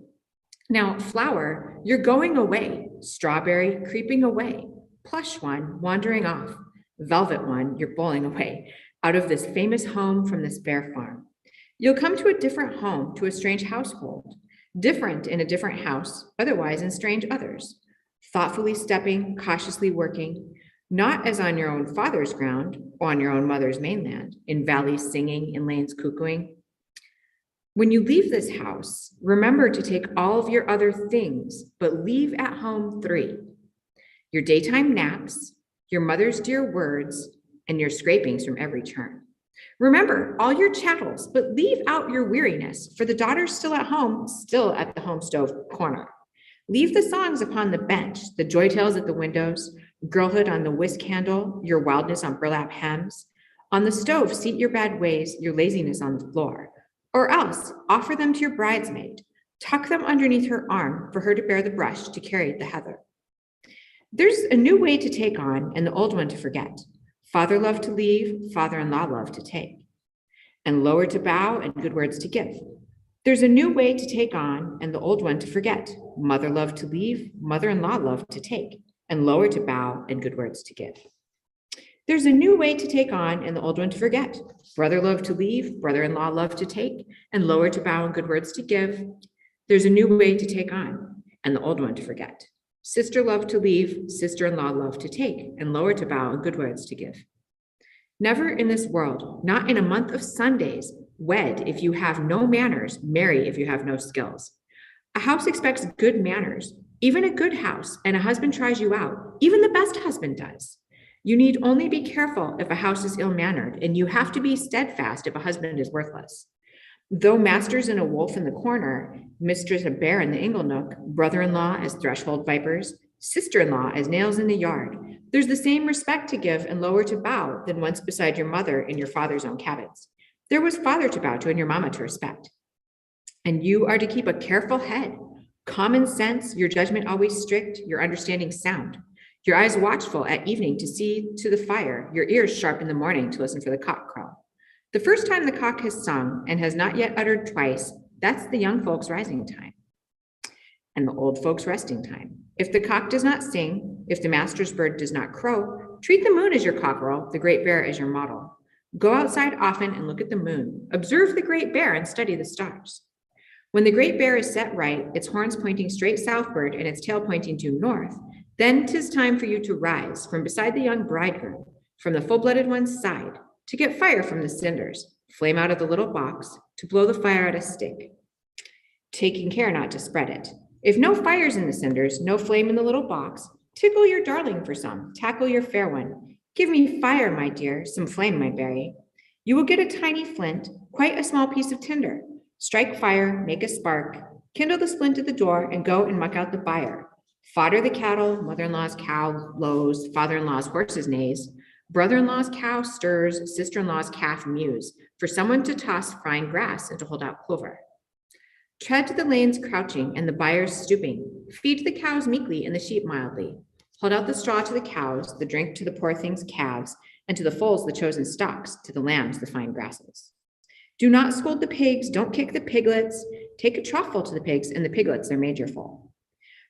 Now, flower, you're going away, strawberry creeping away, plush one wandering off, velvet one, you're bowling away out of this famous home from this fair farm. You'll come to a different home, to a strange household, different in a different house, otherwise in strange others, thoughtfully stepping, cautiously working, not as on your own father's ground or on your own mother's mainland, in valleys singing, in lanes cuckooing. When you leave this house, remember to take all of your other things, but leave at home 3: your daytime naps, your mother's dear words, and your scrapings from every turn. Remember all your chattels, but leave out your weariness, for the daughter's still at home, still at the home stove corner. Leave the songs upon the bench, the joy tales at the windows, girlhood on the whisk handle, your wildness on burlap hems. On the stove, seat your bad ways, your laziness on the floor. Or else, offer them to your bridesmaid. Tuck them underneath her arm for her to bear the brush to carry the heather. There's a new way to take on and the old one to forget. Father love to leave, father-in-law love to take. And lower to bow and good words to give. There's a new way to take on and the old one to forget. Mother love to leave, mother-in-law love to take. And lower to bow and good words to give. There's a new way to take on and the old one to forget. Brother love to leave, brother-in-law love to take. And lower to bow and good words to give. There's a new way to take on and the old one to forget. Sister love to leave, sister-in-law love to take, and lower to bow and good words to give. Never in this world, not in a month of Sundays, wed if you have no manners, marry if you have no skills. A house expects good manners, even a good house, and a husband tries you out, even the best husband does. You need only be careful if a house is ill-mannered, and you have to be steadfast if a husband is worthless. Though master's in a wolf in the corner, mistress a bear in the inglenook, brother-in-law as threshold vipers, sister-in-law as nails in the yard, there's the same respect to give and lower to bow than once beside your mother in your father's own cabins. There was father to bow to and your mama to respect. And you are to keep a careful head, common sense, your judgment always strict, your understanding sound, your eyes watchful at evening to see to the fire, your ears sharp in the morning to listen for the cock crow. The first time the cock has sung and has not yet uttered twice, that's the young folks' rising time and the old folks' resting time. If the cock does not sing, if the master's bird does not crow, treat the moon as your cockerel, the great bear as your model. Go outside often and look at the moon. Observe the great bear and study the stars. When the great bear is set right, its horns pointing straight southward and its tail pointing due north, then 'tis time for you to rise from beside the young bridegroom, from the full-blooded one's side, to get fire from the cinders, flame out of the little box, to blow the fire at a stick, taking care not to spread it. If no fire's in the cinders, no flame in the little box, tickle your darling for some, tackle your fair one. Give me fire, my dear, some flame, my berry. You will get a tiny flint, quite a small piece of tinder. Strike fire, make a spark, kindle the splint at the door, and go and muck out the fire. Fodder the cattle, mother-in-law's cow lows, father-in-law's horses neighs, brother-in-law's cow stirs, sister-in-law's calf mews, for someone to toss frying grass and to hold out clover. Tread to the lanes crouching and the byres stooping. Feed the cows meekly and the sheep mildly. Hold out the straw to the cows, the drink to the poor things' calves, and to the foals the chosen stocks, to the lambs the fine grasses. Do not scold the pigs, don't kick the piglets. Take a troughful to the pigs and the piglets their magerful.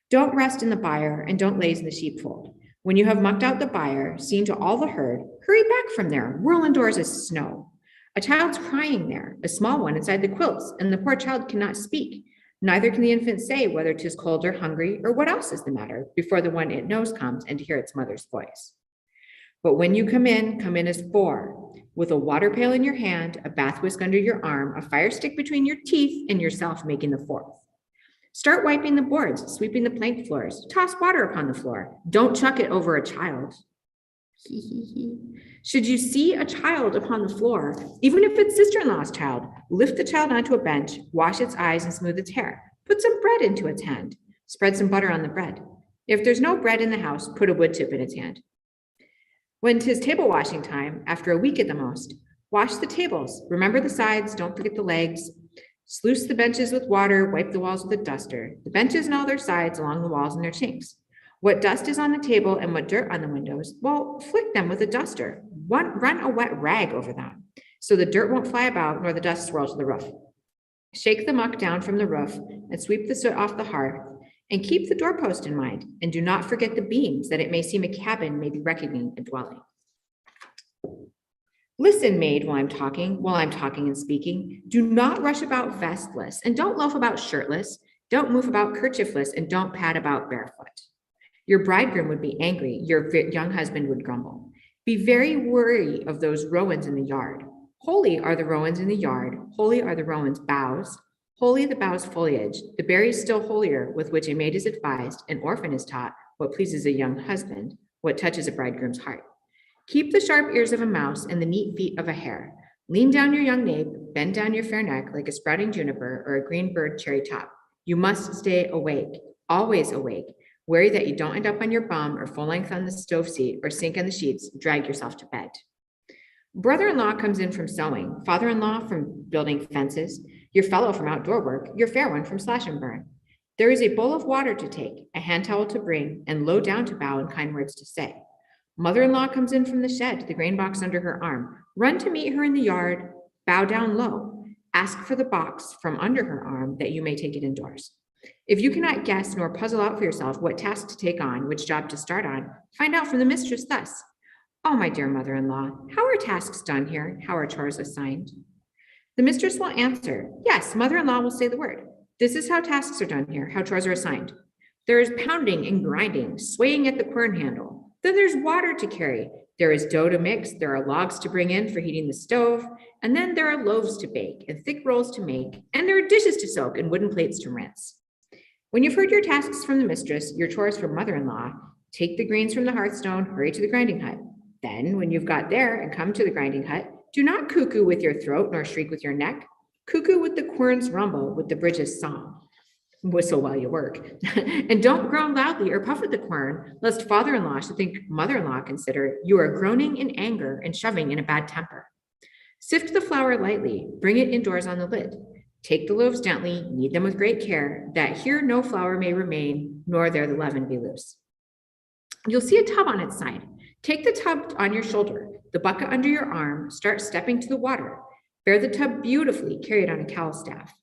Don't rest in the byre and don't laze in the sheepfold. When you have mucked out the byre, seen to all the herd, hurry back from there, whirl indoors as snow. A child's crying there, a small one inside the quilts, and the poor child cannot speak. Neither can the infant say whether 'tis cold or hungry or what else is the matter before the one it knows comes and to hear its mother's voice. But when you come in as four, with a water pail in your hand, a bath whisk under your arm, a fire stick between your teeth, and yourself making the fourth. Start wiping the boards, sweeping the plank floors, toss water upon the floor. Don't chuck it over a child. Should you see a child upon the floor, even if it's sister-in-law's child, lift the child onto a bench, wash its eyes and smooth its hair. Put some bread into its hand. Spread some butter on the bread. If there's no bread in the house, put a wood chip in its hand. When 'tis table washing time, after a week at the most, wash the tables. Remember the sides, don't forget the legs. Sluice the benches with water, wipe the walls with a duster. The benches and all their sides along the walls and their chinks. What dust is on the table and what dirt on the windows, well, flick them with a duster. Run a wet rag over them, so the dirt won't fly about nor the dust swirl to the roof. Shake the muck down from the roof and sweep the soot off the hearth, and keep the doorpost in mind, and do not forget the beams, that it may seem a cabin may be reckoning a dwelling. Listen, maid, while I'm talking and speaking. Do not rush about vestless, and don't loaf about shirtless. Don't move about kerchiefless, and don't pad about barefoot. Your bridegroom would be angry, your young husband would grumble. Be very wary of those rowans in the yard. Holy are the rowans in the yard, holy are the rowans' boughs, holy the boughs' foliage, the berries still holier, with which a maid is advised, an orphan is taught, what pleases a young husband, what touches a bridegroom's heart. Keep the sharp ears of a mouse and the neat feet of a hare. Lean down your young nape, bend down your fair neck like a sprouting juniper or a green bird cherry top. You must stay awake, always awake, wary that you don't end up on your bum or full length on the stove seat or sink on the sheets, drag yourself to bed. Brother-in-law comes in from sewing, father-in-law from building fences, your fellow from outdoor work, your fair one from slash and burn. There is a bowl of water to take, a hand towel to bring, and low down to bow and kind words to say. Mother-in-law comes in from the shed, the grain box under her arm. Run to meet her in the yard, bow down low. Ask for the box from under her arm that you may take it indoors. If you cannot guess nor puzzle out for yourself what task to take on, which job to start on, find out from the mistress thus. Oh, my dear mother-in-law, how are tasks done here? How are chores assigned? The mistress will answer, yes, mother-in-law will say the word. This is how tasks are done here, how chores are assigned. There is pounding and grinding, swaying at the quern handle. Then there's water to carry. There is dough to mix. There are logs to bring in for heating the stove. And then there are loaves to bake and thick rolls to make. And there are dishes to soak and wooden plates to rinse. When you've heard your tasks from the mistress, your chores from mother-in-law, take the greens from the hearthstone, hurry to the grinding hut. Then when you've got there and come to the grinding hut, do not cuckoo with your throat nor shriek with your neck. Cuckoo with the querns rumble with the bridge's song. Whistle while you work. And don't groan loudly or puff at the quern, lest father-in-law should think mother-in-law consider you are groaning in anger and shoving in a bad temper. Sift the flour lightly, bring it indoors on the lid. Take the loaves gently, knead them with great care, that here no flour may remain, nor there the leaven be loose. You'll see a tub on its side. Take the tub on your shoulder, the bucket under your arm, start stepping to the water. Bear the tub beautifully, carry it on a cowl staff.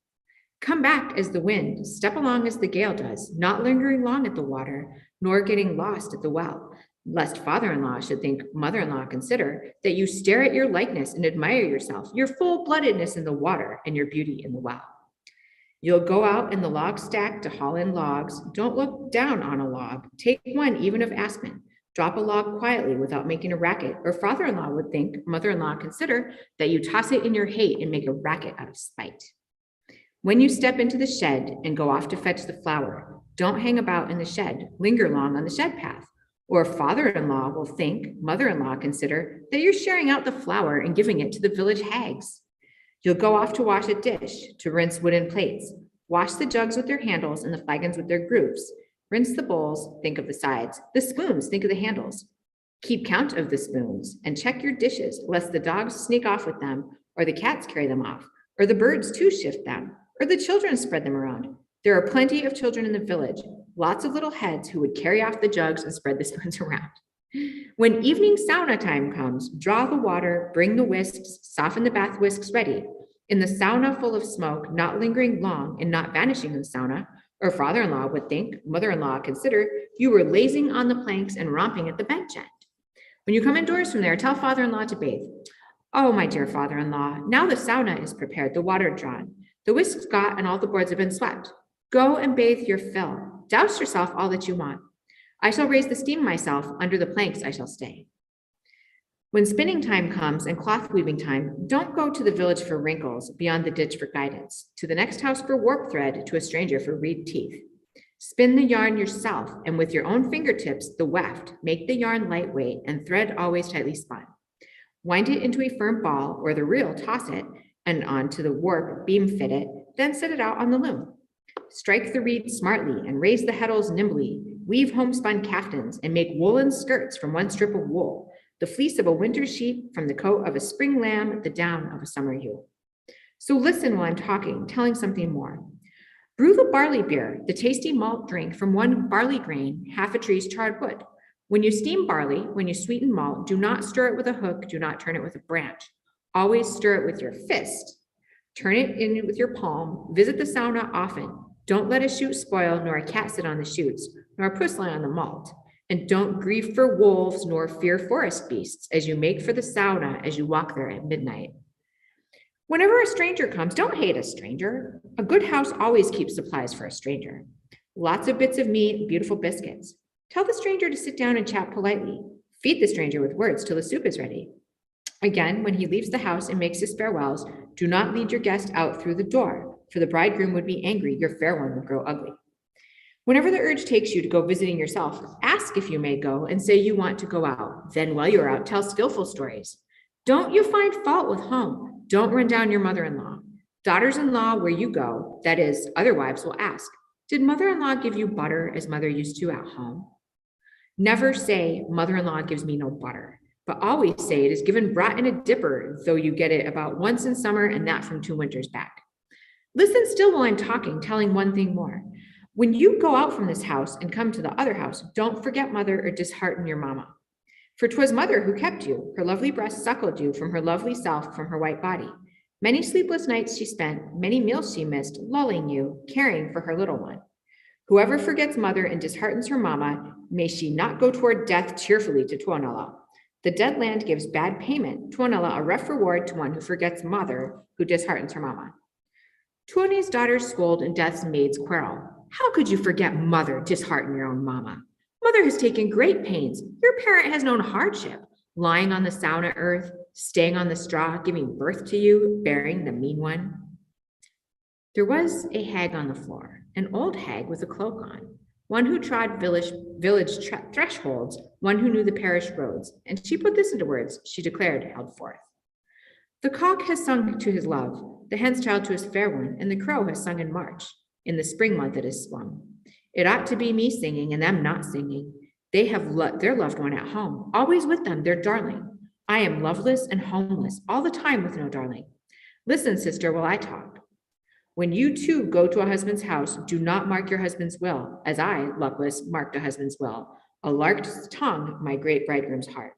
Come back as the wind, step along as the gale does, not lingering long at the water, nor getting lost at the well, lest father-in-law should think mother-in-law consider that you stare at your likeness and admire yourself, your full-bloodedness in the water and your beauty in the well. You'll go out in the log stack to haul in logs. Don't look down on a log. Take one even of aspen. Drop a log quietly without making a racket, or father-in-law would think mother-in-law consider that you toss it in your hate and make a racket out of spite. When you step into the shed and go off to fetch the flour, don't hang about in the shed, linger long on the shed path, or father-in-law will think, mother-in-law consider that you're sharing out the flour and giving it to the village hags. You'll go off to wash a dish, to rinse wooden plates, wash the jugs with their handles and the flagons with their grooves, rinse the bowls, think of the sides, the spoons, think of the handles. Keep count of the spoons and check your dishes, lest the dogs sneak off with them, or the cats carry them off, or the birds too shift them, or the children spread them around. There are plenty of children in the village, lots of little heads who would carry off the jugs and spread the spoons around. When evening sauna time comes, draw the water, bring the whisks, soften the bath whisks ready. In the sauna full of smoke, not lingering long and not vanishing in the sauna, or father-in-law would think, mother-in-law consider, you were lazing on the planks and romping at the bench end. When you come indoors from there, tell father-in-law to bathe. Oh, my dear father-in-law, now the sauna is prepared, the water drawn, the whisks got and all the boards have been swept. Go and bathe your fill. Douse yourself all that you want. I shall raise the steam myself, under the planks I shall stay. When spinning time comes and cloth weaving time, don't go to the village for wrinkles, beyond the ditch for guidance, to the next house for warp thread, to a stranger for reed teeth. Spin the yarn yourself, and with your own fingertips, the weft, make the yarn lightweight and thread always tightly spun. Wind it into a firm ball, or the reel toss it, and onto the warp beam fit it, then set it out on the loom. Strike the reed smartly and raise the heddles nimbly, weave homespun caftans and make woolen skirts from one strip of wool, the fleece of a winter sheep from the coat of a spring lamb, the down of a summer ewe. So listen while I'm talking, telling something more. Brew the barley beer, the tasty malt drink from one barley grain, half a tree's charred wood. When you steam barley, when you sweeten malt, do not stir it with a hook, do not turn it with a branch. Always stir it with your fist. Turn it in with your palm, visit the sauna often. Don't let a shoot spoil, nor a cat sit on the shoots, nor a puss lie on the malt. And don't grieve for wolves, nor fear forest beasts, as you make for the sauna as you walk there at midnight. Whenever a stranger comes, don't hate a stranger. A good house always keeps supplies for a stranger. Lots of bits of meat, beautiful biscuits. Tell the stranger to sit down and chat politely. Feed the stranger with words till the soup is ready. Again, when he leaves the house and makes his farewells, do not lead your guest out through the door, for the bridegroom would be angry, your fair one would grow ugly. Whenever the urge takes you to go visiting yourself, ask if you may go and say you want to go out. Then while you're out, tell skillful stories. Don't you find fault with home. Don't run down your mother-in-law. Daughters-in-law, where you go, that is, other wives will ask, did mother-in-law give you butter as mother used to at home? Never say, mother-in-law gives me no butter, but always say it is given brought in a dipper, though you get it about once in summer and that from 2 winters back. Listen still while I'm talking, telling one thing more. When you go out from this house and come to the other house, don't forget mother or dishearten your mama. For 'twas mother who kept you, her lovely breast suckled you from her lovely self, from her white body. Many sleepless nights she spent, many meals she missed, lulling you, caring for her little one. Whoever forgets mother and disheartens her mama, may she not go toward death cheerfully to Tuonela. The dead land gives bad payment, Tuonela a rough reward to one who forgets mother, who disheartens her mama. Tuoni's daughters scold and death's maids quarrel. How could you forget mother, dishearten your own mama? Mother has taken great pains. Your parent has known hardship, lying on the sauna earth, staying on the straw, giving birth to you, bearing the mean one. There was a hag on the floor, an old hag with a cloak on, one who trod village thresholds, one who knew the parish roads, and she put this into words, she declared, held forth. The cock has sung to his love. the hen's child to his fair one, and the crow has sung in March. In the spring month it is swung. It ought to be me singing and them not singing. They have their loved one at home, always with them, their darling. I am loveless and homeless, all the time with no darling. Listen, sister, while I talk. When you too go to a husband's house, do not mark your husband's will, as I, luckless, marked a husband's will. A lark's tongue, my great bridegroom's heart.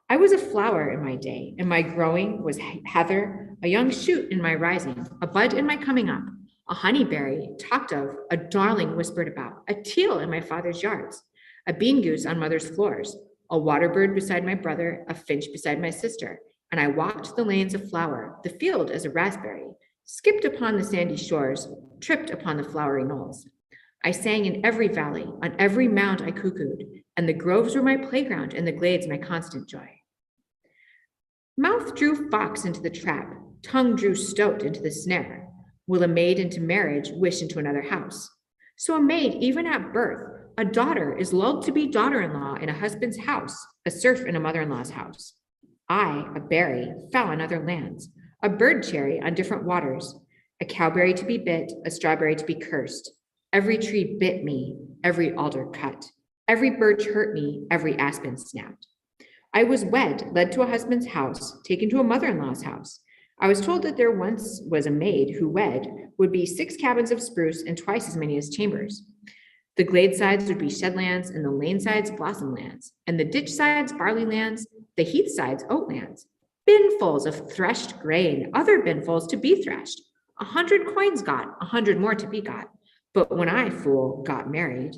I was a flower in my day, and my growing was heather, a young shoot in my rising, a bud in my coming up, a honeyberry talked of, a darling whispered about, a teal in my father's yards, a bean goose on mother's floors, a water bird beside my brother, a finch beside my sister, and I walked the lanes of flower, the field as a raspberry, skipped upon the sandy shores, tripped upon the flowery knolls. I sang in every valley, on every mound I cuckooed, and the groves were my playground and the glades my constant joy. Mouth drew fox into the trap, tongue drew stoat into the snare. Will a maid into marriage wish into another house? So a maid, even at birth, a daughter is lulled to be daughter-in-law in a husband's house, a serf in a mother-in-law's house. I, a berry, fell on other lands, a bird cherry on different waters, a cowberry to be bit, a strawberry to be cursed. Every tree bit me, every alder cut, every birch hurt me, every aspen snapped. I was wed, led to a husband's house, taken to a mother-in-law's house. I was told that there once was a maid who wed would be 6 cabins of spruce and twice as many as chambers. The glade sides would be shed lands, and the lane sides blossom lands, and the ditch sides barley lands, the heath sides oat lands. Binfuls of threshed grain, other binfuls to be threshed. 100 coins got, 100 more to be got. But when I, fool, got married,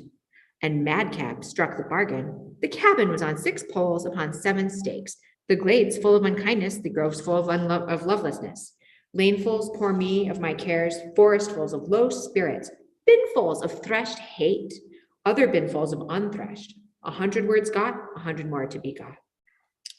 and madcap struck the bargain, the cabin was on 6 poles upon 7 stakes, the glades full of unkindness, the groves full of lovelessness. Lanefuls pour me of my cares, forestfuls of low spirits, binfuls of threshed hate, other binfuls of unthreshed. 100 words got, 100 more to be got.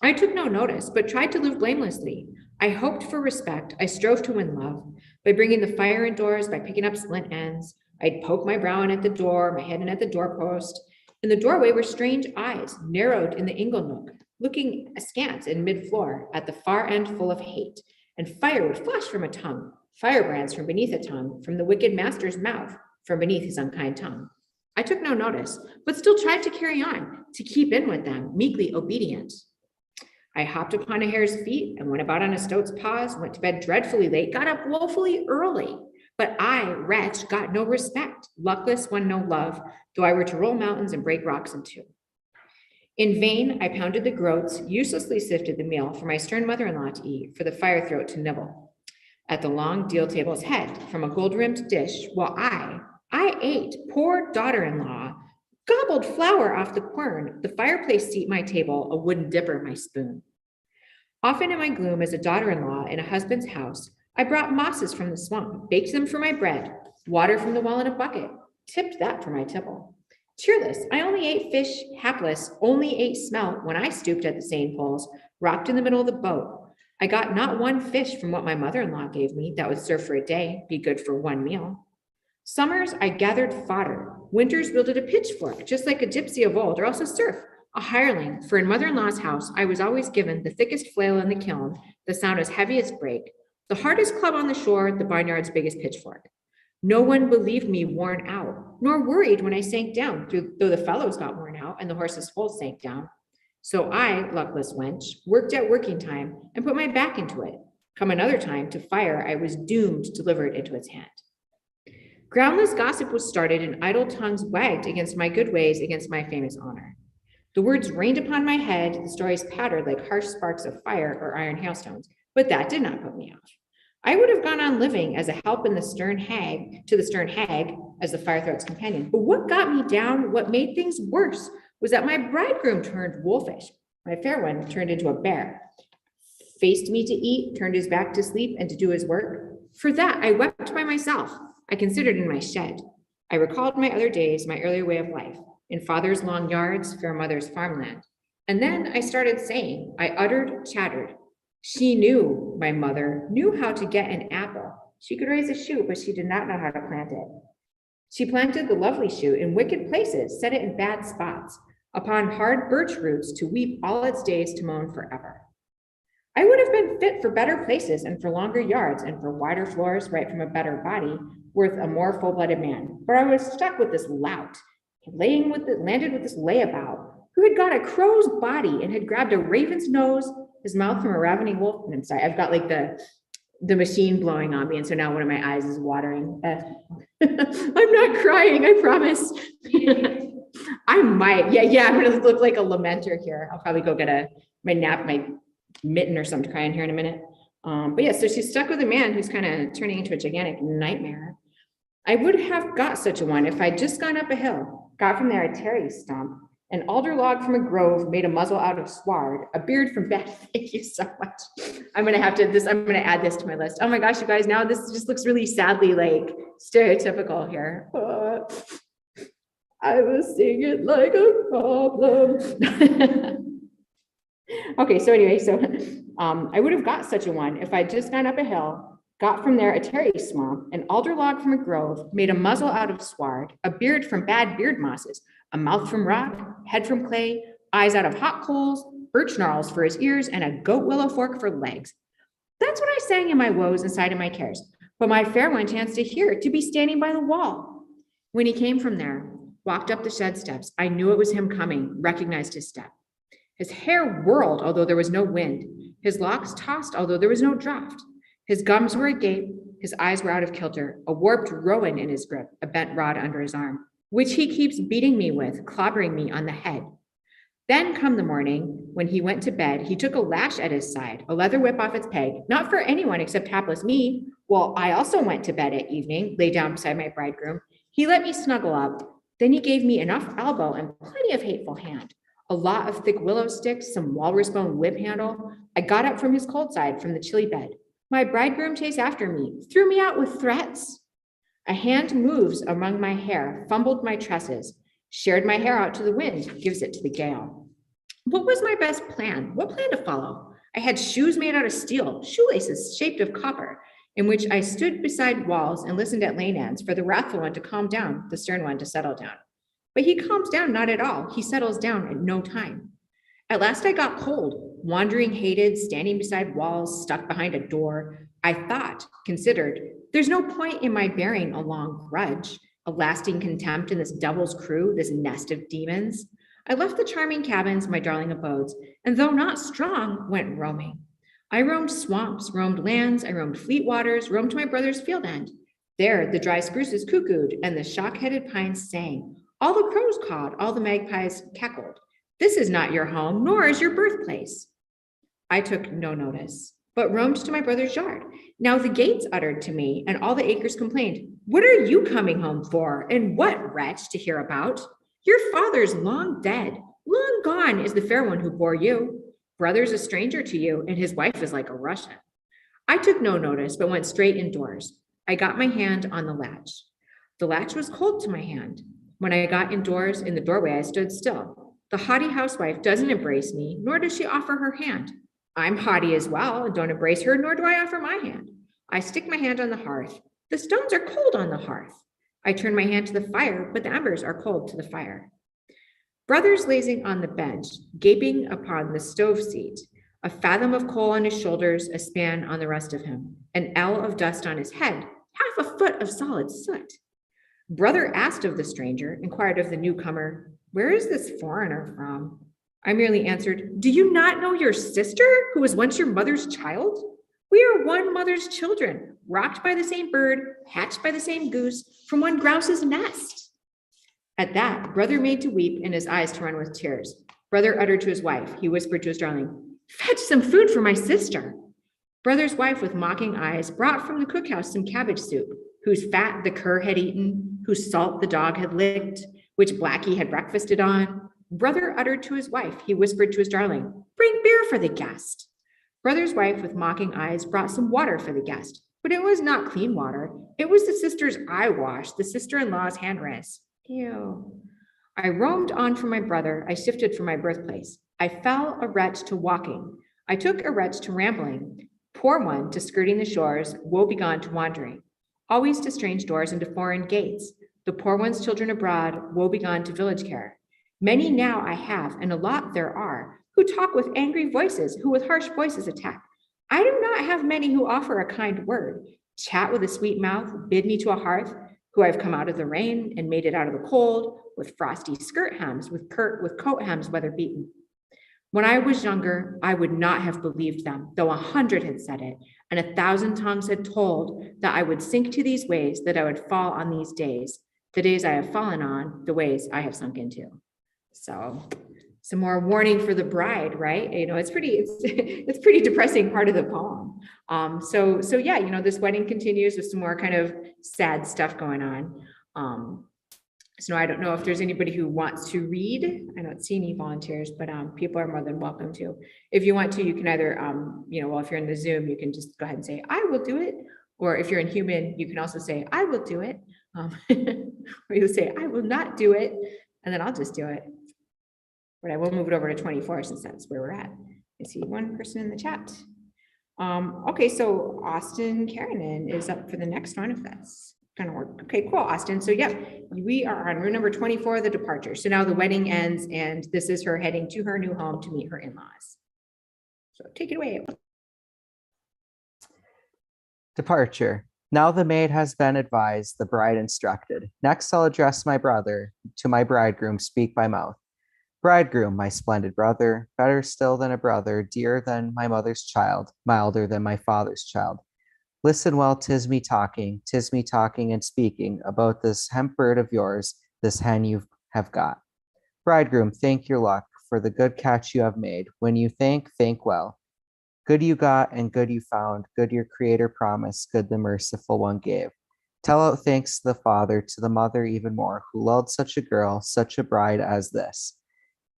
I took no notice, but tried to live blamelessly. I hoped for respect. I strove to win love by bringing the fire indoors, by picking up splint ends. I'd poke my brow in at the door, my head in at the doorpost. In the doorway were strange eyes, narrowed in the ingle nook, looking askance in mid-floor at the far end full of hate, and fire would flash from a tongue, firebrands from beneath a tongue, from the wicked master's mouth, from beneath his unkind tongue. I took no notice, but still tried to carry on, to keep in with them, meekly obedient. I hopped upon a hare's feet and went about on a stoat's paws, went to bed dreadfully late, got up woefully early. But I, wretch, got no respect, luckless, won no love, though I were to roll mountains and break rocks in two. In vain, I pounded the groats, uselessly sifted the meal for my stern mother-in-law to eat, for the fire throat to nibble. At the long deal table's head, from a gold-rimmed dish, while I ate, poor daughter-in-law, gobbled flour off the quern, the fireplace seat my table, a wooden dipper my spoon. Often in my gloom as a daughter-in-law in a husband's house, I brought mosses from the swamp, baked them for my bread, water from the well in a bucket, tipped that for my tipple. Cheerless, I only ate fish, hapless, only ate smelt when I stooped at the seine poles, rocked in the middle of the boat. I got not one fish from what my mother-in-law gave me that would serve for a day, be good for one meal. Summers, I gathered fodder. Winters wielded a pitchfork, just like a gypsy of old, or else a serf, a hireling, for in mother-in-law's house, I was always given the thickest flail in the kiln, the sound as heavy as brake, the hardest club on the shore, the barnyard's biggest pitchfork. No one believed me worn out, nor worried when I sank down, though the fellows got worn out and the horses' foals sank down. So I, luckless wench, worked at working time and put my back into it. Come another time, to fire, I was doomed delivered into its hand. Groundless gossip was started and idle tongues wagged against my good ways, against my famous honor. The words rained upon my head, the stories pattered like harsh sparks of fire or iron hailstones, but that did not put me off. I would have gone on living as a help in the stern hag, as the firethroat's companion. But what got me down, what made things worse, was that my bridegroom turned wolfish. My fair one turned into a bear, faced me to eat, turned his back to sleep and to do his work. For that, I wept by myself. I considered in my shed. I recalled my other days, my earlier way of life, in father's long yards, fair mother's farmland. And then I started saying, I uttered, chattered. She knew, my mother, knew how to get an apple. She could raise a shoot, but she did not know how to plant it. She planted the lovely shoot in wicked places, set it in bad spots, upon hard birch roots to weep all its days to moan forever. I would have been fit for better places and for longer yards and for wider floors, right from a better body, worth a more full-blooded man. But I was stuck with this lout, landed with this layabout, who had got a crow's body and had grabbed a raven's nose, his mouth from a ravening wolf. And I'm sorry, I've got like the machine blowing on me, and so now one of my eyes is watering. I'm not crying, I promise. I might, yeah, I'm gonna look like a lamenter here. I'll probably go get my mitten or something to cry in here in a minute. But yeah, so she's stuck with a man who's kind of turning into a gigantic nightmare. I would have got such a one if I'd just gone up a hill, got from there a terry stump, an alder log from a grove, made a muzzle out of sward, a beard from bed. Thank you so much. I'm gonna add this to my list. Oh my gosh, you guys, now this just looks really sadly like stereotypical here. I was singing like a problem. Okay, so anyway, I would have got such a one if I'd just gone up a hill, got from there a terry swamp, an alder log from a grove, made a muzzle out of sward, a beard from bad beard mosses, a mouth from rock, head from clay, eyes out of hot coals, birch gnarls for his ears, and a goat willow fork for legs. That's what I sang in my woes and sighed in my cares. But my fair one chanced to hear, to be standing by the wall. When he came from there, walked up the shed steps, I knew it was him coming, recognized his step. His hair whirled, although there was no wind. His locks tossed, although there was no draught. His gums were agape, his eyes were out of kilter, a warped rowan in his grip, a bent rod under his arm, which he keeps beating me with, clobbering me on the head. Then come the morning, when he went to bed, he took a lash at his side, a leather whip off its peg, not for anyone except hapless me. Well, I also went to bed at evening, lay down beside my bridegroom. He let me snuggle up. Then he gave me enough elbow and plenty of hateful hand. A lot of thick willow sticks, some walrus bone whip handle. I got up from his cold side, from the chilly bed. My bridegroom chased after me, threw me out with threats. A hand moves among my hair, fumbled my tresses, shared my hair out to the wind, gives it to the gale. What was my best plan? What plan to follow? I had shoes made out of steel, shoelaces shaped of copper, in which I stood beside walls and listened at lane ends for the wrathful one to calm down, the stern one to settle down. But he calms down not at all. He settles down at no time. At last I got cold, wandering, hated, standing beside walls, stuck behind a door. I thought, considered, there's no point in my bearing a long grudge, a lasting contempt in this devil's crew, this nest of demons. I left the charming cabins, my darling abodes, and though not strong, went roaming. I roamed swamps, roamed lands, I roamed fleet waters, roamed to my brother's field end. There the dry spruces cuckooed and the shock-headed pines sang. All the crows cawed, all the magpies cackled. This is not your home, nor is your birthplace. I took no notice, but roamed to my brother's yard. Now the gates uttered to me, and all the acres complained, what are you coming home for, and what wretch to hear about? Your father's long dead, long gone is the fair one who bore you. Brother's a stranger to you, and his wife is like a Russian. I took no notice, but went straight indoors. I got my hand on the latch. The latch was cold to my hand. When I got indoors, in the doorway, I stood still. The haughty housewife doesn't embrace me, nor does she offer her hand. I'm haughty as well, and don't embrace her, nor do I offer my hand. I stick my hand on the hearth. The stones are cold on the hearth. I turn my hand to the fire, but the embers are cold to the fire. Brother's lazing on the bench, gaping upon the stove seat, a fathom of coal on his shoulders, a span on the rest of him, an ell of dust on his head, half a foot of solid soot. Brother asked of the stranger, inquired of the newcomer, where is this foreigner from? I merely answered, do you not know your sister, who was once your mother's child? We are one mother's children, rocked by the same bird, hatched by the same goose, from one grouse's nest. At that, brother made to weep and his eyes to run with tears. Brother uttered to his wife, he whispered to his darling, fetch some food for my sister. Brother's wife with mocking eyes brought from the cookhouse some cabbage soup, whose fat the cur had eaten, whose salt the dog had licked, which Blackie had breakfasted on. Brother uttered to his wife, he whispered to his darling, bring beer for the guest. Brother's wife with mocking eyes brought some water for the guest, but it was not clean water. It was the sister's eye wash, the sister-in-law's hand rinse. Ew. I roamed on from my brother. I shifted from my birthplace. I fell a wretch to walking. I took a wretch to rambling. Poor one to skirting the shores, woe begone to wandering. Always to strange doors and to foreign gates. The poor one's children abroad, woe begone to village care. Many now I have, and a lot there are, who talk with angry voices, who with harsh voices attack. I do not have many who offer a kind word, chat with a sweet mouth, bid me to a hearth, who I've come out of the rain and made it out of the cold, with frosty skirt hems, with coat hems weather beaten. When I was younger, I would not have believed them, though 100 had said it, and 1,000 tongues had told that I would sink to these ways, that I would fall on these days, the days I have fallen on, the ways I have sunk into. So some more warning for the bride, right? You know, it's pretty depressing part of the poem. So yeah, you know, this wedding continues with some more kind of sad stuff going on. So I don't know if there's anybody who wants to read. I don't see any volunteers, but people are more than welcome to. If you want to, you can either, you know, well, if you're in the Zoom, you can just go ahead and say, I will do it. Or if you're in human, you can also say, I will do it. Or you say, I will not do it. And then I'll just do it. But I will move it over to 24 since that's where we're at. I see one person in the chat. Okay, so Austin Karanen is up for the next one if that's gonna work. Okay, cool, Austin. So yeah, we are on room number 24, the departure. So now the wedding ends and this is her heading to her new home to meet her in-laws. So take it away. Departure. Now the maid has been advised, the bride instructed. Next I'll address my brother, to my bridegroom speak by mouth. Bridegroom, my splendid brother, better still than a brother, dearer than my mother's child, milder than my father's child. Listen well, 'tis me talking and speaking about this hemp bird of yours, this hen you have got. Bridegroom, thank your luck for the good catch you have made. When you think well. Good you got and good you found, good your creator promised, good the merciful one gave. Tell out thanks to the father, to the mother even more, who lulled such a girl, such a bride as this.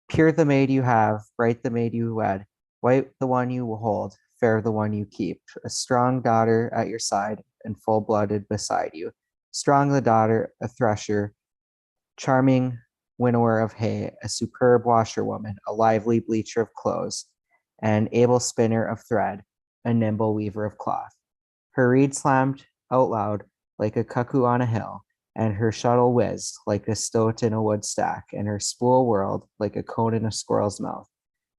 Pure the maid you have, bright the maid you wed, white the one you hold, fair the one you keep, a strong daughter at your side and full-blooded beside you. Strong the daughter, a thresher, charming winnower of hay, a superb washerwoman, a lively bleacher of clothes, an able spinner of thread, a nimble weaver of cloth. Her reed slammed out loud like a cuckoo on a hill, and her shuttle whizzed like a stoat in a wood stack, and her spool whirled like a cone in a squirrel's mouth.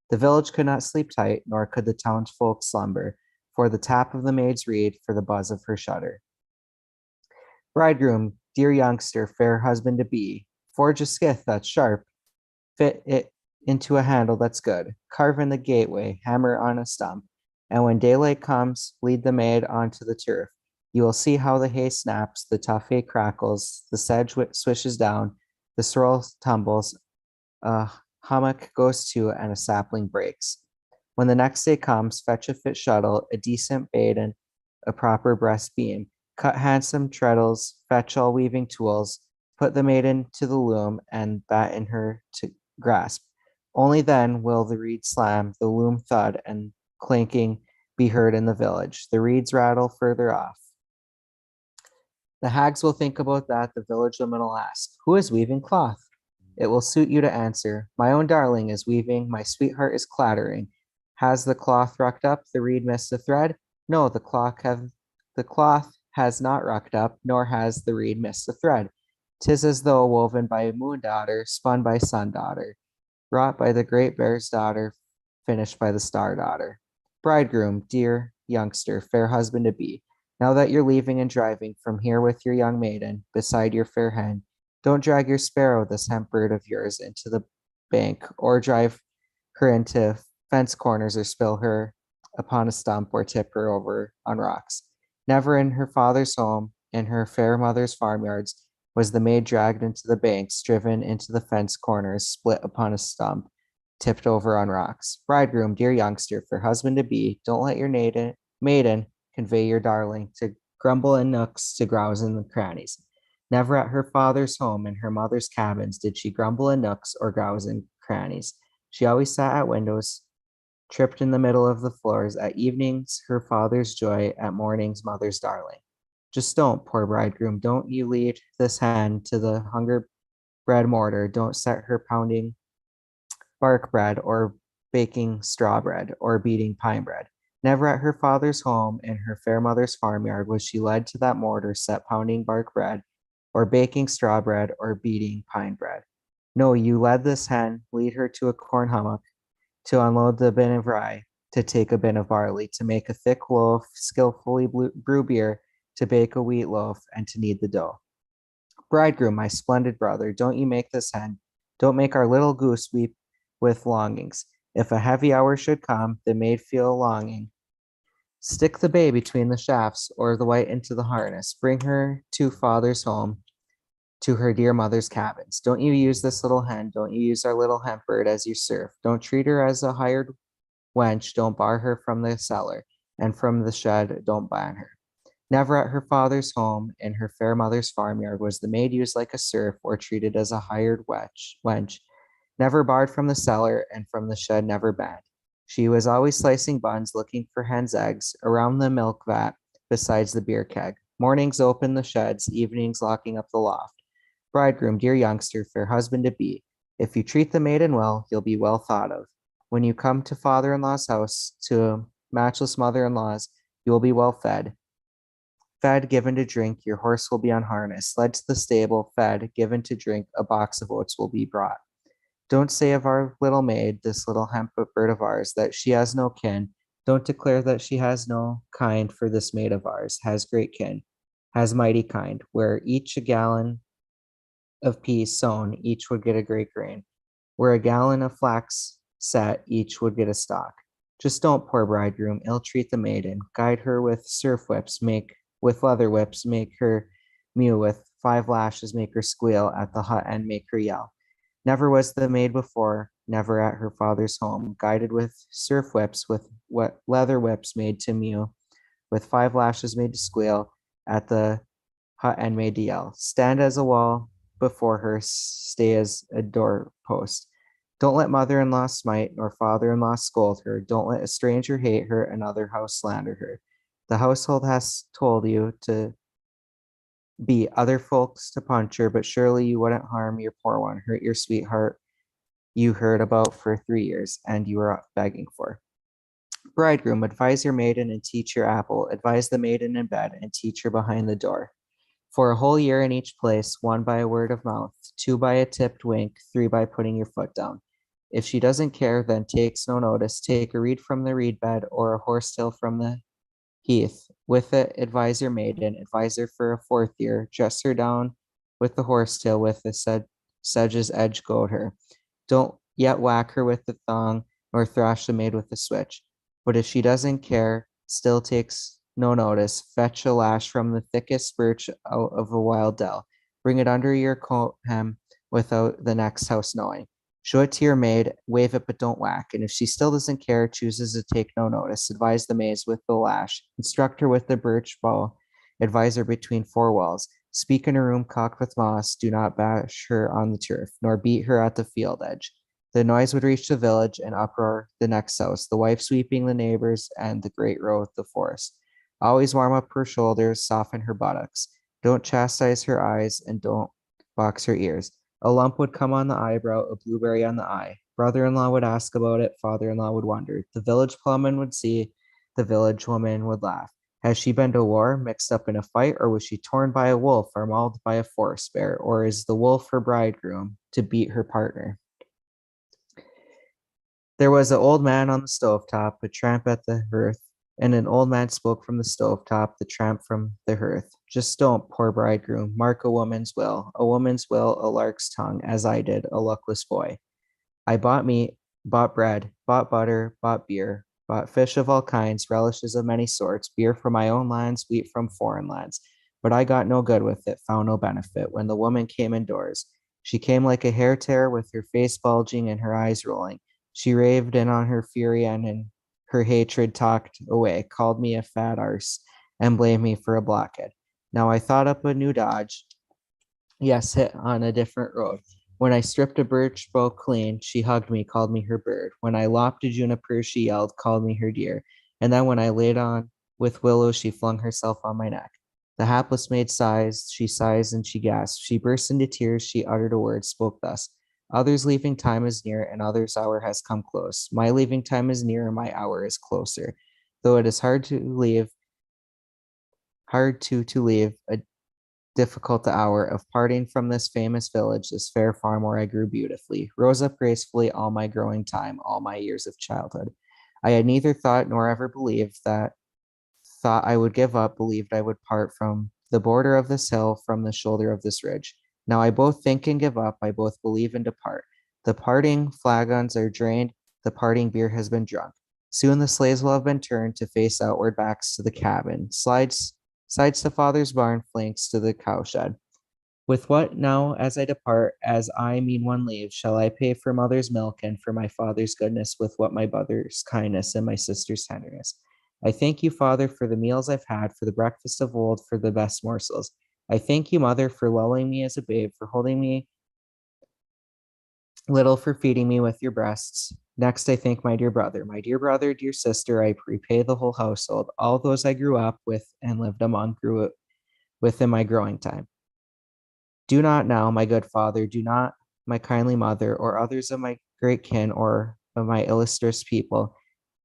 The village could not sleep tight, nor could the townsfolk slumber, for the tap of the maid's reed, for the buzz of her shutter. Bridegroom, dear youngster, fair husband to be, forge a skith that's sharp, fit it into a handle that's good, carve in the gateway, hammer on a stump, and when daylight comes, lead the maid onto the turf. You will see how the hay snaps, the tough hay crackles, the sedge swishes down, the sorrel tumbles, a hummock goes to, and a sapling breaks. When the next day comes, fetch a fit shuttle, a decent baden, a proper breast beam, cut handsome treadles, fetch all weaving tools, put the maiden to the loom, and batten her to grasp. Only then will the reed slam, the loom thud, and clanking be heard in the village. The reeds rattle further off. The hags will think about that. The village women will ask, who is weaving cloth? It will suit you to answer, my own darling is weaving, my sweetheart is clattering. Has the cloth rucked up, the reed missed the thread? No, the cloth has not rucked up, nor has the reed missed the thread. 'Tis as though woven by a moon daughter, spun by sun daughter, wrought by the great bear's daughter, finished by the star daughter. Bridegroom, dear youngster, fair husband to be, now that you're leaving and driving from here with your young maiden, beside your fair hen, don't drag your sparrow, this hemp bird of yours, into the bank, or drive her into fence corners, or spill her upon a stump, or tip her over on rocks. Never in her father's home, in her fair mother's farmyards, was the maid dragged into the banks, driven into the fence corners, split upon a stump, tipped over on rocks. Bridegroom, dear youngster, for husband to be, don't let your maiden convey your darling to grumble in nooks, to grouse in the crannies. Never at her father's home, in her mother's cabins, did she grumble in nooks or grouse in crannies. She always sat at windows, tripped in the middle of the floors, at evenings her father's joy, at mornings mother's darling. Just don't, poor bridegroom, don't you lead this hen to the hunger bread mortar, don't set her pounding bark bread, or baking straw bread, or beating pine bread. Never at her father's home, in her fair mother's farmyard, was she led to that mortar, set pounding bark bread, or baking straw bread, or beating pine bread. No, you led this hen, lead her to a corn hummock, to unload the bin of rye, to take a bin of barley, to make a thick loaf, skillfully brew beer, to bake a wheat loaf, and to knead the dough. Bridegroom, my splendid brother, don't you make this hen, don't make our little goose weep with longings. If a heavy hour should come, the maid feel longing. Stick the bay between the shafts, or the white into the harness. Bring her to father's home, to her dear mother's cabins. Don't you use this little hen, don't you use our little hemp bird as your serf. Don't treat her as a hired wench, don't bar her from the cellar, and from the shed don't ban her. Never at her father's home, in her fair mother's farmyard, was the maid used like a serf, or treated as a hired wench. Never barred from the cellar, and from the shed never banned. She was always slicing buns, looking for hen's eggs, around the milk vat, besides the beer keg. Mornings open the sheds, evenings locking up the loft. Bridegroom, dear youngster, fair husband to be, if you treat the maiden well, you'll be well thought of. When you come to father-in-law's house, to matchless mother-in-law's, you will be well fed. Fed, given to drink, your horse will be unharnessed, led to the stable, fed, given to drink, a box of oats will be brought. Don't say of our little maid, this little hemp bird of ours, that she has no kin. Don't declare that she has no kind, for this maid of ours has great kin, has mighty kind, where each a gallon of peas sown, each would get a great grain. Where a gallon of flax set, each would get a stalk. Just don't, poor bridegroom, ill treat the maiden. Guide her with serf whips, with leather whips, make her mew, with 5 lashes, make her squeal, at the hut end make her yell. Never was the maid before, never at her father's home, guided with serf whips, with leather whips made to mew, with 5 lashes made to squeal, at the hut end made to yell. Stand as a wall before her, stay as a doorpost. Don't let mother-in-law smite, nor father-in-law scold her. Don't let a stranger hate her, another house slander her. The household has told you to be other folks to punch her, but surely you wouldn't harm your poor one, hurt your sweetheart you heard about for 3 years, and you were up begging for. Bridegroom, advise your maiden and teach your apple. Advise the maiden in bed and teach her behind the door. For a whole year in each place, 1 by a word of mouth, 2 by a tipped wink, 3 by putting your foot down. If she doesn't care, then takes no notice. Take a reed from the reed bed, or a horsetail from the heath. With it, advise your maiden, advise her for a 4th year. Dress her down with the horsetail, with the sedge's edge goad her. Don't yet whack her with the thong, nor thrash the maid with the switch. But if she doesn't care, still takes no notice, fetch a lash from the thickest birch out of a wild dell. Bring it under your coat hem without the next house knowing. Show it to your maid, wave it, but don't whack. And if she still doesn't care, chooses to take no notice, advise the maid with the lash. Instruct her with the birch bow, advise her between 4 walls. Speak in a room caulked with moss, do not bash her on the turf, nor beat her at the field edge. The noise would reach the village and uproar the next house, the wife sweeping the neighbors and the great row of the forest. Always warm up her shoulders, soften her buttocks. Don't chastise her eyes, and don't box her ears. A lump would come on the eyebrow, a blueberry on the eye. Brother-in-law would ask about it, father-in-law would wonder. The village plowman would see, the village woman would laugh. Has she been to war, mixed up in a fight, or was she torn by a wolf or mauled by a forest bear? Or is the wolf her bridegroom to beat her partner? There was an old man on the stovetop, a tramp at the hearth, and an old man spoke from the stovetop, the tramp from the hearth. Just don't, poor bridegroom, mark a woman's will, a lark's tongue, as I did, a luckless boy. I bought meat, bought bread, bought butter, bought beer, bought fish of all kinds, relishes of many sorts, beer from my own lands, wheat from foreign lands. But I got no good with it, found no benefit. When the woman came indoors, she came like a hair tear, with her face bulging and her eyes rolling. She raved, and on her fury and in her hatred talked away, called me a fat arse, and blamed me for a blockhead. Now I thought up a new dodge. Yes, hit on a different road. When I stripped a birch bough clean, she hugged me, called me her bird. When I lopped a juniper, she yelled, called me her dear. And then when I laid on with willows, she flung herself on my neck. The hapless maid sighs, she sighs and she gasps. She burst into tears, she uttered a word, spoke thus. Others' leaving time is near, and others' hour has come close. My leaving time is near, and my hour is closer. Though it is hard to leave a difficult the hour of parting from this famous village, this fair farm where I grew beautifully, rose up gracefully all my growing time, all my years of childhood. I had neither thought nor ever believed that thought I would give up, believed I would part from the border of this hill, from the shoulder of this ridge. Now I both think and give up, I both believe and depart. The parting flagons are drained, the parting beer has been drunk. Soon the sleighs will have been turned to face outward, backs to the cabin, sides to father's barn, flanks to the cowshed. With what now as I depart, as I mean one leaves, shall I pay for mother's milk and for my father's goodness with what my brother's kindness and my sister's tenderness? I thank you, Father, for the meals I've had, for the breakfast of old, for the best morsels. I thank you, Mother, for lulling me as a babe, for holding me little, for feeding me with your breasts. Next, I thank my dear brother, dear sister. I repay the whole household, all those I grew up with and lived among, grew up within my growing time. Do not now, my good Father, do not, my kindly mother, or others of my great kin, or of my illustrious people,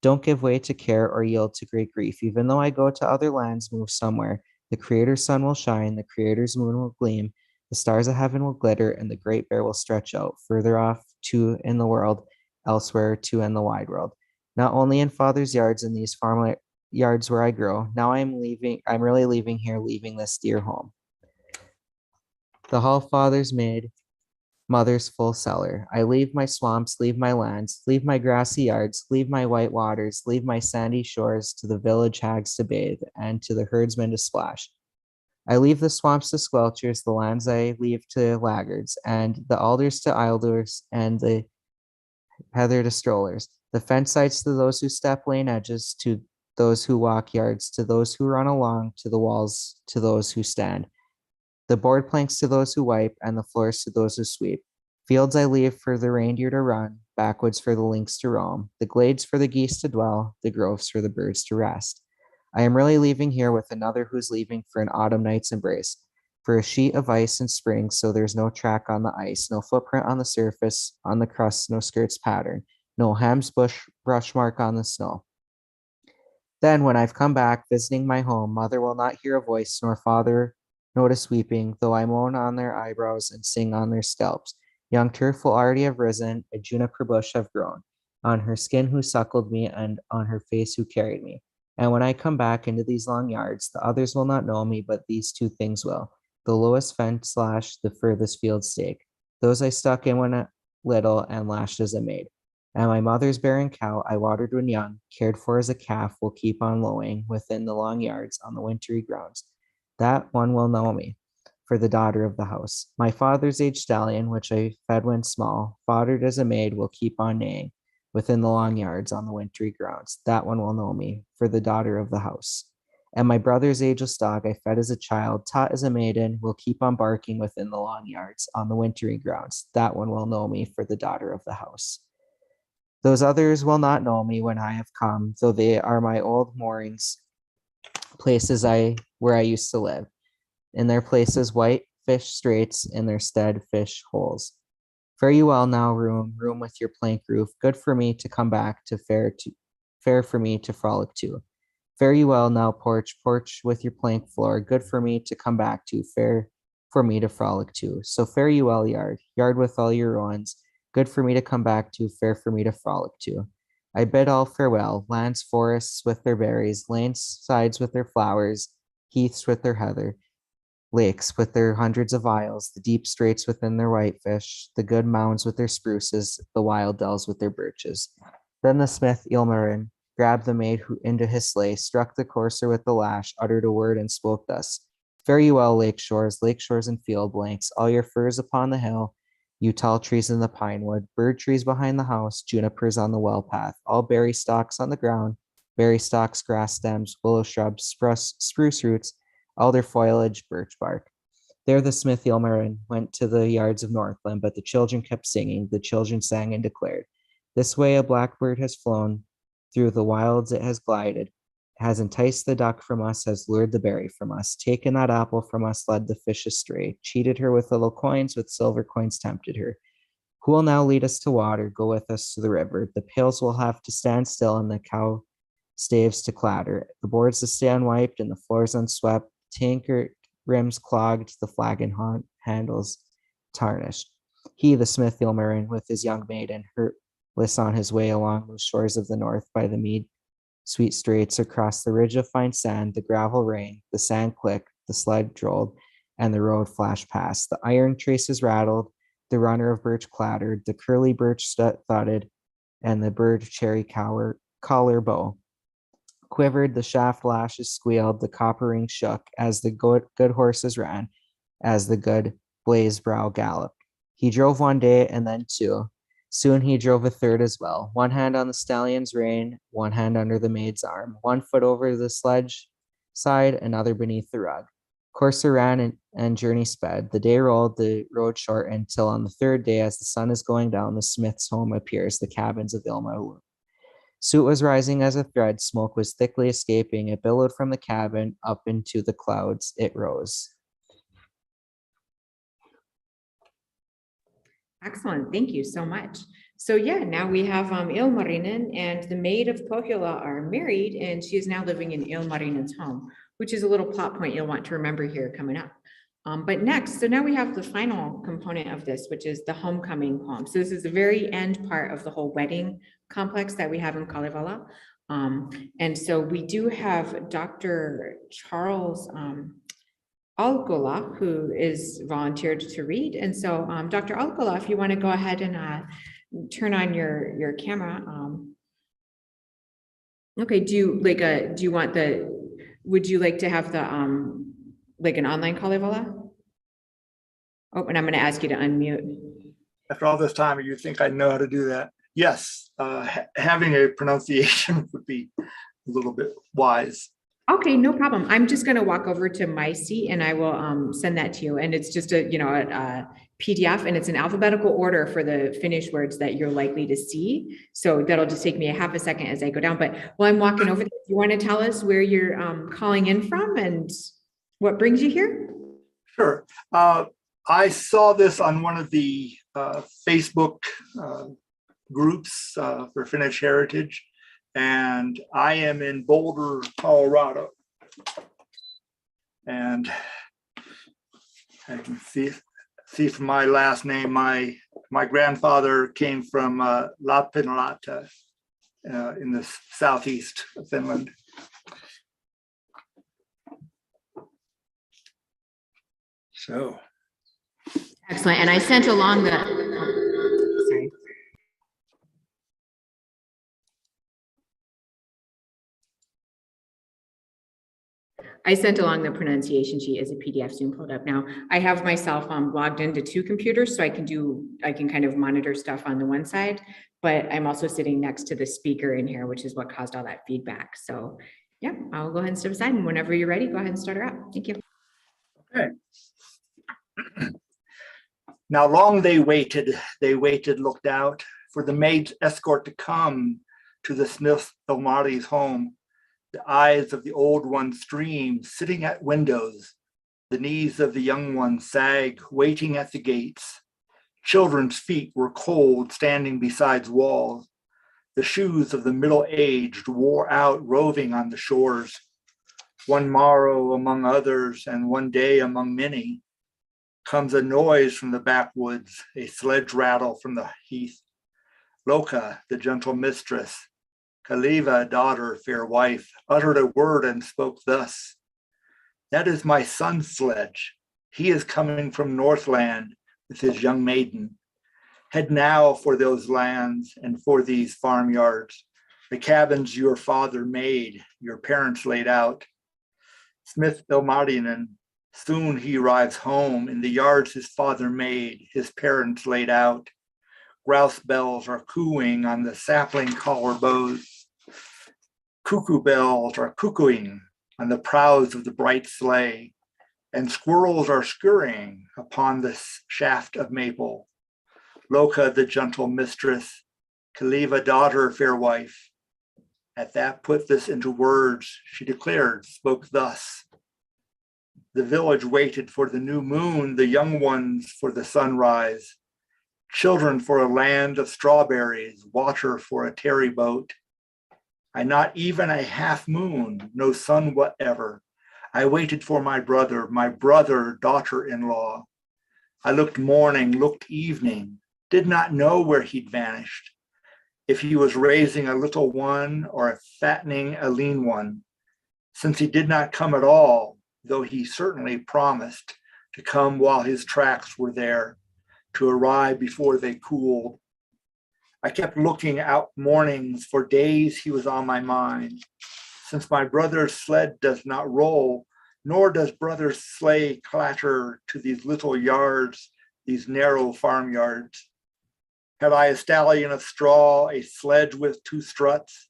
don't give way to care or yield to great grief. Even though I go to other lands, move somewhere, the Creator's sun will shine, the Creator's moon will gleam, the stars of heaven will glitter, and the great bear will stretch out further off to in the world, elsewhere to in the wide world. Not only in Father's yards, in these farm yards where I grow. Now I'm really leaving here, leaving this dear home. The hall Father's made, mother's full cellar. I leave my swamps, leave my lands, leave my grassy yards, leave my white waters, leave my sandy shores to the village hags to bathe and to the herdsmen to splash. I leave the swamps to squelchers, the lands I leave to laggards, and the alders to idlers, and the heather to strollers, the fence sides to those who step lane edges, to those who walk yards, to those who run along, to the walls, to those who stand, the board planks to those who wipe, and the floors to those who sweep. Fields I leave for the reindeer to run, backwoods for the lynx to roam, the glades for the geese to dwell, the groves for the birds to rest. I am really leaving here with another who's leaving for an autumn night's embrace, for a sheet of ice in spring, so there's no track on the ice, no footprint on the surface, on the crust, no skirt's pattern, no hem's brush mark on the snow. Then, when I've come back, visiting my home, mother will not hear a voice, nor father notice weeping, though I moan on their eyebrows and sing on their scalps. Young turf will already have risen, a juniper bush have grown, on her skin who suckled me, and on her face who carried me. And when I come back into these long yards, the others will not know me, but these two things will: the lowest fence slash, the furthest field stake. Those I stuck in when little and lashed as a maid. And my mother's bearing cow I watered when young, cared for as a calf, will keep on lowing within the long yards on the wintry grounds. That one will know me, for the daughter of the house. My father's aged stallion, which I fed when small, foddered as a maid, will keep on neighing within the long yards on the wintry grounds. That one will know me, for the daughter of the house. And my brother's ageless dog I fed as a child, taught as a maiden, will keep on barking within the long yards on the wintry grounds. That one will know me, for the daughter of the house. Those others will not know me when I have come, though they are my old moorings, places where I used to live. In their places white fish straits, in their stead fish holes. Fare you well now, room with your plank roof, good for me to come back to fair for me to frolic to. Fare you well now, porch with your plank floor, good for me to come back to, fair for me to frolic to. So fare you well, yard with all your ruins, good for me to come back to, fair for me to frolic to. I bid all farewell, lands, forests with their berries, lanes, sides with their flowers, heaths with their heather, lakes with their hundreds of isles, the deep straits within their whitefish, the good mounds with their spruces, the wild dells with their birches. Then the smith Ilmarin grabbed the maid who into his sleigh, struck the courser with the lash, uttered a word, and spoke thus: Fare you well, lake shores and field blanks, all your firs upon the hill, you tall trees in the pine wood, bird trees behind the house, junipers on the well path, all berry stalks on the ground, berry stalks, grass stems, willow shrubs, spruce roots, alder foliage, birch bark. There the smith Ilmarin went to the yards of Northland, but the children kept singing. The children sang and declared, This way a blackbird has flown, through the wilds it has glided, has enticed the duck from us, has lured the berry from us, taken that apple from us, led the fish astray, cheated her with little coins, with silver coins tempted her. Who will now lead us to water? Go with us to the river. The pails will have to stand still and the cow staves to clatter, the boards to stay unwiped and the floors unswept, rims clogged, the flagon handles tarnished. He, the smith Ilmarin, with his young maiden, hurtless on his way along the shores of the north by the mead sweet straits, across the ridge of fine sand, the gravel rang, the sand clicked, the sled rolled, and the road flashed past. The iron traces rattled, the runner of birch clattered, the curly birch thudded, and the bird cherry collar bow quivered, the shaft lashes squealed, the copper ring shook as the good horses ran, as the good blaze brow galloped. He drove one day and then two. Soon he drove a third as well. One hand on the stallion's rein, one hand under the maid's arm, one foot over the sledge side, another beneath the rug. Courser ran and journey sped. The day rolled, the road shortened, till on the third day, as the sun is going down, the smith's home appears, the cabins of Ilma. Soot was rising as a thread, smoke was thickly escaping. It billowed from the cabin, up into the clouds it rose. Excellent, thank you so much. So yeah, now we have Ilmarinen and the maid of Pohjola are married, and she is now living in Ilmarinen's home, which is a little plot point you'll want to remember here coming up. But next, so now we have the final component of this, which is the homecoming poem. So this is the very end part of the whole wedding complex that we have in Kalevala. And so we do have Dr. Charles Algola, who is volunteered to read. And so Dr. Algola, if you want to go ahead and turn on your camera. Okay, do you want would you like to have the like an online Kalevala? Oh, and I'm going to ask you to unmute. After all this time, you think I know how to do that? Yes, having a pronunciation would be a little bit wise. Okay, no problem. I'm just going to walk over to my seat and I will send that to you. And it's just a PDF, and it's in alphabetical order for the Finnish words that you're likely to see. So that'll just take me a half a second as I go down. But while I'm walking over there, do you want to tell us where you're calling in from and what brings you here? Sure. I saw this on one of the Facebook groups for Finnish Heritage, and I am in Boulder, Colorado. And I can see from my last name, my grandfather came from Lapinlahti in the southeast of Finland. So. Excellent. And I sent along the. I sent along the pronunciation sheet as a PDF soon pulled up. Now I have myself logged into 2 computers, so I can kind of monitor stuff on the one side, but I'm also sitting next to the speaker in here, which is what caused all that feedback. So yeah, I'll go ahead and step aside, and whenever you're ready, go ahead and start her up. Thank you. Okay. Now long they waited, looked out for the maid's escort to come to the smith Ilmari's home. The eyes of the old one stream, sitting at windows. The knees of the young one sag, waiting at the gates. Children's feet were cold, standing beside walls. The shoes of the middle-aged wore out, roving on the shores. One morrow among others, and one day among many, comes a noise from the backwoods, a sledge rattle from the heath. Loka, the gentle mistress, Kaleva, daughter, fair wife, uttered a word and spoke thus. That is my son's sledge. He is coming from Northland with his young maiden. Head now for those lands and for these farmyards, the cabins your father made, your parents laid out. Smith Ilmarinen, soon he arrives home in the yards his father made, his parents laid out. Grouse bells are cooing on the sapling collar bows. Cuckoo bells are cuckooing on the prows of the bright sleigh, and squirrels are scurrying upon the shaft of maple. Loka, the gentle mistress, Kaleva, daughter, fair wife. At that put this into words, she declared, spoke thus. The village waited for the new moon, the young ones for the sunrise, children for a land of strawberries, water for a terry boat. I not even a half moon, no sun whatever. I waited for my brother, daughter-in-law. I looked morning, looked evening, did not know where he'd vanished, if he was raising a little one or fattening a lean one, since he did not come at all, though he certainly promised to come while his tracks were there, to arrive before they cooled. I kept looking out mornings, for days he was on my mind. Since my brother's sled does not roll, nor does brother's sleigh clatter to these little yards, these narrow farmyards. Had I a stallion of straw, a sledge with 2 struts?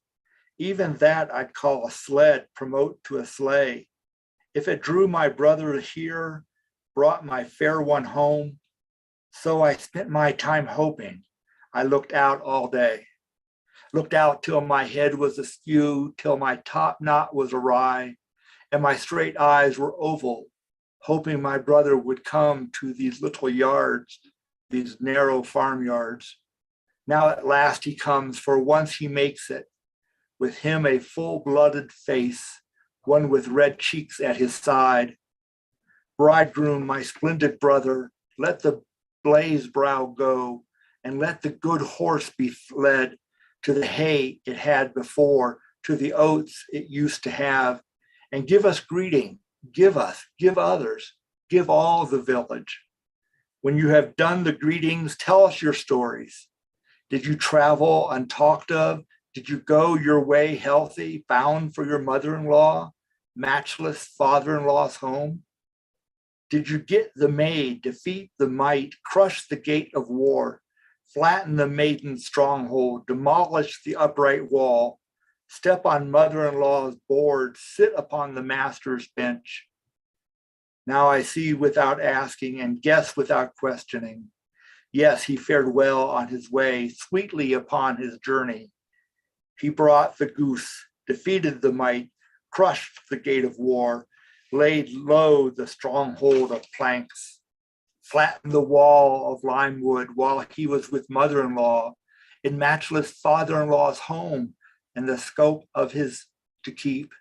Even that I'd call a sled, promote to a sleigh. If it drew my brother here, brought my fair one home, so I spent my time hoping. I looked out all day, looked out till my head was askew, till my top knot was awry, and my straight eyes were oval, hoping my brother would come to these little yards, these narrow farmyards. Now at last he comes, for once he makes it, with him a full-blooded face, one with red cheeks at his side. Bridegroom, my splendid brother, let the blaze brow go, and let the good horse be led to the hay it had before, to the oats it used to have, and give us greeting, give us, give others, give all the village. When you have done the greetings, tell us your stories. Did you travel untalked of? Did you go your way healthy, bound for your mother-in-law, matchless father-in-law's home? Did you get the maid, defeat the might, crush the gate of war, flatten the maiden's stronghold, demolish the upright wall, step on mother-in-law's board, sit upon the master's bench? Now I see without asking and guess without questioning. Yes, he fared well on his way, sweetly upon his journey. He brought the goose, defeated the might, crushed the gate of war, laid low the stronghold of planks, flattened the wall of lime wood while he was with mother-in-law, in matchless father-in-law's home, and the scope of his to keep.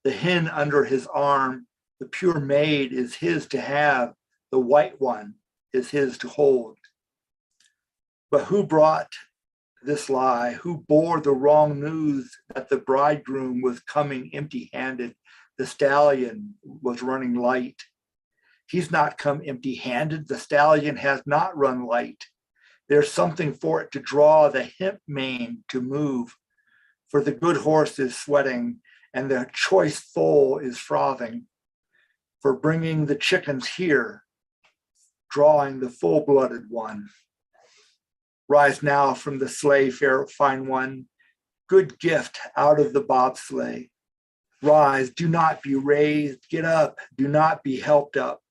The hen under his arm, the pure maid is his to have, the white one is his to hold. But who brought this lie? Who bore the wrong news that the bridegroom was coming empty-handed? The stallion was running light. He's not come empty-handed. The stallion has not run light. There's something for it to draw the hemp mane to move. For the good horse is sweating and the choice foal is frothing. For bringing the chickens here, drawing the full-blooded one. Rise now from the sleigh, fair fine one, good gift out of the bobsleigh. Rise, do not be raised, get up, do not be helped up.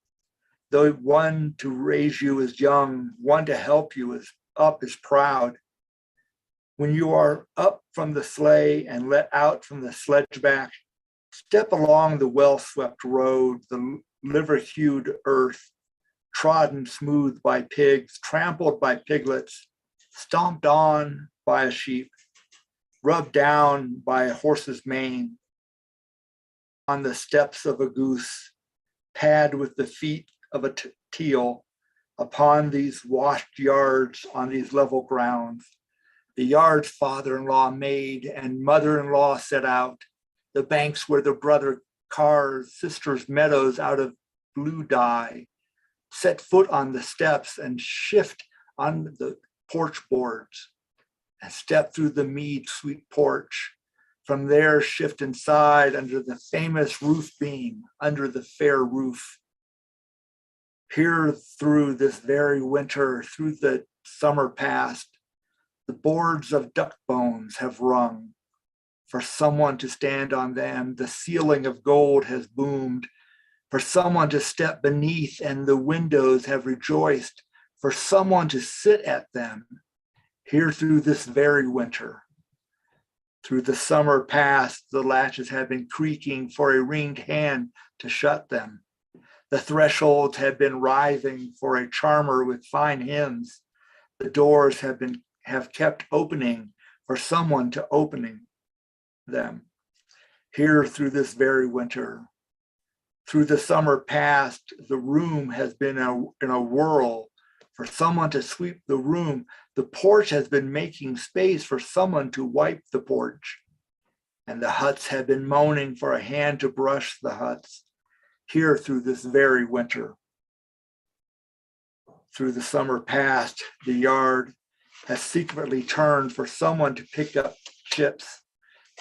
Though one to raise you is young, one to help you is proud. When you are up from the sleigh and let out from the sledge back, step along the well-swept road, the liver-hued earth, trodden smooth by pigs, trampled by piglets, stomped on by a sheep, rubbed down by a horse's mane, on the steps of a goose, pad with the feet of a teal, upon these washed yards, on these level grounds. The yards father-in-law made and mother-in-law set out, the banks where the brother carves sister's meadows out of blue dye, set foot on the steps and shift on the porch boards, and step through the mead sweet porch. From there, shift inside under the famous roof beam, under the fair roof. Here through this very winter, through the summer past, the boards of duck bones have rung. For someone to stand on them, the ceiling of gold has boomed. For someone to step beneath, and the windows have rejoiced. For someone to sit at them, here through this very winter. Through the summer past, the latches have been creaking for a ringed hand to shut them. The thresholds have been writhing for a charmer with fine hymns. The doors have kept opening for someone to opening them. Here through this very winter. Through the summer past, the room has been in a whirl for someone to sweep the room. The porch has been making space for someone to wipe the porch. And the huts have been moaning for a hand to brush the huts here through this very winter. Through the summer past, the yard has secretly turned for someone to pick up chips.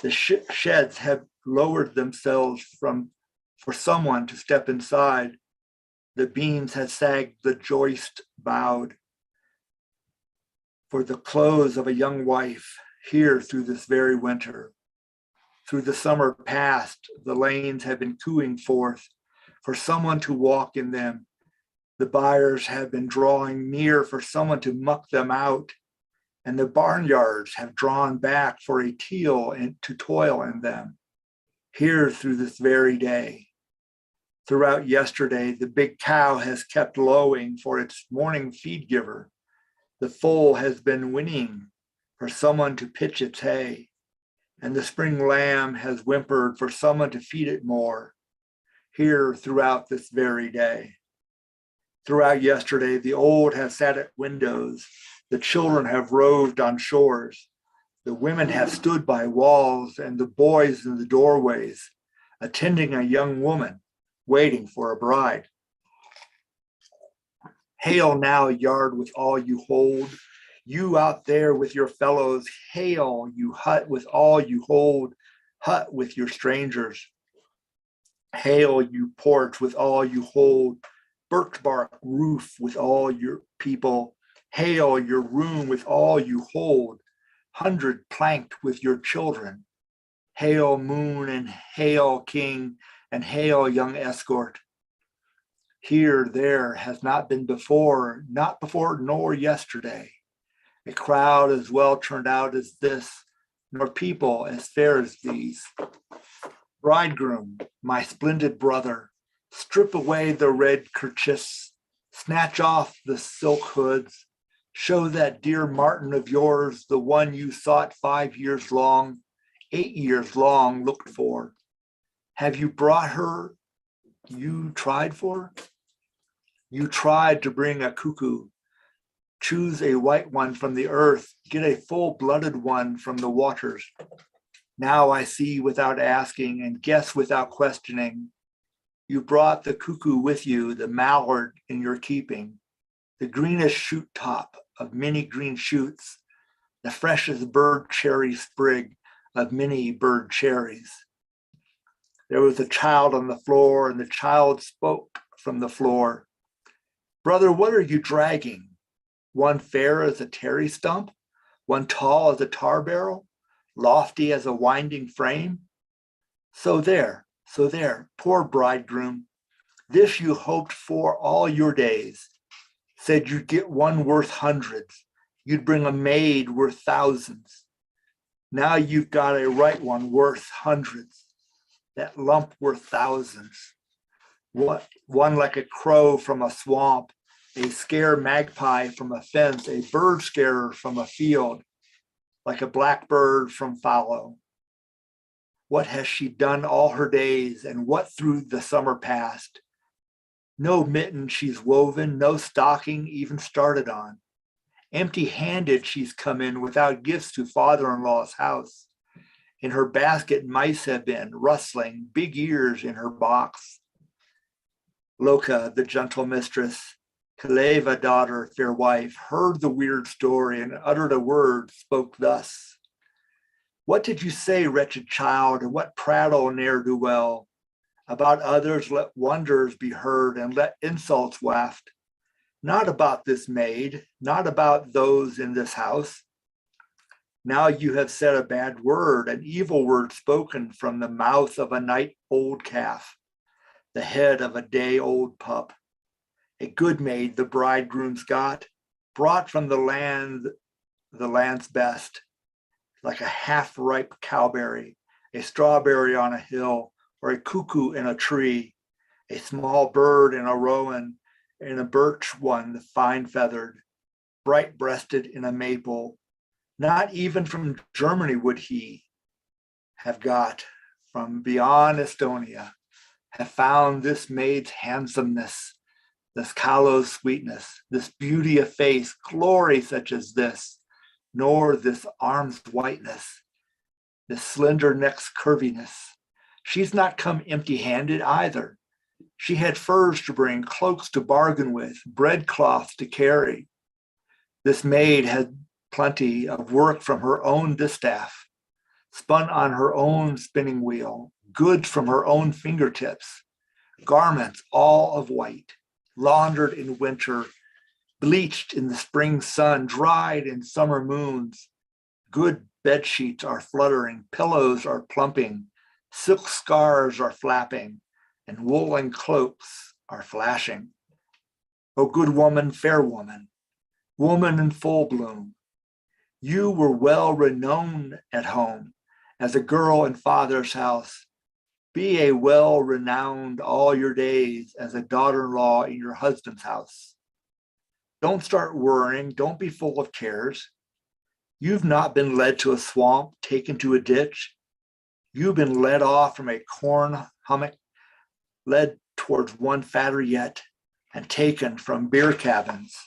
The sheds have lowered themselves for someone to step inside. The beams have sagged, the joist bowed. For the clothes of a young wife here through this very winter. Through the summer past, the lanes have been cooing forth for someone to walk in them. The buyers have been drawing near for someone to muck them out. And the barnyards have drawn back for a teal and to toil in them. Here through this very day. Throughout yesterday, the big cow has kept lowing for its morning feed giver. The foal has been whinnying for someone to pitch its hay. And the spring lamb has whimpered for someone to feed it more. Here throughout this very day. Throughout yesterday, the old have sat at windows. The children have roved on shores. The women have stood by walls and the boys in the doorways, attending a young woman, waiting for a bride. Hail now, yard with all you hold. You out there with your fellows, hail, you hut with all you hold, hut with your strangers. Hail, you porch with all you hold, birch bark roof with all your people. Hail, your room with all you hold, 100 planked with your children. Hail, moon, and hail, king, and hail, young escort. Here, there has not been before, not before nor yesterday. A crowd as well turned out as this, nor people as fair as these. Bridegroom, my splendid brother, strip away the red kerchiefs, snatch off the silk hoods, show that dear Martin of yours, the one you sought 5 years long, 8 years long looked for. Have you brought her you tried for? You tried to bring a cuckoo. Choose a white one from the earth, get a full-blooded one from the waters. Now I see without asking and guess without questioning. You brought the cuckoo with you, the mallard in your keeping, the greenest shoot top of many green shoots, the freshest bird cherry sprig of many bird cherries. There was a child on the floor and the child spoke from the floor. Brother, what are you dragging? One fair as a terry stump, one tall as a tar barrel, lofty as a winding frame? So there, poor bridegroom, this you hoped for all your days. Said you'd get one worth hundreds, you'd bring a maid worth thousands. Now you've got a right one worth hundreds, that lump worth thousands. One like a crow from a swamp, a scare magpie from a fence, a bird scarer from a field, like a blackbird from fallow. What has she done all her days and what through the summer past? No mitten she's woven, no stocking even started on. Empty-handed she's come in without gifts to father-in-law's house. In her basket mice have been rustling, big ears in her box. Loka, the gentle mistress, Kalevala daughter, fair wife, heard the weird story and uttered a word, spoke thus. What did you say, wretched child, and what prattle ne'er-do-well? About others let wonders be heard and let insults waft. Not about this maid, not about those in this house. Now you have said a bad word, an evil word spoken from the mouth of a night-old calf, the head of a day-old pup. A good maid the bridegroom's got, brought from the land's best, like a half-ripe cowberry, a strawberry on a hill, or a cuckoo in a tree, a small bird in a rowan, and a birch one, fine-feathered, bright-breasted in a maple. Not even from Germany would he have got, from beyond Estonia, have found this maid's handsomeness, this callow's sweetness, this beauty of face, glory such as this, nor this arm's whiteness, this slender neck's curviness. She's not come empty-handed either. She had furs to bring, cloaks to bargain with, breadcloth to carry. This maid had plenty of work from her own distaff, spun on her own spinning wheel, goods from her own fingertips, garments all of white, laundered in winter, bleached in the spring sun, dried in summer moons. Good bed sheets are fluttering, pillows are plumping, silk scarves are flapping, and woolen cloaks are flashing. O good woman, fair woman, woman in full bloom, you were well renowned at home as a girl in father's house. Be a well renowned all your days as a daughter-in-law in your husband's house. Don't start worrying, don't be full of cares. You've not been led to a swamp, taken to a ditch. You've been led off from a corn hummock, led towards one fatter yet, and taken from beer cabins,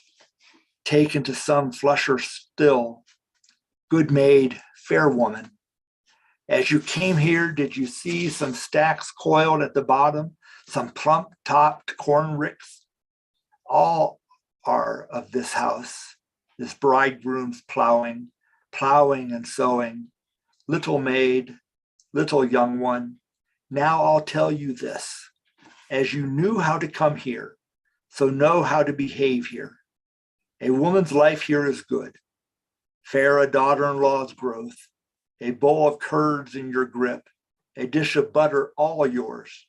taken to some flusher still. Good maid, fair woman. As you came here, did you see some stacks coiled at the bottom, some plump-topped corn ricks? All are of this house, this bridegroom's plowing and sowing. Little maid, little young one, now I'll tell you this. As you knew how to come here, so know how to behave here. A woman's life here is good. Fair a daughter-in-law's growth, a bowl of curds in your grip, a dish of butter all yours.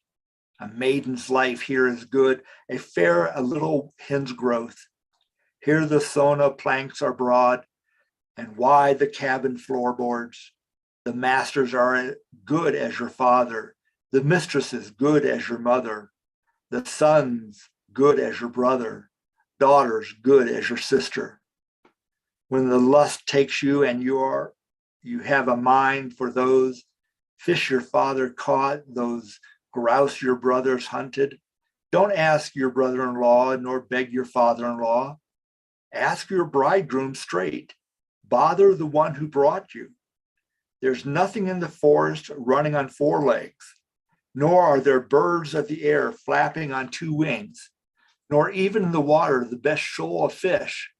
A maiden's life here is good, a fair a little hen's growth. Here the sona planks are broad, and wide the cabin floorboards. The masters are good as your father, the mistresses good as your mother, the sons good as your brother, daughters good as your sister. When the lust takes you and you have a mind for those fish your father caught, those grouse your brothers hunted, don't ask your brother-in-law nor beg your father-in-law. Ask your bridegroom straight. Bother the one who brought you. There's nothing in the forest running on four legs, nor are there birds of the air flapping on two wings, nor even in the water the best shoal of fish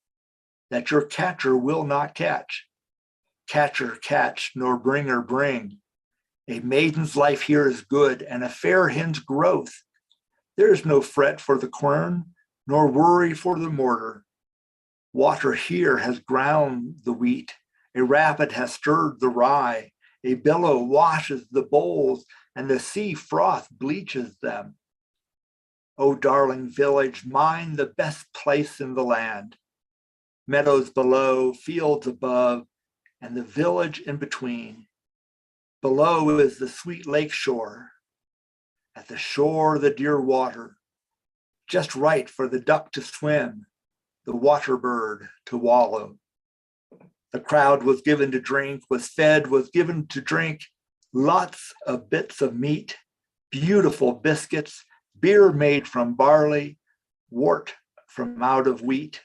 that your catcher will not catch. Catcher catch, nor bringer bring. A maiden's life here is good, and a fair hen's growth. There is no fret for the quern, nor worry for the mortar. Water here has ground the wheat, a rapid has stirred the rye, a billow washes the bowls, and the sea froth bleaches them. O darling village, mine the best place in the land. Meadows below, fields above, and the village in between. Below is the sweet lake shore. At the shore, the dear water, just right for the duck to swim, the water bird to wallow. The crowd was given to drink, was fed, was given to drink, lots of bits of meat, beautiful biscuits, beer made from barley, wort from out of wheat.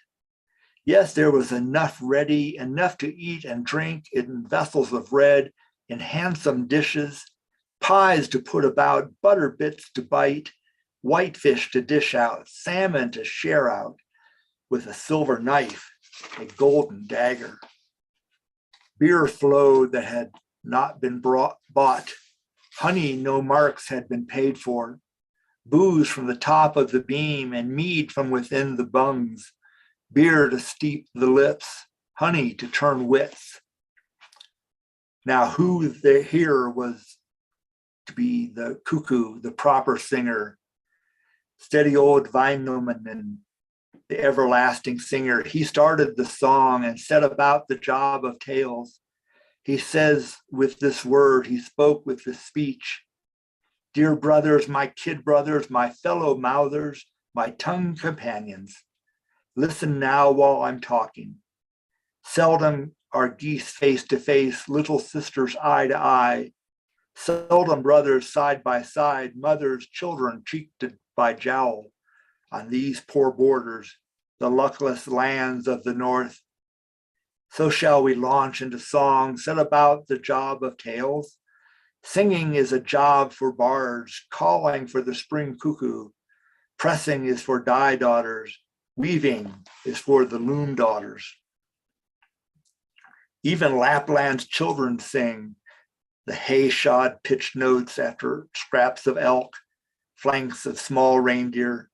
Yes, there was enough ready, enough to eat and drink in vessels of red, in handsome dishes, pies to put about, butter bits to bite, whitefish to dish out, salmon to share out, with a silver knife, a golden dagger. Beer flowed that had not been bought. Honey no marks had been paid for. Booze from the top of the beam and mead from within the bungs. Beer to steep the lips, honey to turn wits. Now who here was to be the cuckoo, the proper singer, steady old Weinemann, the everlasting singer. He started the song and set about the job of tales. He says with this word, he spoke with this speech, dear brothers, my kid brothers, my fellow mouthers, my tongue companions, listen now while I'm talking. Seldom are geese face to face, little sisters eye to eye. Seldom brothers side by side, mothers, children cheek by jowl. On these poor borders, the luckless lands of the north. So shall we launch into song, set about the job of tales. Singing is a job for bards, calling for the spring cuckoo. Pressing is for dye daughters, weaving is for the loom daughters. Even Lapland's children sing the hay-shod pitch notes after scraps of elk, flanks of small reindeer.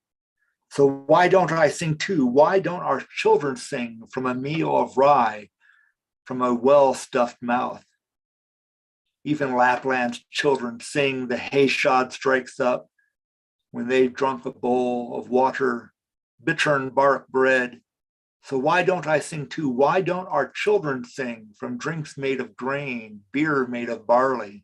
So why don't I sing too? Why don't our children sing from a meal of rye, from a well-stuffed mouth? Even Lapland's children sing the hay-shod strikes up when they've drunk a bowl of water, bittern bark bread. So why don't I sing too? Why don't our children sing from drinks made of grain, beer made of barley?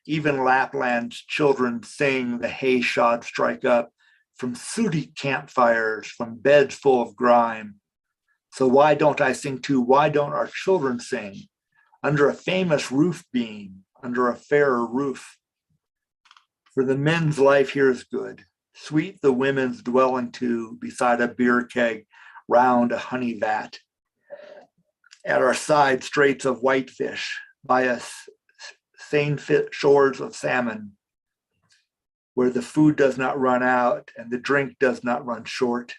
Even Lapland's children sing the hay-shod strike up from sooty campfires, from beds full of grime. So why don't I sing too? Why don't our children sing under a famous roof beam, under a fairer roof? For the men's life here is good, sweet the women's dwelling too, beside a beer keg, round a honey vat. At our side, straits of whitefish, by us sane fit shores of salmon, where the food does not run out and the drink does not run short.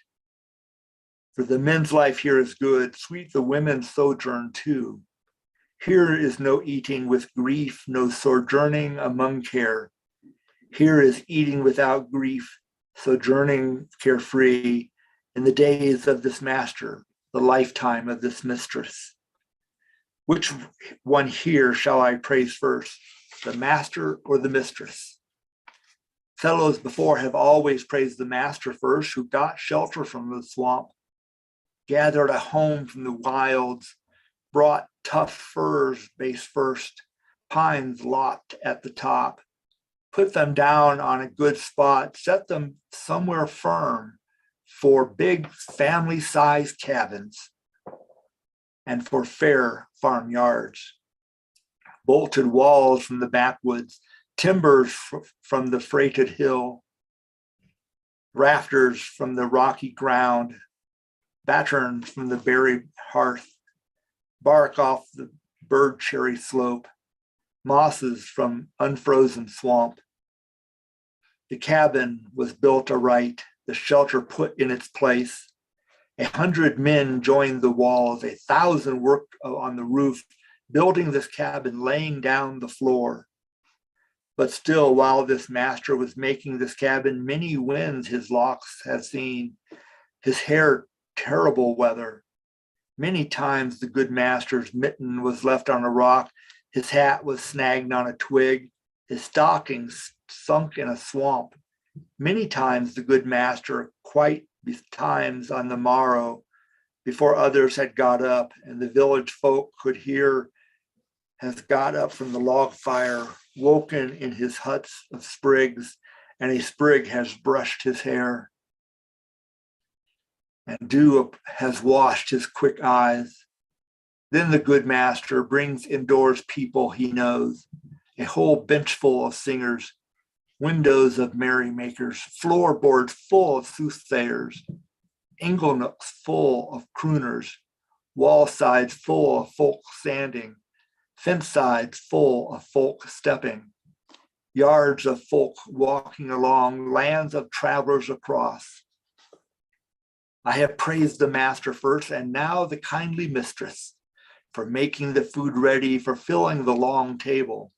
For the men's life here is good, sweet the women's sojourn too. Here is no eating with grief, no sojourning among care. Here is eating without grief, sojourning carefree in the days of this master, the lifetime of this mistress. Which one here shall I praise first, the master or the mistress? Fellows before have always praised the master first, who got shelter from the swamp, gathered a home from the wilds, brought tough firs base first, pines lopped at the top, put them down on a good spot, set them somewhere firm for big family-sized cabins and for fair farmyards. Bolted walls from the backwoods, timbers from the freighted hill, rafters from the rocky ground, batterns from the buried hearth, bark off the bird cherry slope, mosses from unfrozen swamp. The cabin was built aright, the shelter put in its place. 100 men joined the walls, 1,000 worked on the roof, building this cabin, laying down the floor. But still, while this master was making this cabin, many winds his locks had seen, his hair terrible weather. Many times the good master's mitten was left on a rock, his hat was snagged on a twig, his stockings sunk in a swamp. Many times the good master, quite betimes on the morrow, before others had got up and the village folk could hear, has got up from the log fire, woken in his huts of sprigs, and a sprig has brushed his hair. And dew has washed his quick eyes. Then the good master brings indoors people he knows, a whole bench full of singers, windows of merrymakers, floorboards full of soothsayers, inglenooks full of crooners, wall sides full of folk standing, fence sides full of folk stepping, yards of folk walking along, lands of travelers across. I have praised the master first, and now the kindly mistress for making the food ready, for filling the long table.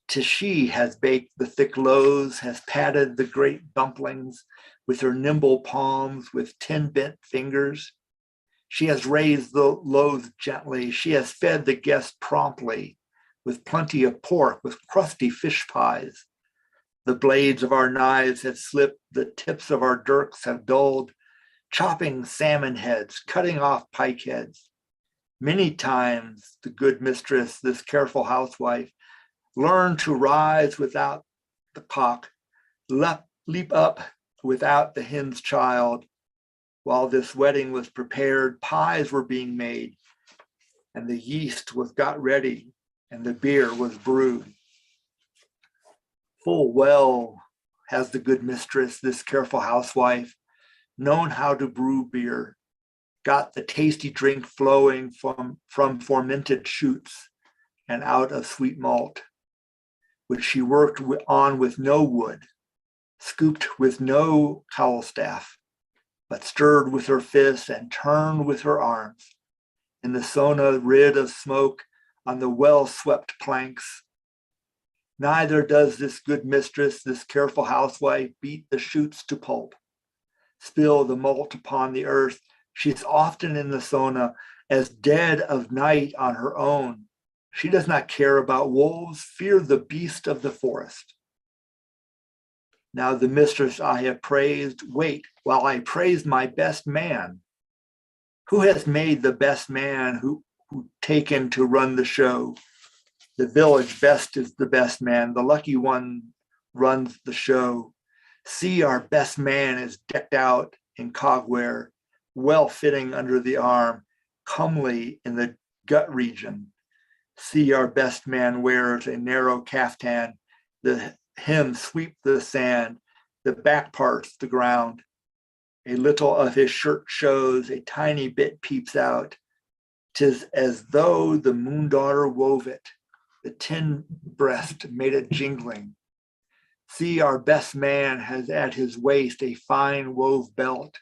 'Tis she has baked the thick loaves, has patted the great dumplings with her nimble palms, with 10 bent fingers. She has raised the loaves gently. She has fed the guests promptly with plenty of pork, with crusty fish pies. The blades of our knives have slipped, the tips of our dirks have dulled, chopping salmon heads, cutting off pike heads. Many times the good mistress, this careful housewife, learned to rise without the cock, leap up without the hen's child. While this wedding was prepared, pies were being made, and the yeast was got ready, and the beer was brewed. Full well has the good mistress, this careful housewife, known how to brew beer, got the tasty drink flowing from fermented shoots and out of sweet malt, which she worked on with no wood, scooped with no cowl staff, but stirred with her fists and turned with her arms. In the sauna rid of smoke on the well-swept planks. Neither does this good mistress, this careful housewife, beat the shoots to pulp, spill the malt upon the earth. She's often in the sauna as dead of night on her own. She does not care about wolves, fear the beast of the forest. Now the mistress I have praised, wait, while I praise my best man. Who has made the best man who taken to run the show? The village best is the best man. The lucky one runs the show. See, our best man is decked out in cogware, well fitting under the arm, comely in the gut region. See, our best man wears a narrow caftan. The hem sweep the sand, the back parts the ground. A little of his shirt shows, a tiny bit peeps out. 'Tis as though the moon daughter wove it. The tin breast made it jingling. See, our best man has at his waist a fine wove belt,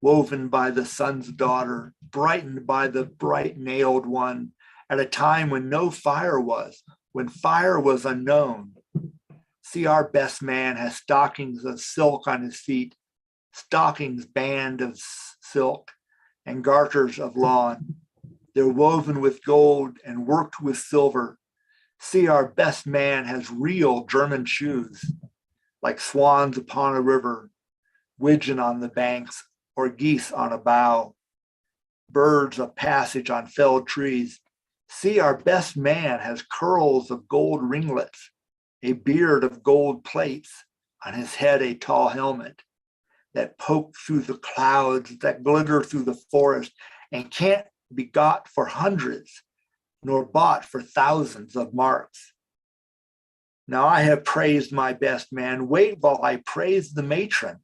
woven by the sun's daughter, brightened by the bright nailed one, at a time when no fire was, when fire was unknown. See, our best man has stockings of silk on his feet, stockings band of silk and garters of lawn. They're woven with gold and worked with silver. See, our best man has real German shoes, like swans upon a river, widgeon on the banks, or geese on a bough, birds of passage on felled trees. See, our best man has curls of gold ringlets, a beard of gold plates, on his head a tall helmet that poke through the clouds, that glitter through the forest, and can't be got for hundreds, nor bought for thousands of marks. Now I have praised my best man. Wait while I praise the matron.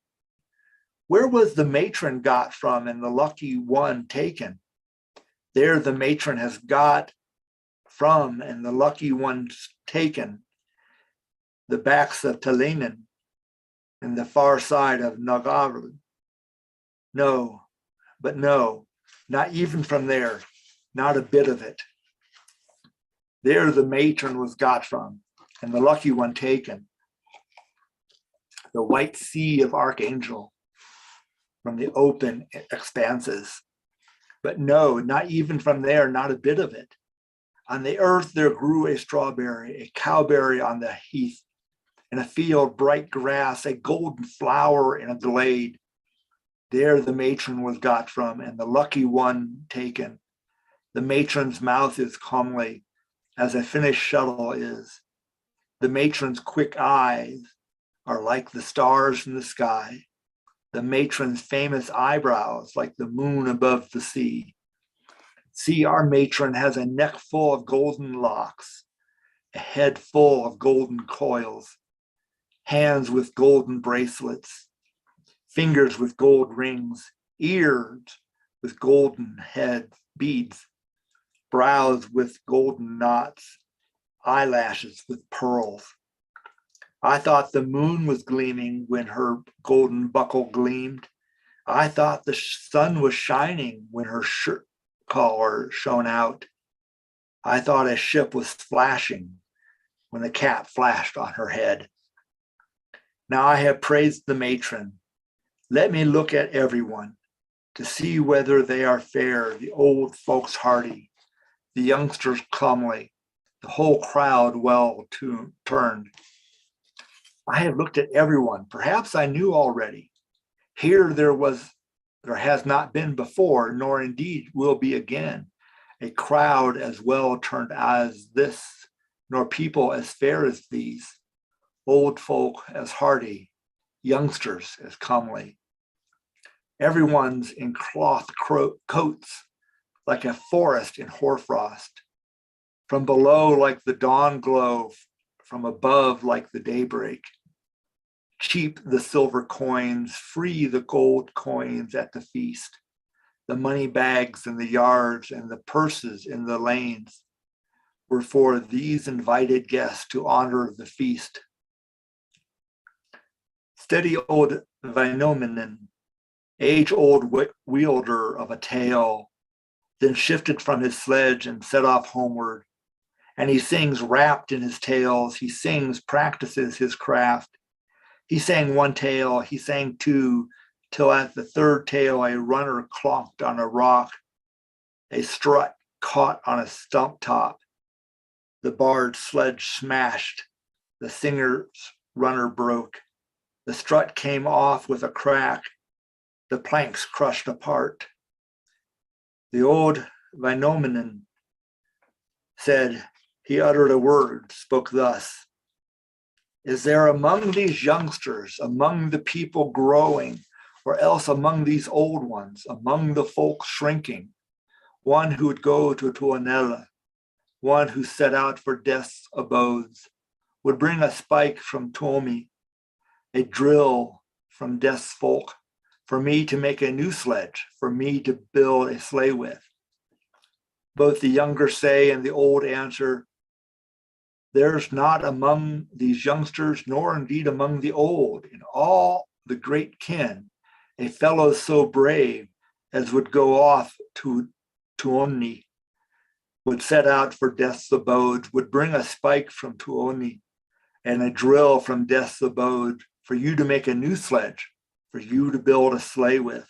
Where was the matron got from and the lucky one taken? There the matron has got from and the lucky one's taken. The backs of Talinen and the far side of Nagaru. No, but no, not even from there, not a bit of it. There the matron was got from, and the lucky one taken. The white sea of Archangel from the open expanses. But no, not even from there, not a bit of it. On the earth there grew a strawberry, a cowberry on the heath, in a field bright grass, a golden flower in a glade. There the matron was got from, and the lucky one taken. The matron's mouth is comely, as a finished shuttle is. The matron's quick eyes are like the stars in the sky. The matron's famous eyebrows like the moon above the sea. See, our matron has a neck full of golden locks, a head full of golden coils, hands with golden bracelets, fingers with gold rings, ears with golden head beads, brows with golden knots, eyelashes with pearls. I thought the moon was gleaming when her golden buckle gleamed. I thought the sun was shining when her shirt collar shone out. I thought a ship was flashing when the cap flashed on her head. Now I have praised the matron. Let me look at everyone to see whether they are fair, the old folks hearty, the youngsters comely, the whole crowd well turned. I have looked at everyone. Perhaps I knew already. Here there has not been before, nor indeed will be again, a crowd as well turned as this, nor people as fair as these, old folk as hearty, youngsters as comely. Everyone's in cloth coats, like a forest in hoarfrost. From below, like the dawn glow from above like the daybreak. Cheap the silver coins, free the gold coins at the feast. The money bags in the yards and the purses in the lanes were for these invited guests to honor the feast. Steady old Vainomanen, age-old wielder of a tale, then shifted from his sledge and set off homeward. And he sings wrapped in his tales, he sings, practices his craft. He sang one tale, he sang two, till at the third tale a runner clonked on a rock, a strut caught on a stump top. The bard's sledge smashed, the singer's runner broke. The strut came off with a crack, the planks crushed apart. The old Vainomanen said, he uttered a word, spoke thus: is there among these youngsters, among the people growing, or else among these old ones, among the folk shrinking, one who would go to Tuonela, one who set out for death's abodes, would bring a spike from Tuomi, a drill from death's folk, for me to make a new sledge, for me to build a sleigh with? Both the younger say and the old answer, there's not among these youngsters, nor indeed among the old, in all the great kin, a fellow so brave as would go off to Tuoni, would set out for death's abode, would bring a spike from Tuoni and a drill from death's abode, for you to make a new sledge, for you to build a sleigh with.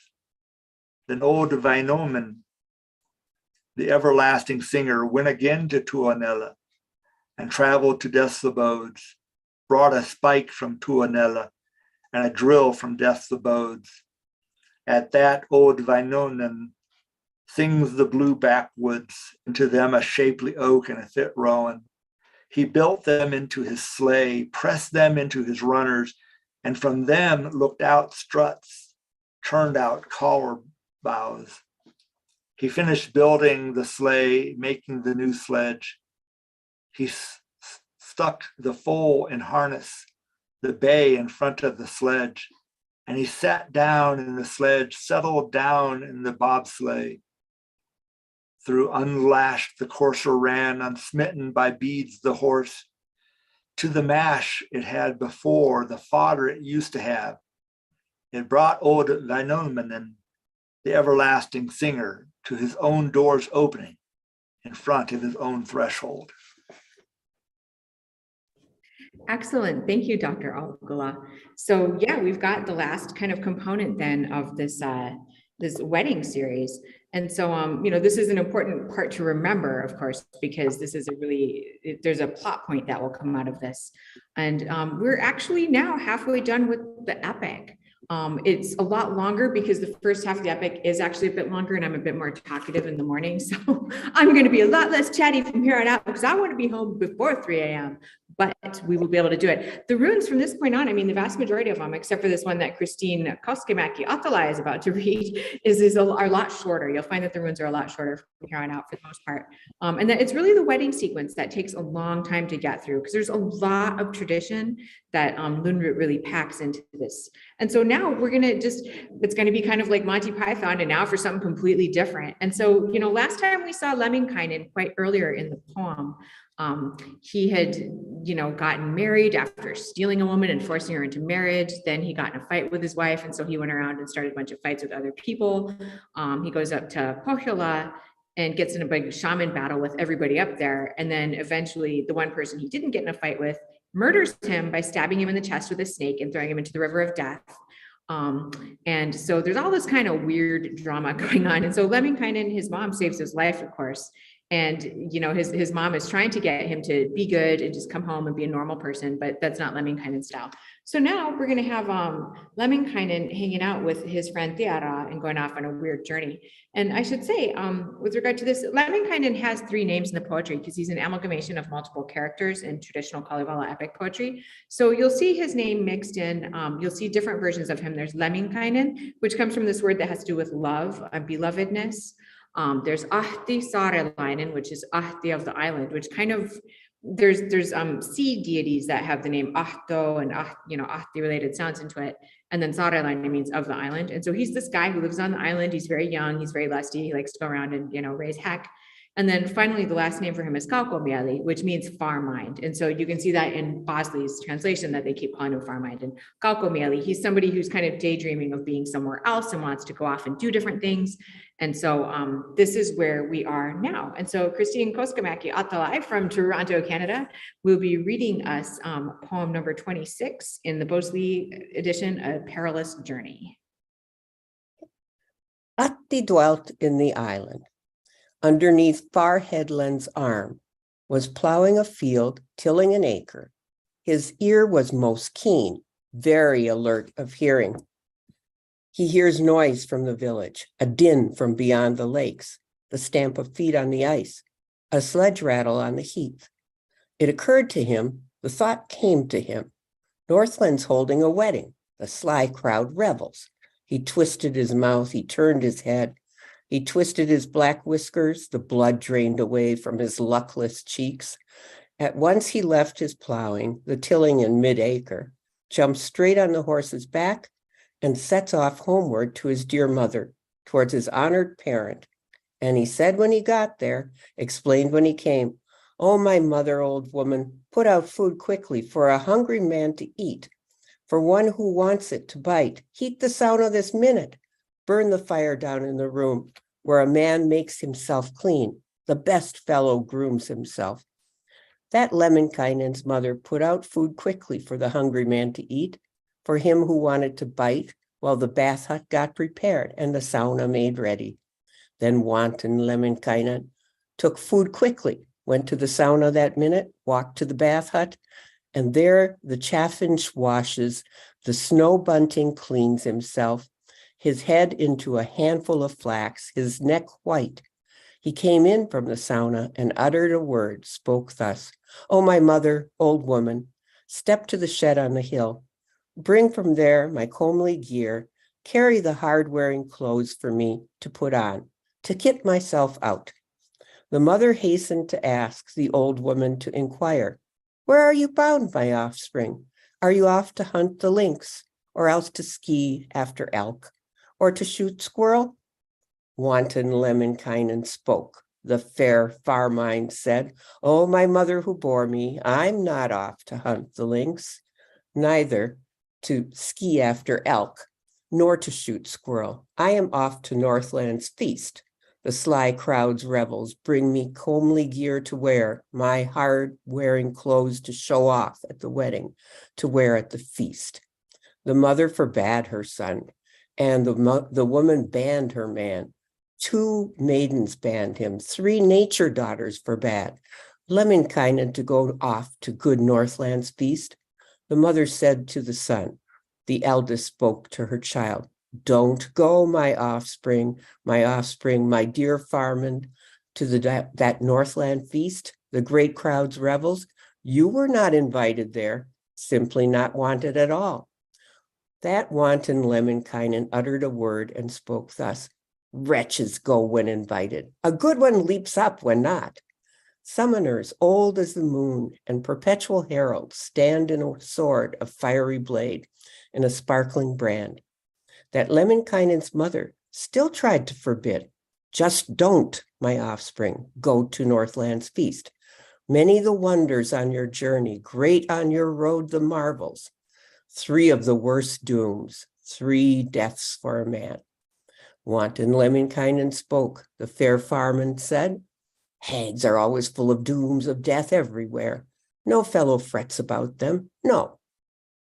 Then old Vainoman, the everlasting singer, went again to Tuonela and traveled to death's abodes, brought a spike from Tuonela and a drill from death's abodes. At that, old Vainonen sings the blue backwoods, into them a shapely oak and a fit rowan. He built them into his sleigh, pressed them into his runners, and from them looked out struts, turned out collar boughs. He finished building the sleigh, making the new sledge. He stuck the foal in harness, the bay in front of the sledge, and he sat down in the sledge, settled down in the bobsleigh. Through unlashed the courser ran, unsmitten by beads the horse. To the mash it had before, the fodder it used to have. It brought old Vainomanen, the everlasting singer, to his own door's opening, in front of his own threshold. Excellent. Thank you, Dr. Algala. So yeah, we've got the last kind of component then of this this wedding series. And so, this is an important part to remember, of course, because this is there's a plot point that will come out of this. And we're actually now halfway done with the epic. It's a lot longer because the first half of the epic is actually a bit longer and I'm a bit more talkative in the morning. So I'm going to be a lot less chatty from here on out because I want to be home before 3 a.m. But we will be able to do it. The runes from this point on, I mean, the vast majority of them, except for this one that Christine Koskemaki Atala is about to read, are a lot shorter. You'll find that the runes are a lot shorter from here on out for the most part. And that it's really the wedding sequence that takes a long time to get through because there's a lot of tradition that Lunrut really packs into this. And so now we're going to it's going to be kind of like Monty Python and now for something completely different. And so, last time we saw Lemminkainen quite earlier in the poem, he had, gotten married after stealing a woman and forcing her into marriage. Then he got in a fight with his wife. And so he went around and started a bunch of fights with other people. He goes up to Pohjola and gets in a big shaman battle with everybody up there. And then eventually the one person he didn't get in a fight with murders him by stabbing him in the chest with a snake and throwing him into the river of death. And so there's all this kind of weird drama going on. And so Lemminkainen, his mom, saves his life, of course. And, his mom is trying to get him to be good and just come home and be a normal person, but that's not Lemminkainen's style. So now we're going to have Lemminkainen hanging out with his friend Tiara and going off on a weird journey. And I should say, with regard to this, Lemminkainen has 3 names in the poetry because he's an amalgamation of multiple characters in traditional Kalevala epic poetry. So you'll see his name mixed in. You'll see different versions of him. There's Lemminkainen, which comes from this word that has to do with love, belovedness. There's Ahti Saarelainen, which is Ahti of the island, which kind of there's sea deities that have the name Ahto and Ahti related sounds into it. And then Saarelainen means of the island. And so he's this guy who lives on the island. He's very young. He's very lusty. He likes to go around and, raise heck. And then finally, the last name for him is Kaukomieli, which means far mind. And so you can see that in Bosley's translation that they keep calling him far mind. And Kaukomieli, he's somebody who's kind of daydreaming of being somewhere else and wants to go off and do different things. And so this is where we are now. And so Christine Koskamaki Atalai from Toronto, Canada, will be reading us poem number 26 in the Bosley edition, A Perilous Journey. Atti dwelt in the island. Underneath far headland's arm, was plowing a field, tilling an acre. His ear was most keen, very alert of hearing. He hears noise from the village, a din from beyond the lakes, the stamp of feet on the ice, a sledge rattle on the heath. It occurred to him, the thought came to him. Northland's holding a wedding, the sly crowd revels. He twisted his mouth, he turned his head. He twisted his black whiskers, the blood drained away from his luckless cheeks. At once he left his plowing, the tilling in mid-acre, jumped straight on the horse's back, and sets off homeward to his dear mother, towards his honored parent. And he said when he got there, explained when he came, "Oh, my mother, old woman, put out food quickly for a hungry man to eat, for one who wants it to bite. Heat the sauna this minute. Burn the fire down in the room where a man makes himself clean. The best fellow grooms himself." That Lemminkainen's mother put out food quickly for the hungry man to eat, for him who wanted to bite, while the bath hut got prepared and the sauna made ready. Then wanton Lemminkainen took food quickly, went to the sauna that minute, walked to the bath hut, and there the chaffinch washes, the snow bunting cleans himself, his head into a handful of flax, his neck white. He came in from the sauna and uttered a word, spoke thus, "Oh, my mother, old woman, step to the shed on the hill. Bring from there my comely gear, carry the hard-wearing clothes for me to put on, to kit myself out." The mother hastened to ask the old woman to inquire, "Where are you bound, my offspring? Are you off to hunt the lynx, or else to ski after elk, or to shoot squirrel?" Wanton Lemminkainen spoke. The fair Farmind said, "Oh, my mother who bore me, I'm not off to hunt the lynx, neither to ski after elk, nor to shoot squirrel. I am off to Northland's feast. The sly crowd's revels bring me comely gear to wear, my hard-wearing clothes to show off at the wedding, to wear at the feast." The mother forbade her son, and the woman banned her man. 2 maidens banned him, 3 nature daughters forbade Lemminkainen to go off to good Northland's feast. The mother said to the son, the eldest spoke to her child, "Don't go, my offspring, my dear Farmand, to that Northland feast, the great crowd's revels. You were not invited there, simply not wanted at all." That wanton Lemminkainen uttered a word and spoke thus, "Wretches go when invited. A good one leaps up when not. Summoners old as the moon and perpetual heralds stand in a sword of fiery blade and a sparkling brand." That Lemminkainen's mother still tried to forbid, "Just don't, my offspring, go to Northland's feast. Many the wonders on your journey, great on your road the marvels. 3 of the worst dooms, 3 deaths for a man." Wanton Lemminkainen spoke. The fair Farman said, "Hags are always full of dooms of death everywhere. No fellow frets about them. No,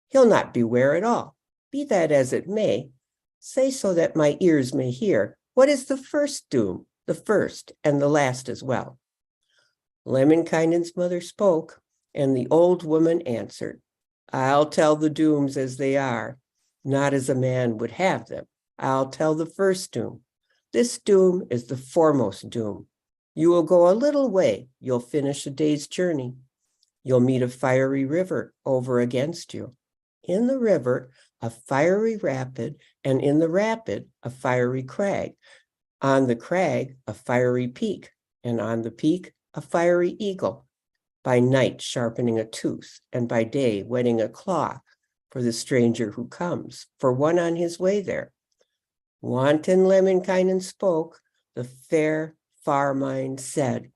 he'll not beware at all. Be that as it may, say so that my ears may hear. What is the first doom, the first and the last as well?" Lemminkainen's mother spoke, and the old woman answered, "I'll tell the dooms as they are, not as a man would have them. I'll tell the first doom. This doom is the foremost doom. You will go a little way, you'll finish a day's journey. You'll meet a fiery river over against you. In the river, a fiery rapid, and in the rapid, a fiery crag. On the crag, a fiery peak, and on the peak, a fiery eagle. by night sharpening a tooth, and by day whetting a claw for the stranger who comes, for one on his way there. Wanton Lemminkainen spoke, the fair far mind said,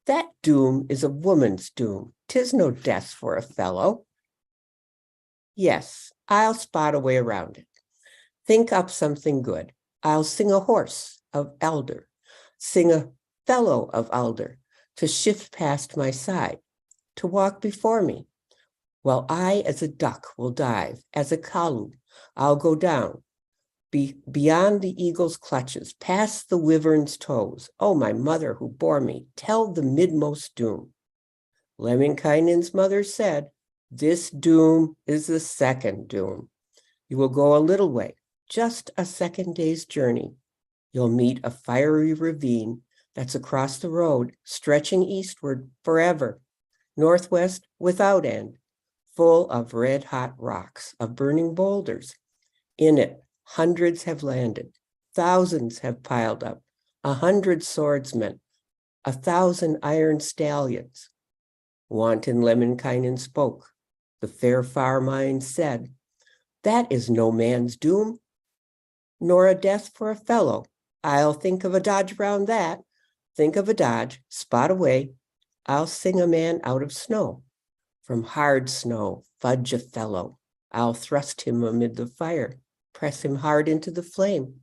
that doom is a woman's doom, 'tis no death for a fellow. Yes, I'll spot a way around it. Think up something good. I'll sing a horse of elder, sing a fellow of elder, to shift past my side, to walk before me. While I as a duck will dive, as a kalu, I'll go down, beyond the eagle's clutches, past the wyvern's toes. Oh, my mother who bore me, tell the midmost doom. Lemminkainen's mother said, this doom is the second doom. You will go a little way, just a second day's journey. You'll meet a fiery ravine that's across the road, stretching eastward forever, northwest without end, full of red-hot rocks, of burning boulders. In it, hundreds have landed, thousands have piled up, 100 swordsmen, 1,000 iron stallions. Wanton Lemminkainen spoke. The fair far mind said, that is no man's doom, nor a death for a fellow. I'll think of a dodge around that. Think of a dodge, spot away. I'll sing a man out of snow. From hard snow, fudge a fellow. I'll thrust him amid the fire, press him hard into the flame,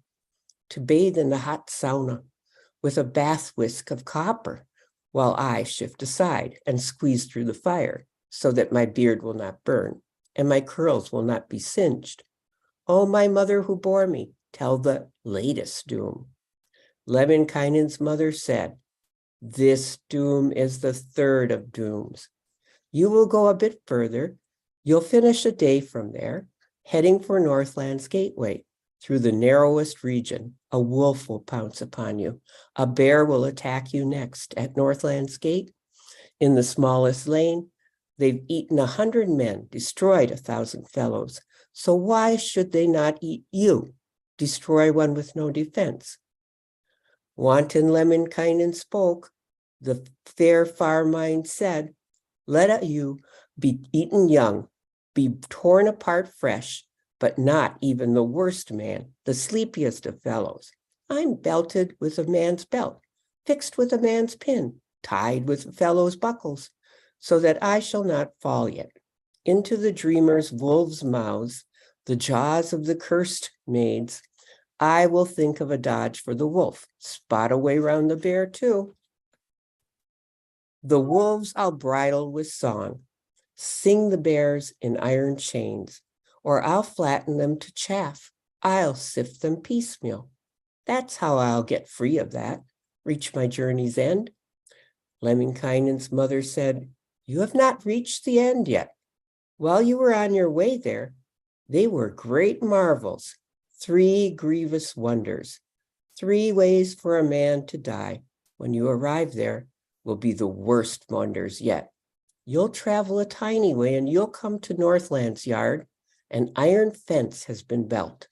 to bathe in the hot sauna with a bath whisk of copper, while I shift aside and squeeze through the fire so that my beard will not burn and my curls will not be singed. Oh, my mother who bore me, tell the latest doom. Lemminkainen's mother said, this doom is the third of dooms. You will go a bit further. You'll finish a day from there, heading for Northland's gateway. Through the narrowest region, a wolf will pounce upon you. A bear will attack you next at Northland's gate. In the smallest lane, they've eaten 100 men, destroyed 1,000 fellows. So why should they not eat you? Destroy one with no defense. Wanton Lemminkainen spoke. The fair far mind said, let you be eaten young, be torn apart fresh, but not even the worst man, the sleepiest of fellows. I'm belted with a man's belt, fixed with a man's pin, tied with a fellow's buckles, so that I shall not fall yet. Into the dreamer's wolves' mouths, the jaws of the cursed maids, I will think of a dodge for the wolf, spot a way round the bear too. The wolves I'll bridle with song, sing the bears in iron chains, or I'll flatten them to chaff. I'll sift them piecemeal. That's how I'll get free of that, reach my journey's end. Lemminkainen's mother said, you have not reached the end yet. While you were on your way there, they were great marvels, 3 grievous wonders, 3 ways for a man to die. When you arrive there, will be the worst wonders yet. You'll travel a tiny way and you'll come to Northland's yard. An iron fence has been built.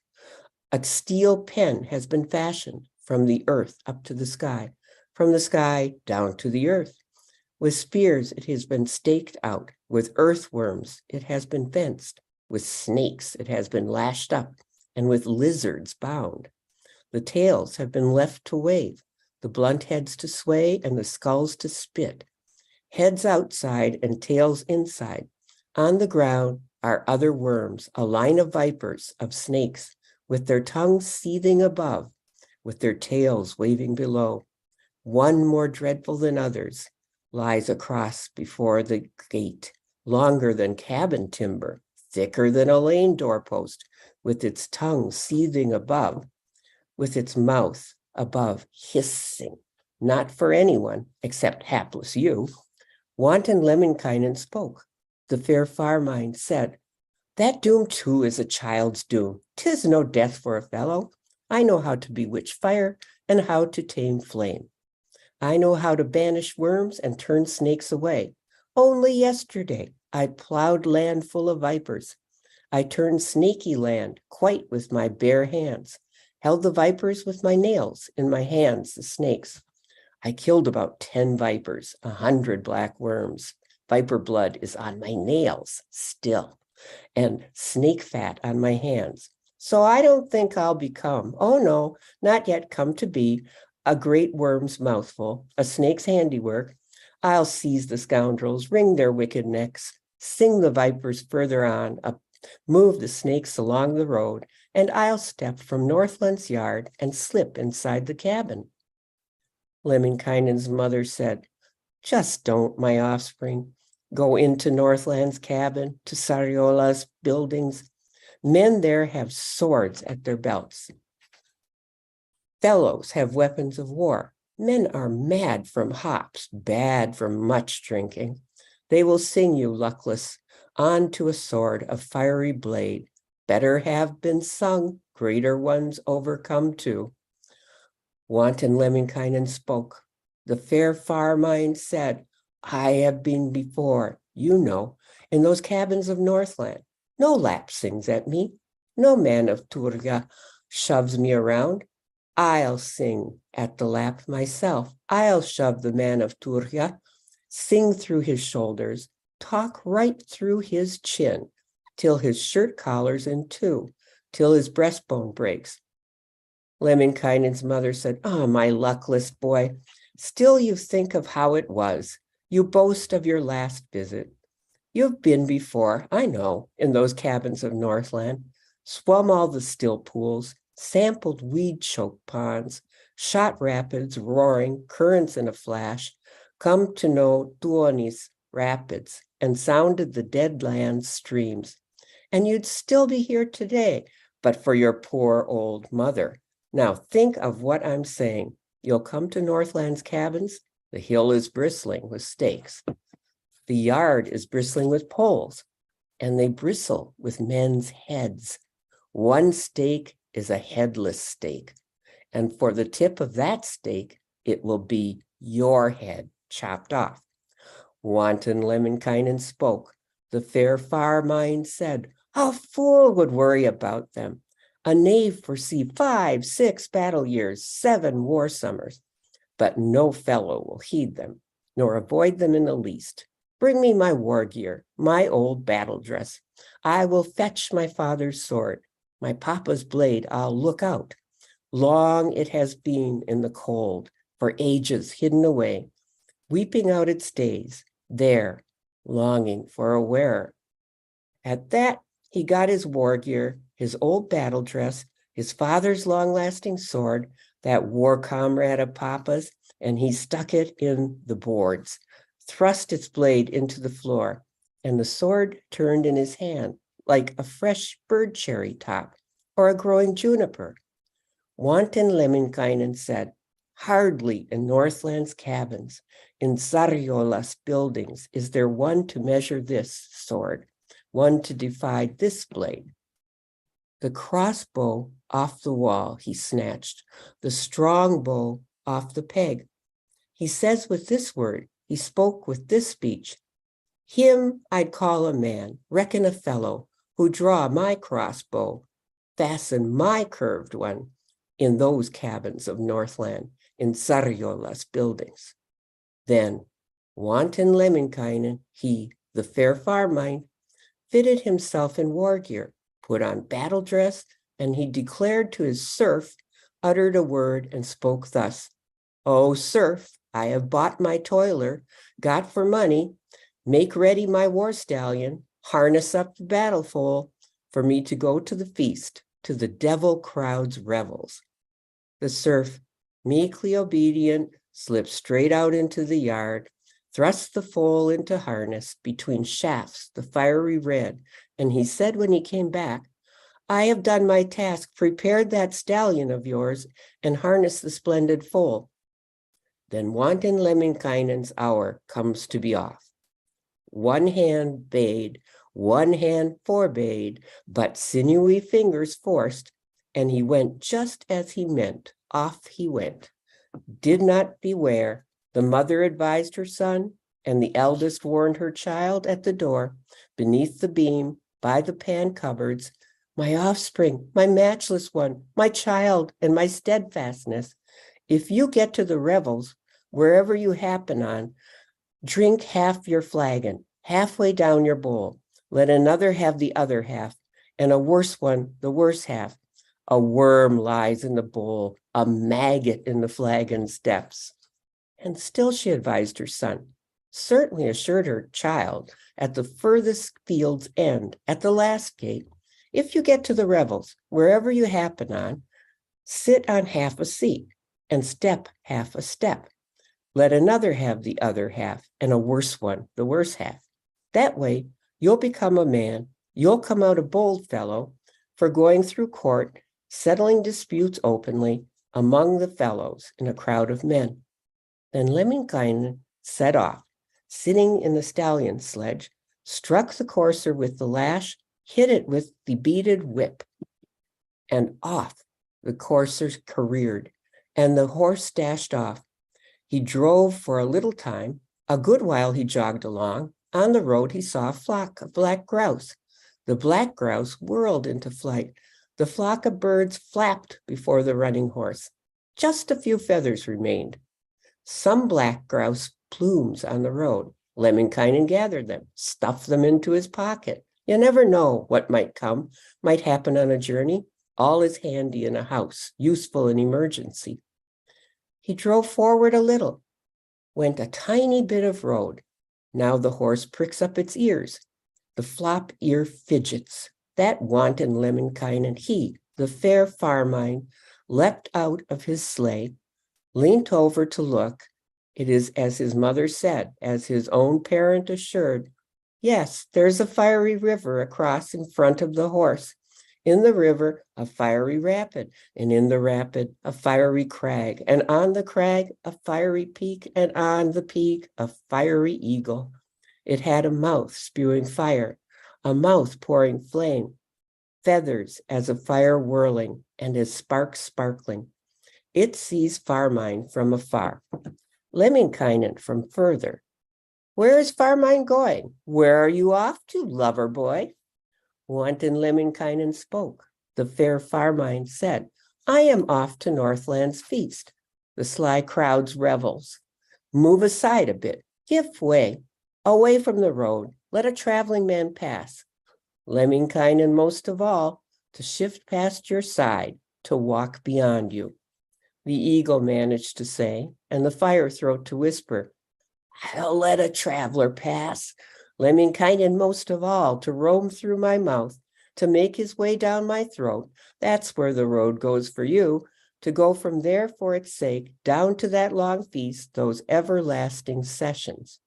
A steel pen has been fashioned from the earth up to the sky, from the sky down to the earth. With spears it has been staked out, with earthworms it has been fenced, with snakes it has been lashed up, and with lizards bound. The tails have been left to wave, the blunt heads to sway, and the skulls to spit. Heads outside and tails inside. On the ground are other worms, a line of vipers, of snakes, with their tongues seething above, with their tails waving below. One more dreadful than others lies across before the gate, longer than cabin timber, thicker than a lane doorpost, with its tongue seething above, with its mouth above hissing, not for anyone except hapless you. Wanton Lemminkainen spoke. The fair far mind said, that doom too is a child's doom. 'Tis no death for a fellow. I know how to bewitch fire and how to tame flame. I know how to banish worms and turn snakes away. Only yesterday I plowed land full of vipers. I turned snaky land quite with my bare hands, held the vipers with my nails, in my hands the snakes. I killed about 10 vipers, 100 black worms. Viper blood is on my nails still, and snake fat on my hands. So I don't think I'll become, oh no, not yet come to be, a great worm's mouthful, a snake's handiwork. I'll seize the scoundrels, wring their wicked necks, sing the vipers further on, move the snakes along the road, and I'll step from Northland's yard and slip inside the cabin. Lemminkainen's mother said, just don't, my offspring. Go into Northland's cabin, to Sariola's buildings. Men there have swords at their belts. Fellows have weapons of war. Men are mad from hops, bad from much drinking. They will sing you, luckless, on to a sword of fiery blade. Better have been sung, greater ones overcome too. Wanton Lemminkainen spoke. The fair far mind said, I have been before, you know, in those cabins of Northland. No lap sings at me. No man of Turga shoves me around. I'll sing at the lap myself. I'll shove the man of Turga, sing through his shoulders, talk right through his chin, till his shirt collar's in two, till his breastbone breaks. Lemminkainen's mother said, oh, my luckless boy, still you think of how it was. You boast of your last visit. You've been before, I know, in those cabins of Northland, swum all the still pools, sampled weed-choked ponds, shot rapids roaring, currents in a flash, come to know Tuoni's rapids, and sounded the dead land's streams. And you'd still be here today, but for your poor old mother. Now think of what I'm saying. You'll come to Northland's cabins. The hill is bristling with stakes. The yard is bristling with poles, and they bristle with men's heads. One stake is a headless stake, and for the tip of that stake, it will be your head chopped off. Wanton Lemminkainen spoke. The fair far mind said, a fool would worry about them. A knave foresee 5, 6 battle years, 7 war summers, but no fellow will heed them, nor avoid them in the least. Bring me my war gear, my old battle dress. I will fetch my father's sword. My papa's blade I'll look out. Long it has been in the cold, for ages hidden away, weeping out its days, there, longing for a wearer. At that, he got his war gear, his old battle dress, his father's long-lasting sword, that war comrade of Papa's, and he stuck it in the boards, thrust its blade into the floor, and the sword turned in his hand like a fresh bird cherry top or a growing juniper. Wanton Lemminkainen said, hardly in Northland's cabins, in Sariola's buildings, is there one to measure this sword, one to defy this blade. The crossbow off the wall he snatched, the strong bow off the peg. He says with this word, he spoke with this speech, him I'd call a man, reckon a fellow, who draw my crossbow, fasten my curved one in those cabins of Northland, in Sariola's buildings. Then Wanton Lemminkainen, he, the fair far mind, fitted himself in war gear, put on battle dress, and he declared to his serf, uttered a word and spoke thus, O serf, I have bought my toiler, got for money, make ready my war stallion, harness up the battle foal, for me to go to the feast, to the devil crowd's revels. The serf, meekly obedient, slipped straight out into the yard, thrust the foal into harness between shafts, the fiery red, and he said when he came back, I have done my task, prepared that stallion of yours, and harnessed the splendid foal. Then Wanton Lemminkainen's hour comes to be off. One hand bade, one hand forbade, but sinewy fingers forced, and he went just as he meant, off he went. Did not beware, the mother advised her son, and the eldest warned her child at the door, beneath the beam, by the pan cupboards, my offspring, my matchless one, my child, and my steadfastness. If you get to the revels, wherever you happen on, drink half your flagon, halfway down your bowl. Let another have the other half, and a worse one, the worse half. A worm lies in the bowl, a maggot in the flagon's depths. And still she advised her son, certainly assured her child, at the furthest field's end, at the last gate, if you get to the revels, wherever you happen on, sit on half a seat and step half a step. Let another have the other half, and a worse one, the worse half. That way, you'll become a man, you'll come out a bold fellow for going through court, settling disputes openly among the fellows in a crowd of men. Then Lemminkainen set off, sitting in the stallion sledge, struck the courser with the lash, hit it with the beaded whip, and off the courser careered, and the horse dashed off. He drove for a little time. A good while he jogged along. On the road he saw a flock of black grouse. The black grouse whirled into flight. The flock of birds flapped before the running horse. Just a few feathers remained. Some black grouse plumes on the road. Lemminkainen gathered them, stuffed them into his pocket. You never know what might happen on a journey. All is handy in a house, useful in emergency. He drove forward a little, went a tiny bit of road. Now the horse pricks up its ears. The flop ear fidgets. That wanton Lemminkainen, he, the fair Farmine, leapt out of his sleigh, leant over to look. It is as his mother said, as his own parent assured. Yes, there's a fiery river across in front of the horse. In the river, a fiery rapid, and in the rapid, a fiery crag, and on the crag, a fiery peak, and on the peak, a fiery eagle. It had a mouth spewing fire, a mouth pouring flame, feathers as of fire whirling, and as sparks sparkling. It sees Farmine from afar, Lemminkainen from further. Where is Farmine going? Where are you off to, lover boy? Wanton Lemminkainen spoke. The fair Farmine said, I am off to Northland's feast, the sly crowd's revels. Move aside a bit, give way, away from the road, let a traveling man pass. Lemminkainen most of all, to shift past your side, to walk beyond you. The eagle managed to say, and the fire throat to whisper, I'll let a traveler pass. Lemminkainen most of all, to roam through my mouth, to make his way down my throat. That's where the road goes for you, to go from there for its sake, down to that long feast, those everlasting sessions.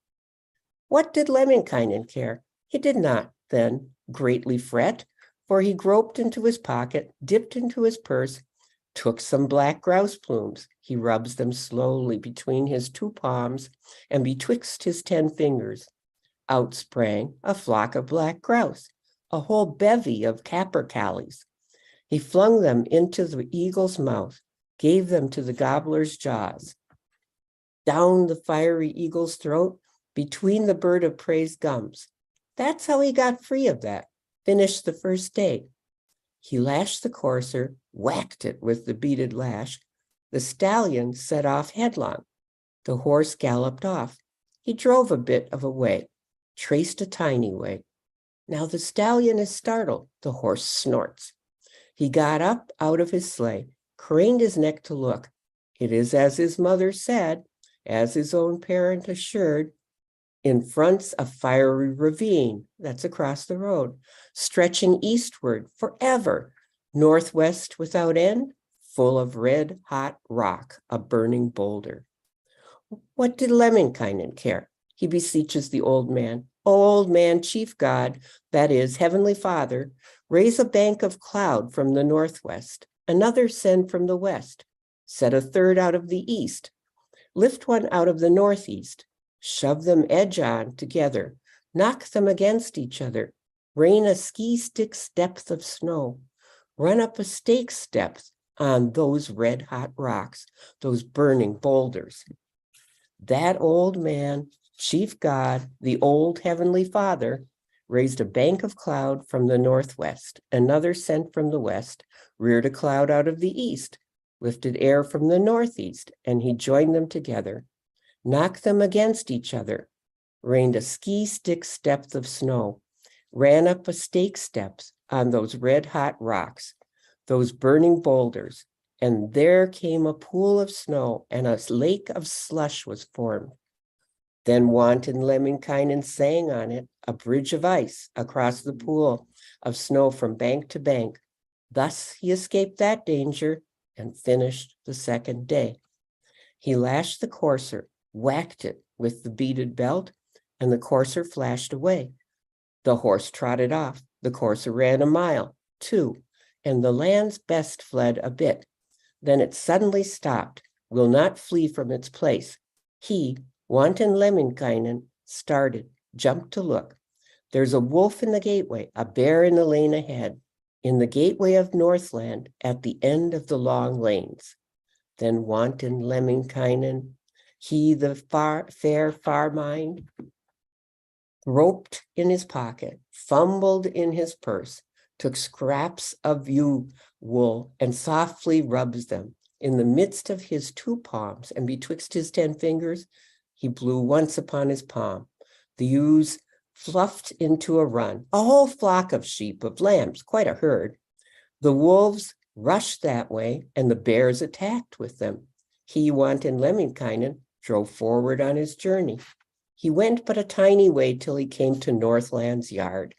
What did Lemminkainen care? He did not, then, greatly fret, for he groped into his pocket, dipped into his purse, took some black grouse plumes. He rubs them slowly between his two palms and betwixt his 10 fingers. Out sprang a flock of black grouse, a whole bevy of capercaillies. He flung them into the eagle's mouth, gave them to the gobbler's jaws. Down the fiery eagle's throat, between the bird of prey's gums. That's how he got free of that, finished the first day. He lashed the courser, whacked it with the beaded lash. The stallion set off headlong. The horse galloped off. He drove a bit of a way, traced a tiny way. Now the stallion is startled, the horse snorts. He got up out of his sleigh, craned his neck to look. It is as his mother said, as his own parent assured. In front's a fiery ravine that's across the road, stretching eastward forever, northwest without end, full of red hot rock, a burning boulder. What did Lemminkainen care? He beseeches the old man, old man, chief God, that is, Heavenly Father, raise a bank of cloud from the northwest, another send from the west, set a third out of the east, lift one out of the northeast, shove them edge on together, knock them against each other, rain a ski stick's depth of snow, run up a stake's depth on those red hot rocks, those burning boulders. That old man, chief God, the old Heavenly Father, raised a bank of cloud from the northwest, another sent from the west, reared a cloud out of the east, lifted air from the northeast, and he joined them together. knocked them against each other, rained a ski stick's depth of snow, ran up a stake steps on those red-hot rocks, those burning boulders, and there came a pool of snow and a lake of slush was formed. Then wanton Lemminkainen sang on it, a bridge of ice across the pool of snow from bank to bank. Thus he escaped that danger and finished the second day. He lashed the courser, whacked it with the beaded belt, and the courser flashed away. The horse trotted off. The courser ran a mile, 2, and the land's best fled a bit. Then it suddenly stopped, will not flee from its place. He, wanton Lemminkainen, started, jumped to look. There's a wolf in the gateway, a bear in the lane ahead, in the gateway of Northland at the end of the long lanes. Then wanton Lemminkainen, he the fair far mind, groped in his pocket, fumbled in his purse, took scraps of ewe wool and softly rubs them in the midst of his 2 palms, and betwixt his 10 fingers, he blew once upon his palm. The ewes fluffed into a run, a whole flock of sheep, of lambs, quite a herd. The wolves rushed that way, and the bears attacked with them. He, wanton Lemminkainen, drove forward on his journey. He went but a tiny way till he came to Northland's yard.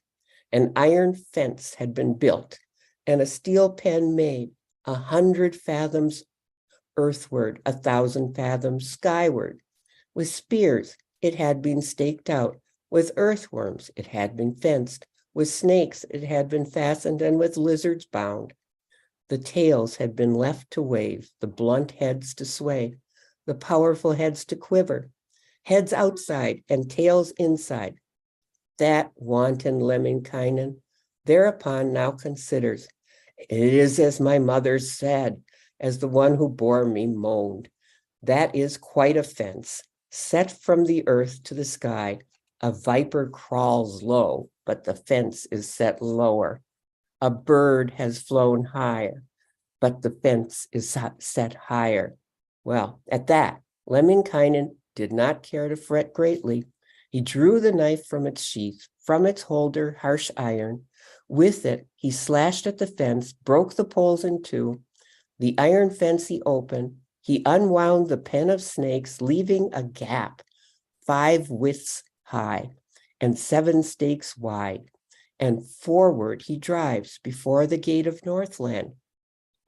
An iron fence had been built, and a steel pen made, 100 fathoms earthward, 1,000 fathoms skyward. With spears it had been staked out, with earthworms it had been fenced, with snakes it had been fastened, and with lizards bound. The tails had been left to wave, the blunt heads to sway, the powerful heads to quiver, heads outside and tails inside. That wanton Lemminkainen thereupon now considers, it is as my mother said, as the one who bore me moaned. That is quite a fence, set from the earth to the sky. A viper crawls low, but the fence is set lower. A bird has flown higher, but the fence is set higher. Well, at that, Lemminkainen did not care to fret greatly. He drew the knife from its sheath, from its holder, harsh iron. With it, he slashed at the fence, broke the poles in 2. The iron fence he opened. He unwound the pen of snakes, leaving a gap 5 widths high and 7 stakes wide. And forward he drives before the gate of Northland.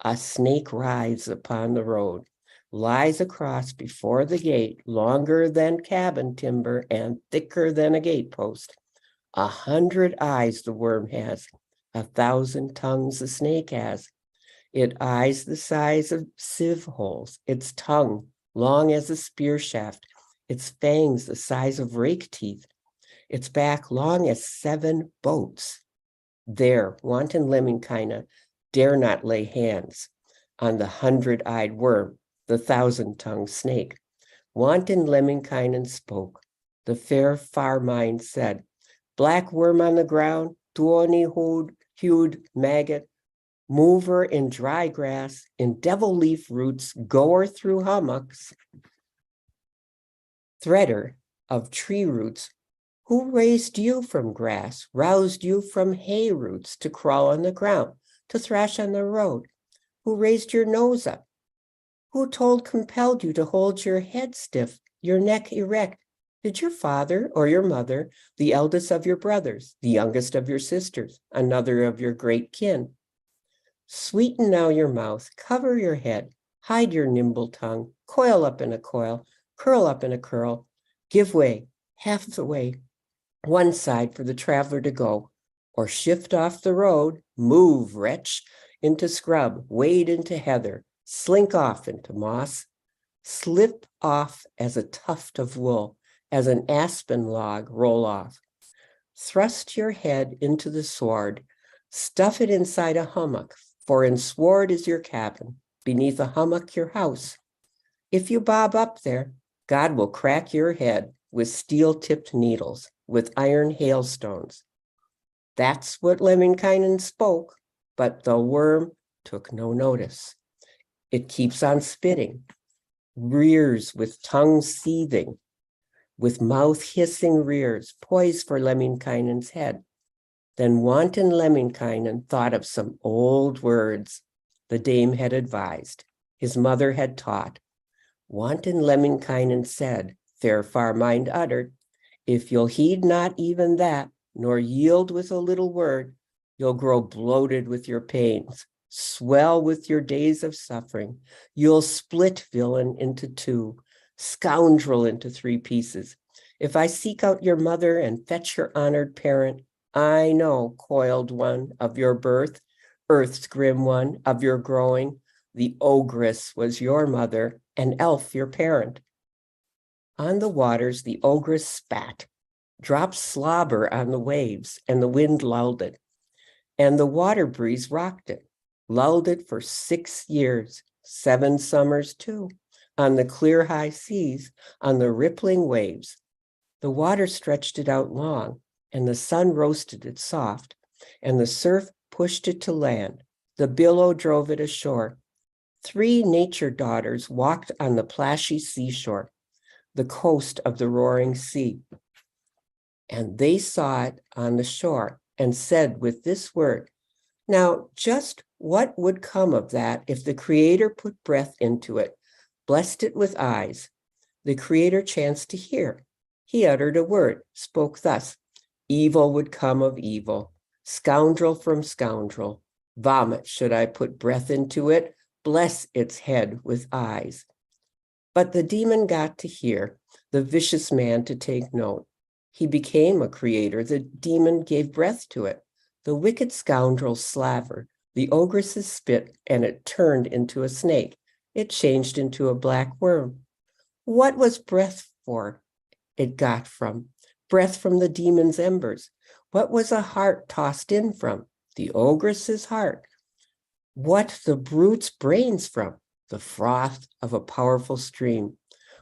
A snake writhes upon the road, lies across before the gate, longer than cabin timber and thicker than a gatepost. 100 eyes the worm has, 1,000 tongues the snake has. It eyes the size of sieve holes, its tongue long as a spear shaft, its fangs the size of rake teeth, its back long as 7 boats. There, wanton Lemminkainen dare not lay hands on the 100-eyed worm, the 1,000-tongued snake. Wanton Lemminkainen spoke. The fair far mind said, black worm on the ground, tawny-hued maggot, mover in dry grass, in devil leaf roots, goer through hummocks, threader of tree roots, who raised you from grass, roused you from hay roots to crawl on the ground, to thrash on the road, who raised your nose up, who compelled you to hold your head stiff, your neck erect? Did your father or your mother, the eldest of your brothers, the youngest of your sisters, another of your great kin? Sweeten now your mouth, cover your head, hide your nimble tongue, coil up in a coil, curl up in a curl, give way, half the way, one side for the traveler to go, or shift off the road, move, wretch, into scrub, wade into heather, slink off into moss, slip off as a tuft of wool, as an aspen log roll off. Thrust your head into the sward, stuff it inside a hummock, for in sward is your cabin, beneath a hummock your house. If you bob up there, God will crack your head with steel-tipped needles, with iron hailstones. That's what Lemminkainen spoke, but the worm took no notice. It keeps on spitting. rears with tongue seething, with mouth hissing rears, poised for Lemminkainen's head. Then wanton Lemminkainen thought of some old words the dame had advised, his mother had taught. Wanton Lemminkainen said, fair far mind uttered, if you'll heed not even that, nor yield with a little word, you'll grow bloated with your pains, swell with your days of suffering. You'll split villain into two, scoundrel into three pieces. If I seek out your mother and fetch your honored parent, I know, coiled one of your birth, earth's grim one of your growing, the ogress was your mother, and elf your parent. On the waters, the ogress spat, dropped slobber on the waves, and the wind lulled it. And the water breeze rocked it, lulled it for 6 years, 7 summers too, on the clear high seas, on the rippling waves. The water stretched it out long, and the sun roasted it soft, and the surf pushed it to land. The billow drove it ashore. 3 nature daughters walked on the plashy seashore, the coast of the roaring sea. And they saw it on the shore and said with this word, now just what would come of that if the Creator put breath into it, blessed it with eyes? The Creator chanced to hear. He uttered a word, spoke thus, evil would come of evil, scoundrel from scoundrel. Vomit should I put breath into it, bless its head with eyes. But the demon got to hear, the vicious man to take note. He became a creator, the demon gave breath to it. The wicked scoundrel slaver, the ogress's spit, and it turned into a snake. It changed into a black worm. What was breath for? It got from breath from the demon's embers. What was a heart tossed in from? The ogress's heart. What the brute's brains from? The froth of a powerful stream.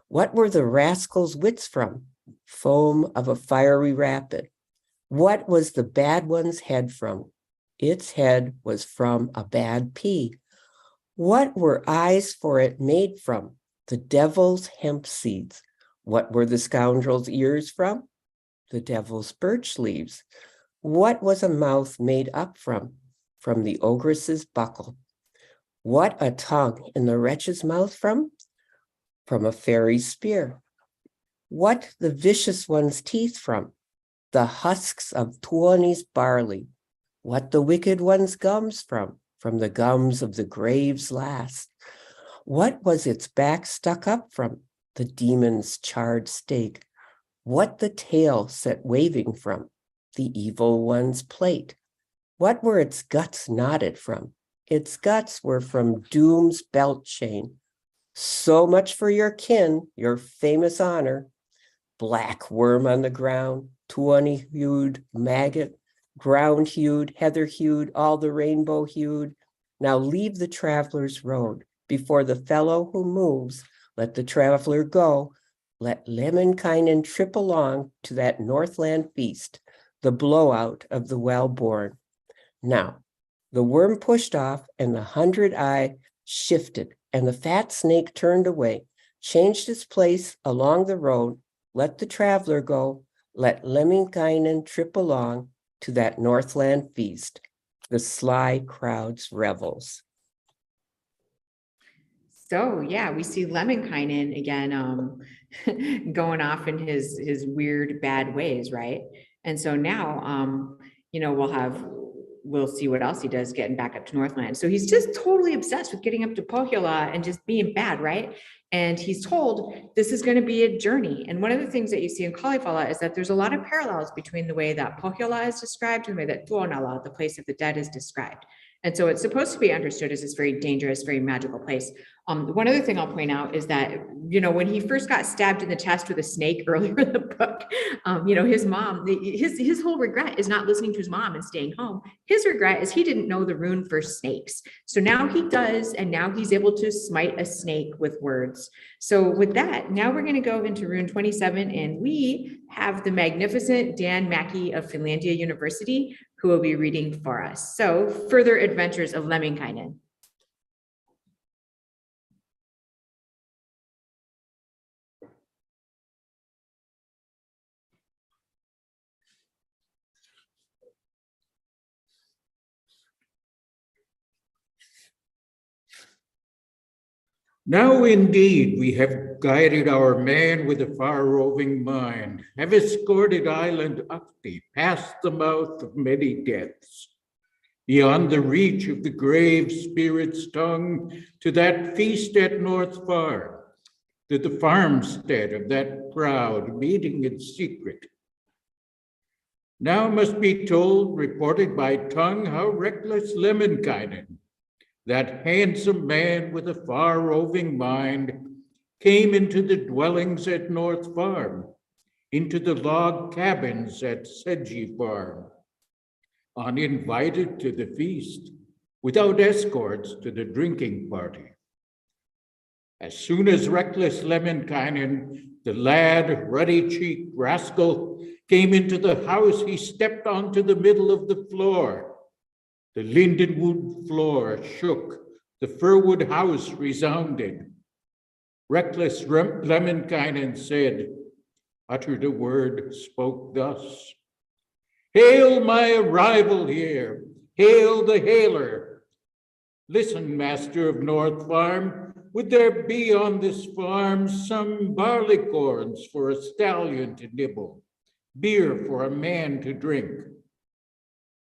What were the rascal's wits from? Foam of a fiery rapid. What was the bad one's head from? Its head was from a bad pea. What were eyes for it made from? The devil's hemp seeds. What were the scoundrel's ears from? The devil's birch leaves. What was a mouth made up from? From the ogress's buckle. What a tongue in the wretch's mouth from? From a fairy's spear. What the vicious one's teeth from? The husks of Tuoni's barley. What the wicked one's gums from? From the gums of the grave's last. What was its back stuck up from? The demon's charred stake. What the tail set waving from? The evil one's plate. What were its guts knotted from? Its guts were from doom's belt chain. So much for your kin, your famous honor. Black worm on the ground, Tuoni-hued maggot, ground-hued, heather-hued, all the rainbow-hued. Now leave the traveler's road. Before the fellow who moves, let the traveler go. Let Lemminkainen trip along to that Northland feast, the blowout of the well-born. Now, the worm pushed off, and the 100-eye shifted, and the fat snake turned away, changed its place along the road. Let the traveler go. Let Lemminkainen trip along to that Northland feast, the sly crowd's revels. So yeah, we see Lemminkainen again going off in his weird bad ways, right? And so now we'll see what else he does getting back up to Northland. So he's just totally obsessed with getting up to Pohjola and just being bad, right? And he's told this is going to be a journey. And one of the things that you see in Kalevala is that there's a lot of parallels between the way that Pohjola is described and the way that Tuonela, the place of the dead, is described. And so it's supposed to be understood as this very dangerous, very magical place. One other thing I'll point out is that, when he first got stabbed in the chest with a snake earlier in the book, his mom, his whole regret is not listening to his mom and staying home. His regret is he didn't know the rune for snakes. So now he does, and now he's able to smite a snake with words. So with that, now we're going to go into rune 27, and we have the magnificent Dan Mackey of Finlandia University, who will be reading for us. So further adventures of Lemminkainen. Now indeed we have guided our man with a far-roving mind, have escorted island Ukti past the mouth of many depths, beyond the reach of the grave spirit's tongue, to that feast at North Farm, to the farmstead of that crowd meeting in secret. Now must be told, reported by tongue, how reckless Lemminkainen, that handsome man with a far-roving mind, came into the dwellings at North Farm, into the log cabins at Sedgy Farm, uninvited to the feast, without escorts to the drinking party. As soon as reckless Lemminkainen, the lad, ruddy-cheeked rascal, came into the house, he stepped onto the middle of the floor. The lindenwood floor shook, the firwood house resounded. Reckless Lemminkainen said, uttered a word, spoke thus: "Hail my arrival here, hail the hailer. Listen, master of North Farm, would there be on this farm some barleycorns for a stallion to nibble, beer for a man to drink?"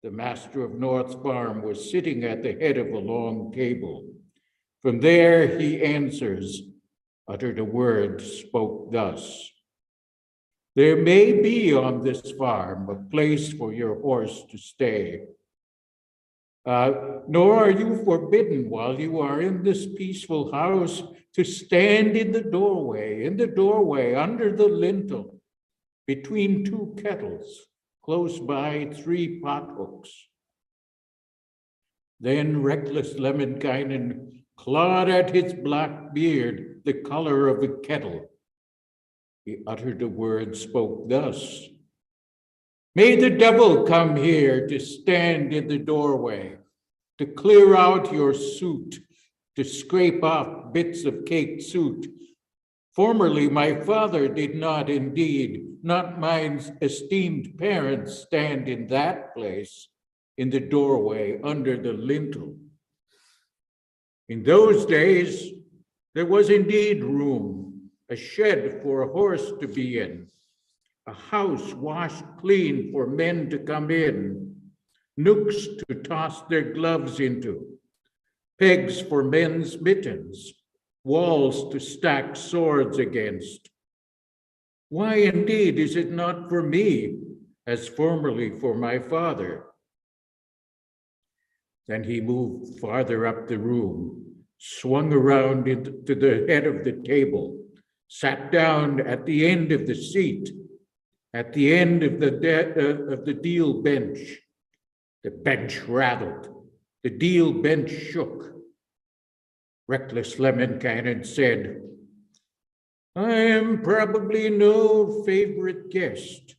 The master of North Farm was sitting at the head of a long table. From there he answers, uttered a word, spoke thus: "There may be on this farm a place for your horse to stay. Nor are you forbidden while you are in this peaceful house to stand in the doorway, under the lintel, between two kettles, close by 3 pothooks." Then reckless Lemminkainen clawed at his black beard, the color of a kettle. He uttered a word, spoke thus: "May the devil come here to stand in the doorway, to clear out your suit, to scrape off bits of caked suit. Formerly my father did not indeed, not my esteemed parents, stand in that place, in the doorway, under the lintel. In those days, there was indeed room, a shed for a horse to be in, a house washed clean for men to come in, nooks to toss their gloves into, pegs for men's mittens, walls to stack swords against. Why indeed is it not for me, as formerly for my father?" Then he moved farther up the room, swung around to the head of the table, sat down at the end of the seat, at the end of the deal bench. The bench rattled, the deal bench shook. Reckless Lemminkainen said, "I am probably no favorite guest,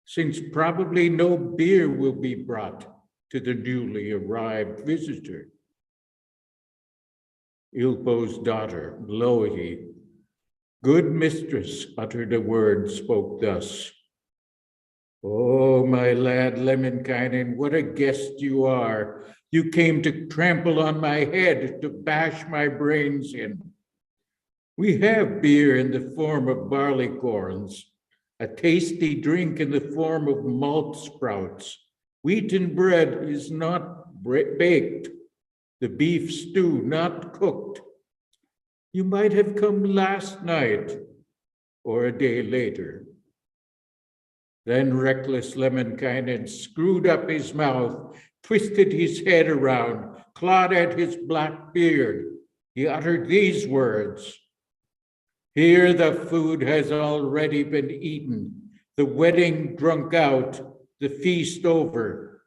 since probably no beer will be brought to the newly arrived visitor." Ilpo's daughter, Louhi, good mistress, uttered a word, spoke thus: "Oh, my lad Lemminkainen, what a guest you are. You came to trample on my head, to bash my brains in. We have beer in the form of barleycorns, a tasty drink in the form of malt sprouts. Wheaten bread is not baked, the beef stew not cooked. You might have come last night or a day later." Then reckless Lemminkainen screwed up his mouth, twisted his head around, clawed at his black beard. He uttered these words: "Here the food has already been eaten, the wedding drunk out, the feast over,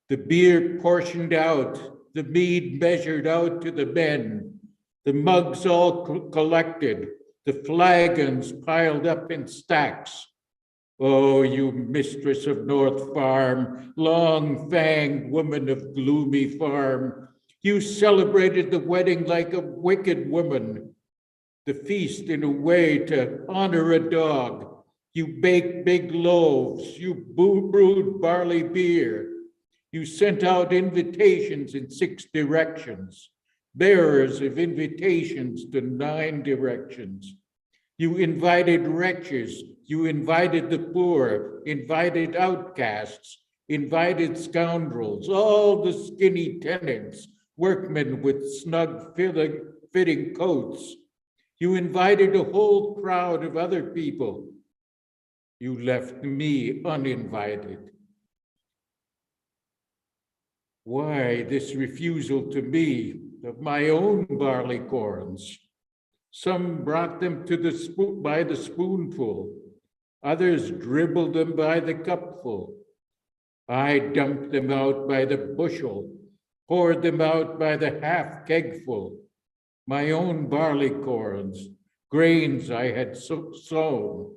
the beer portioned out, the mead measured out to the men, the mugs all collected, the flagons piled up in stacks. Oh, you mistress of North Farm, long-fanged woman of gloomy farm, you celebrated the wedding like a wicked woman, the feast in a way to honor a dog. You baked big loaves, you brewed barley beer, you sent out invitations in 6 directions, bearers of invitations to 9 directions. You invited wretches, you invited the poor, invited outcasts, invited scoundrels, all the skinny tenants, workmen with snug fitting coats. You invited a whole crowd of other people. You left me uninvited. Why this refusal to me of my own barley corns? Some brought them to by the spoonful, others dribbled them by the cupful. I dumped them out by the bushel, poured them out by the half kegful. My own barley corns, grains I had sown.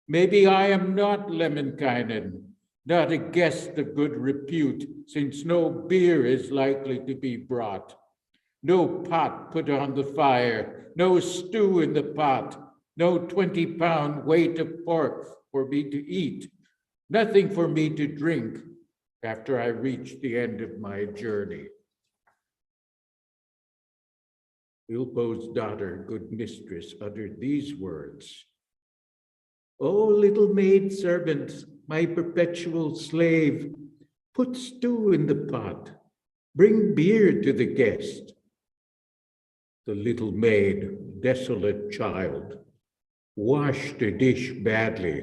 Maybe I am not Lemminkainen, not a guest of good repute, since no beer is likely to be brought. No pot put on the fire, no stew in the pot, no 20-pound weight of pork for me to eat, nothing for me to drink after I reach the end of my journey. Ilpo's daughter, good mistress, uttered these words. "O little maid servant, my perpetual slave, put stew in the pot, bring beer to the guest." The little maid, desolate child, washed a dish badly,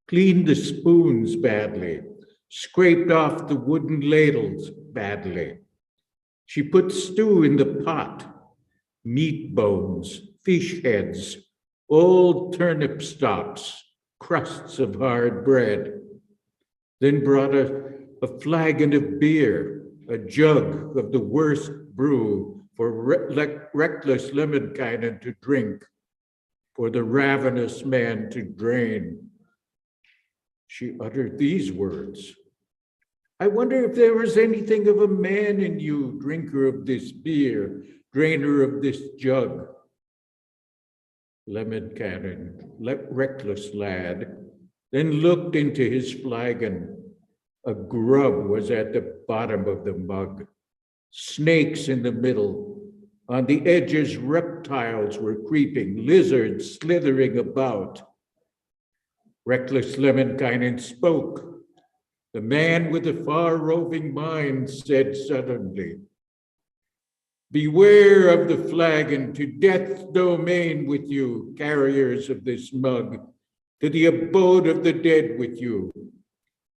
cleaned the spoons badly, scraped off the wooden ladles badly. She put stew in the pot, meat bones, fish heads, old turnip stalks, crusts of hard bread, then brought a flagon of beer, a jug of the worst brew for reckless Lemminkainen to drink, for the ravenous man to drain. She uttered these words. "I wonder if there was anything of a man in you, drinker of this beer, drainer of this jug." Lemminkainen, reckless lad, then looked into his flagon. A grub was at the bottom of the mug, snakes in the middle. On the edges, reptiles were creeping, lizards slithering about. Reckless Lemminkainen spoke. The man with the far-roving mind said suddenly, "Beware of the flagon, to death's domain with you, carriers of this mug, to the abode of the dead with you,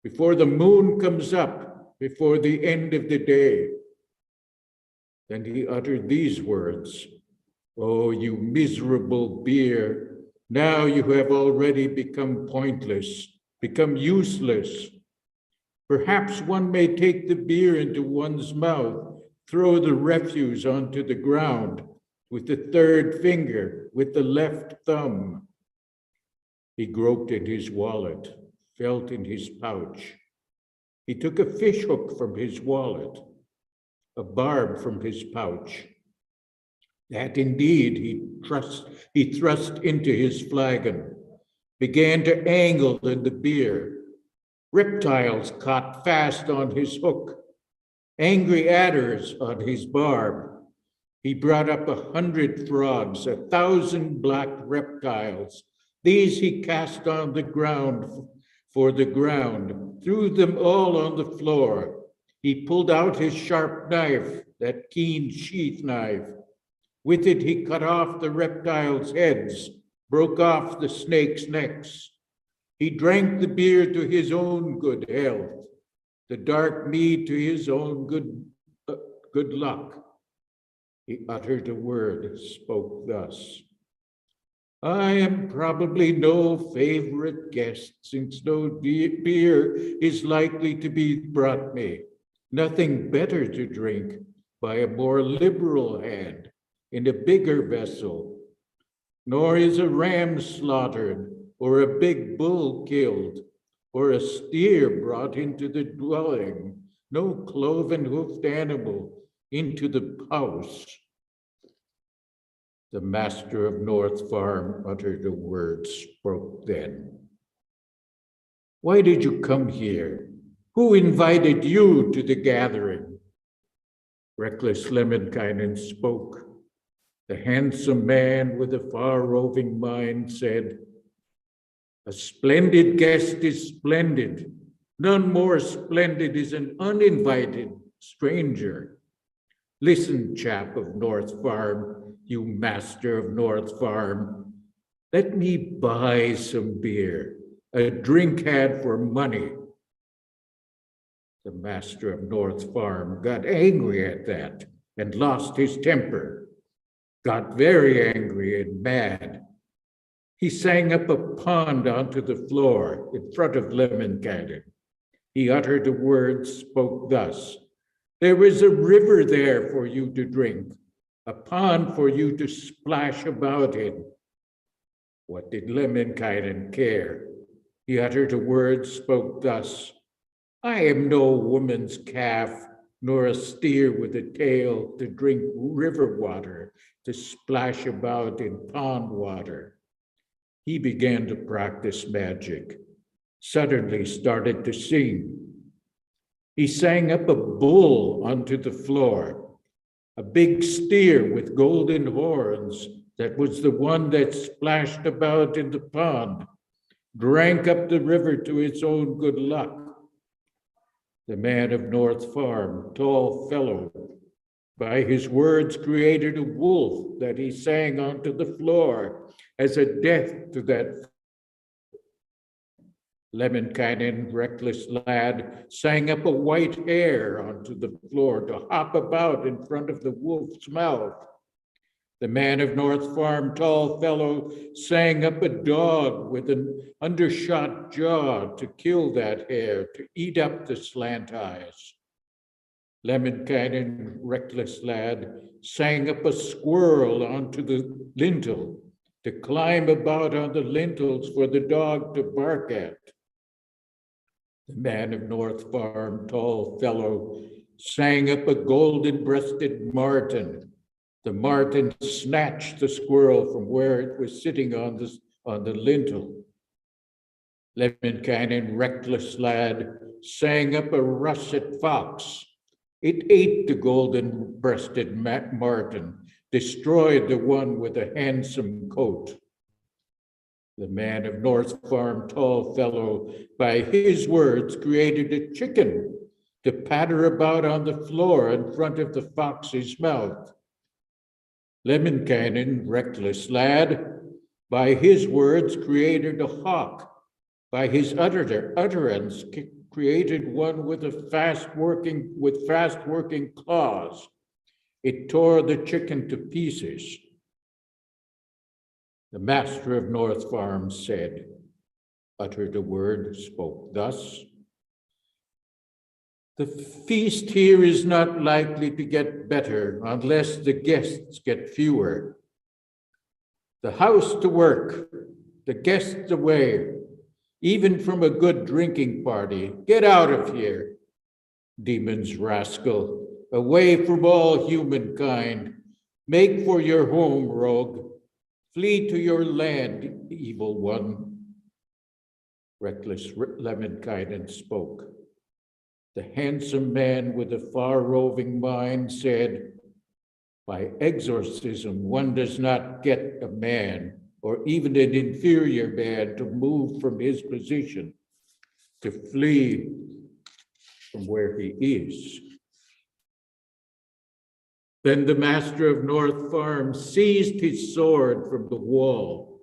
before the moon comes up, before the end of the day." Then he uttered these words, "Oh, you miserable beer, now you have already become pointless, become useless. Perhaps one may take the beer into one's mouth, throw the refuse onto the ground with the third finger, with the left thumb." He groped in his wallet, felt in his pouch. He took a fish hook from his wallet, a barb from his pouch. That indeed he thrust into his flagon, began to angle in the beer. Reptiles caught fast on his hook, angry adders on his barb. He brought up 100 frogs, 1,000 black reptiles. These he cast on the ground for the ground, threw them all on the floor. He pulled out his sharp knife, that keen sheath knife. With it he cut off the reptiles' heads, broke off the snakes' necks. He drank the beer to his own good health, the dark mead to his own good luck. He uttered a word, spoke thus. "I am probably no favorite guest, since no beer is likely to be brought me. Nothing better to drink by a more liberal hand in a bigger vessel. Nor is a ram slaughtered, or a big bull killed, or a steer brought into the dwelling, no cloven-hoofed animal into the house." The master of North Farm uttered a word, spoke then. "Why did you come here? Who invited you to the gathering?" Reckless Lemminkainen spoke. The handsome man with a far-roving mind said, "A splendid guest is splendid. None more splendid is an uninvited stranger. Listen, chap of North Farm, you master of North Farm. Let me buy some beer, a drink had for money." The master of North Farm got angry at that and lost his temper, got very angry and mad. He sang up a pond onto the floor in front of Lemminkainen. He uttered the words, spoke thus, "There is a river there for you to drink, a pond for you to splash about in." What did Lemminkainen care? He uttered the words, spoke thus, "I am no woman's calf, nor a steer with a tail to drink river water, to splash about in pond water." He began to practice magic, suddenly started to sing. He sang up a bull onto the floor, a big steer with golden horns that was the one that splashed about in the pond, drank up the river to its own good luck. The man of North Farm, tall fellow, by his words created a wolf that he sang onto the floor as a death to that. Lemminkainen, reckless lad, sang up a white hare onto the floor to hop about in front of the wolf's mouth. The man of North Farm, tall fellow, sang up a dog with an undershot jaw to kill that hare, to eat up the slant eyes. Lemminkainen, reckless lad, sang up a squirrel onto the lintel, to climb about on the lintels for the dog to bark at. The man of North Farm, tall fellow, sang up a golden-breasted marten. The marten snatched the squirrel from where it was sitting on the lintel. Lemminkainen, reckless lad, sang up a russet fox. It ate the golden-breasted marten, destroyed the one with a handsome coat. The man of North Farm, tall fellow, by his words created a chicken to patter about on the floor in front of the fox's mouth. Lemminkainen, reckless lad, by his words created a hawk. By his utterance created one with fast working claws. It tore the chicken to pieces. The master of North Farm said, uttered a word, spoke thus, "The feast here is not likely to get better unless the guests get fewer. The house to work, the guests away, even from a good drinking party. Get out of here, demons rascal, away from all humankind. Make for your home, rogue. Flee to your land, evil one." Reckless Lemminkainen spoke. The handsome man with a far-roving mind said, "By exorcism, one does not get a man, or even an inferior man, to move from his position, to flee from where he is." Then the master of North Farm seized his sword from the wall,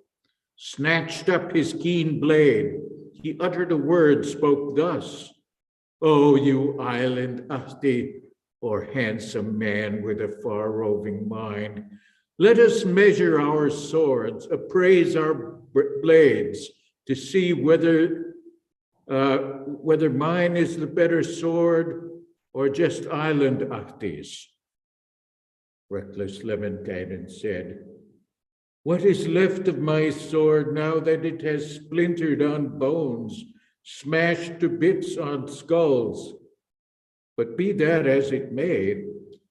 snatched up his keen blade. He uttered a word, spoke thus, "O you island Ahti, or handsome man with a far-roving mind, let us measure our swords, appraise our blades, to see whether mine is the better sword or just island Ahti's." Reckless Lemminkainen said, "What is left of my sword now that it has splintered on bones, smashed to bits on skulls? But be that as it may,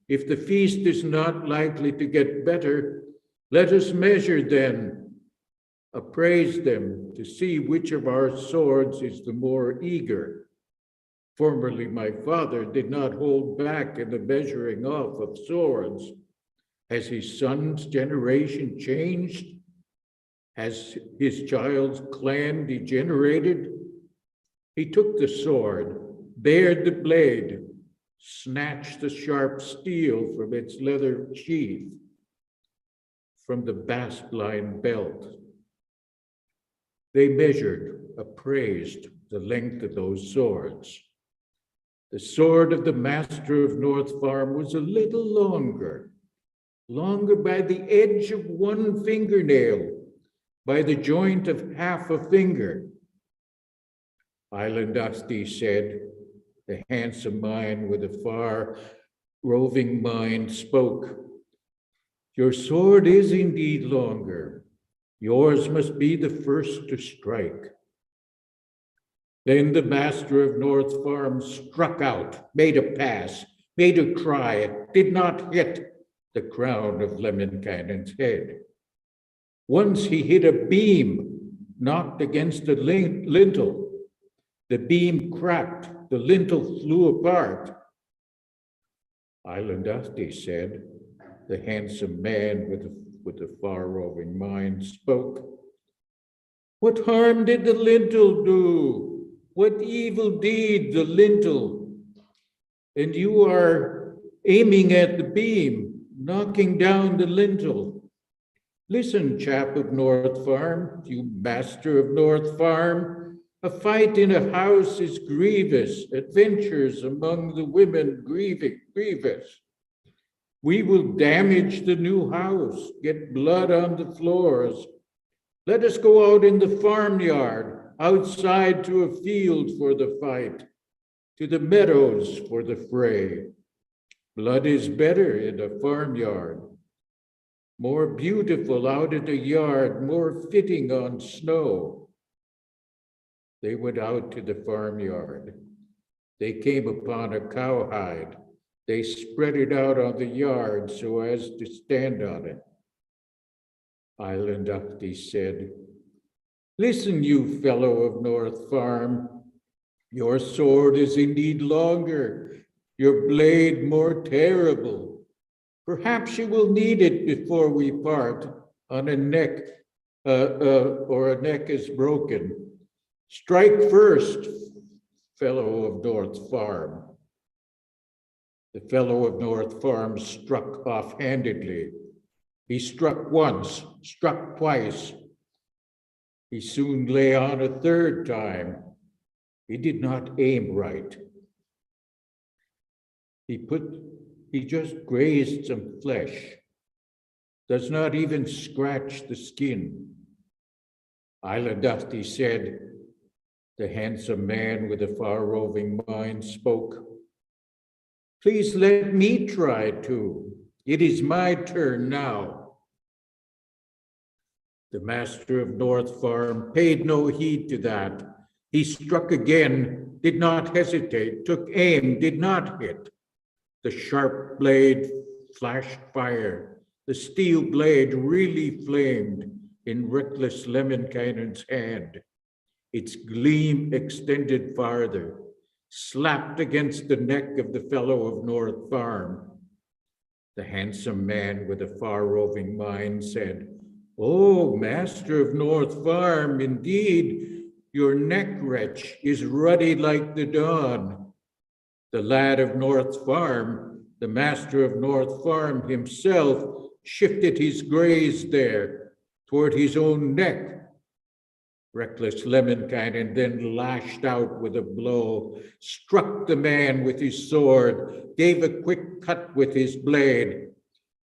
if the feast is not likely to get better, let us measure then, appraise them to see which of our swords is the more eager." Formerly, my father did not hold back in the measuring off of swords. Has his son's generation changed? Has his child's clan degenerated? He took the sword, bared the blade, snatched the sharp steel from its leather sheath, from the bast-line belt. They measured, appraised the length of those swords. The sword of the master of North Farm was a little longer by the edge of one fingernail, by the joint of half a finger. Island Dusty said, the handsome man with a far roving mind spoke. Your sword is indeed longer. Yours must be the first to strike. Then the master of North Farm struck out, made a pass, made a try, did not hit the crown of Lemminkainen's head. Once he hit a beam, knocked against a lintel. The beam cracked, the lintel flew apart. Island Dusty said, the handsome man with the far-roving mind spoke. What harm did the lintel do? What evil deed the lintel? And you are aiming at the beam, knocking down the lintel. Listen, chap of North Farm, you master of North Farm, a fight in a house is grievous, adventures among the women grievous. We will damage the new house, get blood on the floors. Let us go out in the farmyard, outside to a field for the fight, to the meadows for the fray. Blood is better in a farmyard, more beautiful out in the yard, more fitting on snow. They went out to the farmyard. They came upon a cowhide. They spread it out on the yard so as to stand on it. Island Dusty said, listen, you fellow of North Farm, your sword is indeed longer, your blade more terrible. Perhaps you will need it before we part on a neck, or a neck is broken. Strike first, fellow of North Farm. The fellow of North Farm struck offhandedly. He struck once, struck twice. He soon lay on a third time. He did not aim right. He just grazed some flesh, does not even scratch the skin. Island Dusty said, the handsome man with a far-roving mind spoke. Please let me try too. It is my turn now. The master of North Farm paid no heed to that. He struck again, did not hesitate, took aim, did not hit. The sharp blade flashed fire. The steel blade really flamed in reckless Lemminkainen's hand. Its gleam extended farther, slapped against the neck of the fellow of North Farm. The handsome man with a far-roving mind said, oh, master of North Farm, indeed, your neck, wretch, is ruddy like the dawn. The lad of North Farm, the master of North Farm himself, shifted his gaze there toward his own neck. Reckless Lemminkainen then lashed out with a blow, struck the man with his sword, gave a quick cut with his blade.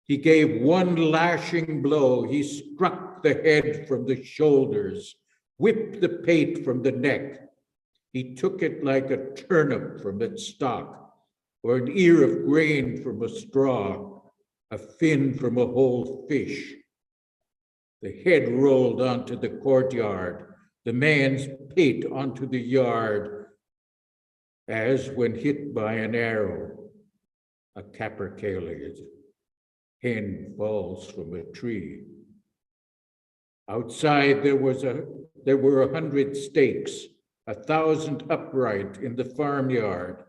He gave one lashing blow. He struck the head from the shoulders, whipped the pate from the neck. He took it like a turnip from its stalk, or an ear of grain from a straw, a fin from a whole fish. The head rolled onto the courtyard, the man's pate onto the yard, as when hit by an arrow, a capercaillie hen falls from a tree. Outside there were 100 stakes, 1,000 upright in the farmyard,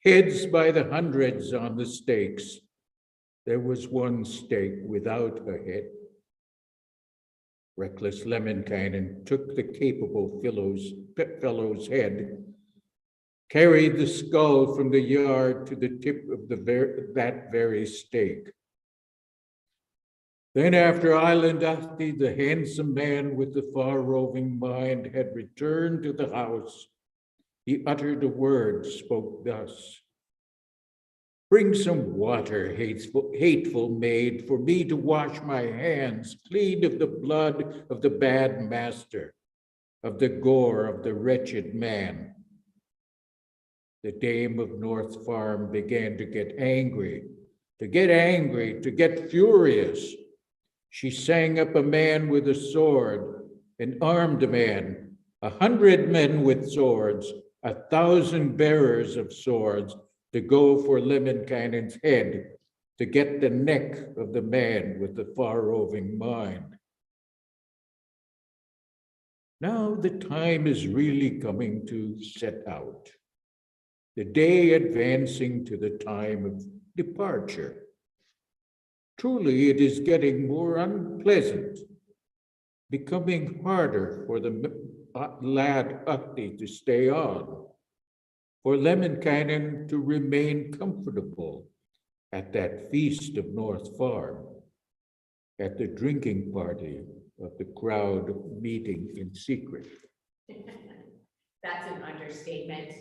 heads by the hundreds on the stakes. There was one stake without a head. Reckless Lemminkainen took the capable fellow's head, carried the skull from the yard to the tip of that very stake. Then after Island Ahti, the handsome man with the far-roving mind had returned to the house, he uttered a word, spoke thus: "Bring some water, hateful maid, for me to wash my hands clean of the blood of the bad master, of the gore of the wretched man." The dame of North Farm began to get angry, to get furious. She sang up a man with a sword, an armed man, 100 men with swords, 1,000 bearers of swords, to go for Lemminkainen's head, to get the neck of the man with the far-roving mind. Now the time is really coming to set out, the day advancing to the time of departure. Truly, it is getting more unpleasant, becoming harder for the lad Ahti to stay on, for Lemminkainen to remain comfortable at that feast of North Farm, at the drinking party of the crowd meeting in secret. That's an understatement.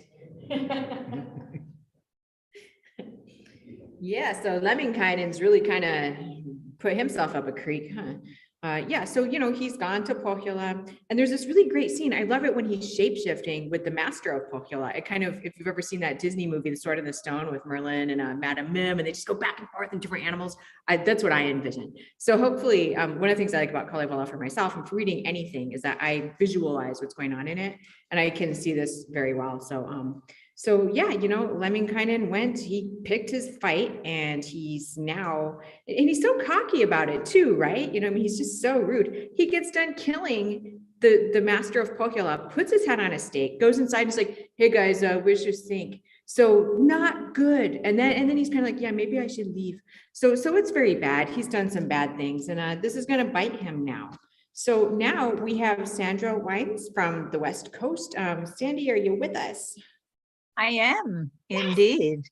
Yeah, so Lemminkainen's really kind of put himself up a creek, huh? Yeah, so, he's gone to Pohjola, and there's this really great scene. I love it when he's shape-shifting with the master of Pohjola. It kind of, if you've ever seen that Disney movie, The Sword in the Stone, with Merlin and Madame Mim, and they just go back and forth in different animals. That's what I envision. So hopefully, one of the things I like about Kalevala for myself and for reading anything is that I visualize what's going on in it, and I can see this very well. So yeah, Lemminkainen went, he picked his fight, and he's so cocky about it too, right? He's just so rude. He gets done killing the master of Pohjola, puts his head on a stake, goes inside and is like, "Hey guys, where's your sink?" So not good. And then he's kind of like, "Yeah, maybe I should leave." So it's very bad. He's done some bad things, and this is going to bite him now. So now we have Sandra Wines from the West Coast. Sandy, are you with us? I am indeed.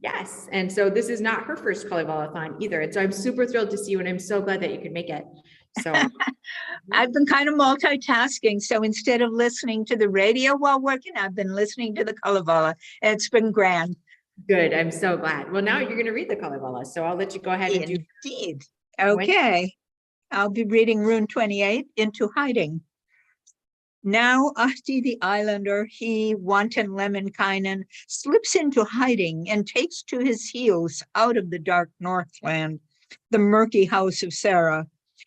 Yes. And so this is not her first Kalevalathon either. And so I'm super thrilled to see you, and I'm so glad that you could make it. So I've been kind of multitasking. So instead of listening to the radio while working, I've been listening to the Kalevala. It's been grand. Good. I'm so glad. Well, now you're going to read the Kalevala. So I'll let you go ahead and do. Indeed. Okay. I'll be reading Rune 28, Into Hiding. Now Ahti the Islander, he, wanton Lemminkainen, slips into hiding and takes to his heels out of the dark Northland, the murky house of Sarah.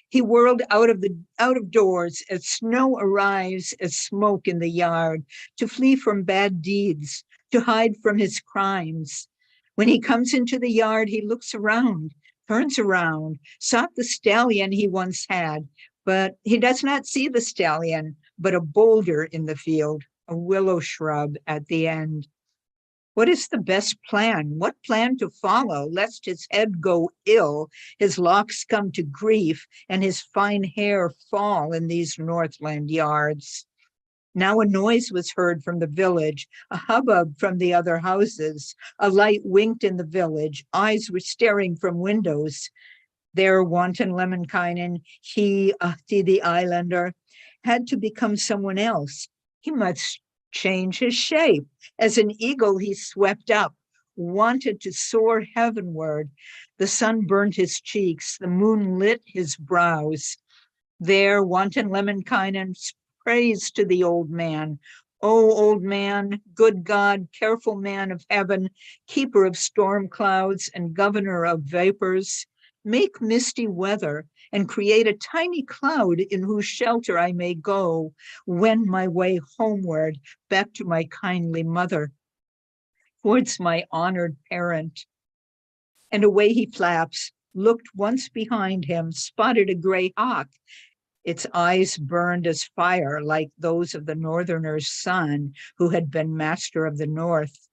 He whirled out of doors as snow arrives as smoke in the yard, to flee from bad deeds, to hide from his crimes. When he comes into the yard, he looks around, turns around, sought the stallion he once had, but he does not see the stallion, but a boulder in the field, a willow shrub at the end. What is the best plan? What plan to follow, lest his head go ill, his locks come to grief, and his fine hair fall in these Northland yards? Now a noise was heard from the village, a hubbub from the other houses. A light winked in the village, eyes were staring from windows. There, wanton Lemminkainen, he, Ahti the Islander, had to become someone else. He must change his shape. As an eagle, he swept up, wanted to soar heavenward. The sun burnt his cheeks, the moon lit his brows. There, wanton Lemminkainen prays to the old man. "O old man, good God, careful man of heaven, keeper of storm clouds and governor of vapors, make misty weather and create a tiny cloud in whose shelter I may go, wend my way homeward, back to my kindly mother, towards my honored parent." And away he flaps, looked once behind him, spotted a gray hawk. Its eyes burned as fire, like those of the northerner's son who had been master of the north.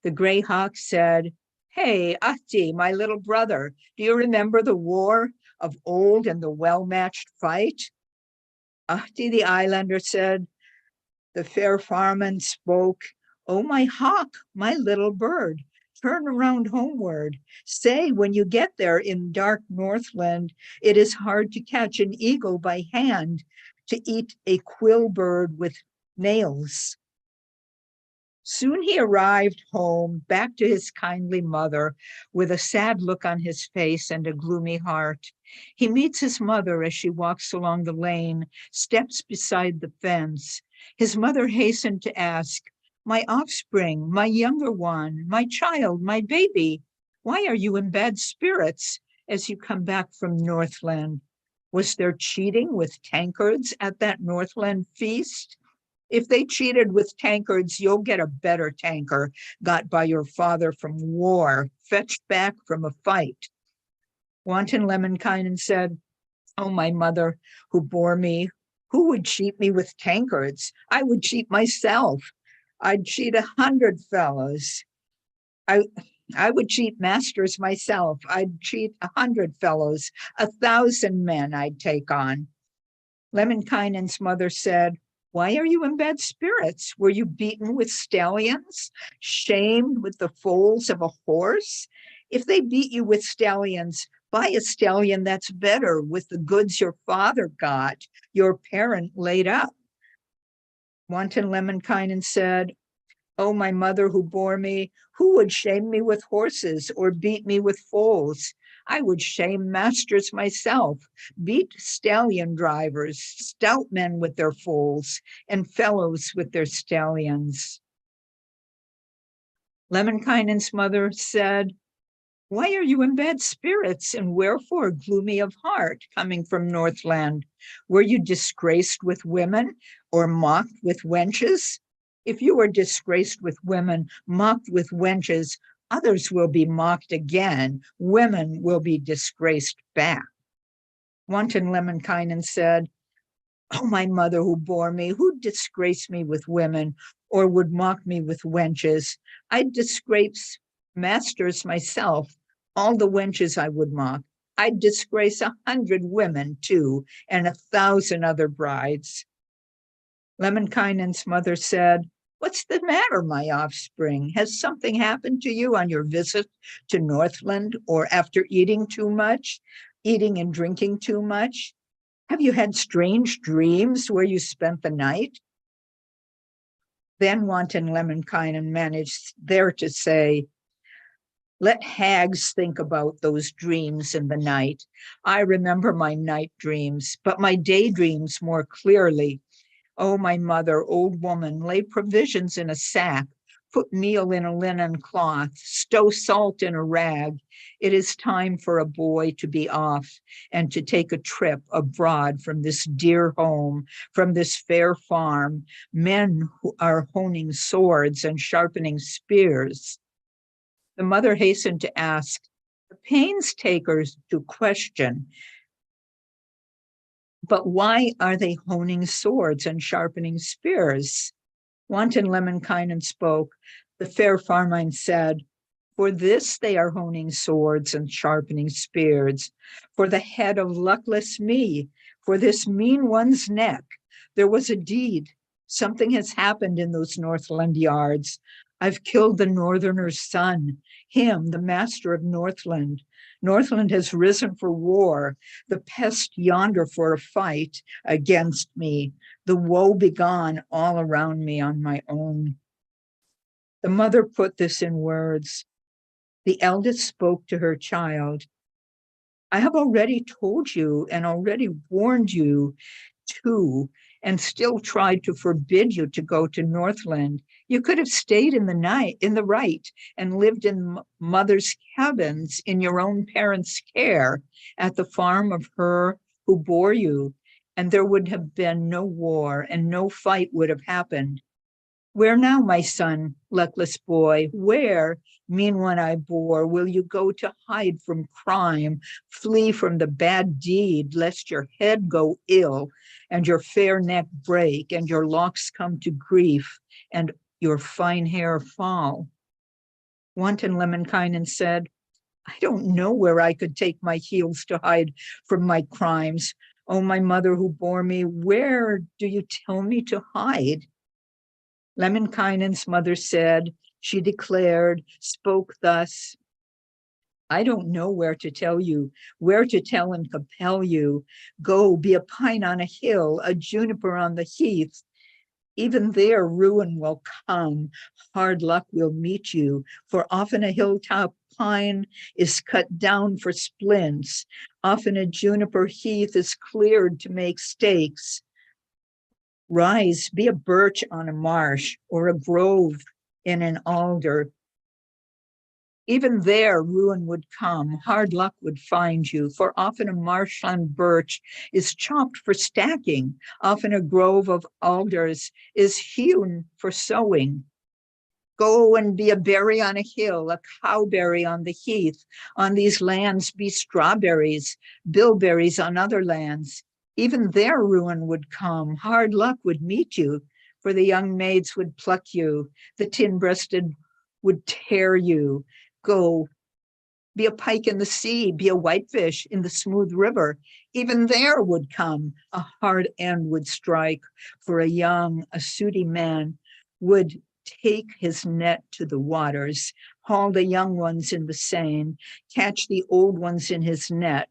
The gray hawk said, "Hey, Ahti, my little brother, do you remember the war of old and the well-matched fight?" Ahti the islander said, the fair farman spoke, "Oh, my hawk, my little bird, turn around homeward. Say, when you get there in dark Northland, it is hard to catch an eagle by hand, to eat a quill bird with nails." Soon he arrived home, back to his kindly mother, with a sad look on his face and a gloomy heart. He meets his mother as she walks along the lane, steps beside the fence. His mother hastened to ask, "My offspring, my younger one, my child, my baby, why are you in bad spirits as you come back from Northland? Was there cheating with tankards at that Northland feast? If they cheated with tankards, you'll get a better tanker got by your father from war, fetched back from a fight." Wanton Lemminkainen said, "Oh, my mother who bore me, who would cheat me with tankards? I would cheat myself. I'd cheat 100 fellows. I would cheat masters myself. I'd cheat 100 fellows, 1,000 men I'd take on." Lemminkainen's mother said, "Why are you in bad spirits? Were you beaten with stallions, shamed with the foals of a horse? If they beat you with stallions, buy a stallion that's better with the goods your father got, your parent laid up." Wanton Lemminkainen said, "Oh, my mother who bore me, who would shame me with horses or beat me with foals? I would shame masters myself, beat stallion drivers, stout men with their foals, and fellows with their stallions." Lemminkainen's mother said, "Why are you in bad spirits, and wherefore gloomy of heart, coming from Northland? Were you disgraced with women or mocked with wenches? If you are disgraced with women, mocked with wenches, others will be mocked again. Women will be disgraced back." Wanton Lemminkainen said, "Oh, my mother who bore me, who'd disgrace me with women or would mock me with wenches? I'd disgrace masters myself, all the wenches I would mock. I'd disgrace 100 women too, and 1,000 other brides." Lemminkainen's mother said, "What's the matter, my offspring? Has something happened to you on your visit to Northland or after eating and drinking too much? Have you had strange dreams where you spent the night?" Then Wanton Lemminkainen managed there to say, "Let hags think about those dreams in the night. I remember my night dreams, but my daydreams more clearly. Oh, my mother, old woman, lay provisions in a sack, put meal in a linen cloth, stow salt in a rag. It is time for a boy to be off and to take a trip abroad from this dear home, from this fair farm, men who are honing swords and sharpening spears." The mother hastened to ask, the painstakers to question, "But why are they honing swords and sharpening spears?" Wanton Lemminkainen spoke. The fair farmine said, "For this they are honing swords and sharpening spears, for the head of luckless me, for this mean one's neck. There was a deed. Something has happened in those Northland yards. I've killed the northerner's son, him, the master of Northland. Northland has risen for war, the pest yonder for a fight against me, the woe begone all around me on my own." The mother put this in words. The eldest spoke to her child. "I have already told you and already warned you too, and still tried to forbid you to go to Northland. You could have stayed in the right, and lived in mother's cabins in your own parents' care at the farm of her who bore you, and there would have been no war and no fight would have happened. Where now, my son, luckless boy, where, mean one I bore, will you go to hide from crime, flee from the bad deed, lest your head go ill, and your fair neck break, and your locks come to grief, and your fine hair fall? Wanton Lemminkainen said, I don't know where I could take my heels to hide from my crimes. Oh, my mother who bore me, where do you tell me to hide? Lemminkainen's mother said, she declared, spoke thus, I don't know where to tell you, where to tell and compel you. Go, be a pine on a hill, a juniper on the heath. Even there ruin will come, hard luck will meet you, for often a hilltop pine is cut down for splints, often a juniper heath is cleared to make stakes. Rise, be a birch on a marsh, or a grove in an alder. Even there ruin would come, hard luck would find you, for often a marshland birch is chopped for stacking, often a grove of alders is hewn for sowing. Go and be a berry on a hill, a cowberry on the heath. On these lands be strawberries, bilberries on other lands. Even there ruin would come, hard luck would meet you, for the young maids would pluck you, the tin-breasted would tear you. Go, be a pike in the sea, be a whitefish in the smooth river. Even there would come, a hard end would strike, for a sooty man would take his net to the waters, haul the young ones in the seine, catch the old ones in his net.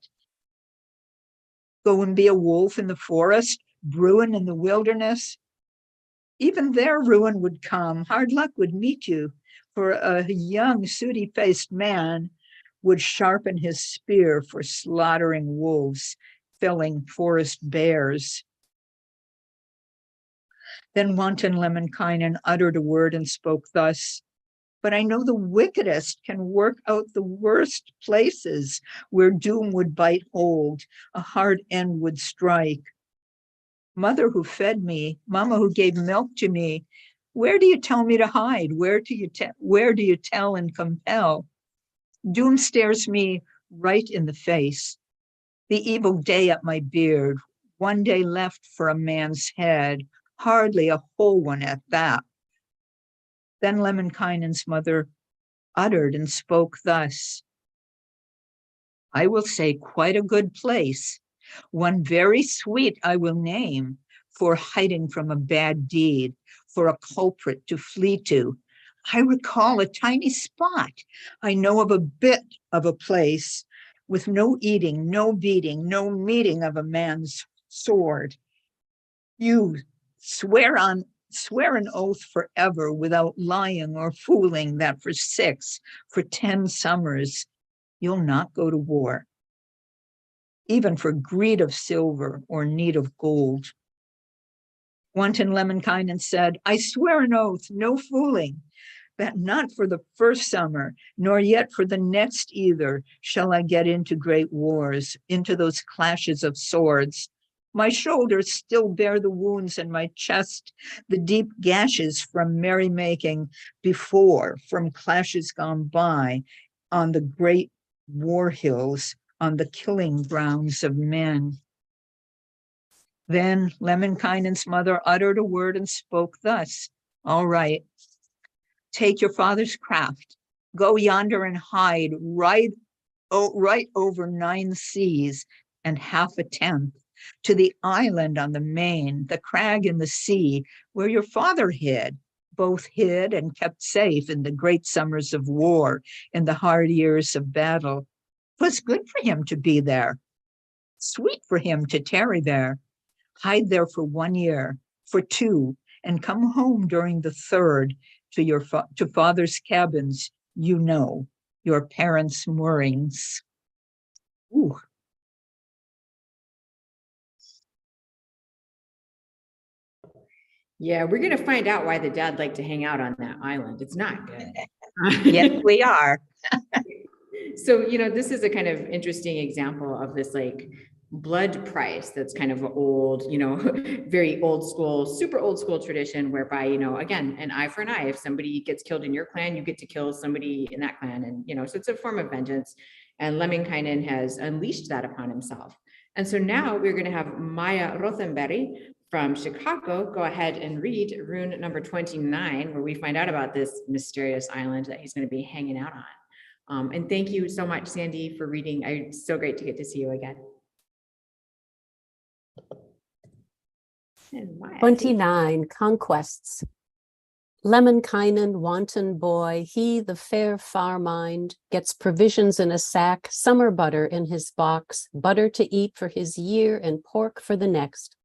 Go and be a wolf in the forest, bruin in the wilderness. Even there ruin would come, hard luck would meet you, for a young sooty-faced man would sharpen his spear for slaughtering wolves, felling forest bears. Then wanton Lemminkainen uttered a word and spoke thus, but I know the wickedest can work out the worst places where doom would bite hold, a hard end would strike. Mother who fed me, mama who gave milk to me, where do you tell me to hide? Where do you tell and compel? Doom stares me right in the face. The evil day at my beard, one day left for a man's head, hardly a whole one at that. Then Lemminkainen's mother uttered and spoke thus, I will say quite a good place, one very sweet I will name, for hiding from a bad deed, for a culprit to flee to. I recall a tiny spot. I know of a bit of a place with no eating, no beating, no meeting of a man's sword. You swear an oath forever without lying or fooling that for 6, for 10 summers, you'll not go to war, even for greed of silver or need of gold. Wanton Lemminkainen said, I swear an oath, no fooling, that not for the first summer, nor yet for the next either, shall I get into great wars, into those clashes of swords. My shoulders still bear the wounds in my chest, the deep gashes from merrymaking before, from clashes gone by, on the great war hills, on the killing grounds of men. Then Lemminkainen's mother uttered a word and spoke thus, all right, take your father's craft, go yonder and hide right over 9 seas and half a tenth, to the island on the main, the crag in the sea, where your father hid, both hid and kept safe in the great summers of war, in the hard years of battle. 'Twas good for him to be there, sweet for him to tarry there. Hide there for 1 year, for 2, and come home during the 3rd to father's cabins, you know, your parents' moorings. Ooh. Yeah, we're gonna find out why the dad liked to hang out on that island. It's not good. Yes, we are. So, this is a kind of interesting example of this like blood price that's kind of old, very old school, super old school tradition whereby, again, an eye for an eye. If somebody gets killed in your clan, you get to kill somebody in that clan. And, so it's a form of vengeance. And Lemminkainen has unleashed that upon himself. And so now we're going to have Maya Rothenberg from Chicago go ahead and read rune number 29, where we find out about this mysterious island that he's going to be hanging out on. And thank you so much, Sandy, for reading. It's so great to get to see you again. 29 Conquests. Lemminkainen, wanton boy, he the fair Farmind, gets provisions in a sack, summer butter in his box, butter to eat for his year and pork for the next.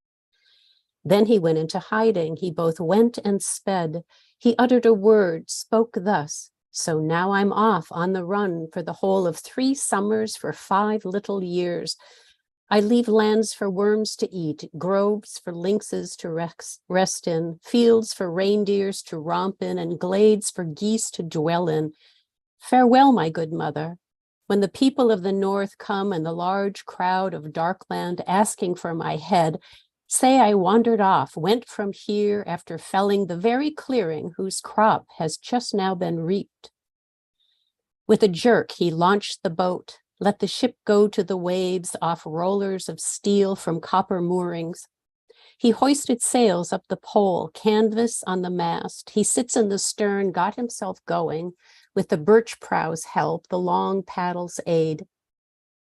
Then he went into hiding, he both went and sped. He uttered a word, spoke thus, so now I'm off on the run for the whole of 3 summers for 5 little years. I leave lands for worms to eat, groves for lynxes to rest in, fields for reindeers to romp in, and glades for geese to dwell in. Farewell, my good mother. When the people of the north come and the large crowd of Darkland asking for my head, say I wandered off, went from here after felling the very clearing whose crop has just now been reaped. With a jerk, he launched the boat. Let the ship go to the waves off rollers of steel from copper moorings. He hoisted sails up the pole, canvas on the mast. He sits in the stern, got himself going, with the birch prow's help, the long paddle's aid.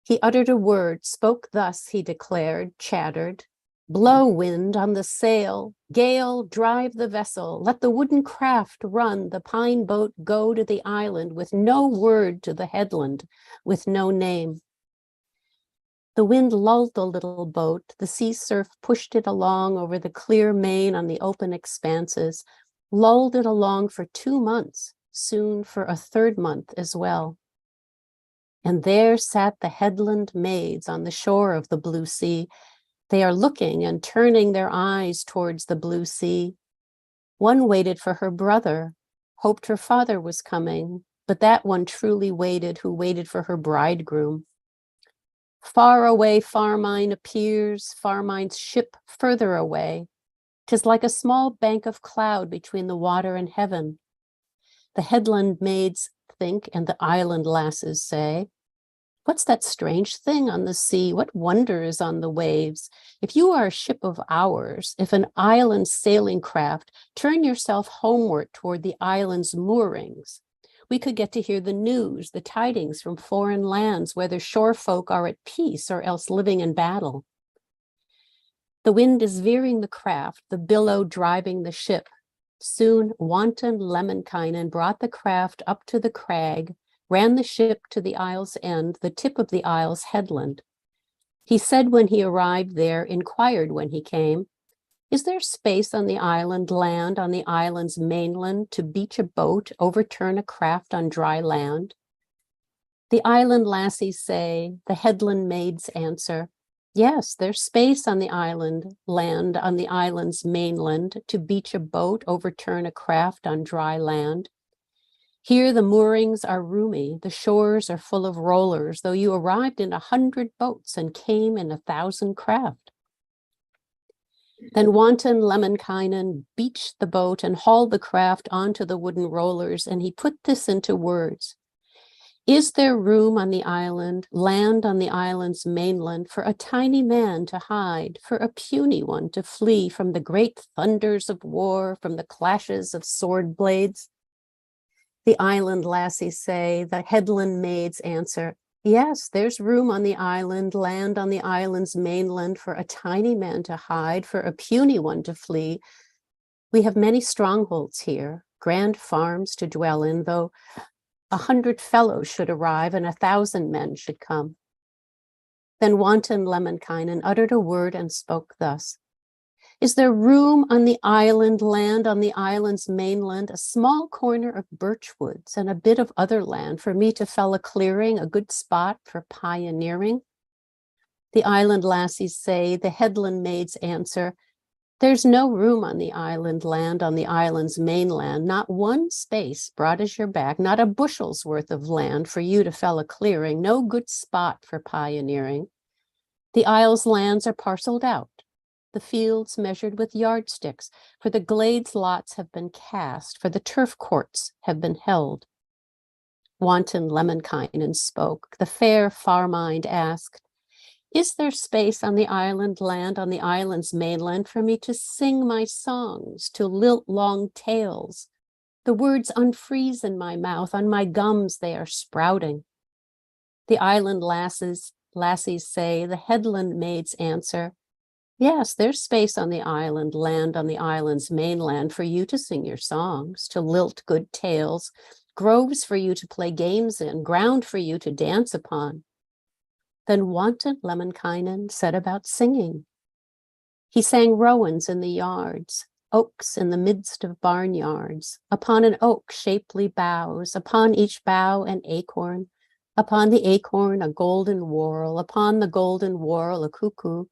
He uttered a word, spoke thus, he declared, chattered. Blow, wind, on the sail, gale, drive the vessel, let the wooden craft run, the pine boat go to the island with no word to the headland, with no name. The wind lulled the little boat, the sea surf pushed it along over the clear main on the open expanses, lulled it along for 2 months, soon for a 3rd month as well. And there sat the headland maids on the shore of the blue sea. They are looking and turning their eyes towards the blue sea. One waited for her brother, hoped her father was coming, but that one truly waited who waited for her bridegroom. Far away Farmine appears, Farmine's ship further away. 'Tis like a small bank of cloud between the water and heaven. The headland maids think, and the island lasses say, what's that strange thing on the sea? What wonder is on the waves? If you are a ship of ours, if an island sailing craft, turn yourself homeward toward the island's moorings. We could get to hear the news, the tidings from foreign lands, whether shore folk are at peace or else living in battle. The wind is veering the craft, the billow driving the ship. Soon wanton Lemminkainen brought the craft up to the crag, ran the ship to the isle's end, the tip of the isle's headland. He said when he arrived there, inquired when he came, is there space on the island land, on the island's mainland, to beach a boat, overturn a craft on dry land? The island lassies say, the headland maids answer, yes, there's space on the island land, on the island's mainland, to beach a boat, overturn a craft on dry land. Here the moorings are roomy, the shores are full of rollers, though you arrived in 100 boats and came in 1,000 craft. Then wanton Lemminkainen beached the boat and hauled the craft onto the wooden rollers, and he put this into words. Is there room on the island, land on the island's mainland, for a tiny man to hide, for a puny one to flee from the great thunders of war, from the clashes of sword blades? The island lassies say, the headland maids answer, yes, there's room on the island, land on the island's mainland for a tiny man to hide, for a puny one to flee. We have many strongholds here, grand farms to dwell in, though 100 fellows should arrive and 1,000 men should come. Then wanton Lemminkainen uttered a word and spoke thus. Is there room on the island, land on the island's mainland, a small corner of birch woods and a bit of other land for me to fell a clearing, a good spot for pioneering? The island lassies say, the headland maids answer, there's no room on the island, land on the island's mainland, not one space broad as your back, not a bushel's worth of land for you to fell a clearing, no good spot for pioneering. The isle's lands are parceled out, the fields measured with yardsticks, for the glades lots have been cast, for the turf courts have been held. Wanton Lemminkainen spoke, the fair Farmind asked, is there space on the island land, on the island's mainland, for me to sing my songs, to lilt long tales? The words unfreeze in my mouth, on my gums they are sprouting. The island lassies say, the headland maids answer, yes, there's space on the island land, on the island's mainland, for you to sing your songs, to lilt good tales, groves for you to play games in, ground for you to dance upon. Then Wanton Lemminkainen set about singing. He sang rowans in the yards, oaks in the midst of barnyards, upon an oak shapely boughs, upon each bough an acorn, upon the acorn a golden whorl, upon the golden whorl a cuckoo.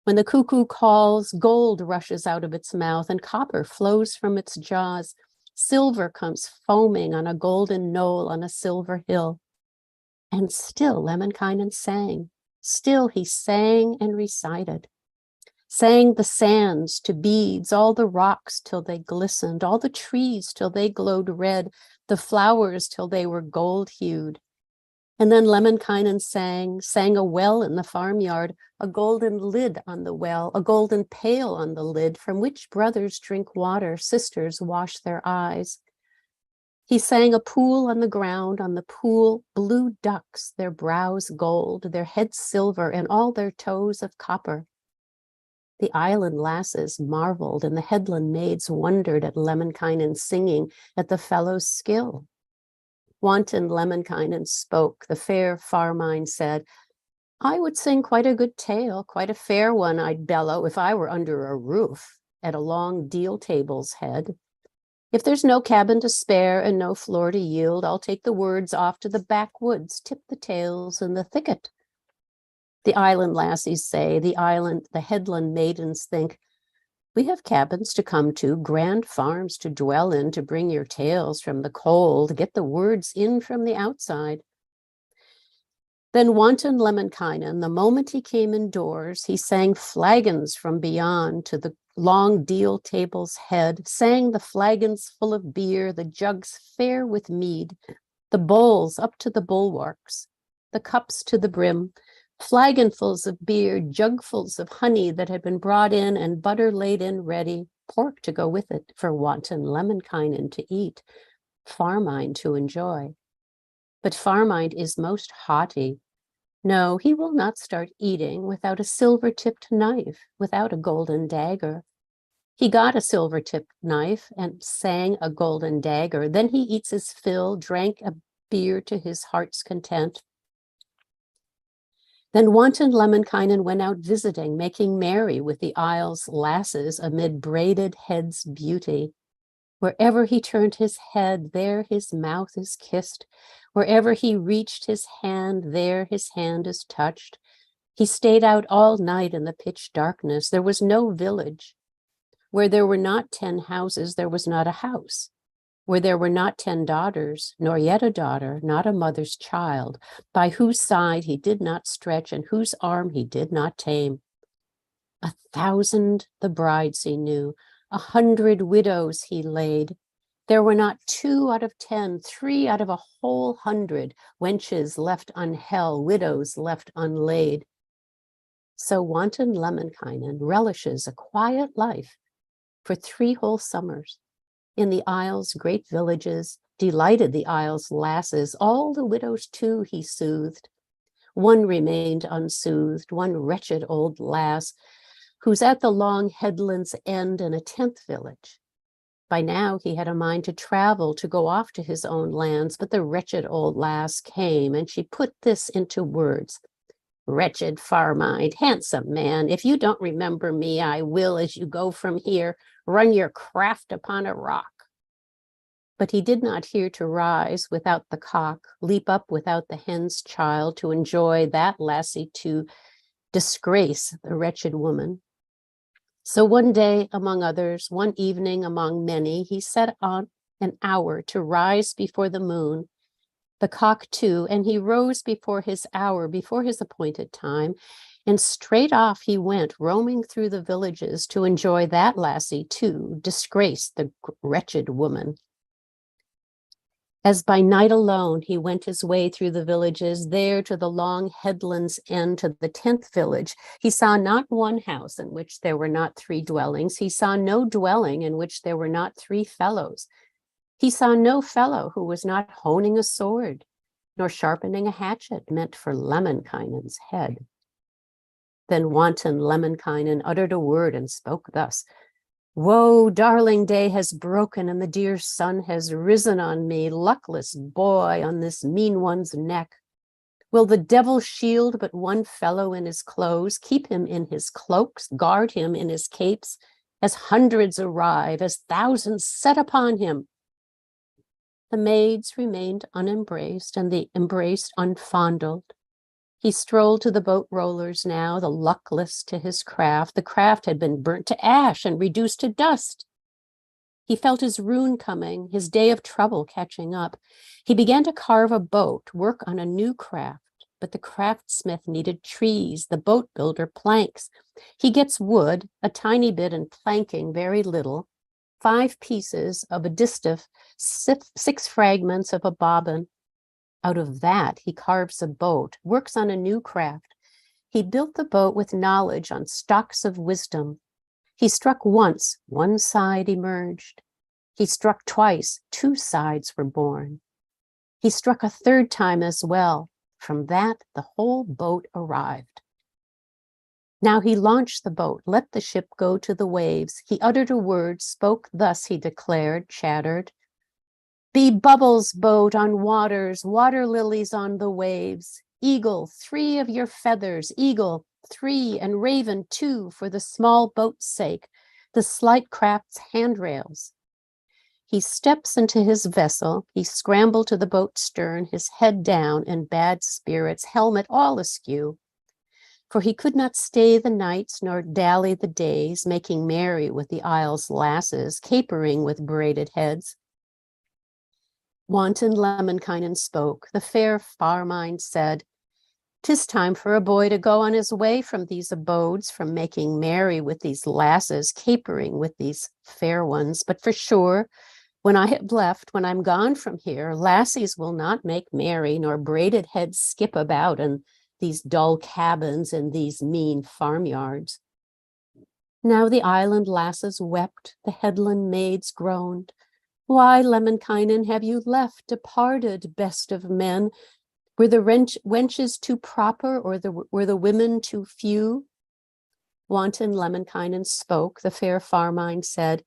When the cuckoo calls, gold rushes out of its mouth and copper flows from its jaws. Silver comes foaming on a golden knoll on a silver hill. And still Lemminkainen sang. Still he sang and recited. Sang the sands to beads, all the rocks till they glistened, all the trees till they glowed red, the flowers till they were gold-hued. And then Lemminkainen sang a well in the farmyard, a golden lid on the well, a golden pail on the lid, from which brothers drink water, sisters wash their eyes. He sang a pool on the pool, blue ducks, their brows gold, their heads silver, and all their toes of copper. The island lasses marveled, and the headland maids wondered at Lemminkainen's singing, at the fellow's skill. Wanton Lemminkainen spoke, the fair Farmind said, I would sing quite a good tale, quite a fair one I'd bellow if I were under a roof, at a long deal table's head. If there's no cabin to spare and no floor to yield, I'll take the words off to the backwoods, tip the tales in the thicket. The island lassies say, the headland maidens think, we have cabins to come to, grand farms to dwell in, to bring your tales from the cold, get the words in from the outside. Then Wanton Lemminkainen, the moment he came indoors, he sang flagons from beyond to the long deal table's head, sang the flagons full of beer, the jugs fair with mead, the bowls up to the bulwarks, the cups to the brim, flagonfuls of beer, jugfuls of honey that had been brought in and butter laid in ready, pork to go with it for Wanton Lemminkainen to eat, Farmind to enjoy. But Farmind is most haughty. No, he will not start eating without a silver-tipped knife, without a golden dagger. He got a silver-tipped knife and sang a golden dagger. Then he eats his fill, drank a beer to his heart's content. Then Wanton Lemminkainen went out visiting, making merry with the isle's lasses amid braided heads' beauty. Wherever he turned his head, there his mouth is kissed. Wherever he reached his hand, there his hand is touched. He stayed out all night in the pitch darkness. There was no village. Where there were not 10 houses, there was not a house. Where there were not 10 daughters, nor yet a daughter, not a mother's child, by whose side he did not stretch and whose arm he did not tame. 1,000 the brides he knew, 100 widows he laid. There were not 2 out of 10, 3 out of a whole 100 wenches left unheld, widows left unlaid. So Wanton Lemminkainen relishes a quiet life for 3 whole summers. In the isle's great villages, delighted the isle's lasses, all the widows too he soothed. One remained unsoothed, one wretched old lass, who's at the long headland's end in a 10th village. By now he had a mind to travel, to go off to his own lands, but the wretched old lass came, and she put this into words. Wretched Farmind, handsome man, if you don't remember me, I will, as you go from here, run your craft upon a rock. But he did not hear to rise without the cock, leap up without the hen's child, to enjoy that lassie, to disgrace the wretched woman. So one day among others, one evening among many, he set on an hour to rise before the moon, the cock too, and he rose before his hour, before his appointed time, and straight off he went, roaming through the villages to enjoy that lassie too, disgrace the wretched woman. As by night alone he went his way through the villages, there to the long headland's end, to the 10th village. He saw not one house in which there were not 3 dwellings. He saw no dwelling in which there were not 3 fellows. He saw no fellow who was not honing a sword, nor sharpening a hatchet meant for Lemminkainen's head. Then wanton Lemminkainen uttered a word and spoke thus: "Woe, darling day has broken, and the dear sun has risen on me, luckless boy, on this mean one's neck. Will the devil shield but one fellow in his clothes, keep him in his cloaks, guard him in his capes, as hundreds arrive, as thousands set upon him?" The maids remained unembraced, and the embraced unfondled. He strolled to the boat rollers now, the luckless to his craft. The craft had been burnt to ash and reduced to dust. He felt his ruin coming, his day of trouble catching up. He began to carve a boat, work on a new craft, but the craftsmith needed trees, the boat builder planks. He gets wood, a tiny bit, and planking, very little, 5 pieces of a distaff, 6 fragments of a bobbin. Out of that, he carves a boat, works on a new craft. He built the boat with knowledge on stocks of wisdom. He struck once, one side emerged. He struck twice, 2 sides were born. He struck a 3rd time as well. From that, the whole boat arrived. Now he launched the boat, let the ship go to the waves. He uttered a word, spoke thus, he declared, chattered: "Be bubbles, boat, on waters, water lilies on the waves. Eagle, 3 of your feathers, eagle, 3, and raven 2, for the small boat's sake, the slight craft's handrails." He steps into his vessel, he scrambled to the boat's stern, his head down, in bad spirits, helmet all askew. For he could not stay the nights, nor dally the days, making merry with the isle's lasses, capering with braided heads. Wanton Lemminkainen spoke. The fair Farmind said, "'Tis time for a boy to go on his way from these abodes, from making merry with these lasses, capering with these fair ones. But for sure, when I have left, when I'm gone from here, lassies will not make merry, nor braided heads skip about in these dull cabins and these mean farmyards." Now the island lasses wept, the headland maids groaned. "Why, Lemminkainen, have you left, departed, best of men? Were the wenches too proper, or were the women too few?" Wanton Lemminkainen spoke. The fair Farmind said,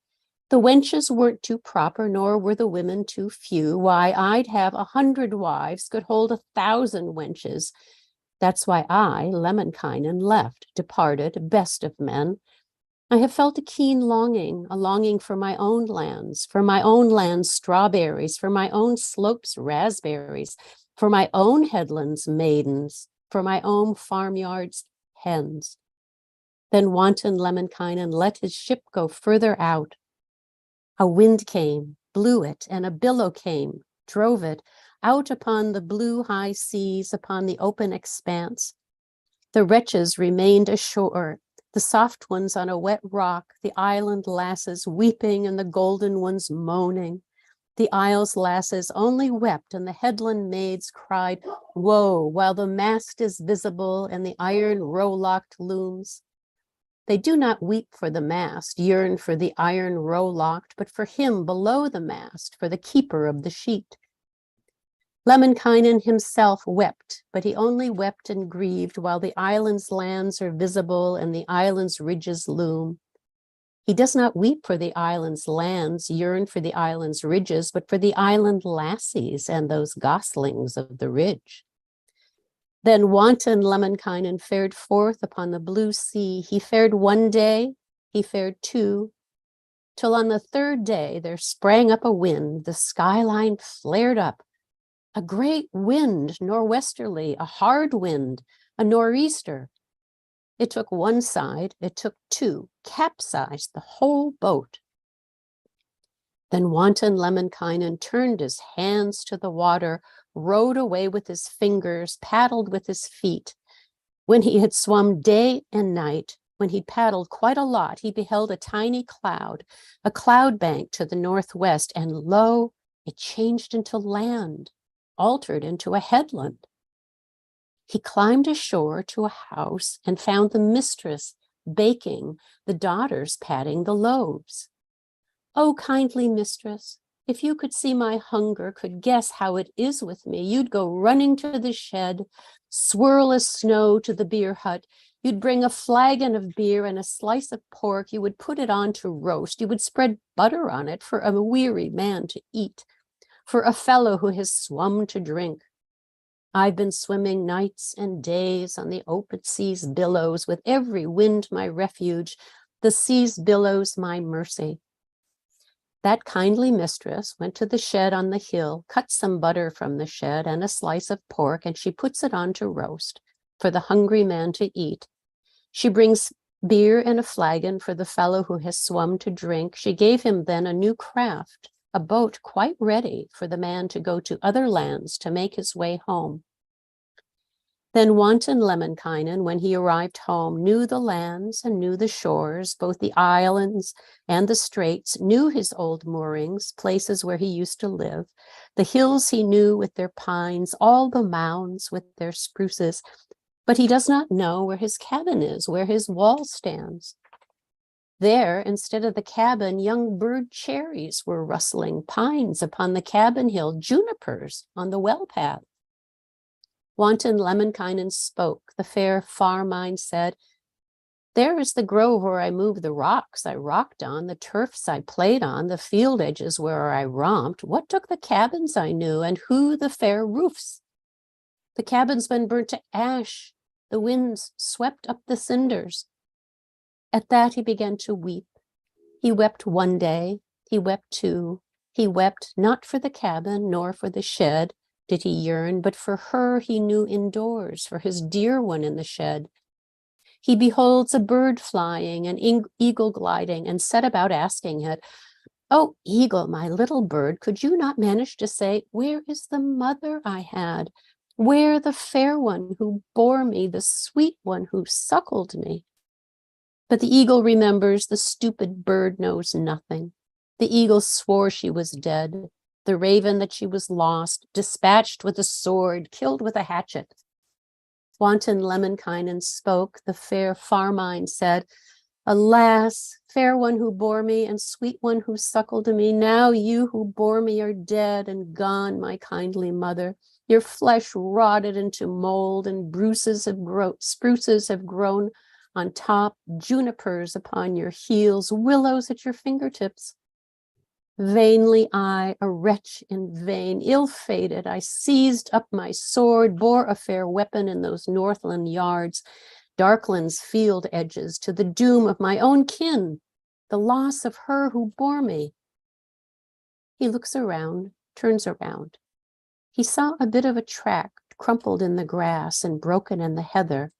"The wenches weren't too proper, nor were the women too few. Why, I'd have 100 wives, could hold 1,000 wenches. That's why I, Lemminkainen, left, departed, best of men. I have felt a keen longing, a longing for my own lands strawberries, for my own slopes raspberries, for my own headlands maidens, for my own farmyards hens." Then wanton Lemminkainen let his ship go further out. A wind came, blew it, and a billow came, drove it out upon the blue high seas, upon the open expanse. The wretches remained ashore, the soft ones on a wet rock, the island lasses weeping and the golden ones moaning. The isle's lasses only wept, and the headland maids cried, "Woe," while the mast is visible and the iron row-locked looms. They do not weep for the mast, yearn for the iron row-locked, but for him below the mast, for the keeper of the sheet. Lemminkainen himself wept, but he only wept and grieved while the island's lands are visible and the island's ridges loom. He does not weep for the island's lands, yearn for the island's ridges, but for the island lassies and those goslings of the ridge. Then wanton Lemminkainen fared forth upon the blue sea. He fared 1 day, he fared 2, till on the 3rd day there sprang up a wind, the skyline flared up. A great wind, norwesterly, a hard wind, a nor'easter. It took 1 side, it took 2, capsized the whole boat. Then wanton Lemminkainen turned his hands to the water. rowed away with his fingers, paddled with his feet. When he had swum day and night, when he paddled quite a lot, he beheld a tiny cloud, a cloud bank to the northwest, and lo, it changed into land, altered into a headland. He climbed ashore to a house and found the mistress baking, the daughters patting the loaves. "Oh, kindly mistress, if you could see my hunger, could guess how it is with me, you'd go running to the shed, swirl as snow to the beer hut. You'd bring a flagon of beer and a slice of pork. You would put it on to roast. You would spread butter on it for a weary man to eat, for a fellow who has swum to drink. I've been swimming nights and days on the open sea's billows, with every wind my refuge, the sea's billows my mercy." That kindly mistress went to the shed on the hill, cut some butter from the shed and a slice of pork, and she puts it on to roast for the hungry man to eat. She brings beer and a flagon for the fellow who has swum to drink. She gave him then a new craft, a boat quite ready for the man to go to other lands to make his way home. Then wanton Lemminkainen, when he arrived home, knew the lands and knew the shores, both the islands and the straits, knew his old moorings, places where he used to live. The hills he knew with their pines, all the mounds with their spruces, but he does not know where his cabin is, where his wall stands. There, instead of the cabin, young bird cherries were rustling, pines upon the cabin hill, junipers on the well path. Wanton Lemminkainen spoke. The fair Farmine said, "There is the grove where I moved the rocks I rocked on, the turfs I played on, the field edges where I romped. What took the cabins I knew, and who the fair roofs? The cabin's been burnt to ash. The winds swept up the cinders." At that he began to weep. He wept one day, he wept two. He wept not for the cabin nor for the shed did he yearn, but for her he knew indoors, for his dear one in the shed. He beholds a bird flying, an eagle gliding, and set about asking it, "Oh, eagle, my little bird, could you not manage to say, where is the mother I had? Where the fair one who bore me, the sweet one who suckled me?" But the eagle remembers, the stupid bird knows nothing. The eagle swore she was dead, the raven that she was lost, dispatched with a sword, killed with a hatchet. Wanton Lemminkainen spoke. The fair Farmine said, "Alas, fair one who bore me and sweet one who suckled me, now you who bore me are dead and gone, my kindly mother. Your flesh rotted into mold, and spruces have grown on top, junipers upon your heels, willows at your fingertips. Vainly I, a wretch in vain, ill-fated, I seized up my sword, bore a fair weapon in those Northland yards, Darkland's field edges, to the doom of my own kin, the loss of her who bore me." He looks around, turns around. He saw a bit of a track crumpled in the grass and broken in the heather.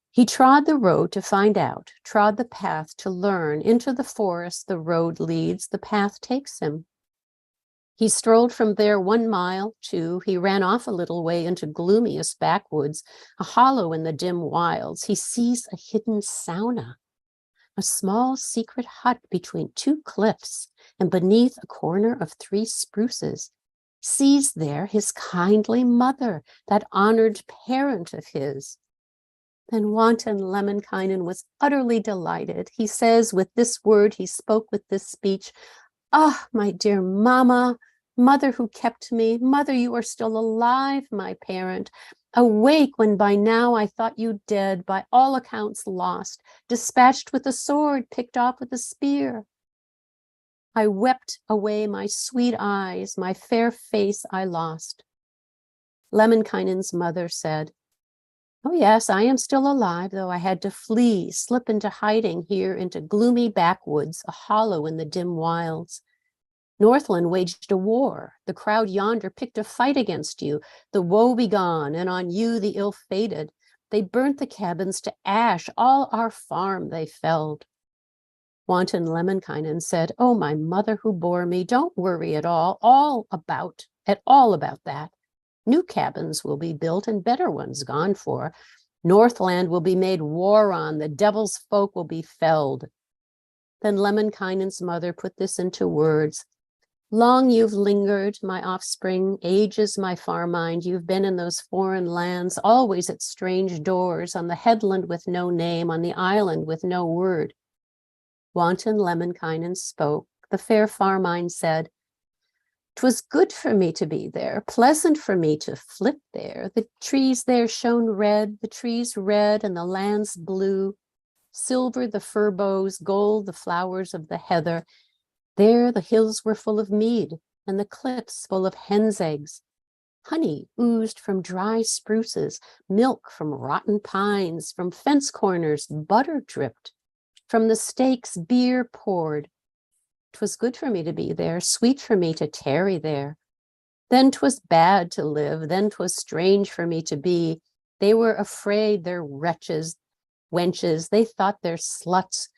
He trod the road to find out, trod the path to learn. Into the forest the road leads, the path takes him. He strolled from there 1 mile, 2. He ran off a little way into gloomiest backwoods, a hollow in the dim wilds. He sees a hidden sauna, a small secret hut between 2 cliffs and beneath a corner of 3 spruces. Sees there his kindly mother, that honored parent of his. Then wanton Lemminkainen was utterly delighted. He says with this word, he spoke with this speech, "Ah, my dear mamma, mother who kept me, mother, you are still alive, my parent. Awake when by now I thought you dead, by all accounts lost, dispatched with a sword, picked off with a spear. I wept away my sweet eyes, my fair face I lost." Lemminkainen's mother said, "Oh yes, I am still alive, though I had to flee, slip into hiding here into gloomy backwoods, a hollow in the dim wilds. Northland waged a war. The crowd yonder picked a fight against you, the woe begone, and on you the ill-fated. They burnt the cabins to ash, all our farm they felled." Wanton Lemminkainen said, "Oh, my mother who bore me, don't worry at all about that. New cabins will be built and better ones gone for. Northland will be made war on. The devil's folk will be felled. Then Lemminkainen's mother put this into words. Long you've lingered, my offspring, ages my far mind. You've been in those foreign lands, always at strange doors, on the headland with no name, on the island with no word. Wanton Lemminkainen spoke. The fair Farmind said, 'Twas good for me to be there, pleasant for me to flit there. The trees there shone red, the trees red, and the lands blue. Silver the fir boughs, gold the flowers of the heather. There the hills were full of mead, and the cliffs full of hen's eggs. Honey oozed from dry spruces, milk from rotten pines, from fence corners butter dripped, from the stakes beer poured. 'Twas good for me to be there, sweet for me to tarry there. Then 'twas bad to live, then 'twas strange for me to be. They were afraid, their wretches, wenches, they thought their sluts,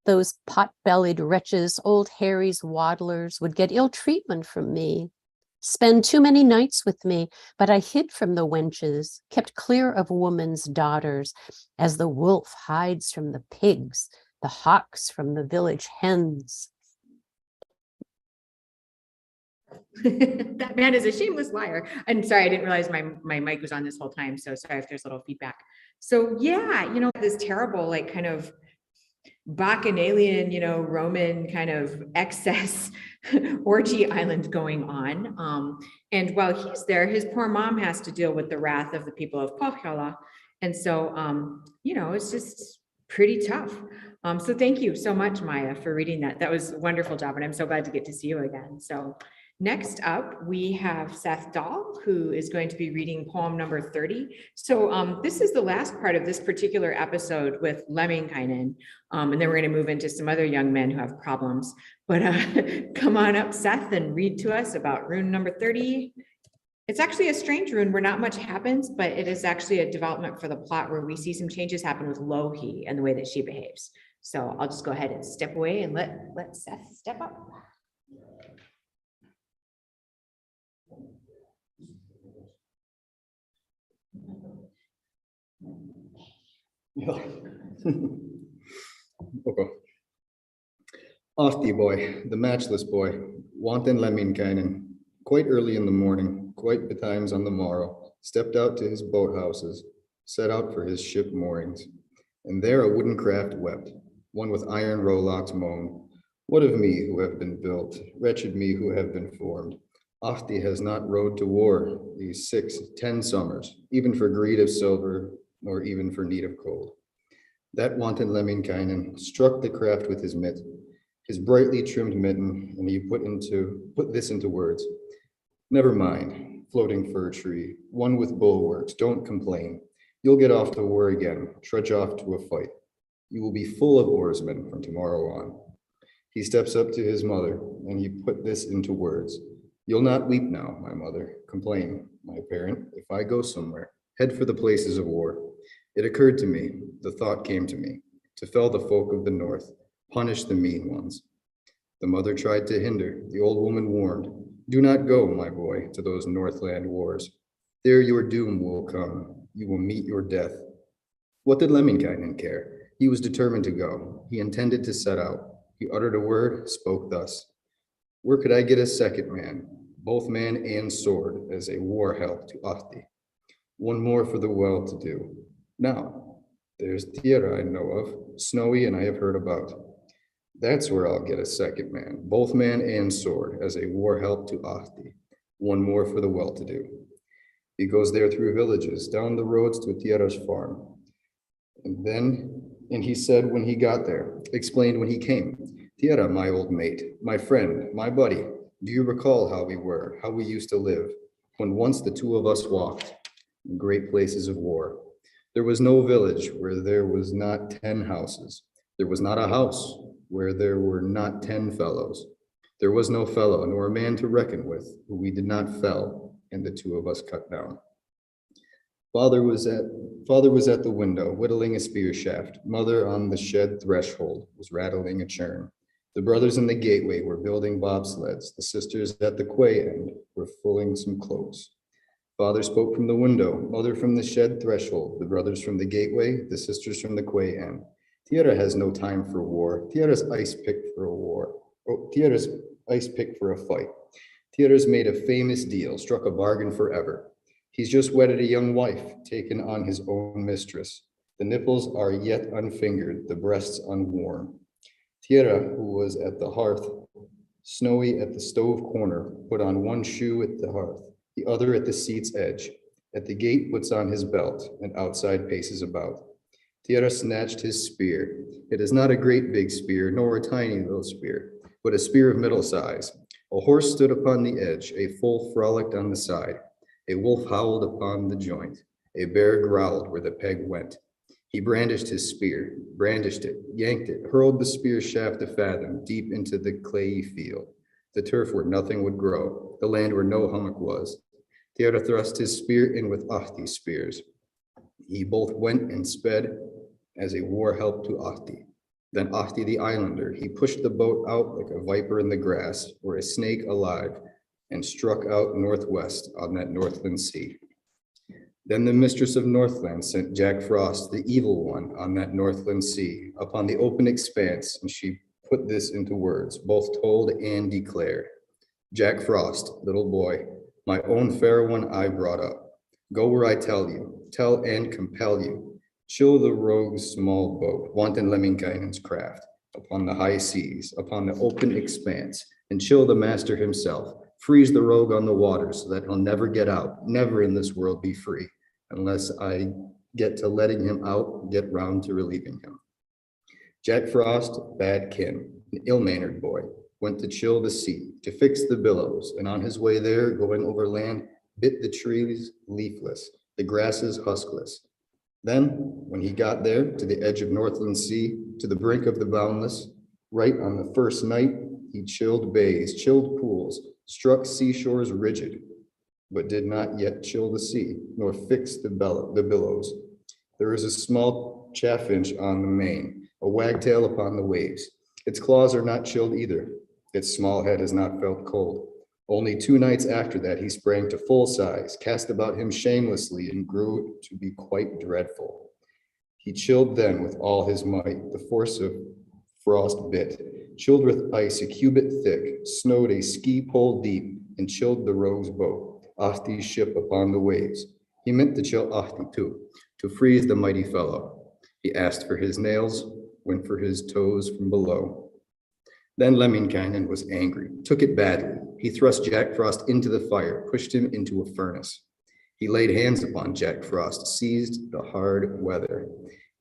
those pot-bellied wretches, old Harry's waddlers, would get ill treatment from me, spend too many nights with me, but I hid from the wenches, kept clear of woman's daughters, as the wolf hides from the pigs, the hawks from the village hens. That man is a shameless liar. And sorry, I didn't realize my mic was on this whole time. So sorry if there's a little feedback. So yeah, this terrible, like kind of Bacchanalian, Roman kind of excess orgy island going on. And while he's there, his poor mom has to deal with the wrath of the people of Pohjola. And so, it's just pretty tough. So thank you so much, Maya, for reading that. That was a wonderful job. And I'm so glad to get to see you again. So next up, we have Seth Dahl, who is going to be reading poem number 30. So this is the last part of this particular episode with Lemminkainen. And then we're going to move into some other young men who have problems. But come on up, Seth, and read to us about rune number 30. It's actually a strange rune where not much happens, but it is actually a development for the plot where we see some changes happen with Louhi and the way that she behaves. So I'll just go ahead and step away and let Seth step up. Okay. Ahti boy, the matchless boy, wanton Lemminkainen, quite early in the morning, quite betimes on the morrow, stepped out to his boathouses, set out for his ship moorings, and there a wooden craft wept, one with iron rowlocks moaned, what of me who have been built, wretched me who have been formed? Ahti has not rowed to war these 6-10 summers, even for greed of silver, nor even for need of gold. That wanton Lemminkainen struck the craft with his mitt, his brightly trimmed mitten, and he put this into words. Never mind, floating fir tree, one with bulwarks, don't complain. You'll get off to war again, trudge off to a fight. You will be full of oarsmen from tomorrow on. He steps up to his mother, and he put this into words. You'll not weep now, my mother, complain, my parent, if I go somewhere, head for the places of war. It occurred to me, the thought came to me, to fell the folk of the north, punish the mean ones. The mother tried to hinder, the old woman warned, do not go, my boy, to those Northland wars. There your doom will come, you will meet your death. What did Lemminkainen care? He was determined to go, he intended to set out. He uttered a word, spoke thus. Where could I get a second man, both man and sword, as a war help to Ahti? One more for the well-to-do. Now, there's Tierra I know of, snowy and I have heard about. That's where I'll get a second man, both man and sword, as a war help to Ahti. One more for the well-to-do. He goes there through villages, down the roads to Tierra's farm. And he said when he got there, explained when he came, Tierra, my old mate, my friend, my buddy, do you recall how we were, how we used to live, when once the two of us walked in great places of war? There was no village where there was not 10 houses. There was not a house where there were not 10 fellows. There was no fellow, nor a man to reckon with, who we did not fell, and the two of us cut down. Father was at the window, whittling a spear shaft. Mother on the shed threshold was rattling a churn. The brothers in the gateway were building bobsleds. The sisters at the quay end were fulling some cloaks. Father spoke from the window, mother from the shed threshold, the brothers from the gateway, the sisters from the quay end. Tierra has no time for war. Tierra's ice pick for a war. Oh, Tierra's ice pick for a fight. Tierra's made a famous deal, struck a bargain forever. He's just wedded a young wife, taken on his own mistress. The nipples are yet unfingered, the breasts unworn. Tierra, who was at the hearth, snowy at the stove corner, put on one shoe at the hearth, the other at the seat's edge. At the gate puts on his belt, and outside paces about. Tierra snatched his spear. It is not a great big spear, nor a tiny little spear, but a spear of middle size. A horse stood upon the edge, a foal frolicked on the side. A wolf howled upon the joint. A bear growled where the peg went. He brandished his spear, brandished it, yanked it, hurled the spear shaft a fathom deep into the clayey field, the turf where nothing would grow, the land where no hummock was. Tierra thrust his spear in with Ahti's spears. He both went and sped as a war help to Ahti. Then Ahti the islander, he pushed the boat out like a viper in the grass, or a snake alive, and struck out northwest on that Northland sea. Then the mistress of Northland sent Jack Frost, the evil one, on that Northland sea, upon the open expanse, and she put this into words, both told and declared. Jack Frost, little boy, my own fair one I brought up. Go where I tell you, tell and compel you. Chill the rogue's small boat, wanton Lemminkainen's craft, upon the high seas, upon the open expanse, and chill the master himself. Freeze the rogue on the water so that he'll never get out, never in this world be free, unless I get to letting him out, get round to relieving him. Jack Frost, bad kin, an ill-mannered boy, went to chill the sea, to fix the billows, and on his way there, going over land, bit the trees leafless, the grasses huskless. Then, when he got there, to the edge of Northland Sea, to the brink of the boundless, right on the first night, he chilled bays, chilled pools, struck seashores rigid, but did not yet chill the sea, nor fix the billows. There is a small chaffinch on the main, a wagtail upon the waves. Its claws are not chilled either. Its small head has not felt cold. Only 2 nights after that, he sprang to full size, cast about him shamelessly, and grew to be quite dreadful. He chilled then with all his might, the force of frost bit, chilled with ice a cubit thick, snowed a ski pole deep, and chilled the rogue's boat, Ahti's ship upon the waves. He meant to chill Ahti too, to freeze the mighty fellow. He asked for his nails, went for his toes from below. Then Lemminkainen was angry, took it badly. He thrust Jack Frost into the fire, pushed him into a furnace. He laid hands upon Jack Frost, seized the hard weather.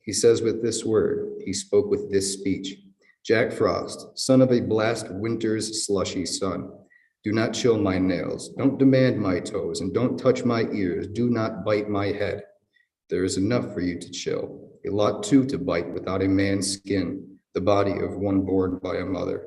He says with this word, he spoke with this speech, Jack Frost, son of a blast winter's slushy sun, do not chill my nails, don't demand my toes, and don't touch my ears, do not bite my head. There is enough for you to chill, a lot too to bite without a man's skin, the body of one born by a mother.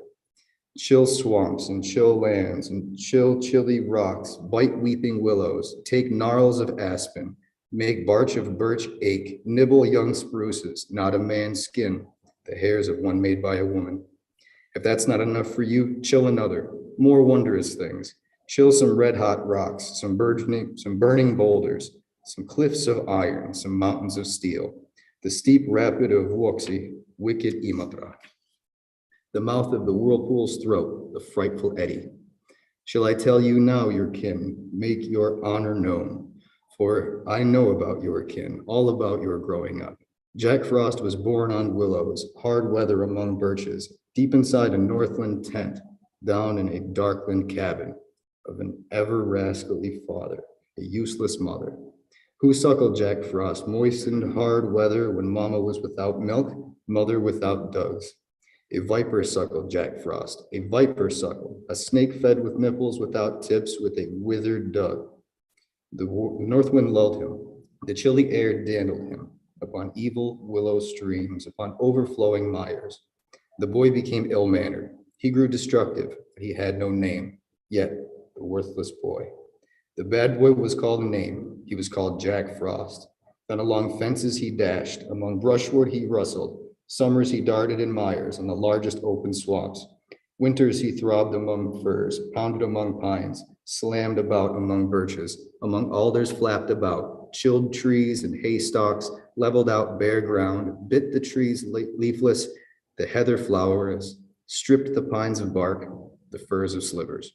Chill swamps and chill lands and chill chilly rocks, bite weeping willows, take gnarls of aspen, make barch of birch ache, nibble young spruces, not a man's skin, the hairs of one made by a woman. If that's not enough for you, chill another, more wondrous things. Chill some red hot rocks, some burning boulders, some cliffs of iron, some mountains of steel, the steep rapid of Vuoksi, wicked Imatra, the mouth of the whirlpool's throat, the frightful eddy. Shall I tell you now, your kin, make your honor known, for I know about your kin, all about your growing up. Jack Frost was born on willows, hard weather among birches, deep inside a Northland tent, down in a Darkland cabin of an ever rascally father, a useless mother. Who suckled Jack Frost, moistened hard weather when mama was without milk, mother without dugs. A viper suckled Jack Frost, a viper suckled, a snake fed with nipples without tips with a withered dug. The north wind lulled him, the chilly air dandled him upon evil willow streams, upon overflowing mires. The boy became ill-mannered. He grew destructive, but he had no name, yet the worthless boy. The bad boy was called a name. He was called Jack Frost. Then along fences he dashed, among brushwood he rustled. Summers he darted in mires on the largest open swamps. Winters he throbbed among firs, pounded among pines, slammed about among birches, among alders flapped about, chilled trees and haystacks, leveled out bare ground, bit the trees leafless, the heather flowerless, stripped the pines of bark, the firs of slivers.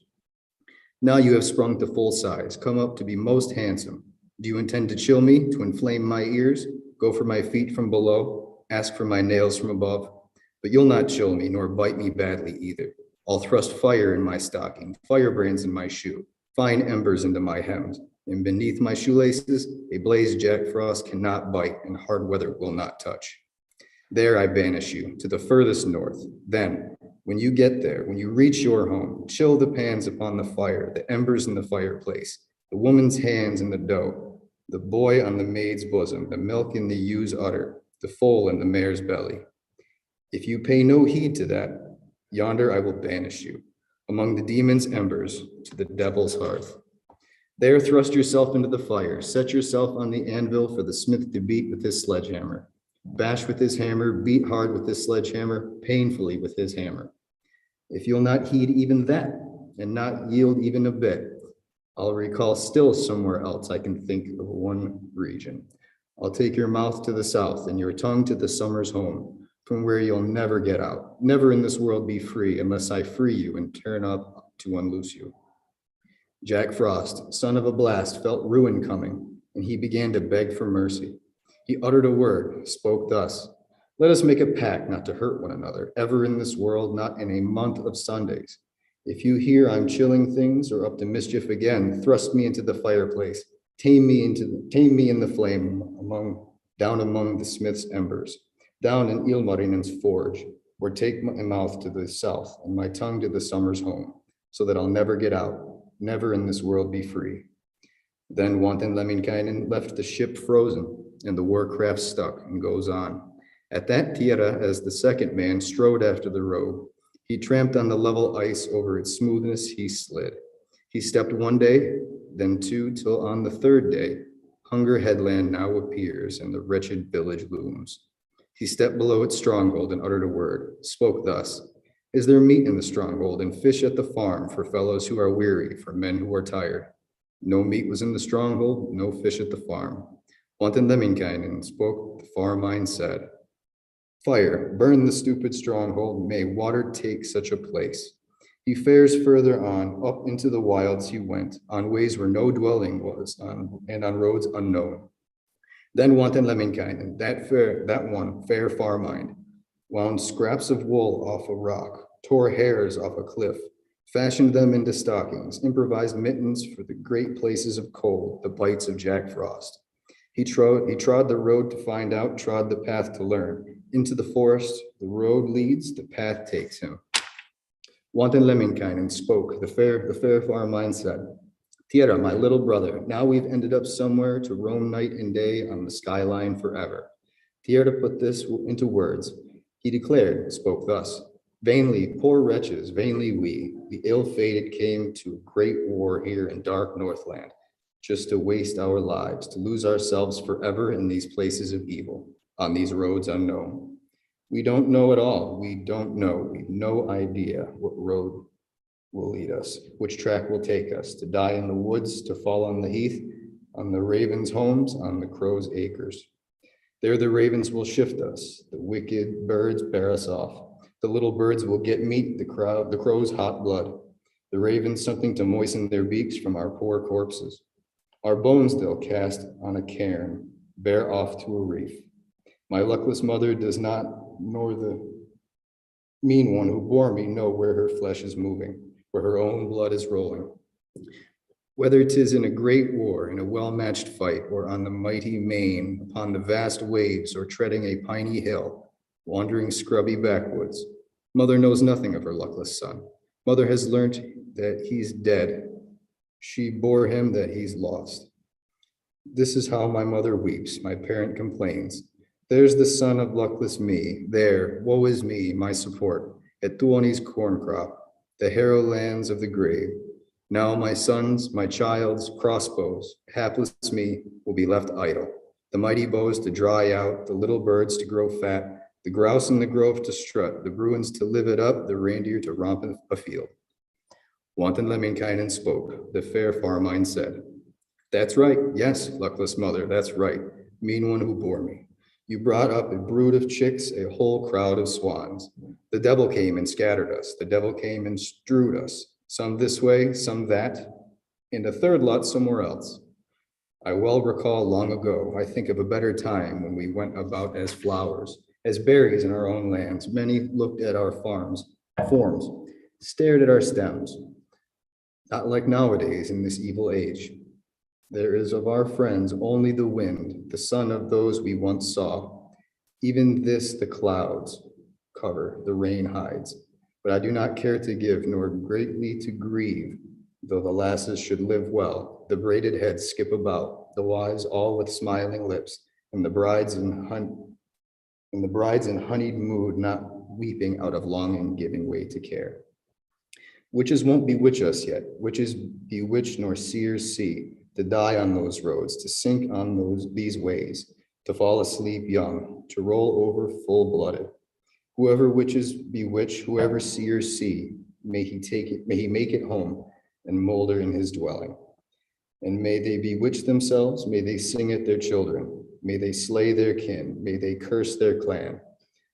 Now you have sprung to full size, come up to be most handsome. Do you intend to chill me, to inflame my ears, go for my feet from below, ask for my nails from above? But you'll not chill me, nor bite me badly either. I'll thrust fire in my stocking, firebrands in my shoe, fine embers into my hems, and beneath my shoelaces, a blazed Jack Frost cannot bite and hard weather will not touch. There I banish you, to the furthest north. Then, when you get there, when you reach your home, chill the pans upon the fire, the embers in the fireplace, the woman's hands in the dough, the boy on the maid's bosom, the milk in the ewe's udder, the foal in the mare's belly. If you pay no heed to that, yonder I will banish you, among the demon's embers, to the devil's hearth. There thrust yourself into the fire, set yourself on the anvil for the smith to beat with his sledgehammer. Bash with his hammer, beat hard with his sledgehammer, painfully with his hammer. If you'll not heed even that, and not yield even a bit, I'll recall still somewhere else I can think of one region. I'll take your mouth to the south and your tongue to the summer's home, from where you'll never get out, never in this world be free unless I free you and turn up to unloose you. Jack Frost, son of a blast, felt ruin coming, and he began to beg for mercy. He uttered a word, spoke thus: let us make a pact not to hurt one another, ever in this world, not in a month of Sundays. If you hear I'm chilling things or up to mischief again, thrust me into the fireplace, tame me in the flame, down among the smith's embers, down in Ilmarinen's forge, or take my mouth to the south and my tongue to the summer's home, so that I'll never get out, never in this world be free. Then wanton Lemminkainen left the ship frozen, and the war craft stuck, and goes on. At that Tierra, as the second man strode after the road, he tramped on the level ice, over its smoothness he slid. He stepped one day, then two, till on the third day, Hunger Headland now appears, and the wretched village looms. He stepped below its stronghold and uttered a word, spoke thus: is there meat in the stronghold and fish at the farm for fellows who are weary, for men who are tired? No meat was in the stronghold, no fish at the farm. Wanton Lemminkainen spoke, the far mind said: fire, burn the stupid stronghold, may water take such a place. He fares further on, up into the wilds he went, on ways where no dwelling was, and on roads unknown. Then wanton Lemminkainen, that one, fair far mind, wound scraps of wool off a rock, tore hairs off a cliff, fashioned them into stockings, improvised mittens for the great places of cold, the bites of Jack Frost. He trod the road to find out, trod the path to learn. Into the forest, the road leads, the path takes him. Wanton Lemminkainen spoke, the fair far mind said: Tierra, my little brother, now we've ended up somewhere to roam night and day on the skyline forever. Tierra put this into words. He declared, spoke thus: vainly, poor wretches, vainly we, the ill-fated, came to a great war here in dark Northland, just to waste our lives, to lose ourselves forever in these places of evil, on these roads unknown. We don't know at all. We don't know. We've no idea what road will lead us, which track will take us, to die in the woods, to fall on the heath, on the ravens' homes, on the crows' acres. There the ravens will shift us, the wicked birds bear us off. The little birds will get meat, the crows' hot blood. The ravens something to moisten their beaks from our poor corpses. Our bones they'll cast on a cairn, bear off to a reef. My luckless mother does not, nor the mean one who bore me, know where her flesh is moving, where her own blood is rolling. Whether 'tis in a great war, in a well-matched fight, or on the mighty main, upon the vast waves, or treading a piney hill, wandering scrubby backwoods, mother knows nothing of her luckless son. Mother has learnt that he's dead. She bore him that he's lost. This is how my mother weeps, my parent complains. There's the son of luckless me, there, woe is me, my support, at Tuoni's corn crop, the harrow lands of the grave. Now my sons, my child's crossbows, hapless me, will be left idle. The mighty bows to dry out, the little birds to grow fat, the grouse in the grove to strut, the bruins to live it up, the reindeer to romp afield. Wanton Lemminkainen spoke. The fair Farmine said, "That's right. Yes, luckless mother, that's right. Mean one who bore me. You brought up a brood of chicks, a whole crowd of swans. The devil came and scattered us. The devil came and strewed us. Some this way, some that, and a third lot somewhere else. I well recall long ago, I think of a better time when we went about as flowers, as berries in our own lands. Many looked at our forms, stared at our stems. Not like nowadays in this evil age. There is of our friends only the wind, the son of those we once saw. Even this the clouds cover, the rain hides. But I do not care to give, nor greatly to grieve, though the lasses should live well, the braided heads skip about, the wives all with smiling lips, and the brides in honeyed mood, not weeping out of longing, giving way to care. Witches won't bewitch us yet. Witches bewitch nor seers see, to die on those roads, to sink on these ways, to fall asleep young, to roll over full-blooded. Whoever witches bewitch, whoever seers see, may he make it home and molder in his dwelling. And may they bewitch themselves, may they sing at their children, may they slay their kin, may they curse their clan.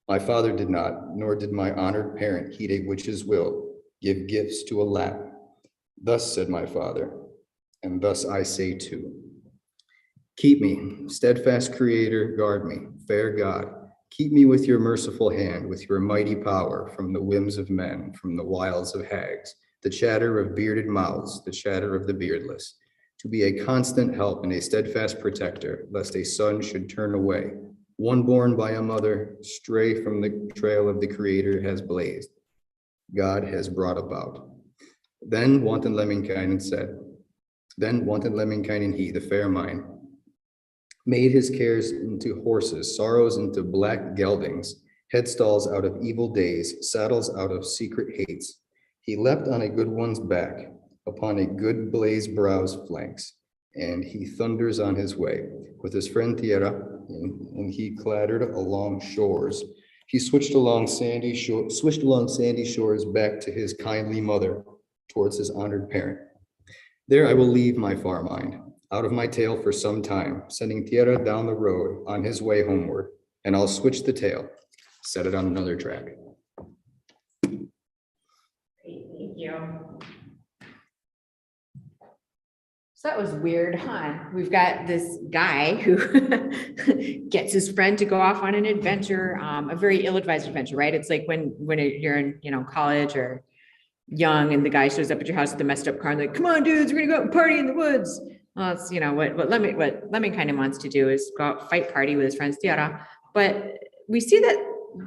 My father did not, nor did my honored parent heed a witch's will, give gifts to a lap. Thus said my father, and thus I say too. Keep me, steadfast creator, guard me, fair God. Keep me with your merciful hand, with your mighty power, from the whims of men, from the wiles of hags, the chatter of bearded mouths, the chatter of the beardless, to be a constant help and a steadfast protector, lest a son should turn away, one born by a mother, stray from the trail of the Creator has blazed, God has brought about. Then wanton Lemminkainen he, the fair mind, made his cares into horses, sorrows into black geldings, headstalls out of evil days, saddles out of secret hates. He leapt on a good one's back, upon a good blaze brow's flanks, and he thunders on his way with his friend Tierra, and he clattered along shores. He swished along sandy shores back to his kindly mother, towards his honored parent. There I will leave my far mind, out of my tale for some time, sending Tierra down the road on his way homeward, and I'll switch the tale, set it on another track. Great, thank you. So that was weird, huh? We've got this guy who gets his friend to go off on an adventure, a very ill-advised adventure, right? It's like when you're in, college or young, and the guy shows up at your house with a messed up car and like, come on, dudes, we're gonna go out and party in the woods. Well, it's, what Lemminkainen wants to do is go out, fight party with his friends Tierra. But we see that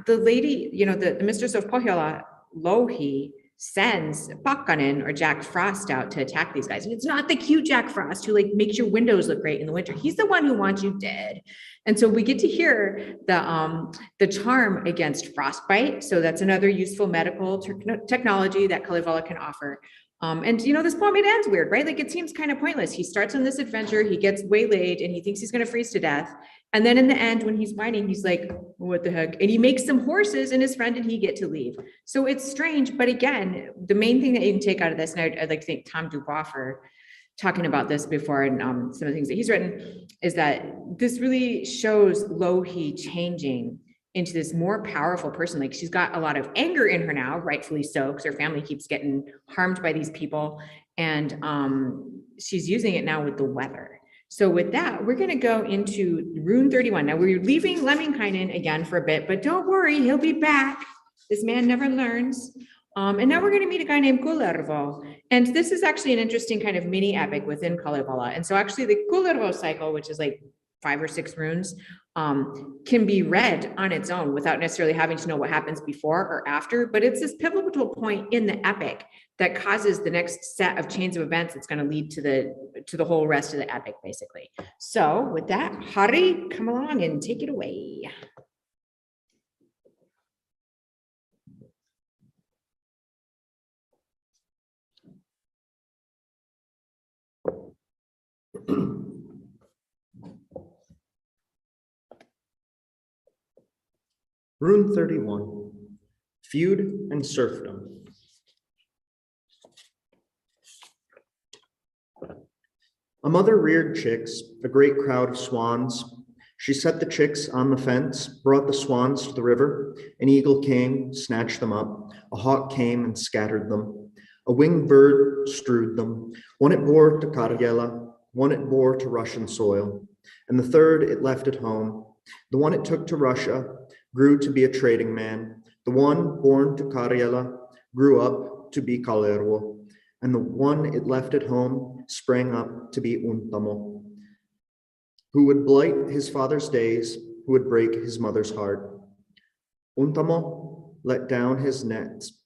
the lady, the mistress of Pohjola, Louhi, sends Pakkanen or Jack Frost out to attack these guys. And it's not the cute Jack Frost who makes your windows look great in the winter. He's the one who wants you dead. And so we get to hear the charm against frostbite. So that's another useful medical technology that Kalevala can offer. And this poem, it ends weird, right? It seems kind of pointless. He starts on this adventure, he gets waylaid and he thinks he's going to freeze to death. And then in the end, when he's whining, he's like, what the heck? And he makes some horses and his friend and he get to leave. So it's strange. But again, the main thing that you can take out of this, and I'd like to thank Tom Dubois for talking about this before, and some of the things that he's written, is that this really shows Louhi changing into this more powerful person. She's got a lot of anger in her now, rightfully so, because her family keeps getting harmed by these people. And she's using it now with the weather. So with that, we're going to go into rune 31. Now we're leaving Lemminkainen again for a bit, but don't worry, he'll be back. This man never learns. And now we're going to meet a guy named Kullervo. And this is actually an interesting kind of mini epic within Kalevala. And so actually the Kullervo cycle, which is 5 or 6 runes, can be read on its own without necessarily having to know what happens before or after, but it's this pivotal point in the epic that causes the next set of chains of events that's going to lead to the whole rest of the epic, basically. So with that, Hari, come along and take it away. Rune 31, Feud and Serfdom. A mother reared chicks, a great crowd of swans. She set the chicks on the fence, brought the swans to the river. An eagle came, snatched them up. A hawk came and scattered them. A winged bird strewed them. One it bore to Kalevala, one it bore to Russian soil, and the third it left at home. The one it took to Russia grew to be a trading man. The one born to Kalevala grew up to be Kalervo, and the one it left at home sprang up to be Untamo, who would blight his father's days, who would break his mother's heart. Untamo let down his nets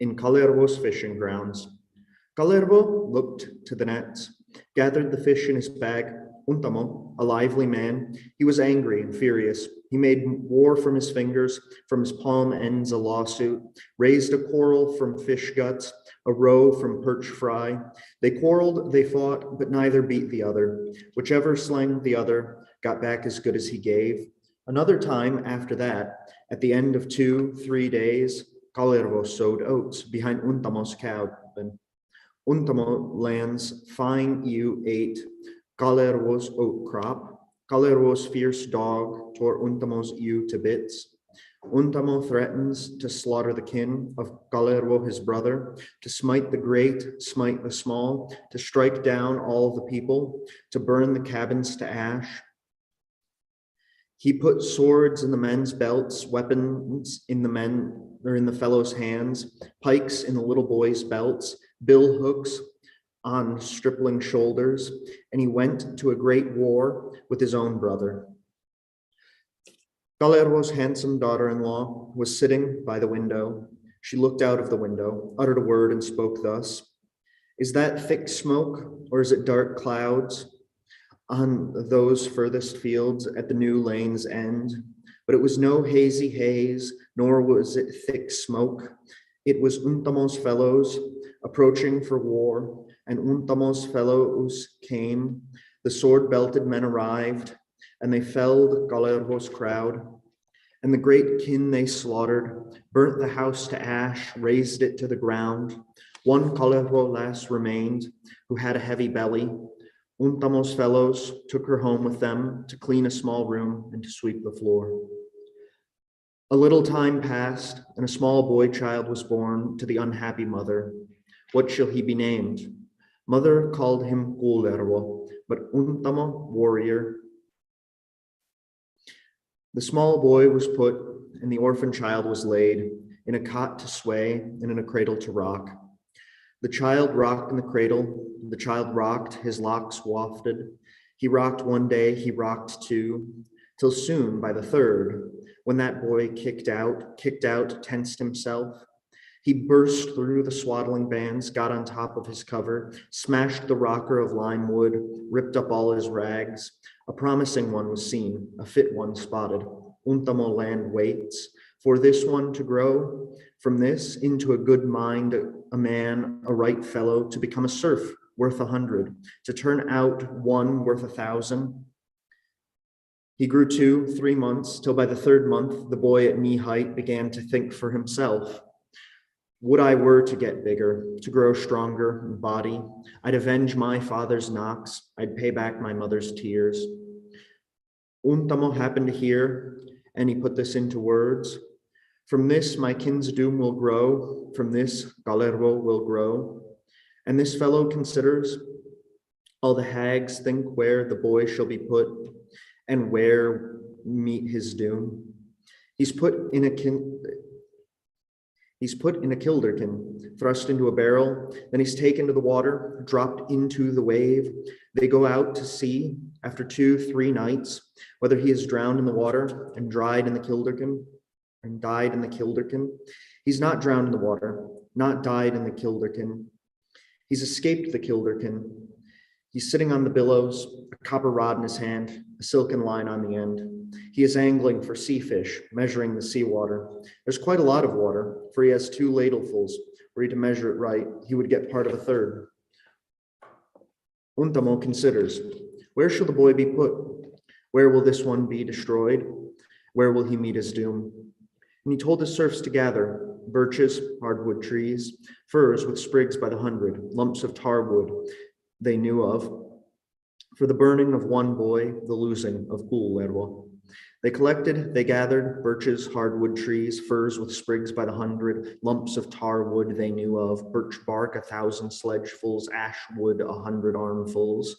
in Kalervo's fishing grounds. Kalervo looked to the nets, gathered the fish in his bag. Untamo, a lively man, he was angry and furious. He made war from his fingers, from his palm ends a lawsuit, raised a quarrel from fish guts, a row from perch fry. They quarreled, they fought, but neither beat the other. Whichever slanged the other got back as good as he gave. Another time after that, at the end of 2-3 days, Kalervo sowed oats behind Untamo's cabin. Untamo lands fine ewe ate Kalervo's oat crop. Kalervo's fierce dog tore Untamo's ewe to bits. Untamo threatens to slaughter the kin of Kalervo, his brother, to smite the great, smite the small, to strike down all the people, to burn the cabins to ash. He put swords in the men's belts, weapons in the fellows' hands, pikes in the little boys' belts, bill hooks on stripling shoulders, and he went to a great war with his own brother. Kalervo's handsome daughter-in-law was sitting by the window. She looked out of the window, uttered a word, and spoke thus: "Is that thick smoke, or is it dark clouds on those furthest fields at the new lane's end?" But it was no hazy haze, nor was it thick smoke. It was Untamo's fellows approaching for war, and Untamo's fellows came. The sword-belted men arrived, and they felled Kalervo's crowd. And the great kin they slaughtered, burnt the house to ash, razed it to the ground. One Kalervo lass remained, who had a heavy belly. Untamo's fellows took her home with them to clean a small room and to sweep the floor. A little time passed, and a small boy child was born to the unhappy mother. What shall he be named? Mother called him Kalervo, but Untamo, warrior. The small boy was put, and the orphan child was laid, in a cot to sway and in a cradle to rock. The child rocked in the cradle, the child rocked, his locks wafted. He rocked one day, he rocked two, till soon by the third, when that boy kicked out, tensed himself. He burst through the swaddling bands, got on top of his cover, smashed the rocker of lime wood, ripped up all his rags. A promising one was seen, a fit one spotted. Untamo land waits for this one to grow, from this into a good mind, a man, a right fellow, to become a serf worth 100, to turn out one worth 1,000. He grew 2-3 months, till by the 3rd month, the boy at knee height began to think for himself. Would I were to get bigger, to grow stronger in body. I'd avenge my father's knocks. I'd pay back my mother's tears. Untamo happened to hear, and he put this into words. From this, my kin's doom will grow. From this, Kalervo will grow. And this fellow considers. All the hags think where the boy shall be put, and where meet his doom. He's put in a kilderkin, thrust into a barrel, then he's taken to the water, dropped into the wave. They go out to sea after 2-3 nights, whether he is drowned in the water and died in the kilderkin. He's not drowned in the water, not died in the kilderkin. He's escaped the kilderkin. He's sitting on the billows, a copper rod in his hand, a silken line on the end. He is angling for sea fish, measuring the seawater. There's quite a lot of water, for he has 2 ladlefuls. Were he to measure it right, he would get part of a third. Untamo considers, where shall the boy be put? Where will this one be destroyed? Where will he meet his doom? And he told his serfs to gather birches, hardwood trees, firs with sprigs by the 100, lumps of tar wood, they knew of. For the burning of one boy, the losing of Kullervo. They collected, they gathered birches, hardwood trees, firs with sprigs by the hundred, lumps of tar wood they knew of, birch bark 1,000 sledgefuls, ash wood 100 armfuls.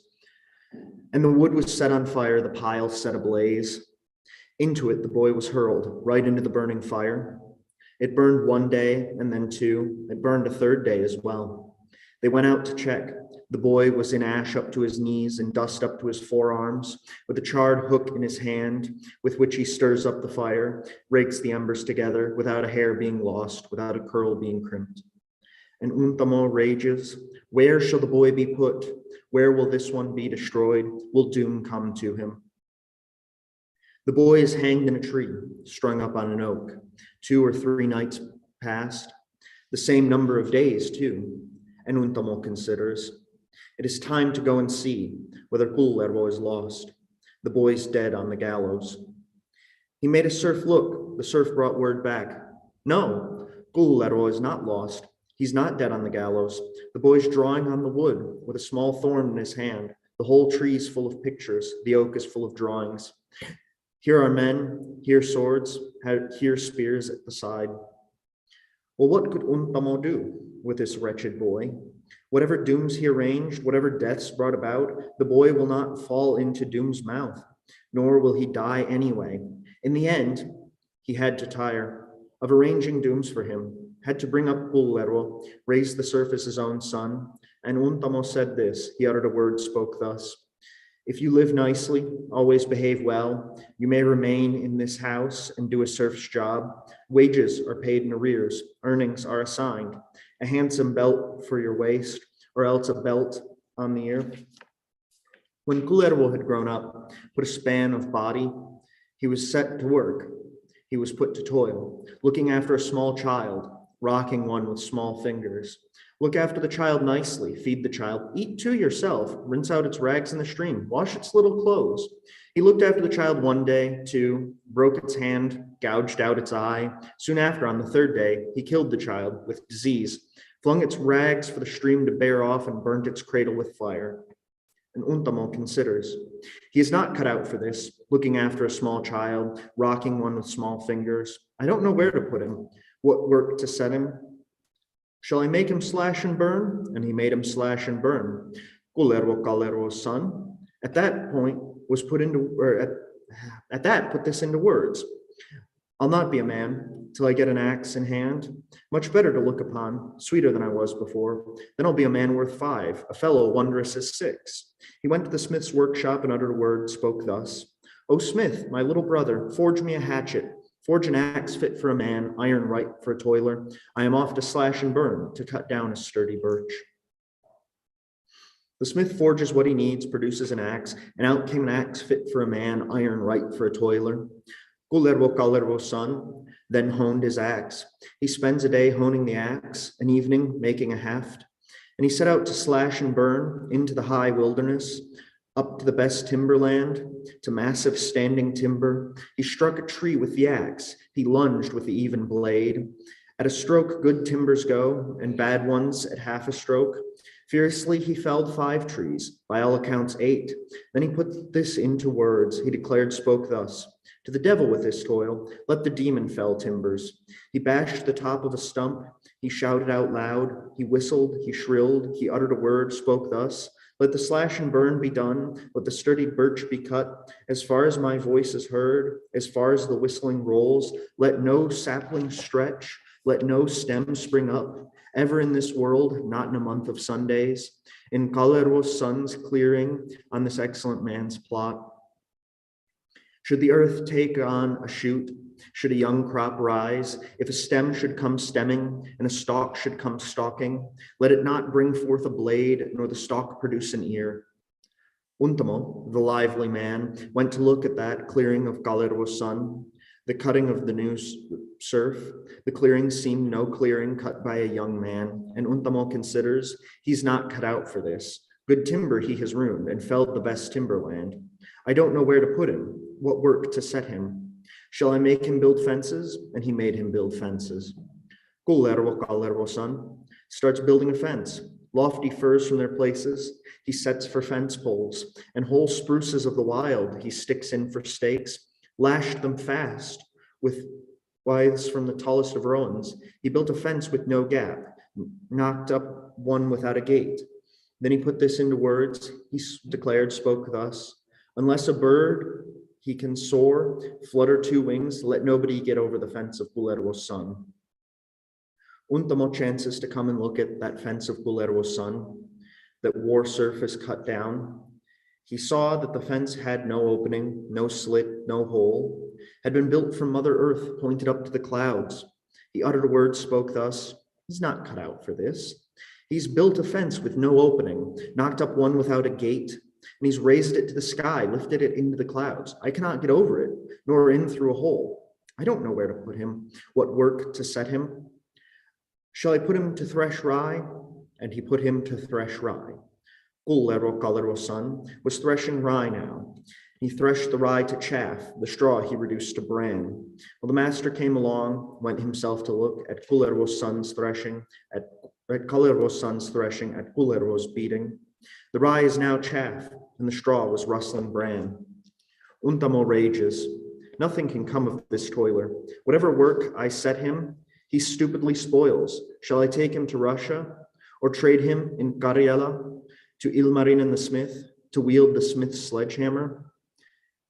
And the wood was set on fire, the pile set ablaze. Into it the boy was hurled, right into the burning fire. It burned one day and then two. It burned a third day as well. They went out to check. The boy was in ash up to his knees and dust up to his forearms, with a charred hook in his hand, with which he stirs up the fire, rakes the embers together, without a hair being lost, without a curl being crimped. And Untamo rages, where shall the boy be put? Where will this one be destroyed? Will doom come to him? The boy is hanged in a tree, strung up on an oak. 2 or 3 nights passed, the same number of days too, and Untamo considers. It is time to go and see whether Kullervo is lost. The boy's dead on the gallows. He made a serf look. The serf brought word back. No, Kullervo is not lost. He's not dead on the gallows. The boy's drawing on the wood with a small thorn in his hand. The whole tree is full of pictures. The oak is full of drawings. Here are men, here swords, here spears at the side. Well, what could Untamo do with this wretched boy? Whatever dooms he arranged, whatever deaths brought about, the boy will not fall into doom's mouth, nor will he die anyway. In the end, he had to tire of arranging dooms for him, had to bring up Kullervo, raise the serf as his own son. And Untamo said this, he uttered a word, spoke thus. If you live nicely, always behave well, you may remain in this house and do a serf's job. Wages are paid in arrears, earnings are assigned, a handsome belt for your waist, or else a belt on the ear. When Kullervo had grown up, put a span of body, he was set to work. He was put to toil, looking after a small child, rocking one with small fingers. Look after the child nicely, feed the child, eat too yourself, rinse out its rags in the stream, wash its little clothes. He looked after the child one day, two, broke its hand, gouged out its eye. Soon after, on the third day, he killed the child with disease, flung its rags for the stream to bear off, and burnt its cradle with fire. And Untamo considers. He is not cut out for this, looking after a small child, rocking one with small fingers. I don't know where to put him, what work to set him. Shall I make him slash and burn? And he made him slash and burn. Kullervo, Kalervo's son, at that point was put into, or at that put this into words. I'll not be a man till I get an axe in hand. Much better to look upon, sweeter than I was before. Then I'll be a man worth 5, a fellow wondrous as 6. He went to the smith's workshop and uttered a word, spoke thus. O smith, my little brother, forge me a hatchet. Forge an axe fit for a man, iron right for a toiler. I am off to slash and burn, to cut down a sturdy birch. The smith forges what he needs, produces an axe, and out came an axe fit for a man, iron right for a toiler. Kullervo, Kalervo's son, then honed his axe. He spends a day honing the axe, an evening making a heft, and he set out to slash and burn into the high wilderness, up to the best timberland, to massive standing timber. He struck a tree with the axe. He lunged with the even blade. At a stroke, good timbers go, and bad ones at half a stroke. Fiercely, he felled 5 trees, by all accounts 8. Then he put this into words. He declared, spoke thus. To the devil with this toil, let the demon fell timbers. He bashed the top of a stump. He shouted out loud. He whistled, he shrilled. He uttered a word, spoke thus. Let the slash and burn be done, let the sturdy birch be cut. As far as my voice is heard, as far as the whistling rolls, let no sapling stretch, let no stem spring up, ever in this world, not in a month of Sundays. In Kalervo's son's clearing, on this excellent man's plot. Should the earth take on a shoot, should a young crop rise, if a stem should come stemming and a stalk should come stalking, let it not bring forth a blade, nor the stalk produce an ear. Untamo, the lively man, went to look at that clearing of Kalervo's son, the cutting of the new serf. The clearing seemed no clearing cut by a young man, and Untamo considers he's not cut out for this. Good timber he has ruined and felled the best timberland. I don't know where to put him, what work to set him. Shall I make him build fences? And he made him build fences. Kullervo, Kalervo's son, starts building a fence. Lofty firs from their places he sets for fence poles, and whole spruces of the wild he sticks in for stakes, lashed them fast with withes from the tallest of rowans. He built a fence with no gap, knocked up one without a gate. Then he put this into words, he declared, spoke thus, unless a bird he can soar, flutter two wings, let nobody get over the fence of Kullervo's son. Untamo chances to come and look at that fence of Kullervo's son, that war surface cut down. He saw that the fence had no opening, no slit, no hole, had been built from Mother Earth, pointed up to the clouds. He uttered a word, spoke thus, he's not cut out for this. He's built a fence with no opening, knocked up one without a gate, and he's raised it to the sky, lifted it into the clouds. I cannot get over it, nor in through a hole. I don't know where to put him, what work to set him. Shall I put him to thresh rye? And he put him to thresh rye. Kalevala's son was threshing rye now. He threshed the rye to chaff, the straw he reduced to bran. Well, the master came along, went himself to look at Kullervo's son's threshing, at Kalevala's son's threshing, at Kullervo's beating. The rye is now chaff, and the straw was rustling bran. Untamo rages. Nothing can come of this toiler. Whatever work I set him, he stupidly spoils. Shall I take him to Russia, or trade him in Kalevala to Ilmarinen the smith, to wield the smith's sledgehammer?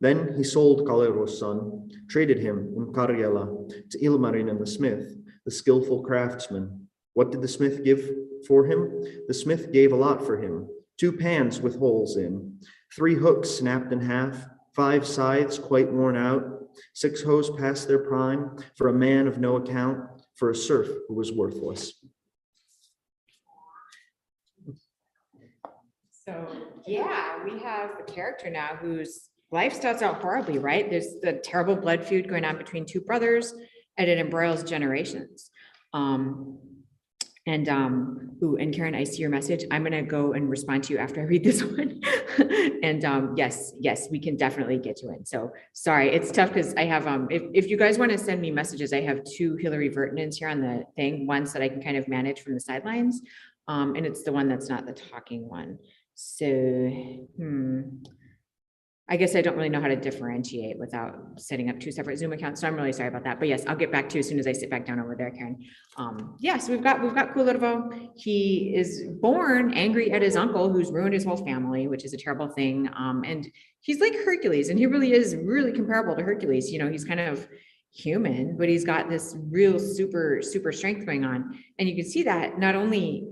Then he sold Kalevala's son, traded him in Kalevala to Ilmarinen the smith, the skillful craftsman. What did the smith give for him? The smith gave a lot for him, 2 pans with holes in, 3 hooks snapped in half, 5 scythes quite worn out, 6 hoes past their prime, for a man of no account, for a serf who was worthless. So yeah, we have a character now whose life starts out horribly, right? There's the terrible blood feud going on between 2 brothers, and it embroils generations. And Karen, I see your message. I'm gonna go and respond to you after I read this one. And yes, we can definitely get you in. So sorry, it's tough because I have if you guys want to send me messages, I have 2 Hilary Vertonens here on the thing, ones that I can kind of manage from the sidelines. And it's the one that's not the talking one. So I guess I don't really know how to differentiate without setting up 2 separate Zoom accounts. So I'm really sorry about that. But yes, I'll get back to you as soon as I sit back down over there, Karen. Yeah, so we've got Kullervo. He is born angry at his uncle who's ruined his whole family, which is a terrible thing. And he's like Hercules, and he really is really comparable to Hercules. You know, he's kind of human, but he's got this real super strength going on. And you can see that not only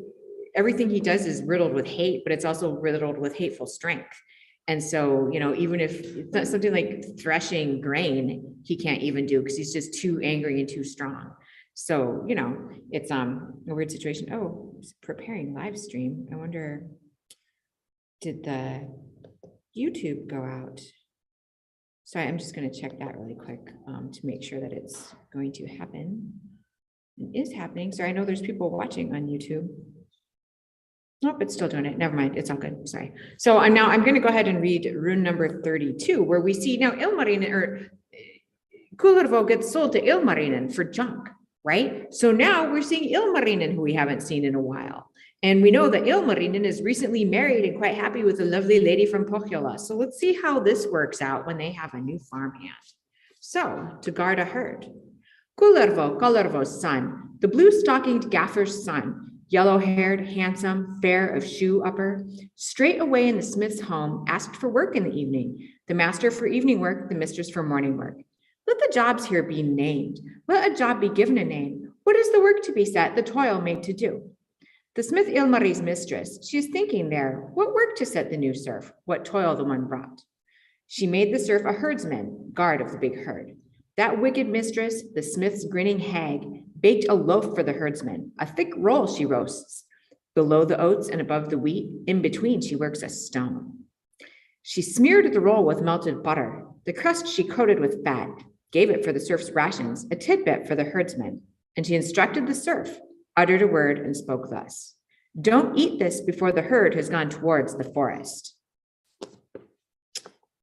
everything he does is riddled with hate, but it's also riddled with hateful strength. And so, you know, even if it's something like threshing grain, he can't even do because he's just too angry and too strong. So, you know, it's a weird situation. Oh, preparing live stream. I wonder, did the YouTube go out? Sorry, I'm just going to check that really quick to make sure that it's going to happen. It is happening. So I know there's people watching on YouTube. Nope, it's still doing it. Never mind. It's all good. Sorry. So I'm going to go ahead and read rune number 32, where we see now Ilmarinen, or Kullervo gets sold to Ilmarinen for junk, right? So now we're seeing Ilmarinen, who we haven't seen in a while. And we know that Ilmarinen is recently married and quite happy with a lovely lady from Pohjola. So let's see how this works out when they have a new farmhand. So to guard a herd, Kullervo's son, the blue-stockinged gaffer's son, yellow-haired, handsome, fair of shoe upper, straight away in the smith's home, asked for work in the evening, the master for evening work, the mistress for morning work. Let the jobs here be named. Let a job be given a name. What is the work to be set, the toil made to do? The smith Ilmari's mistress, she is thinking there, what work to set the new serf, what toil the one brought. She made the serf a herdsman, guard of the big herd. That wicked mistress, the smith's grinning hag, baked a loaf for the herdsman, a thick roll she roasts. Below the oats and above the wheat, in between she works a stone. She smeared the roll with melted butter. The crust she coated with fat, gave it for the serf's rations, a tidbit for the herdsman. And she instructed the serf, uttered a word and spoke thus. Don't eat this before the herd has gone towards the forest.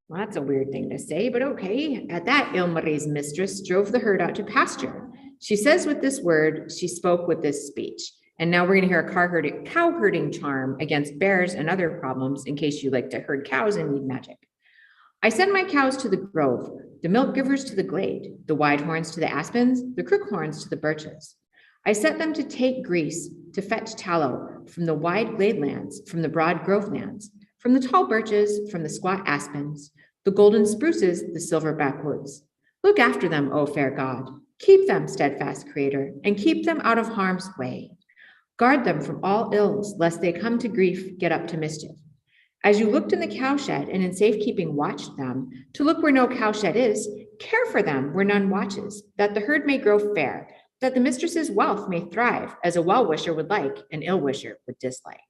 Well, that's a weird thing to say, but okay. At that, Ilmari's mistress drove the herd out to pasture. She says with this word, she spoke with this speech. And now we're going to hear a cow herding charm against bears and other problems in case you like to herd cows and need magic. I send my cows to the grove, the milk givers to the glade, the wide horns to the aspens, the crook horns to the birches. I set them to take grease, to fetch tallow from the wide glade lands, from the broad grove lands, from the tall birches, from the squat aspens, the golden spruces, the silverback woods. Look after them, O fair God. Keep them, steadfast Creator, and keep them out of harm's way. Guard them from all ills, lest they come to grief, get up to mischief. As you looked in the cowshed and in safekeeping watched them, to look where no cowshed is, care for them where none watches, that the herd may grow fair, that the mistress's wealth may thrive, as a well-wisher would like, an ill-wisher would dislike.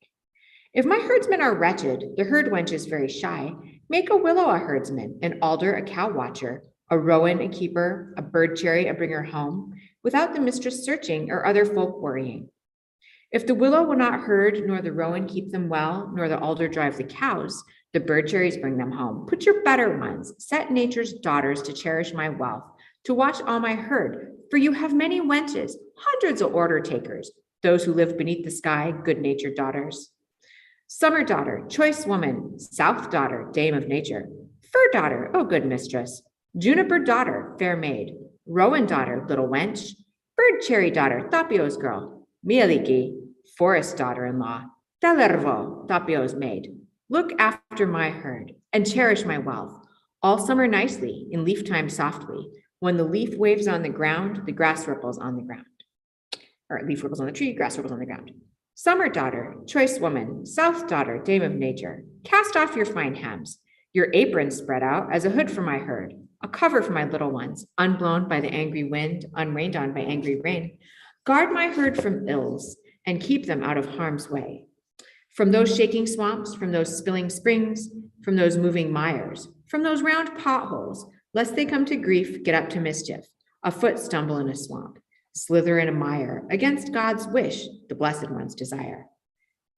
If my herdsmen are wretched, the herd wench is very shy, make a willow a herdsman, an alder a cow watcher, a rowan a keeper, a bird cherry a bringer home, without the mistress searching or other folk worrying. If the willow will not herd, nor the rowan keep them well, nor the alder drive the cows, the bird cherries bring them home. Put your better ones, set nature's daughters to cherish my wealth, to watch all my herd, for you have many wenches, hundreds of order takers, those who live beneath the sky, good-natured daughters. Summer daughter, choice woman, south daughter, dame of nature, fir daughter, O good mistress, juniper daughter, fair maid, rowan daughter, little wench, bird cherry daughter, Tapio's girl, Mieliki, forest daughter-in-law, Talervo, Tapio's maid. Look after my herd and cherish my wealth, all summer nicely, in leaf time softly. When the leaf waves on the ground, the grass ripples on the ground. Or leaf ripples on the tree, grass ripples on the ground. Summer daughter, choice woman, south daughter, dame of nature, cast off your fine hems, your apron spread out as a hood for my herd, a cover for my little ones, unblown by the angry wind, unrained on by angry rain. Guard my herd from ills and keep them out of harm's way. From those shaking swamps, from those spilling springs, from those moving mires, from those round potholes, lest they come to grief, get up to mischief, a foot stumble in a swamp, slither in a mire, against God's wish, the blessed one's desire.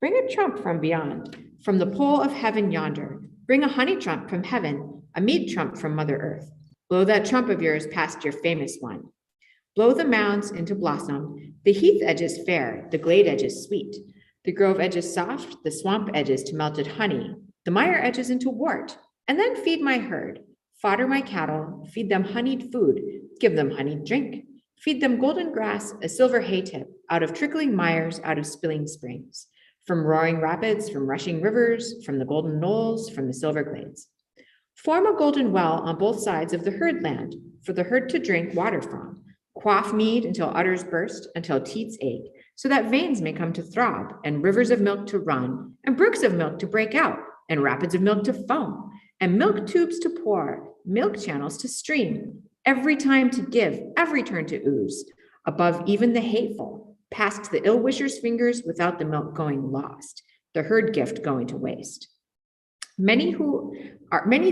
Bring a trump from beyond, from the pole of heaven yonder. Bring a honey trump from heaven, a mead trump from Mother Earth. Blow that trump of yours past your famous one. Blow the mounds into blossom, the heath edges fair, the glade edges sweet, the grove edges soft, the swamp edges to melted honey, the mire edges into wort, and then feed my herd. Fodder my cattle, feed them honeyed food, give them honeyed drink. Feed them golden grass, a silver hay tip, out of trickling mires, out of spilling springs, from roaring rapids, from rushing rivers, from the golden knolls, from the silver glades. Form a golden well on both sides of the herd land, for the herd to drink water from. Quaff mead until udders burst, until teats ache, so that veins may come to throb, and rivers of milk to run, and brooks of milk to break out, and rapids of milk to foam, and milk tubes to pour, milk channels to stream, every time to give, every turn to ooze, above even the hateful, past the ill-wisher's fingers without the milk going lost, the herd gift going to waste. Many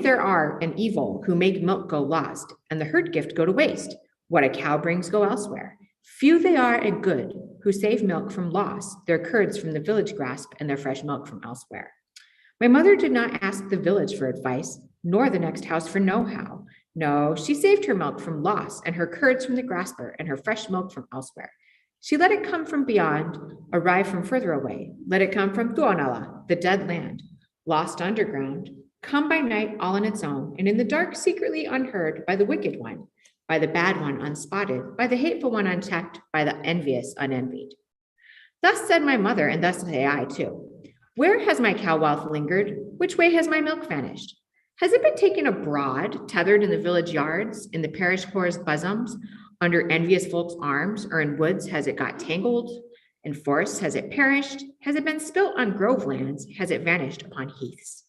there are and evil who make milk go lost, and the herd gift go to waste. What a cow brings go elsewhere. Few they are and good who save milk from loss, their curds from the village grasp, and their fresh milk from elsewhere. My mother did not ask the village for advice, nor the next house for know-how. No, she saved her milk from loss, and her curds from the grasper, and her fresh milk from elsewhere. She let it come from beyond, arrive from further away. Let it come from Tuonela, the dead land, lost underground, come by night all on its own, and in the dark secretly unheard by the wicked one, by the bad one unspotted, by the hateful one unchecked, by the envious unenvied. Thus said my mother, and thus say I too. Where has my cow wealth lingered? Which way has my milk vanished? Has it been taken abroad, tethered in the village yards, in the parish whore's bosoms, under envious folks' arms, or in woods has it got tangled? In forests has it perished? Has it been spilt on grove lands? Has it vanished upon heaths?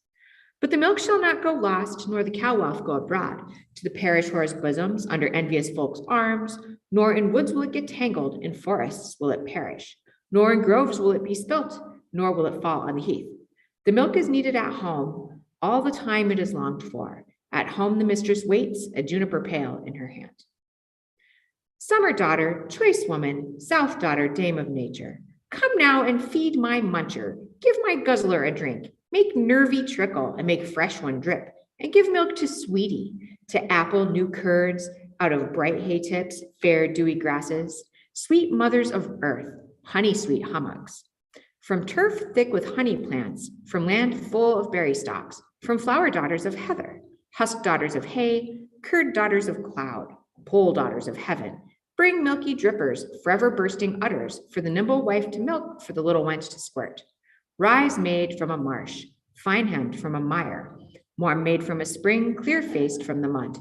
But the milk shall not go lost, nor the cow wealth go abroad, to the parish whore's bosoms, under envious folks' arms, nor in woods will it get tangled, in forests will it perish, nor in groves will it be spilt, nor will it fall on the heath. The milk is needed at home, all the time it is longed for. At home the mistress waits, a juniper pail in her hand. Summer daughter, choice woman, south daughter, dame of nature, come now and feed my muncher, give my guzzler a drink, make nervy trickle and make fresh one drip, and give milk to sweetie, to apple new curds, out of bright hay tips, fair dewy grasses, sweet mothers of earth, honey sweet hummocks. From turf thick with honey plants, from land full of berry stalks, from flower daughters of heather, husk daughters of hay, curd daughters of cloud, pole daughters of heaven, bring milky drippers, forever bursting udders, for the nimble wife to milk, for the little wench to squirt. Rise made from a marsh, fine hemmed from a mire, warm made from a spring, clear faced from the mud.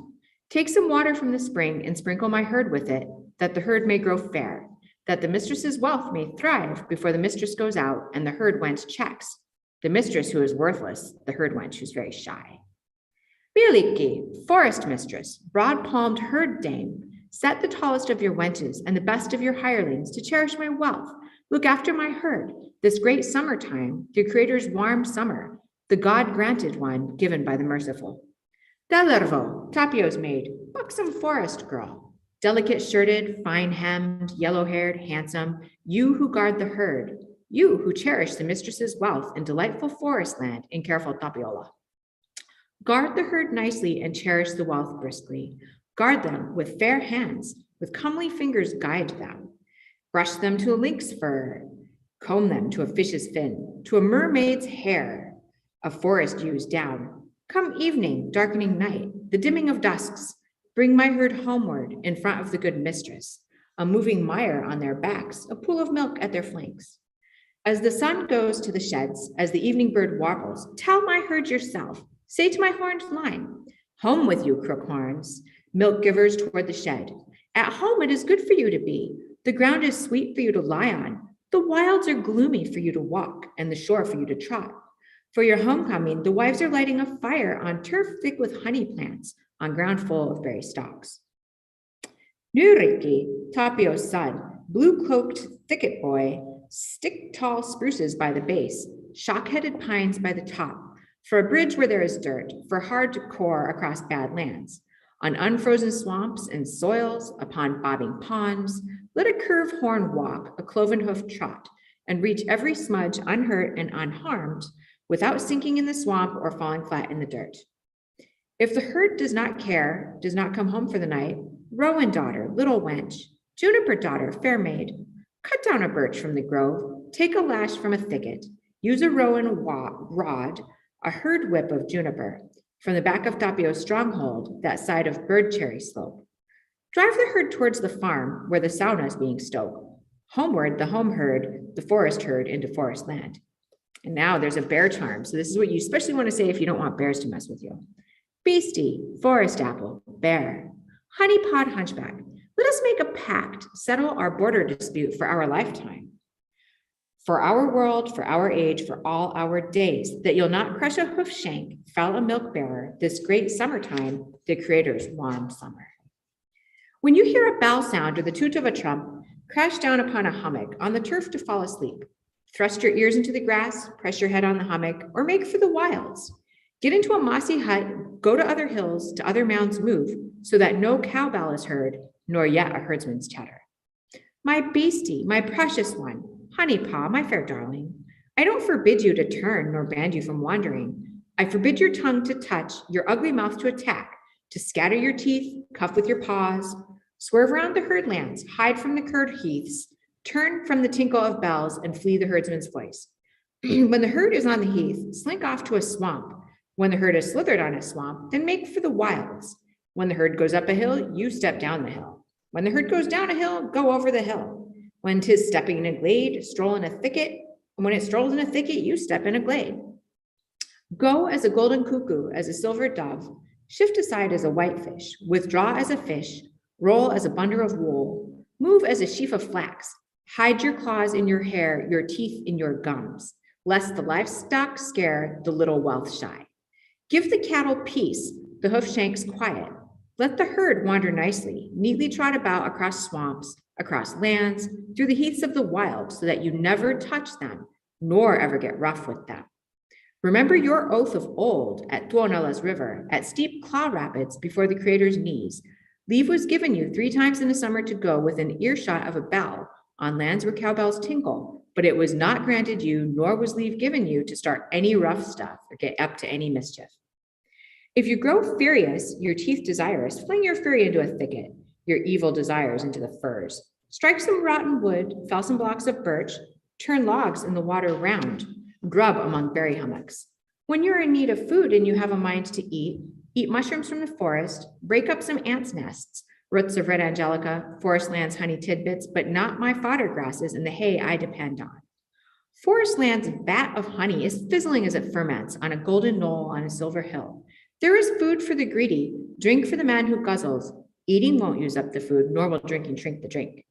Take some water from the spring and sprinkle my herd with it, that the herd may grow fair, that the mistress's wealth may thrive before the mistress goes out and the herd wench checks. The mistress who is worthless, the herd wench who's very shy. Bieliki, forest mistress, broad-palmed herd dame, set the tallest of your wenches and the best of your hirelings to cherish my wealth. Look after my herd, this great summertime, the Creator's warm summer, the God-granted one given by the merciful. Delervo, Tapio's maid, buxom forest girl, delicate shirted, fine hemmed, yellow-haired, handsome, you who guard the herd, you who cherish the mistress's wealth in delightful forest land in careful Tapiola. Guard the herd nicely and cherish the wealth briskly. Guard them with fair hands, with comely fingers guide them. Brush them to a lynx fur, comb them to a fish's fin, to a mermaid's hair, a forest ew's down. Come evening, darkening night, the dimming of dusks, bring my herd homeward in front of the good mistress, a moving mire on their backs, a pool of milk at their flanks. As the sun goes to the sheds, as the evening bird warbles, tell my herd yourself, say to my horned line, home with you, crook horns, milk givers toward the shed. At home it is good for you to be. The ground is sweet for you to lie on. The wilds are gloomy for you to walk, and the shore for you to trot. For your homecoming, the wives are lighting a fire on turf thick with honey plants, on ground full of berry stalks. Nuriki, Tapio's son, blue-cloaked thicket boy, stick-tall spruces by the base, shock-headed pines by the top, for a bridge where there is dirt, for hard core across bad lands. On unfrozen swamps and soils, upon bobbing ponds, let a curve horn walk, a cloven hoof trot, and reach every smudge unhurt and unharmed, without sinking in the swamp or falling flat in the dirt. If the herd does not care, does not come home for the night, rowan daughter, little wench, juniper daughter, fair maid, cut down a birch from the grove, take a lash from a thicket, use a rowan rod, a herd whip of juniper, from the back of Tapio's stronghold, that side of bird cherry slope. Drive the herd towards the farm where the sauna is being stoked. Homeward, the home herd, the forest herd into forest land. And now there's a bear charm. So this is what you especially want to say if you don't want bears to mess with you. Beastie, forest apple, bear, honey pod hunchback. Let us make a pact, settle our border dispute for our lifetime. For our world, for our age, for all our days, that you'll not crush a hoof shank, fell a milk bearer, this great summertime, the Creator's warm summer. When you hear a bell sound or the toot of a trump, crash down upon a hummock on the turf to fall asleep. Thrust your ears into the grass, press your head on the hummock, or make for the wilds. Get into a mossy hut, go to other hills, to other mounds move, so that no cowbell is heard, nor yet a herdsman's chatter. My beastie, my precious one, honey paw, my fair darling, I don't forbid you to turn, nor ban you from wandering. I forbid your tongue to touch, your ugly mouth to attack, to scatter your teeth, cuff with your paws, swerve around the herd lands, hide from the curd heaths, turn from the tinkle of bells, and flee the herdsman's voice. When the herd is on the heath, slink off to a swamp. When the herd has slithered on a swamp, then make for the wilds. When the herd goes up a hill, you step down the hill. When the herd goes down a hill, go over the hill. When 'tis stepping in a glade, stroll in a thicket. And when it strolls in a thicket, you step in a glade. Go as a golden cuckoo, as a silver dove, shift aside as a whitefish, withdraw as a fish, roll as a bundle of wool, move as a sheaf of flax, hide your claws in your hair, your teeth in your gums, lest the livestock scare the little wealth shy. Give the cattle peace, the hoof shanks quiet. Let the herd wander nicely, neatly trot about across swamps, across lands, through the heaths of the wild, so that you never touch them, nor ever get rough with them. Remember your oath of old at Tuonela's river, at steep claw rapids before the Creator's knees. Leave was given you 3 times in the summer to go within earshot of a bell on lands where cowbells tinkle, but it was not granted you, nor was leave given you to start any rough stuff or get up to any mischief. If you grow furious, your teeth desirous, fling your fury into a thicket, your evil desires into the firs. Strike some rotten wood, fell some blocks of birch, turn logs in the water round, grub among berry hummocks. When you're in need of food and you have a mind to eat mushrooms from the forest, break up some ants' nests, roots of red angelica, forest land's honey tidbits, but not my fodder grasses and the hay I depend on. Forest land's vat of honey is fizzling as it ferments on a golden knoll on a silver hill. There is food for the greedy, drink for the man who guzzles. Eating won't use up the food, nor will drinking shrink the drink.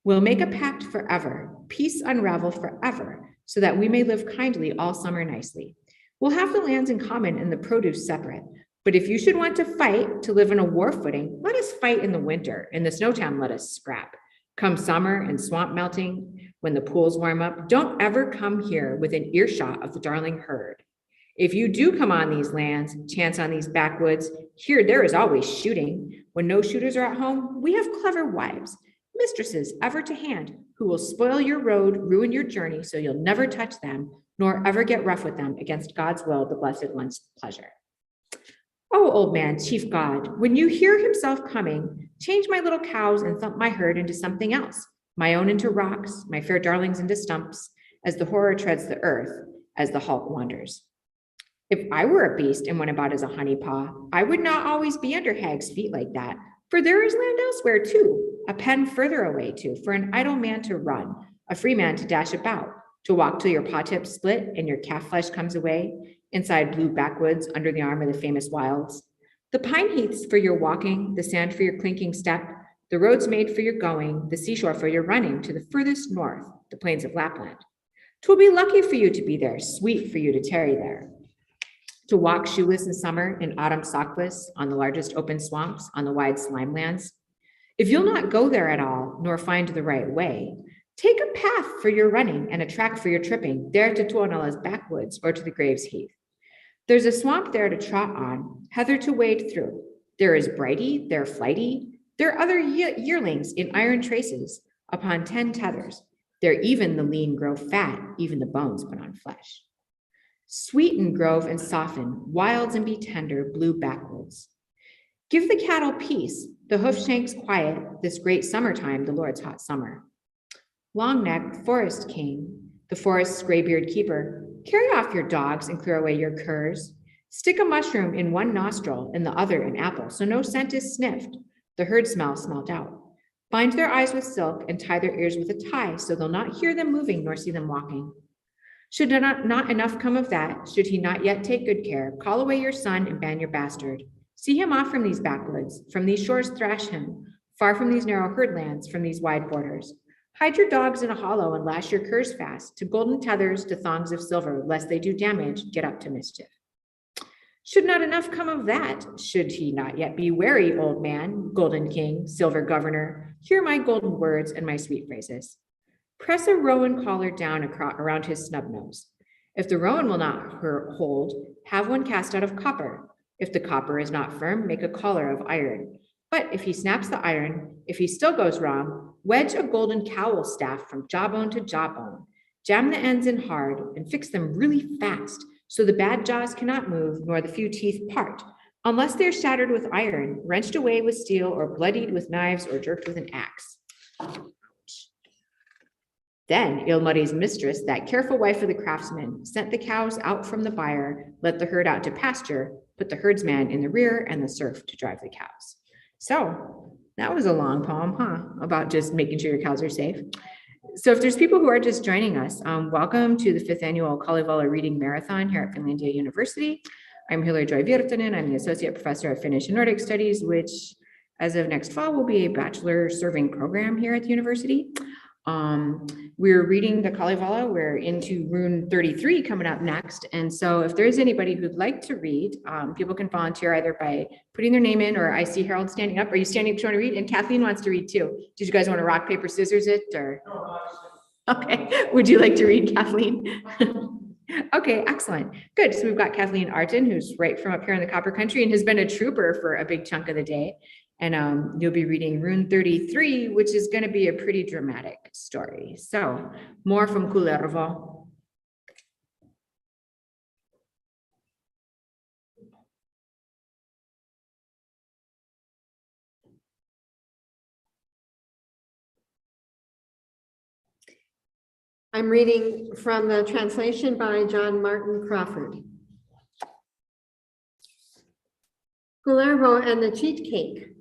We'll make a pact forever, peace unravel forever, so that we may live kindly all summer nicely. We'll have the lands in common and the produce separate. But if you should want to fight, to live on a war footing, let us fight in the winter. In the snowtown, let us scrap. Come summer and swamp melting, when the pools warm up, don't ever come here within earshot of the darling herd. If you do come on these lands, chance on these backwoods, here there is always shooting. When no shooters are at home, we have clever wives, mistresses ever to hand, who will spoil your road, ruin your journey, so you'll never touch them, nor ever get rough with them against God's will, the blessed one's pleasure. Oh, old man, chief God, when you hear himself coming, change my little cows and thump my herd into something else, my own into rocks, my fair darlings into stumps, as the horror treads the earth, as the halt wanders. If I were a beast and went about as a honey paw, I would not always be under hags' feet like that, for there is land elsewhere too, a pen further away too, for an idle man to run, a free man to dash about, to walk till your paw tips split and your calf flesh comes away, inside blue backwoods under the arm of the famous wilds. The pine heaths for your walking, the sand for your clinking step, the roads made for your going, the seashore for your running to the furthest north, the plains of Lapland. 'Twill be lucky for you to be there, sweet for you to tarry there. To walk shoeless in summer, in autumn sockless, on the largest open swamps, on the wide slime lands. If you'll not go there at all, nor find the right way, take a path for your running and a track for your tripping, there to Tuonela's backwoods or to the Graves Heath. There's a swamp there to trot on, heather to wade through. There is Brighty, there Flighty, there are other yearlings in iron traces upon 10 tethers. There even the lean grow fat, even the bones put on flesh. Sweeten grove and soften, wilds and be tender, blue backwoods. Give the cattle peace, the hoof shanks quiet, this great summertime, the Lord's hot summer. Long neck, forest king, the forest's graybeard keeper, carry off your dogs and clear away your curs. Stick a mushroom in one nostril, in the other an apple, so no scent is sniffed, the herd smell smelt out. Bind their eyes with silk and tie their ears with a tie, so they'll not hear them moving nor see them walking. Should not enough come of that, should he not yet take good care, call away your son and ban your bastard. See him off from these backwoods, from these shores thrash him, far from these narrow herdlands, from these wide borders. Hide your dogs in a hollow and lash your curs fast, to golden tethers, to thongs of silver, lest they do damage, get up to mischief. Should not enough come of that, should he not yet be wary, old man, golden king, silver governor, hear my golden words and my sweet phrases. Press a rowan collar down around his snub nose. If the rowan will not hold, have one cast out of copper. If the copper is not firm, make a collar of iron. But if he snaps the iron, if he still goes wrong, wedge a golden cowl staff from jawbone to jawbone. Jam the ends in hard and fix them really fast, so the bad jaws cannot move, nor the few teeth part, unless they're shattered with iron, wrenched away with steel, or bloodied with knives, or jerked with an axe. Then Ilmari's mistress, that careful wife of the craftsman, sent the cows out from the byre, let the herd out to pasture, put the herdsman in the rear and the serf to drive the cows. So that was a long poem, huh? About just making sure your cows are safe. So if there's people who are just joining us, welcome to the 5th annual Kalevala Reading Marathon here at Finlandia University. I'm Hilary-Joy. I'm the Associate Professor of Finnish and Nordic Studies, which as of next fall will be a bachelor serving program here at the university. We're reading the Kalevala. We're into rune 33 coming up next. And so if there's anybody who'd like to read, people can volunteer either by putting their name in, or I see Harold standing up. Are you standing up trying to read? And Kathleen wants to read too. Did you guys want to rock, paper, scissors it, or? Okay, would you like to read, Kathleen? Okay, excellent. Good. So we've got Kathleen Arton, who's right from up here in the Copper Country and has been a trooper for a big chunk of the day. And you'll be reading rune 33, which is going to be a pretty dramatic story. So more from Kalevala. I'm reading from the translation by John Martin Crawford. Kullervo and the cheat cake.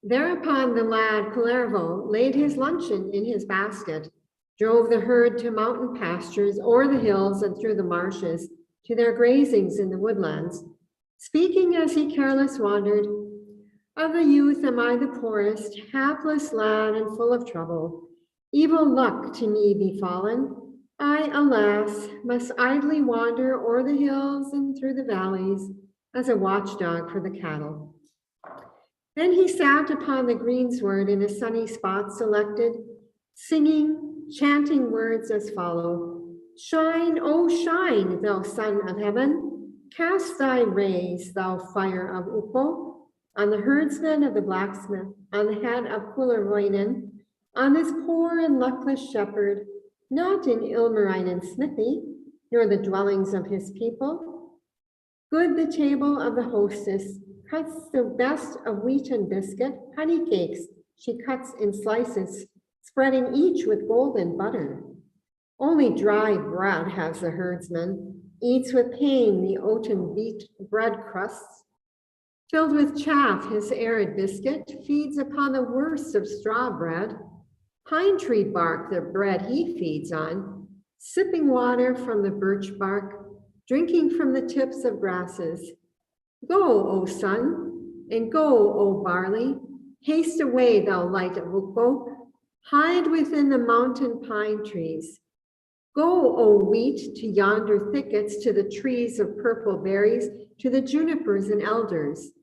Thereupon the lad Kullervo laid his luncheon in his basket, drove the herd to mountain pastures, o'er the hills and through the marshes, to their grazings in the woodlands, speaking as he careless wandered, "Of the youth am I the poorest, hapless lad and full of trouble. Evil luck to me befallen. I, alas, must idly wander o'er the hills and through the valleys, as a watchdog for the cattle." Then he sat upon the greensward in a sunny spot selected, singing, chanting words as follow: "Shine, oh shine, thou son of heaven, cast thy rays, thou fire of Ukko, on the herdsman of the blacksmith, on the head of Kullerwoinen, on this poor and luckless shepherd, not in Ilmarinen's smithy, nor the dwellings of his people. Good the table of the hostess, cuts the best of wheat and biscuit, honey cakes she cuts in slices, spreading each with golden butter. Only dry bread has the herdsman, eats with pain the oaten wheat bread crusts. Filled with chaff his arid biscuit, feeds upon the worst of straw bread. Pine tree bark the bread he feeds on, sipping water from the birch bark, drinking from the tips of grasses. Go, O sun, and go, O barley, haste away, thou light of Ukko, hide within the mountain pine trees. Go, O wheat, to yonder thickets, to the trees of purple berries, to the junipers and elders.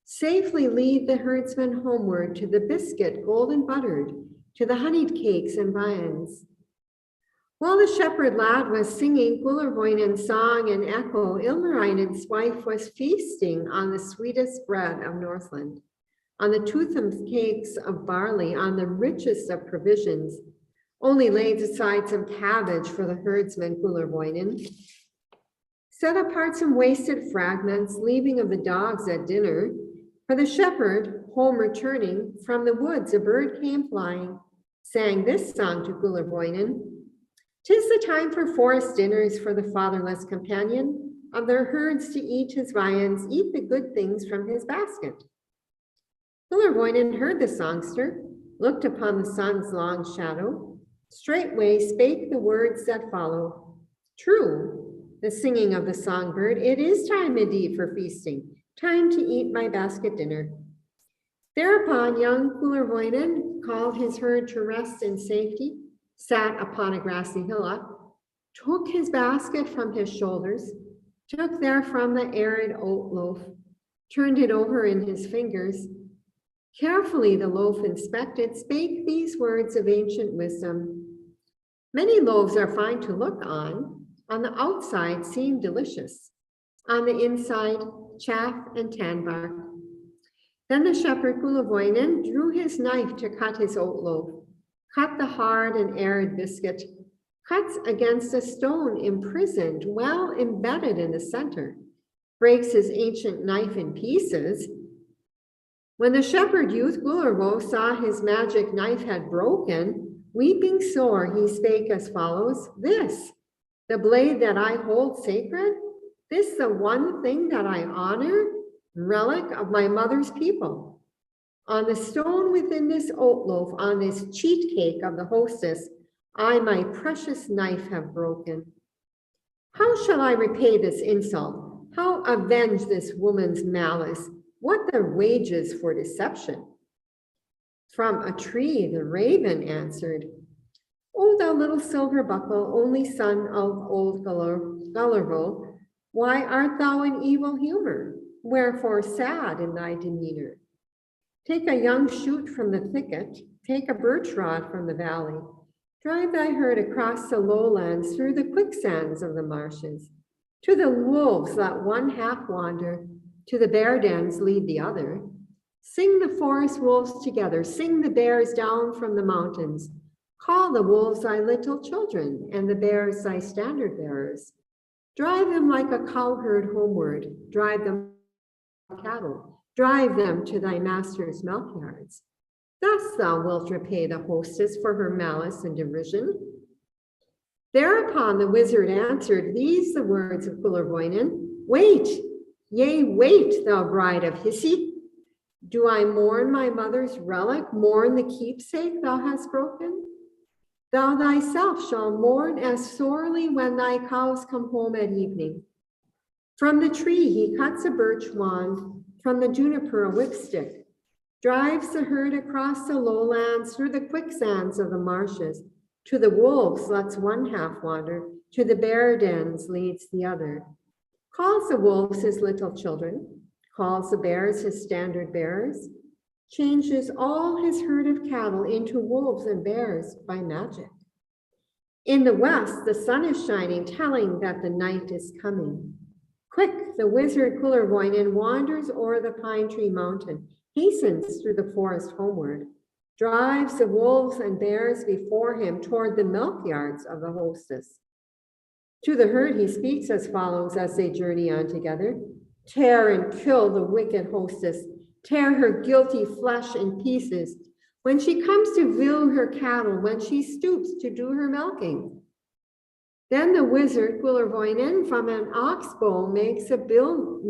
Safely lead the herdsman homeward to the biscuit golden buttered, to the honeyed cakes and viands. While the shepherd lad was singing Kullerwoinen's song and echo, Ilmarinen's wife was feasting on the sweetest bread of Northland, on the toothsome cakes of barley, on the richest of provisions, only laid aside some cabbage for the herdsman Kullerwoinen, set apart some wasted fragments, leaving of the dogs at dinner. For the shepherd, home returning from the woods, a bird came flying, sang this song to Kullerwoinen. "'Tis the time for forest dinners for the fatherless companion of their herds to eat his viands, eat the good things from his basket." Kullerwoinen heard the songster, looked upon the sun's long shadow, straightway spake the words that follow. "True, the singing of the songbird, it is time indeed for feasting, time to eat my basket dinner." Thereupon young Kullerwoinen called his herd to rest in safety, sat upon a grassy hillock, took his basket from his shoulders, took therefrom the arid oat loaf, turned it over in his fingers, carefully the loaf inspected, spake these words of ancient wisdom. "Many loaves are fine to look on the outside seem delicious, on the inside chaff and tan bark." Then the shepherd Kullerwoinen drew his knife to cut his oat loaf, cut the hard and arid biscuit, cuts against a stone imprisoned, well embedded in the center, breaks his ancient knife in pieces. When the shepherd youth Kullervo saw his magic knife had broken, weeping sore, he spake as follows: "This, the blade that I hold sacred, this the one thing that I honor, relic of my mother's people. On the stone within this oat loaf, on this cheat cake of the hostess, I my precious knife have broken. How shall I repay this insult? How avenge this woman's malice? What the wages for deception?" From a tree the raven answered, "O thou little silver buckle, only son of old Kullervo, why art thou in evil humor? Wherefore sad in thy demeanor? Take a young shoot from the thicket, take a birch rod from the valley, drive thy herd across the lowlands through the quicksands of the marshes. To the wolves let one half wander, to the bear dens lead the other. Sing the forest wolves together, sing the bears down from the mountains. Call the wolves thy little children, and the bears thy standard bearers. Drive them like a cowherd homeward, drive them like cattle, drive them to thy master's milk yards. Thus thou wilt repay the hostess for her malice and derision. Thereupon the wizard answered, these the words of Kullerwoinen, wait, yea, wait, thou bride of Hissi. Do I mourn my mother's relic, mourn the keepsake thou hast broken? Thou thyself shalt mourn as sorely when thy cows come home at evening. From the tree he cuts a birch wand, from the juniper a whipstick, drives the herd across the lowlands through the quicksands of the marshes. To the wolves lets one half wander, to the bear dens leads the other. Calls the wolves his little children, calls the bears his standard bearers, changes all his herd of cattle into wolves and bears by magic. In the west, the sun is shining, telling that the night is coming. Quick, the wizard Kullerwoinen wanders o'er the pine tree mountain, hastens through the forest homeward, drives the wolves and bears before him toward the milk yards of the hostess. To the herd he speaks as follows as they journey on together. Tear and kill the wicked hostess, tear her guilty flesh in pieces. When she comes to view her cattle, when she stoops to do her milking. Then the wizard Kullerwoinen from an ox bone makes a bugle,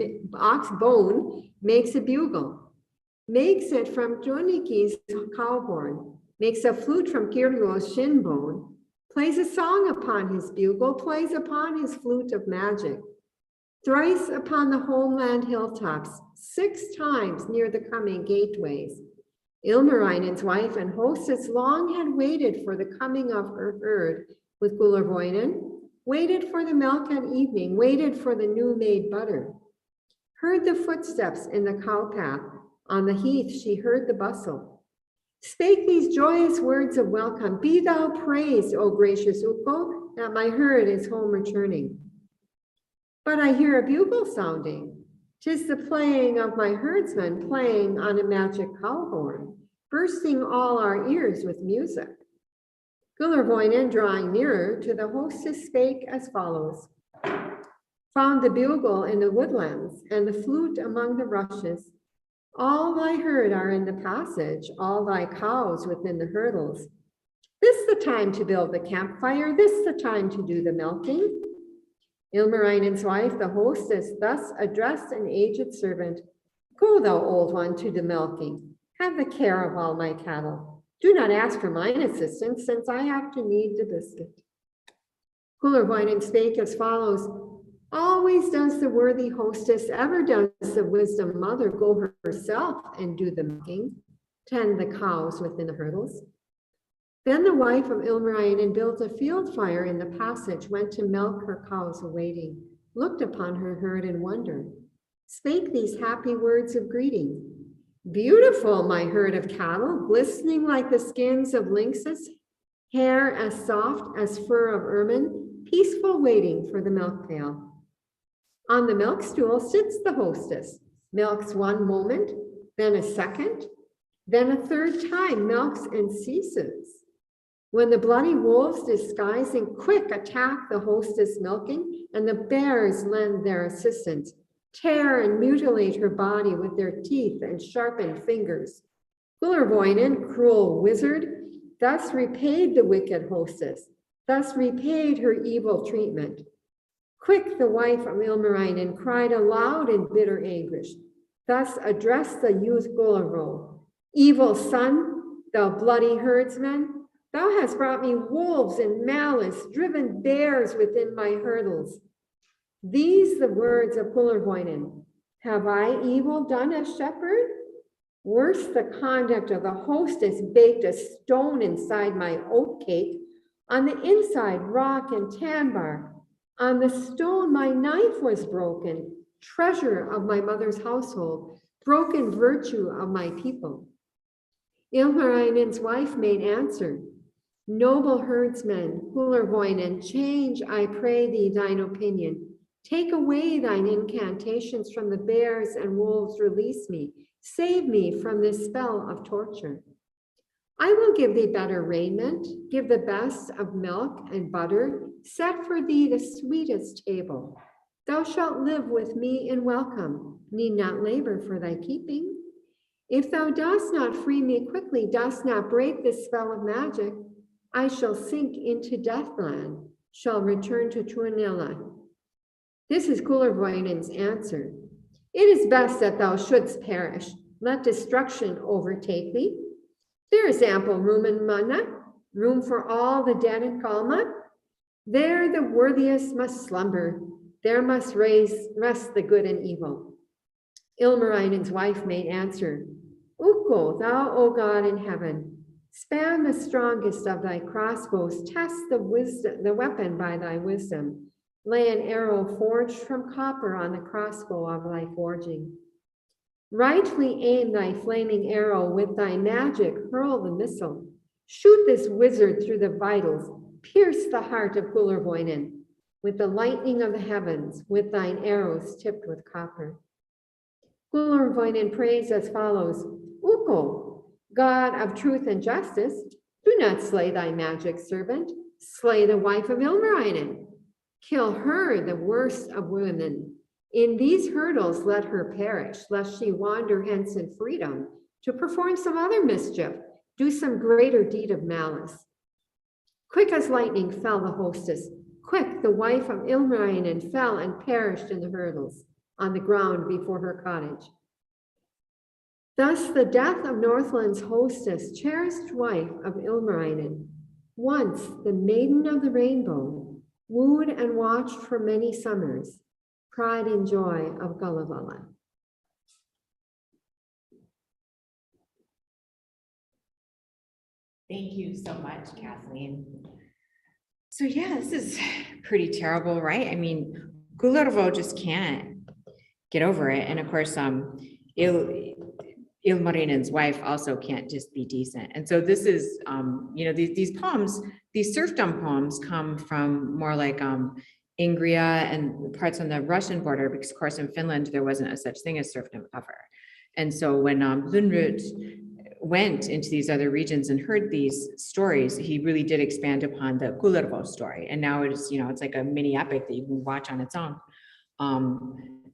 makes it from Joniki's cow horn, makes a flute from Kirio's shin bone, plays a song upon his bugle, plays upon his flute of magic. Thrice upon the homeland hilltops, 6 times near the coming gateways. Ilmareinen's wife and hostess long had waited for the coming of her herd with Kullerwoinen, waited for the milk at evening, waited for the new made butter. Heard the footsteps in the cow path, on the heath she heard the bustle. Spake these joyous words of welcome, be thou praised, O gracious Ukko, that my herd is home returning. But I hear a bugle sounding. 'Tis the playing of my herdsmen playing on a magic cow horn, bursting all our ears with music. Kullerwoinen, drawing nearer to the hostess, spake as follows. Found the bugle in the woodlands and the flute among the rushes. All thy herd are in the passage, all thy cows within the hurdles. This the time to build the campfire, this the time to do the milking. Ilmareinen's wife, the hostess, thus addressed an aged servant. Go, thou old one, to the milking. Have the care of all my cattle. Do not ask for mine assistance, since I have to knead the biscuit. Kullerwoinen spake as follows. Always does the worthy hostess, ever does the wisdom mother go herself and do the milking, tend the cows within the hurdles. Then the wife of Ilmarinen built a field fire in the passage, went to milk her cows awaiting, looked upon her herd in wonder, spake these happy words of greeting. Beautiful, my herd of cattle, glistening like the skins of lynxes, hair as soft as fur of ermine, peaceful waiting for the milk pail. On the milk stool sits the hostess, milks one moment, then a second, then a third time, milks and ceases. When the bloody wolves disguising quick attack the hostess milking, and the bears lend their assistance, tear and mutilate her body with their teeth and sharpened fingers. Kullerwoinen, cruel wizard, thus repaid the wicked hostess, thus repaid her evil treatment. Quick the wife of Ilmarinen cried aloud in bitter anguish, thus addressed the youth Kullervo. Evil son, thou bloody herdsman, thou hast brought me wolves in malice, driven bears within my hurdles. These the words of Kullerwoinen. Have I evil done as shepherd? Worse, the conduct of the hostess baked a stone inside my oat cake, on the inside rock and tanbar. On the stone my knife was broken, treasure of my mother's household, broken virtue of my people. Ilmareinen's wife made answer. Noble herdsman, Kullerwoinen, change, I pray thee, thine opinion. Take away thine incantations from the bears and wolves, release me. Save me from this spell of torture. I will give thee better raiment, give the best of milk and butter, set for thee the sweetest table. Thou shalt live with me in welcome, need not labor for thy keeping. If thou dost not free me quickly, dost not break this spell of magic, I shall sink into deathland, shall return to Tuonela. This is Kullerwoinen's answer. It is best that thou shouldst perish. Let destruction overtake thee. There is ample room in Mana, room for all the dead in Kalma. There the worthiest must slumber. There must rest the good and evil. Ilmarinen's wife made answer, Ukko, thou, O God in heaven, span the strongest of thy crossbows, test the weapon by thy wisdom. Lay an arrow forged from copper on the crossbow of thy forging. Rightly aim thy flaming arrow, with thy magic hurl the missile. Shoot this wizard through the vitals, pierce the heart of Kullerwoinen, with the lightning of the heavens, with thine arrows tipped with copper. Kullerwoinen prays as follows, Ukko, God of truth and justice, do not slay thy magic servant, slay the wife of Ilmarinen. Kill her, the worst of women. In these hurdles let her perish, lest she wander hence in freedom to perform some other mischief, do some greater deed of malice. Quick as lightning fell the hostess. Quick the wife of Ilmarinen fell and perished in the hurdles on the ground before her cottage. Thus the death of Northland's hostess, cherished wife of Ilmarinen, once the maiden of the rainbow, wooed and watched for many summers, pride and joy of Kalevala. Thank you so much, Kathleen. So yeah, this is pretty terrible, right? I mean, Kullervo just can't get over it. And of course, Ilmarinen's wife also can't just be decent. And so this is, these poems, these serfdom poems come from more like Ingria and parts on the Russian border, because of course in Finland, there wasn't a such thing as serfdom ever. And so when Lönnrot went into these other regions and heard these stories, he really did expand upon the Kullervo story. And now it's, it's like a mini epic that you can watch on its own.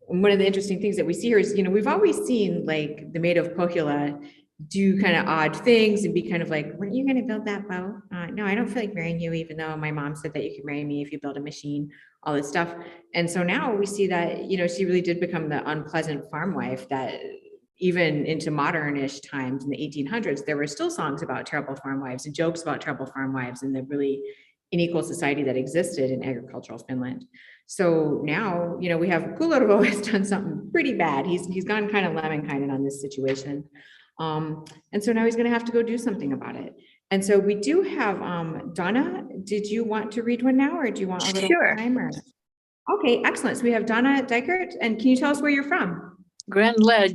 One of the interesting things that we see here is, we've always seen like the Maid of Pohjola do kind of odd things and be kind of like, weren't you going to build that boat? No, I don't feel like marrying you, even though my mom said that you could marry me if you build a machine, all this stuff. And so now we see that, she really did become the unpleasant farm wife that even into modern-ish times in the 1800s, there were still songs about terrible farm wives and jokes about terrible farm wives and the really unequal society that existed in agricultural Finland. So now, we have Kullervo has done something pretty bad. He's gone kind of Lemminkainen on this situation. And so now he's going to have to go do something about it. And so we do have Donna. Did you want to read one now, or do you want a little time? Or? Okay, excellent. So we have Donna Dykert, and can you tell us where you're from? Grand Ledge.